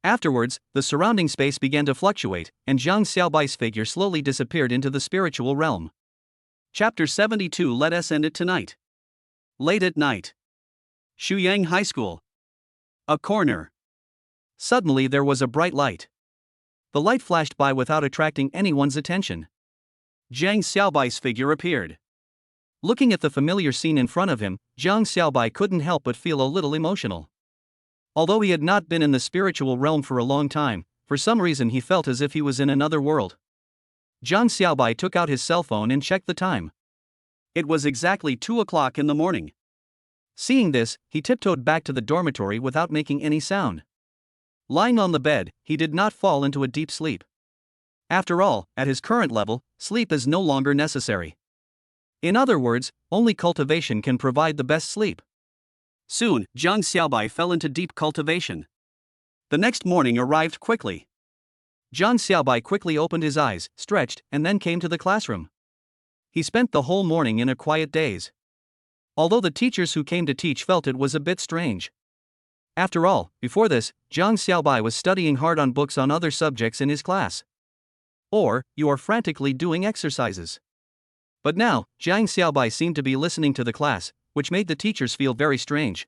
Afterwards, the surrounding space began to fluctuate, and Zhang Xiaobai's figure slowly disappeared into the spiritual realm. Chapter 72. Let us end it tonight. Late at night. Shuyang High School. A corner. Suddenly there was a bright light. The light flashed by without attracting anyone's attention. Zhang Xiaobai's figure appeared. Looking at the familiar scene in front of him, Zhang Xiaobai couldn't help but feel a little emotional. Although he had not been in the spiritual realm for a long time, for some reason he felt as if he was in another world. Zhang Xiaobai took out his cell phone and checked the time. It was exactly 2 o'clock in the morning. Seeing this, he tiptoed back to the dormitory without making any sound. Lying on the bed, he did not fall into a deep sleep. After all, at his current level, sleep is no longer necessary. In other words, only cultivation can provide the best sleep. Soon, Zhang Xiaobai fell into deep cultivation. The next morning arrived quickly. Zhang Xiaobai quickly opened his eyes, stretched, and then came to the classroom. He spent the whole morning in a quiet daze. Although the teachers who came to teach felt it was a bit strange. After all, before this, Zhang Xiaobai was studying hard on books on other subjects in his class. Or, you are frantically doing exercises. But now, Zhang Xiaobai seemed to be listening to the class, which made the teachers feel very strange.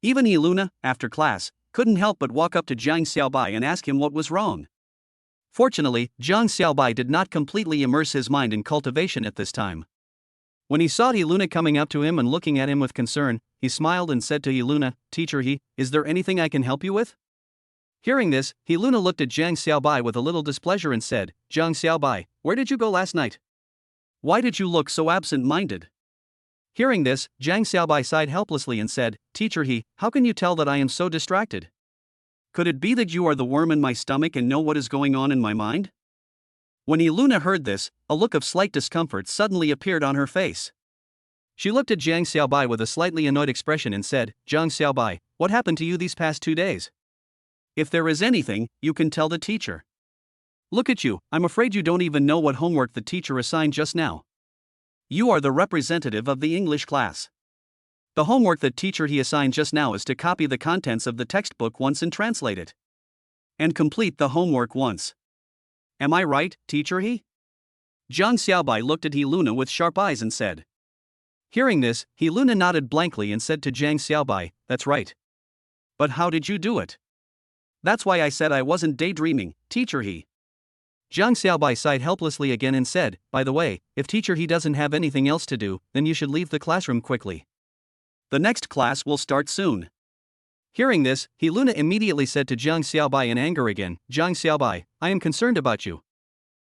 Even Iluna, after class, couldn't help but walk up to Zhang Xiaobai and ask him what was wrong. Fortunately, Zhang Xiaobai did not completely immerse his mind in cultivation at this time. When he saw Iluna coming up to him and looking at him with concern, he smiled and said to Iluna, "Teacher He, is there anything I can help you with?" Hearing this, Iluna looked at Zhang Xiaobai with a little displeasure and said, "Zhang Xiaobai, where did you go last night? Why did you look so absent-minded?" Hearing this, Zhang Xiaobai sighed helplessly and said, "Teacher He, how can you tell that I am so distracted? Could it be that you are the worm in my stomach and know what is going on in my mind?" When Iluna heard this, a look of slight discomfort suddenly appeared on her face. She looked at Zhang Xiaobai with a slightly annoyed expression and said, "Zhang Xiaobai, what happened to you these past 2 days? If there is anything, you can tell the teacher. Look at you, I'm afraid you don't even know what homework the teacher assigned just now. You are the representative of the English class. The homework that teacher He assigned just now is to copy the contents of the textbook once and translate it. And complete the homework once. Am I right, teacher He?" Zhang Xiaobai looked at Iluna with sharp eyes and said. Hearing this, Iluna nodded blankly and said to Zhang Xiaobai, "That's right. But how did you do it?" "That's why I said I wasn't daydreaming, teacher He." Zhang Xiaobai sighed helplessly again and said, "By the way, if teacher He doesn't have anything else to do, then you should leave the classroom quickly. The next class will start soon." Hearing this, Iluna immediately said to Zhang Xiaobai in anger again, "Zhang Xiaobai, I am concerned about you."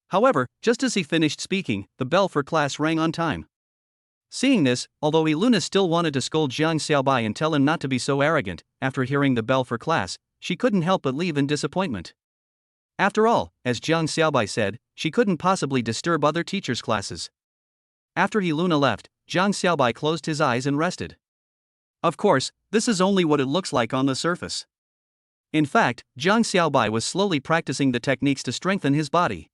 However, just as he finished speaking, the bell for class rang on time. Seeing this, although Iluna still wanted to scold Zhang Xiaobai and tell him not to be so arrogant, after hearing the bell for class, she couldn't help but leave in disappointment. After all, as Zhang Xiaobai said, she couldn't possibly disturb other teachers' classes. After Iluna left, Zhang Xiaobai closed his eyes and rested. Of course, this is only what it looks like on the surface. In fact, Zhang Xiaobai was slowly practicing the techniques to strengthen his body.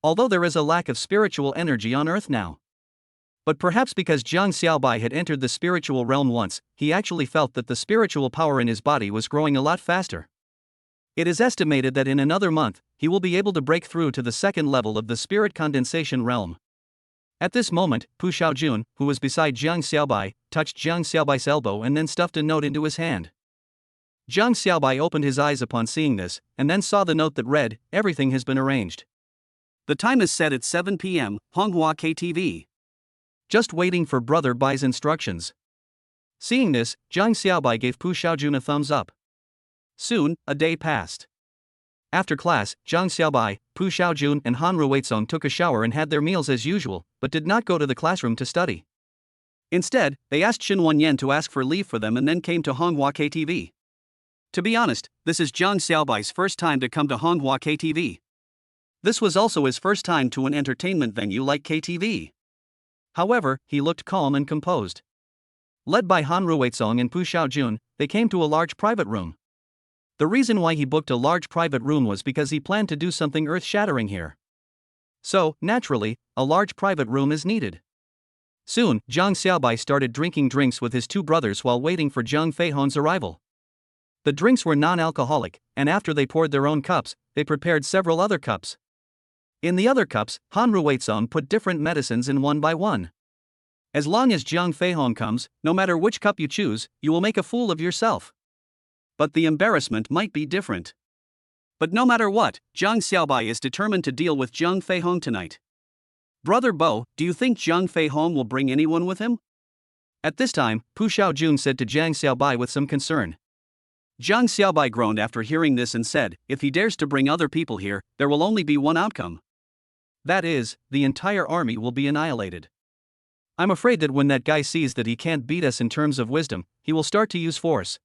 Although there is a lack of spiritual energy on Earth now. But perhaps because Zhang Xiaobai had entered the spiritual realm once, he actually felt that the spiritual power in his body was growing a lot faster. It is estimated that in another month, he will be able to break through to the second level of the spirit condensation realm. At this moment, Pu Xiaojun, who was beside Zhang Xiaobai, touched Zhang Xiaobai's elbow and then stuffed a note into his hand. Zhang Xiaobai opened his eyes upon seeing this, and then saw the note that read, "Everything has been arranged. The time is set at 7 p.m., Honghua KTV. Just waiting for Brother Bai's instructions." Seeing this, Zhang Xiaobai gave Pu Xiaojun a thumbs up. Soon, a day passed. After class, Zhang Xiaobai, Pu Xiaojun and Han Ruizong took a shower and had their meals as usual, but did not go to the classroom to study. Instead, they asked Xin Wanyan to ask for leave for them and then came to Honghua KTV. To be honest, this is Zhang Xiaobai's first time to come to Honghua KTV. This was also his first time to an entertainment venue like KTV. However, he looked calm and composed. Led by Han Ruizong and Pu Xiaojun, they came to a large private room. The reason why he booked a large private room was because he planned to do something earth-shattering here. So, naturally, a large private room is needed. Soon, Zhang Xiaobai started drinking drinks with his two brothers while waiting for Zhang Feihong's arrival. The drinks were non-alcoholic, and after they poured their own cups, they prepared several other cups. In the other cups, Han Ruizong put different medicines in one by one. As long as Zhang Feihong comes, no matter which cup you choose, you will make a fool of yourself. But the embarrassment might be different. But no matter what, Zhang Xiaobai is determined to deal with Zhang Feihong tonight. Brother Bo, do you think Zhang Feihong will bring anyone with him? At this time, Pu Xiaojun said to Zhang Xiaobai with some concern. Zhang Xiaobai groaned after hearing this and said, if he dares to bring other people here, there will only be one outcome. That is, the entire army will be annihilated. I'm afraid that when that guy sees that he can't beat us in terms of wisdom, he will start to use force.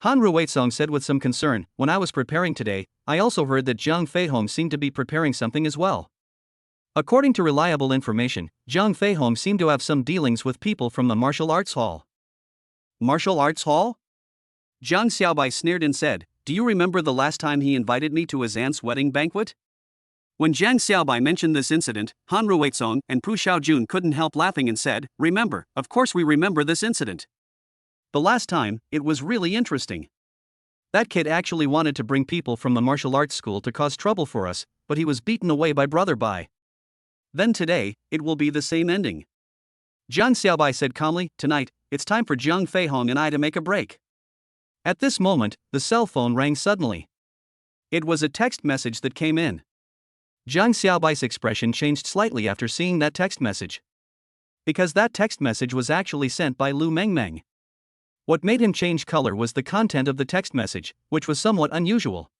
Han Ruizong said with some concern, when I was preparing today, I also heard that Zhang Feihong seemed to be preparing something as well. According to reliable information, Zhang Feihong seemed to have some dealings with people from the martial arts hall. Martial arts hall? Zhang Xiaobai sneered and said, do you remember the last time he invited me to his aunt's wedding banquet? When Zhang Xiaobai mentioned this incident, Han Ruizong and Pu Xiaojun couldn't help laughing and said, remember, of course we remember this incident. The last time, it was really interesting. That kid actually wanted to bring people from the martial arts school to cause trouble for us, but he was beaten away by Brother Bai. Then today, it will be the same ending. Zhang Xiaobai said calmly, tonight, it's time for Zhang Feihong and I to make a break. At this moment, the cell phone rang suddenly. It was a text message that came in. Zhang Xiaobai's expression changed slightly after seeing that text message. Because that text message was actually sent by Lu Mengmeng. What made him change color was the content of the text message, which was somewhat unusual.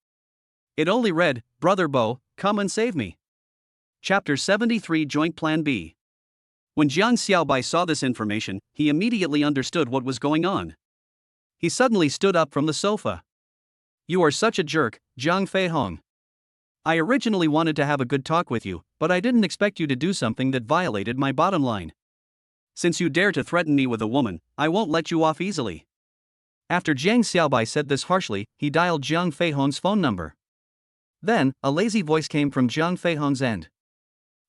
It only read, Brother Bo, come and save me. Chapter 73 Joint Plan B. When Zhang Xiaobai saw this information, he immediately understood what was going on. He suddenly stood up from the sofa. You are such a jerk, Zhang Feihong. I originally wanted to have a good talk with you, but I didn't expect you to do something that violated my bottom line. Since you dare to threaten me with a woman, I won't let you off easily. After Zhang Xiaobai said this harshly, he dialed Zhang Feihong's phone number. Then, a lazy voice came from Zhang Feihong's end.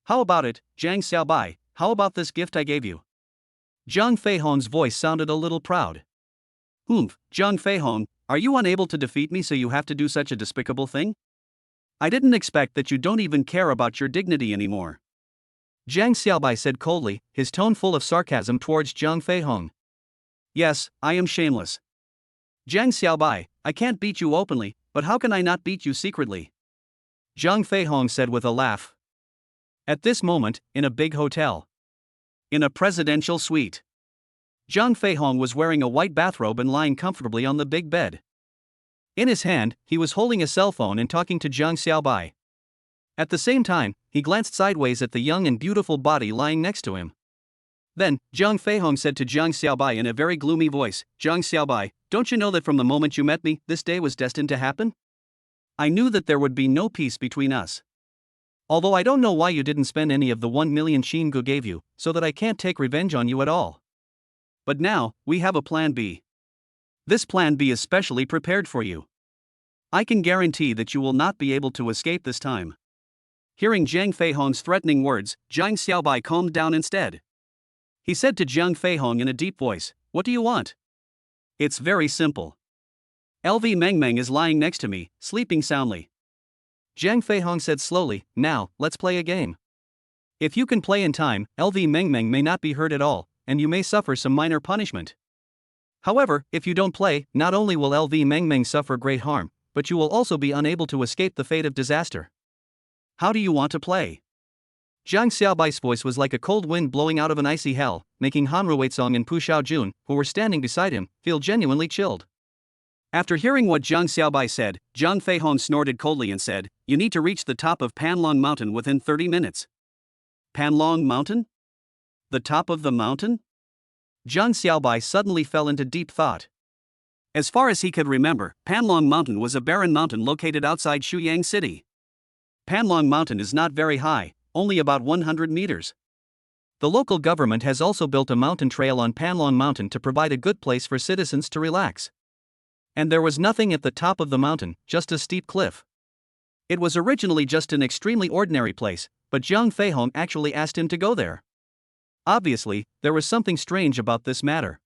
How about it, Zhang Xiaobai, how about this gift I gave you? Zhang Feihong's voice sounded a little proud. Zhang Feihong, are you unable to defeat me so you have to do such a despicable thing? I didn't expect that you don't even care about your dignity anymore. Zhang Xiaobai said coldly, his tone full of sarcasm towards Zhang Feihong. Yes, I am shameless. Zhang Xiaobai, I can't beat you openly, but how can I not beat you secretly? Zhang Feihong said with a laugh. At this moment, in a big hotel. In a presidential suite. Zhang Feihong was wearing a white bathrobe and lying comfortably on the big bed. In his hand, he was holding a cell phone and talking to Zhang Xiaobai. At the same time, he glanced sideways at the young and beautiful body lying next to him. Then, Zhang Feihong said to Zhang Xiaobai in a very gloomy voice, Zhang Xiaobai, don't you know that from the moment you met me, this day was destined to happen? I knew that there would be no peace between us. Although I don't know why you didn't spend any of the 1 million Xingu gave you, so that I can't take revenge on you at all. But now, we have a plan B. This plan B is specially prepared for you. I can guarantee that you will not be able to escape this time. Hearing Zhang Feihong's threatening words, Zhang Xiaobai calmed down instead. He said to Zhang Feihong in a deep voice, what do you want? It's very simple. LV Mengmeng is lying next to me, sleeping soundly. Zhang Feihong said slowly, now, let's play a game. If you can play in time, LV Mengmeng may not be hurt at all, and you may suffer some minor punishment. However, if you don't play, not only will LV Mengmeng suffer great harm, but you will also be unable to escape the fate of disaster. How do you want to play? Zhang Xiaobai's voice was like a cold wind blowing out of an icy hell, making Han Ruizong and Pu Xiaojun, who were standing beside him, feel genuinely chilled. After hearing what Zhang Xiaobai said, Zhang Feihong snorted coldly and said, you need to reach the top of Panlong Mountain within 30 minutes. Panlong Mountain? The top of the mountain? Zhang Xiaobai suddenly fell into deep thought. As far as he could remember, Panlong Mountain was a barren mountain located outside Shuyang City. Panlong Mountain is not very high, only about 100 meters. The local government has also built a mountain trail on Panlong Mountain to provide a good place for citizens to relax. And there was nothing at the top of the mountain, just a steep cliff. It was originally just an extremely ordinary place, but Jiang Feihong actually asked him to go there. Obviously, there was something strange about this matter.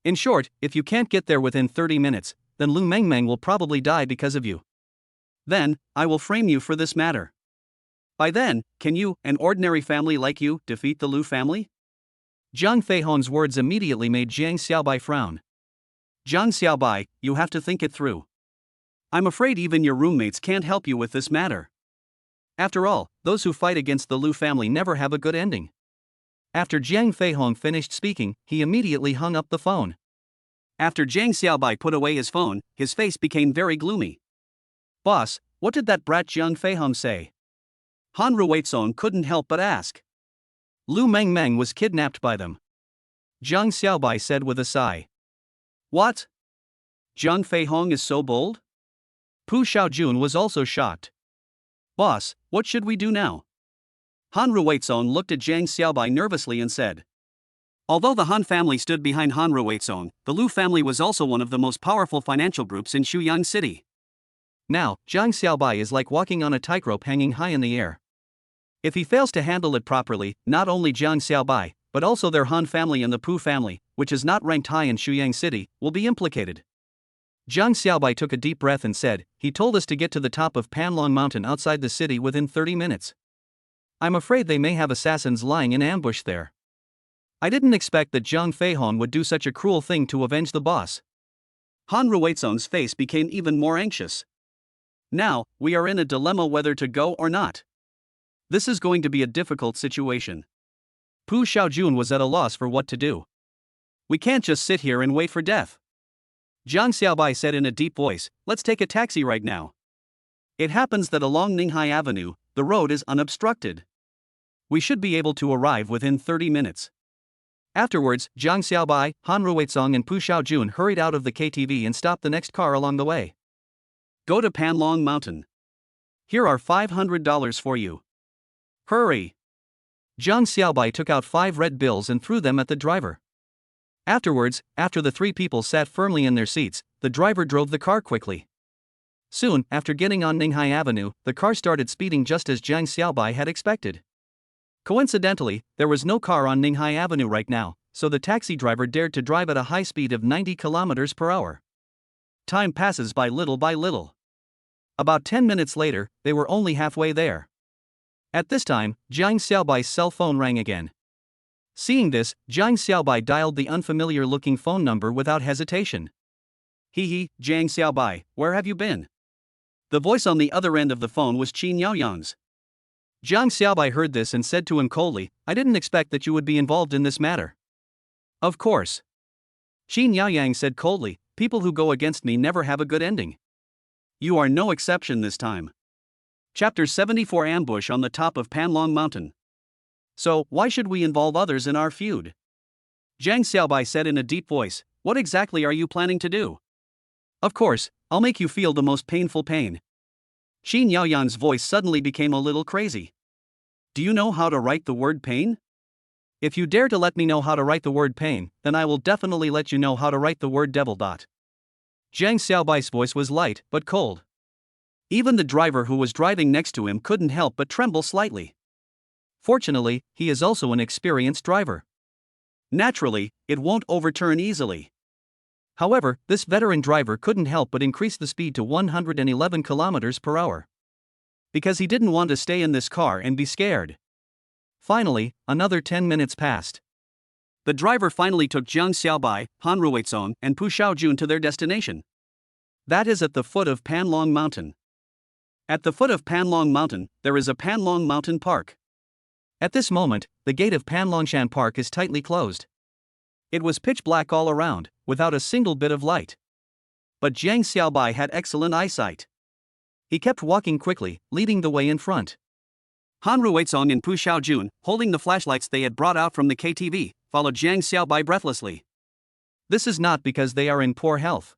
In short, if you can't get there within 30 minutes, then Lu Mengmeng will probably die because of you. Then, I will frame you for this matter. By then, can you, an ordinary family like you, defeat the Lu family? Jiang Feihong's words immediately made Jiang Xiaobai frown. Jiang Xiaobai, you have to think it through. I'm afraid even your roommates can't help you with this matter. After all, those who fight against the Lu family never have a good ending. After Jiang Feihong finished speaking, he immediately hung up the phone. After Jiang Xiaobai put away his phone, his face became very gloomy. Boss, what did that brat Jiang Feihong say? Han Ruizong couldn't help but ask. Lu Mengmeng was kidnapped by them. Jiang Xiaobai said with a sigh. What? Jiang Feihong is so bold? Pu Xiaojun was also shocked. Boss, what should we do now? Han Ruizong looked at Jiang Xiaobai nervously and said. Although the Han family stood behind Han Ruizong, the Lu family was also one of the most powerful financial groups in Shuyang City. Now, Jiang Xiaobai is like walking on a tightrope hanging high in the air. If he fails to handle it properly, not only Jiang Xiaobai, but also their Han family and the Pu family, which is not ranked high in Shuyang City, will be implicated. Jiang Xiaobai took a deep breath and said, he told us to get to the top of Panlong Mountain outside the city within 30 minutes. I'm afraid they may have assassins lying in ambush there. I didn't expect that Jiang Feihong would do such a cruel thing to avenge the boss. Han Ruizong's face became even more anxious. Now, we are in a dilemma whether to go or not. This is going to be a difficult situation. Pu Xiaojun was at a loss for what to do. We can't just sit here and wait for death. Jiang Xiaobai said in a deep voice, let's take a taxi right now. It happens that along Ninghai Avenue, the road is unobstructed. We should be able to arrive within 30 minutes. Afterwards, Jiang Xiaobai, Han Ruizong and Pu Xiaojun hurried out of the KTV and stopped the next car along the way. Go to Panlong Mountain. Here are $500 for you. Hurry. Jiang Xiaobai took out 5 red bills and threw them at the driver. Afterwards, after the 3 people sat firmly in their seats, the driver drove the car quickly. Soon, after getting on Ninghai Avenue, the car started speeding just as Jiang Xiaobai had expected. Coincidentally, there was no car on Ninghai Avenue right now, so the taxi driver dared to drive at a high speed of 90 kilometers per hour. Time passes by little. About 10 minutes later, they were only halfway there. At this time, Jiang Xiaobai's cell phone rang again. Seeing this, Jiang Xiaobai dialed the unfamiliar-looking phone number without hesitation. Jiang Xiaobai, where have you been? The voice on the other end of the phone was Qin Yaoyang's. Jiang Xiaobai heard this and said to him coldly, I didn't expect that you would be involved in this matter. Of course. Qin Yaoyang said coldly, people who go against me never have a good ending. You are no exception this time. Chapter 74 Ambush on the top of Panlong Mountain. So, why should we involve others in our feud? Jiang Xiaobai said in a deep voice, what exactly are you planning to do? Of course, I'll make you feel the most painful pain. Qin Yaoyang's voice suddenly became a little crazy. Do you know how to write the word pain? If you dare to let me know how to write the word pain, then I will definitely let you know how to write the word devil. Jiang Xiaobai's voice was light but cold. Even the driver who was driving next to him couldn't help but tremble slightly. Fortunately, he is also an experienced driver. Naturally, it won't overturn easily. However, this veteran driver couldn't help but increase the speed to 111 kilometers per hour. Because he didn't want to stay in this car and be scared. Finally, another 10 minutes passed. The driver finally took Jiang Xiaobai, Han Ruizong, and Pu Xiaojun to their destination. That is at the foot of Panlong Mountain. At the foot of Panlong Mountain, there is a Panlong Mountain Park. At this moment, the gate of Panlongshan Park is tightly closed. It was pitch black all around, without a single bit of light. But Jiang Xiaobai had excellent eyesight. He kept walking quickly, leading the way in front. Han Ruizong and Pu Xiaojun, holding the flashlights they had brought out from the KTV, followed Jiang Xiaobai breathlessly. This is not because they are in poor health.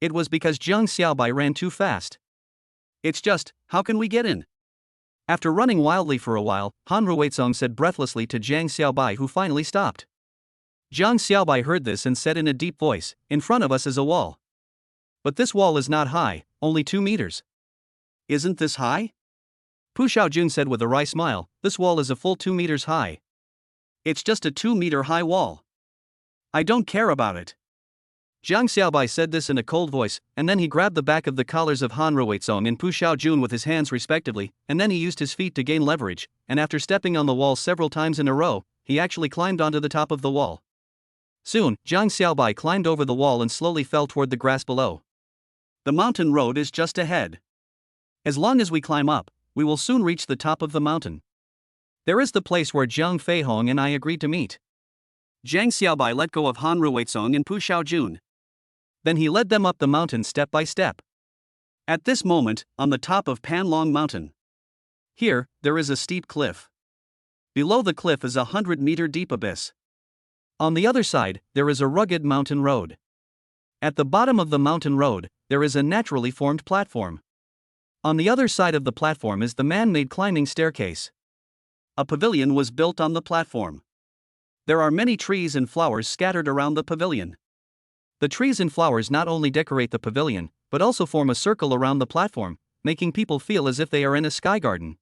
It was because Jiang Xiaobai ran too fast. It's just, how can we get in? After running wildly for a while, Han Ruizong said breathlessly to Jiang Xiaobai, who finally stopped. Jiang Xiaobai heard this and said in a deep voice, "In front of us is a wall. But this wall is not high, only 2 meters. Isn't this high?" Pu Xiaojun said with a wry smile, "This wall is a full 2 meters high. It's just a 2-meter high wall. I don't care about it." Jiang Xiaobai said this in a cold voice, and then he grabbed the back of the collars of Han Ruizong and Pu Xiaojun with his hands respectively, and then he used his feet to gain leverage, and after stepping on the wall several times in a row, he actually climbed onto the top of the wall. Soon, Jiang Xiaobai climbed over the wall and slowly fell toward the grass below. "The mountain road is just ahead. As long as we climb up, we will soon reach the top of the mountain. There is the place where Jiang Feihong and I agreed to meet." Jiang Xiaobai let go of Han Ruizong and Pu Xiaojun. Then he led them up the mountain step by step. At this moment, on the top of Panlong Mountain. Here, there is a steep cliff. Below the cliff is a 100-meter deep abyss. On the other side, there is a rugged mountain road. At the bottom of the mountain road, there is a naturally formed platform. On the other side of the platform is the man-made climbing staircase. A pavilion was built on the platform. There are many trees and flowers scattered around the pavilion. The trees and flowers not only decorate the pavilion, but also form a circle around the platform, making people feel as if they are in a sky garden.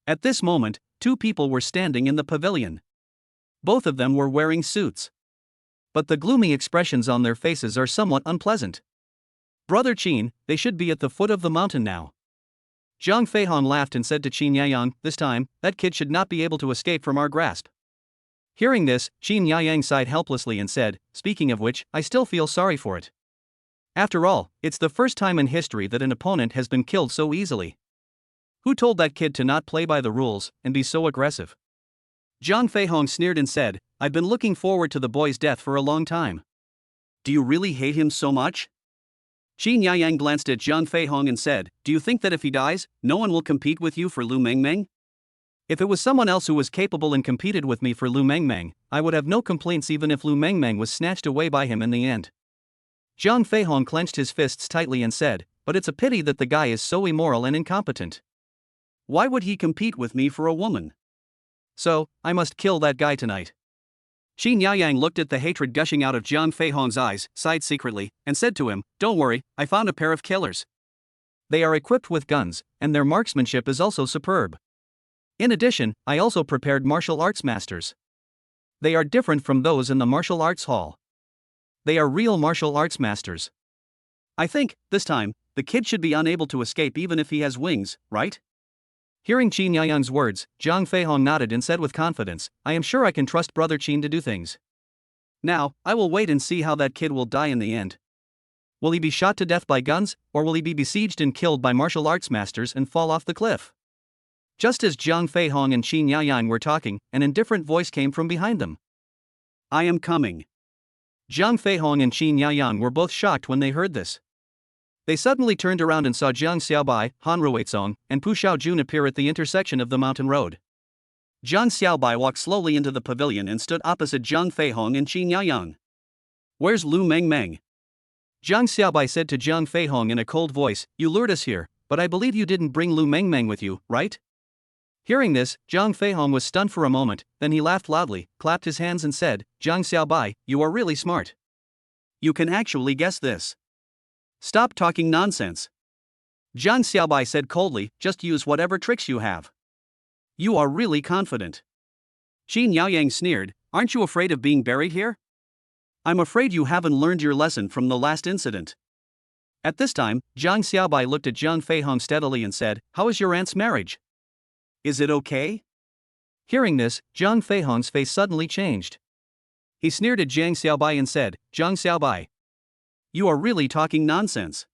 At this moment, 2 people were standing in the pavilion. Both of them were wearing suits. But the gloomy expressions on their faces are somewhat unpleasant. "Brother Qin, they should be at the foot of the mountain now." Jiang Feihong laughed and said to Qin Yayang, "This time, that kid should not be able to escape from our grasp." Hearing this, Qin Yayang sighed helplessly and said, "Speaking of which, I still feel sorry for it. After all, it's the first time in history that an opponent has been killed so easily. Who told that kid to not play by the rules and be so aggressive?" Jiang Feihong sneered and said, "I've been looking forward to the boy's death for a long time." "Do you really hate him so much?" Qin Yayang glanced at Jiang Feihong and said, "Do you think that if he dies, no one will compete with you for Lu Mengmeng?" If it was someone else who was capable and competed with me for Lu Mengmeng, I would have no complaints even if Lu Mengmeng was snatched away by him in the end. Jiang Feihong clenched his fists tightly and said, "But it's a pity that the guy is so immoral and incompetent. Why would he compete with me for a woman? So, I must kill that guy tonight." Qin Yayang looked at the hatred gushing out of Jiang Feihong's eyes, sighed secretly, and said to him, "Don't worry, I found a pair of killers. They are equipped with guns, and their marksmanship is also superb. In addition, I also prepared martial arts masters. They are different from those in the martial arts hall. They are real martial arts masters. I think, this time, the kid should be unable to escape even if he has wings, right?" Hearing Qin Yayang's words, Jiang Feihong nodded and said with confidence, "I am sure I can trust Brother Qin to do things. Now, I will wait and see how that kid will die in the end. Will he be shot to death by guns, or will he be besieged and killed by martial arts masters and fall off the cliff?" Just as Jiang Feihong and Qin Yayang were talking, an indifferent voice came from behind them. "I am coming." Jiang Feihong and Qin Yayang were both shocked when they heard this. They suddenly turned around and saw Jiang Xiaobai, Han Ruizong, and Pu Xiaojun appear at the intersection of the mountain road. Jiang Xiaobai walked slowly into the pavilion and stood opposite Jiang Feihong and Qin Yayang. "Where's Lu Mengmeng?" Jiang Xiaobai said to Jiang Feihong in a cold voice, "You lured us here, but I believe you didn't bring Lu Mengmeng with you, right?" Hearing this, Jiang Feihong was stunned for a moment, then he laughed loudly, clapped his hands and said, "Jiang Xiaobai, you are really smart. You can actually guess this. Stop talking nonsense." Jiang Xiaobai said coldly, "Just use whatever tricks you have. You are really confident." Qin Yaoyang sneered, "Aren't you afraid of being buried here? I'm afraid you haven't learned your lesson from the last incident." At this time, Jiang Xiaobai looked at Jiang Feihong steadily and said, "How is your aunt's marriage? Is it okay?" Hearing this, Jiang Feihong's face suddenly changed. He sneered at Jiang Xiaobai and said, "Jiang Xiaobai, you are really talking nonsense.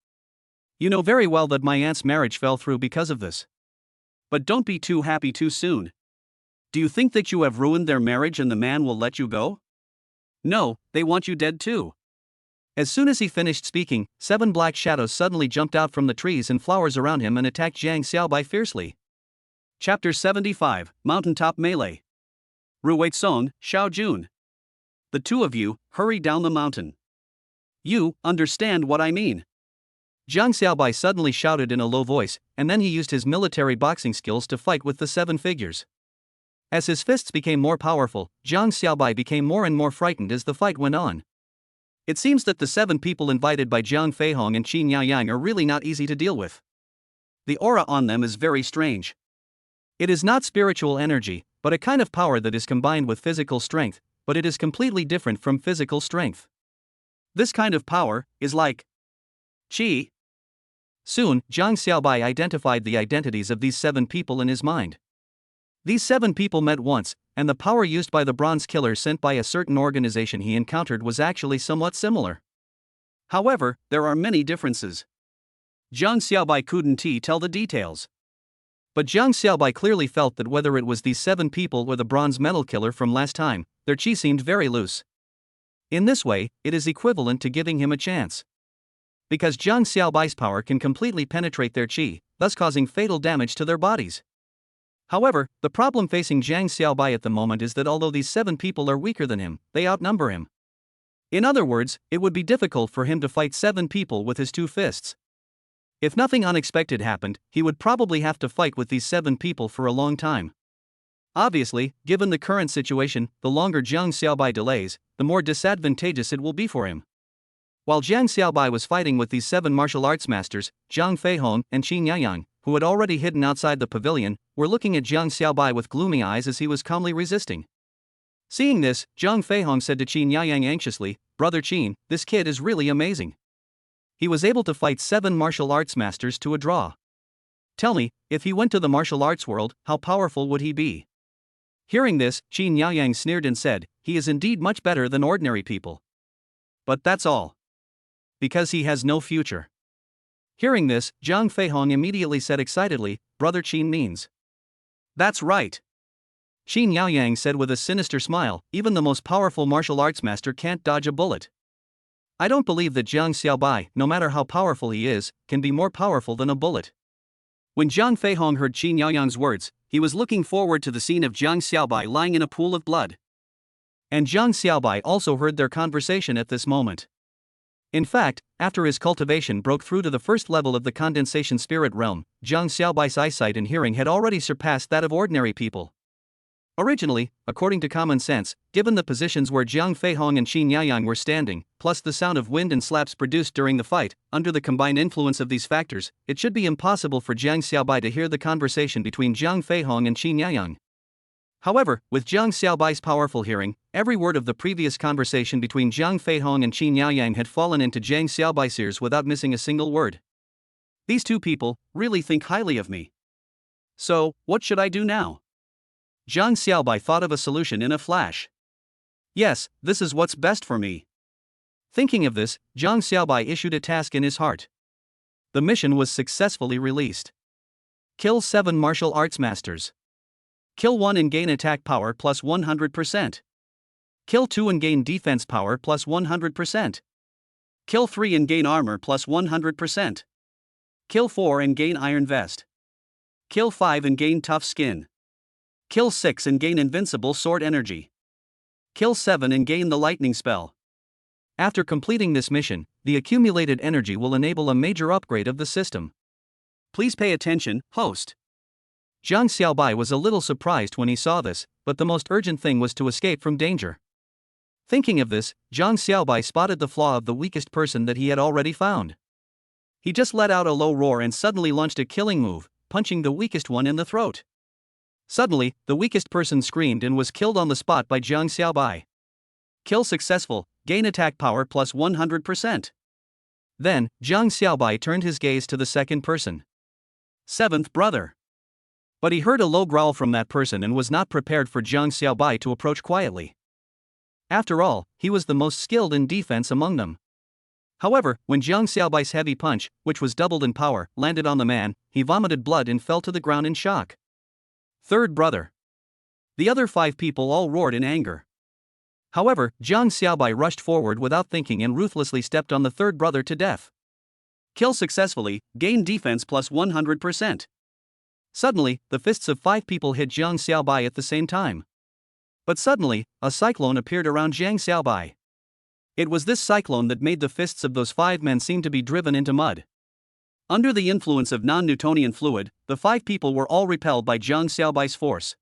You know very well that my aunt's marriage fell through because of this. But don't be too happy too soon. Do you think that you have ruined their marriage and the man will let you go? No, they want you dead too." As soon as he finished speaking, 7 black shadows suddenly jumped out from the trees and flowers around him and attacked Jiang Xiaobai fiercely. Chapter 75, Mountaintop Melee. Ruizong, Xiaojun. The two of you, hurry down the mountain. You understand what I mean. Jiang Xiaobai suddenly shouted in a low voice, and then he used his military boxing skills to fight with the 7 figures. As his fists became more powerful, Jiang Xiaobai became more and more frightened as the fight went on. It seems that the 7 people invited by Jiang Feihong and Qin Yaoyang are really not easy to deal with. The aura on them is very strange. It is not spiritual energy, but a kind of power that is combined with physical strength, but it is completely different from physical strength. This kind of power is like qi. Soon, Jiang Xiaobai identified the identities of these 7 people in his mind. These 7 people met once, and the power used by the bronze killer sent by a certain organization he encountered was actually somewhat similar. However, there are many differences. Jiang Xiaobai couldn't tell the details. But Jiang Xiaobai clearly felt that whether it was these 7 people or the bronze metal killer from last time, their qi seemed very loose. In this way, it is equivalent to giving him a chance. Because Jiang Xiaobai's power can completely penetrate their qi, thus causing fatal damage to their bodies. However, the problem facing Jiang Xiaobai at the moment is that although these 7 people are weaker than him, they outnumber him. In other words, it would be difficult for him to fight 7 people with his 2 fists. If nothing unexpected happened, he would probably have to fight with these 7 people for a long time. Obviously, given the current situation, the longer Jiang Xiaobai delays, the more disadvantageous it will be for him. While Jiang Xiaobai was fighting with these 7 martial arts masters, Jiang Feihong and Qin Yaoyang, who had already hidden outside the pavilion, were looking at Jiang Xiaobai with gloomy eyes as he was calmly resisting. Seeing this, Jiang Feihong said to Qin Yaoyang anxiously, "Brother Qin, this kid is really amazing. He was able to fight 7 martial arts masters to a draw. Tell me, if he went to the martial arts world, how powerful would he be?" Hearing this, Qin Yaoyang sneered and said, "He is indeed much better than ordinary people. But that's all. Because he has no future." Hearing this, Jiang Feihong immediately said excitedly, "Brother Qin means." "That's right." Qin Yaoyang said with a sinister smile, "Even the most powerful martial arts master can't dodge a bullet. I don't believe that Jiang Xiaobai, no matter how powerful he is, can be more powerful than a bullet." When Jiang Feihong heard Qin Yaoyang's words, he was looking forward to the scene of Jiang Xiaobai lying in a pool of blood. And Jiang Xiaobai also heard their conversation at this moment. In fact, after his cultivation broke through to the first level of the condensation spirit realm, Jiang Xiaobai's eyesight and hearing had already surpassed that of ordinary people. Originally, according to common sense, given the positions where Jiang Feihong and Qin Yaoyang were standing, plus the sound of wind and slaps produced during the fight, under the combined influence of these factors, it should be impossible for Jiang Xiaobai to hear the conversation between Jiang Feihong and Qin Yaoyang. However, with Jiang Xiaobai's powerful hearing, every word of the previous conversation between Jiang Feihong and Qin Yaoyang had fallen into Jiang Xiaobai's ears without missing a single word. These 2 people really think highly of me. So, what should I do now? Jiang Xiaobai thought of a solution in a flash. Yes, this is what's best for me. Thinking of this, Jiang Xiaobai issued a task in his heart. The mission was successfully released. Kill 7 martial arts masters. Kill 1 and gain attack power plus 100%. Kill 2 and gain defense power plus 100%. Kill 3 and gain armor plus 100%. Kill 4 and gain iron vest. Kill 5 and gain tough skin. Kill 6 and gain invincible sword energy. Kill 7 and gain the lightning spell. After completing this mission, the accumulated energy will enable a major upgrade of the system. Please pay attention, host. Jiang Xiaobai was a little surprised when he saw this, but the most urgent thing was to escape from danger. Thinking of this, Jiang Xiaobai spotted the flaw of the weakest person that he had already found. He just let out a low roar and suddenly launched a killing move, punching the weakest one in the throat. Suddenly, the weakest person screamed and was killed on the spot by Jiang Xiaobai. Kill successful, gain attack power plus 100%. Then, Jiang Xiaobai turned his gaze to the second person. 7th brother. But he heard a low growl from that person and was not prepared for Jiang Xiaobai to approach quietly. After all, he was the most skilled in defense among them. However, when Jiang Xiaobai's heavy punch, which was doubled in power, landed on the man, he vomited blood and fell to the ground in shock. 3rd brother. The other 5 people all roared in anger. However, Jiang Xiaobai rushed forward without thinking and ruthlessly stepped on the 3rd brother to death. Kill successfully, gain defense plus 100%. Suddenly, the fists of 5 people hit Jiang Xiaobai at the same time. But suddenly, a cyclone appeared around Jiang Xiaobai. It was this cyclone that made the fists of those 5 men seem to be driven into mud. Under the influence of non-Newtonian fluid, the 5 people were all repelled by Jiang Xiaobai's force.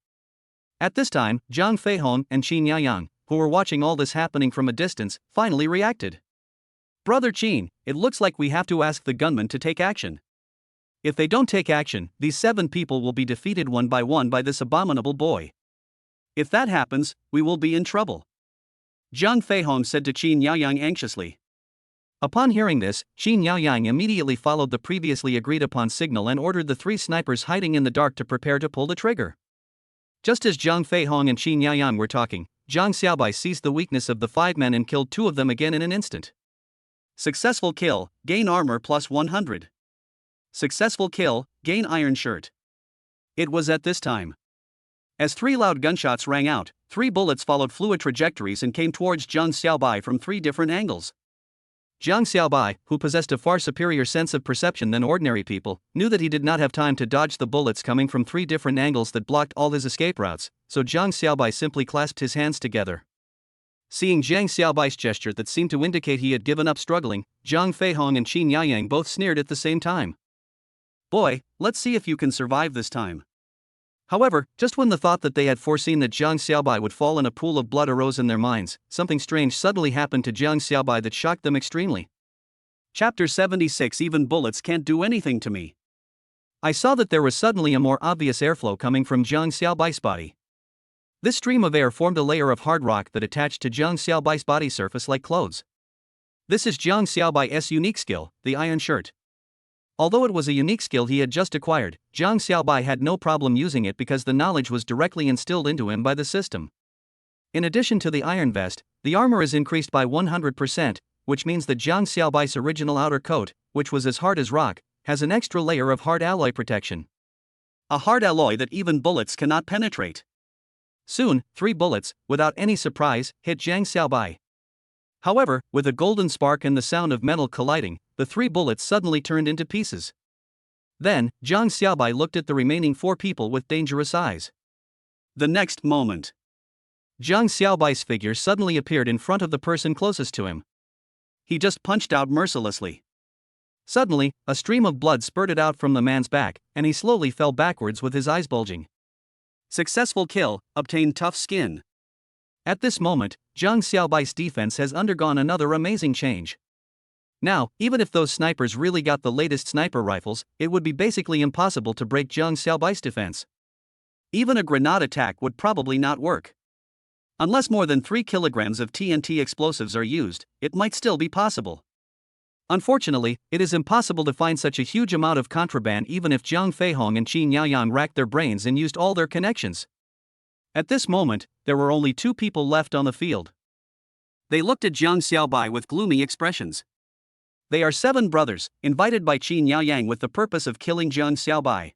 At this time, Zhang Feihong and Qin Yaoyang, who were watching all this happening from a distance, finally reacted. Brother Qin, it looks like we have to ask the gunmen to take action. If they don't take action, these 7 people will be defeated one by this abominable boy. If that happens, we will be in trouble. Zhang Feihong said to Qin Yaoyang anxiously. Upon hearing this, Qin Yaoyang immediately followed the previously agreed upon signal and ordered the 3 snipers hiding in the dark to prepare to pull the trigger. Just as Zhang Feihong and Qin Yaoyang were talking, Zhang Xiaobai seized the weakness of the 5 men and killed 2 of them again in an instant. Successful kill, gain armor plus 100. Successful kill, gain iron shirt. It was at this time. As 3 loud gunshots rang out, 3 bullets followed fluid trajectories and came towards Zhang Xiaobai from 3 different angles. Zhang Xiaobai, who possessed a far superior sense of perception than ordinary people, knew that he did not have time to dodge the bullets coming from 3 different angles that blocked all his escape routes, so Zhang Xiaobai simply clasped his hands together. Seeing Zhang Xiaobai's gesture that seemed to indicate he had given up struggling, Zhang Feihong and Qin Yaoyang both sneered at the same time. Boy, let's see if you can survive this time. However, just when the thought that they had foreseen that Zhang Xiaobai would fall in a pool of blood arose in their minds, something strange suddenly happened to Zhang Xiaobai that shocked them extremely. Chapter 76. Even bullets can't do anything to me. I saw that there was suddenly a more obvious airflow coming from Zhang Xiaobai's body. This stream of air formed a layer of hard rock that attached to Zhang Xiaobai's body surface like clothes. This is Zhang Xiaobai's unique skill, the iron shirt. Although it was a unique skill he had just acquired, Zhang Xiaobai had no problem using it because the knowledge was directly instilled into him by the system. In addition to the iron vest, the armor is increased by 100%, which means that Zhang Xiaobai's original outer coat, which was as hard as rock, has an extra layer of hard alloy protection. A hard alloy that even bullets cannot penetrate. Soon, 3 bullets, without any surprise, hit Zhang Xiaobai. However, with a golden spark and the sound of metal colliding, the 3 bullets suddenly turned into pieces. Then, Zhang Xiaobai looked at the remaining 4 people with dangerous eyes. The next moment, Zhang Xiaobai's figure suddenly appeared in front of the person closest to him. He just punched out mercilessly. Suddenly, a stream of blood spurted out from the man's back, and he slowly fell backwards with his eyes bulging. Successful kill, obtained tough skin. At this moment, Zhang Xiaobai's defense has undergone another amazing change. Now, even if those snipers really got the latest sniper rifles, it would be basically impossible to break Zhang Xiaobai's defense. Even a grenade attack would probably not work. Unless more than 3 kilograms of TNT explosives are used, it might still be possible. Unfortunately, it is impossible to find such a huge amount of contraband even if Zhang Feihong and Qin Yaoyang racked their brains and used all their connections. At this moment, there were only 2 people left on the field. They looked at Zhang Xiaobai with gloomy expressions. They are 7 brothers, invited by Qin Yaoyang with the purpose of killing Zhang Xiaobai.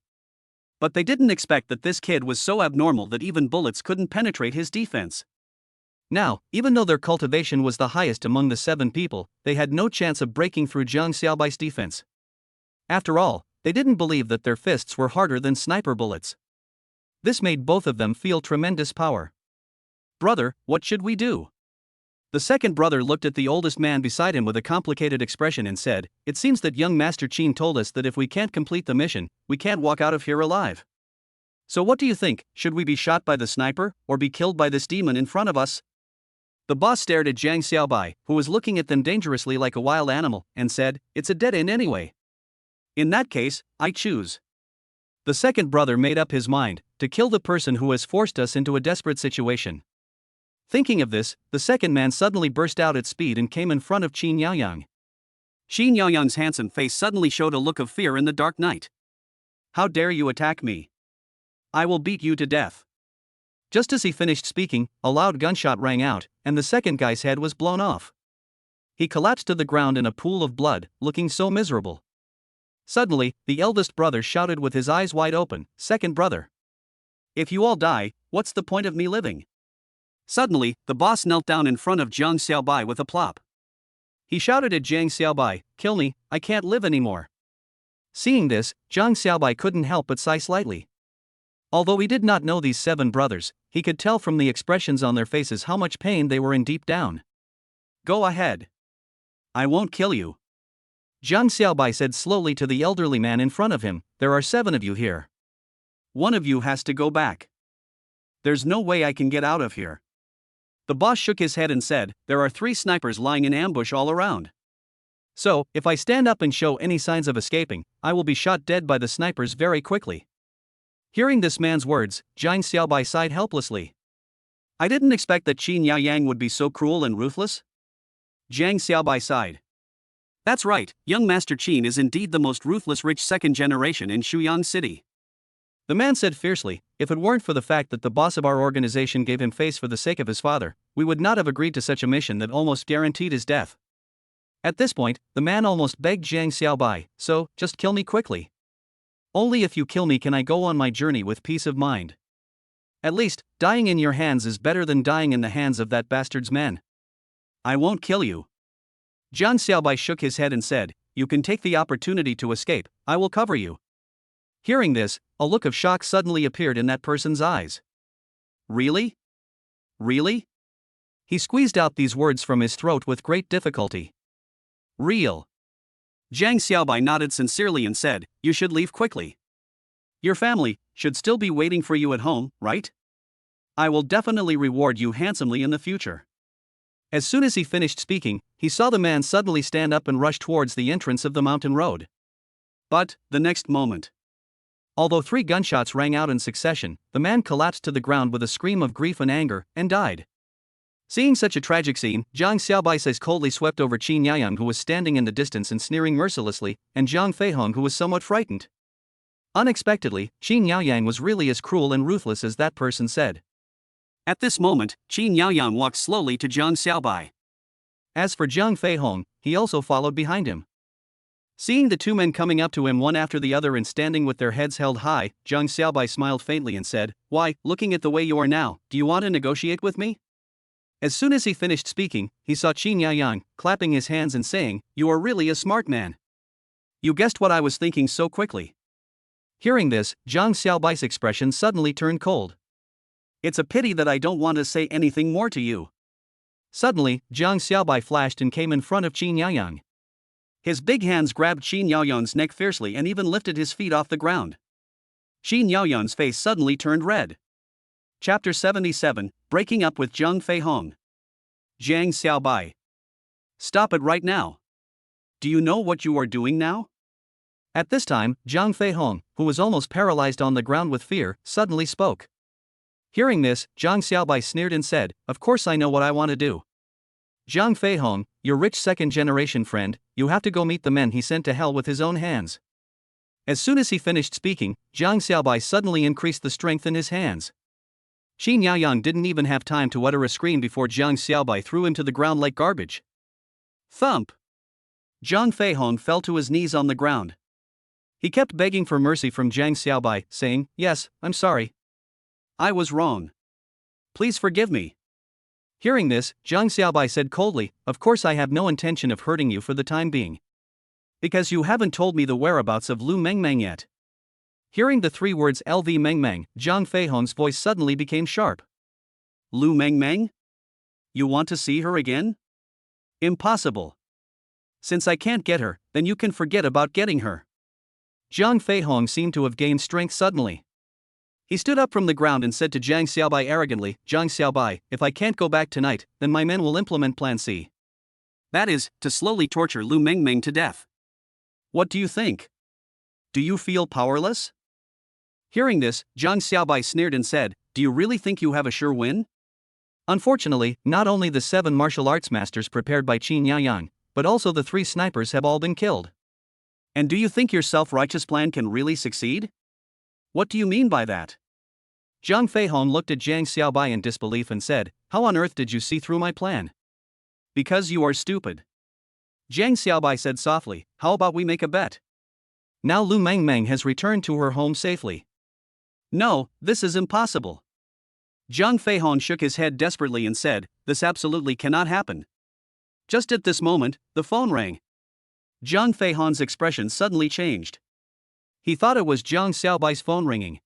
But they didn't expect that this kid was so abnormal that even bullets couldn't penetrate his defense. Now, even though their cultivation was the highest among the 7 people, they had no chance of breaking through Zhang Xiaobai's defense. After all, they didn't believe that their fists were harder than sniper bullets. This made both of them feel tremendous power. Brother, what should we do? The second brother looked at the oldest man beside him with a complicated expression and said, "It seems that young Master Qin told us that if we can't complete the mission, we can't walk out of here alive. So what do you think, should we be shot by the sniper, or be killed by this demon in front of us?" The boss stared at Zhang Xiaobai, who was looking at them dangerously like a wild animal, and said, "It's a dead end anyway. In that case, I choose." The second brother made up his mind, to kill the person who has forced us into a desperate situation. Thinking of this, the second man suddenly burst out at speed and came in front of Qin Yaoyang. Qin Yaoyang's handsome face suddenly showed a look of fear in the dark night. "How dare you attack me? I will beat you to death." Just as he finished speaking, a loud gunshot rang out, and the second guy's head was blown off. He collapsed to the ground in a pool of blood, looking so miserable. Suddenly, the eldest brother shouted with his eyes wide open, "Second brother! If you all die, what's the point of me living?" Suddenly, the boss knelt down in front of Zhang Xiaobai with a plop. He shouted at Zhang Xiaobai, "Kill me, I can't live anymore." Seeing this, Zhang Xiaobai couldn't help but sigh slightly. Although he did not know these 7 brothers, he could tell from the expressions on their faces how much pain they were in deep down. "Go ahead. I won't kill you. Jiang Xiaobai said slowly to the elderly man in front of him, "There are 7 of you here. One of you has to go back. There's no way I can get out of here." The boss shook his head and said, "There are 3 snipers lying in ambush all around. So, if I stand up and show any signs of escaping, I will be shot dead by the snipers very quickly." Hearing this man's words, Jiang Xiaobai sighed helplessly. I didn't expect that Qin Yaoyang would be so cruel and ruthless. Jiang Xiaobai sighed. That's right, young Master Qin is indeed the most ruthless rich second generation in Shuyang City. The man said fiercely, "If it weren't for the fact that the boss of our organization gave him face for the sake of his father, we would not have agreed to such a mission that almost guaranteed his death." At this point, the man almost begged Jiang Xiaobai, "So, just kill me quickly. Only if you kill me can I go on my journey with peace of mind. At least, dying in your hands is better than dying in the hands of that bastard's men." I won't kill you. Jiang Xiaobai shook his head and said, "You can take the opportunity to escape, I will cover you." Hearing this, a look of shock suddenly appeared in that person's eyes. Really? Really? He squeezed out these words from his throat with great difficulty. Real. Jiang Xiaobai nodded sincerely and said, "You should leave quickly. Your family should still be waiting for you at home, right? I will definitely reward you handsomely in the future." As soon as he finished speaking, he saw the man suddenly stand up and rush towards the entrance of the mountain road. But, the next moment, although 3 gunshots rang out in succession, the man collapsed to the ground with a scream of grief and anger, and died. Seeing such a tragic scene, Jiang Xiaobai says coldly swept over Qin Yaoyang, who was standing in the distance and sneering mercilessly, and Zhang Feihong, who was somewhat frightened. Unexpectedly, Qin Yaoyang was really as cruel and ruthless as that person said. At this moment, Qin Yaoyang walked slowly to Jiang Xiaobai. As for Zhang Feihong, he also followed behind him. Seeing the 2 men coming up to him one after the other and standing with their heads held high, Jiang Xiaobai smiled faintly and said, "Why, looking at the way you are now, do you want to negotiate with me?" As soon as he finished speaking, he saw Qin Yaoyang, clapping his hands and saying, "You are really a smart man. You guessed what I was thinking so quickly." Hearing this, Jiang Xiaobai's expression suddenly turned cold. It's a pity that I don't want to say anything more to you. Suddenly, Jiang Xiaobai flashed and came in front of Qin Yaoyang. His big hands grabbed Qin Yaoyang's neck fiercely and even lifted his feet off the ground. Qin Yaoyang's face suddenly turned red. Chapter 77, Breaking Up with Zhang Feihong. Jiang Xiaobai. Stop it right now. Do you know what you are doing now? At this time, Zhang Feihong, who was almost paralyzed on the ground with fear, suddenly spoke. Hearing this, Jiang Xiaobai sneered and said, "Of course I know what I want to do. Zhang Feihong, your rich second-generation friend, you have to go meet the men he sent to hell with his own hands." As soon as he finished speaking, Jiang Xiaobai suddenly increased the strength in his hands. Qin Yaoyang didn't even have time to utter a scream before Jiang Xiaobai threw him to the ground like garbage. Thump! Zhang Feihong fell to his knees on the ground. He kept begging for mercy from Jiang Xiaobai, saying, "Yes, I'm sorry. I was wrong. Please forgive me." Hearing this, Jiang Xiaobai said coldly, "Of course I have no intention of hurting you for the time being. Because you haven't told me the whereabouts of Lu Mengmeng yet." Hearing the 3 words LV Mengmeng, Zhang Feihong's voice suddenly became sharp. Lu Mengmeng? You want to see her again? Impossible. Since I can't get her, then you can forget about getting her. Zhang Feihong seemed to have gained strength suddenly. He stood up from the ground and said to Jiang Xiaobai arrogantly, "Jiang Xiaobai, if I can't go back tonight, then my men will implement Plan C. That is, to slowly torture Lu Mengmeng to death. What do you think? Do you feel powerless?" Hearing this, Jiang Xiaobai sneered and said, "Do you really think you have a sure win?" Unfortunately, not only the 7 martial arts masters prepared by Qin Yaoyang, but also the 3 snipers have all been killed. And do you think your self-righteous plan can really succeed? What do you mean by that? Zhang Feihong looked at Jiang Xiaobai in disbelief and said, "How on earth did you see through my plan?" Because you are stupid. Jiang Xiaobai said softly, "How about we make a bet? Now Lu Mengmeng has returned to her home safely." No, this is impossible. Zhang Feihong shook his head desperately and said, "This absolutely cannot happen." Just at this moment, the phone rang. Zhang Feihong's expression suddenly changed. He thought it was Jiang Xiaobai's phone ringing.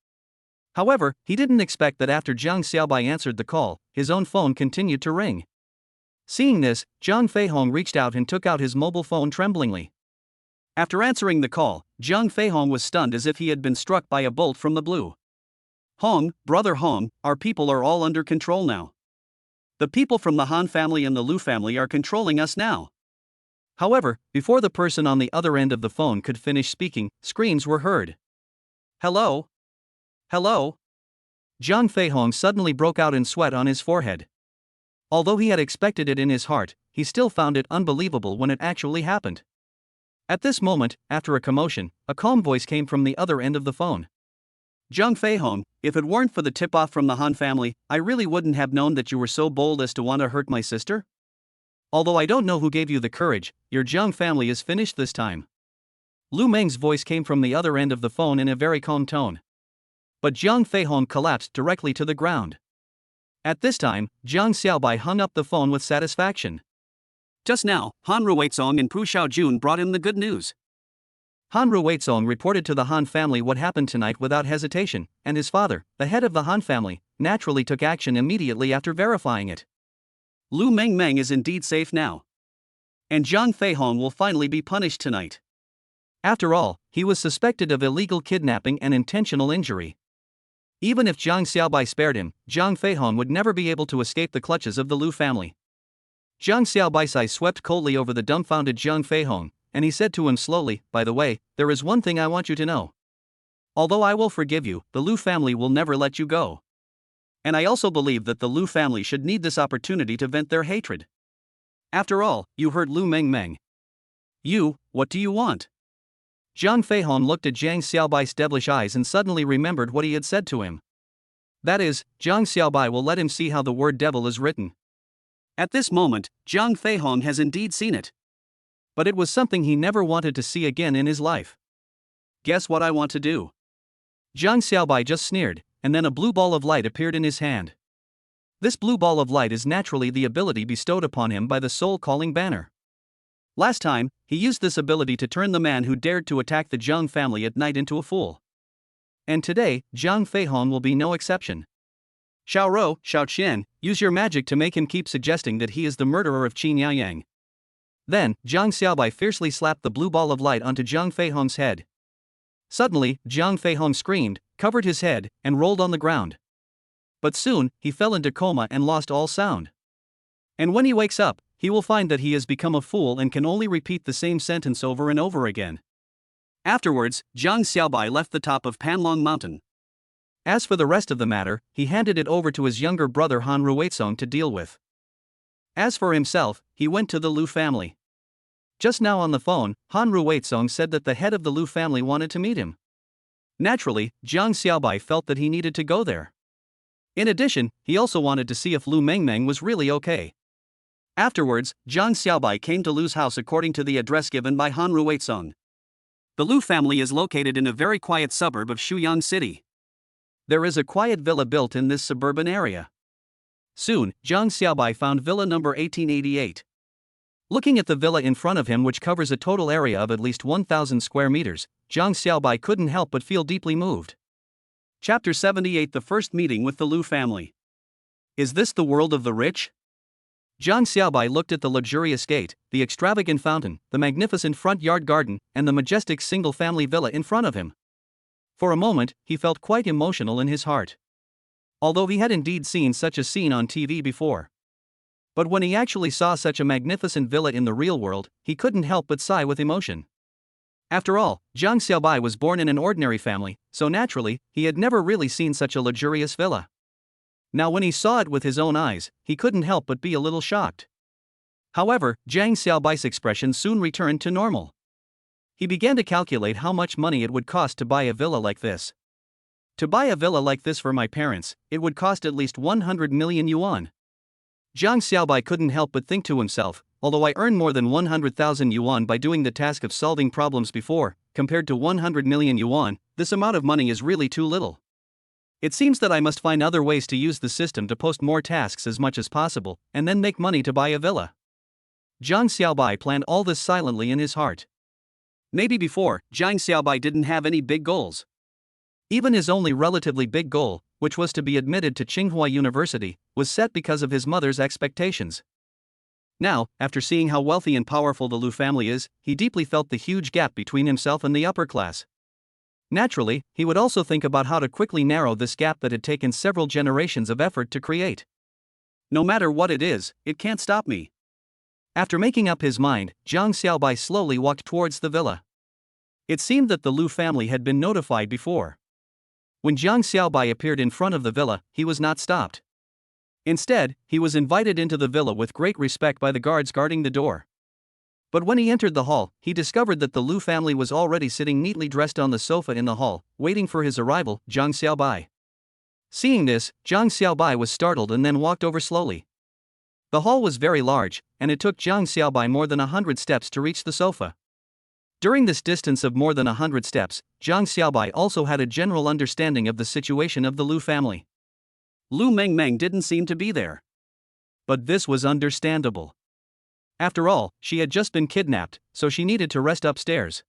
However, he didn't expect that after Jiang Xiaobai answered the call, his own phone continued to ring. Seeing this, Zhang Feihong reached out and took out his mobile phone tremblingly. After answering the call, Zhang Feihong was stunned as if he had been struck by a bolt from the blue. Hong, brother Hong, our people are all under control now. The people from the Han family and the Lu family are controlling us now. However, before the person on the other end of the phone could finish speaking, screams were heard. Hello? Hello? Zhang Feihong suddenly broke out in sweat on his forehead. Although he had expected it in his heart, he still found it unbelievable when it actually happened. At this moment, after a commotion, a calm voice came from the other end of the phone. Zhang Feihong, if it weren't for the tip-off from the Han family, I really wouldn't have known that you were so bold as to want to hurt my sister. Although I don't know who gave you the courage, your Zhang family is finished this time. Lu Meng's voice came from the other end of the phone in a very calm tone. But Zhang Feihong collapsed directly to the ground. At this time, Zhang Xiaobai hung up the phone with satisfaction. Just now, Han Ruizong and Pu Xiaojun brought him the good news. Han Ruizong reported to the Han family what happened tonight without hesitation, and his father, the head of the Han family, naturally took action immediately after verifying it. Lu Meng is indeed safe now. And Zhang Feihong will finally be punished tonight. After all, he was suspected of illegal kidnapping and intentional injury. Even if Zhang Xiaobai spared him, Zhang Feihong would never be able to escape the clutches of the Lu family. Zhang Xiaobai's eyes swept coldly over the dumbfounded Zhang Feihong, and he said to him slowly, by the way, there is one thing I want you to know. Although I will forgive you, the Lu family will never let you go. And I also believe that the Lu family should need this opportunity to vent their hatred. After all, you hurt Lu Meng. You, what do you want? Zhang Feihong looked at Zhang Xiaobai's devilish eyes and suddenly remembered what he had said to him. That is, Zhang Xiaobai will let him see how the word devil is written. At this moment, Zhang Feihong has indeed seen it. But it was something he never wanted to see again in his life. Guess what I want to do? Zhang Xiaobai just sneered, and then a blue ball of light appeared in his hand. This blue ball of light is naturally the ability bestowed upon him by the soul-calling banner. Last time, he used this ability to turn the man who dared to attack the Zhang family at night into a fool. And today, Zhang Feihong will be no exception. Xiao Rou, Xiao Qian, use your magic to make him keep suggesting that he is the murderer of Qin Yaoyang. Then, Zhang Xiaobai fiercely slapped the blue ball of light onto Zhang Feihong's head. Suddenly, Zhang Feihong screamed, covered his head, and rolled on the ground. But soon, he fell into coma and lost all sound. And when he wakes up, he will find that he has become a fool and can only repeat the same sentence over and over again. Afterwards, Zhang Xiaobai left the top of Panlong Mountain. As for the rest of the matter, he handed it over to his younger brother Han Ruizong to deal with. As for himself, he went to the Lu family. Just now on the phone, Han Ruizong said that the head of the Lu family wanted to meet him. Naturally, Zhang Xiaobai felt that he needed to go there. In addition, he also wanted to see if Lu Meng was really okay. Afterwards, Zhang Xiaobai came to Lu's house according to the address given by Han Ruizong. The Lu family is located in a very quiet suburb of Shuyang City. There is a quiet villa built in this suburban area. Soon, Zhang Xiaobai found villa number 1888. Looking at the villa in front of him, which covers a total area of at least 1,000 square meters, Zhang Xiaobai couldn't help but feel deeply moved. Chapter 78: The First Meeting with the Lu Family. Is this the world of the rich? Zhang Xiaobai looked at the luxurious gate, the extravagant fountain, the magnificent front yard garden, and the majestic single-family villa in front of him. For a moment, he felt quite emotional in his heart. Although he had indeed seen such a scene on TV before. But when he actually saw such a magnificent villa in the real world, he couldn't help but sigh with emotion. After all, Zhang Xiaobai was born in an ordinary family, so naturally, he had never really seen such a luxurious villa. Now when he saw it with his own eyes, he couldn't help but be a little shocked. However, Zhang Xiaobai's expression soon returned to normal. He began to calculate how much money it would cost to buy a villa like this. To buy a villa like this for my parents, it would cost at least 100 million yuan. Zhang Xiaobai couldn't help but think to himself, although I earned more than 100,000 yuan by doing the task of solving problems before, compared to 100 million yuan, this amount of money is really too little. It seems that I must find other ways to use the system to post more tasks as much as possible, and then make money to buy a villa. Zhang Xiaobai planned all this silently in his heart. Maybe before, Zhang Xiaobai didn't have any big goals. Even his only relatively big goal, which was to be admitted to Tsinghua University, was set because of his mother's expectations. Now, after seeing how wealthy and powerful the Lu family is, he deeply felt the huge gap between himself and the upper class. Naturally, he would also think about how to quickly narrow this gap that had taken several generations of effort to create. No matter what it is, it can't stop me. After making up his mind, Zhang Xiaobai slowly walked towards the villa. It seemed that the Lu family had been notified before. When Zhang Xiaobai appeared in front of the villa, he was not stopped. Instead, he was invited into the villa with great respect by the guards guarding the door. But when he entered the hall, he discovered that the Lu family was already sitting neatly dressed on the sofa in the hall, waiting for his arrival, Zhang Xiaobai. Seeing this, Zhang Xiaobai was startled and then walked over slowly. The hall was very large, and it took Zhang Xiaobai more than 100 steps to reach the sofa. During this distance of more than 100 steps, Zhang Xiaobai also had a general understanding of the situation of the Lu family. Lu Mengmeng didn't seem to be there. But this was understandable. After all, she had just been kidnapped, so she needed to rest upstairs.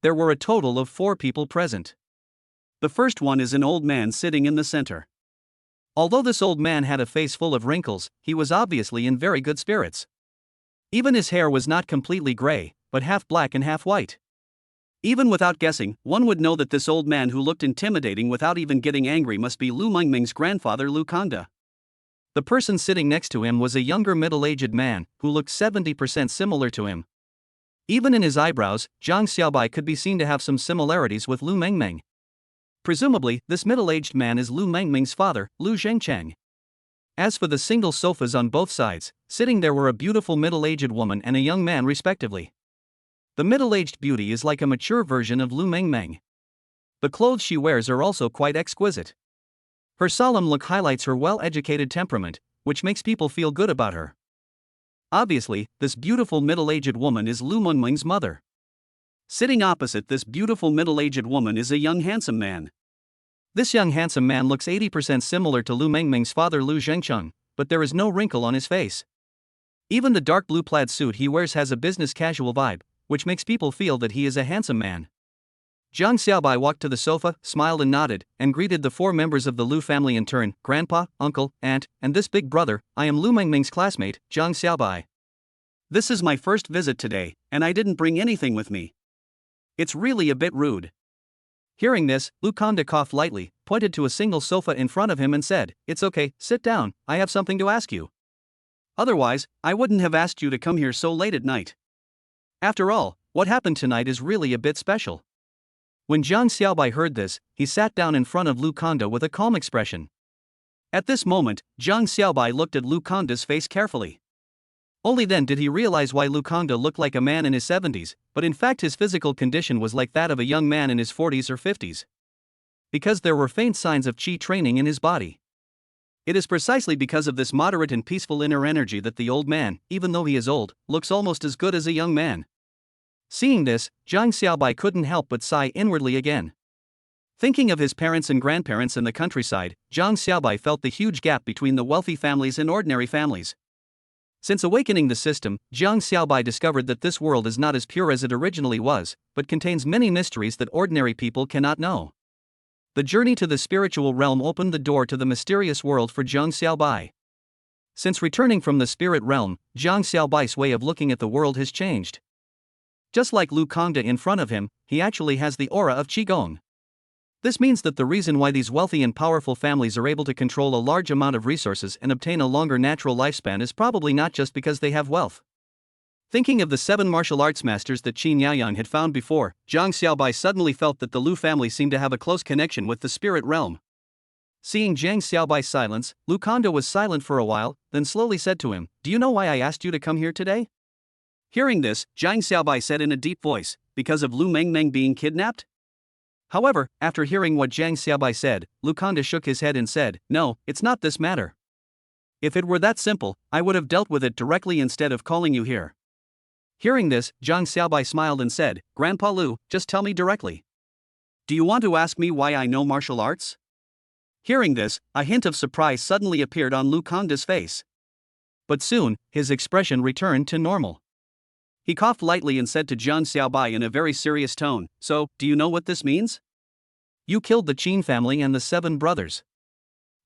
There were a total of 4 people present. The first one is an old man sitting in the center. Although this old man had a face full of wrinkles, he was obviously in very good spirits. Even his hair was not completely gray, but half black and half white. Even without guessing, one would know that this old man who looked intimidating without even getting angry must be Lu Mengmeng's grandfather Lu Kangde. The person sitting next to him was a younger middle-aged man, who looked 70% similar to him. Even in his eyebrows, Zhang Xiaobai could be seen to have some similarities with Lu Mengmeng. Presumably, this middle-aged man is Lu Mengmeng's father, Lu Zhengcheng. As for the single sofas on both sides, sitting there were a beautiful middle-aged woman and a young man respectively. The middle-aged beauty is like a mature version of Lu Mengmeng. The clothes she wears are also quite exquisite. Her solemn look highlights her well-educated temperament, which makes people feel good about her. Obviously, this beautiful middle-aged woman is Lu Mengmeng's mother. Sitting opposite this beautiful middle-aged woman is a young handsome man. This young handsome man looks 80% similar to Lu Mengmeng's father Lu Zhengcheng, but there is no wrinkle on his face. Even the dark blue plaid suit he wears has a business casual vibe, which makes people feel that he is a handsome man. Zhang Xiaobai walked to the sofa, smiled and nodded, and greeted the 4 members of the Lu family in turn: grandpa, uncle, aunt, and this big brother. I am Lu Mengmeng's classmate, Zhang Xiaobai. This is my first visit today, and I didn't bring anything with me. It's really a bit rude. Hearing this, Lu Kangde coughed lightly, pointed to a single sofa in front of him and said, "It's okay, sit down, I have something to ask you." Otherwise, I wouldn't have asked you to come here so late at night. After all, what happened tonight is really a bit special. When Zhang Xiaobai heard this, he sat down in front of Lu Kangde with a calm expression. At this moment, Zhang Xiaobai looked at Lu Kangde's face carefully. Only then did he realize why Lu Kangde looked like a man in his 70s, but in fact his physical condition was like that of a young man in his 40s or 50s. Because there were faint signs of qi training in his body. It is precisely because of this moderate and peaceful inner energy that the old man, even though he is old, looks almost as good as a young man. Seeing this, Zhang Xiaobai couldn't help but sigh inwardly again. Thinking of his parents and grandparents in the countryside, Zhang Xiaobai felt the huge gap between the wealthy families and ordinary families. Since awakening the system, Zhang Xiaobai discovered that this world is not as pure as it originally was, but contains many mysteries that ordinary people cannot know. The journey to the spiritual realm opened the door to the mysterious world for Zhang Xiaobai. Since returning from the spirit realm, Zhang Xiaobai's way of looking at the world has changed. Just like Lu Kangde in front of him, he actually has the aura of Qigong. This means that the reason why these wealthy and powerful families are able to control a large amount of resources and obtain a longer natural lifespan is probably not just because they have wealth. Thinking of the 7 martial arts masters that Qin Yaoyang had found before, Zhang Xiaobai suddenly felt that the Lu family seemed to have a close connection with the spirit realm. Seeing Zhang Xiaobai's silence, Lu Kangde was silent for a while, then slowly said to him, "Do you know why I asked you to come here today?" Hearing this, Zhang Xiaobai said in a deep voice, "Because of Lu Mengmeng being kidnapped?" However, after hearing what Zhang Xiaobai said, Lu Kangde shook his head and said, "No, it's not this matter. If it were that simple, I would have dealt with it directly instead of calling you here." Hearing this, Zhang Xiaobai smiled and said, "Grandpa Lu, just tell me directly. Do you want to ask me why I know martial arts?" Hearing this, a hint of surprise suddenly appeared on Lu Kangde's face. But soon, his expression returned to normal. He coughed lightly and said to Zhang Xiaobai in a very serious tone, "So, do you know what this means?" "You killed the Qin family and the 7 brothers.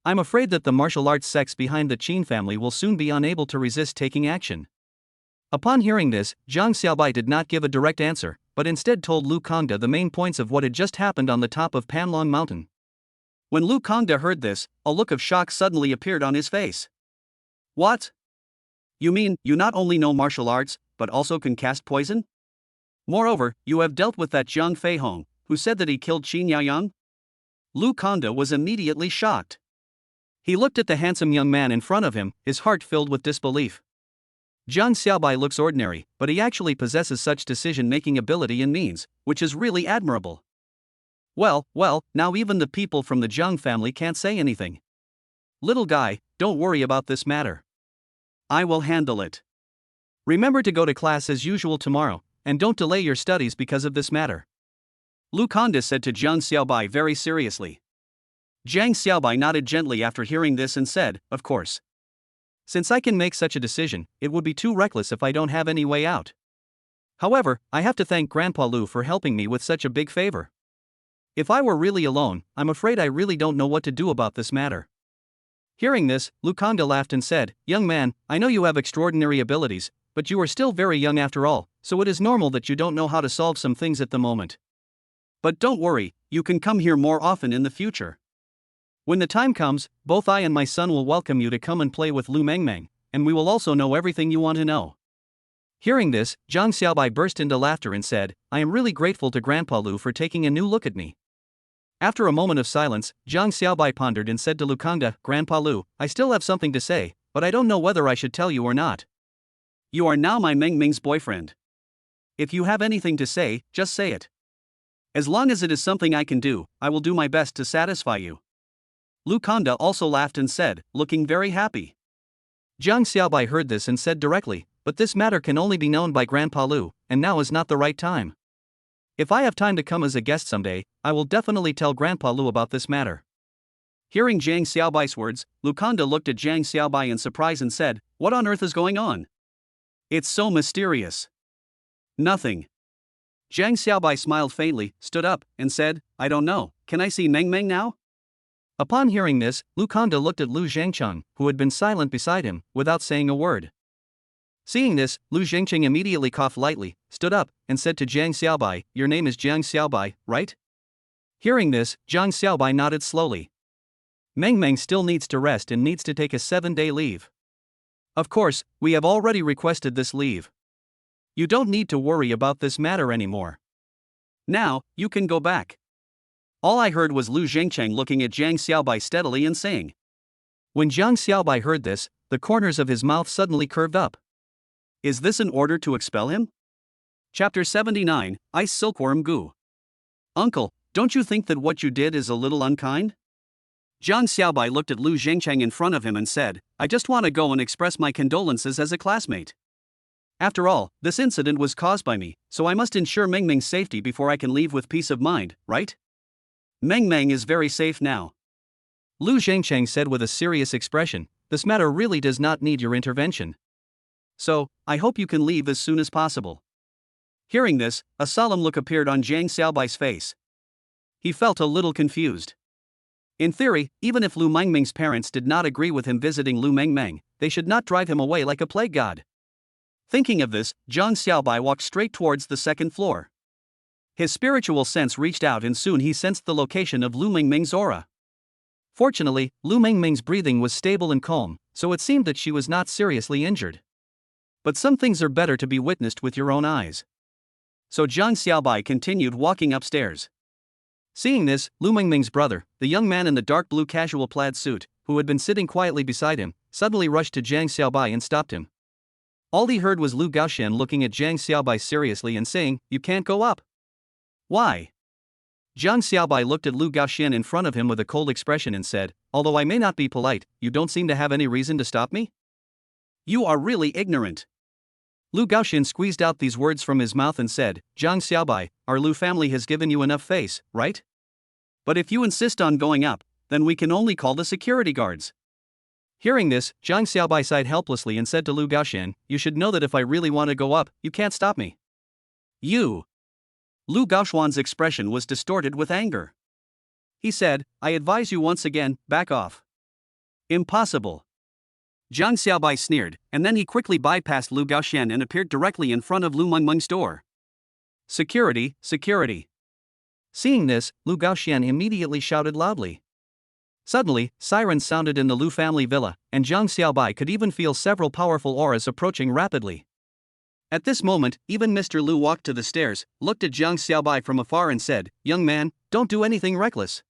I'm afraid that the martial arts sects behind the Qin family will soon be unable to resist taking action." Upon hearing this, Zhang Xiaobai did not give a direct answer, but instead told Lu Kongda the main points of what had just happened on the top of Panlong Mountain. When Lu Kongda heard this, a look of shock suddenly appeared on his face. What? You mean, you not only know martial arts, but also can cast poison? Moreover, you have dealt with that Jiang Feihong, who said that he killed Qin Yaoyang? Lu Kongda was immediately shocked. He looked at the handsome young man in front of him, his heart filled with disbelief. Zhang Xiaobai looks ordinary, but he actually possesses such decision-making ability and means, which is really admirable. Well, now even the people from the Zhang family can't say anything. Little guy, don't worry about this matter. I will handle it. Remember to go to class as usual tomorrow, and don't delay your studies because of this matter. Lu Kongda said to Zhang Xiaobai very seriously. Zhang Xiaobai nodded gently after hearing this and said, of course. Since I can make such a decision, it would be too reckless if I don't have any way out. However, I have to thank Grandpa Lu for helping me with such a big favor. If I were really alone, I'm afraid I really don't know what to do about this matter. Hearing this, Lu Kongda laughed and said, young man, I know you have extraordinary abilities, but you are still very young after all, so it is normal that you don't know how to solve some things at the moment. But don't worry, you can come here more often in the future. When the time comes, both I and my son will welcome you to come and play with Lu Mengmeng, and we will also know everything you want to know. Hearing this, Zhang Xiaobai burst into laughter and said, I am really grateful to Grandpa Lu for taking a new look at me. After a moment of silence, Zhang Xiaobai pondered and said to Lu Kongda, Grandpa Lu, I still have something to say, but I don't know whether I should tell you or not. You are now my Mengmeng's boyfriend. If you have anything to say, just say it. As long as it is something I can do, I will do my best to satisfy you. Lu Kongda also laughed and said, looking very happy. Zhang Xiaobai heard this and said directly, but this matter can only be known by Grandpa Lu, and now is not the right time. If I have time to come as a guest someday, I will definitely tell Grandpa Lu about this matter. Hearing Zhang Xiaobai's words, Lu Kongda looked at Zhang Xiaobai in surprise and said, what on earth is going on? It's so mysterious. Nothing. Zhang Xiaobai smiled faintly, stood up, and said, I don't know, can I see Mengmeng now? Upon hearing this, Lu Kongda looked at Lu Zhengcheng, who had been silent beside him, without saying a word. Seeing this, Lu Zhengcheng immediately coughed lightly, stood up, and said to Zhang Xiaobai, your name is Zhang Xiaobai, right? Hearing this, Zhang Xiaobai nodded slowly. Mengmeng still needs to rest and needs to take a 7-day leave. Of course, we have already requested this leave. You don't need to worry about this matter anymore. Now, you can go back. All I heard was Lu Zhengcheng looking at Zhang Xiaobai steadily and saying. When Zhang Xiaobai heard this, the corners of his mouth suddenly curved up. Is this an order to expel him? Chapter 79, Ice Silkworm Goo. Uncle, don't you think that what you did is a little unkind? Zhang Xiaobai looked at Lu Zhengcheng in front of him and said, I just want to go and express my condolences as a classmate. After all, this incident was caused by me, so I must ensure Mengmeng's safety before I can leave with peace of mind, right? Mengmeng is very safe now. Lu Zhengcheng said with a serious expression, this matter really does not need your intervention. So, I hope you can leave as soon as possible. Hearing this, a solemn look appeared on Zhang Xiaobai's face. He felt a little confused. In theory, even if Lu Mengmeng's parents did not agree with him visiting Lu Mengmeng, they should not drive him away like a plague god. Thinking of this, Zhang Xiaobai walked straight towards the second floor. His spiritual sense reached out and soon he sensed the location of Lu Mengmeng's aura. Fortunately, Lu Mengmeng's breathing was stable and calm, so it seemed that she was not seriously injured. But some things are better to be witnessed with your own eyes. So Zhang Xiaobai continued walking upstairs. Seeing this, Lu Mengmeng's brother, the young man in the dark blue casual plaid suit, who had been sitting quietly beside him, suddenly rushed to Zhang Xiaobai and stopped him. All he heard was Lu Gaoxian looking at Zhang Xiaobai seriously and saying, you can't go up. Why? Zhang Xiaobai looked at Lu Gaoxian in front of him with a cold expression and said, although I may not be polite, you don't seem to have any reason to stop me? You are really ignorant. Lu Gaoxian squeezed out these words from his mouth and said, Zhang Xiaobai, our Lu family has given you enough face, right? But if you insist on going up, then we can only call the security guards. Hearing this, Zhang Xiaobai sighed helplessly and said to Lu Gaoxian, you should know that if I really want to go up, you can't stop me. You. Lu Gaoxian's expression was distorted with anger. He said, I advise you once again, back off. Impossible. Jiang Xiaobai sneered, and then he quickly bypassed Lu Gaoxian and appeared directly in front of Lu Mengmeng's door. Security, security. Seeing this, Lu Gaoxian immediately shouted loudly. Suddenly, sirens sounded in the Lu family villa, and Jiang Xiaobai could even feel several powerful auras approaching rapidly. At this moment, even Mr. Lu walked to the stairs, looked at Jiang Xiaobai from afar and said, "Young man, don't do anything reckless.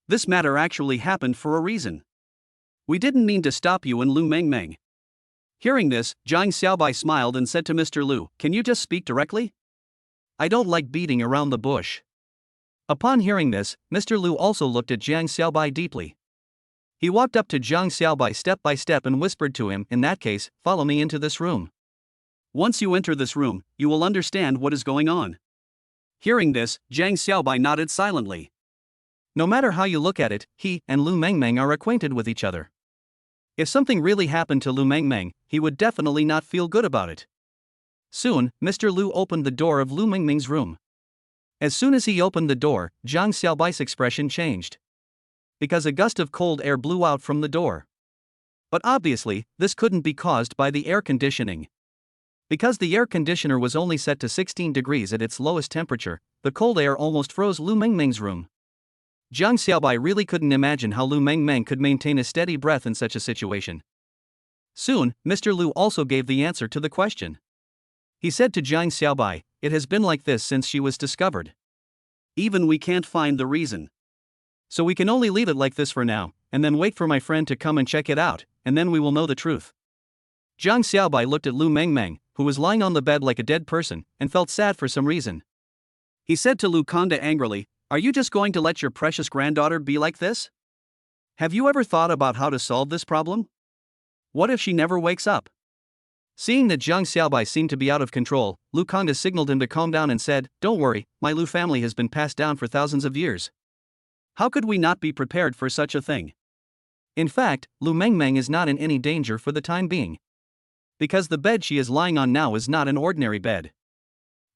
This matter actually happened for a reason. We didn't mean to stop you and Lu Mengmeng." Hearing this, Jiang Xiaobai smiled and said to Mr. Lu, "Can you just speak directly? I don't like beating around the bush." Upon hearing this, Mr. Lu also looked at Jiang Xiaobai deeply. He walked up to Jiang Xiaobai step by step and whispered to him, "In that case, follow me into this room. Once you enter this room, you will understand what is going on." Hearing this, Jiang Xiaobai nodded silently. No matter how you look at it, he and Lu Mengmeng are acquainted with each other. If something really happened to Lu Mengmeng, he would definitely not feel good about it. Soon, Mr. Lu opened the door of Lu Mengmeng's room. As soon as he opened the door, Jiang Xiaobai's expression changed. Because a gust of cold air blew out from the door. But obviously, this couldn't be caused by the air conditioning. Because the air conditioner was only set to 16 degrees at its lowest temperature, the cold air almost froze Lu Mengmeng's room. Jiang Xiaobai really couldn't imagine how Lu Mengmeng could maintain a steady breath in such a situation. Soon, Mr. Lu also gave the answer to the question. He said to Jiang Xiaobai, "It has been like this since she was discovered. Even we can't find the reason. So we can only leave it like this for now, and then wait for my friend to come and check it out, and then we will know the truth." Jiang Xiaobai looked at Lu Mengmeng, who was lying on the bed like a dead person, and felt sad for some reason. He said to Lu Kanda angrily, "Are you just going to let your precious granddaughter be like this? Have you ever thought about how to solve this problem? What if she never wakes up?" Seeing that Jiang Xiaobai seemed to be out of control, Lu Kanda signaled him to calm down and said, "Don't worry, my Lu family has been passed down for thousands of years. How could we not be prepared for such a thing? In fact, Lu Mengmeng is not in any danger for the time being. Because the bed she is lying on now is not an ordinary bed."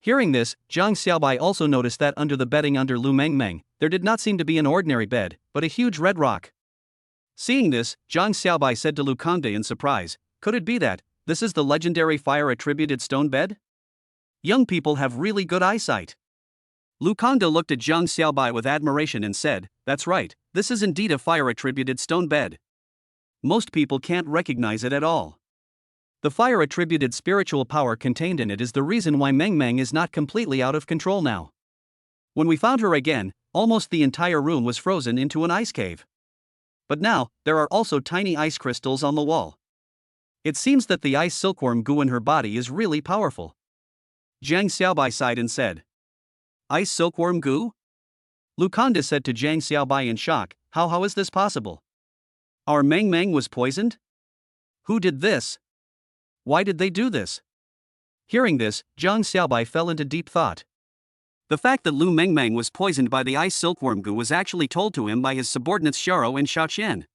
Hearing this, Jiang Xiaobai also noticed that under the bedding under Lu Mengmeng, there did not seem to be an ordinary bed, but a huge red rock. Seeing this, Jiang Xiaobai said to Lu Kanda in surprise, "Could it be that this is the legendary fire-attributed stone bed? Young people have really good eyesight." Lu Kanda looked at Jiang Xiaobai with admiration and said, "That's right, this is indeed a fire-attributed stone bed. Most people can't recognize it at all. The fire-attributed spiritual power contained in it is the reason why Mengmeng is not completely out of control now. When we found her again, almost the entire room was frozen into an ice cave. But now, there are also tiny ice crystals on the wall. It seems that the ice silkworm goo in her body is really powerful." Jiang Xiaobai sighed and said, "Ice silkworm goo?" Lu Kanda said to Jiang Xiaobai in shock, How is this possible? Our Mengmeng was poisoned? Who did this? Why did they do this?" Hearing this, Jiang Xiaobai fell into deep thought. The fact that Lu Mengmeng was poisoned by the ice silkworm goo was actually told to him by his subordinates Xiao and Xiaoqian.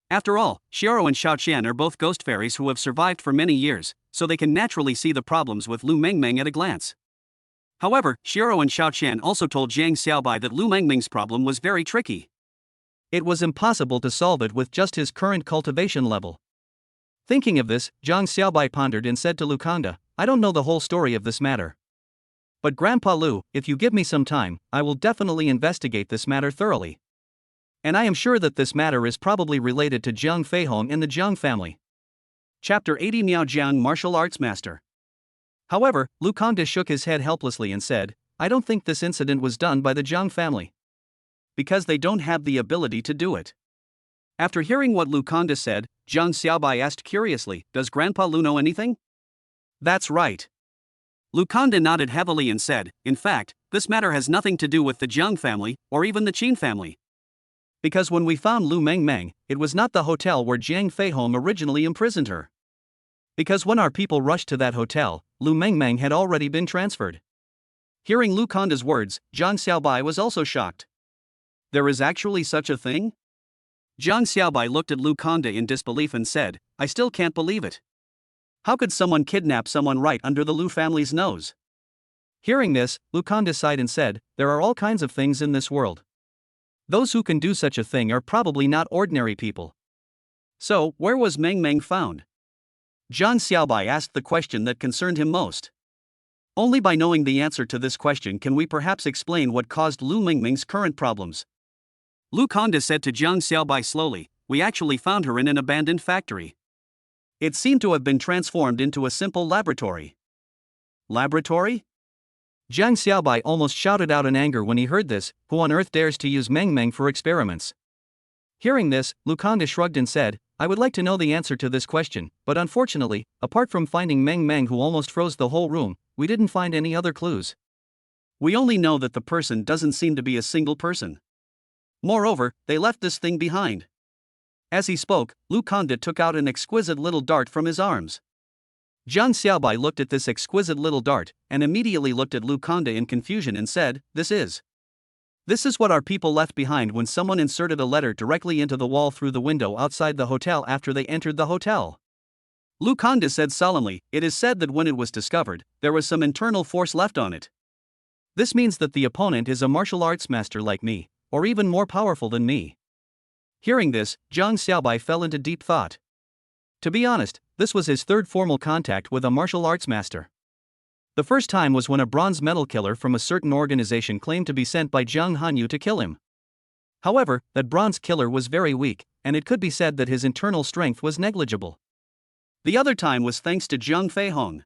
After all, Xiao and Xiaoqian are both ghost fairies who have survived for many years, so they can naturally see the problems with Lu Mengmeng at a glance. However, Xiao and Xiaoqian also told Jiang Xiaobai that Lu Mengmeng's problem was very tricky. It was impossible to solve it with just his current cultivation level. Thinking of this, Jiang Xiaobai pondered and said to Lu Kanda, "I don't know the whole story of this matter. But Grandpa Lu, if you give me some time, I will definitely investigate this matter thoroughly. And I am sure that this matter is probably related to Jiang Feihong and the Jiang family." Chapter 80 Miao Jiang Martial Arts Master. However, Lu Kanda shook his head helplessly and said, "I don't think this incident was done by the Jiang family. Because they don't have the ability to do it." After hearing what Lu Kanda said, Jiang Xiaobai asked curiously, "Does Grandpa Lu know anything?" "That's right." Lu Kanda nodded heavily and said, "In fact, this matter has nothing to do with the Jiang family, or even the Qin family. Because when we found Lu Mengmeng, it was not the hotel where Jiang Feihong originally imprisoned her. Because when our people rushed to that hotel, Lu Mengmeng had already been transferred." Hearing Lu Kanda's words, Jiang Xiaobai was also shocked. There is actually such a thing? Jiang Xiaobai looked at Lu Kanda in disbelief and said, "I still can't believe it. How could someone kidnap someone right under the Lu family's nose?" Hearing this, Lu Kanda sighed and said, "There are all kinds of things in this world. Those who can do such a thing are probably not ordinary people. So, where was Meng Meng found? Zhang Xiaobai asked the question that concerned him most. Only by knowing the answer to this question can we perhaps explain what caused Lu Mingming's current problems. Lu Conda said to Zhang Xiaobai slowly, "We actually found her in an abandoned factory. It seemed to have been transformed into a simple laboratory." Laboratory? Zhang Xiaobai almost shouted out in anger when he heard this. Who on earth dares to use Meng Meng for experiments? Hearing this, Lu Conda shrugged and said, "I would like to know the answer to this question, but unfortunately, apart from finding Meng Meng who almost froze the whole room, we didn't find any other clues. We only know that the person doesn't seem to be a single person. Moreover, they left this thing behind." As he spoke, Lu Conda took out an exquisite little dart from his arms. Zhang Xiaobai looked at this exquisite little dart, and immediately looked at Lu Conda in confusion and said, This is what our people left behind when someone inserted a letter directly into the wall through the window outside the hotel after they entered the hotel. Lu Conda said solemnly, "It is said that when it was discovered, there was some internal force left on it. This means that the opponent is a martial arts master like me, or even more powerful than me." Hearing this, Zhang Xiaobai fell into deep thought. To be honest, this was his third formal contact with a martial arts master. The first time was when a bronze medal killer from a certain organization claimed to be sent by Jiang Hanyu to kill him. However, that bronze killer was very weak, and it could be said that his internal strength was negligible. The other time was thanks to Jiang Feihong.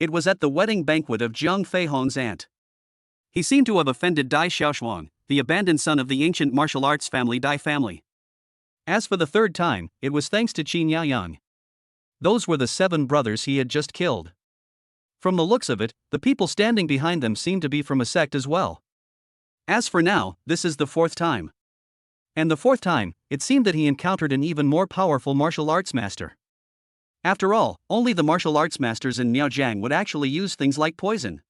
It was at the wedding banquet of Jiang Feihong's aunt. He seemed to have offended Dai Xiaoshuang, the abandoned son of the ancient martial arts family Dai family. As for the third time, it was thanks to Qin Yaoyang. Those were the 7 brothers he had just killed. From the looks of it, the people standing behind them seemed to be from a sect as well. As for now, this is the 4th time. And the 4th time, it seemed that he encountered an even more powerful martial arts master. After all, only the martial arts masters in Miaojiang would actually use things like poison.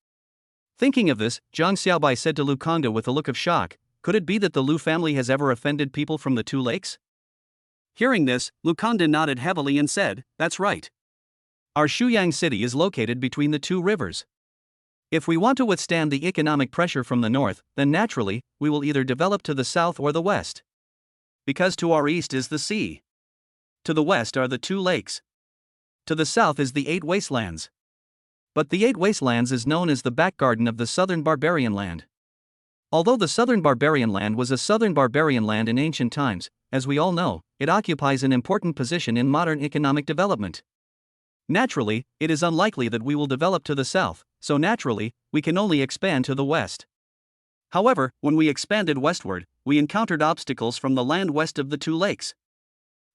Thinking of this, Zhang Xiaobai said to Lu Conda with a look of shock, "Could it be that the Lu family has ever offended people from the 2 lakes?" Hearing this, Lu Conda nodded heavily and said, "That's right. Our Shuyang city is located between the 2 rivers. If we want to withstand the economic pressure from the north, then naturally, we will either develop to the south or the west. Because to our east is the sea. To the west are the 2 lakes. To the south is the 8 wastelands. But the 8 wastelands is known as the back garden of the southern barbarian land. Although the southern barbarian land was a southern barbarian land in ancient times, as we all know, it occupies an important position in modern economic development. Naturally, it is unlikely that we will develop to the south, so naturally, we can only expand to the west. However, when we expanded westward, we encountered obstacles from the land west of the 2 lakes.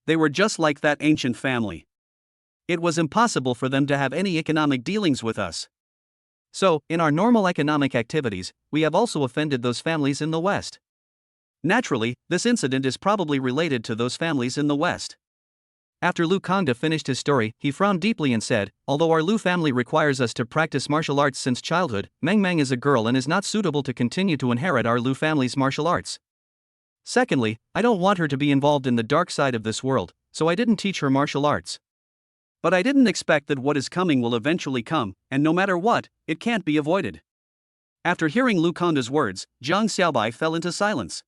They were just like that ancient family. It was impossible for them to have any economic dealings with us. So, in our normal economic activities, we have also offended those families in the west. Naturally, this incident is probably related to those families in the west." After Lu Conda finished his story, he frowned deeply and said, "Although our Lu family requires us to practice martial arts since childhood, Meng Meng is a girl and is not suitable to continue to inherit our Lu family's martial arts. Secondly, I don't want her to be involved in the dark side of this world, so I didn't teach her martial arts. But I didn't expect that what is coming will eventually come, and no matter what, it can't be avoided." After hearing Lu Conda's words, Zhang Xiaobai fell into silence.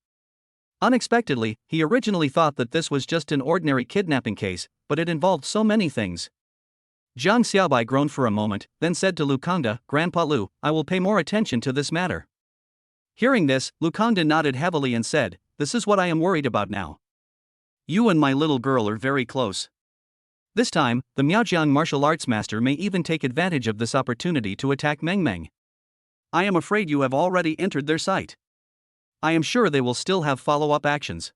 Unexpectedly, he originally thought that this was just an ordinary kidnapping case, but it involved so many things. Zhang Xiaobai groaned for a moment, then said to Lu Conda, "Grandpa Lu, I will pay more attention to this matter." Hearing this, Lu Conda nodded heavily and said, "This is what I am worried about now. You and my little girl are very close. This time, the Miaojiang martial arts master may even take advantage of this opportunity to attack Meng Meng. I am afraid you have already entered their sight. I am sure they will still have follow-up actions."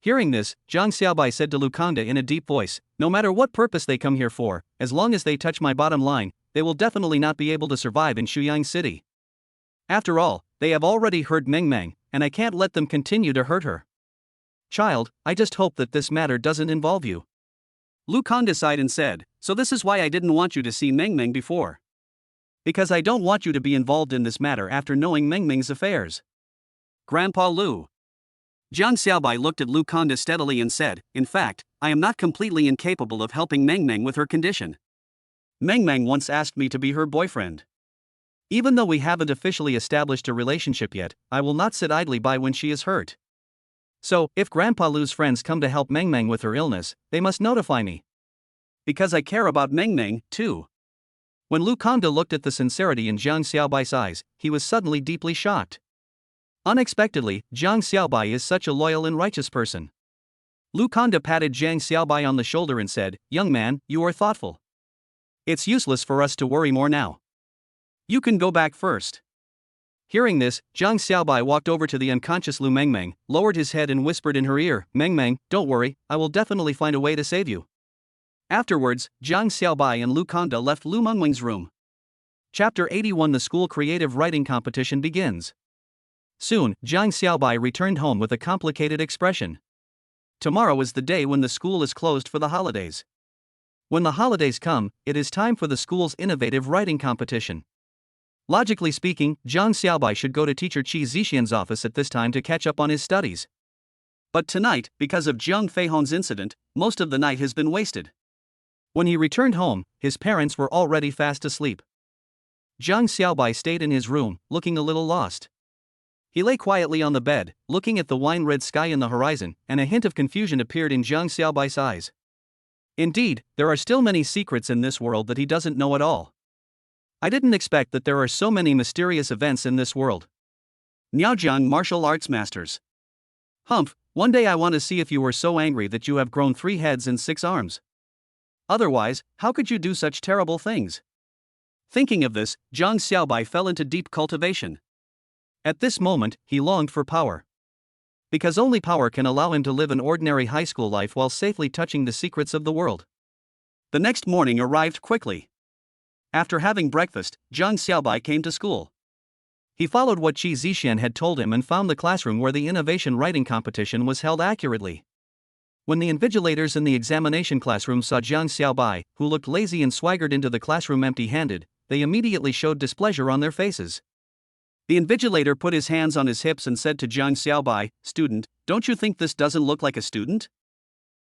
Hearing this, Zhang Xiaobai said to Lu Conda in a deep voice, "No matter what purpose they come here for, as long as they touch my bottom line, they will definitely not be able to survive in Shuyang City. After all, they have already hurt Meng Meng, and I can't let them continue to hurt her. Child, I just hope that this matter doesn't involve you." Lu Conda sighed and said, "So this is why I didn't want you to see Meng Meng before. Because I don't want you to be involved in this matter after knowing Meng Meng's affairs." Grandpa Lu. Zhang Xiaobai looked at Lu Conda steadily and said, "In fact, I am not completely incapable of helping Meng Meng with her condition. Meng Meng once asked me to be her boyfriend. Even though we haven't officially established a relationship yet, I will not sit idly by when she is hurt. So, if Grandpa Lu's friends come to help Meng Meng with her illness, they must notify me. Because I care about Meng Meng, too. When Lu Kangde looked at the sincerity in Jiang Xiaobai's eyes, he was suddenly deeply shocked. Unexpectedly, Jiang Xiaobai is such a loyal and righteous person. Lu Kangde patted Jiang Xiaobai on the shoulder and said, "Young man, you are thoughtful. It's useless for us to worry more now. You can go back first." Hearing this, Jiang Xiaobai walked over to the unconscious Lu Mengmeng, lowered his head and whispered in her ear, "Mengmeng, don't worry, I will definitely find a way to save you." Afterwards, Jiang Xiaobai and Lu Kangde left Lu Mengmeng's room. Chapter 81 The School Creative Writing Competition begins. Soon, Jiang Xiaobai returned home with a complicated expression. Tomorrow is the day when the school is closed for the holidays. When the holidays come, it is time for the school's innovative writing competition. Logically speaking, Jiang Xiaobai should go to teacher Qi Zixian's office at this time to catch up on his studies. But tonight, because of Jiang Feihong's incident, most of the night has been wasted. When he returned home, his parents were already fast asleep. Jiang Xiaobai stayed in his room, looking a little lost. He lay quietly on the bed, looking at the wine-red sky in the horizon, and a hint of confusion appeared in Jiang Xiaobai's eyes. Indeed, there are still many secrets in this world that he doesn't know at all. I didn't expect that there are so many mysterious events in this world. Niaojiang Martial Arts Masters. Humph, one day I want to see if you were so angry that you have grown 3 heads and 6 arms. Otherwise, how could you do such terrible things? Thinking of this, Jiang Xiaobai fell into deep cultivation. At this moment, he longed for power. Because only power can allow him to live an ordinary high school life while safely touching the secrets of the world. The next morning arrived quickly. After having breakfast, Jiang Xiaobai came to school. He followed what Qi Zixian had told him and found the classroom where the innovation writing competition was held accurately. When the invigilators in the examination classroom saw Jiang Xiaobai, who looked lazy and swaggered into the classroom empty-handed, they immediately showed displeasure on their faces. The invigilator put his hands on his hips and said to Jiang Xiaobai, "Student, don't you think this doesn't look like a student?"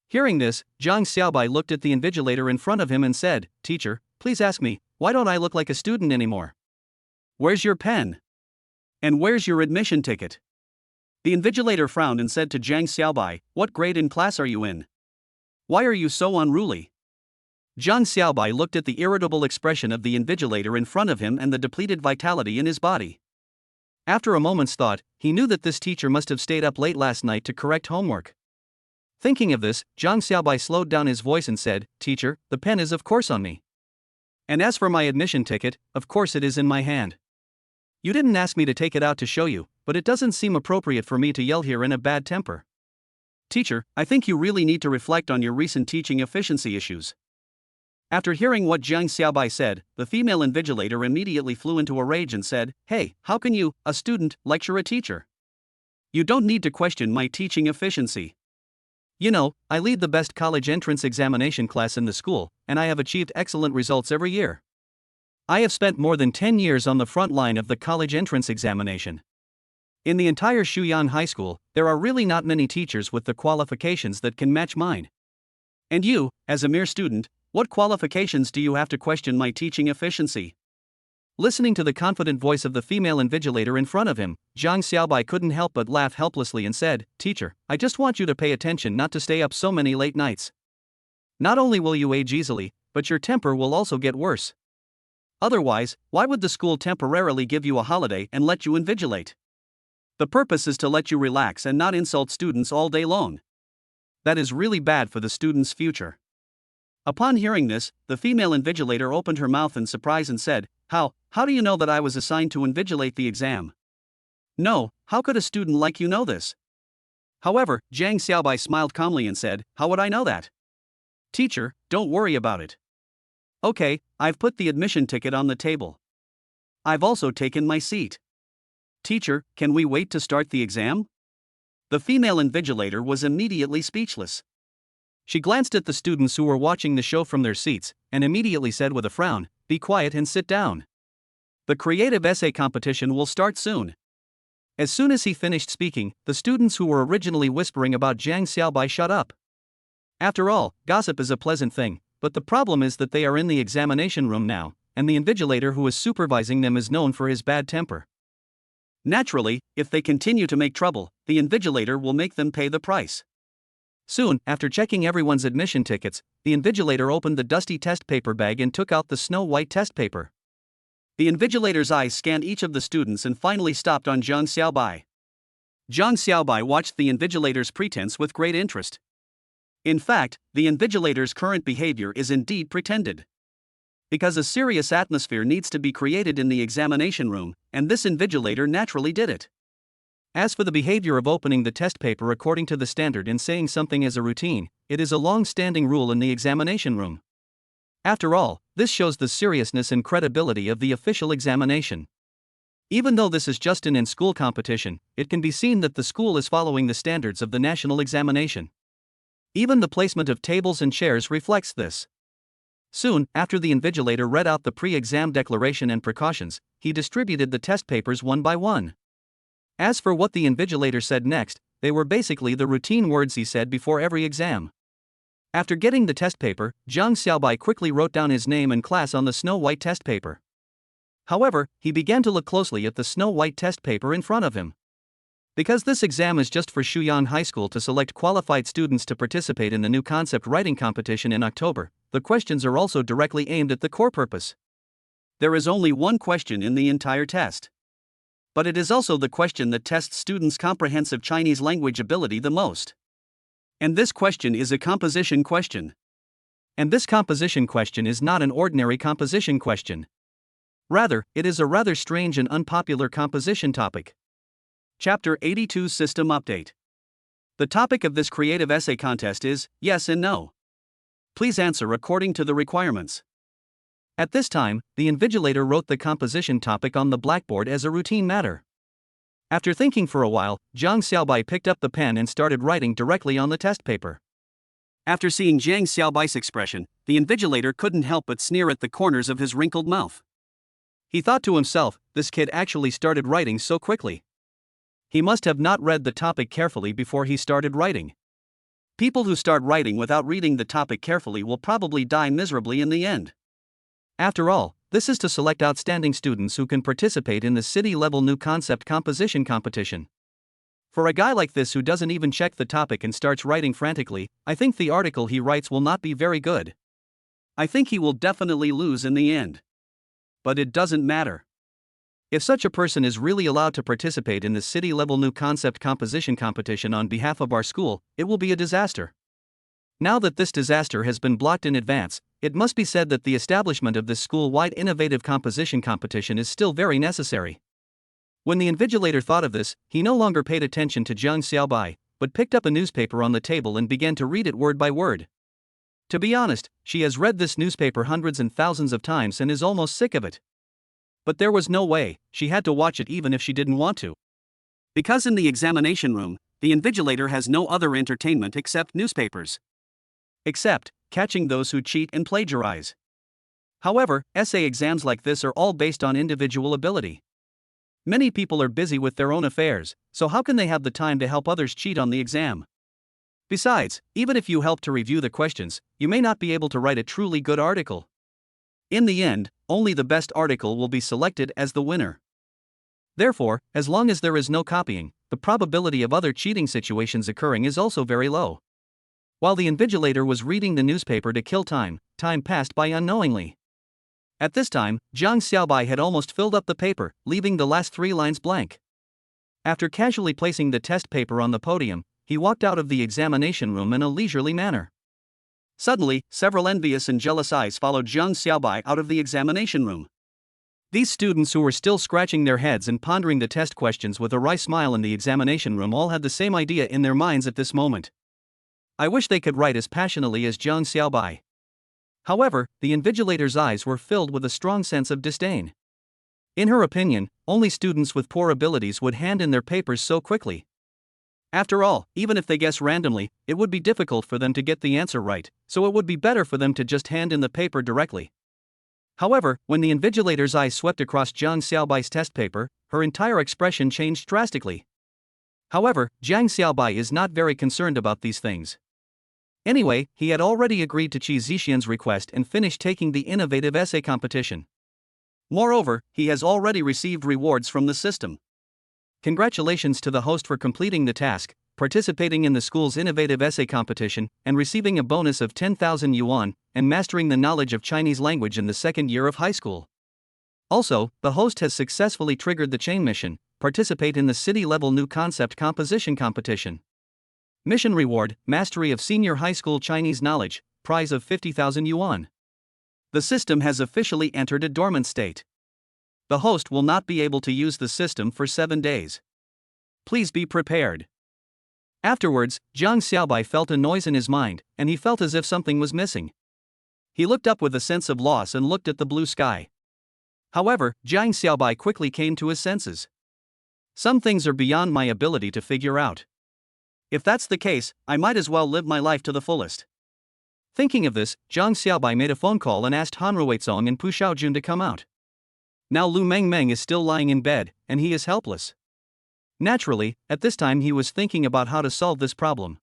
Hearing this, Jiang Xiaobai looked at the invigilator in front of him and said, "Teacher, please ask me, why don't I look like a student anymore?" "Where's your pen? And where's your admission ticket?" The invigilator frowned and said to Jiang Xiaobai, "What grade in class are you in? Why are you so unruly?" Jiang Xiaobai looked at the irritable expression of the invigilator in front of him and the depleted vitality in his body. After a moment's thought, he knew that this teacher must have stayed up late last night to correct homework. Thinking of this, Jiang Xiaobai slowed down his voice and said, "Teacher, the pen is of course on me. And as for my admission ticket, of course it is in my hand. You didn't ask me to take it out to show you, but it doesn't seem appropriate for me to yell here in a bad temper. Teacher, I think you really need to reflect on your recent teaching efficiency issues." After hearing what Jiang Xiaobai said, the female invigilator immediately flew into a rage and said, "Hey, how can you, a student, lecture a teacher? You don't need to question my teaching efficiency. You know, I lead the best college entrance examination class in the school, and I have achieved excellent results every year. I have spent more than 10 years on the front line of the college entrance examination. In the entire Shuyang High School, there are really not many teachers with the qualifications that can match mine. And you, as a mere student, what qualifications do you have to question my teaching efficiency?" Listening to the confident voice of the female invigilator in front of him, Jiang Xiaobai couldn't help but laugh helplessly and said, "Teacher, I just want you to pay attention not to stay up so many late nights. Not only will you age easily, but your temper will also get worse. Otherwise, why would the school temporarily give you a holiday and let you invigilate? The purpose is to let you relax and not insult students all day long. That is really bad for the students' future." Upon hearing this, the female invigilator opened her mouth in surprise and said, How do you know that I was assigned to invigilate the exam?" "No, how could a student like you know this?" However, Jiang Xiaobai smiled calmly and said, "How would I know that?" "Teacher, don't worry about it. Okay, I've put the admission ticket on the table. I've also taken my seat. Teacher, can we wait to start the exam?" The female invigilator was immediately speechless. She glanced at the students who were watching the show from their seats, and immediately said with a frown, "Be quiet and sit down. The creative essay competition will start soon." As soon as he finished speaking, the students who were originally whispering about Jiang Xiaobai shut up. After all, gossip is a pleasant thing, but the problem is that they are in the examination room now, and the invigilator who is supervising them is known for his bad temper. Naturally, if they continue to make trouble, the invigilator will make them pay the price. Soon, after checking everyone's admission tickets, the invigilator opened the dusty test paper bag and took out the snow-white test paper. The invigilator's eyes scanned each of the students and finally stopped on Zhang Xiaobai. Zhang Xiaobai watched the invigilator's pretense with great interest. In fact, the invigilator's current behavior is indeed pretended. Because a serious atmosphere needs to be created in the examination room, and this invigilator naturally did it. As for the behavior of opening the test paper according to the standard and saying something as a routine, it is a long-standing rule in the examination room. After all, this shows the seriousness and credibility of the official examination. Even though this is just an in-school competition, it can be seen that the school is following the standards of the national examination. Even the placement of tables and chairs reflects this. Soon, after the invigilator read out the pre-exam declaration and precautions, he distributed the test papers one by one. As for what the invigilator said next, they were basically the routine words he said before every exam. After getting the test paper, Zhang Xiaobai quickly wrote down his name and class on the snow-white test paper. However, he began to look closely at the snow-white test paper in front of him. Because this exam is just for Shuyang High School to select qualified students to participate in the new concept writing competition in October, the questions are also directly aimed at the core purpose. There is only one question in the entire test. But it is also the question that tests students' comprehensive Chinese language ability the most. And this question is a composition question. And this composition question is not an ordinary composition question. Rather, it is a rather strange and unpopular composition topic. Chapter 82 System Update. The topic of this creative essay contest is yes and no. Please answer according to the requirements. At this time, the invigilator wrote the composition topic on the blackboard as a routine matter. After thinking for a while, Zhang Xiaobai picked up the pen and started writing directly on the test paper. After seeing Zhang Xiaobai's expression, the invigilator couldn't help but sneer at the corners of his wrinkled mouth. He thought to himself, this kid actually started writing so quickly. He must have not read the topic carefully before he started writing. People who start writing without reading the topic carefully will probably die miserably in the end. After all, this is to select outstanding students who can participate in the city-level new concept composition competition. For a guy like this who doesn't even check the topic and starts writing frantically, I think the article he writes will not be very good. I think he will definitely lose in the end. But it doesn't matter. If such a person is really allowed to participate in the city-level new concept composition competition on behalf of our school, it will be a disaster. Now that this disaster has been blocked in advance, it must be said that the establishment of this school-wide innovative composition competition is still very necessary. When the invigilator thought of this, he no longer paid attention to Zhang Xiaobai, but picked up a newspaper on the table and began to read it word by word. To be honest, she has read this newspaper hundreds and thousands of times and is almost sick of it. But there was no way, she had to watch it even if she didn't want to. Because in the examination room, the invigilator has no other entertainment except newspapers. Except catching those who cheat and plagiarize. However, essay exams like this are all based on individual ability. Many people are busy with their own affairs, so how can they have the time to help others cheat on the exam? Besides, even if you help to review the questions, you may not be able to write a truly good article. In the end, only the best article will be selected as the winner. Therefore, as long as there is no copying, the probability of other cheating situations occurring is also very low. While the invigilator was reading the newspaper to kill time, time passed by unknowingly. At this time, Zhang Xiaobai had almost filled up the paper, leaving the last 3 lines blank. After casually placing the test paper on the podium, he walked out of the examination room in a leisurely manner. Suddenly, several envious and jealous eyes followed Zhang Xiaobai out of the examination room. These students who were still scratching their heads and pondering the test questions with a wry smile in the examination room all had the same idea in their minds at this moment. I wish they could write as passionately as Zhang Xiaobai. However, the invigilator's eyes were filled with a strong sense of disdain. In her opinion, only students with poor abilities would hand in their papers so quickly. After all, even if they guess randomly, it would be difficult for them to get the answer right, so it would be better for them to just hand in the paper directly. However, when the invigilator's eyes swept across Zhang Xiaobai's test paper, her entire expression changed drastically. However, Zhang Xiaobai is not very concerned about these things. Anyway, he had already agreed to Qi Zixian's request and finished taking the innovative essay competition. Moreover, he has already received rewards from the system. Congratulations to the host for completing the task, participating in the school's innovative essay competition, and receiving a bonus of 10,000 yuan, and mastering the knowledge of Chinese language in the second year of high school. Also, the host has successfully triggered the chain mission, participate in the city-level new concept composition competition. Mission reward, mastery of senior high school Chinese knowledge, prize of 50,000 yuan. The system has officially entered a dormant state. The host will not be able to use the system for 7 days. Please be prepared. Afterwards, Jiang Xiaobai felt a noise in his mind, and he felt as if something was missing. He looked up with a sense of loss and looked at the blue sky. However, Jiang Xiaobai quickly came to his senses. Some things are beyond my ability to figure out. If that's the case, I might as well live my life to the fullest. Thinking of this, Jiang Xiaobai made a phone call and asked Han Ruizong and Pu Xiaojun to come out. Now Lu Mengmeng is still lying in bed, and he is helpless. Naturally, at this time he was thinking about how to solve this problem.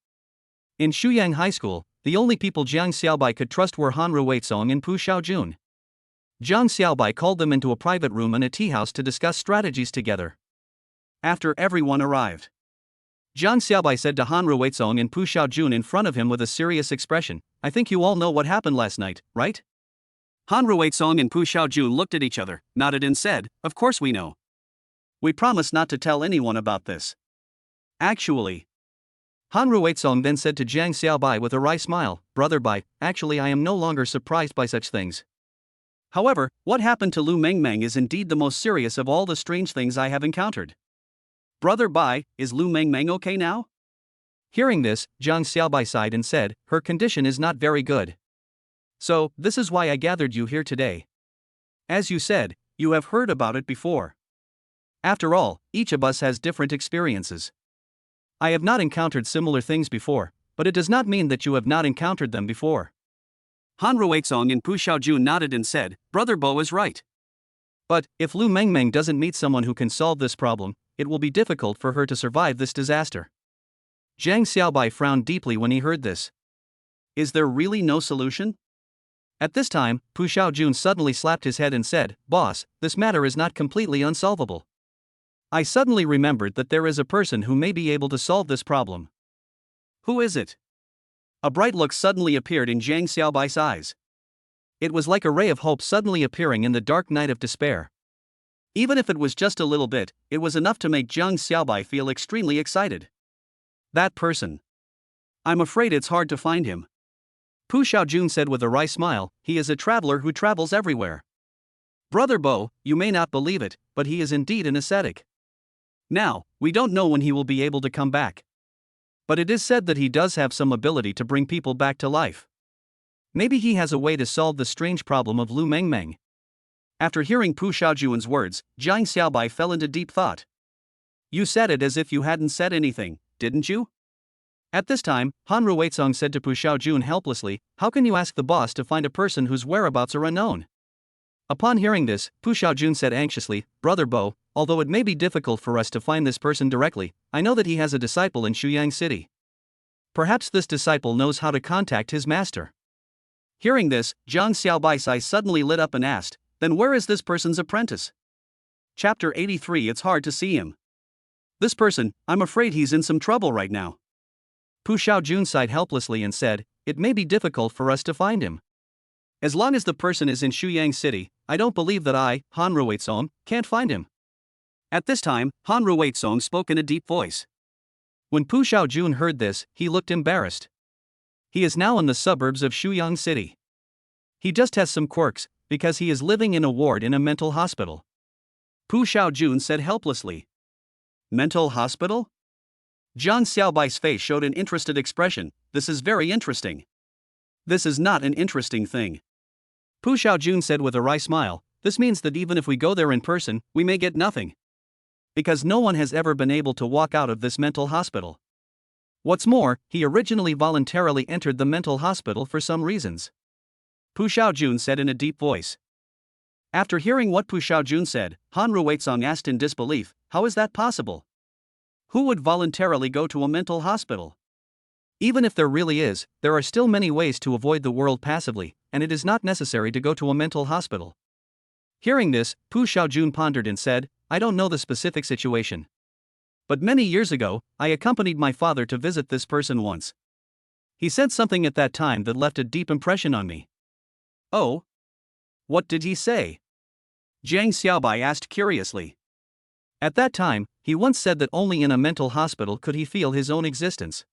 In Shuyang High School, the only people Jiang Xiaobai could trust were Han Ruizong and Pu Xiaojun. Jiang Xiaobai called them into a private room in a tea house to discuss strategies together. After everyone arrived, Jiang Xiaobai said to Han Ruizong and Pu Xiaojun in front of him with a serious expression, "I think you all know what happened last night, right?" Han Ruizong and Pu Xiaojun looked at each other, nodded and said, "Of course we know. We promise not to tell anyone about this." Actually, Han Ruizong then said to Jiang Xiaobai with a wry smile, "Brother Bai, actually I am no longer surprised by such things. However, what happened to Lu Mengmeng is indeed the most serious of all the strange things I have encountered. Brother Bai, is Lu Mengmeng okay now?" Hearing this, Jiang Xiaobai sighed and said, "Her condition is not very good. So, this is why I gathered you here today. As you said, you have heard about it before. After all, each of us has different experiences. I have not encountered similar things before, but it does not mean that you have not encountered them before." Han Ruizong and Pu Xiaojun nodded and said, "Brother Bo is right. But, if Lu Mengmeng doesn't meet someone who can solve this problem, it will be difficult for her to survive this disaster." Jiang Xiaobai frowned deeply when he heard this. Is there really no solution? At this time, Pu Xiaojun suddenly slapped his head and said, "Boss, this matter is not completely unsolvable. I suddenly remembered that there is a person who may be able to solve this problem." "Who is it?" A bright look suddenly appeared in Jiang Xiaobai's eyes. It was like a ray of hope suddenly appearing in the dark night of despair. Even if it was just a little bit, it was enough to make Jiang Xiaobai feel extremely excited. That person. I'm afraid it's hard to find him. Pu Xiaojun said with a wry smile, "He is a traveler who travels everywhere. Brother Bo, you may not believe it, but he is indeed an ascetic. Now, we don't know when he will be able to come back. But it is said that he does have some ability to bring people back to life. Maybe he has a way to solve the strange problem of Lu Mengmeng." After hearing Pu Xiaojun's words, Jiang Xiaobai fell into deep thought. You said it as if you hadn't said anything, didn't you? At this time, Han Ruizong said to Pu Xiaojun helplessly, "How can you ask the boss to find a person whose whereabouts are unknown?" Upon hearing this, Pu Xiaojun said anxiously, "Brother Bo, although it may be difficult for us to find this person directly, I know that he has a disciple in Shuyang City. Perhaps this disciple knows how to contact his master." Hearing this, Jiang Xiaobai's eyes suddenly lit up and asked, "Then where is this person's apprentice?" Chapter 83. It's hard to see him. This person, I'm afraid he's in some trouble right now. Pu Xiaojun sighed helplessly and said, "It may be difficult for us to find him. As long as the person is in Shuyang City, I don't believe that I, Han Ruizong, can't find him." At this time, Han Ruizong spoke in a deep voice. When Pu Xiaojun heard this, he looked embarrassed. He is now in the suburbs of Shuyang City. He just has some quirks, because he is living in a ward in a mental hospital. Pu Xiaojun said helplessly. Mental hospital? Jiang Xiaobai's face showed an interested expression. This is very interesting. This is not an interesting thing. Pu Xiaojun said with a wry smile, "This means that even if we go there in person, we may get nothing. Because no one has ever been able to walk out of this mental hospital. What's more, he originally voluntarily entered the mental hospital for some reasons." Pu Xiaojun said in a deep voice. After hearing what Pu Xiaojun said, Han Ruizong asked in disbelief, "How is that possible? Who would voluntarily go to a mental hospital?" Even if there really is, there are still many ways to avoid the world passively, and it is not necessary to go to a mental hospital. Hearing this, Pu Xiaojun pondered and said, "I don't know the specific situation. But many years ago, I accompanied my father to visit this person once. He said something at that time that left a deep impression on me. Oh? What did he say? Jiang Xiaobai asked curiously. At that time, he once said that only in a mental hospital could he feel his own existence.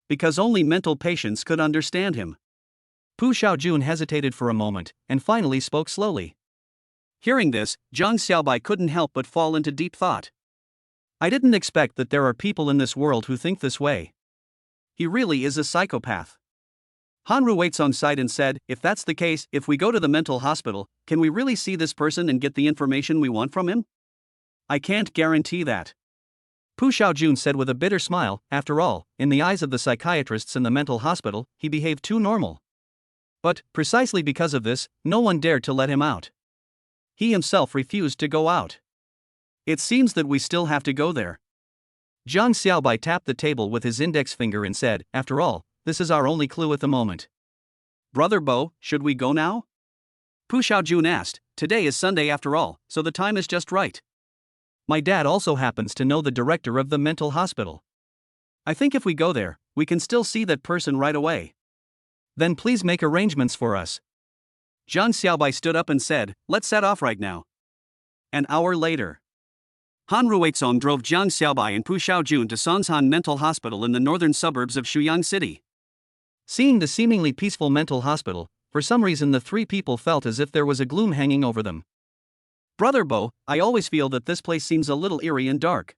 Because only mental patients could understand him. Pu Xiaojun hesitated for a moment, and finally spoke slowly. Hearing this, Jiang Xiaobai couldn't help but fall into deep thought. I didn't expect that there are people in this world who think this way. He really is a psychopath. Han Ruizong sighed and said, if that's the case, if we go to the mental hospital, can we really see this person and get the information we want from him? I can't guarantee that. Pu Xiaojun said with a bitter smile, after all, in the eyes of the psychiatrists in the mental hospital, he behaved too normal. But, precisely because of this, no one dared to let him out. He himself refused to go out. It seems that we still have to go there. Jiang Xiaobai tapped the table with his index finger and said, after all, this is our only clue at the moment. Brother Bo, should we go now? Pu Xiaojun asked. Today is Sunday after all, so the time is just right. My dad also happens to know the director of the mental hospital. I think if we go there, we can still see that person right away. Then please make arrangements for us. Jiang Xiaobai stood up and said, let's set off right now. An hour later. Han Ruizong drove Jiang Xiaobai and Pu Xiaojun to Songshan Mental Hospital in the northern suburbs of Shuyang City. Seeing the seemingly peaceful mental hospital, for some reason the three people felt as if there was a gloom hanging over them. Brother Bo, I always feel that this place seems a little eerie and dark.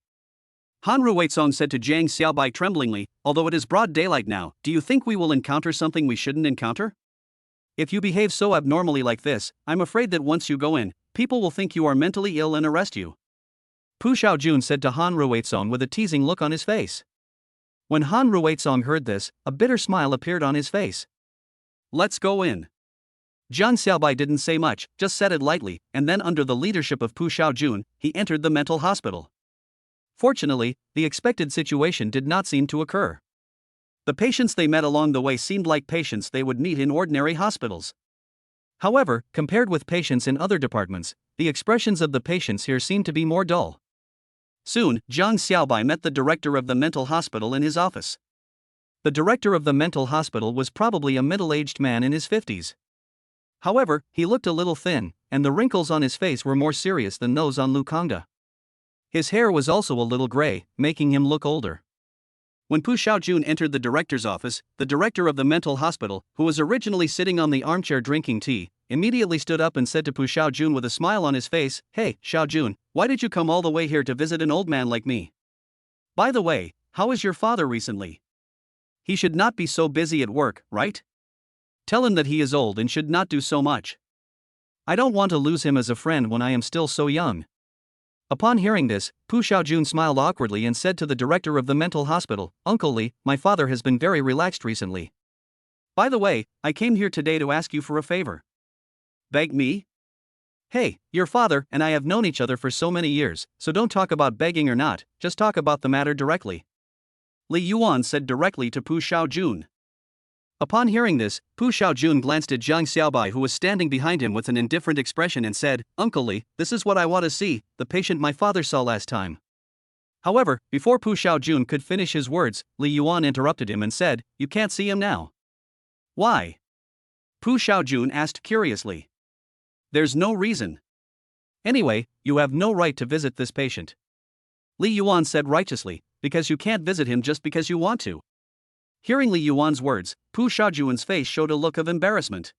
Han Ruizong said to Jiang Xiaobai tremblingly, although it is broad daylight now, do you think we will encounter something we shouldn't encounter? If you behave so abnormally like this, I'm afraid that once you go in, people will think you are mentally ill and arrest you. Pu Xiaojun said to Han Ruizong with a teasing look on his face. When Han Ruizong heard this, a bitter smile appeared on his face. Let's go in. Jiang Xiaobai didn't say much, just said it lightly, and then under the leadership of Pu Xiaojun, he entered the mental hospital. Fortunately, the expected situation did not seem to occur. The patients they met along the way seemed like patients they would meet in ordinary hospitals. However, compared with patients in other departments, the expressions of the patients here seemed to be more dull. Soon, Jiang Xiaobai met the director of the mental hospital in his office. The director of the mental hospital was probably a middle-aged man in his 50s. However, he looked a little thin, and the wrinkles on his face were more serious than those on Lu Kangda. His hair was also a little gray, making him look older. When Pu Xiaojun entered the director's office, the director of the mental hospital, who was originally sitting on the armchair drinking tea, immediately stood up and said to Pu Xiaojun with a smile on his face, Hey, Xiaojun, why did you come all the way here to visit an old man like me? By the way, how is your father recently? He should not be so busy at work, right? Tell him that he is old and should not do so much. I don't want to lose him as a friend when I am still so young. Upon hearing this, Pu Xiaojun smiled awkwardly and said to the director of the mental hospital, Uncle Li, my father has been very relaxed recently. By the way, I came here today to ask you for a favor. Beg me? Hey, your father and I have known each other for so many years, so don't talk about begging or not, just talk about the matter directly. Li Yuan said directly to Pu Xiaojun. Upon hearing this, Pu Xiaojun glanced at Jiang Xiaobai who was standing behind him with an indifferent expression and said, Uncle Li, this is what I want to see, the patient my father saw last time. However, before Pu Xiaojun could finish his words, Li Yuan interrupted him and said, You can't see him now. Why? Pu Xiaojun asked curiously. There's no reason. Anyway, you have no right to visit this patient. Li Yuan said righteously, because you can't visit him just because you want to. Hearing Li Yuan's words, Pu Xiaojun's face showed a look of embarrassment.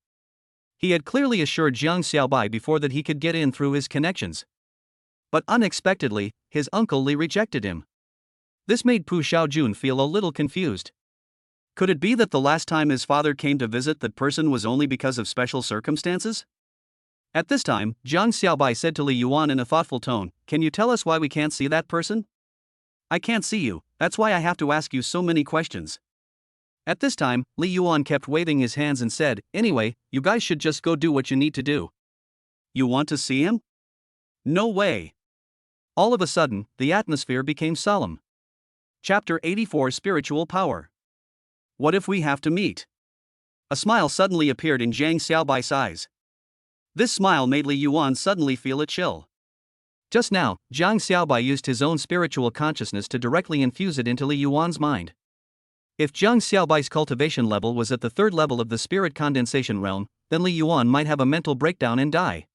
He had clearly assured Jiang Xiaobai before that he could get in through his connections. But unexpectedly, his uncle Li rejected him. This made Pu Xiaojun feel a little confused. Could it be that the last time his father came to visit that person was only because of special circumstances? At this time, Jiang Xiaobai said to Li Yuan in a thoughtful tone, Can you tell us why we can't see that person? I can't see you, that's why I have to ask you so many questions. At this time, Li Yuan kept waving his hands and said, Anyway, you guys should just go do what you need to do. You want to see him? No way. All of a sudden, the atmosphere became solemn. Chapter 84 Spiritual Power. What if we have to meet? A smile suddenly appeared in Jiang Xiaobai's eyes. This smile made Li Yuan suddenly feel a chill. Just now, Zhang Xiaobai used his own spiritual consciousness to directly infuse it into Li Yuan's mind. If Zhang Xiaobai's cultivation level was at the third level of the spirit condensation realm, then Li Yuan might have a mental breakdown and die.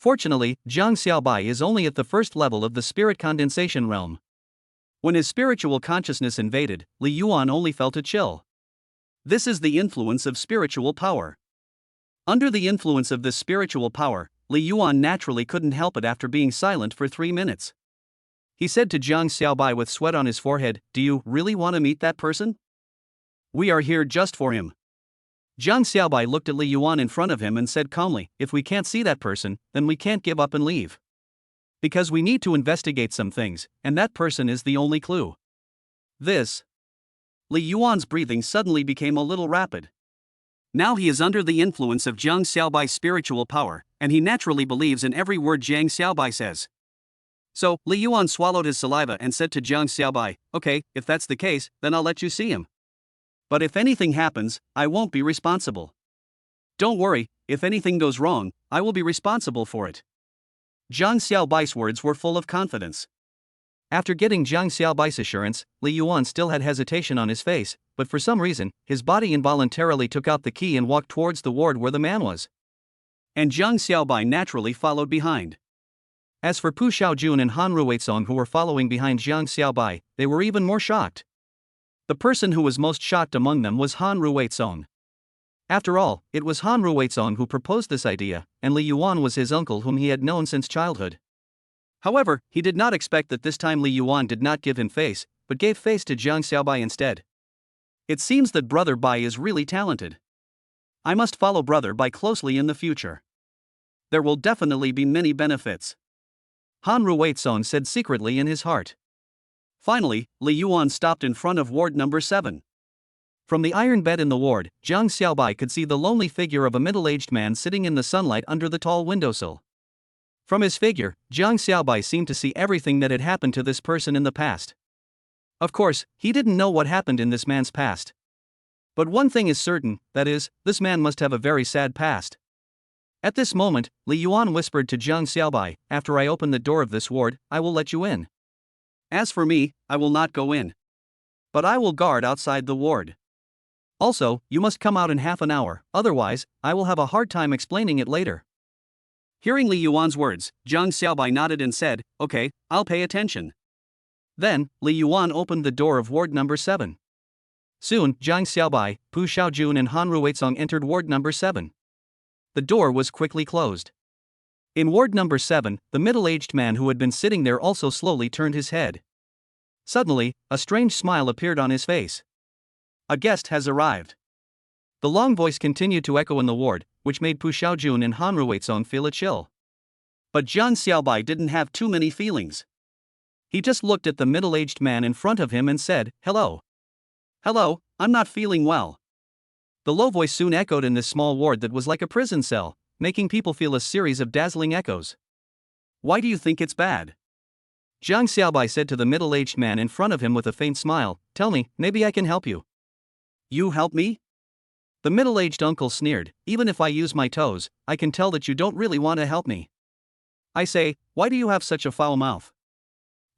Fortunately, Zhang Xiaobai is only at the first level of the spirit condensation realm. When his spiritual consciousness invaded, Li Yuan only felt a chill. This is the influence of spiritual power. Under the influence of this spiritual power, Li Yuan naturally couldn't help it after being silent for 3 minutes. He said to Zhang Xiaobai with sweat on his forehead, "Do you really want to meet that person? We are here just for him." Zhang Xiaobai looked at Li Yuan in front of him and said calmly, "If we can't see that person, then we can't give up and leave. Because we need to investigate some things, and that person is the only clue." Li Yuan's breathing suddenly became a little rapid. Now he is under the influence of Zhang Xiaobai's spiritual power, and he naturally believes in every word Zhang Xiaobai says. So, Li Yuan swallowed his saliva and said to Zhang Xiaobai, "Okay, if that's the case, then I'll let you see him. But if anything happens, I won't be responsible. Don't worry, if anything goes wrong, I will be responsible for it." Zhang Xiaobai's words were full of confidence. After getting Zhang Xiaobai's assurance, Li Yuan still had hesitation on his face, but for some reason, his body involuntarily took out the key and walked towards the ward where the man was. And Zhang Xiaobai naturally followed behind. As for Pu Xiaojun and Han Ruizong who were following behind Zhang Xiaobai, they were even more shocked. The person who was most shocked among them was Han Ruizong. After all, it was Han Ruizong who proposed this idea, and Li Yuan was his uncle whom he had known since childhood. However, he did not expect that this time Li Yuan did not give him face, but gave face to Zhang Xiaobai instead. It seems that Brother Bai is really talented. I must follow Brother Bai closely in the future. There will definitely be many benefits. Han Ruizong said secretly in his heart. Finally, Li Yuan stopped in front of ward number 7. From the iron bed in the ward, Zhang Xiaobai could see the lonely figure of a middle-aged man sitting in the sunlight under the tall windowsill. From his figure, Zhang Xiaobai seemed to see everything that had happened to this person in the past. Of course, he didn't know what happened in this man's past. But one thing is certain, that is, this man must have a very sad past. At this moment, Li Yuan whispered to Zhang Xiaobai, "After I open the door of this ward, I will let you in. As for me, I will not go in. But I will guard outside the ward. Also, you must come out in half an hour, otherwise, I will have a hard time explaining it later." Hearing Li Yuan's words, Zhang Xiaobai nodded and said, "Okay, I'll pay attention." Then, Li Yuan opened the door of ward number 7. Soon, Zhang Xiaobai, Pu Xiaojun and Han Ruizong entered ward number 7. The door was quickly closed. In ward number 7, the middle-aged man who had been sitting there also slowly turned his head. Suddenly, a strange smile appeared on his face. "A guest has arrived." The long voice continued to echo in the ward, which made Pu Xiaojun and Han Ruizong feel a chill. But Zhang Xiaobai didn't have too many feelings. He just looked at the middle-aged man in front of him and said, "Hello." "Hello, I'm not feeling well." The low voice soon echoed in this small ward that was like a prison cell, making people feel a series of dazzling echoes. "Why do you think it's bad?" Zhang Xiaobai said to the middle-aged man in front of him with a faint smile, "Tell me, maybe I can help you." "You help me?" The middle-aged uncle sneered, "Even if I use my toes, I can tell that you don't really want to help me. I say, why do you have such a foul mouth?"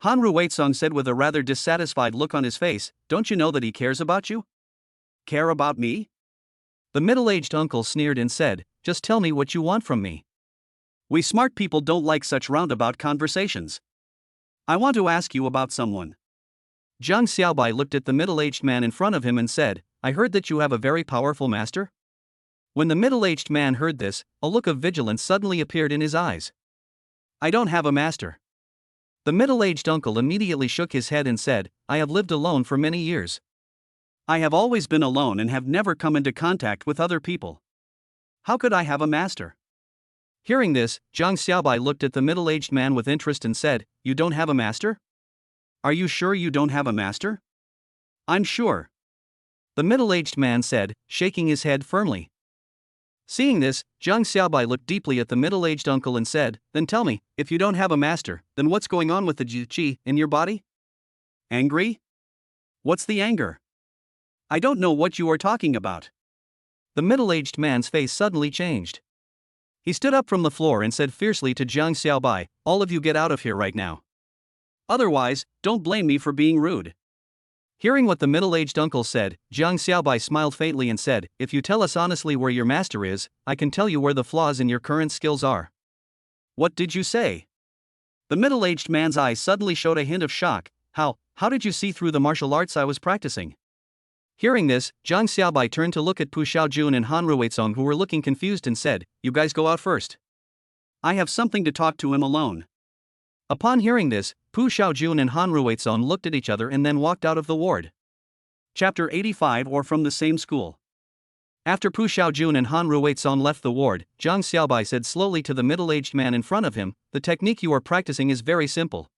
Han Ruizong said with a rather dissatisfied look on his face, "Don't you know that he cares about you?" "Care about me?" The middle-aged uncle sneered and said, "Just tell me what you want from me. We smart people don't like such roundabout conversations. I want to ask you about someone." Zhang Xiaobai looked at the middle-aged man in front of him and said, "I heard that you have a very powerful master?" When the middle-aged man heard this, a look of vigilance suddenly appeared in his eyes. "I don't have a master." The middle-aged uncle immediately shook his head and said, "I have lived alone for many years. I have always been alone and have never come into contact with other people. How could I have a master?" Hearing this, Zhang Xiaobai looked at the middle-aged man with interest and said, "You don't have a master? Are you sure you don't have a master?" "I'm sure." The middle-aged man said, shaking his head firmly. Seeing this, Zhang Xiaobai looked deeply at the middle-aged uncle and said, "Then tell me, if you don't have a master, then what's going on with the qi in your body? Angry? What's the anger? I don't know what you are talking about." The middle-aged man's face suddenly changed. He stood up from the floor and said fiercely to Jiang Xiaobai, "All of you get out of here right now. Otherwise, don't blame me for being rude." Hearing what the middle-aged uncle said, Jiang Xiaobai smiled faintly and said, "If you tell us honestly where your master is, I can tell you where the flaws in your current skills are." What did you say? The middle-aged man's eyes suddenly showed a hint of shock. How did you see through the martial arts I was practicing? Hearing this, Jiang Xiaobai turned to look at Pu Xiaojun and Han Ruizong, who were looking confused, and said, "You guys go out first. I have something to talk to him alone." Upon hearing this, Pu Xiaojun and Han Ruizong looked at each other and then walked out of the ward. Chapter 85 or From the Same School. After Pu Xiaojun and Han Ruizong left the ward, Jiang Xiaobai said slowly to the middle-aged man in front of him, "The technique you are practicing is very simple.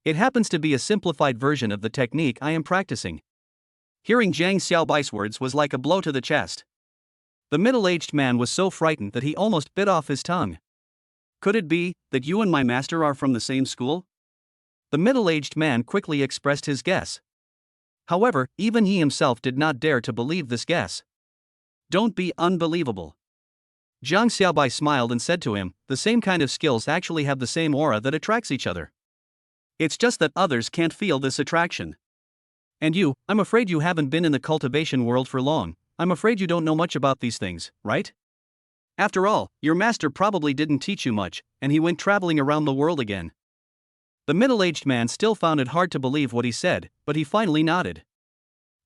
It happens to be a simplified version of the technique I am practicing." Hearing Jiang Xiaobai's words was like a blow to the chest. The middle-aged man was so frightened that he almost bit off his tongue. Could it be that you and my master are from the same school? The middle-aged man quickly expressed his guess. However, even he himself did not dare to believe this guess. Don't be unbelievable. Jiang Xiaobai smiled and said to him, "The same kind of skills actually have the same aura that attracts each other. It's just that others can't feel this attraction. And you, I'm afraid you haven't been in the cultivation world for long. I'm afraid you don't know much about these things, right? After all, your master probably didn't teach you much, and he went traveling around the world again." The middle-aged man still found it hard to believe what he said, but he finally nodded.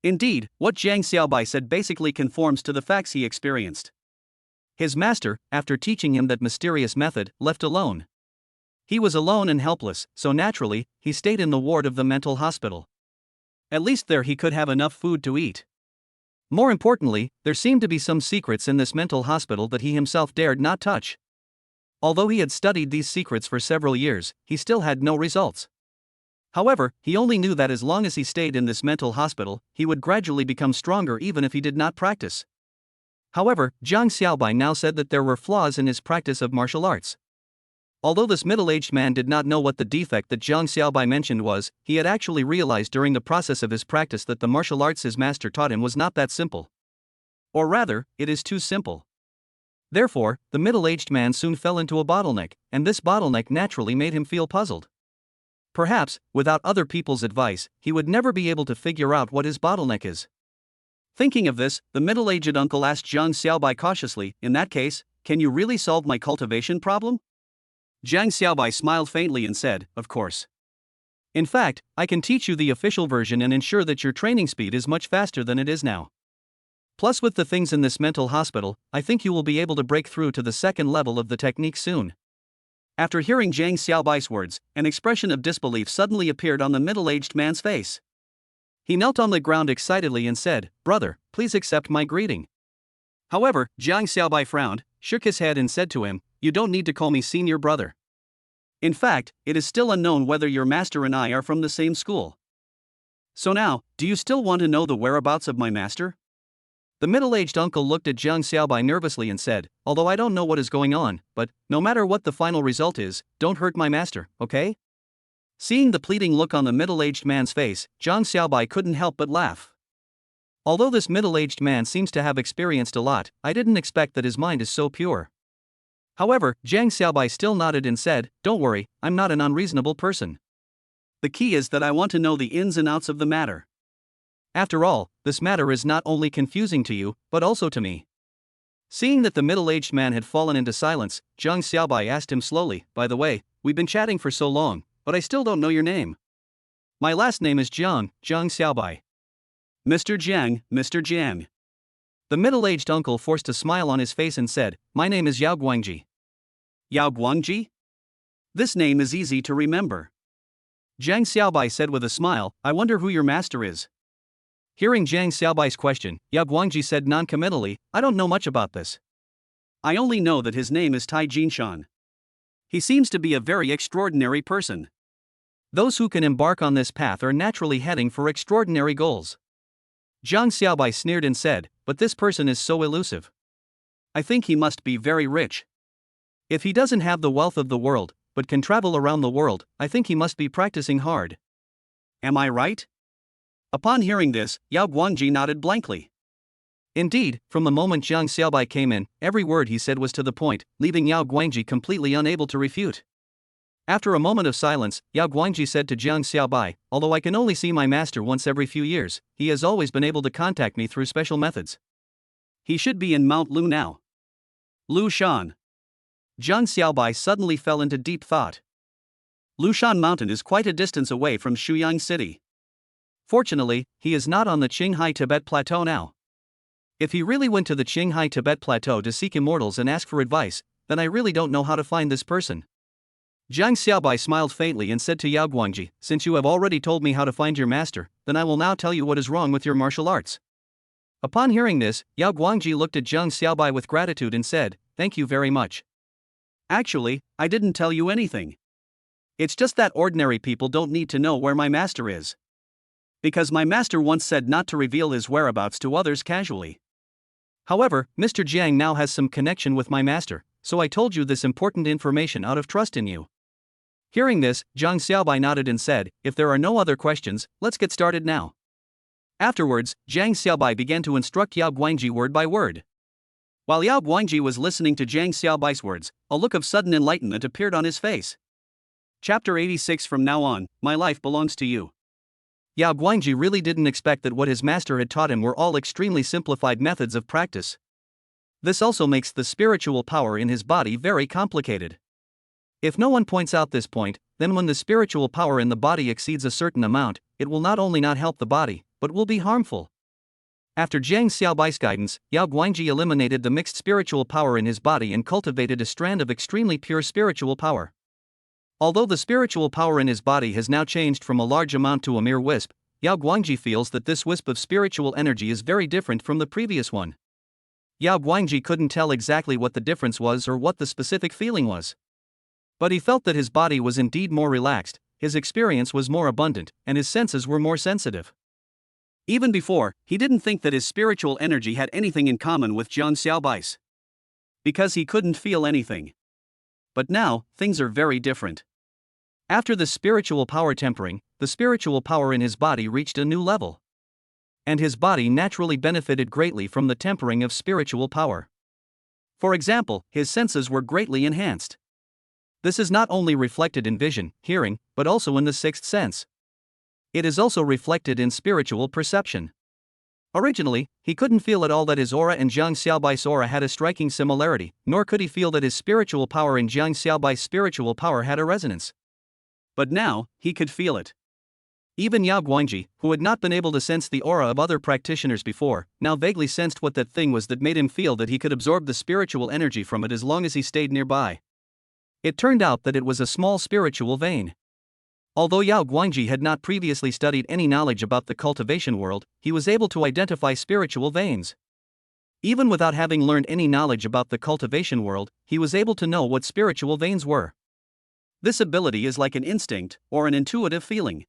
Indeed, what Jiang Xiaobai said basically conforms to the facts he experienced. His master, after teaching him that mysterious method, left alone. He was alone and helpless, so naturally, he stayed in the ward of the mental hospital. At least there he could have enough food to eat. More importantly, there seemed to be some secrets in this mental hospital that he himself dared not touch. Although he had studied these secrets for several years, he still had no results. However, he only knew that as long as he stayed in this mental hospital, he would gradually become stronger even if he did not practice. However, Jiang Xiaobai now said that there were flaws in his practice of martial arts. Although this middle-aged man did not know what the defect that Jiang Xiaobai mentioned was, he had actually realized during the process of his practice that the martial arts his master taught him was not that simple. Or rather, it is too simple. Therefore, the middle-aged man soon fell into a bottleneck, and this bottleneck naturally made him feel puzzled. Perhaps, without other people's advice, he would never be able to figure out what his bottleneck is. Thinking of this, the middle-aged uncle asked Jiang Xiaobai cautiously, "In that case, can you really solve my cultivation problem?" Jiang Xiaobai smiled faintly and said, "Of course. In fact, I can teach you the official version and ensure that your training speed is much faster than it is now. Plus, with the things in this mental hospital, I think you will be able to break through to the second level of the technique soon." After hearing Jiang Xiaobai's words, an expression of disbelief suddenly appeared on the middle-aged man's face. He knelt on the ground excitedly and said, "Brother, please accept my greeting." However, Jiang Xiaobai frowned, shook his head and said to him, "You don't need to call me senior brother. In fact, it is still unknown whether your master and I are from the same school. So now, do you still want to know the whereabouts of my master?" The middle-aged uncle looked at Jiang Xiaobai nervously and said, "Although I don't know what is going on, but, no matter what the final result is, don't hurt my master, okay?" Seeing the pleading look on the middle-aged man's face, Jiang Xiaobai couldn't help but laugh. Although this middle-aged man seems to have experienced a lot, I didn't expect that his mind is so pure. However, Jiang Xiaobai still nodded and said, "Don't worry, I'm not an unreasonable person. The key is that I want to know the ins and outs of the matter. After all, this matter is not only confusing to you, but also to me." Seeing that the middle-aged man had fallen into silence, Jiang Xiaobai asked him slowly, "By the way, we've been chatting for so long, but I still don't know your name." "My last name is Jiang Xiaobai." "Mr. Jiang." The middle-aged uncle forced a smile on his face and said, "My name is Yao Guangji." "Yao Guangji? This name is easy to remember." Jiang Xiaobai said with a smile, "I wonder who your master is." Hearing Jiang Xiaobai's question, Yao Guangji said non-committally, "I don't know much about this. I only know that his name is Tai Jinshan. He seems to be a very extraordinary person." Those who can embark on this path are naturally heading for extraordinary goals. Jiang Xiaobai sneered and said, "But this person is so elusive. I think he must be very rich. If he doesn't have the wealth of the world, but can travel around the world, I think he must be practicing hard." Am I right? Upon hearing this, Yao Guangji nodded blankly. Indeed, from the moment Jiang Xiaobai came in, every word he said was to the point, leaving Yao Guangji completely unable to refute. After a moment of silence, Yao Guangji said to Jiang Xiaobai, "Although I can only see my master once every few years, he has always been able to contact me through special methods. He should be in Mount Lu now." Lushan. Jiang Xiaobai suddenly fell into deep thought. Lushan Mountain is quite a distance away from Shuyang City. Fortunately, he is not on the Qinghai Tibet Plateau now. If he really went to the Qinghai Tibet Plateau to seek immortals and ask for advice, then I really don't know how to find this person. Jiang Xiaobai smiled faintly and said to Yao Guangji, "Since you have already told me how to find your master, then I will now tell you what is wrong with your martial arts." Upon hearing this, Yao Guangji looked at Jiang Xiaobai with gratitude and said, "Thank you very much. Actually, I didn't tell you anything. It's just that ordinary people don't need to know where my master is. Because my master once said not to reveal his whereabouts to others casually. However, Mr. Jiang now has some connection with my master, so I told you this important information out of trust in you." Hearing this, Jiang Xiaobai nodded and said, "If there are no other questions, let's get started now." Afterwards, Jiang Xiaobai began to instruct Yao Guangji word by word. While Yao Guangji was listening to Jiang Xiaobai's words, a look of sudden enlightenment appeared on his face. Chapter 86. From now on, my life belongs to you. Yao Guangji really didn't expect that what his master had taught him were all extremely simplified methods of practice. This also makes the spiritual power in his body very complicated. If no one points out this point, then when the spiritual power in the body exceeds a certain amount, it will not only not help the body, but will be harmful. After Jiang Xiaobai's guidance, Yao Guangji eliminated the mixed spiritual power in his body and cultivated a strand of extremely pure spiritual power. Although the spiritual power in his body has now changed from a large amount to a mere wisp, Yao Guangji feels that this wisp of spiritual energy is very different from the previous one. Yao Guangji couldn't tell exactly what the difference was or what the specific feeling was. But he felt that his body was indeed more relaxed, his experience was more abundant, and his senses were more sensitive. Even before, he didn't think that his spiritual energy had anything in common with Jiang Xiaobai's. Because he couldn't feel anything. But now, things are very different. After the spiritual power tempering, the spiritual power in his body reached a new level. And his body naturally benefited greatly from the tempering of spiritual power. For example, his senses were greatly enhanced. This is not only reflected in vision, hearing, but also in the sixth sense. It is also reflected in spiritual perception. Originally, he couldn't feel at all that his aura and Jiang Xiaobai's aura had a striking similarity, nor could he feel that his spiritual power and Jiang Xiaobai's spiritual power had a resonance. But now, he could feel it. Even Yao Guangji, who had not been able to sense the aura of other practitioners before, now vaguely sensed what that thing was that made him feel that he could absorb the spiritual energy from it as long as he stayed nearby. It turned out that it was a small spiritual vein. Although Yao Guangji had not previously studied any knowledge about the cultivation world, he was able to identify spiritual veins. Even without having learned any knowledge about the cultivation world, he was able to know what spiritual veins were. This ability is like an instinct, or an intuitive feeling.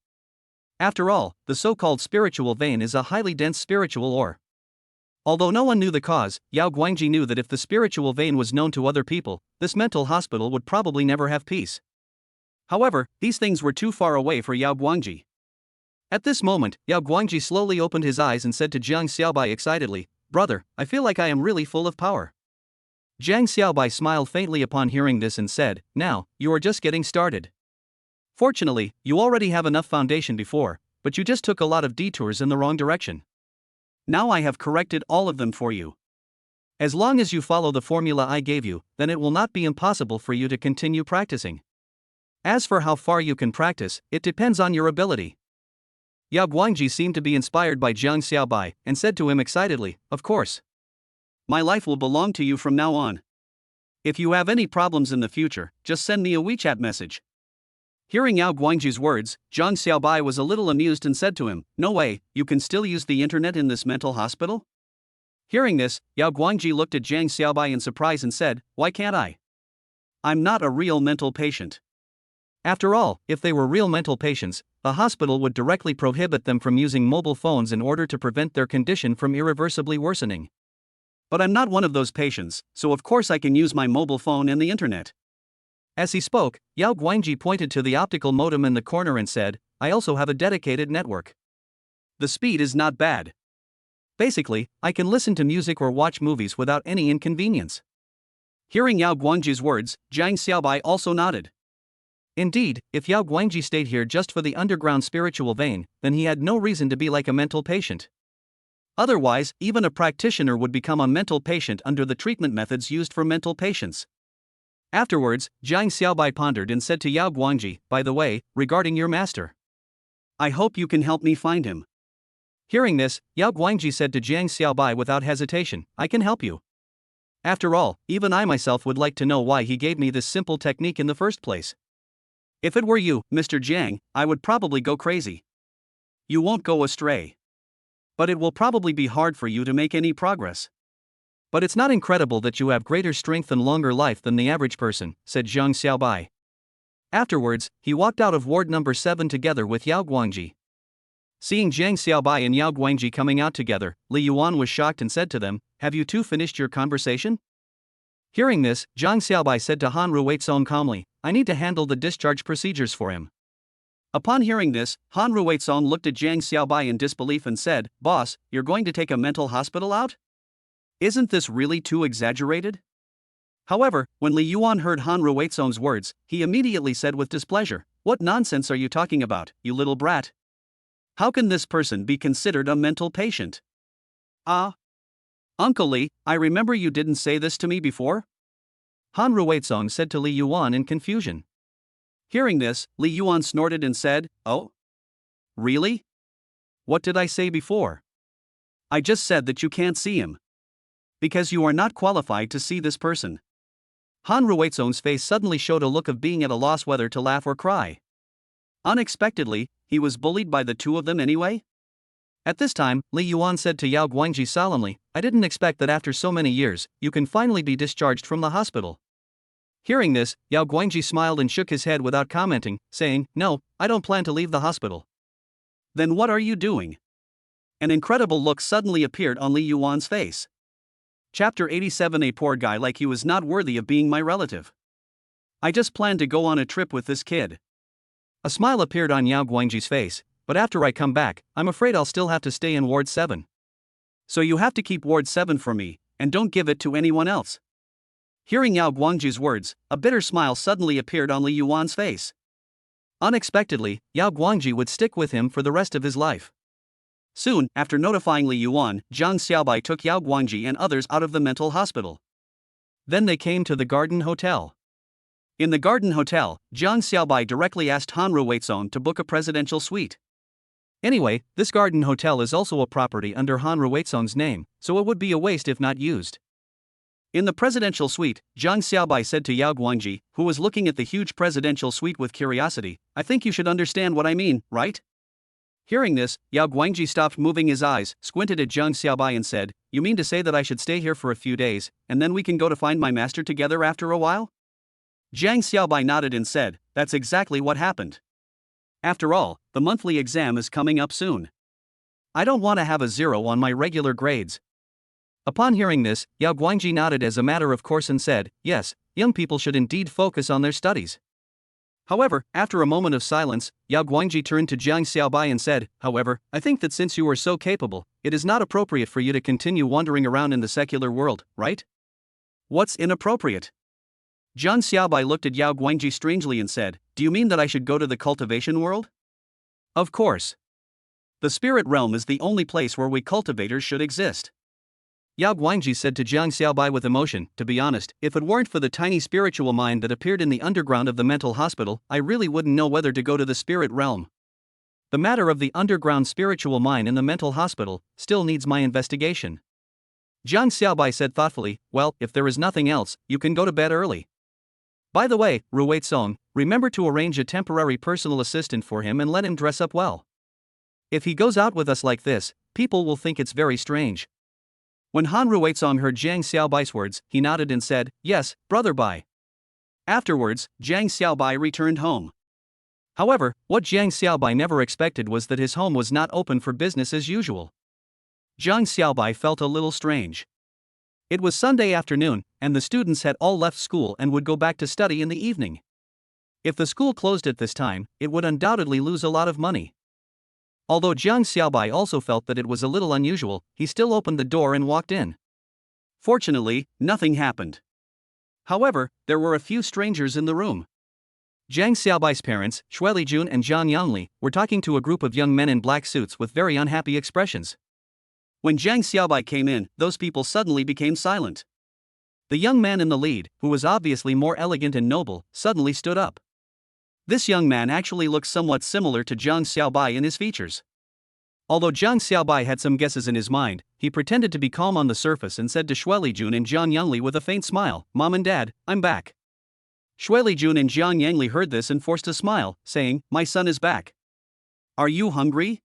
After all, the so-called spiritual vein is a highly dense spiritual ore. Although no one knew the cause, Yao Guangji knew that if the spiritual vein was known to other people, this mental hospital would probably never have peace. However, these things were too far away for Yao Guangji. At this moment, Yao Guangji slowly opened his eyes and said to Jiang Xiaobai excitedly, "Brother, I feel like I am really full of power." Jiang Xiaobai smiled faintly upon hearing this and said, "Now, you are just getting started. Fortunately, you already have enough foundation before, but you just took a lot of detours in the wrong direction. Now I have corrected all of them for you. As long as you follow the formula I gave you, then it will not be impossible for you to continue practicing. As for how far you can practice, it depends on your ability." Yao Guangji seemed to be inspired by Jiang Xiaobai, and said to him excitedly, "Of course. My life will belong to you from now on. If you have any problems in the future, just send me a WeChat message." Hearing Yao Guangji's words, Jiang Xiaobai was a little amused and said to him, "No way, you can still use the internet in this mental hospital?" Hearing this, Yao Guangji looked at Jiang Xiaobai in surprise and said, "Why can't I? I'm not a real mental patient." After all, if they were real mental patients, the hospital would directly prohibit them from using mobile phones in order to prevent their condition from irreversibly worsening. But I'm not one of those patients, so of course I can use my mobile phone and the internet. As he spoke, Yao Guangji pointed to the optical modem in the corner and said, "I also have a dedicated network. The speed is not bad. Basically, I can listen to music or watch movies without any inconvenience. Hearing Yao Guangji's words, Jiang Xiaobai also nodded. Indeed, if Yao Guangji stayed here just for the underground spiritual vein, then he had no reason to be like a mental patient. Otherwise, even a practitioner would become a mental patient under the treatment methods used for mental patients. Afterwards, Jiang Xiaobai pondered and said to Yao Guangji, "By the way, regarding your master, I hope you can help me find him." Hearing this, Yao Guangji said to Jiang Xiaobai without hesitation, "I can help you. After all, even I myself would like to know why he gave me this simple technique in the first place. If it were you, Mr. Jiang, I would probably go crazy. You won't go astray. But it will probably be hard for you to make any progress." But it's not incredible that you have greater strength and longer life than the average person, said Jiang Xiaobai. Afterwards, he walked out of ward number 7 together with Yao Guangji. Seeing Jiang Xiaobai and Yao Guangji coming out together, Li Yuan was shocked and said to them, "Have you two finished your conversation?" Hearing this, Jiang Xiaobai said to Han Ruizong calmly, "I need to handle the discharge procedures for him." Upon hearing this, Han Ruizong looked at Jiang Xiaobai in disbelief and said, "Boss, you're going to take a mental hospital out? Isn't this really too exaggerated?" However, when Li Yuan heard Han Ruizong's words, he immediately said with displeasure, "What nonsense are you talking about, you little brat? How can this person be considered a mental patient?" Uncle Li, I remember you didn't say this to me before?" Han Ruizong said to Li Yuan in confusion. Hearing this, Li Yuan snorted and said, "Oh? Really? What did I say before? I just said that you can't see him. Because you are not qualified to see this person." Han Ruizong's face suddenly showed a look of being at a loss whether to laugh or cry. Unexpectedly, he was bullied by the two of them anyway? At this time, Li Yuan said to Yao Guangji solemnly, "I didn't expect that after so many years, you can finally be discharged from the hospital." Hearing this, Yao Guangji smiled and shook his head without commenting, saying, "No, I don't plan to leave the hospital." "Then what are you doing?" An incredible look suddenly appeared on Li Yuan's face. Chapter 87. A poor guy like you is not worthy of being my relative. I just plan to go on a trip with this kid. A smile appeared on Yao Guangji's face, "But after I come back, I'm afraid I'll still have to stay in Ward 7. So you have to keep Ward 7 for me, and don't give it to anyone else." Hearing Yao Guangji's words, a bitter smile suddenly appeared on Li Yuan's face. Unexpectedly, Yao Guangji would stick with him for the rest of his life. Soon, after notifying Li Yuan, Jiang Xiaobai took Yao Guangji and others out of the mental hospital. Then they came to the Garden Hotel. In the Garden Hotel, Jiang Xiaobai directly asked Han Ruizong to book a presidential suite. Anyway, this Garden Hotel is also a property under Han Ruizong's name, so it would be a waste if not used. In the presidential suite, Jiang Xiaobai said to Yao Guangji, who was looking at the huge presidential suite with curiosity, "I think you should understand what I mean, right?" Hearing this, Yao Guangji stopped moving his eyes, squinted at Jiang Xiaobai and said, "You mean to say that I should stay here for a few days, and then we can go to find my master together after a while?" Jiang Xiaobai nodded and said, "That's exactly what happened. After all, the monthly exam is coming up soon. I don't want to have a 0 on my regular grades." Upon hearing this, Yao Guangji nodded as a matter of course and said, "Yes, young people should indeed focus on their studies." However, after a moment of silence, Yao Guangji turned to Jiang Xiaobai and said, "However, I think that since you are so capable, it is not appropriate for you to continue wandering around in the secular world, right?" "What's inappropriate?" Jiang Xiaobai looked at Yao Guangji strangely and said, "Do you mean that I should go to the cultivation world?" "Of course. The spirit realm is the only place where we cultivators should exist." Yao Guangji said to Jiang Xiaobai with emotion, "To be honest, if it weren't for the tiny spiritual mind that appeared in the underground of the mental hospital, I really wouldn't know whether to go to the spirit realm. The matter of the underground spiritual mind in the mental hospital still needs my investigation." Jiang Xiaobai said thoughtfully, "Well, if there is nothing else, you can go to bed early. By the way, Ruizong, remember to arrange a temporary personal assistant for him and let him dress up well. If he goes out with us like this, people will think it's very strange." When Han Ruizong heard Jiang Xiaobai's words, he nodded and said, "Yes, brother, bye." Afterwards, Jiang Xiaobai returned home. However, what Jiang Xiaobai never expected was that his home was not open for business as usual. Jiang Xiaobai felt a little strange. It was Sunday afternoon, and the students had all left school and would go back to study in the evening. If the school closed at this time, it would undoubtedly lose a lot of money. Although Jiang Xiaobai also felt that it was a little unusual, he still opened the door and walked in. Fortunately, nothing happened. However, there were a few strangers in the room. Jiang Xiaobai's parents, Shui Lijun and Zhang Yangli, were talking to a group of young men in black suits with very unhappy expressions. When Jiang Xiaobai came in, those people suddenly became silent. The young man in the lead, who was obviously more elegant and noble, suddenly stood up. This young man actually looked somewhat similar to Jiang Xiaobai in his features. Although Jiang Xiaobai had some guesses in his mind, he pretended to be calm on the surface and said to Shui Lijun and Zhang Yangli with a faint smile, "Mom and Dad, I'm back." Shui Lijun and Jiang Yangli heard this and forced a smile, saying, "My son is back. Are you hungry?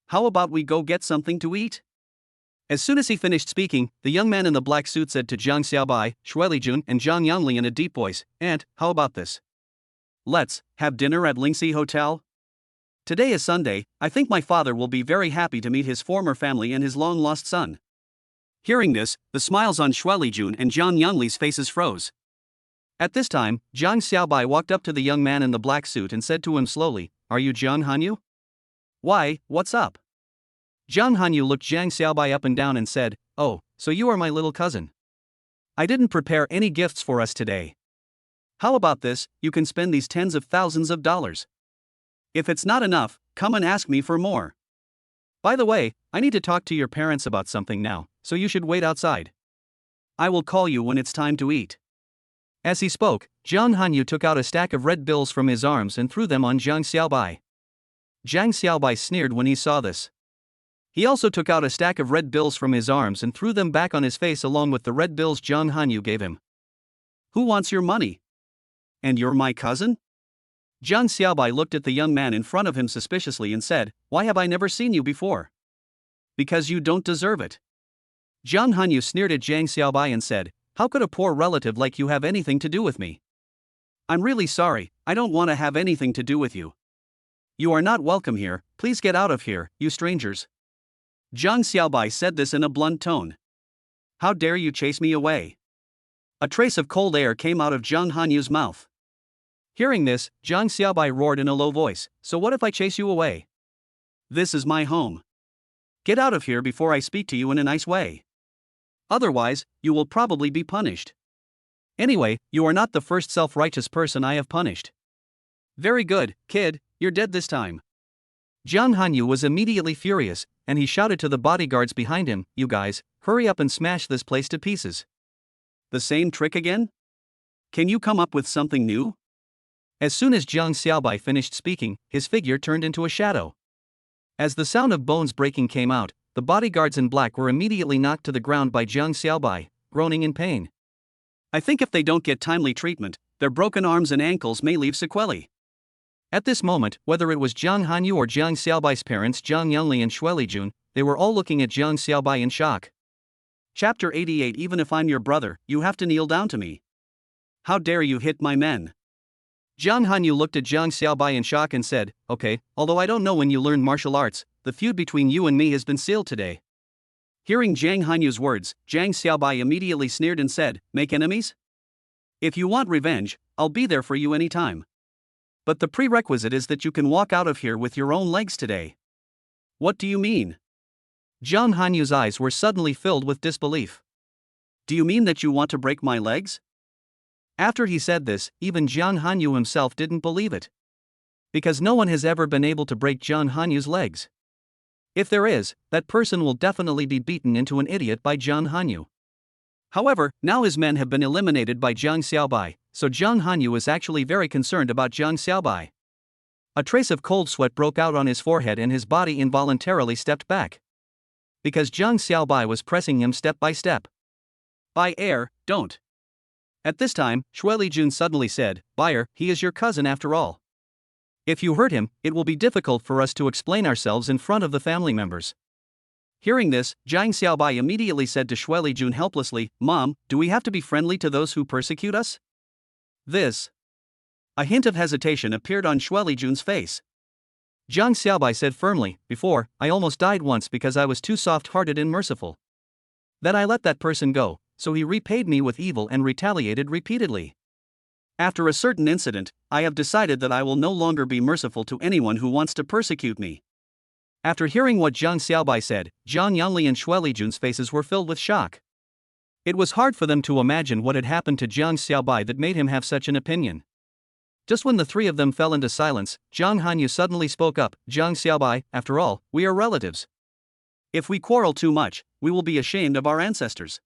How about we go get something to eat?" As soon as he finished speaking, the young man in the black suit said to Jiang Xiaobai, Shui Lijun and Zhang Yangli in a deep voice, "Aunt, how about this? Let's have dinner at Lingxi Hotel? Today is Sunday. I think my father will be very happy to meet his former family and his long-lost son." Hearing this, the smiles on Shui Lijun and Jiang Yangli's faces froze. At this time, Jiang Xiaobai walked up to the young man in the black suit and said to him slowly, "Are you Jiang Hanyu?" "Why, what's up?" Jiang Hanyu looked Jiang Xiaobai up and down and said, "Oh, so you are my little cousin. I didn't prepare any gifts for us today. How about this? You can spend these tens of thousands of dollars. If it's not enough, come and ask me for more. By the way, I need to talk to your parents about something now, so you should wait outside. I will call you when it's time to eat." As he spoke, Jiang Hanyu took out a stack of red bills from his arms and threw them on Jiang Xiaobai. Jiang Xiaobai sneered when he saw this. He also took out a stack of red bills from his arms and threw them back on his face along with the red bills Jiang Hanyu gave him. "Who wants your money? And you're my cousin?" Jiang Xiaobai looked at the young man in front of him suspiciously and said, "Why have I never seen you before?" "Because you don't deserve it." Jiang Hanyu sneered at Jiang Xiaobai and said, "How could a poor relative like you have anything to do with me?" "I'm really sorry, I don't want to have anything to do with you. You are not welcome here, please get out of here, you strangers." Jiang Xiaobai said this in a blunt tone. "How dare you chase me away?" A trace of cold air came out of Jiang Hanyu's mouth. Hearing this, Jiang Xiaobai roared in a low voice, "So what if I chase you away? This is my home. Get out of here before I speak to you in a nice way. Otherwise, you will probably be punished. Anyway, you are not the first self-righteous person I have punished." "Very good, kid, you're dead this time." Jiang Hanyu was immediately furious, and he shouted to the bodyguards behind him, "You guys, hurry up and smash this place to pieces." "The same trick again? Can you come up with something new?" As soon as Jiang Xiaobai finished speaking, his figure turned into a shadow. As the sound of bones breaking came out, the bodyguards in black were immediately knocked to the ground by Jiang Xiaobai, groaning in pain. "I think if they don't get timely treatment, their broken arms and ankles may leave sequelae." At this moment, whether it was Jiang Hanyu or Jiang Xiaobai's parents Zhang Yangli and Shui Lijun, they were all looking at Jiang Xiaobai in shock. Chapter 88. Even if I'm your brother, you have to kneel down to me. How dare you hit my men? Jiang Hanyu looked at Jiang Xiaobai in shock and said, "Okay, although I don't know when you learned martial arts, the feud between you and me has been sealed today." Hearing Jiang Hanyu's words, Jiang Xiaobai immediately sneered and said, "Make enemies? If you want revenge, I'll be there for you anytime. But the prerequisite is that you can walk out of here with your own legs today." "What do you mean?" Jiang Hanyu's eyes were suddenly filled with disbelief. "Do you mean that you want to break my legs?" After he said this, even Jiang Hanyu himself didn't believe it. Because no one has ever been able to break Jiang Hanyu's legs. If there is, that person will definitely be beaten into an idiot by Jiang Hanyu. However, now his men have been eliminated by Jiang Xiaobai, so Jiang Hanyu is actually very concerned about Jiang Xiaobai. A trace of cold sweat broke out on his forehead and his body involuntarily stepped back. Because Jiang Xiaobai was pressing him step by step. "By air, don't." At this time, Shui Lijun suddenly said, "Buyer, he is your cousin after all. If you hurt him, it will be difficult for us to explain ourselves in front of the family members." Hearing this, Jiang Xiaobai immediately said to Shui Lijun helplessly, "Mom, do we have to be friendly to those who persecute us?" This. A hint of hesitation appeared on Shui Lijun's face. Jiang Xiaobai said firmly, "Before, I almost died once because I was too soft-hearted and merciful. Then I let that person go, so he repaid me with evil and retaliated repeatedly. After a certain incident, I have decided that I will no longer be merciful to anyone who wants to persecute me." After hearing what Jiang Xiaobai said, Zhang Yanli and Shui Lijun's faces were filled with shock. It was hard for them to imagine what had happened to Jiang Xiaobai that made him have such an opinion. Just when the three of them fell into silence, Zhang Hanyu suddenly spoke up, "Jiang Xiaobai, after all, we are relatives. If we quarrel too much, we will be ashamed of our ancestors.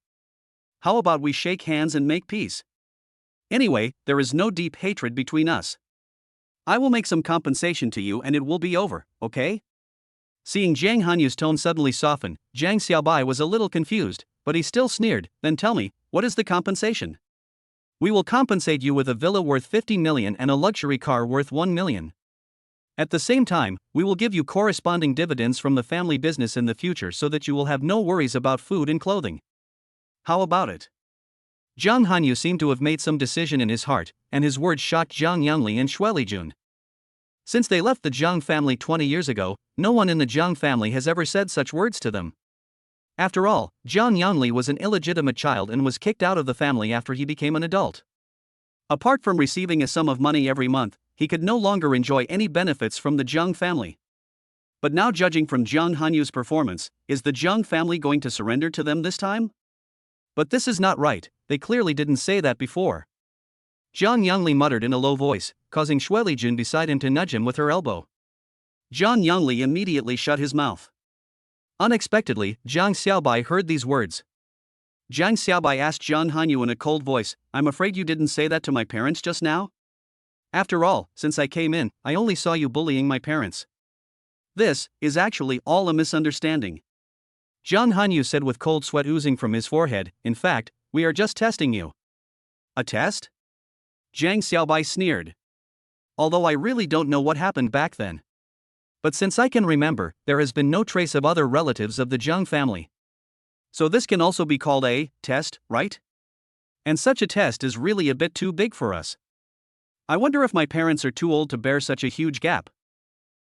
How about we shake hands and make peace? Anyway, there is no deep hatred between us. I will make some compensation to you and it will be over, okay?" Seeing Zhang Hanyu's tone suddenly soften, Jiang Xiaobai was a little confused, but he still sneered. "Then tell me, what is the compensation?" "We will compensate you with a villa worth 50 million and a luxury car worth 1 million. At the same time, we will give you corresponding dividends from the family business in the future so that you will have no worries about food and clothing. How about it?" Zhang Hanyu seemed to have made some decision in his heart, and his words shocked Zhang Yanli and Shui Lijun. Since they left the Zhang family 20 years ago, no one in the Zhang family has ever said such words to them. After all, Zhang Yanli was an illegitimate child and was kicked out of the family after he became an adult. Apart from receiving a sum of money every month, he could no longer enjoy any benefits from the Zhang family. But now, judging from Zhang Hanyu's performance, is the Zhang family going to surrender to them this time? But this is not right, they clearly didn't say that before. Zhang Yanli muttered in a low voice, causing Shui Lijun beside him to nudge him with her elbow. Zhang Yanli immediately shut his mouth. Unexpectedly, Jiang Xiaobai heard these words. Jiang Xiaobai asked Zhang Hanyu in a cold voice, "I'm afraid you didn't say that to my parents just now? After all, since I came in, I only saw you bullying my parents. This is actually all a misunderstanding." Zhang Hanyu said with cold sweat oozing from his forehead, "In fact, we are just testing you." "A test?" Jiang Xiaobai sneered. "Although I really don't know what happened back then. But since I can remember, there has been no trace of other relatives of the Zhang family. So this can also be called a test, right? And such a test is really a bit too big for us. I wonder if my parents are too old to bear such a huge gap."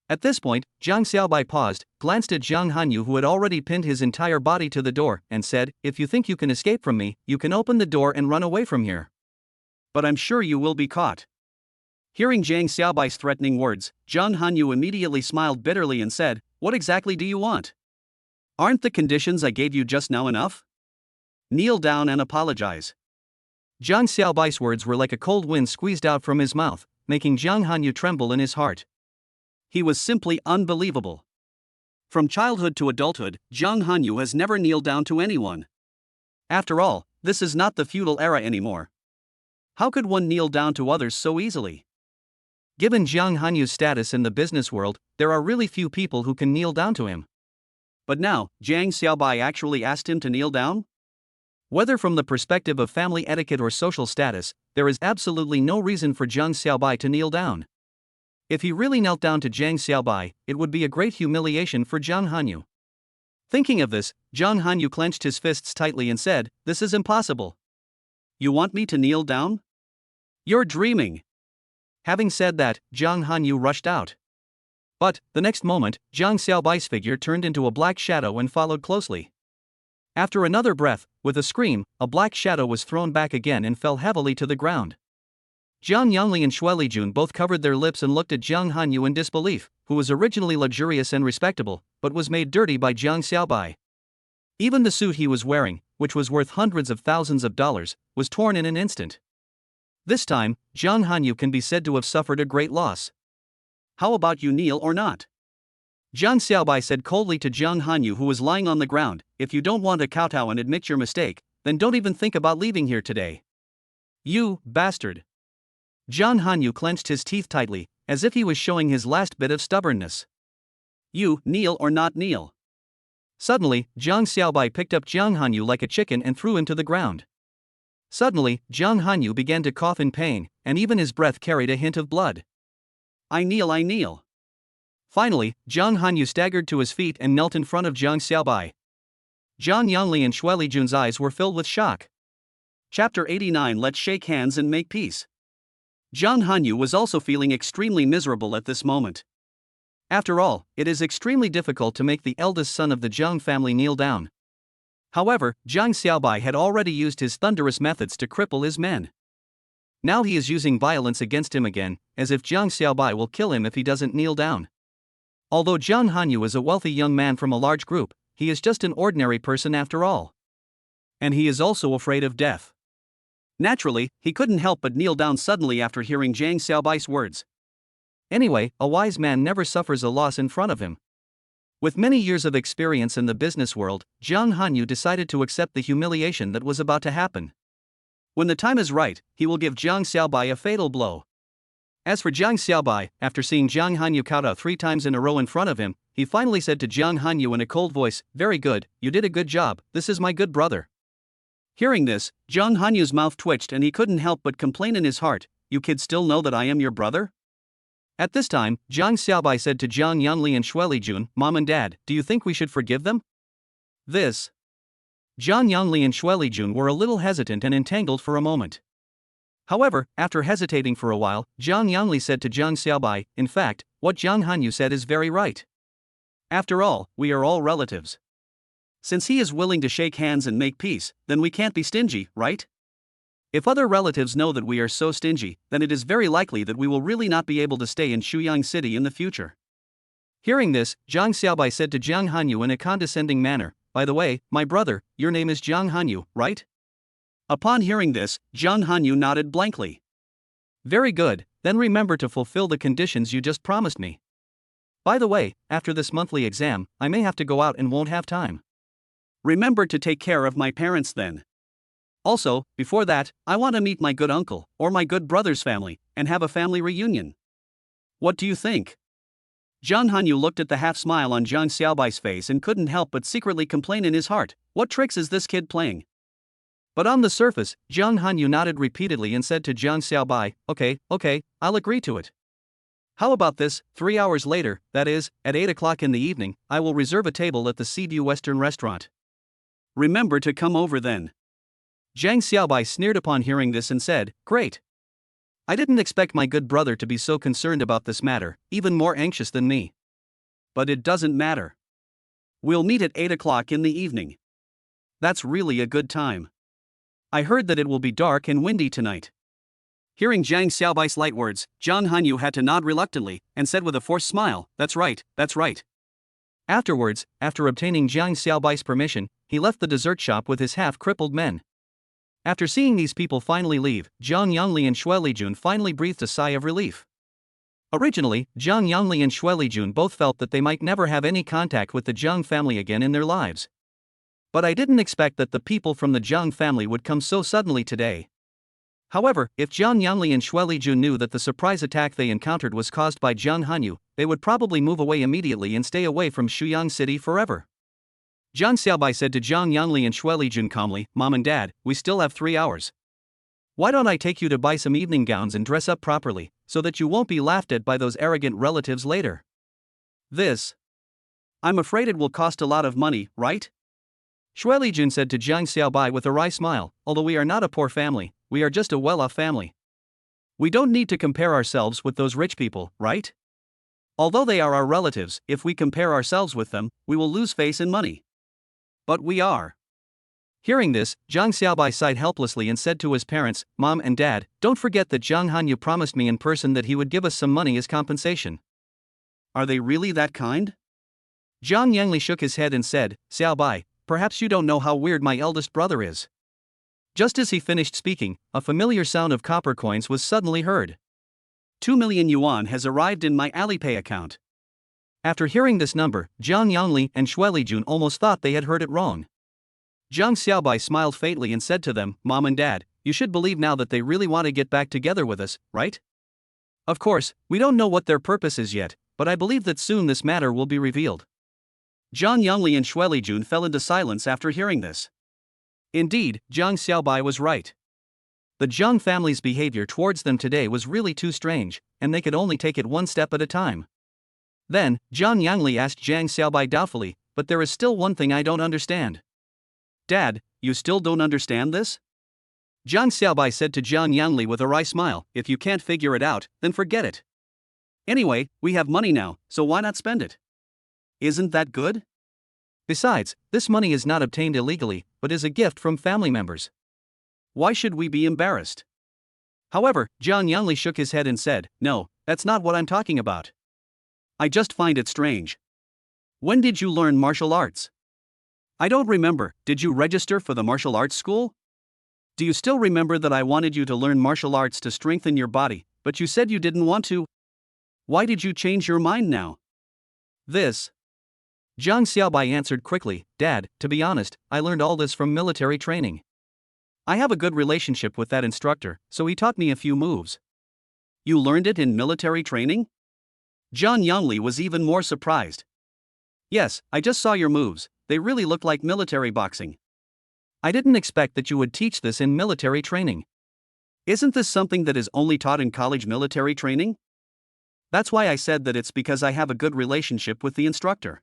At this point, Jiang Xiaobai paused, glanced at Zhang Hanyu, who had already pinned his entire body to the door, and said, "If you think you can escape from me, you can open the door and run away from here. But I'm sure you will be caught." Hearing Jiang Xiaobai's threatening words, Zhang Hanyu immediately smiled bitterly and said, "What exactly do you want? Aren't the conditions I gave you just now enough? Kneel down and apologize." Jiang Xiaobai's words were like a cold wind squeezed out from his mouth, making Zhang Hanyu tremble in his heart. He was simply unbelievable. From childhood to adulthood, Zhang Hanyu has never kneeled down to anyone. After all, this is not the feudal era anymore. How could one kneel down to others so easily? Given Zhang Hanyu's status in the business world, there are really few people who can kneel down to him. But now, Jiang Xiaobai actually asked him to kneel down? Whether from the perspective of family etiquette or social status, there is absolutely no reason for Jiang Xiaobai to kneel down. If he really knelt down to Jiang Xiaobai, it would be a great humiliation for Zhang Hanyu. Thinking of this, Zhang Hanyu clenched his fists tightly and said, "This is impossible. You want me to kneel down? You're dreaming." Having said that, Zhang Hanyu rushed out. But, the next moment, Jiang Xiaobai's figure turned into a black shadow and followed closely. After another breath, with a scream, a black shadow was thrown back again and fell heavily to the ground. Zhang Yanli and Shui Lijun both covered their lips and looked at Zhang Hanyu in disbelief, who was originally luxurious and respectable, but was made dirty by Jiang Xiaobai. Even the suit he was wearing, which was worth hundreds of thousands of dollars, was torn in an instant. This time, Zhang Hanyu can be said to have suffered a great loss. "How about you kneel or not?" Jiang Xiaobai said coldly to Zhang Hanyu, who was lying on the ground, "If you don't want to kowtow and admit your mistake, then don't even think about leaving here today. You bastard." Zhang Hanyu clenched his teeth tightly, as if he was showing his last bit of stubbornness. "You kneel or not kneel." Suddenly, Jiang Xiaobai picked up Zhang Hanyu like a chicken and threw him to the ground. Suddenly, Zhang Hanyu began to cough in pain, and even his breath carried a hint of blood. I kneel. Finally, Zhang Hanyu staggered to his feet and knelt in front of Jiang Xiaobai. Zhang Yanli and Shui Lijun's eyes were filled with shock. Chapter 89. Let's shake hands and make peace. Zhang Hanyu was also feeling extremely miserable at this moment. After all, it is extremely difficult to make the eldest son of the Zhang family kneel down. However, Jiang Xiaobai had already used his thunderous methods to cripple his men. Now he is using violence against him again, as if Jiang Xiaobai will kill him if he doesn't kneel down. Although Jiang Hanyu is a wealthy young man from a large group, he is just an ordinary person after all. And he is also afraid of death. Naturally, he couldn't help but kneel down suddenly after hearing Jiang Xiaobai's words. Anyway, a wise man never suffers a loss in front of him. With many years of experience in the business world, Jiang Hanyu decided to accept the humiliation that was about to happen. When the time is right, he will give Jiang Xiaobai a fatal blow. As for Jiang Xiaobai, after seeing Jiang Hanyu kowtow 3 times in a row in front of him, he finally said to Jiang Hanyu in a cold voice, "Very good, you did a good job, this is my good brother." Hearing this, Jiang Hanyu's mouth twitched and he couldn't help but complain in his heart, "You kids still know that I am your brother?" At this time, Jiang Xiaobai said to Jiang Yanli and Shui Lijun, "Mom and Dad, do you think we should forgive them?" This. Jiang Yanli and Shui Lijun were a little hesitant and entangled for a moment. However, after hesitating for a while, Jiang Yanli said to Jiang Xiaobai, "In fact, what Jiang Hanyu said is very right. After all, we are all relatives. Since he is willing to shake hands and make peace, then we can't be stingy, right? If other relatives know that we are so stingy, then it is very likely that we will really not be able to stay in Shuyang City in the future." Hearing this, Jiang Xiaobai said to Jiang Hanyu in a condescending manner, "By the way, my brother, your name is Jiang Hanyu, right?" Upon hearing this, Jiang Hanyu nodded blankly. "Very good, then remember to fulfill the conditions you just promised me. By the way, after this monthly exam, I may have to go out and won't have time. Remember to take care of my parents then. Also, before that, I want to meet my good uncle, or my good brother's family, and have a family reunion. What do you think?" Jiang Hanyu looked at the half-smile on Jiang Xiaobai's face and couldn't help but secretly complain in his heart, "What tricks is this kid playing?" But on the surface, Jiang Hanyu nodded repeatedly and said to Jiang Xiaobai, Okay, I'll agree to it. How about this, 3 hours later, that is, at 8 o'clock in the evening, I will reserve a table at the Seaview Western Restaurant. Remember to come over then." Jiang Xiaobai sneered upon hearing this and said, "Great. I didn't expect my good brother to be so concerned about this matter, even more anxious than me. But it doesn't matter. We'll meet at 8 o'clock in the evening. That's really a good time. I heard that it will be dark and windy tonight." Hearing Jiang Xiaobai's light words, Jiang Hanyu had to nod reluctantly, and said with a forced smile, That's right. Afterwards, after obtaining Jiang Xiaobai's permission, he left the dessert shop with his half-crippled men. After seeing these people finally leave, Jiang Yangli and Shui Lijun finally breathed a sigh of relief. Originally, Jiang Yangli and Shui Lijun both felt that they might never have any contact with the Jiang family again in their lives. But I didn't expect that the people from the Jiang family would come so suddenly today. However, if Jiang Yanli and Shui Lijun knew that the surprise attack they encountered was caused by Jiang Hanyu, they would probably move away immediately and stay away from Shuyang City forever. Jiang Xiaobai said to Jiang Yanli and Shui Lijun calmly, "Mom and Dad, we still have 3 hours. Why don't I take you to buy some evening gowns and dress up properly, so that you won't be laughed at by those arrogant relatives later?" This. I'm afraid it will cost a lot of money, right? Shui Lijun said to Jiang Xiaobai with a wry smile, "Although we are not a poor family, we are just a well-off family. We don't need to compare ourselves with those rich people, right? Although they are our relatives, if we compare ourselves with them, we will lose face and money. But we are." Hearing this, Jiang Xiaobai sighed helplessly and said to his parents, "Mom and Dad, don't forget that Jiang Hanyu promised me in person that he would give us some money as compensation." Are they really that kind? Jiang Yangli shook his head and said, "Xiaobai, perhaps you don't know how weird my eldest brother is." Just as he finished speaking, a familiar sound of copper coins was suddenly heard. 2 million yuan has arrived in my Alipay account. After hearing this number, Jiang Yangli and Shui Lijun almost thought they had heard it wrong. Jiang Xiaobai smiled faintly and said to them, "Mom and Dad, you should believe now that they really want to get back together with us, right? Of course, we don't know what their purpose is yet, but I believe that soon this matter will be revealed." Jiang Yangli and Shui Lijun fell into silence after hearing this. Indeed, Jiang Xiaobai was right. The Jiang family's behavior towards them today was really too strange, and they could only take it one step at a time. Then, Jiang Yangli asked Jiang Xiaobai doubtfully, "But there is still one thing I don't understand." "Dad, you still don't understand this?" Jiang Xiaobai said to Jiang Yangli with a wry smile, "If you can't figure it out, then forget it. Anyway, we have money now, so why not spend it? Isn't that good? Besides, this money is not obtained illegally, but is a gift from family members. Why should we be embarrassed?" However, Jiang Yangli shook his head and said, "No, that's not what I'm talking about. I just find it strange. When did you learn martial arts? I don't remember. Did you register for the martial arts school? Do you still remember that I wanted you to learn martial arts to strengthen your body, but you said you didn't want to? Why did you change your mind now? This. Zhang Xiaobai answered quickly, Dad, to be honest, I learned all this from military training. I have a good relationship with that instructor, so he taught me a few moves. You learned it in military training? Zhang Yangli was even more surprised. Yes, I just saw your moves, they really look like military boxing. I didn't expect that you would teach this in military training. Isn't this something that is only taught in college military training? That's why I said that it's because I have a good relationship with the instructor.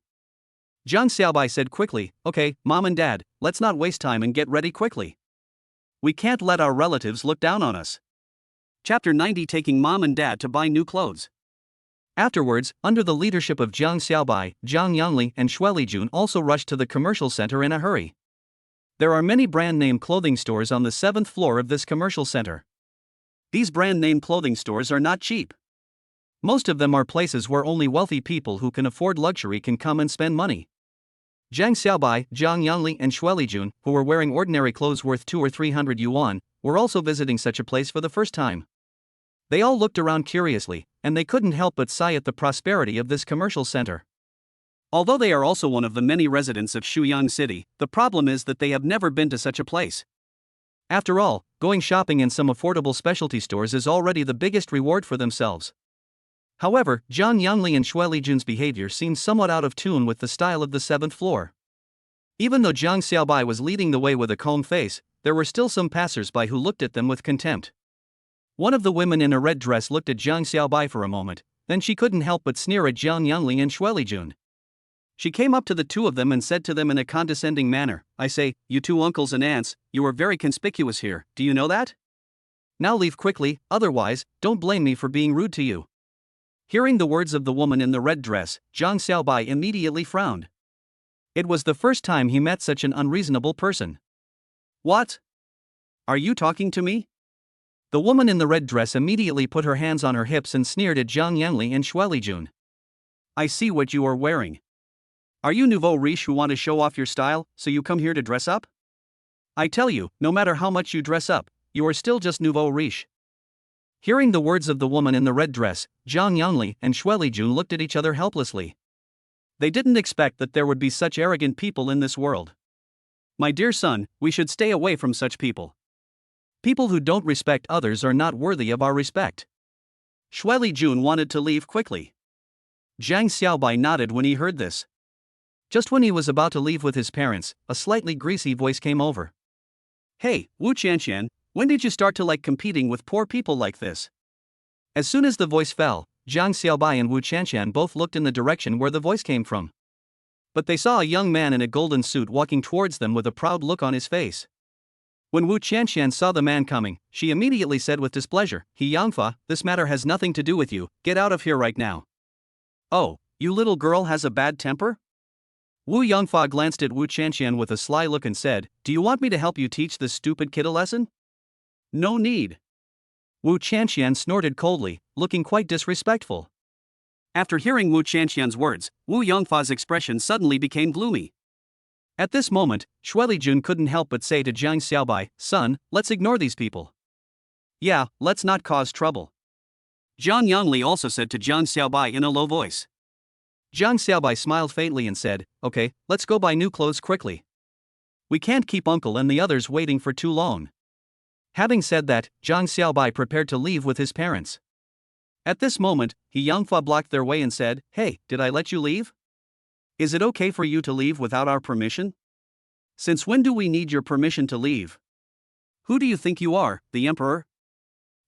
Zhang Xiaobai said quickly, Okay, Mom and Dad, let's not waste time and get ready quickly. We can't let our relatives look down on us. Chapter 90, taking Mom and Dad to buy new clothes. Afterwards, under the leadership of Zhang Xiaobai, Zhang Yangli and Shui Lijun also rushed to the commercial center in a hurry. There are many brand-name clothing stores on the 7th floor of this commercial center. These brand-name clothing stores are not cheap. Most of them are places where only wealthy people who can afford luxury can come and spend money. Zhang Xiaobai, Zhang Yangli and Shui Lijun, who were wearing ordinary clothes worth 200 or 300 yuan, were also visiting such a place for the first time. They all looked around curiously, and they couldn't help but sigh at the prosperity of this commercial center. Although they are also one of the many residents of Shuyang City, the problem is that they have never been to such a place. After all, going shopping in some affordable specialty stores is already the biggest reward for themselves. However, Zhang Yangli and Shui Lijun's behavior seemed somewhat out of tune with the style of the 7th floor. Even though Zhang Xiaobai was leading the way with a calm face, there were still some passers-by who looked at them with contempt. One of the women in a red dress looked at Zhang Xiaobai for a moment, then she couldn't help but sneer at Zhang Yangli and Shui Lijun. She came up to the two of them and said to them in a condescending manner, I say, you two uncles and aunts, you are very conspicuous here, do you know that? Now leave quickly, otherwise, don't blame me for being rude to you. Hearing the words of the woman in the red dress, Zhang Xiaobai immediately frowned. It was the first time he met such an unreasonable person. What? Are you talking to me? The woman in the red dress immediately put her hands on her hips and sneered at Zhang Yangli and Shui Lijun. I see what you are wearing. Are you nouveau riche who want to show off your style, so you come here to dress up? I tell you, no matter how much you dress up, you are still just nouveau riche. Hearing the words of the woman in the red dress, Zhang Yangli and Shui Lijun looked at each other helplessly. They didn't expect that there would be such arrogant people in this world. My dear son, we should stay away from such people. People who don't respect others are not worthy of our respect. Shui Lijun wanted to leave quickly. Zhang Xiaobai nodded when he heard this. Just when he was about to leave with his parents, a slightly greasy voice came over. Hey, Wu Qianqian, when did you start to like competing with poor people like this? As soon as the voice fell, Zhang Xiaobai and Wu Qianqian both looked in the direction where the voice came from. But they saw a young man in a golden suit walking towards them with a proud look on his face. When Wu Qianqian saw the man coming, she immediately said with displeasure, He Yangfa, this matter has nothing to do with you, get out of here right now. Oh, you little girl has a bad temper? Wu Yangfa glanced at Wu Qianqian with a sly look and said, Do you want me to help you teach this stupid kid a lesson? No need. Wu Qianqian snorted coldly, looking quite disrespectful. After hearing Wu Qianqian's words, Wu Yangfa's expression suddenly became gloomy. At this moment, Shui Lijun couldn't help but say to Zhang Xiaobai, Son, let's ignore these people. Yeah, let's not cause trouble. Zhang Yangli also said to Zhang Xiaobai in a low voice. Zhang Xiaobai smiled faintly and said, Okay, let's go buy new clothes quickly. We can't keep uncle and the others waiting for too long. Having said that, Zhang Xiaobai prepared to leave with his parents. At this moment, He Yangfa blocked their way and said, Hey, did I let you leave? Is it okay for you to leave without our permission? Since when do we need your permission to leave? Who do you think you are, the emperor?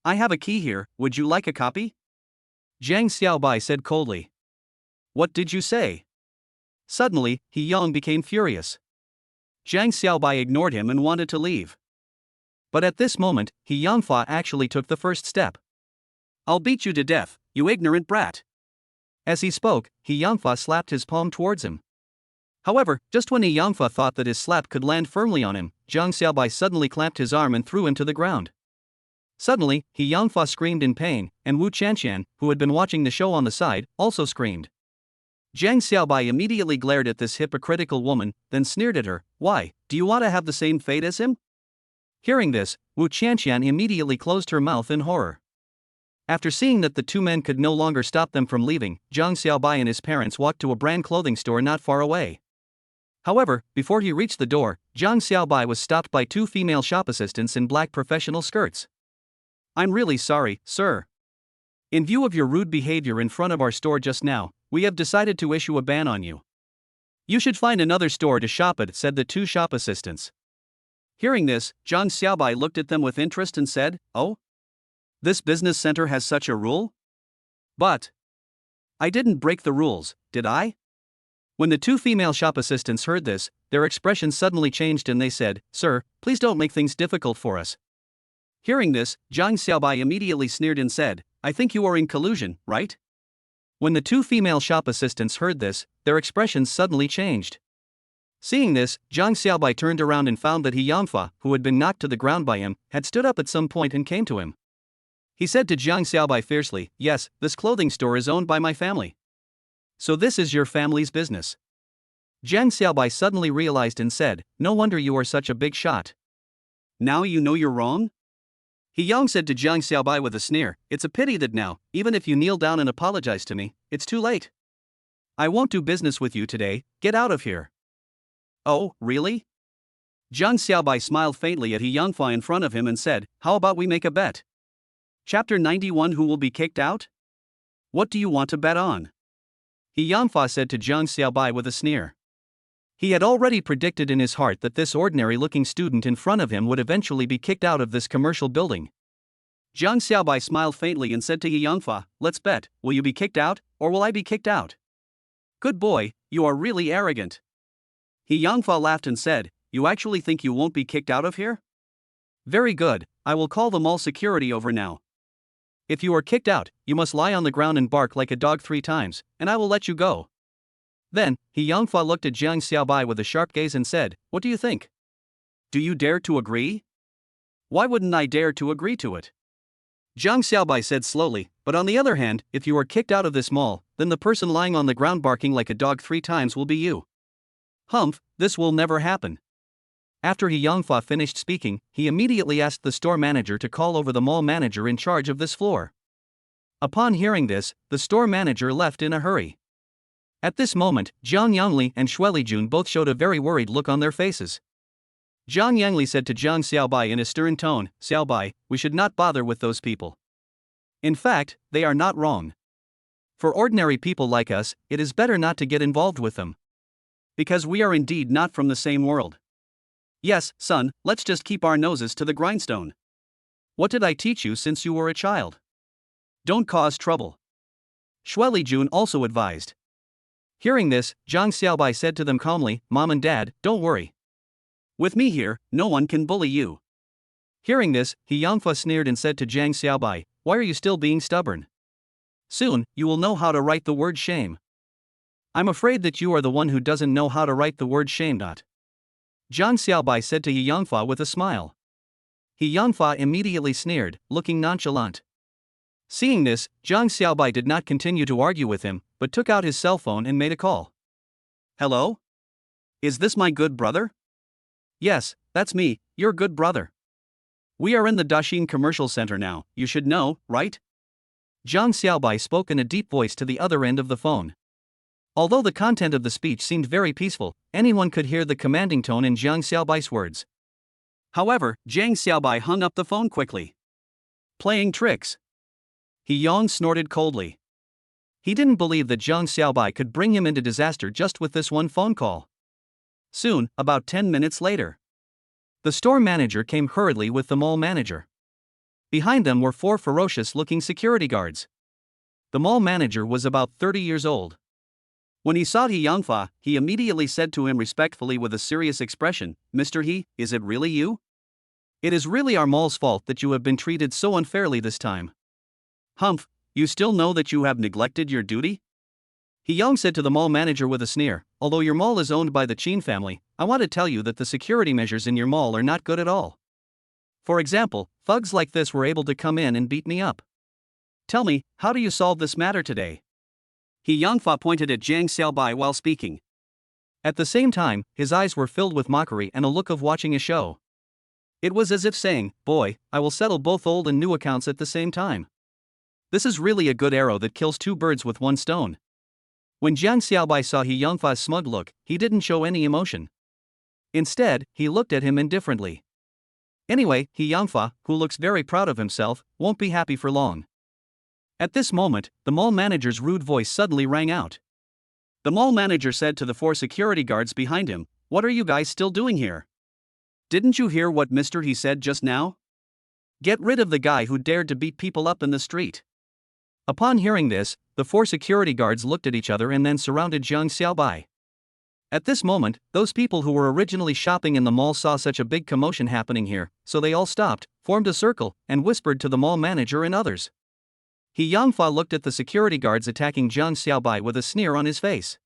I have a key here, would you like a copy? Zhang Xiaobai said coldly. What did you say? Suddenly, He Yang became furious. Zhang Xiaobai ignored him and wanted to leave. But at this moment, He Yangfa actually took the first step. I'll beat you to death, you ignorant brat. As he spoke, He Yangfa slapped his palm towards him. However, just when He Yangfa thought that his slap could land firmly on him, Zhang Xiaobai suddenly clamped his arm and threw him to the ground. Suddenly, He Yangfa screamed in pain, and Wu Qianqian, who had been watching the show on the side, also screamed. Jiang Xiaobai immediately glared at this hypocritical woman, then sneered at her. Why, do you want to have the same fate as him? Hearing this, Wu Qianqian immediately closed her mouth in horror. After seeing that the two men could no longer stop them from leaving, Jiang Xiaobai and his parents walked to a brand clothing store not far away. However, before he reached the door, Jiang Xiaobai was stopped by two female shop assistants in black professional skirts. I'm really sorry, sir. In view of your rude behavior in front of our store just now, we have decided to issue a ban on you. You should find another store to shop at, said the two shop assistants. Hearing this, Jiang Xiaobai looked at them with interest and said, Oh? This business center has such a rule? But I didn't break the rules, did I? When the two female shop assistants heard this, their expressions suddenly changed and they said, Sir, please don't make things difficult for us. Hearing this, Jiang Xiaobai immediately sneered and said, I think you are in collusion, right? When the two female shop assistants heard this, their expressions suddenly changed. Seeing this, Jiang Xiaobai turned around and found that He Yangfa, who had been knocked to the ground by him, had stood up at some point and came to him. He said to Jiang Xiaobai fiercely, Yes, this clothing store is owned by my family. So this is your family's business. Jiang Xiaobai suddenly realized and said, No wonder you are such a big shot. Now you know you're wrong? He Yang said to Jiang Xiaobai with a sneer, It's a pity that now, even if you kneel down and apologize to me, it's too late. I won't do business with you today, get out of here. Oh, really? Jiang Xiaobai smiled faintly at He Yangfa in front of him and said, How about we make a bet? Chapter 91 Who will be kicked out? What do you want to bet on? He Yangfa said to Jiang Xiaobai with a sneer. He had already predicted in his heart that this ordinary-looking student in front of him would eventually be kicked out of this commercial building. Jiang Xiaobai smiled faintly and said to He Yangfa, Let's bet, will you be kicked out, or will I be kicked out? Good boy, you are really arrogant. He Yangfa laughed and said, You actually think you won't be kicked out of here? Very good, I will call the mall security over now. If you are kicked out, you must lie on the ground and bark like a dog 3 times, and I will let you go. Then, He Yangfa looked at Jiang Xiaobai with a sharp gaze and said, What do you think? Do you dare to agree? Why wouldn't I dare to agree to it? Jiang Xiaobai said slowly, But on the other hand, if you are kicked out of this mall, then the person lying on the ground barking like a dog 3 times will be you. Humph, this will never happen. After He Yangfa finished speaking, he immediately asked the store manager to call over the mall manager in charge of this floor. Upon hearing this, the store manager left in a hurry. At this moment, Jiang Yangli and Shui Lijun both showed a very worried look on their faces. Jiang Yangli said to Jiang Xiaobai in a stern tone, Xiaobai, we should not bother with those people. In fact, they are not wrong. For ordinary people like us, it is better not to get involved with them. Because we are indeed not from the same world. Yes, son, let's just keep our noses to the grindstone. What did I teach you since you were a child? Don't cause trouble. Shui Lijun also advised. Hearing this, Jiang Xiaobai said to them calmly, Mom and Dad, don't worry. With me here, no one can bully you. Hearing this, He Yangfa sneered and said to Jiang Xiaobai, Why are you still being stubborn? Soon, you will know how to write the word shame. I'm afraid that you are the one who doesn't know how to write the word shame. Jiang Xiaobai said to He Yangfa with a smile. He Yangfa immediately sneered, looking nonchalant. Seeing this, Jiang Xiaobai did not continue to argue with him, but took out his cell phone and made a call. Hello? Is this my good brother? Yes, that's me, your good brother. We are in the Daxing Commercial Center now, you should know, right? Jiang Xiaobai spoke in a deep voice to the other end of the phone. Although the content of the speech seemed very peaceful, anyone could hear the commanding tone in Jiang Xiaobai's words. However, Jiang Xiaobai hung up the phone quickly. Playing tricks. He Yang snorted coldly. He didn't believe that Jiang Xiaobai could bring him into disaster just with this one phone call. Soon, about 10 minutes later, the store manager came hurriedly with the mall manager. Behind them were 4 ferocious-looking security guards. The mall manager was about 30 years old. When he saw He Yangfa, he immediately said to him respectfully with a serious expression, Mr. He, is it really you? It is really our mall's fault that you have been treated so unfairly this time. Humph, you still know that you have neglected your duty? He Yang said to the mall manager with a sneer, although your mall is owned by the Qin family, I want to tell you that the security measures in your mall are not good at all. For example, thugs like this were able to come in and beat me up. Tell me, how do you solve this matter today? He Yangfa pointed at Jiang Xiaobai while speaking. At the same time, his eyes were filled with mockery and a look of watching a show. It was as if saying, "Boy, I will settle both old and new accounts at the same time. This is really a good arrow that kills two birds with one stone." When Jiang Xiaobai saw He Yangfa's smug look, he didn't show any emotion. Instead, he looked at him indifferently. Anyway, He Yangfa, who looks very proud of himself, won't be happy for long. At this moment, the mall manager's rude voice suddenly rang out. The mall manager said to the 4 security guards behind him, "What are you guys still doing here? Didn't you hear what Mr. He said just now? Get rid of the guy who dared to beat people up in the street." Upon hearing this, the 4 security guards looked at each other and then surrounded Jiang Xiaobai. At this moment, those people who were originally shopping in the mall saw such a big commotion happening here, so they all stopped, formed a circle, and whispered to the mall manager and others. He Yangfa looked at the security guards attacking Jiang Xiaobai with a sneer on his face.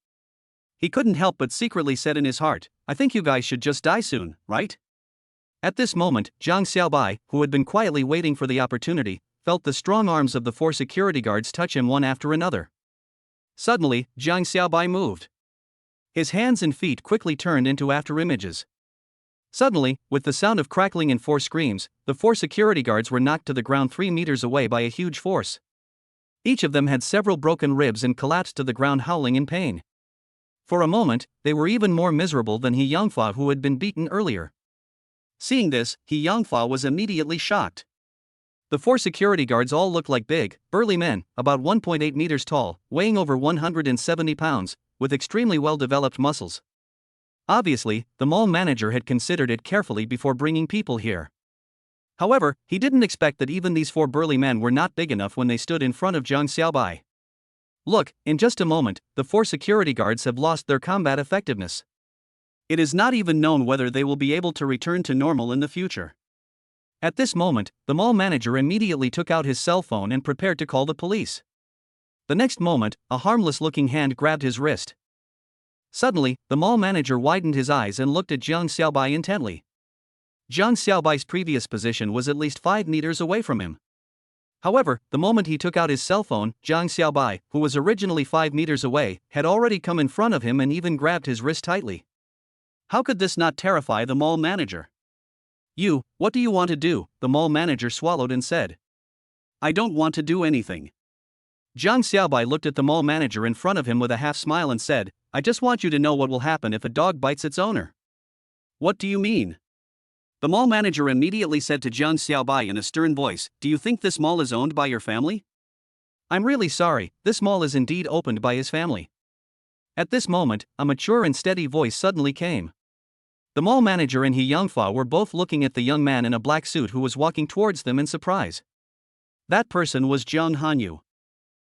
He couldn't help but secretly said in his heart, "I think you guys should just die soon, right?" At this moment, Jiang Xiaobai, who had been quietly waiting for the opportunity, felt the strong arms of the 4 security guards touch him one after another. Suddenly, Jiang Xiaobai moved. His hands and feet quickly turned into afterimages. Suddenly, with the sound of crackling and 4 screams, the 4 security guards were knocked to the ground 3 meters away by a huge force. Each of them had several broken ribs and collapsed to the ground howling in pain. For a moment, they were even more miserable than He Yangfa, who had been beaten earlier. Seeing this, He Yangfa was immediately shocked. The 4 security guards all looked like big, burly men, about 1.8 meters tall, weighing over 170 pounds, with extremely well-developed muscles. Obviously, the mall manager had considered it carefully before bringing people here. However, he didn't expect that even these 4 burly men were not big enough when they stood in front of Jiang Xiaobai. Look, in just a moment, the 4 security guards have lost their combat effectiveness. It is not even known whether they will be able to return to normal in the future. At this moment, the mall manager immediately took out his cell phone and prepared to call the police. The next moment, a harmless-looking hand grabbed his wrist. Suddenly, the mall manager widened his eyes and looked at Jiang Xiaobai intently. Jiang Xiaobai's previous position was at least 5 meters away from him. However, the moment he took out his cell phone, Jiang Xiaobai, who was originally 5 meters away, had already come in front of him and even grabbed his wrist tightly. How could this not terrify the mall manager? "You, what do you want to do?" the mall manager swallowed and said. "I don't want to do anything." Jiang Xiaobai looked at the mall manager in front of him with a half smile and said, "I just want you to know what will happen if a dog bites its owner." "What do you mean?" The mall manager immediately said to Jiang Xiaobai in a stern voice, "Do you think this mall is owned by your family?" "I'm really sorry, this mall is indeed opened by his family." At this moment, a mature and steady voice suddenly came. The mall manager and He Yangfa were both looking at the young man in a black suit who was walking towards them in surprise. That person was Zhang Hanyu.